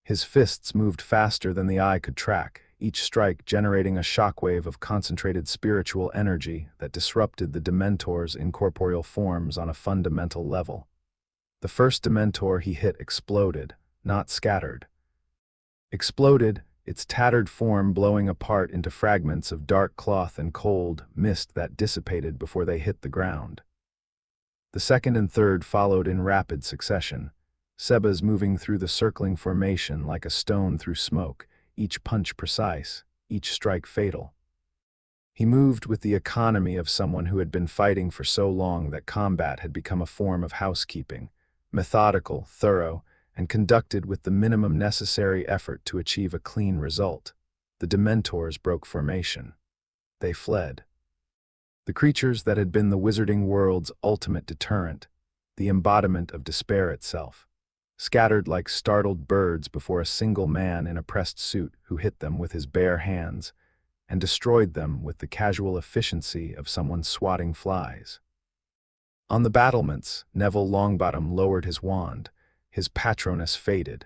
His fists moved faster than the eye could track, each strike generating a shockwave of concentrated spiritual energy that disrupted the Dementors' incorporeal forms on a fundamental level. The first Dementor he hit exploded, not scattered. Exploded, its tattered form blowing apart into fragments of dark cloth and cold mist that dissipated before they hit the ground. The second and third followed in rapid succession, Sebas moving through the circling formation like a stone through smoke, each punch precise, each strike fatal. He moved with the economy of someone who had been fighting for so long that combat had become a form of housekeeping, methodical, thorough, and conducted with the minimum necessary effort to achieve a clean result. The Dementors broke formation. They fled. The creatures that had been the wizarding world's ultimate deterrent, the embodiment of despair itself, scattered like startled birds before a single man in a pressed suit who hit them with his bare hands, and destroyed them with the casual efficiency of someone swatting flies. On the battlements, Neville Longbottom lowered his wand. His Patronus faded.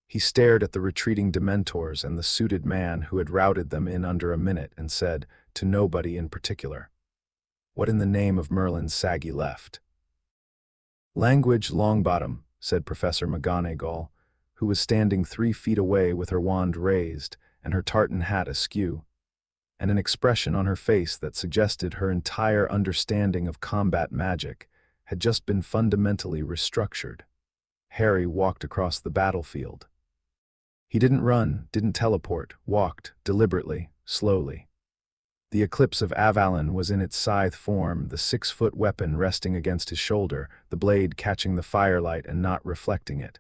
He stared at the retreating Dementors and the suited man who had routed them in under a minute and said, to nobody in particular, "What in the name of Merlin's saggy left?" "Language, Longbottom," said Professor McGonagall, who was standing 3 feet away with her wand raised and her tartan hat askew, and an expression on her face that suggested her entire understanding of combat magic had just been fundamentally restructured. Harry walked across the battlefield. He didn't run, didn't teleport, walked, deliberately, slowly. The eclipse of Avalon was in its scythe form, the 6-foot weapon resting against his shoulder, the blade catching the firelight and not reflecting it.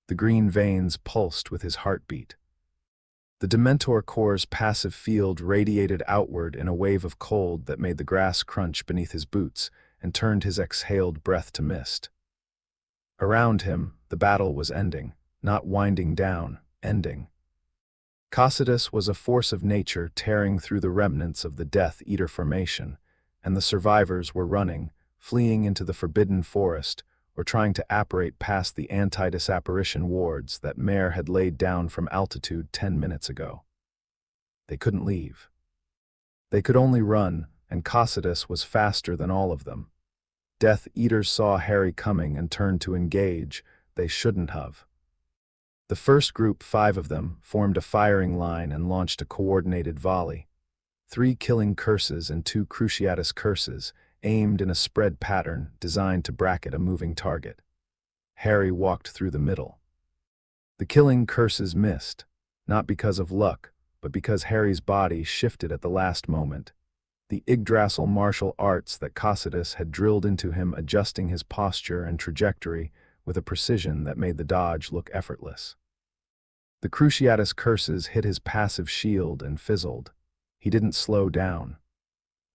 The green veins pulsed with his heartbeat. The Dementor Corps' passive field radiated outward in a wave of cold that made the grass crunch beneath his boots and turned his exhaled breath to mist. Around him, the battle was ending, not winding down, ending. Cocytus was a force of nature tearing through the remnants of the Death Eater formation, and the survivors were running, fleeing into the forbidden forest, or trying to apparate past the anti-disapparition wards that Mare had laid down from altitude 10 minutes ago. They couldn't leave. They could only run, and Cocytus was faster than all of them. Death Eaters saw Harry coming and turned to engage. They shouldn't have. The first group, 5 of them, formed a firing line and launched a coordinated volley. 3 killing curses and 2 Cruciatus curses, aimed in a spread pattern designed to bracket a moving target. Harry walked through the middle. The killing curses missed, not because of luck, but because Harry's body shifted at the last moment. The Yggdrasil martial arts that Cocytus had drilled into him, adjusting his posture and trajectory with a precision that made the dodge look effortless. The Cruciatus curses hit his passive shield and fizzled. He didn't slow down.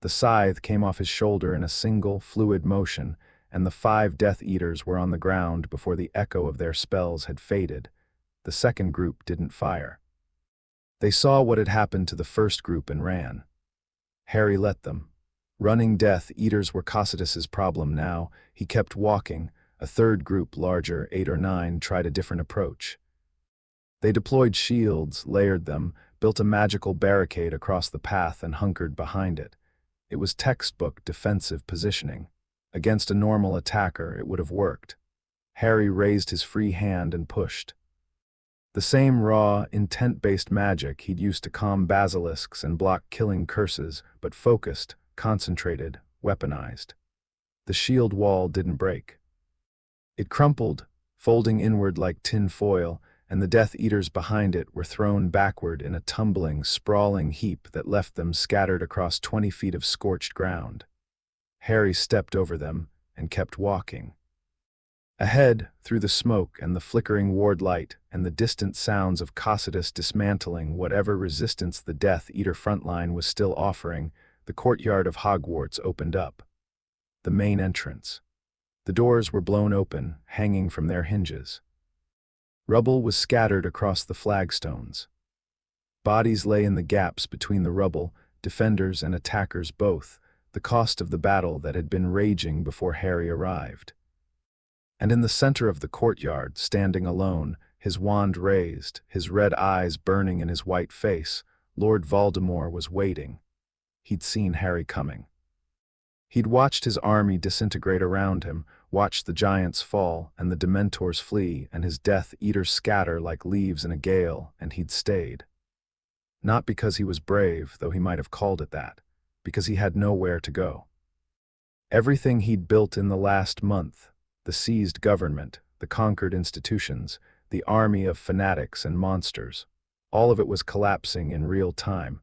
The scythe came off his shoulder in a single, fluid motion, and the 5 Death Eaters were on the ground before the echo of their spells had faded. The second group didn't fire. They saw what had happened to the first group and ran. Harry let them. Running Death Eaters were Cocytus's problem now. He kept walking. A third group, larger, 8 or 9, tried a different approach. They deployed shields, layered them, built a magical barricade across the path and hunkered behind it. It was textbook defensive positioning. Against a normal attacker, it would have worked. Harry raised his free hand and pushed. The same raw, intent-based magic he'd used to calm basilisks and block killing curses, but focused, concentrated, weaponized. The shield wall didn't break. It crumpled, folding inward like tin foil, and the Death Eaters behind it were thrown backward in a tumbling, sprawling heap that left them scattered across 20 feet of scorched ground. Harry stepped over them and kept walking. Ahead, through the smoke and the flickering ward light and the distant sounds of Cocytus dismantling whatever resistance the Death Eater front line was still offering, the courtyard of Hogwarts opened up. The main entrance. The doors were blown open, hanging from their hinges. Rubble was scattered across the flagstones. Bodies lay in the gaps between the rubble, defenders and attackers both, the cost of the battle that had been raging before Harry arrived. And in the center of the courtyard, standing alone, his wand raised, his red eyes burning in his white face, Lord Voldemort was waiting. He'd seen Harry coming. He'd watched his army disintegrate around him, watched the giants fall and the Dementors flee and his Death Eaters scatter like leaves in a gale, and he'd stayed. Not because he was brave, though he might have called it that, because he had nowhere to go. Everything he'd built in the last month, the seized government, the conquered institutions, the army of fanatics and monsters, all of it was collapsing in real time.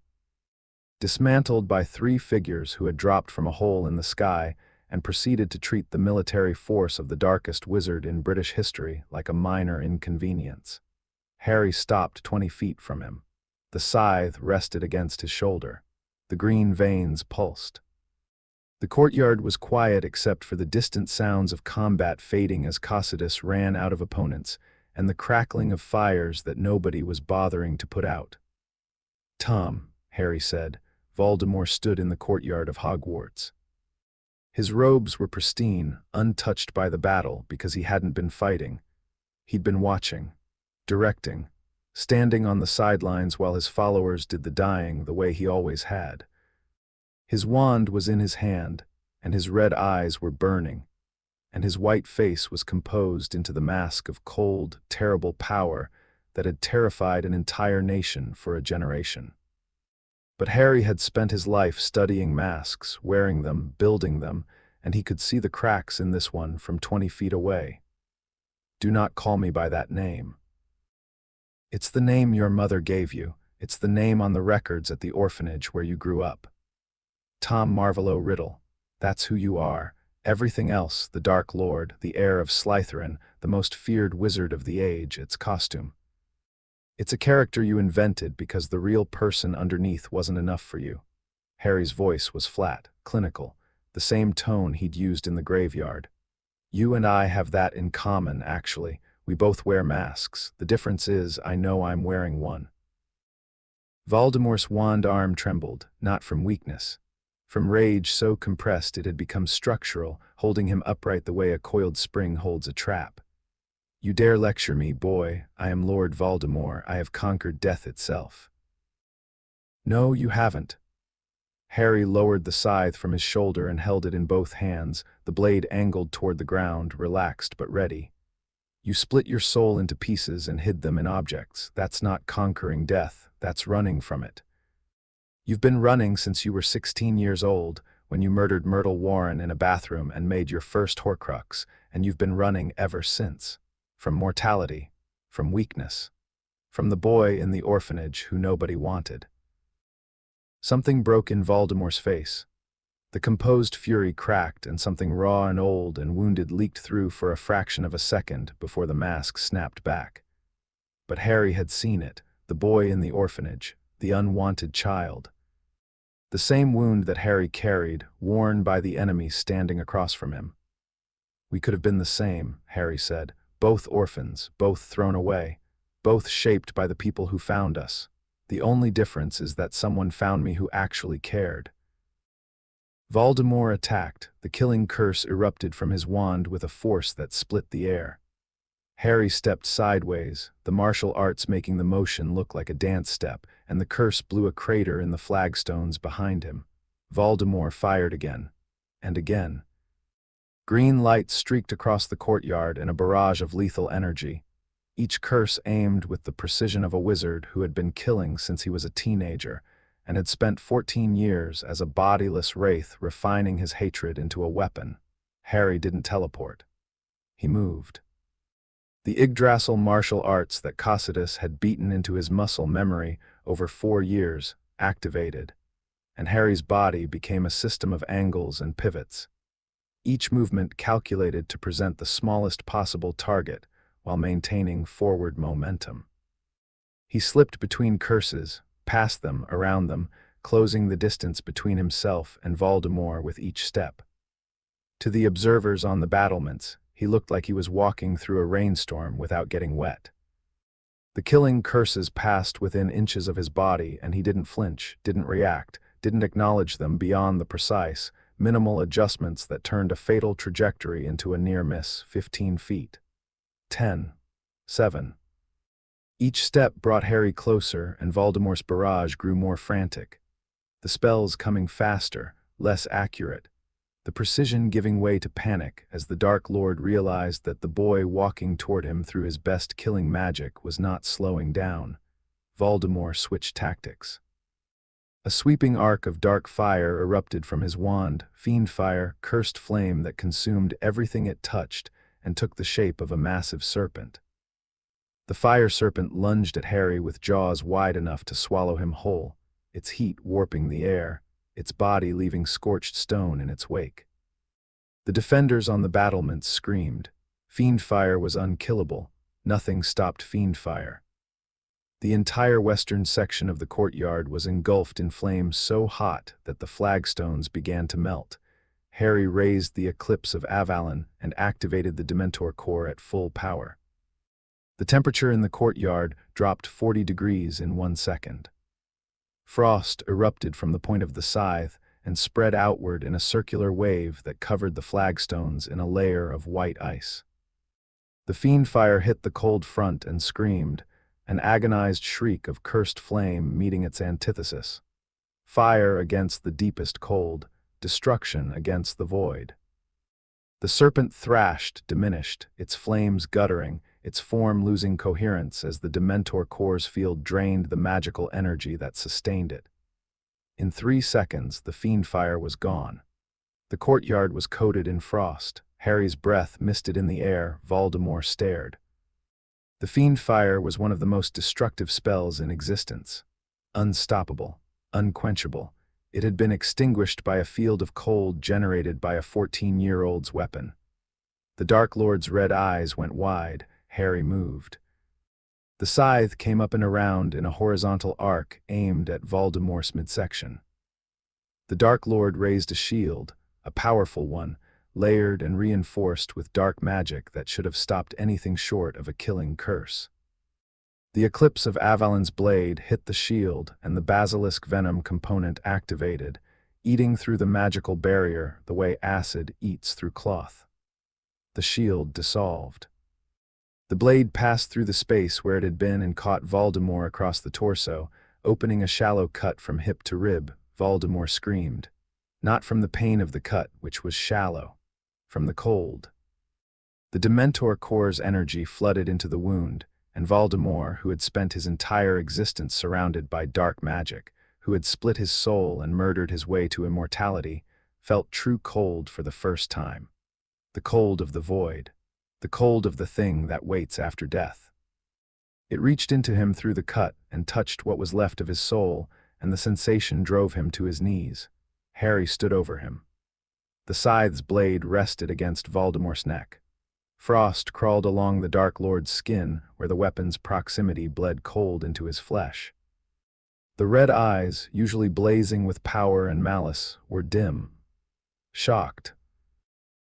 Dismantled by 3 figures who had dropped from a hole in the sky and proceeded to treat the military force of the darkest wizard in British history like a minor inconvenience. Harry stopped 20 feet from him. The scythe rested against his shoulder. The green veins pulsed. The courtyard was quiet except for the distant sounds of combat fading as Cocytus ran out of opponents and the crackling of fires that nobody was bothering to put out. "Tom," Harry said. Voldemort stood in the courtyard of Hogwarts. His robes were pristine, untouched by the battle because he hadn't been fighting. He'd been watching, directing, standing on the sidelines while his followers did the dying the way he always had. His wand was in his hand, and his red eyes were burning, and his white face was composed into the mask of cold, terrible power that had terrified an entire nation for a generation. But Harry had spent his life studying masks, wearing them, building them, and he could see the cracks in this one from 20 feet away. Do not call me by that name. It's the name your mother gave you. It's the name on the records at the orphanage where you grew up. Tom Marvolo Riddle. That's who you are. Everything else, the Dark Lord, the heir of Slytherin, the most feared wizard of the age, it's costume. It's a character you invented because the real person underneath wasn't enough for you. Harry's voice was flat, clinical, the same tone he'd used in the graveyard. You and I have that in common, actually. We both wear masks. The difference is, I know I'm wearing one. Voldemort's wand arm trembled, not from weakness. From rage so compressed it had become structural, holding him upright the way a coiled spring holds a trap. You dare lecture me, boy. I am Lord Voldemort. I have conquered death itself. No, you haven't. Harry lowered the scythe from his shoulder and held it in both hands, the blade angled toward the ground, relaxed but ready. You split your soul into pieces and hid them in objects. That's not conquering death, that's running from it. You've been running since you were 16 years old, when you murdered Myrtle Warren in a bathroom and made your first Horcrux, and you've been running ever since. From mortality, from weakness, from the boy in the orphanage who nobody wanted. Something broke in Voldemort's face. The composed fury cracked and something raw and old and wounded leaked through for a fraction of a second before the mask snapped back. But Harry had seen it, the boy in the orphanage, the unwanted child. The same wound that Harry carried, worn by the enemy standing across from him. We could have been the same, Harry said. Both orphans, both thrown away, both shaped by the people who found us. The only difference is that someone found me who actually cared. Voldemort attacked. The killing curse erupted from his wand with a force that split the air. Harry stepped sideways, the martial arts making the motion look like a dance step, and the curse blew a crater in the flagstones behind him. Voldemort fired again, and again. Green light streaked across the courtyard in a barrage of lethal energy, each curse aimed with the precision of a wizard who had been killing since he was a teenager and had spent 14 years as a bodiless wraith refining his hatred into a weapon. Harry didn't teleport. He moved. The Yggdrasil martial arts that Cocytus had beaten into his muscle memory over 4 years activated, and Harry's body became a system of angles and pivots. Each movement calculated to present the smallest possible target while maintaining forward momentum. He slipped between curses, past them, around them, closing the distance between himself and Voldemort with each step. To the observers on the battlements, he looked like he was walking through a rainstorm without getting wet. The killing curses passed within inches of his body, and he didn't flinch, didn't react, didn't acknowledge them beyond the precise, minimal adjustments that turned a fatal trajectory into a near miss, 15 feet. 10. 7. Each step brought Harry closer, and Voldemort's barrage grew more frantic. The spells coming faster, less accurate. The precision giving way to panic as the Dark Lord realized that the boy walking toward him through his best killing magic was not slowing down. Voldemort switched tactics. A sweeping arc of dark fire erupted from his wand, fiend fire, cursed flame that consumed everything it touched and took the shape of a massive serpent. The fire serpent lunged at Harry with jaws wide enough to swallow him whole, its heat warping the air, its body leaving scorched stone in its wake. The defenders on the battlements screamed. Fiend fire was unkillable. Nothing stopped fiend fire. The entire western section of the courtyard was engulfed in flames so hot that the flagstones began to melt. Harry raised the Eclipse of Avalon and activated the Dementor core at full power. The temperature in the courtyard dropped 40 degrees in 1 second. Frost erupted from the point of the scythe and spread outward in a circular wave that covered the flagstones in a layer of white ice. The fiend-fire hit the cold front and screamed, an agonized shriek of cursed flame meeting its antithesis. Fire against the deepest cold, destruction against the void. The serpent thrashed, diminished, its flames guttering, its form losing coherence as the Dementor core's field drained the magical energy that sustained it. In 3 seconds, the fiend-fire was gone. The courtyard was coated in frost. Harry's breath misted in the air. Voldemort stared. The fiend-fire was one of the most destructive spells in existence. Unstoppable, unquenchable, it had been extinguished by a field of cold generated by a 14-year-old's weapon. The Dark Lord's red eyes went wide. Harry moved. The scythe came up and around in a horizontal arc aimed at Voldemort's midsection. The Dark Lord raised a shield, a powerful one, layered and reinforced with dark magic that should have stopped anything short of a killing curse. The eclipse of Avalon's blade hit the shield, and the basilisk venom component activated, eating through the magical barrier the way acid eats through cloth. The shield dissolved. The blade passed through the space where it had been and caught Voldemort across the torso, opening a shallow cut from hip to rib. Voldemort screamed. Not from the pain of the cut, which was shallow. From the cold. The Dementor core's energy flooded into the wound, and Voldemort, who had spent his entire existence surrounded by dark magic, who had split his soul and murdered his way to immortality, felt true cold for the first time. The cold of the void. The cold of the thing that waits after death. It reached into him through the cut and touched what was left of his soul, and the sensation drove him to his knees. Harry stood over him. The scythe's blade rested against Voldemort's neck. Frost crawled along the Dark Lord's skin, where the weapon's proximity bled cold into his flesh. The red eyes, usually blazing with power and malice, were dim. Shocked.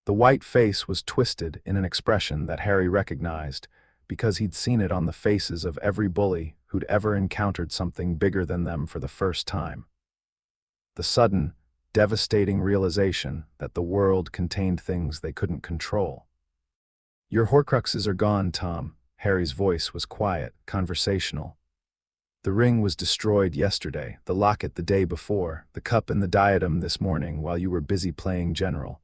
The white face was twisted in an expression that Harry recognized, because he'd seen it on the faces of every bully who'd ever encountered something bigger than them for the first time. The sudden, devastating realization that the world contained things they couldn't control. "Your Horcruxes are gone, Tom." Harry's voice was quiet, conversational. "The ring was destroyed yesterday, the locket the day before, the cup and the diadem this morning while you were busy playing general.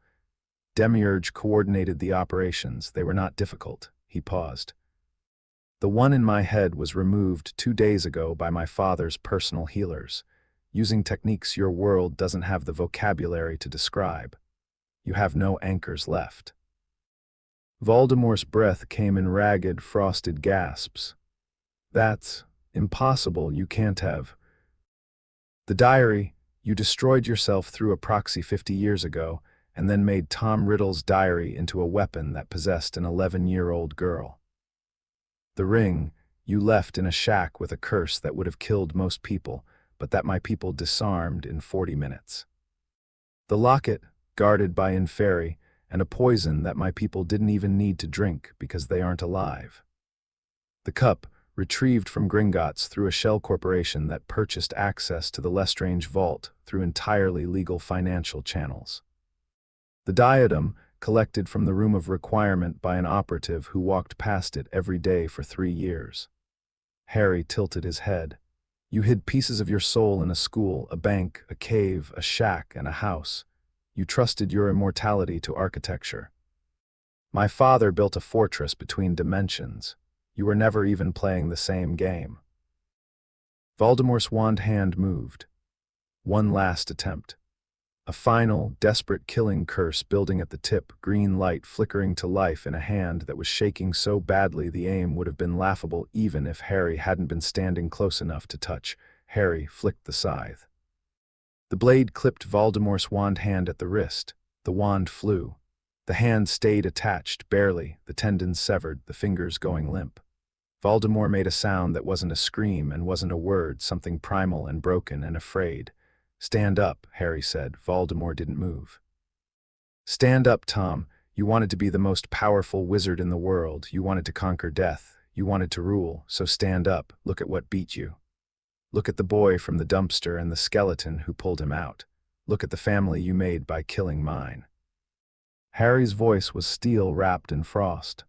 Demiurge coordinated the operations. They were not difficult." He paused. "The one in my head was removed 2 days ago by my father's personal healers, using techniques your world doesn't have the vocabulary to describe. You have no anchors left." Voldemort's breath came in ragged, frosted gasps. "That's impossible. You can't have. The diary, you destroyed yourself through a proxy 50 years ago, and then made Tom Riddle's diary into a weapon that possessed an 11-year-old girl. The ring, you left in a shack with a curse that would have killed most people, but that my people disarmed in 40 minutes. The locket, guarded by Inferi, and a poison that my people didn't even need to drink because they aren't alive. The cup, retrieved from Gringotts through a shell corporation that purchased access to the Lestrange vault through entirely legal financial channels. The diadem, collected from the Room of Requirement by an operative who walked past it every day for 3 years. Harry tilted his head. You hid pieces of your soul in a school, a bank, a cave, a shack, and a house. You trusted your immortality to architecture. My father built a fortress between dimensions. You were never even playing the same game." Voldemort's wand hand moved. One last attempt. A final, desperate killing curse building at the tip, green light flickering to life in a hand that was shaking so badly the aim would have been laughable even if Harry hadn't been standing close enough to touch. Harry flicked the scythe. The blade clipped Voldemort's wand hand at the wrist. The wand flew. The hand stayed attached, barely, the tendons severed, the fingers going limp. Voldemort made a sound that wasn't a scream and wasn't a word, something primal and broken and afraid. "Stand up," Harry said. Voldemort didn't move. "Stand up, Tom. You wanted to be the most powerful wizard in the world. You wanted to conquer death. You wanted to rule, so stand up. Look at what beat you." Look at the boy from the dumpster and the skeleton who pulled him out. Look at the family you made by killing mine." Harry's voice was steel wrapped in frost.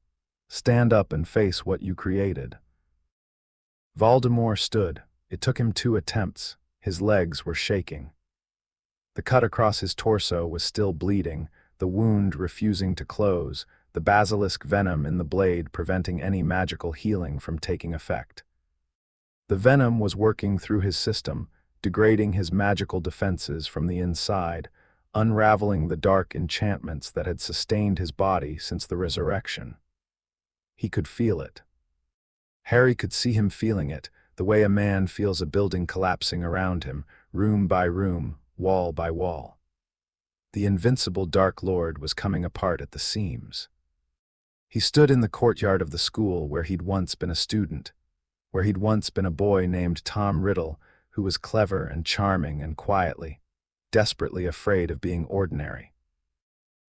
"Stand up and face what you created." Voldemort stood. It took him 2 attempts. His legs were shaking. The cut across his torso was still bleeding, the wound refusing to close, the basilisk venom in the blade preventing any magical healing from taking effect. The venom was working through his system, degrading his magical defenses from the inside, unraveling the dark enchantments that had sustained his body since the resurrection. He could feel it. Harry could see him feeling it, the way a man feels a building collapsing around him, room by room, wall by wall. The invincible Dark Lord was coming apart at the seams. He stood in the courtyard of the school where he'd once been a student, where he'd once been a boy named Tom Riddle, who was clever and charming and quietly, desperately afraid of being ordinary.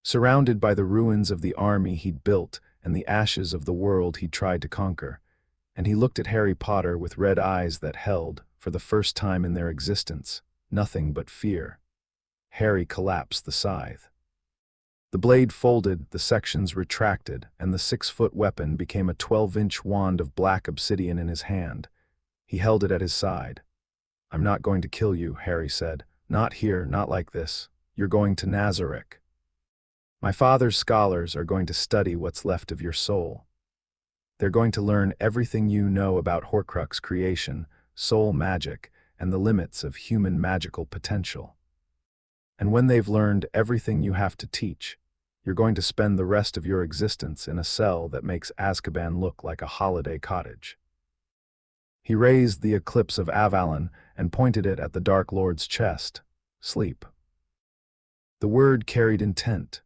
Surrounded by the ruins of the army he'd built and the ashes of the world he'd tried to conquer, and he looked at Harry Potter with red eyes that held, for the first time in their existence, nothing but fear. Harry collapsed the scythe. The blade folded, the sections retracted, and the 6-foot weapon became a 12-inch wand of black obsidian in his hand. He held it at his side. "I'm not going to kill you," Harry said. "Not here, not like this. You're going to Nazarick. My father's scholars are going to study what's left of your soul. They're going to learn everything you know about Horcrux creation, soul magic, and the limits of human magical potential. And when they've learned everything you have to teach, you're going to spend the rest of your existence in a cell that makes Azkaban look like a holiday cottage." He raised the eclipse of Avalon and pointed it at the Dark Lord's chest. "Sleep." The word carried intent.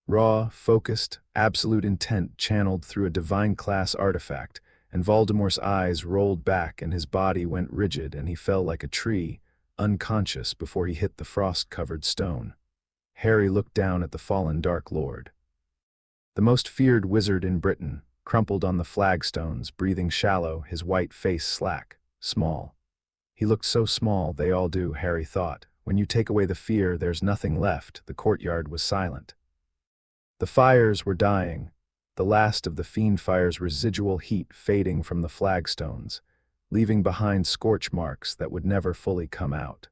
Raw, focused, absolute intent channeled through a divine class artifact, and Voldemort's eyes rolled back and his body went rigid and he fell like a tree, unconscious before he hit the frost-covered stone. Harry looked down at the fallen Dark Lord. The most feared wizard in Britain, crumpled on the flagstones, breathing shallow, his white face slack, small. He looked so small, they all do, Harry thought. When you take away the fear, there's nothing left. The courtyard was silent. The fires were dying, the last of the fiend fire's residual heat fading from the flagstones, leaving behind scorch marks that would never fully come out.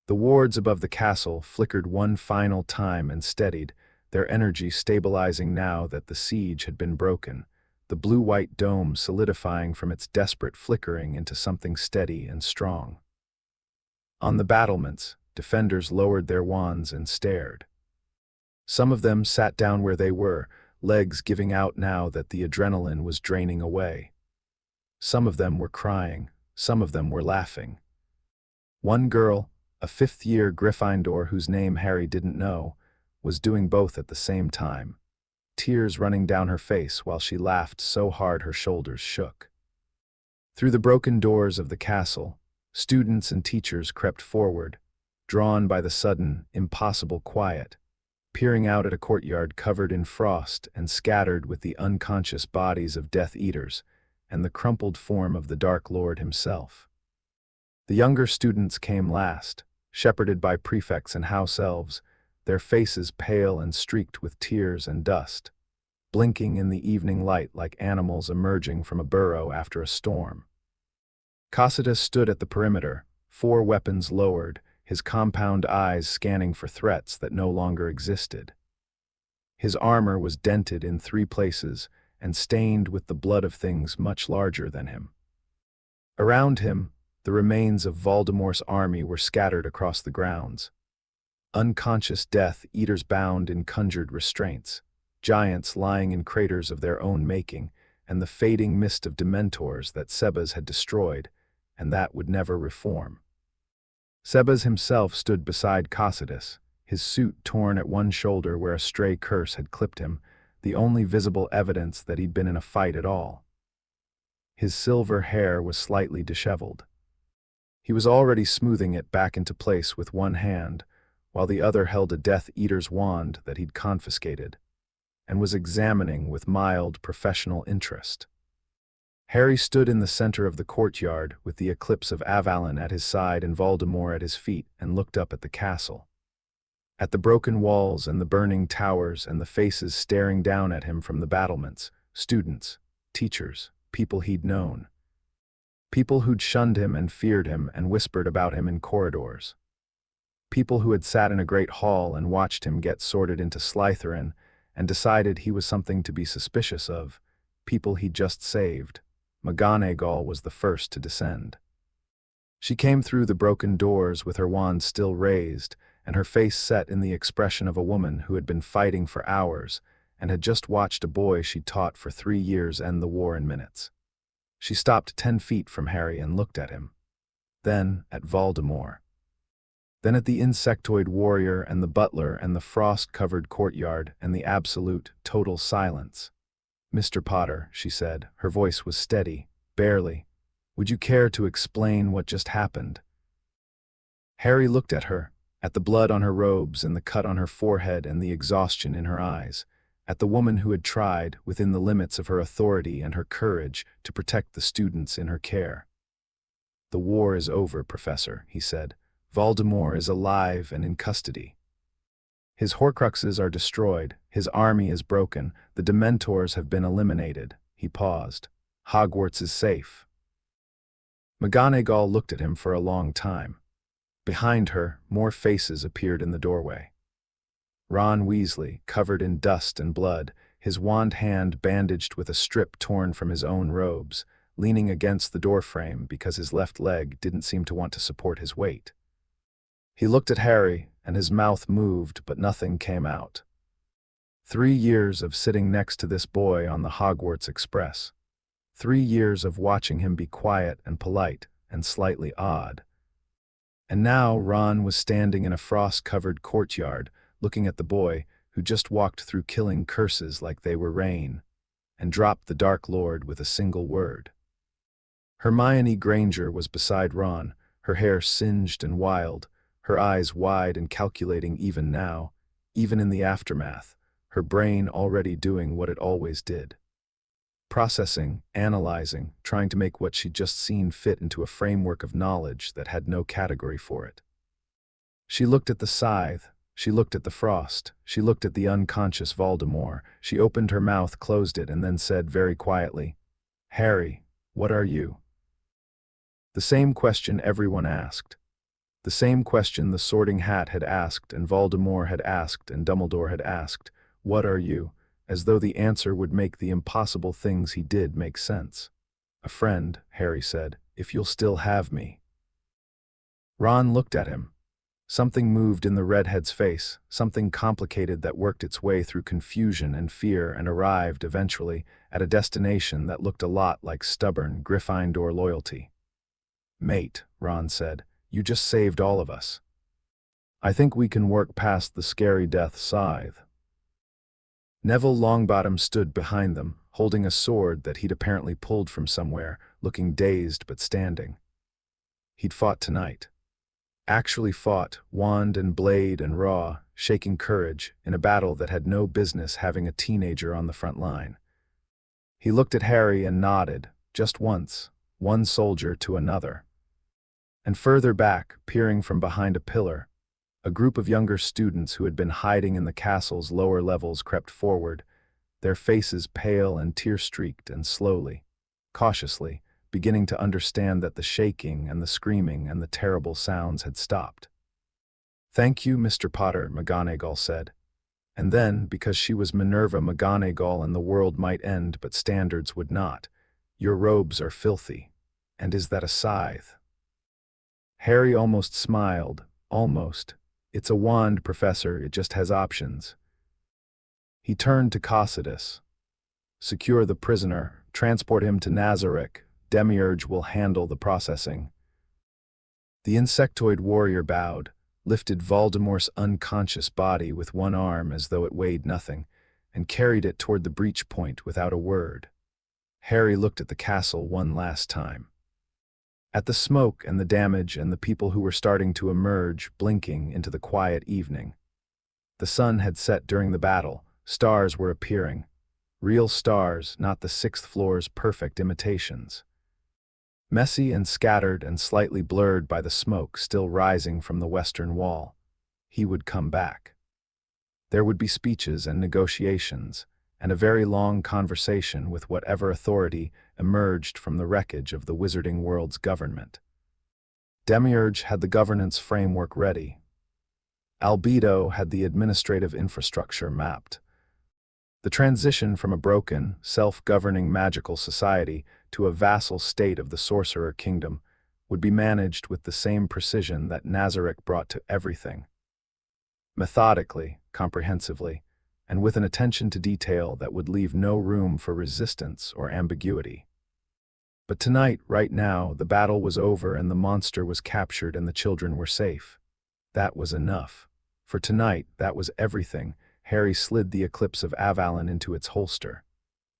The wards above the castle flickered one final time and steadied, their energy stabilizing now that the siege had been broken, the blue-white dome solidifying from its desperate flickering into something steady and strong. On the battlements, defenders lowered their wands and stared. Some of them sat down where they were, legs giving out now that the adrenaline was draining away. Some of them were crying, some of them were laughing. One girl, a 5th-year Gryffindor whose name Harry didn't know, was doing both at the same time, tears running down her face while she laughed so hard her shoulders shook. Through the broken doors of the castle, students and teachers crept forward, drawn by the sudden, impossible quiet, peering out at a courtyard covered in frost and scattered with the unconscious bodies of Death Eaters and the crumpled form of the Dark Lord himself. The younger students came last, shepherded by prefects and house elves, their faces pale and streaked with tears and dust, blinking in the evening light like animals emerging from a burrow after a storm. Cocytus stood at the perimeter, 4 weapons lowered, his compound eyes scanning for threats that no longer existed. His armor was dented in 3 places and stained with the blood of things much larger than him. Around him, the remains of Voldemort's army were scattered across the grounds. Unconscious Death Eaters bound in conjured restraints, giants lying in craters of their own making, and the fading mist of Dementors that Sebas had destroyed, and that would never reform. Sebas himself stood beside Cocytus, his suit torn at one shoulder where a stray curse had clipped him, the only visible evidence that he'd been in a fight at all. His silver hair was slightly disheveled. He was already smoothing it back into place with one hand, while the other held a Death Eater's wand that he'd confiscated, and was examining with mild professional interest. Harry stood in the center of the courtyard with the eclipse of Avalon at his side and Voldemort at his feet and looked up at the castle. At the broken walls and the burning towers and the faces staring down at him from the battlements, students, teachers, people he'd known. People who'd shunned him and feared him and whispered about him in corridors. People who had sat in a great hall and watched him get sorted into Slytherin and decided he was something to be suspicious of. People he'd just saved. McGonagall was the first to descend. She came through the broken doors with her wand still raised and her face set in the expression of a woman who had been fighting for hours and had just watched a boy she'd taught for 3 years end the war in minutes. She stopped 10 feet from Harry and looked at him. Then at Voldemort. Then at the insectoid warrior and the butler and the frost-covered courtyard and the absolute, total silence. "Mr. Potter," she said, her voice was steady, barely. "Would you care to explain what just happened?" Harry looked at her, at the blood on her robes and the cut on her forehead and the exhaustion in her eyes, at the woman who had tried, within the limits of her authority and her courage, to protect the students in her care. "The war is over, Professor," he said. "Voldemort is alive and in custody. His Horcruxes are destroyed, his army is broken, the Dementors have been eliminated." He paused. "Hogwarts is safe." McGonagall looked at him for a long time. Behind her, more faces appeared in the doorway. Ron Weasley, covered in dust and blood, his wand hand bandaged with a strip torn from his own robes, leaning against the doorframe because his left leg didn't seem to want to support his weight. He looked at Harry, and his mouth moved, but nothing came out. 3 years of sitting next to this boy on the Hogwarts Express. 3 years of watching him be quiet and polite and slightly odd. And now Ron was standing in a frost-covered courtyard, looking at the boy who just walked through killing curses like they were rain, and dropped the Dark Lord with a single word. Hermione Granger was beside Ron, her hair singed and wild, her eyes wide and calculating even now, even in the aftermath, her brain already doing what it always did. Processing, analyzing, trying to make what she'd just seen fit into a framework of knowledge that had no category for it. She looked at the scythe, she looked at the frost, she looked at the unconscious Voldemort, she opened her mouth, closed it, and then said very quietly, "Harry, what are you?" The same question everyone asked. The same question the Sorting Hat had asked and Voldemort had asked and Dumbledore had asked, "What are you?" as though the answer would make the impossible things he did make sense. "A friend," Harry said, "if you'll still have me." Ron looked at him. Something moved in the redhead's face, something complicated that worked its way through confusion and fear and arrived, eventually, at a destination that looked a lot like stubborn Gryffindor loyalty. "Mate," Ron said, "you just saved all of us. I think we can work past the scary death scythe." Neville Longbottom stood behind them, holding a sword that he'd apparently pulled from somewhere, looking dazed but standing. He'd fought tonight. Actually fought, wand and blade and raw, shaking courage, in a battle that had no business having a teenager on the front line. He looked at Harry and nodded, just once, one soldier to another. And further back, peering from behind a pillar, a group of younger students who had been hiding in the castle's lower levels crept forward, their faces pale and tear-streaked, and slowly, cautiously, beginning to understand that the shaking and the screaming and the terrible sounds had stopped. "Thank you, Mr. Potter," McGonagall said. And then, because she was Minerva McGonagall and the world might end but standards would not, "Your robes are filthy. And is that a scythe?" Harry almost smiled, almost. "It's a wand, Professor, it just has options." He turned to Cocytus. "Secure the prisoner, transport him to Nazarick. Demiurge will handle the processing." The insectoid warrior bowed, lifted Voldemort's unconscious body with one arm as though it weighed nothing, and carried it toward the breach point without a word. Harry looked at the castle one last time. At the smoke and the damage and the people who were starting to emerge, blinking into the quiet evening. The sun had set during the battle, stars were appearing. Real stars, not the sixth floor's perfect imitations. Messy and scattered and slightly blurred by the smoke still rising from the western wall. He would come back. There would be speeches and negotiations, and a very long conversation with whatever authority emerged from the wreckage of the Wizarding World's government. Demiurge had the governance framework ready. Albedo had the administrative infrastructure mapped. The transition from a broken, self-governing magical society to a vassal state of the Sorcerer Kingdom would be managed with the same precision that Nazarick brought to everything. Methodically, comprehensively, and with an attention to detail that would leave no room for resistance or ambiguity. But tonight, right now, the battle was over and the monster was captured and the children were safe. That was enough. For tonight, that was everything. Harry slid the Eclipse of Avalon into its holster.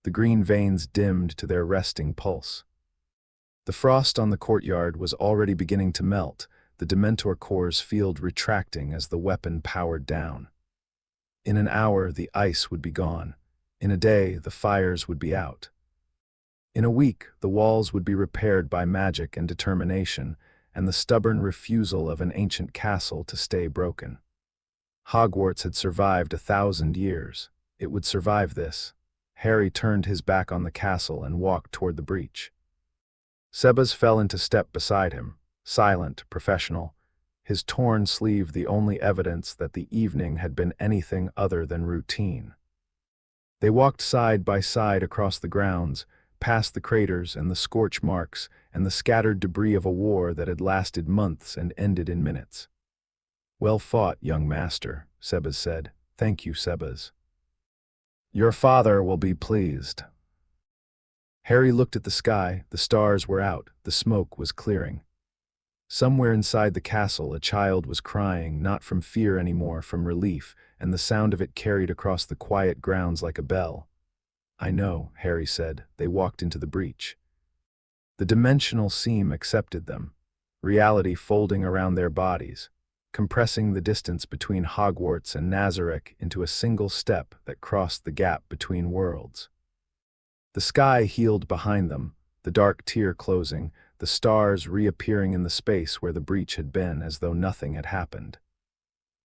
The green veins dimmed to their resting pulse. The frost on the courtyard was already beginning to melt, the Dementor core's field retracting as the weapon powered down. In an hour, the ice would be gone. In a day, the fires would be out. In a week, the walls would be repaired by magic and determination, and the stubborn refusal of an ancient castle to stay broken. Hogwarts had survived 1,000 years. It would survive this. Harry turned his back on the castle and walked toward the breach. Sebas fell into step beside him, silent, professional, his torn sleeve the only evidence that the evening had been anything other than routine. They walked side by side across the grounds, past the craters and the scorch marks and the scattered debris of a war that had lasted months and ended in minutes. "Well fought, young master," Sebas said. "Thank you, Sebas. Your father will be pleased." Harry looked at the sky. The stars were out. The smoke was clearing. Somewhere inside the castle, a child was crying, not from fear anymore, from relief, and the sound of it carried across the quiet grounds like a bell. "I know," Harry said. They walked into the breach. The dimensional seam accepted them, reality folding around their bodies, compressing the distance between Hogwarts and Nazarick into a single step that crossed the gap between worlds. The sky healed behind them, the dark tier closing, the stars reappearing in the space where the breach had been, as though nothing had happened.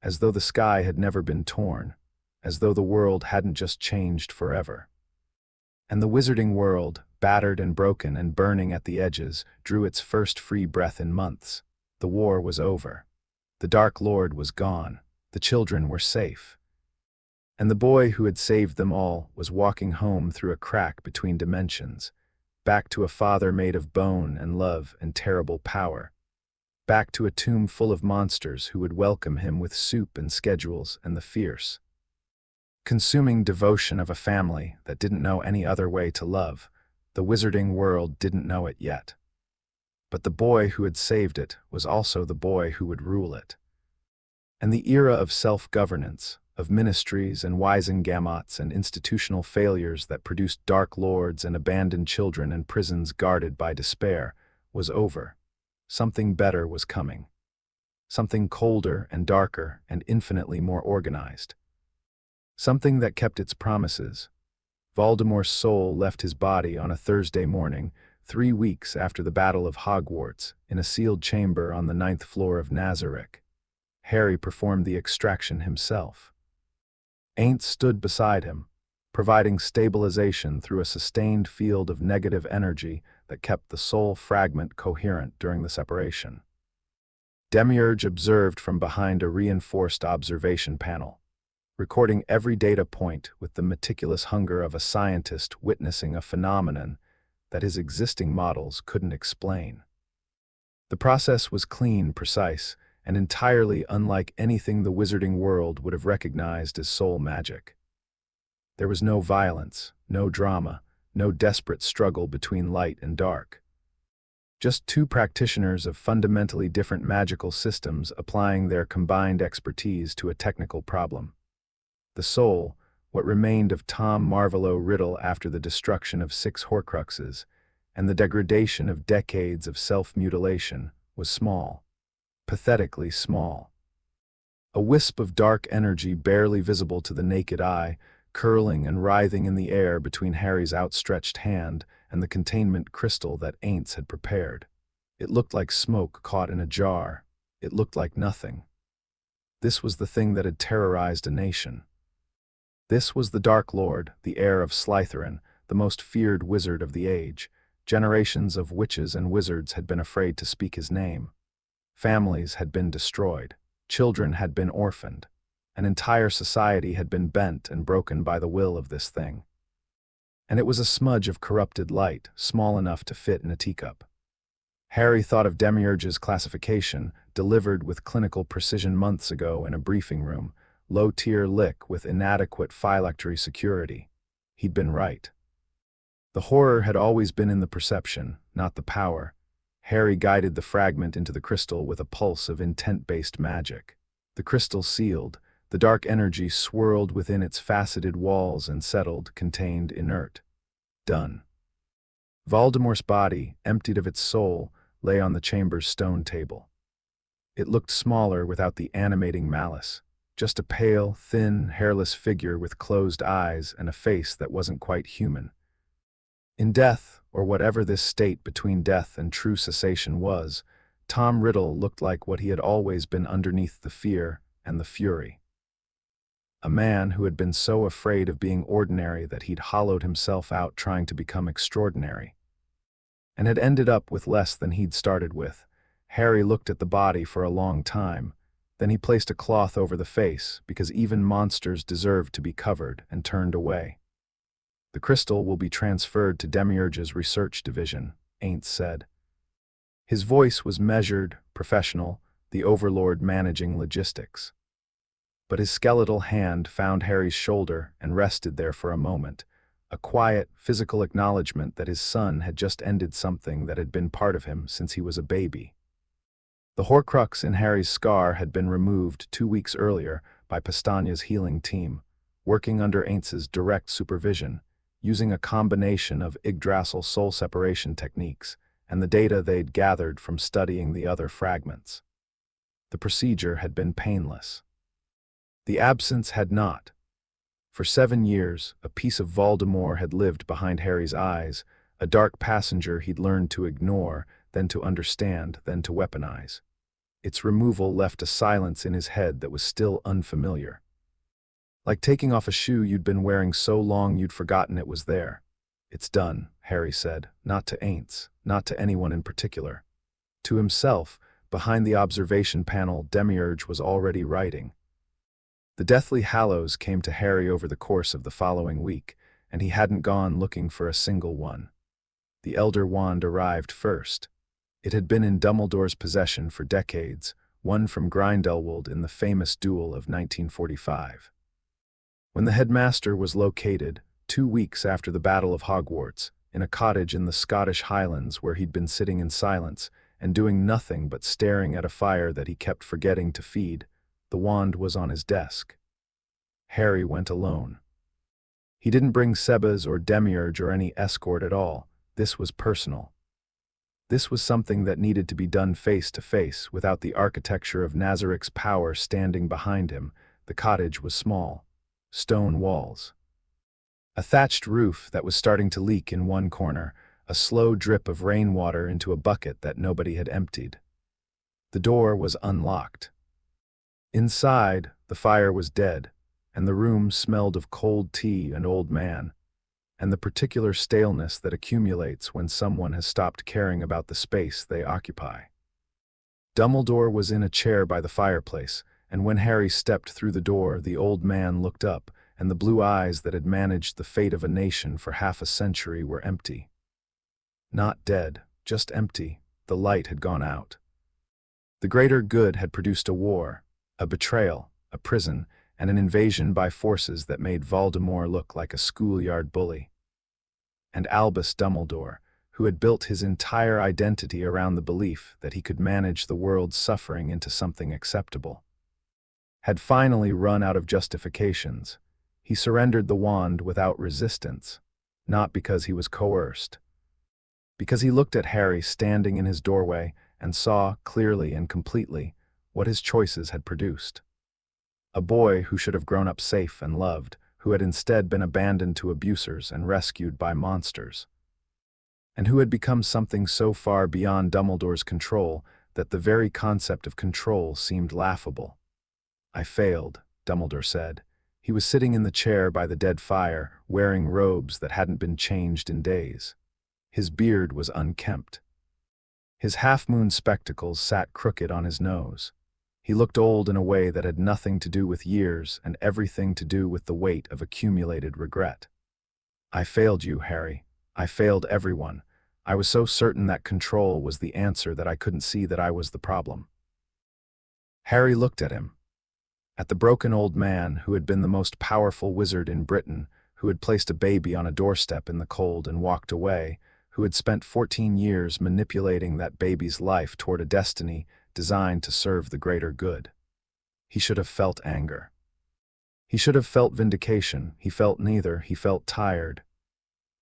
As though the sky had never been torn, as though the world hadn't just changed forever. And the Wizarding World, battered and broken and burning at the edges, drew its first free breath in months. The war was over. The Dark Lord was gone. The children were safe. And the boy who had saved them all was walking home through a crack between dimensions, back to a father made of bone and love and terrible power, back to a tomb full of monsters who would welcome him with soup and schedules and the fierce, consuming devotion of a family that didn't know any other way to love. The Wizarding World didn't know it yet. But the boy who had saved it was also the boy who would rule it. And the era of self-governance, of ministries and Wisengamots and institutional failures that produced dark lords and abandoned children and prisons guarded by despair, was over. Something better was coming. Something colder and darker and infinitely more organized. Something that kept its promises. Voldemort's soul left his body on a Thursday morning, 3 weeks after the Battle of Hogwarts, in a sealed chamber on the 9th floor of Nazarick. Harry performed the extraction himself. Ainz stood beside him, providing stabilization through a sustained field of negative energy that kept the soul fragment coherent during the separation. Demiurge observed from behind a reinforced observation panel, recording every data point with the meticulous hunger of a scientist witnessing a phenomenon that his existing models couldn't explain. The process was clean, precise, and entirely unlike anything the Wizarding World would have recognized as soul magic. There was no violence, no drama, no desperate struggle between light and dark. Just two practitioners of fundamentally different magical systems applying their combined expertise to a technical problem. The soul, what remained of Tom Marvolo Riddle after the destruction of 6 Horcruxes, and the degradation of decades of self-mutilation, was small. Pathetically small. A wisp of dark energy barely visible to the naked eye, curling and writhing in the air between Harry's outstretched hand and the containment crystal that Ainz had prepared. It looked like smoke caught in a jar. It looked like nothing. This was the thing that had terrorized a nation. This was the Dark Lord, the heir of Slytherin, the most feared wizard of the age. Generations of witches and wizards had been afraid to speak his name. Families had been destroyed. Children had been orphaned. An entire society had been bent and broken by the will of this thing. And it was a smudge of corrupted light, small enough to fit in a teacup. Harry thought of Demiurge's classification, delivered with clinical precision months ago in a briefing room, low-tier lick with inadequate phylactery security. He'd been right. The horror had always been in the perception, not the power. Harry guided the fragment into the crystal with a pulse of intent-based magic. The crystal sealed. The dark energy swirled within its faceted walls and settled, contained, inert. Done. Voldemort's body, emptied of its soul, lay on the chamber's stone table. It looked smaller without the animating malice. Just a pale, thin, hairless figure with closed eyes and a face that wasn't quite human. In death, or whatever this state between death and true cessation was, Tom Riddle looked like what he had always been underneath the fear and the fury. A man who had been so afraid of being ordinary that he'd hollowed himself out trying to become extraordinary, and had ended up with less than he'd started with. Harry looked at the body for a long time. Then he placed a cloth over the face, because even monsters deserved to be covered, and turned away. "The crystal will be transferred to Demiurge's research division," Ainz said. His voice was measured, professional, the Overlord managing logistics. But his skeletal hand found Harry's shoulder and rested there for a moment, a quiet, physical acknowledgement that his son had just ended something that had been part of him since he was a baby. The Horcrux in Harry's scar had been removed 2 weeks earlier by Pestagna's healing team, working under Ainz's direct supervision, using a combination of Yggdrasil soul separation techniques and the data they'd gathered from studying the other fragments. The procedure had been painless. The absence had not. For 7 years, a piece of Voldemort had lived behind Harry's eyes, a dark passenger he'd learned to ignore, then to understand, then to weaponize. Its removal left a silence in his head that was still unfamiliar. Like taking off a shoe you'd been wearing so long you'd forgotten it was there. "It's done," Harry said, not to Ainz, not to anyone in particular. To himself, behind the observation panel, Demiurge was already writing. The Deathly Hallows came to Harry over the course of the following week, and he hadn't gone looking for a single one. The Elder Wand arrived first. It had been in Dumbledore's possession for decades, one from Grindelwald in the famous duel of 1945. When the headmaster was located, 2 weeks after the Battle of Hogwarts, in a cottage in the Scottish Highlands where he'd been sitting in silence and doing nothing but staring at a fire that he kept forgetting to feed, the wand was on his desk. Harry went alone. He didn't bring Sebas or Demiurge or any escort at all. This was personal. This was something that needed to be done face to face, without the architecture of Nazarick's power standing behind him. The cottage was small. Stone walls. A thatched roof that was starting to leak in one corner, a slow drip of rainwater into a bucket that nobody had emptied. The door was unlocked. Inside, the fire was dead, and the room smelled of cold tea and old man, and the particular staleness that accumulates when someone has stopped caring about the space they occupy. Dumbledore was in a chair by the fireplace, and when Harry stepped through the door, the old man looked up, and the blue eyes that had managed the fate of a nation for half a century were empty. Not dead, just empty. The light had gone out. The greater good had produced a war, a betrayal, a prison, and an invasion by forces that made Voldemort look like a schoolyard bully. And Albus Dumbledore, who had built his entire identity around the belief that he could manage the world's suffering into something acceptable, had finally run out of justifications. He surrendered the wand without resistance, not because he was coerced. Because he looked at Harry standing in his doorway and saw, clearly and completely, what his choices had produced. A boy who should have grown up safe and loved, who had instead been abandoned to abusers and rescued by monsters, and who had become something so far beyond Dumbledore's control that the very concept of control seemed laughable. "I failed," Dumbledore said. He was sitting in the chair by the dead fire, wearing robes that hadn't been changed in days. His beard was unkempt. His half-moon spectacles sat crooked on his nose. He looked old in a way that had nothing to do with years and everything to do with the weight of accumulated regret. "I failed you, Harry. I failed everyone. I was so certain that control was the answer that I couldn't see that I was the problem." Harry looked at him. At the broken old man who had been the most powerful wizard in Britain, who had placed a baby on a doorstep in the cold and walked away, who had spent 14 years manipulating that baby's life toward a destiny designed to serve the greater good. He should have felt anger. He should have felt vindication. He felt neither. He felt tired.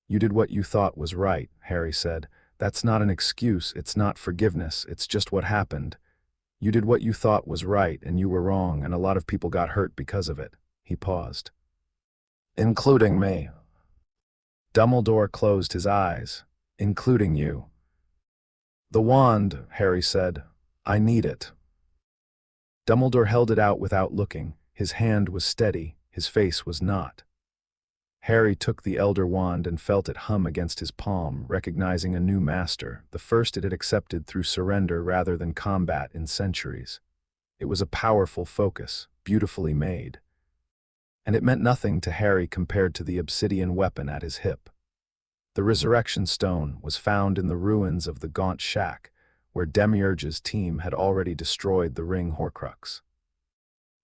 "You did what you thought was right," Harry said. "That's not an excuse, it's not forgiveness, it's just what happened. You did what you thought was right, and you were wrong, and a lot of people got hurt because of it." He paused. "Including me." Dumbledore closed his eyes. "Including you." "The wand," Harry said. "I need it." Dumbledore held it out without looking. His hand was steady, his face was not. Harry took the Elder Wand and felt it hum against his palm, recognizing a new master, the first it had accepted through surrender rather than combat in centuries. It was a powerful focus, beautifully made. And it meant nothing to Harry compared to the obsidian weapon at his hip. The Resurrection Stone was found in the ruins of the Gaunt Shack, where Demiurge's team had already destroyed the ring Horcrux.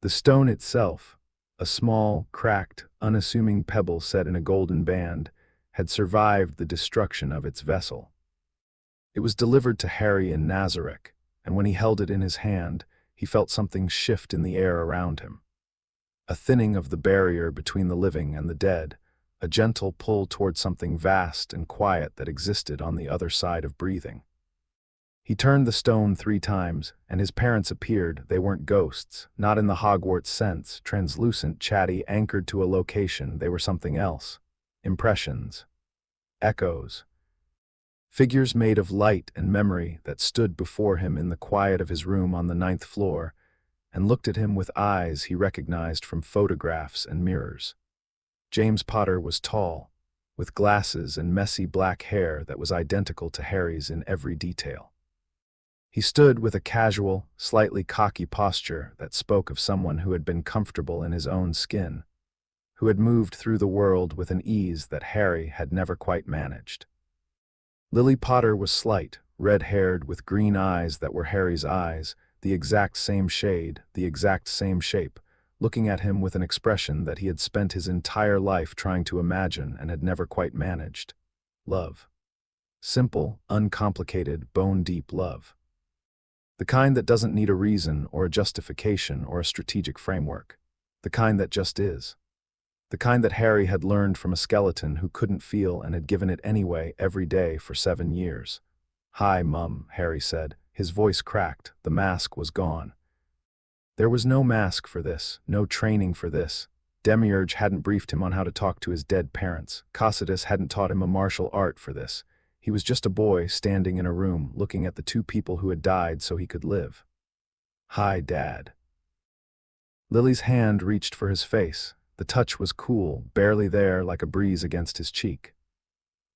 The stone itself, a small, cracked, unassuming pebble set in a golden band, had survived the destruction of its vessel. It was delivered to Harry in Nazarick, and when he held it in his hand, he felt something shift in the air around him. A thinning of the barrier between the living and the dead, a gentle pull toward something vast and quiet that existed on the other side of breathing. He turned the stone 3 times, and his parents appeared. They weren't ghosts, not in the Hogwarts sense, translucent, chatty, anchored to a location. They were something else. Impressions. Echoes. Figures made of light and memory that stood before him in the quiet of his room on the 9th floor, and looked at him with eyes he recognized from photographs and mirrors. James Potter was tall, with glasses and messy black hair that was identical to Harry's in every detail. He stood with a casual, slightly cocky posture that spoke of someone who had been comfortable in his own skin, who had moved through the world with an ease that Harry had never quite managed. Lily Potter was slight, red-haired with green eyes that were Harry's eyes, the exact same shade, the exact same shape, looking at him with an expression that he had spent his entire life trying to imagine and had never quite managed. Love. Simple, uncomplicated, bone-deep love. The kind that doesn't need a reason or a justification or a strategic framework. The kind that just is. The kind that Harry had learned from a skeleton who couldn't feel and had given it anyway every day for 7 years. "Hi, Mum," Harry said. His voice cracked. The mask was gone. There was no mask for this, no training for this. Demiurge hadn't briefed him on how to talk to his dead parents. Cocytus hadn't taught him a martial art for this. He was just a boy standing in a room looking at the 2 people who had died so he could live. "Hi, Dad." Lily's hand reached for his face. The touch was cool, barely there, like a breeze against his cheek.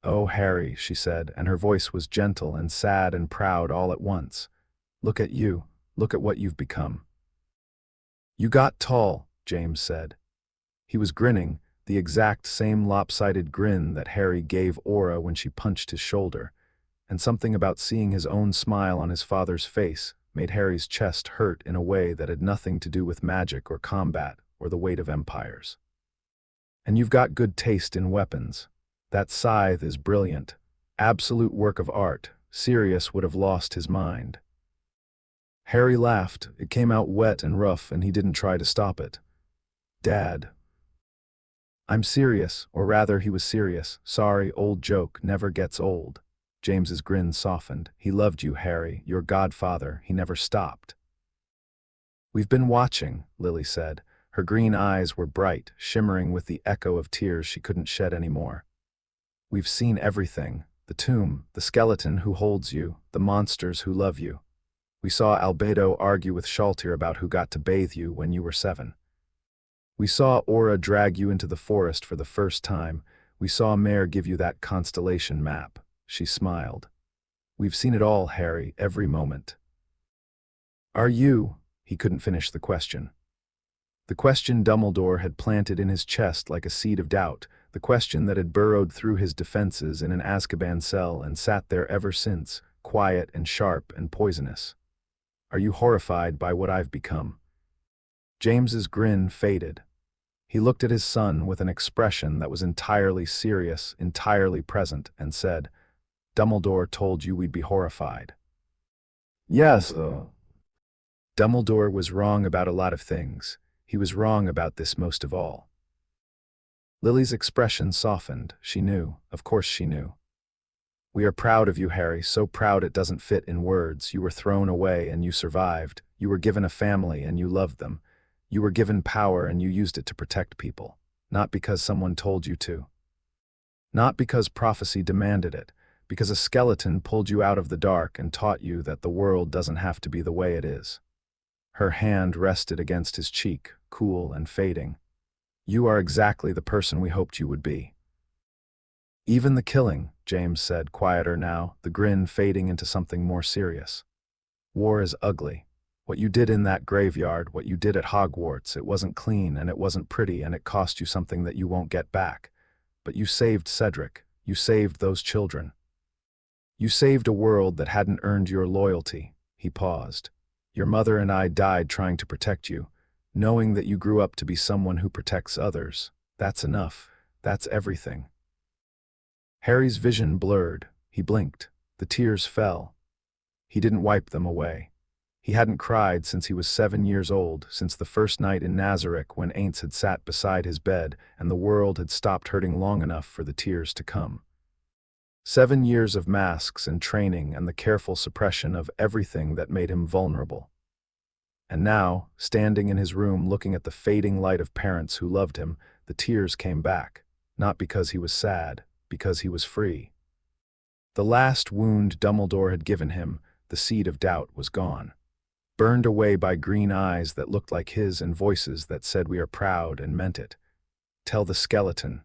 "Oh, Harry," she said, and her voice was gentle and sad and proud all at once. "Look at you. Look at what you've become." "You got tall," James said. He was grinning, the exact same lopsided grin that Harry gave Aura when she punched his shoulder, and something about seeing his own smile on his father's face made Harry's chest hurt in a way that had nothing to do with magic or combat or the weight of empires. "And you've got good taste in weapons. That scythe is brilliant. Absolute work of art. Sirius would have lost his mind." Harry laughed. It came out wet and rough, and he didn't try to stop it. "Dad." "I'm serious, or rather he was serious. Sorry, old joke, never gets old." James's grin softened. "He loved you, Harry, your godfather. He never stopped." "We've been watching," Lily said. Her green eyes were bright, shimmering with the echo of tears she couldn't shed anymore. We've seen everything. The tomb, the skeleton who holds you, the monsters who love you. We saw Albedo argue with Shaltir about who got to bathe you when you were 7. We saw Aura drag you into the forest for the first time. We saw Mare give you that constellation map. She smiled. We've seen it all, Harry, every moment. Are you? He couldn't finish the question. The question Dumbledore had planted in his chest like a seed of doubt, the question that had burrowed through his defenses in an Azkaban cell and sat there ever since, quiet and sharp and poisonous. Are you horrified by what I've become? James's grin faded. He looked at his son with an expression that was entirely serious, entirely present, and said, Dumbledore told you we'd be horrified. Yes. Dumbledore was wrong about a lot of things. He was wrong about this most of all. Lily's expression softened. She knew. Of course she knew. We are proud of you, Harry, so proud it doesn't fit in words. You were thrown away and you survived. You were given a family and you loved them. You were given power and you used it to protect people. Not because someone told you to. Not because prophecy demanded it. Because a skeleton pulled you out of the dark and taught you that the world doesn't have to be the way it is. Her hand rested against his cheek, cool and fading. You are exactly the person we hoped you would be. Even the killing, James said, quieter now, the grin fading into something more serious. War is ugly. What you did in that graveyard, what you did at Hogwarts, it wasn't clean and it wasn't pretty and it cost you something that you won't get back. But you saved Cedric. You saved those children. You saved a world that hadn't earned your loyalty. He paused. Your mother and I died trying to protect you, knowing that you grew up to be someone who protects others. That's enough. That's everything. Harry's vision blurred. He blinked. The tears fell. He didn't wipe them away. He hadn't cried since he was 7 years old, since the first night in Nazarick when Ainz had sat beside his bed and the world had stopped hurting long enough for the tears to come. 7 years of masks and training and the careful suppression of everything that made him vulnerable. And now, standing in his room looking at the fading light of parents who loved him, the tears came back, not because he was sad, because he was free. The last wound Dumbledore had given him, the seed of doubt, was gone. Burned away by green eyes that looked like his and voices that said we are proud and meant it. Tell the skeleton.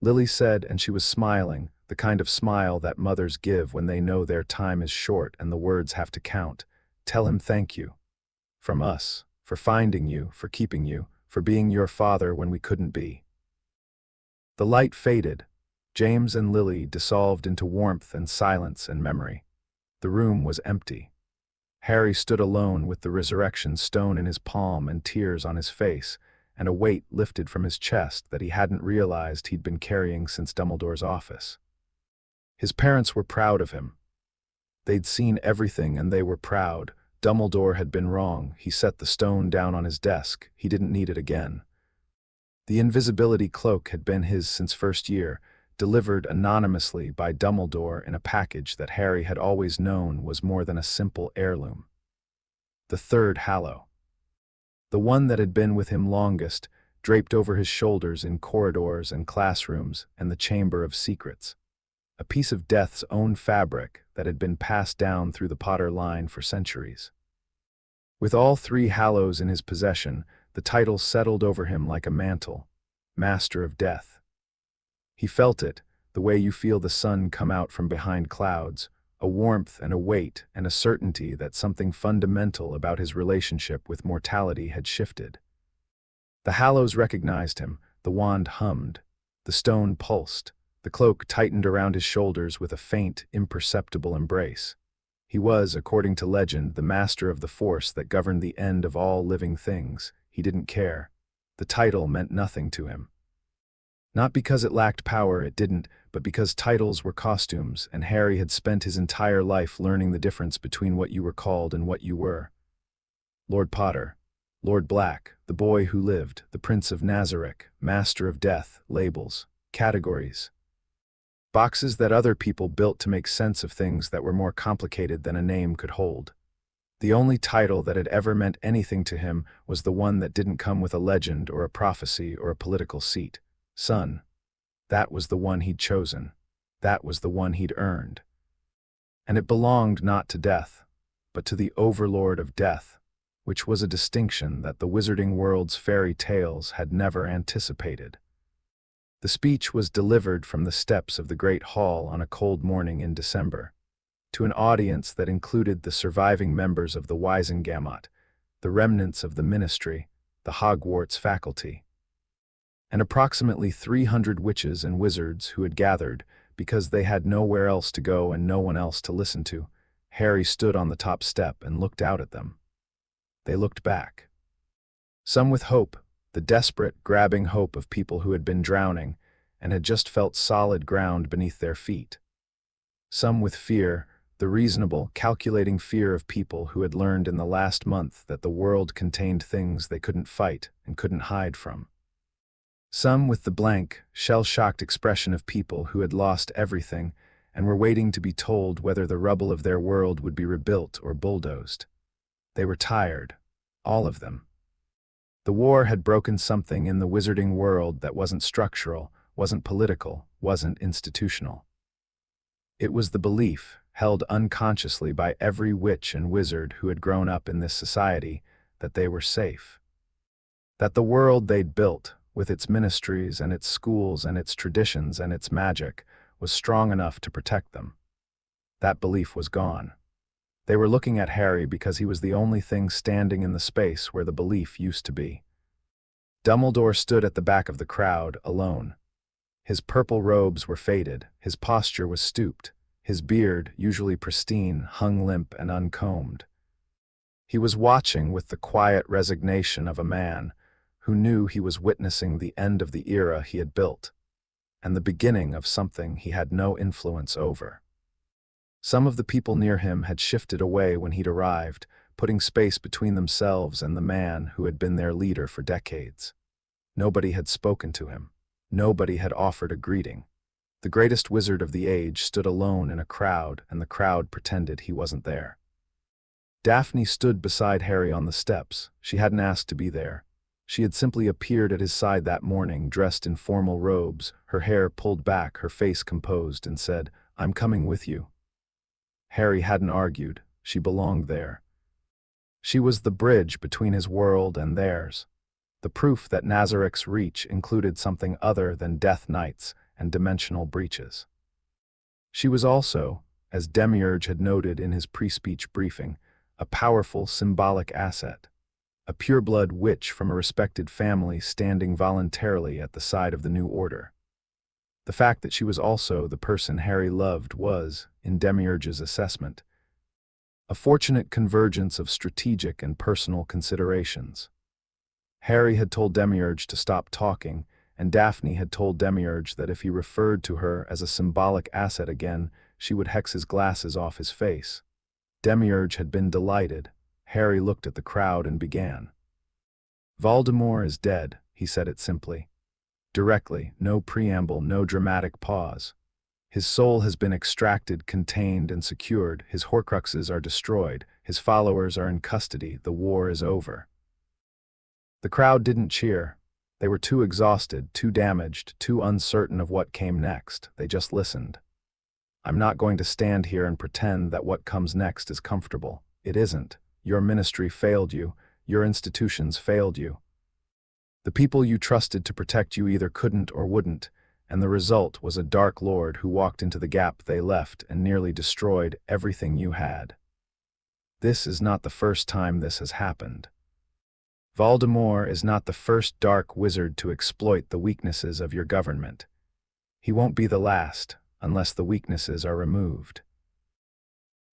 Lily said, and she was smiling, the kind of smile that mothers give when they know their time is short and the words have to count. Tell him thank you. From us, for finding you, for keeping you, for being your father when we couldn't be. The light faded. James and Lily dissolved into warmth and silence and memory. The room was empty. Harry stood alone with the resurrection stone in his palm and tears on his face, and a weight lifted from his chest that he hadn't realized he'd been carrying since Dumbledore's office. His parents were proud of him. They'd seen everything and they were proud. Dumbledore had been wrong. He set the stone down on his desk. He didn't need it again. The invisibility cloak had been his since first year, delivered anonymously by Dumbledore in a package that Harry had always known was more than a simple heirloom. The third Hallow. The one that had been with him longest, draped over his shoulders in corridors and classrooms and the Chamber of Secrets. A piece of death's own fabric that had been passed down through the Potter line for centuries. With all 3 Hallows in his possession, the title settled over him like a mantle, Master of Death. He felt it, the way you feel the sun come out from behind clouds, a warmth and a weight and a certainty that something fundamental about his relationship with mortality had shifted. The Hallows recognized him, the wand hummed, the stone pulsed, the cloak tightened around his shoulders with a faint, imperceptible embrace. He was, according to legend, the master of the force that governed the end of all living things. He didn't care. The title meant nothing to him. Not because it lacked power, it didn't, but because titles were costumes, and Harry had spent his entire life learning the difference between what you were called and what you were. Lord Potter, Lord Black, the boy who lived, the Prince of Nazarick, Master of Death, labels, categories. Boxes that other people built to make sense of things that were more complicated than a name could hold. The only title that had ever meant anything to him was the one that didn't come with a legend or a prophecy or a political seat. Son. That was the one he'd chosen. That was the one he'd earned. And it belonged not to death, but to the Overlord of Death, which was a distinction that the wizarding world's fairy tales had never anticipated. The speech was delivered from the steps of the great hall on a cold morning in December, to an audience that included the surviving members of the Wisengamot, the remnants of the ministry, the Hogwarts faculty, and approximately 300 witches and wizards who had gathered because they had nowhere else to go and no one else to listen to. Harry stood on the top step and looked out at them. They looked back. Some with hope, the desperate, grabbing hope of people who had been drowning and had just felt solid ground beneath their feet. Some with fear, the reasonable, calculating fear of people who had learned in the last month that the world contained things they couldn't fight and couldn't hide from. Some with the blank, shell-shocked expression of people who had lost everything and were waiting to be told whether the rubble of their world would be rebuilt or bulldozed. They were tired, all of them. The war had broken something in the wizarding world that wasn't structural, wasn't political, wasn't institutional. It was the belief, held unconsciously by every witch and wizard who had grown up in this society, that they were safe. That the world they'd built, with its ministries and its schools and its traditions and its magic, was strong enough to protect them. That belief was gone. They were looking at Harry because he was the only thing standing in the space where the belief used to be. Dumbledore stood at the back of the crowd, alone. His purple robes were faded, his posture was stooped, his beard, usually pristine, hung limp and uncombed. He was watching with the quiet resignation of a man who knew he was witnessing the end of the era he had built, and the beginning of something he had no influence over. Some of the people near him had shifted away when he'd arrived, putting space between themselves and the man who had been their leader for decades. Nobody had spoken to him. Nobody had offered a greeting. The greatest wizard of the age stood alone in a crowd, and the crowd pretended he wasn't there. Daphne stood beside Harry on the steps. She hadn't asked to be there. She had simply appeared at his side that morning, dressed in formal robes, her hair pulled back, her face composed, and said, "I'm coming with you." Harry hadn't argued. She belonged there. She was the bridge between his world and theirs, the proof that Nazarick's reach included something other than Death Knights and dimensional breaches. She was also, as Demiurge had noted in his pre-speech briefing, a powerful symbolic asset, a pureblood witch from a respected family standing voluntarily at the side of the new order. The fact that she was also the person Harry loved was, in Demiurge's assessment, a fortunate convergence of strategic and personal considerations. Harry had told Demiurge to stop talking, and Daphne had told Demiurge that if he referred to her as a symbolic asset again, she would hex his glasses off his face. Demiurge had been delighted. Harry looked at the crowd and began. "Voldemort is dead," he said it simply. Directly, no preamble, no dramatic pause. His soul has been extracted, contained, and secured. His Horcruxes are destroyed. His followers are in custody. The war is over. The crowd didn't cheer. They were too exhausted, too damaged, too uncertain of what came next. They just listened. "I'm not going to stand here and pretend that what comes next is comfortable. It isn't. Your ministry failed you. Your institutions failed you. The people you trusted to protect you either couldn't or wouldn't, and the result was a Dark Lord who walked into the gap they left and nearly destroyed everything you had. This is not the first time this has happened. Voldemort is not the first dark wizard to exploit the weaknesses of your government. He won't be the last, unless the weaknesses are removed."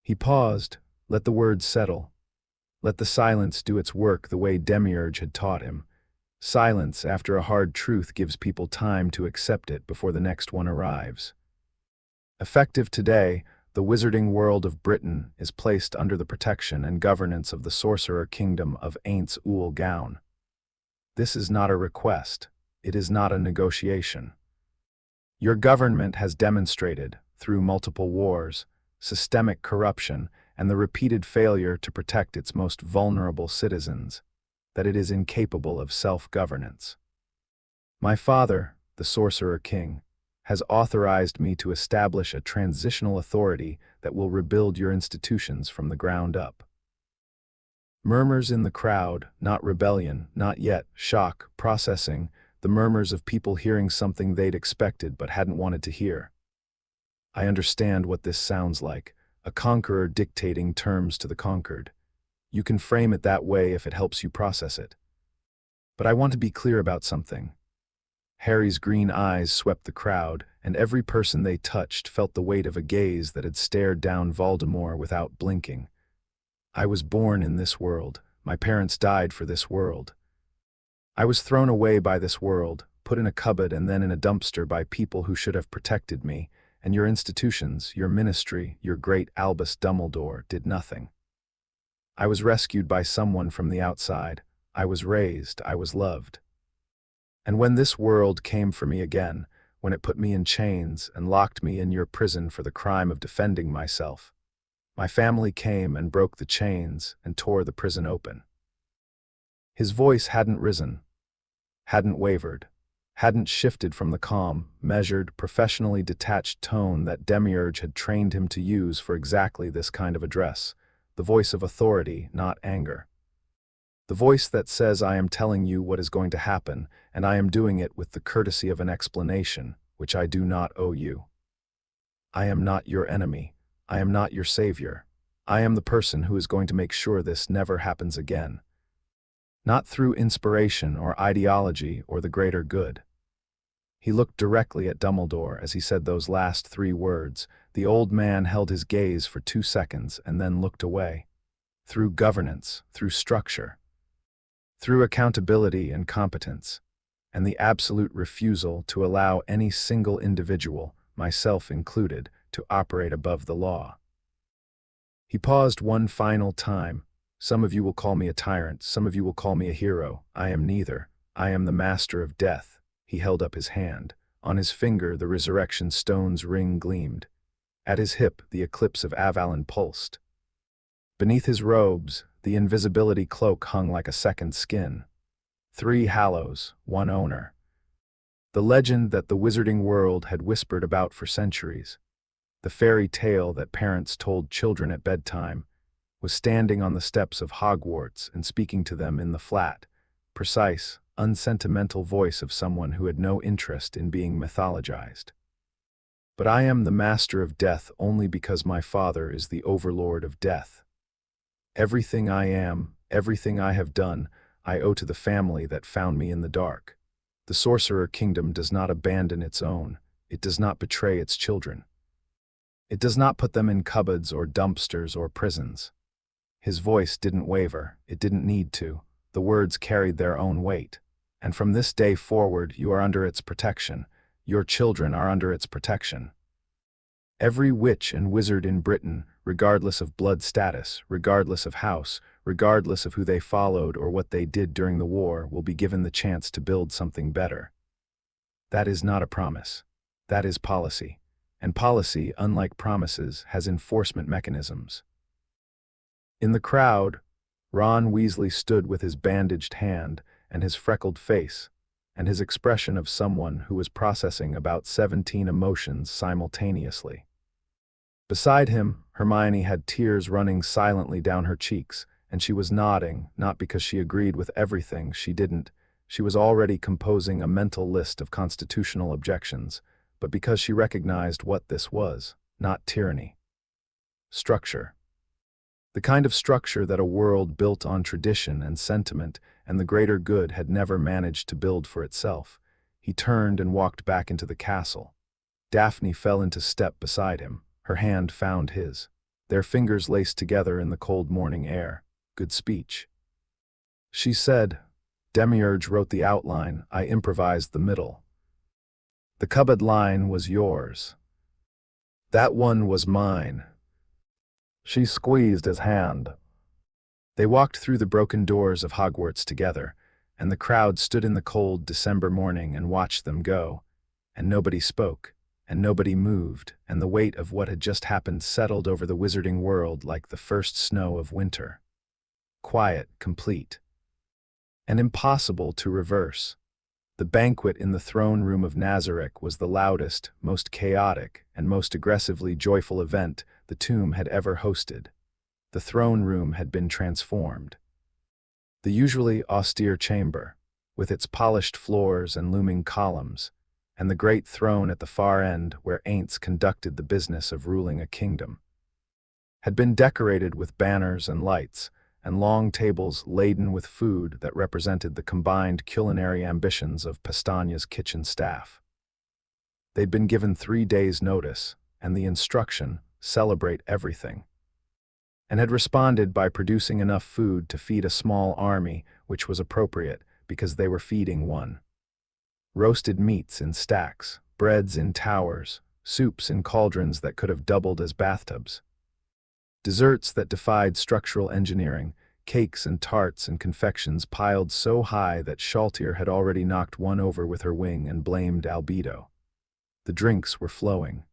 He paused, let the words settle. Let the silence do its work the way Demiurge had taught him. Silence after a hard truth gives people time to accept it before the next one arrives. Effective today, the wizarding world of Britain is placed under the protection and governance of the sorcerer kingdom of Ainz Ooal. This is not a request. It is not a negotiation. Your government has demonstrated, through multiple wars, systemic corruption, and the repeated failure to protect its most vulnerable citizens, that it is incapable of self-governance. My father, the Sorcerer King, has authorized me to establish a transitional authority that will rebuild your institutions from the ground up. Murmurs in the crowd, not rebellion, not yet, shock, processing, the murmurs of people hearing something they'd expected but hadn't wanted to hear. I understand what this sounds like, a conqueror dictating terms to the conquered. You can frame it that way if it helps you process it. But I want to be clear about something. Harry's green eyes swept the crowd, and every person they touched felt the weight of a gaze that had stared down Voldemort without blinking. I was born in this world. My parents died for this world. I was thrown away by this world, put in a cupboard and then in a dumpster by people who should have protected me, and your institutions, your ministry, your great Albus Dumbledore did nothing. I was rescued by someone from the outside. I was raised, I was loved. And when this world came for me again, when it put me in chains and locked me in your prison for the crime of defending myself, my family came and broke the chains and tore the prison open. His voice hadn't risen, hadn't wavered, hadn't shifted from the calm, measured, professionally detached tone that Demiurge had trained him to use for exactly this kind of address, the voice of authority, not anger. The voice that says, I am telling you what is going to happen, and I am doing it with the courtesy of an explanation, which I do not owe you. I am not your enemy. I am not your savior. I am the person who is going to make sure this never happens again. Not through inspiration or ideology or the greater good. He looked directly at Dumbledore as he said those last 3 words. The old man held his gaze for 2 seconds and then looked away. Through governance, through structure, through accountability and competence, and the absolute refusal to allow any single individual, myself included, to operate above the law. He paused one final time. Some of you will call me a tyrant, some of you will call me a hero. I am neither. I am the master of death. He held up his hand. On his finger the resurrection stone's ring gleamed. At his hip the eclipse of Avalon pulsed. Beneath his robes, the invisibility cloak hung like a second skin. 3 Hallows, 1 owner. The legend that the wizarding world had whispered about for centuries, the fairy tale that parents told children at bedtime, was standing on the steps of Hogwarts and speaking to them in the flat, precise, unsentimental voice of someone who had no interest in being mythologized. But I am the master of death only because my father is the overlord of death. Everything I am, everything I have done, I owe to the family that found me in the dark. The Sorcerer Kingdom does not abandon its own. It does not betray its children. It does not put them in cupboards or dumpsters or prisons. His voice didn't waver. It didn't need to. The words carried their own weight. And from this day forward, you are under its protection. Your children are under its protection. Every witch and wizard in Britain, regardless of blood status, regardless of house, regardless of who they followed or what they did during the war, will be given the chance to build something better. That is not a promise. That is policy. And policy, unlike promises, has enforcement mechanisms. In the crowd, Ron Weasley stood with his bandaged hand and his freckled face, and his expression of someone who was processing about 17 emotions simultaneously. Beside him, Hermione had tears running silently down her cheeks, and she was nodding, not because she agreed with everything, she didn't. She was already composing a mental list of constitutional objections, but because she recognized what this was, not tyranny. Structure. The kind of structure that a world built on tradition and sentiment and the greater good had never managed to build for itself. He turned and walked back into the castle. Daphne fell into step beside him. Her hand found his. Their fingers laced together in the cold morning air. Good speech. She said, Demiurge wrote the outline, I improvised the middle. The cupboard line was yours. That one was mine. She squeezed his hand. They walked through the broken doors of Hogwarts together, and the crowd stood in the cold December morning and watched them go, and nobody spoke. and nobody moved, and the weight of what had just happened settled over the wizarding world like the first snow of winter. Quiet, complete, and impossible to reverse. The banquet in the throne room of Nazarick was the loudest, most chaotic, and most aggressively joyful event the tomb had ever hosted. The throne room had been transformed. The usually austere chamber, with its polished floors and looming columns, and the great throne at the far end where Ainz conducted the business of ruling a kingdom, had been decorated with banners and lights, and long tables laden with food that represented the combined culinary ambitions of Pestagna's kitchen staff. They'd been given 3 days' notice, and the instruction, celebrate everything, and had responded by producing enough food to feed a small army, which was appropriate because they were feeding one. Roasted meats in stacks, breads in towers, soups in cauldrons that could have doubled as bathtubs. Desserts that defied structural engineering, cakes and tarts and confections piled so high that Shaltier had already knocked one over with her wing and blamed Albedo. The drinks were flowing.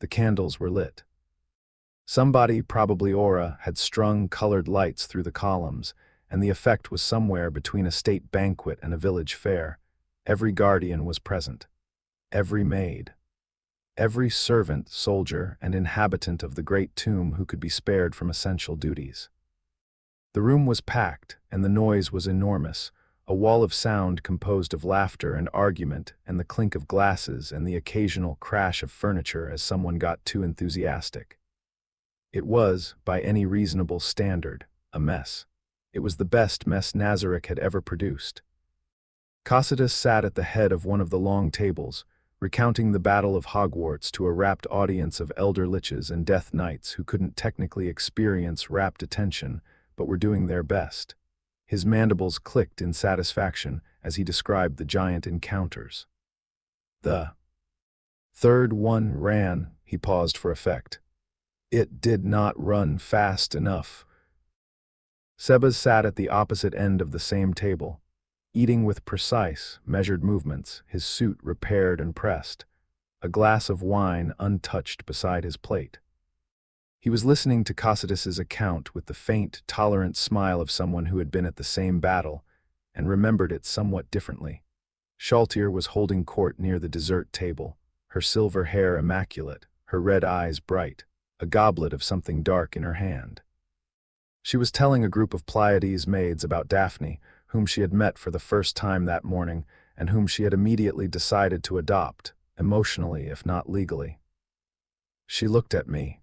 The candles were lit. Somebody, probably Aura, had strung colored lights through the columns, and the effect was somewhere between a state banquet and a village fair. Every guardian was present. Every maid. Every servant, soldier, and inhabitant of the great tomb who could be spared from essential duties. The room was packed, and the noise was enormous, a wall of sound composed of laughter and argument and the clink of glasses and the occasional crash of furniture as someone got too enthusiastic. It was, by any reasonable standard, a mess. It was the best mess Nazarick had ever produced. Cocytus sat at the head of one of the long tables, recounting the Battle of Hogwarts to a rapt audience of elder liches and death knights who couldn't technically experience rapt attention, but were doing their best. His mandibles clicked in satisfaction as he described the giant encounters. The third one ran, he paused for effect. It did not run fast enough. Sebas sat at the opposite end of the same table, eating with precise, measured movements, his suit repaired and pressed, a glass of wine untouched beside his plate. He was listening to Cocytus's account with the faint, tolerant smile of someone who had been at the same battle and remembered it somewhat differently. Shaltier was holding court near the dessert table, her silver hair immaculate, her red eyes bright, a goblet of something dark in her hand. She was telling a group of Pleiades maids about Daphne, whom she had met for the first time that morning, and whom she had immediately decided to adopt, emotionally if not legally. She looked at me.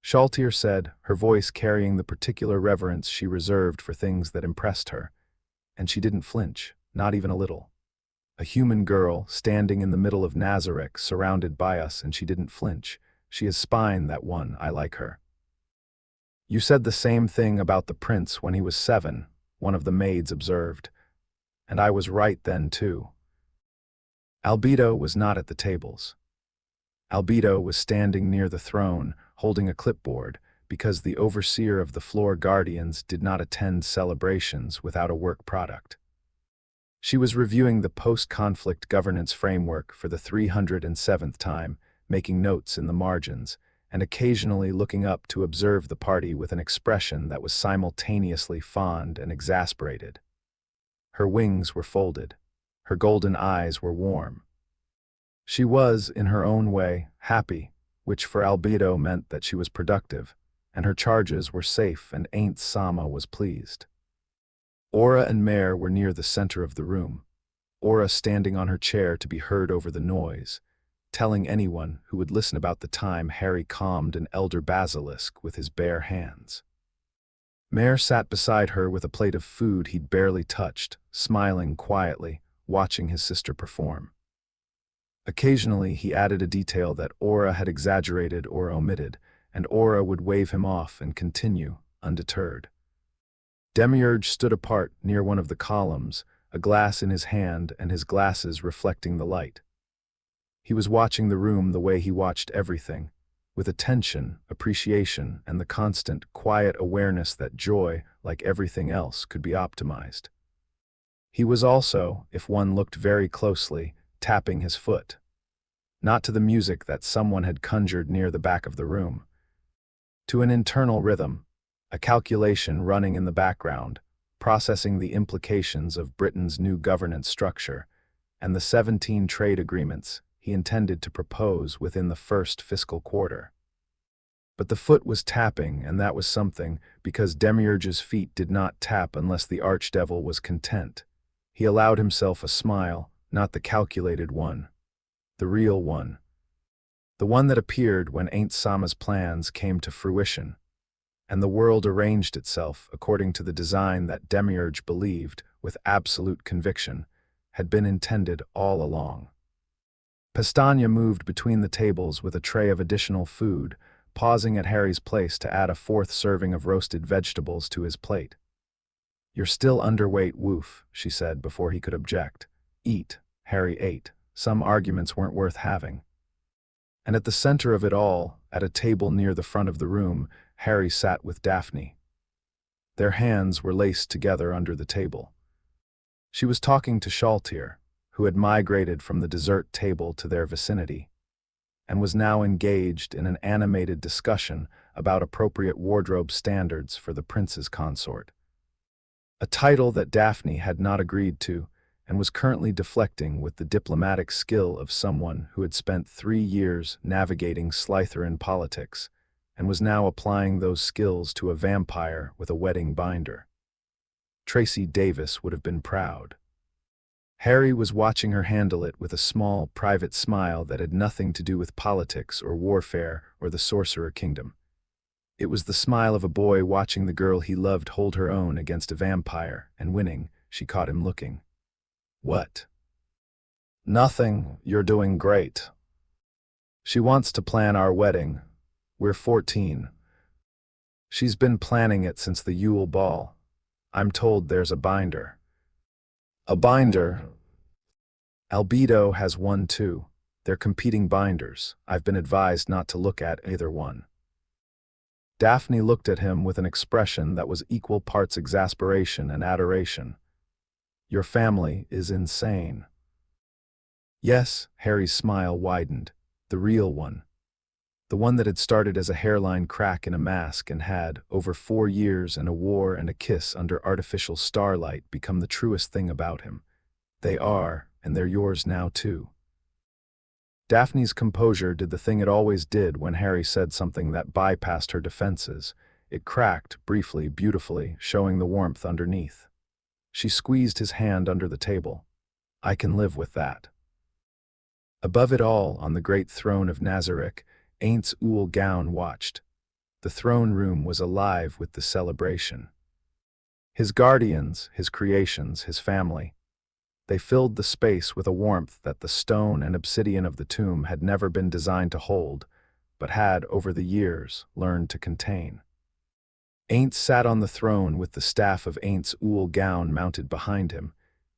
Shaltier said, her voice carrying the particular reverence she reserved for things that impressed her, and she didn't flinch, not even a little. A human girl, standing in the middle of Nazarick, surrounded by us, and she didn't flinch. She has spine, that one, I like her. You said the same thing about the prince when he was 7, one of the maids observed. And I was right then, too. Albedo was not at the tables. Albedo was standing near the throne, holding a clipboard, because the overseer of the floor guardians did not attend celebrations without a work product. She was reviewing the post-conflict governance framework for the 307th time, making notes in the margins, and occasionally looking up to observe the party with an expression that was simultaneously fond and exasperated. Her wings were folded. Her golden eyes were warm. She was, in her own way, happy, which for Albedo meant that she was productive, and her charges were safe, and Ain't Sama was pleased. Aura and Mare were near the center of the room, Aura standing on her chair to be heard over the noise, telling anyone who would listen about the time Harry calmed an elder basilisk with his bare hands. Mare sat beside her with a plate of food he'd barely touched, smiling quietly, watching his sister perform. Occasionally he added a detail that Aura had exaggerated or omitted, and Aura would wave him off and continue, undeterred. Demiurge stood apart near one of the columns, a glass in his hand and his glasses reflecting the light. He was watching the room the way he watched everything, with attention, appreciation, and the constant, quiet awareness that joy, like everything else, could be optimized. He was also, if one looked very closely, tapping his foot. not to the music that someone had conjured near the back of the room. To an internal rhythm, a calculation running in the background, processing the implications of Britain's new governance structure and the 17 trade agreements he intended to propose within the first fiscal quarter. But the foot was tapping, and that was something, because Demiurge's feet did not tap unless the archdevil was content. He allowed himself a smile, not the calculated one, the real one. The one that appeared when Ainz Ooal's plans came to fruition, and the world arranged itself according to the design that Demiurge believed, with absolute conviction, had been intended all along. Pestagna moved between the tables with a tray of additional food, pausing at Harry's place to add a fourth serving of roasted vegetables to his plate. "You're still underweight, Woof," she said before he could object. "Eat." Harry ate. Some arguments weren't worth having. And at the center of it all, at a table near the front of the room, Harry sat with Daphne. Their hands were laced together under the table. She was talking to Shaltir, who had migrated from the dessert table to their vicinity, and was now engaged in an animated discussion about appropriate wardrobe standards for the prince's consort. A title that Daphne had not agreed to, and was currently deflecting with the diplomatic skill of someone who had spent 3 years navigating Slytherin politics, and was now applying those skills to a vampire with a wedding binder. Tracy Davis would have been proud. Harry was watching her handle it with a small, private smile that had nothing to do with politics or warfare or the Sorcerer Kingdom. It was the smile of a boy watching the girl he loved hold her own against a vampire, and winning, she caught him looking. "What?" "Nothing. You're doing great. She wants to plan our wedding. We're 14. She's been planning it since the Yule Ball. I'm told there's a binder." "A binder?" "Albedo has one too. They're competing binders. I've been advised not to look at either one." Daphne looked at him with an expression that was equal parts exasperation and adoration. "Your family is insane." "Yes," Harry's smile widened. "The real one. The one that had started as a hairline crack in a mask and had, over 4 years and a war and a kiss under artificial starlight, become the truest thing about him. They are, and they're yours now too." Daphne's composure did the thing it always did when Harry said something that bypassed her defenses. It cracked, briefly, beautifully, showing the warmth underneath. She squeezed his hand under the table. "I can live with that." Above it all, on the great throne of Nazarick, Ainz Ooal Gown watched. The throne room was alive with the celebration. His guardians, his creations, his family. They filled the space with a warmth that the stone and obsidian of the tomb had never been designed to hold, but had, over the years, learned to contain. Ainz sat on the throne with the staff of Ainz Ooal Gown mounted behind him,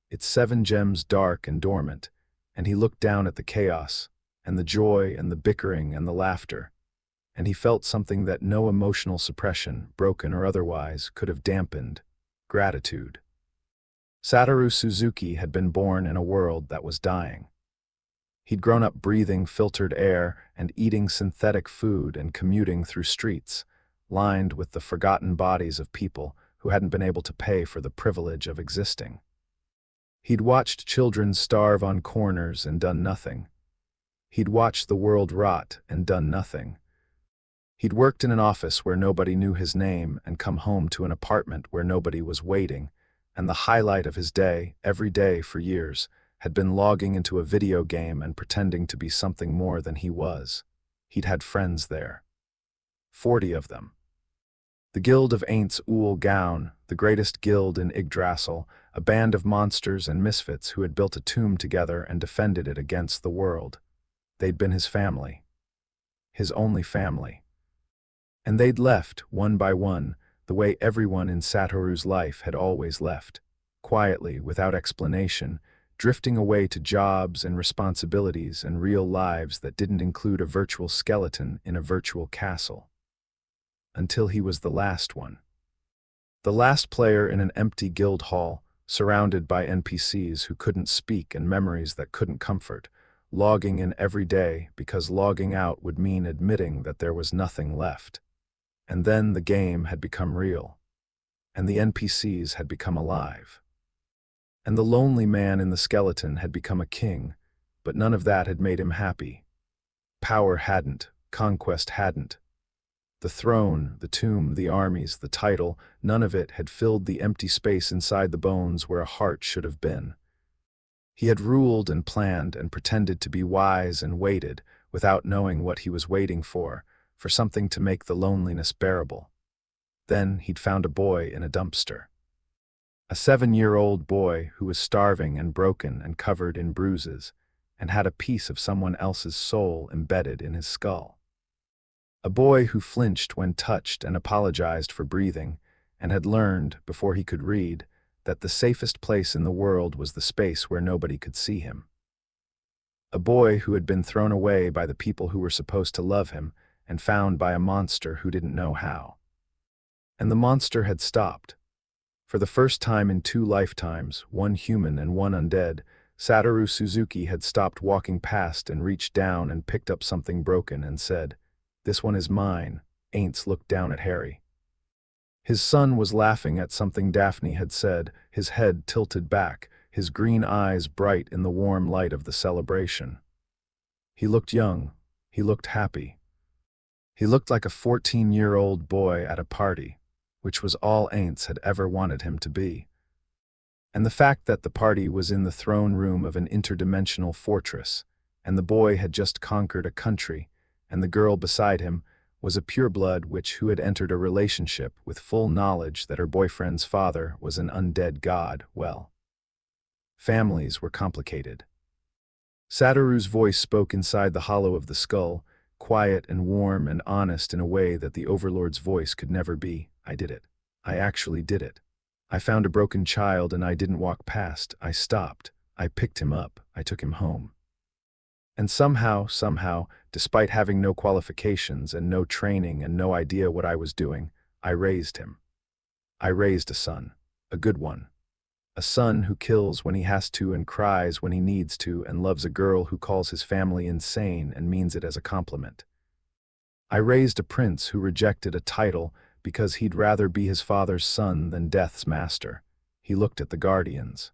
its 7 gems dark and dormant, and he looked down at the chaos, and the joy and the bickering and the laughter, and he felt something that no emotional suppression, broken or otherwise, could have dampened: gratitude. Satoru Suzuki had been born in a world that was dying. He'd grown up breathing filtered air and eating synthetic food and commuting through streets, lined with the forgotten bodies of people who hadn't been able to pay for the privilege of existing. He'd watched children starve on corners and done nothing. He'd watched the world rot and done nothing. He'd worked in an office where nobody knew his name and come home to an apartment where nobody was waiting, and the highlight of his day, every day for years, had been logging into a video game and pretending to be something more than he was. He'd had friends there. 40 of them. The Guild of Ainz Ooal Gown, the greatest guild in Yggdrasil, a band of monsters and misfits who had built a tomb together and defended it against the world. They'd been his family. His only family. And they'd left, one by one, the way everyone in Satoru's life had always left, quietly, without explanation, drifting away to jobs and responsibilities and real lives that didn't include a virtual skeleton in a virtual castle. Until he was the last one. The last player in an empty guild hall, surrounded by NPCs who couldn't speak and memories that couldn't comfort, logging in every day because logging out would mean admitting that there was nothing left. And then the game had become real, and the NPCs had become alive. And the lonely man in the skeleton had become a king, but none of that had made him happy. Power hadn't, conquest hadn't. The throne, the tomb, the armies, the title, none of it had filled the empty space inside the bones where a heart should have been. He had ruled and planned and pretended to be wise and waited, without knowing what he was waiting for something to make the loneliness bearable. Then he'd found a boy in a dumpster. A 7-year-old boy who was starving and broken and covered in bruises, and had a piece of someone else's soul embedded in his skull. A boy who flinched when touched and apologized for breathing, and had learned, before he could read, that the safest place in the world was the space where nobody could see him. A boy who had been thrown away by the people who were supposed to love him, and found by a monster who didn't know how. And the monster had stopped. For the first time in 2 lifetimes, one human and one undead, Satoru Suzuki had stopped walking past and reached down and picked up something broken and said, "This one is mine." Ainz looked down at Harry. His son was laughing at something Daphne had said, his head tilted back, his green eyes bright in the warm light of the celebration. He looked young. He looked happy. He looked like a 14-year-old boy at a party, which was all Ainz had ever wanted him to be. And the fact that the party was in the throne room of an interdimensional fortress, and the boy had just conquered a country, and the girl beside him was a pureblood who had entered a relationship with full knowledge that her boyfriend's father was an undead god, well, families were complicated. Satoru's voice spoke inside the hollow of the skull, quiet and warm and honest in a way that the Overlord's voice could never be. "I did it. I actually did it. I found a broken child and I didn't walk past. I stopped. I picked him up. I took him home. And somehow, despite having no qualifications and no training and no idea what I was doing, I raised him. I raised a son. A good one. A son who kills when he has to and cries when he needs to and loves a girl who calls his family insane and means it as a compliment. I raised a prince who rejected a title because he'd rather be his father's son than death's master. He looked at the guardians.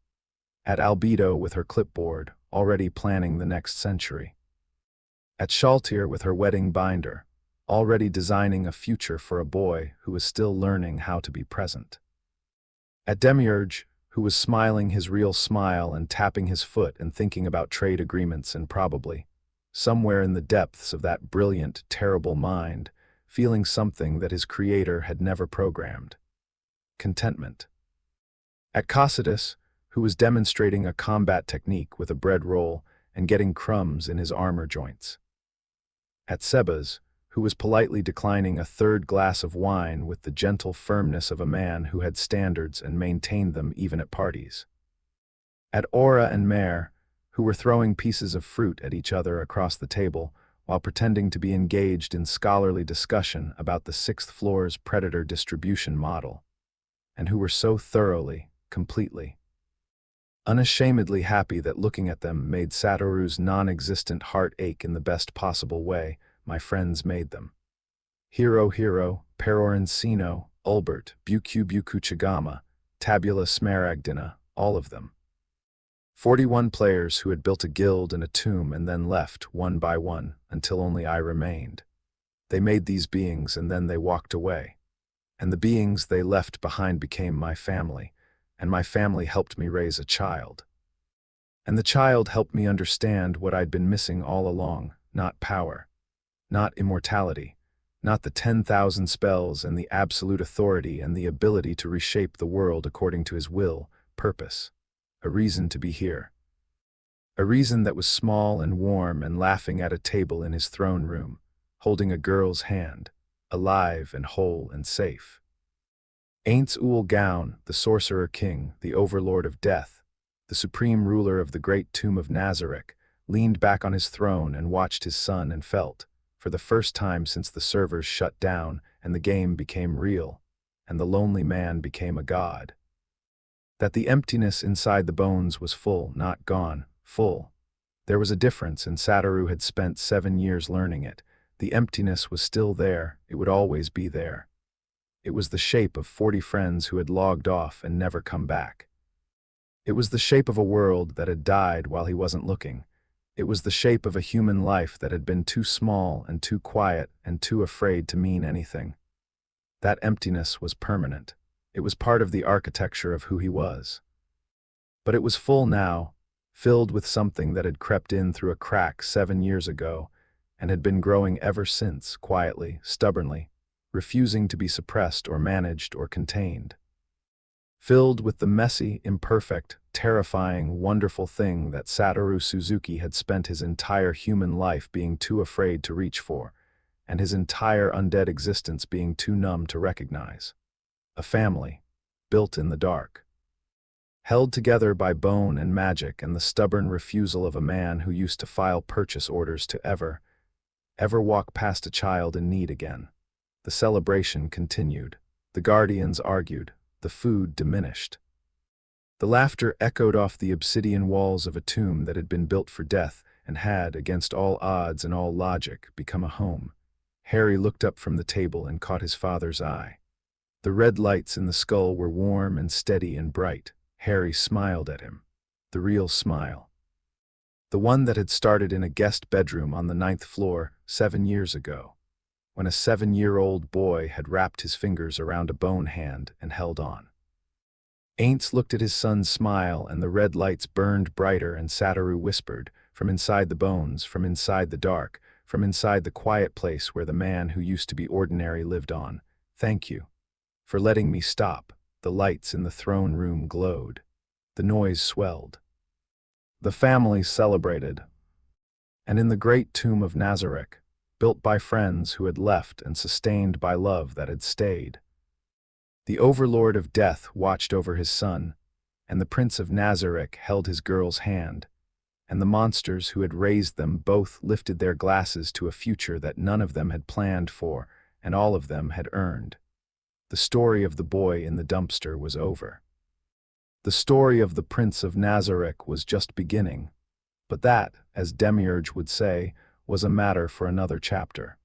At Albedo with her clipboard, already planning the next century. At Shaltir with her wedding binder, already designing a future for a boy who was still learning how to be present. At Demiurge, who was smiling his real smile and tapping his foot and thinking about trade agreements and probably, somewhere in the depths of that brilliant, terrible mind, feeling something that his creator had never programmed. Contentment. At Cocytus, who was demonstrating a combat technique with a bread roll and getting crumbs in his armor joints. At Sebas, who was politely declining a 3rd glass of wine with the gentle firmness of a man who had standards and maintained them even at parties. At Aura and Mare, who were throwing pieces of fruit at each other across the table while pretending to be engaged in scholarly discussion about the 6th floor's predator distribution model, and who were so thoroughly, completely, unashamedly happy that looking at them made Satoru's non-existent heart ache in the best possible way my friends made them. Hiro, Perorensino, Ulbert, Buku Chagama, Tabula Smaragdina, all of them. 41 players who had built a guild and a tomb and then left, one by one, until only I remained. They made these beings and then they walked away. And the beings they left behind became my family, and my family helped me raise a child. And the child helped me understand what I'd been missing all along, not power, not immortality, not the 10,000 spells and the absolute authority and the ability to reshape the world according to his will, purpose, a reason to be here. A reason that was small and warm and laughing at a table in his throne room, holding a girl's hand, alive and whole and safe. Ainz Ooal, the Sorcerer King, the Overlord of Death, the supreme ruler of the great tomb of Nazarick, leaned back on his throne and watched his son and felt, for the first time since the servers shut down and the game became real, and the lonely man became a god, that the emptiness inside the bones was full, not gone, full, There was a difference, and Satoru had spent 7 years learning it. The emptiness was still there, it would always be there. It was the shape of 40 friends who had logged off and never come back. It was the shape of a world that had died while he wasn't looking. It was the shape of a human life that had been too small and too quiet and too afraid to mean anything. That emptiness was permanent. It was part of the architecture of who he was. But it was full now, filled with something that had crept in through a crack 7 years ago and had been growing ever since, quietly, stubbornly, refusing to be suppressed or managed or contained. Filled with the messy, imperfect, terrifying, wonderful thing that Satoru Suzuki had spent his entire human life being too afraid to reach for, and his entire undead existence being too numb to recognize. A family, built in the dark. Held together by bone and magic and the stubborn refusal of a man who used to file purchase orders to ever walk past a child in need again. The celebration continued. The guardians argued. The food diminished. The laughter echoed off the obsidian walls of a tomb that had been built for death and had, against all odds and all logic, become a home. Harry looked up from the table and caught his father's eye. The red lights in the skull were warm and steady and bright. Harry smiled at him. The real smile. The one that had started in a guest bedroom on the 9th floor 7 years ago, when a 7-year-old boy had wrapped his fingers around a bone hand and held on. Ainz looked at his son's smile, and the red lights burned brighter, and Satoru whispered, from inside the bones, from inside the dark, from inside the quiet place where the man who used to be ordinary lived on, "Thank you for letting me stop." The lights in the throne room glowed. The noise swelled. The family celebrated. And in the great tomb of Nazarick, built by friends who had left and sustained by love that had stayed, the Overlord of Death watched over his son, and the Prince of Nazarick held his girl's hand, and the monsters who had raised them both lifted their glasses to a future that none of them had planned for and all of them had earned. The story of the boy in the dumpster was over. The story of the Prince of Nazarick was just beginning, but that, as Demiurge would say, was a matter for another chapter.